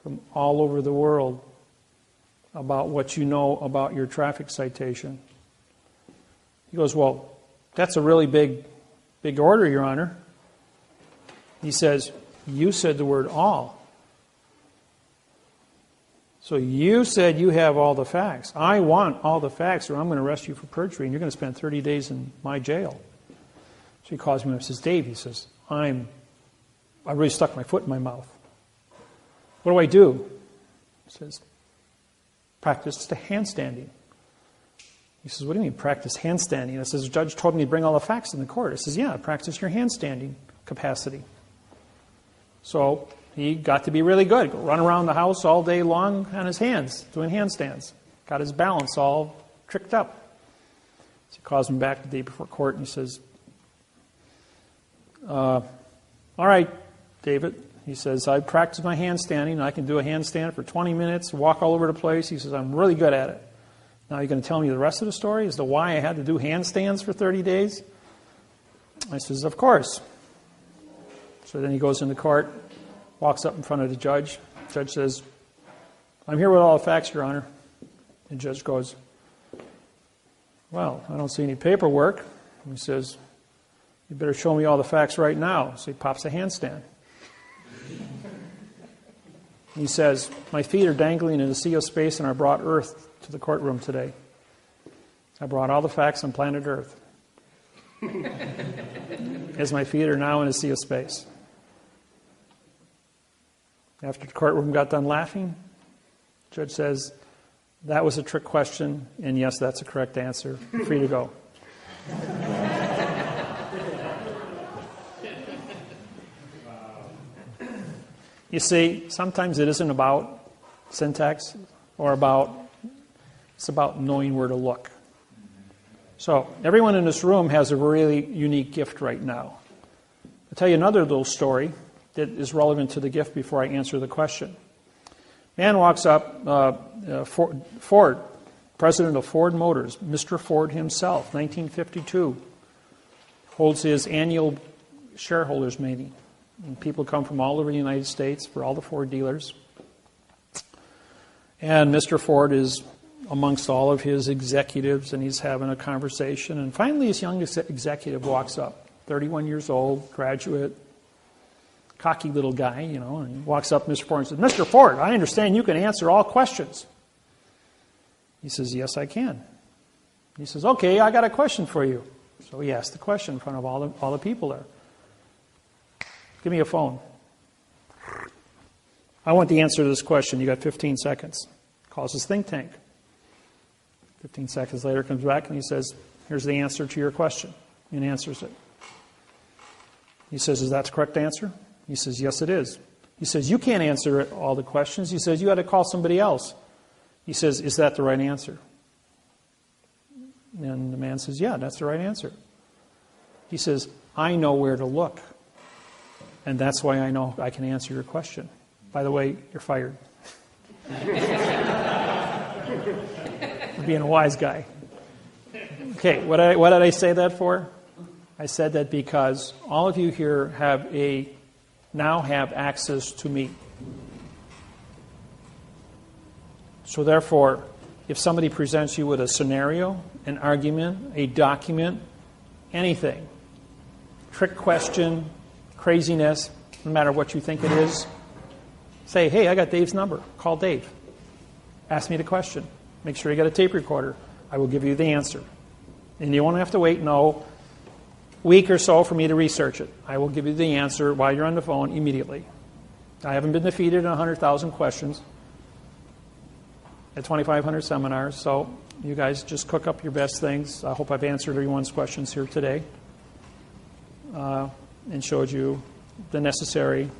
from all over the world about what you know about your traffic citation. He goes, well, that's a really big order, Your Honor. He says, you said the word all. So you said you have all the facts. I want all the facts, or I'm going to arrest you for perjury, and you're going to spend 30 days in my jail. So he calls me up and says, Dave, he says, I really stuck my foot in my mouth. What do I do? He says, practice the handstanding. He says, what do you mean practice handstanding? I says, the judge told me to bring all the facts in the court. I says, yeah, practice your handstanding capacity. So he got to be really good. Go run around the house all day long on his hands, doing handstands. Got his balance all tricked up. So he calls him back the day before court and he says, all right, David. He says, I practiced my handstanding. I can do a handstand for 20 minutes, walk all over the place. He says, I'm really good at it. Now you're going to tell me the rest of the story as to why I had to do handstands for 30 days? I says, of course. So then he goes into court, walks up in front of the judge. The judge says, I'm here with all the facts, Your Honor. And the judge goes, well, I don't see any paperwork. And he says, you better show me all the facts right now. So he pops a handstand. He says, my feet are dangling in a sea of space and I brought Earth to the courtroom today. I brought all the facts on planet Earth. As my feet are now in a sea of space. After the courtroom got done laughing, the judge says, that was a trick question, and yes, that's a correct answer. Free to go. You see, sometimes it isn't about syntax or it's about knowing where to look. So, everyone in this room has a really unique gift right now. I'll tell you another little story that is relevant to the gift before I answer the question. Man walks up, Ford, president of Ford Motors, Mr. Ford himself, 1952, holds his annual shareholders meeting. And people come from all over the United States for all the Ford dealers. And Mr. Ford is amongst all of his executives, and he's having a conversation. And finally, this young executive walks up, 31 years old, graduate, cocky little guy, and he walks up to Mr. Ford and says, Mr. Ford, I understand you can answer all questions. He says, yes, I can. He says, okay, I got a question for you. So he asked the question in front of all the people there. Give me a phone. I want the answer to this question. You got 15 seconds. Calls his think tank. 15 seconds later comes back and he says, here's the answer to your question. And answers it. He says, is that the correct answer? He says, yes, it is. He says, you can't answer all the questions. He says, you had to call somebody else. He says, is that the right answer? And the man says, yeah, that's the right answer. He says, I know where to look. And that's why I know I can answer your question. By the way, you're fired. For being a wise guy. Okay, what did I say that for? I said that because all of you here have a now have access to me. So therefore, if somebody presents you with a scenario, an argument, a document, anything, trick question, craziness, no matter what you think it is, say, hey, I got Dave's number. Call Dave. Ask me the question. Make sure you got a tape recorder. I will give you the answer. And you won't have to wait, week or so for me to research it. I will give you the answer while you're on the phone immediately. I haven't been defeated in 100,000 questions at 2,500 seminars, so you guys just cook up your best things. I hope I've answered everyone's questions here today and showed you the necessary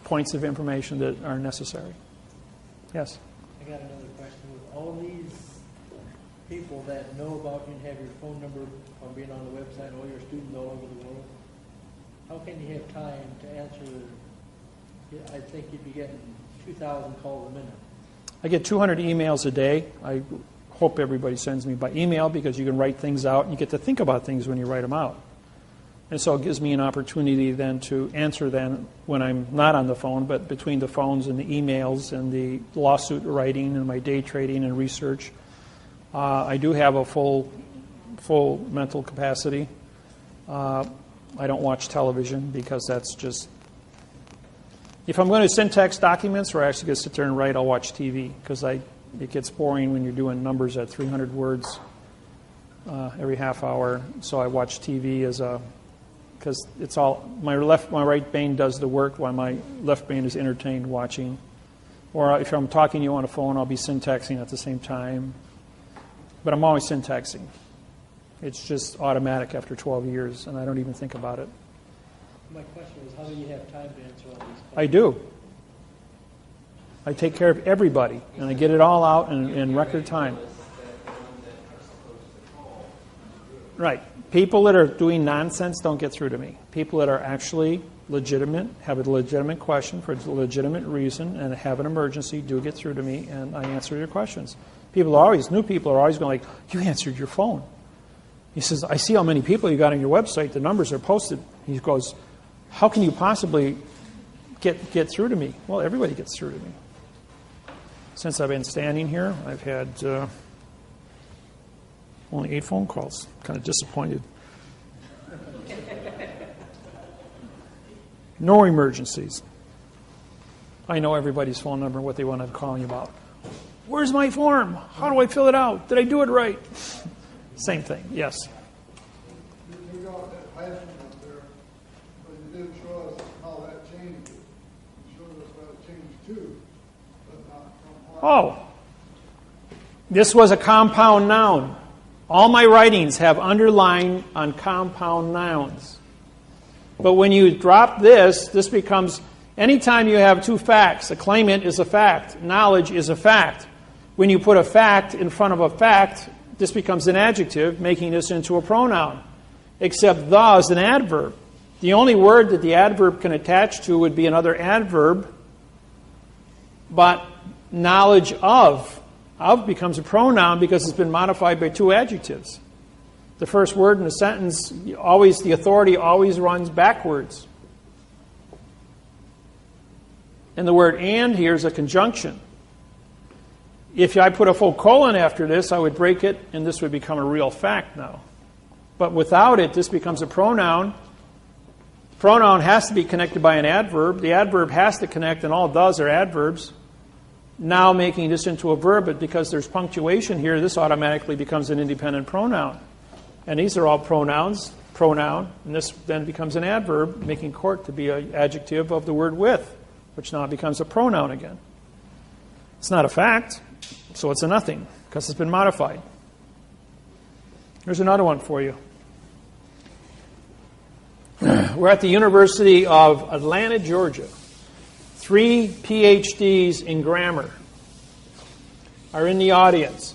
points of information that are necessary. Yes? I got another question. With all these people that know about you and have your phone number from being on the website, all your students all over the world, how can you have time to answer? I think you'd be getting 2,000 calls a minute. I get 200 emails a day. I hope everybody sends me by email because you can write things out and you get to think about things when you write them out. And so it gives me an opportunity then to answer them when I'm not on the phone, but between the phones and the emails and the lawsuit writing and my day trading and research. I do have a full mental capacity. I don't watch television because that's just... If I'm going to syntax documents or I actually going to sit there and write, I'll watch TV because it gets boring when you're doing numbers at 300 words every half hour. So I watch TV because it's all my right brain does the work while my left brain is entertained watching. Or if I'm talking to you on a phone, I'll be syntaxing at the same time. But I'm always syntaxing. It's just automatic after 12 years, and I don't even think about it. My question was, how do you have time to answer all these questions? I do. I take care of everybody, and I get it all out in record time. Right. People that are doing nonsense don't get through to me. People that are actually legitimate, have a legitimate question for a legitimate reason, and have an emergency do get through to me, and I answer your questions. New people are always going like, you answered your phone. He says, I see how many people you got on your website. The numbers are posted. He goes, how can you possibly get through to me? Well, everybody gets through to me. Since I've been standing here, I've had only 8 phone calls. Kind of disappointed. No emergencies. I know everybody's phone number and what they want to call you about. Where's my form? How do I fill it out? Did I do it right? Same thing, yes. You got that passion up there, but you didn't show us how that changed. You showed us how it changed too, but not how. Oh, this was a compound noun. All my writings have underline on compound nouns. But when you drop this becomes, anytime you have 2 facts, a claimant is a fact, knowledge is a fact. When you put a fact in front of a fact, this becomes an adjective, making this into a pronoun. Except the is an adverb. The only word that the adverb can attach to would be another adverb, but knowledge of becomes a pronoun because it's been modified by 2 adjectives. The first word in the sentence, the authority always runs backwards. And the word and here is a conjunction. If I put a full colon after this, I would break it, and this would become a real fact now. But without it, this becomes a pronoun. The pronoun has to be connected by an adverb. The adverb has to connect, and all does are adverbs. Now making this into a verb, but because there's punctuation here, this automatically becomes an independent pronoun. And these are all pronouns, pronoun, and this then becomes an adverb, making court to be an adjective of the word with, which now becomes a pronoun again. It's not a fact, so it's a nothing, because it's been modified. Here's another one for you. We're at the University of Atlanta, Georgia. 3 PhDs in grammar are in the audience.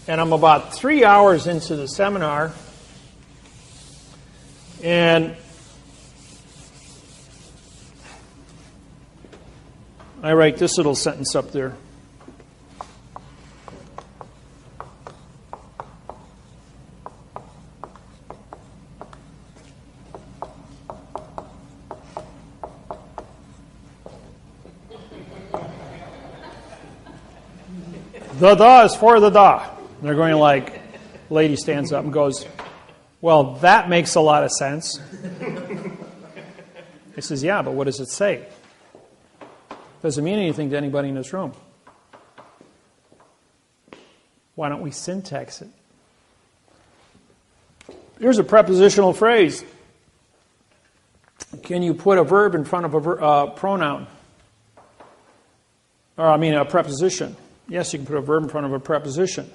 And I'm about 3 hours into the seminar, and I write this little sentence up there. The is for the da. And they're going like, lady stands up and goes, well, that makes a lot of sense. He says, yeah, but what does it say? Doesn't mean anything to anybody in this room. Why don't we syntax it? Here's a prepositional phrase. Can you put a verb in front of a pronoun? Or, a preposition. Yes, you can put a verb in front of a preposition.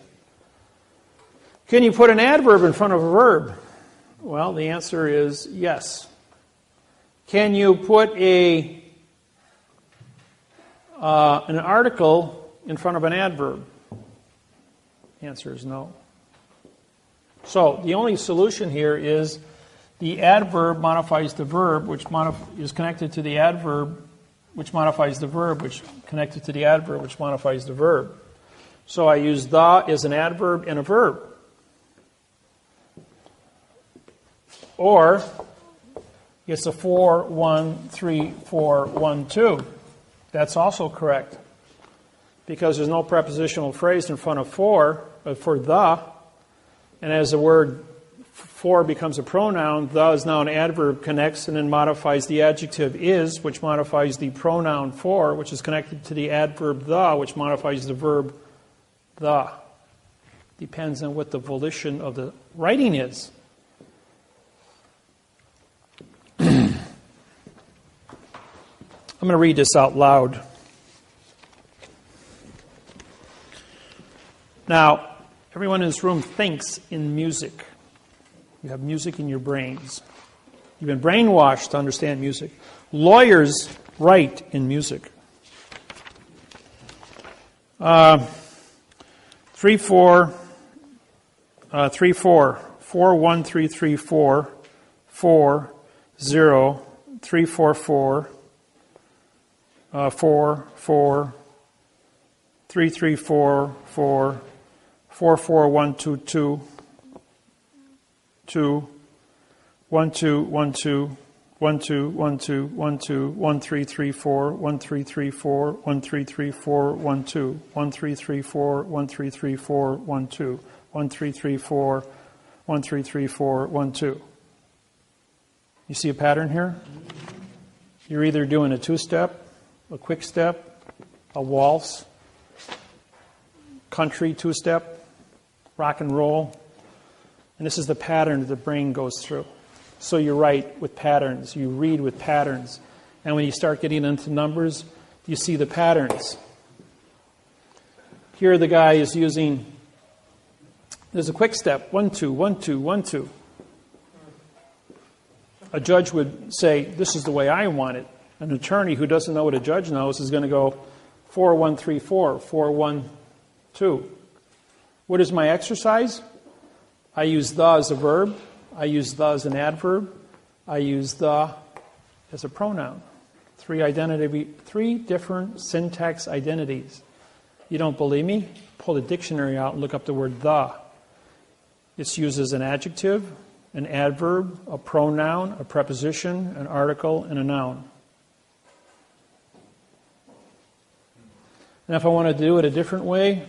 Can you put an adverb in front of a verb? Well, the answer is yes. Can you put an article in front of an adverb? The answer is no. So the only solution here is the adverb modifies the verb, which is connected to the adverb, which modifies the verb, which connected to the adverb, which modifies the verb. So I use the as an adverb and a verb. Or it's a 4, 1, 3, 4, 1, 2. That's also correct. Because there's no prepositional phrase in front of for the. And as the word for becomes a pronoun, the is now an adverb, connects and then modifies the adjective is, which modifies the pronoun for, which is connected to the adverb the, which modifies the verb the. Depends on what the volition of the writing is. I'm going to read this out loud. Now, everyone in this room thinks in music. You have music in your brains. You've been brainwashed to understand music. Lawyers write in music. 3, 4, 3, 4, 4, 1, 3, 3, 4, 4, 0, 3, 4, 4, 4, 4, 3, 3, 4, 4, 4, 4, 1, 2, 2, 2, 1, 2, 1, 2, 1, 2, 1, 2, 1, 2, 1, 3, 3, 4, 1, 3, 3, 4, 1, 3, 3, 4, 1, 2, 1, 3, 3, 4, 1, 3, 3, 4, 1, 2, 1, 3, 3, 4, 1, 3, 3, 4, 1, 2. You see a pattern here? You're either doing a two-step, a quick step, a waltz, country two-step, rock and roll. And this is the pattern that the brain goes through. So you write with patterns, you read with patterns. And when you start getting into numbers, you see the patterns. Here the guy is using, there's a quick step, 1, 2, 1, 2, 1, 2. A judge would say, this is the way I want it. An attorney who doesn't know what a judge knows is going to go 4, 1, 3, 4, 4, 1, 2. What is my exercise? I use the as a verb. I use the as an adverb. I use the as a pronoun. 3 different syntax identities. You don't believe me? Pull the dictionary out and look up the word the. It's used as an adjective, an adverb, a pronoun, a preposition, an article, and a noun. And if I want to do it a different way,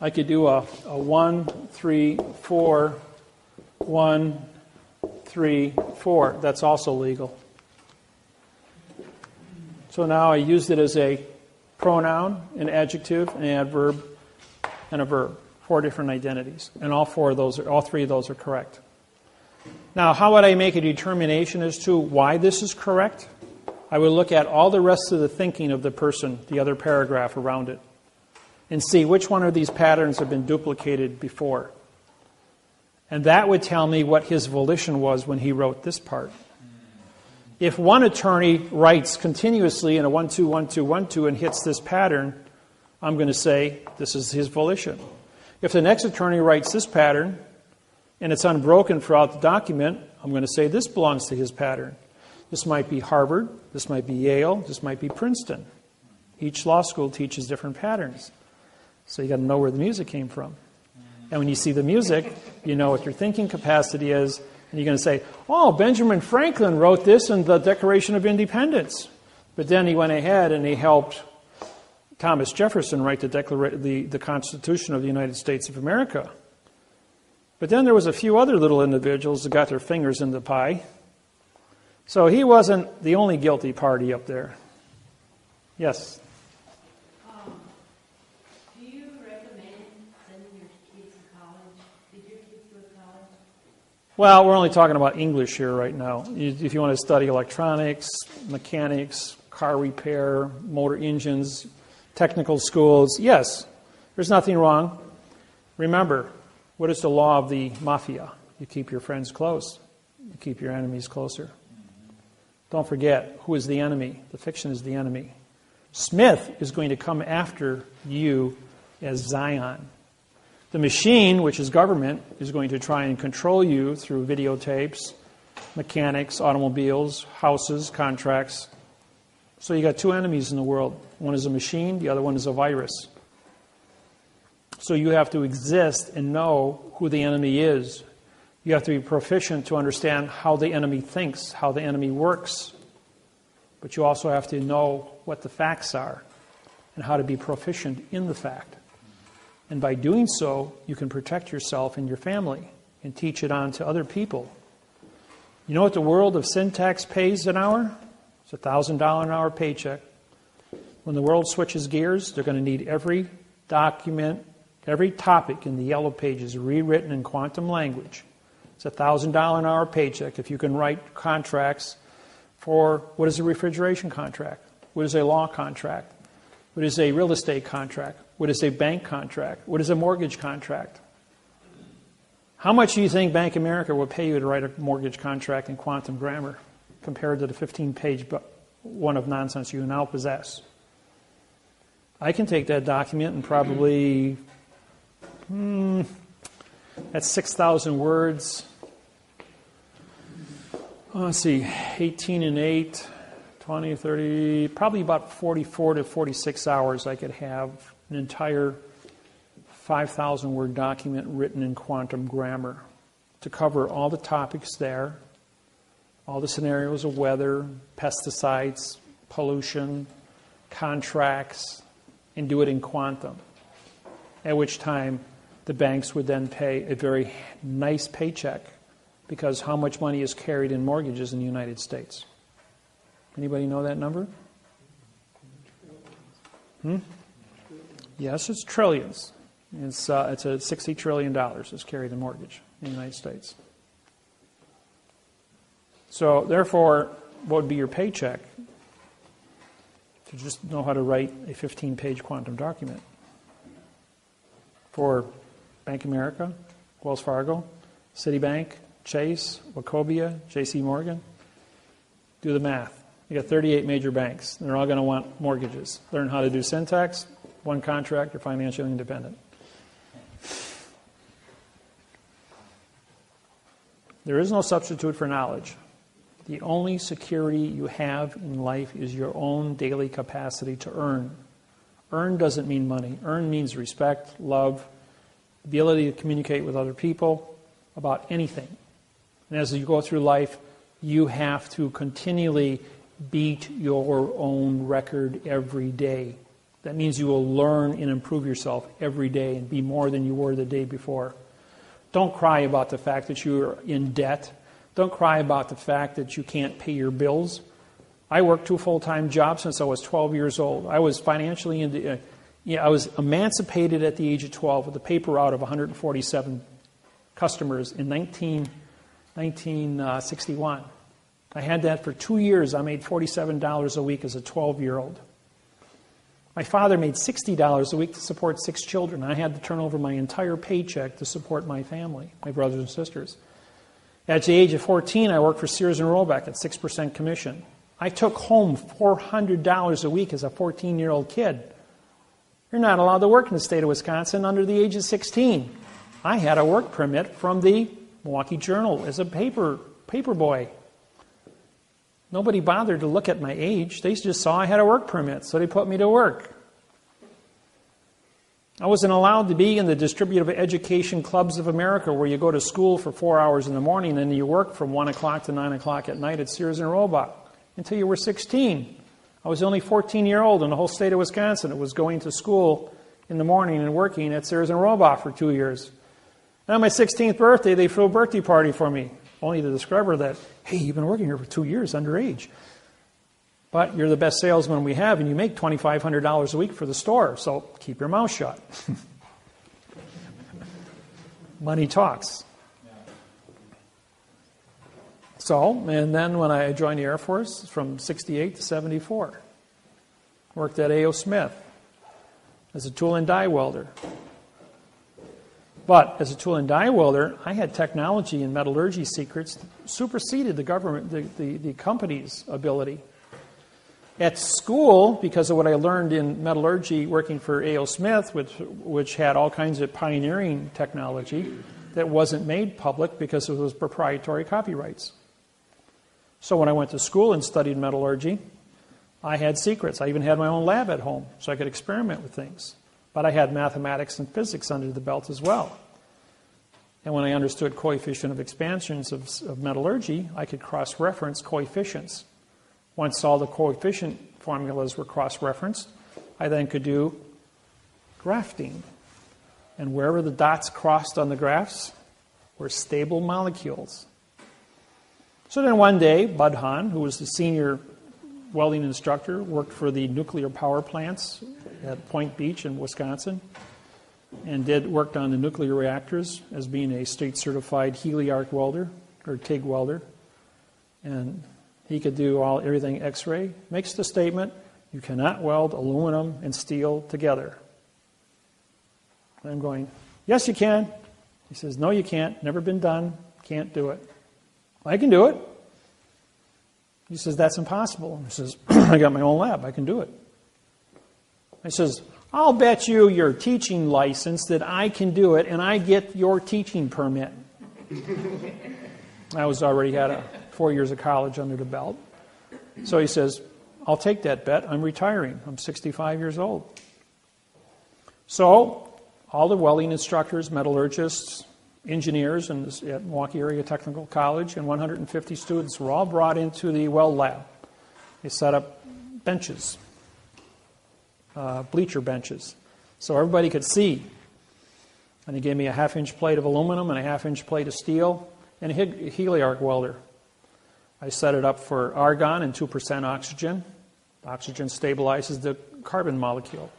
I could do a 1, 3, 4, 1, 3, 4. That's also legal. So now I used it as a pronoun, an adjective, an adverb, and a verb. 4 different identities. And all 3 of those are correct. Now, how would I make a determination as to why this is correct? I would look at all the rest of the thinking of the person, the other paragraph around it, and see which one of these patterns have been duplicated before. And that would tell me what his volition was when he wrote this part. If one attorney writes continuously in a 1, 2, 1, 2, 1, 2 and hits this pattern, I'm going to say this is his volition. If the next attorney writes this pattern and it's unbroken throughout the document, I'm going to say this belongs to his pattern. This might be Harvard, this might be Yale, this might be Princeton. Each law school teaches different patterns. So you got to know where the music came from. And when you see the music, you know what your thinking capacity is, and you're going to say, oh, Benjamin Franklin wrote this in the Declaration of Independence. But then he went ahead and he helped Thomas Jefferson write the Constitution of the United States of America. But then there was a few other little individuals that got their fingers in the pie. So he wasn't the only guilty party up there. Yes? Do you recommend sending your kids to college? Did your kids go to college? Well, we're only talking about English here right now. If you want to study electronics, mechanics, car repair, motor engines, technical schools, yes, there's nothing wrong. Remember, what is the law of the mafia? You keep your friends close. You keep your enemies closer. Don't forget, who is the enemy? The fiction is the enemy. Smith is going to come after you as Zion. The machine, which is government, is going to try and control you through videotapes, mechanics, automobiles, houses, contracts. So you got two enemies in the world. One is a machine, the other one is a virus. So you have to exist and know who the enemy is. You have to be proficient to understand how the enemy thinks, how the enemy works. But you also have to know what the facts are and how to be proficient in the fact. And by doing so, you can protect yourself and your family and teach it on to other people. You know what the world of syntax pays an hour? It's a $1,000 an hour paycheck. When the world switches gears, they're going to need every document, every topic in the yellow pages rewritten in quantum language. It's a $1,000 an hour paycheck if you can write contracts for what is a refrigeration contract, what is a law contract, what is a real estate contract, what is a bank contract, what is a mortgage contract. How much do you think Bank of America will pay you to write a mortgage contract in quantum grammar compared to the 15-page one of nonsense you now possess? I can take that document and probably, that's 6,000 words. Let's see, 18 and 8, 20, 30, probably about 44 to 46 hours I could have an entire 5,000 word document written in quantum grammar to cover all the topics there, all the scenarios of weather, pesticides, pollution, contracts, and do it in quantum. At which time the banks would then pay a very nice paycheck because how much money is carried in mortgages in the United States? Anybody know that number? Yes, it's trillions. It's a $60 trillion is carried in mortgage in the United States. So therefore, what would be your paycheck? To just know how to write a 15-page quantum document. For Bank of America, Wells Fargo, Citibank, Chase, Wachovia, J.C. Morgan. Do the math. You got 38 major banks. They're all going to want mortgages. Learn how to do syntax, one contract, you're financially independent. There is no substitute for knowledge. The only security you have in life is your own daily capacity to earn. Earn doesn't mean money. Earn means respect, love, ability to communicate with other people about anything. And as you go through life, you have to continually beat your own record every day. That means you will learn and improve yourself every day and be more than you were the day before. Don't cry about the fact that you're in debt. Don't cry about the fact that you can't pay your bills. I worked 2 full-time jobs since I was 12 years old. I was financially I was emancipated at the age of 12 with a paper route of 147 customers in 1961. I had that for 2 years. I made $47 a week as a 12-year-old. My father made $60 a week to support 6 children. I had to turn over my entire paycheck to support my family, my brothers and sisters. At the age of 14, I worked for Sears and Roebuck at 6% commission. I took home $400 a week as a 14-year-old kid. You're not allowed to work in the state of Wisconsin under the age of 16. I had a work permit from the Milwaukee Journal as a paper boy. Nobody bothered to look at my age. They just saw I had a work permit, so they put me to work. I wasn't allowed to be in the distributive education clubs of America where you go to school for 4 hours in the morning and you work from 1 o'clock to 9 o'clock at night at Sears and Roebuck until you were 16. I was only 14-year-old in the whole state of Wisconsin that was going to school in the morning and working at Sears and Roebuck for 2 years. And on my 16th birthday, they threw a birthday party for me, only to discover that, hey, you've been working here for 2 years underage. But you're the best salesman we have, and you make $2,500 a week for the store, so keep your mouth shut. Money talks. So, and then when I joined the Air Force from 68 to 74, worked at A.O. Smith as a tool and die welder. But as a tool and die welder, I had technology and metallurgy secrets superseded the government, the company's ability. At school, because of what I learned in metallurgy working for A.O. Smith, which had all kinds of pioneering technology that wasn't made public because of those proprietary copyrights. So when I went to school and studied metallurgy, I had secrets. I even had my own lab at home, so I could experiment with things. But I had mathematics and physics under the belt as well. And when I understood coefficient of expansions of metallurgy, I could cross-reference coefficients. Once all the coefficient formulas were cross-referenced, I then could do grafting. And wherever the dots crossed on the graphs were stable molecules. So then one day, Bud Hahn, who was the senior welding instructor, worked for the nuclear power plants at Point Beach in Wisconsin, and worked on the nuclear reactors as being a state-certified heliarc welder, or TIG welder. And he could do everything X-ray. Makes the statement, you cannot weld aluminum and steel together. And I'm going, yes, you can. He says, no, you can't. Never been done. Can't do it. I can do it. He says, that's impossible. He says, I got my own lab. I can do it. He says, I'll bet you your teaching license that I can do it, and I get your teaching permit. I already had 4 years of college under the belt. So he says, I'll take that bet. I'm retiring. I'm 65 years old. So all the welding instructors, metallurgists, engineers at Milwaukee Area Technical College, and 150 students were all brought into the weld lab. They set up benches, bleacher benches, so everybody could see. And he gave me a half-inch plate of aluminum and a half-inch plate of steel and a heliarc welder. I set it up for argon and 2% oxygen. Oxygen stabilizes the carbon molecule.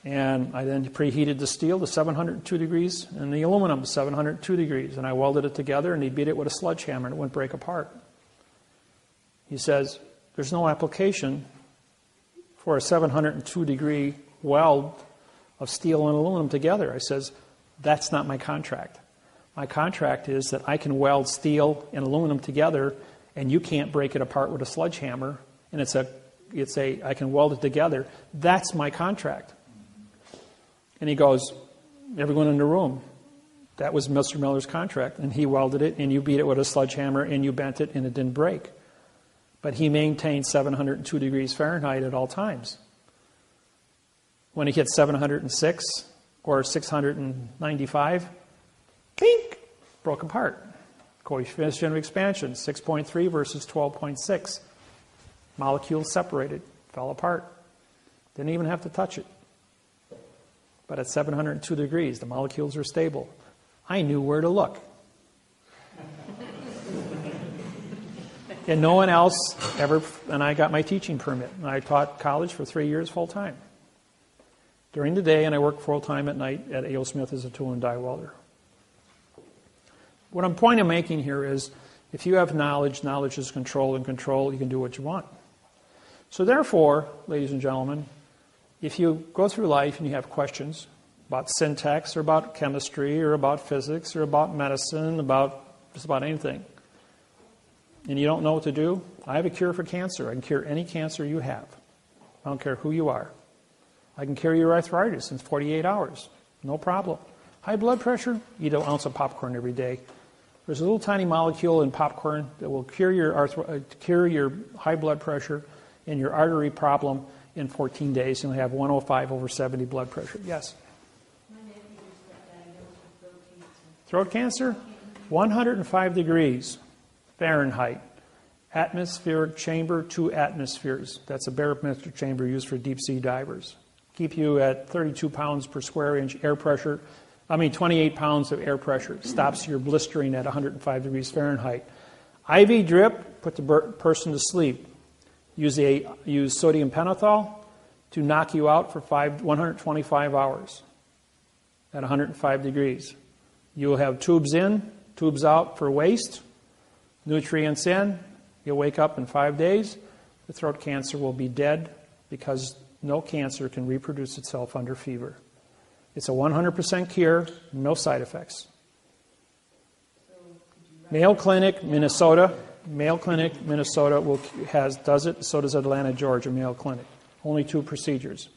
And I then preheated the steel to 702 degrees and the aluminum to 702 degrees. And I welded it together and he beat it with a sledgehammer and it wouldn't break apart. He says, there's no application for a 702 degree weld of steel and aluminum together. I says, that's not my contract. My contract is that I can weld steel and aluminum together and you can't break it apart with a sledgehammer. And I can weld it together. That's my contract. And he goes, everyone in the room, that was Mr. Miller's contract. And he welded it, and you beat it with a sledgehammer, and you bent it, and it didn't break. But he maintained 702 degrees Fahrenheit at all times. When he hit 706 or 695, pink, broke apart. Coefficient of expansion, 6.3 versus 12.6. Molecules separated, fell apart. Didn't even have to touch it. But at 702 degrees, the molecules are stable. I knew where to look. And no one else ever, and I got my teaching permit. And I taught college for 3 years full time. During the day, and I worked full time at night at A.O. Smith as a tool and die welder. What I'm point of making here is, if you have knowledge, knowledge is control, and control, you can do what you want. So therefore, ladies and gentlemen, if you go through life and you have questions about syntax or about chemistry or about physics or about medicine, just about anything, and you don't know what to do, I have a cure for cancer. I can cure any cancer you have. I don't care who you are. I can cure your arthritis in 48 hours. No problem. High blood pressure, eat an ounce of popcorn every day. There's a little tiny molecule in popcorn that will cure your high blood pressure and your artery problem in 14 days. You'll have 105/70 blood pressure. Yes? My nephew just got diagnosed with throat cancer. Throat cancer? 105 degrees Fahrenheit. Atmospheric chamber, 2 atmospheres. That's a barometric chamber used for deep sea divers. Keep you at 32 pounds per square inch air pressure. 28 pounds of air pressure. Stops your blistering at 105 degrees Fahrenheit. IV drip, put the person to sleep. Use sodium pentothal to knock you out for 125 hours at 105 degrees. You will have tubes in, tubes out for waste, nutrients in. You'll wake up in 5 days. The throat cancer will be dead because no cancer can reproduce itself under fever. It's a 100% cure, no side effects. Mayo Clinic, Minnesota. Mayo Clinic, Minnesota does it. So does Atlanta, Georgia, Mayo Clinic. Only 2 procedures.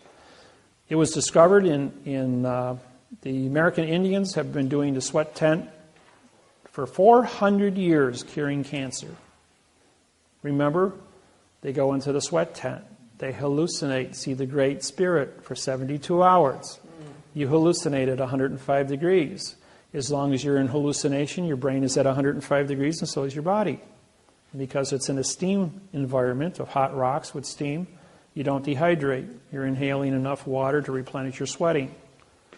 It was discovered in the American Indians have been doing the sweat tent for 400 years, curing cancer. Remember, they go into the sweat tent. They hallucinate, see the Great Spirit for 72 hours. You hallucinate at 105 degrees. As long as you're in hallucination, your brain is at 105 degrees and so is your body. And because it's in a steam environment of hot rocks with steam, you don't dehydrate. You're inhaling enough water to replenish your sweating.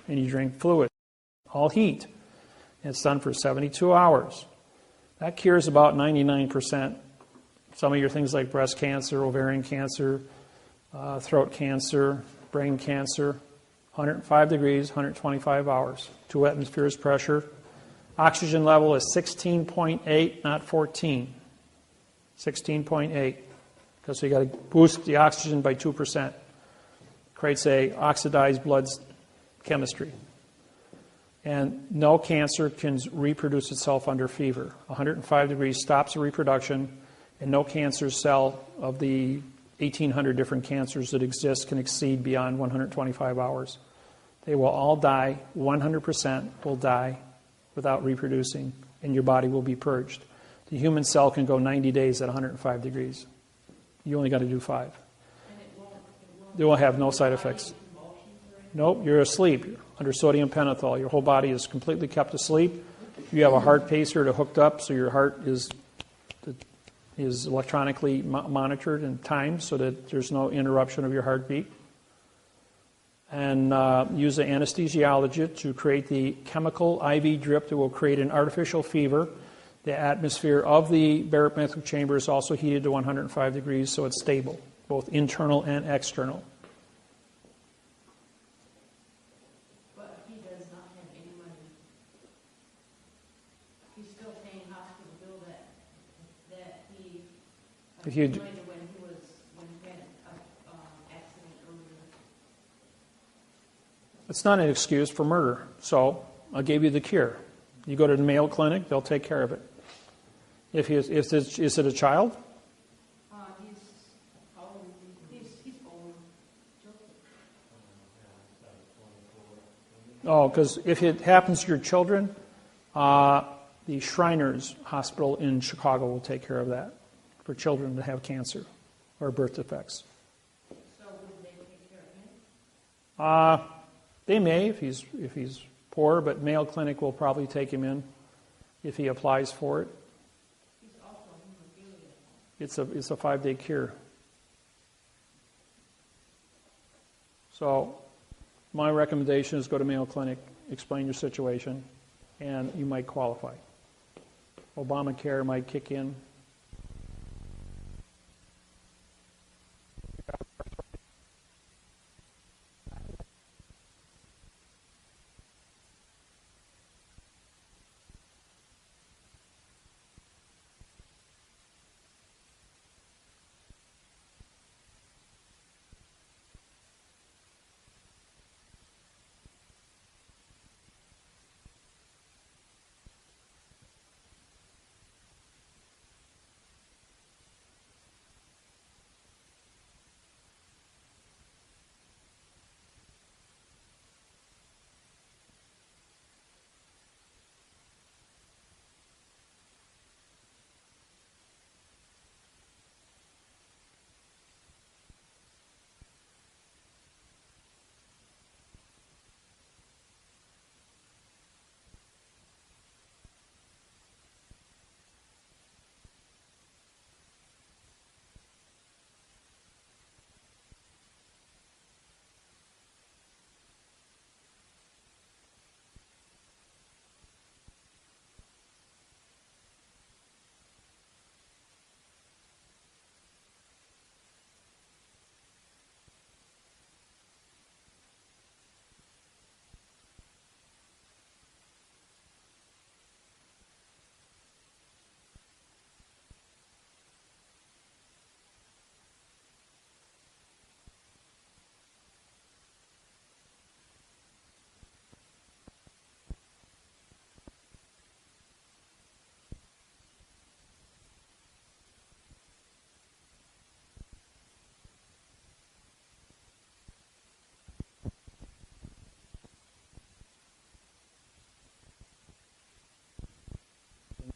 And you drink fluid, all heat. And it's done for 72 hours. That cures about 99%. Some of your things like breast cancer, ovarian cancer, throat cancer, brain cancer, 105 degrees, 125 hours, 2 atmospheres pressure. Oxygen level is 16.8, not 14. 16.8, because you got to boost the oxygen by 2%. Creates a oxidized blood chemistry. And no cancer can reproduce itself under fever. 105 degrees stops the reproduction, and no cancer cell of the 1,800 different cancers that exist can exceed beyond 125 hours. They will all die, 100% will die without reproducing, and your body will be purged. The human cell can go 90 days at 105 degrees. You only got to do 5. They will have no side effects. Nope, you're asleep. You're under sodium pentothal. Your whole body is completely kept asleep. You have a heart pacer to hooked up, so your heart is electronically monitored and timed so that there's no interruption of your heartbeat. And use an anesthesiologist to create the chemical IV drip that will create an artificial fever. The atmosphere of the barometric chamber is also heated to 105 degrees, so it's stable, both internal and external. But he does not have any money. He's still paying hospital bill that he If you accumulated when he had an accident earlier. It's not an excuse for murder, so I'll give you the cure. You go to the Mayo Clinic, they'll take care of it. Is it a child? He's old. Oh, because if it happens to your children, the Shriners Hospital in Chicago will take care of that for children that have cancer or birth defects. So would they take care of him? They may if he's poor, but Mayo Clinic will probably take him in if he applies for it. He's also hemophilia. It's a 5-day cure. So my recommendation is go to Mayo Clinic, explain your situation, and you might qualify. Obamacare might kick in.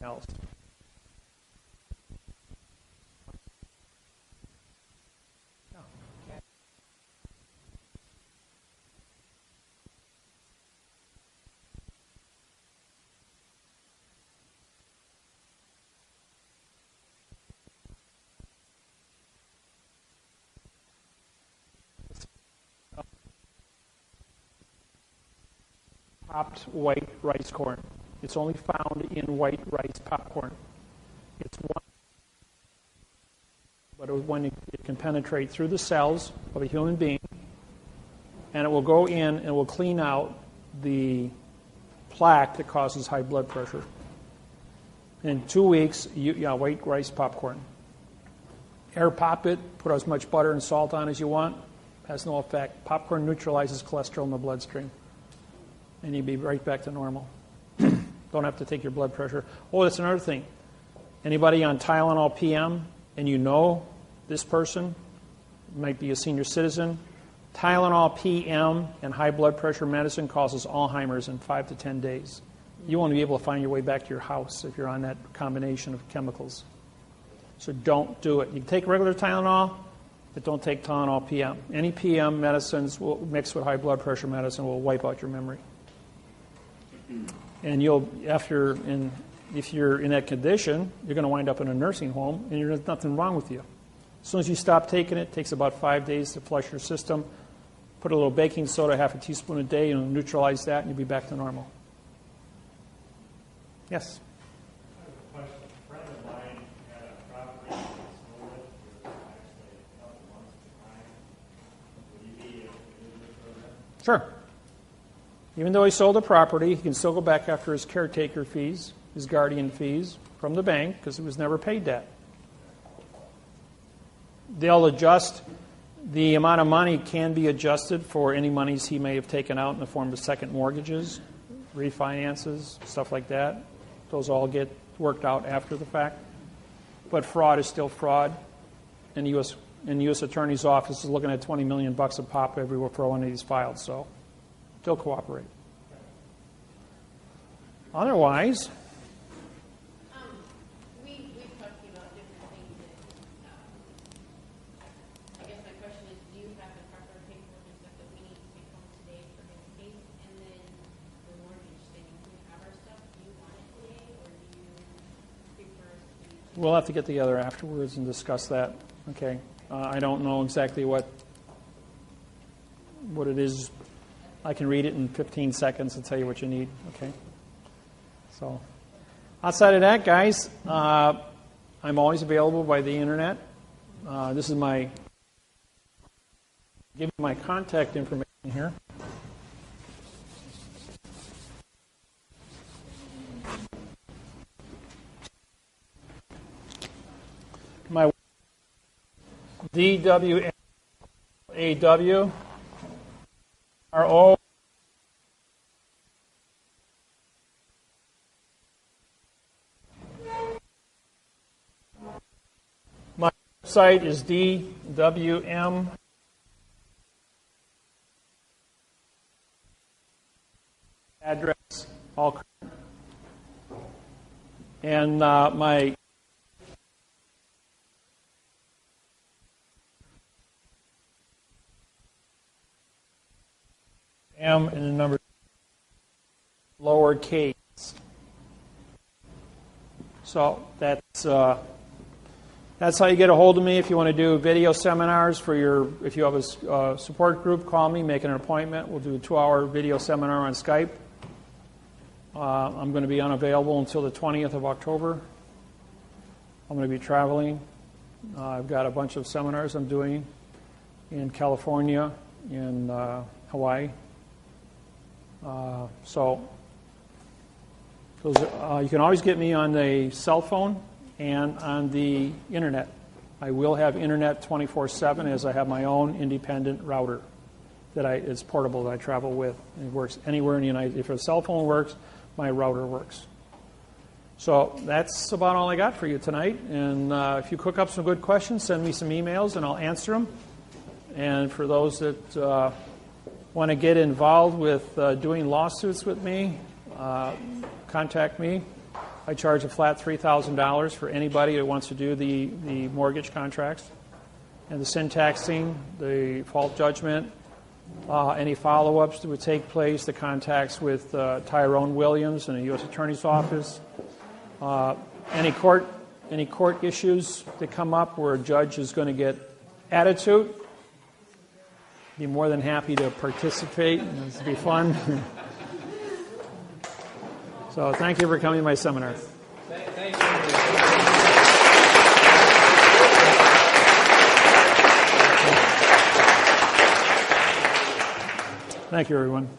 else. Popped white rice corn. It's only found in white rice popcorn. It's one, but when it can penetrate through the cells of a human being, and it will go in and will clean out the plaque that causes high blood pressure. In 2 weeks, white rice popcorn. Air pop it, put as much butter and salt on as you want, has no effect. Popcorn neutralizes cholesterol in the bloodstream. And you'd be right back to normal. Don't have to take your blood pressure. Oh, that's another thing. Anybody on Tylenol PM, and you know this person, might be a senior citizen, Tylenol PM and high blood pressure medicine causes Alzheimer's in 5 to 10 days. You won't be able to find your way back to your house if you're on that combination of chemicals. So don't do it. You can take regular Tylenol, but don't take Tylenol PM. Any PM medicines mixed with high blood pressure medicine will wipe out your memory. And if you're in that condition, you're going to wind up in a nursing home, and there's nothing wrong with you. As soon as you stop taking it, it takes about 5 days to flush your system. Put a little baking soda, half a teaspoon a day, and neutralize that, and you'll be back to normal. Yes? I have a question. A friend of mine had a property in Snowwood for actually a couple months behind. Would you be able to do this program? Sure. Even though he sold the property, he can still go back after his caretaker fees, his guardian fees from the bank, because he was never paid that. They'll adjust. The amount of money can be adjusted for any monies he may have taken out in the form of second mortgages, refinances, stuff like that. Those all get worked out after the fact. But fraud is still fraud. And the U.S. Attorney's Office is looking at $20 million a pop everywhere for one of these files, so still cooperate. Otherwise, we've talked to you about different things. I guess my question is, do you have the proper paperwork and stuff that we need to take home today for his case? And then the mortgage thing, do you have our stuff? Do you want it today, or do you prefer us to? we'll have to get together afterwards and discuss that. Okay. I don't know exactly what it is. I can read it in 15 seconds and tell you what you need. Okay. So, outside of that, guys, I'm always available by the internet. This is give you my contact information here. My DWAWRO My website is DWM address all correct. And my M and the number lowercase. So that's how you get a hold of me. If you want to do video seminars if you have a support group, call me, make an appointment. We'll do a 2-hour video seminar on Skype. I'm going to be unavailable until the 20th of October. I'm going to be traveling. I've got a bunch of seminars I'm doing in California, in Hawaii. So you can always get me on the cell phone and on the internet. I will have internet 24/7 as I have my own independent router it's portable that I travel with. It works anywhere in the United States. If a cell phone works, my router works. So that's about all I got for you tonight. And if you cook up some good questions, send me some emails and I'll answer them. And for those that want to get involved with doing lawsuits with me, contact me. I charge a flat $3,000 for anybody that wants to do the mortgage contracts. And the syntaxing, the fault judgment, any follow-ups that would take place, the contacts with Tyrone Williams in the U.S. Attorney's Office, any court issues that come up where a judge is going to get attitude, be more than happy to participate. This will be fun. So thank you for coming to my seminar. Thank you. Thank you, everyone.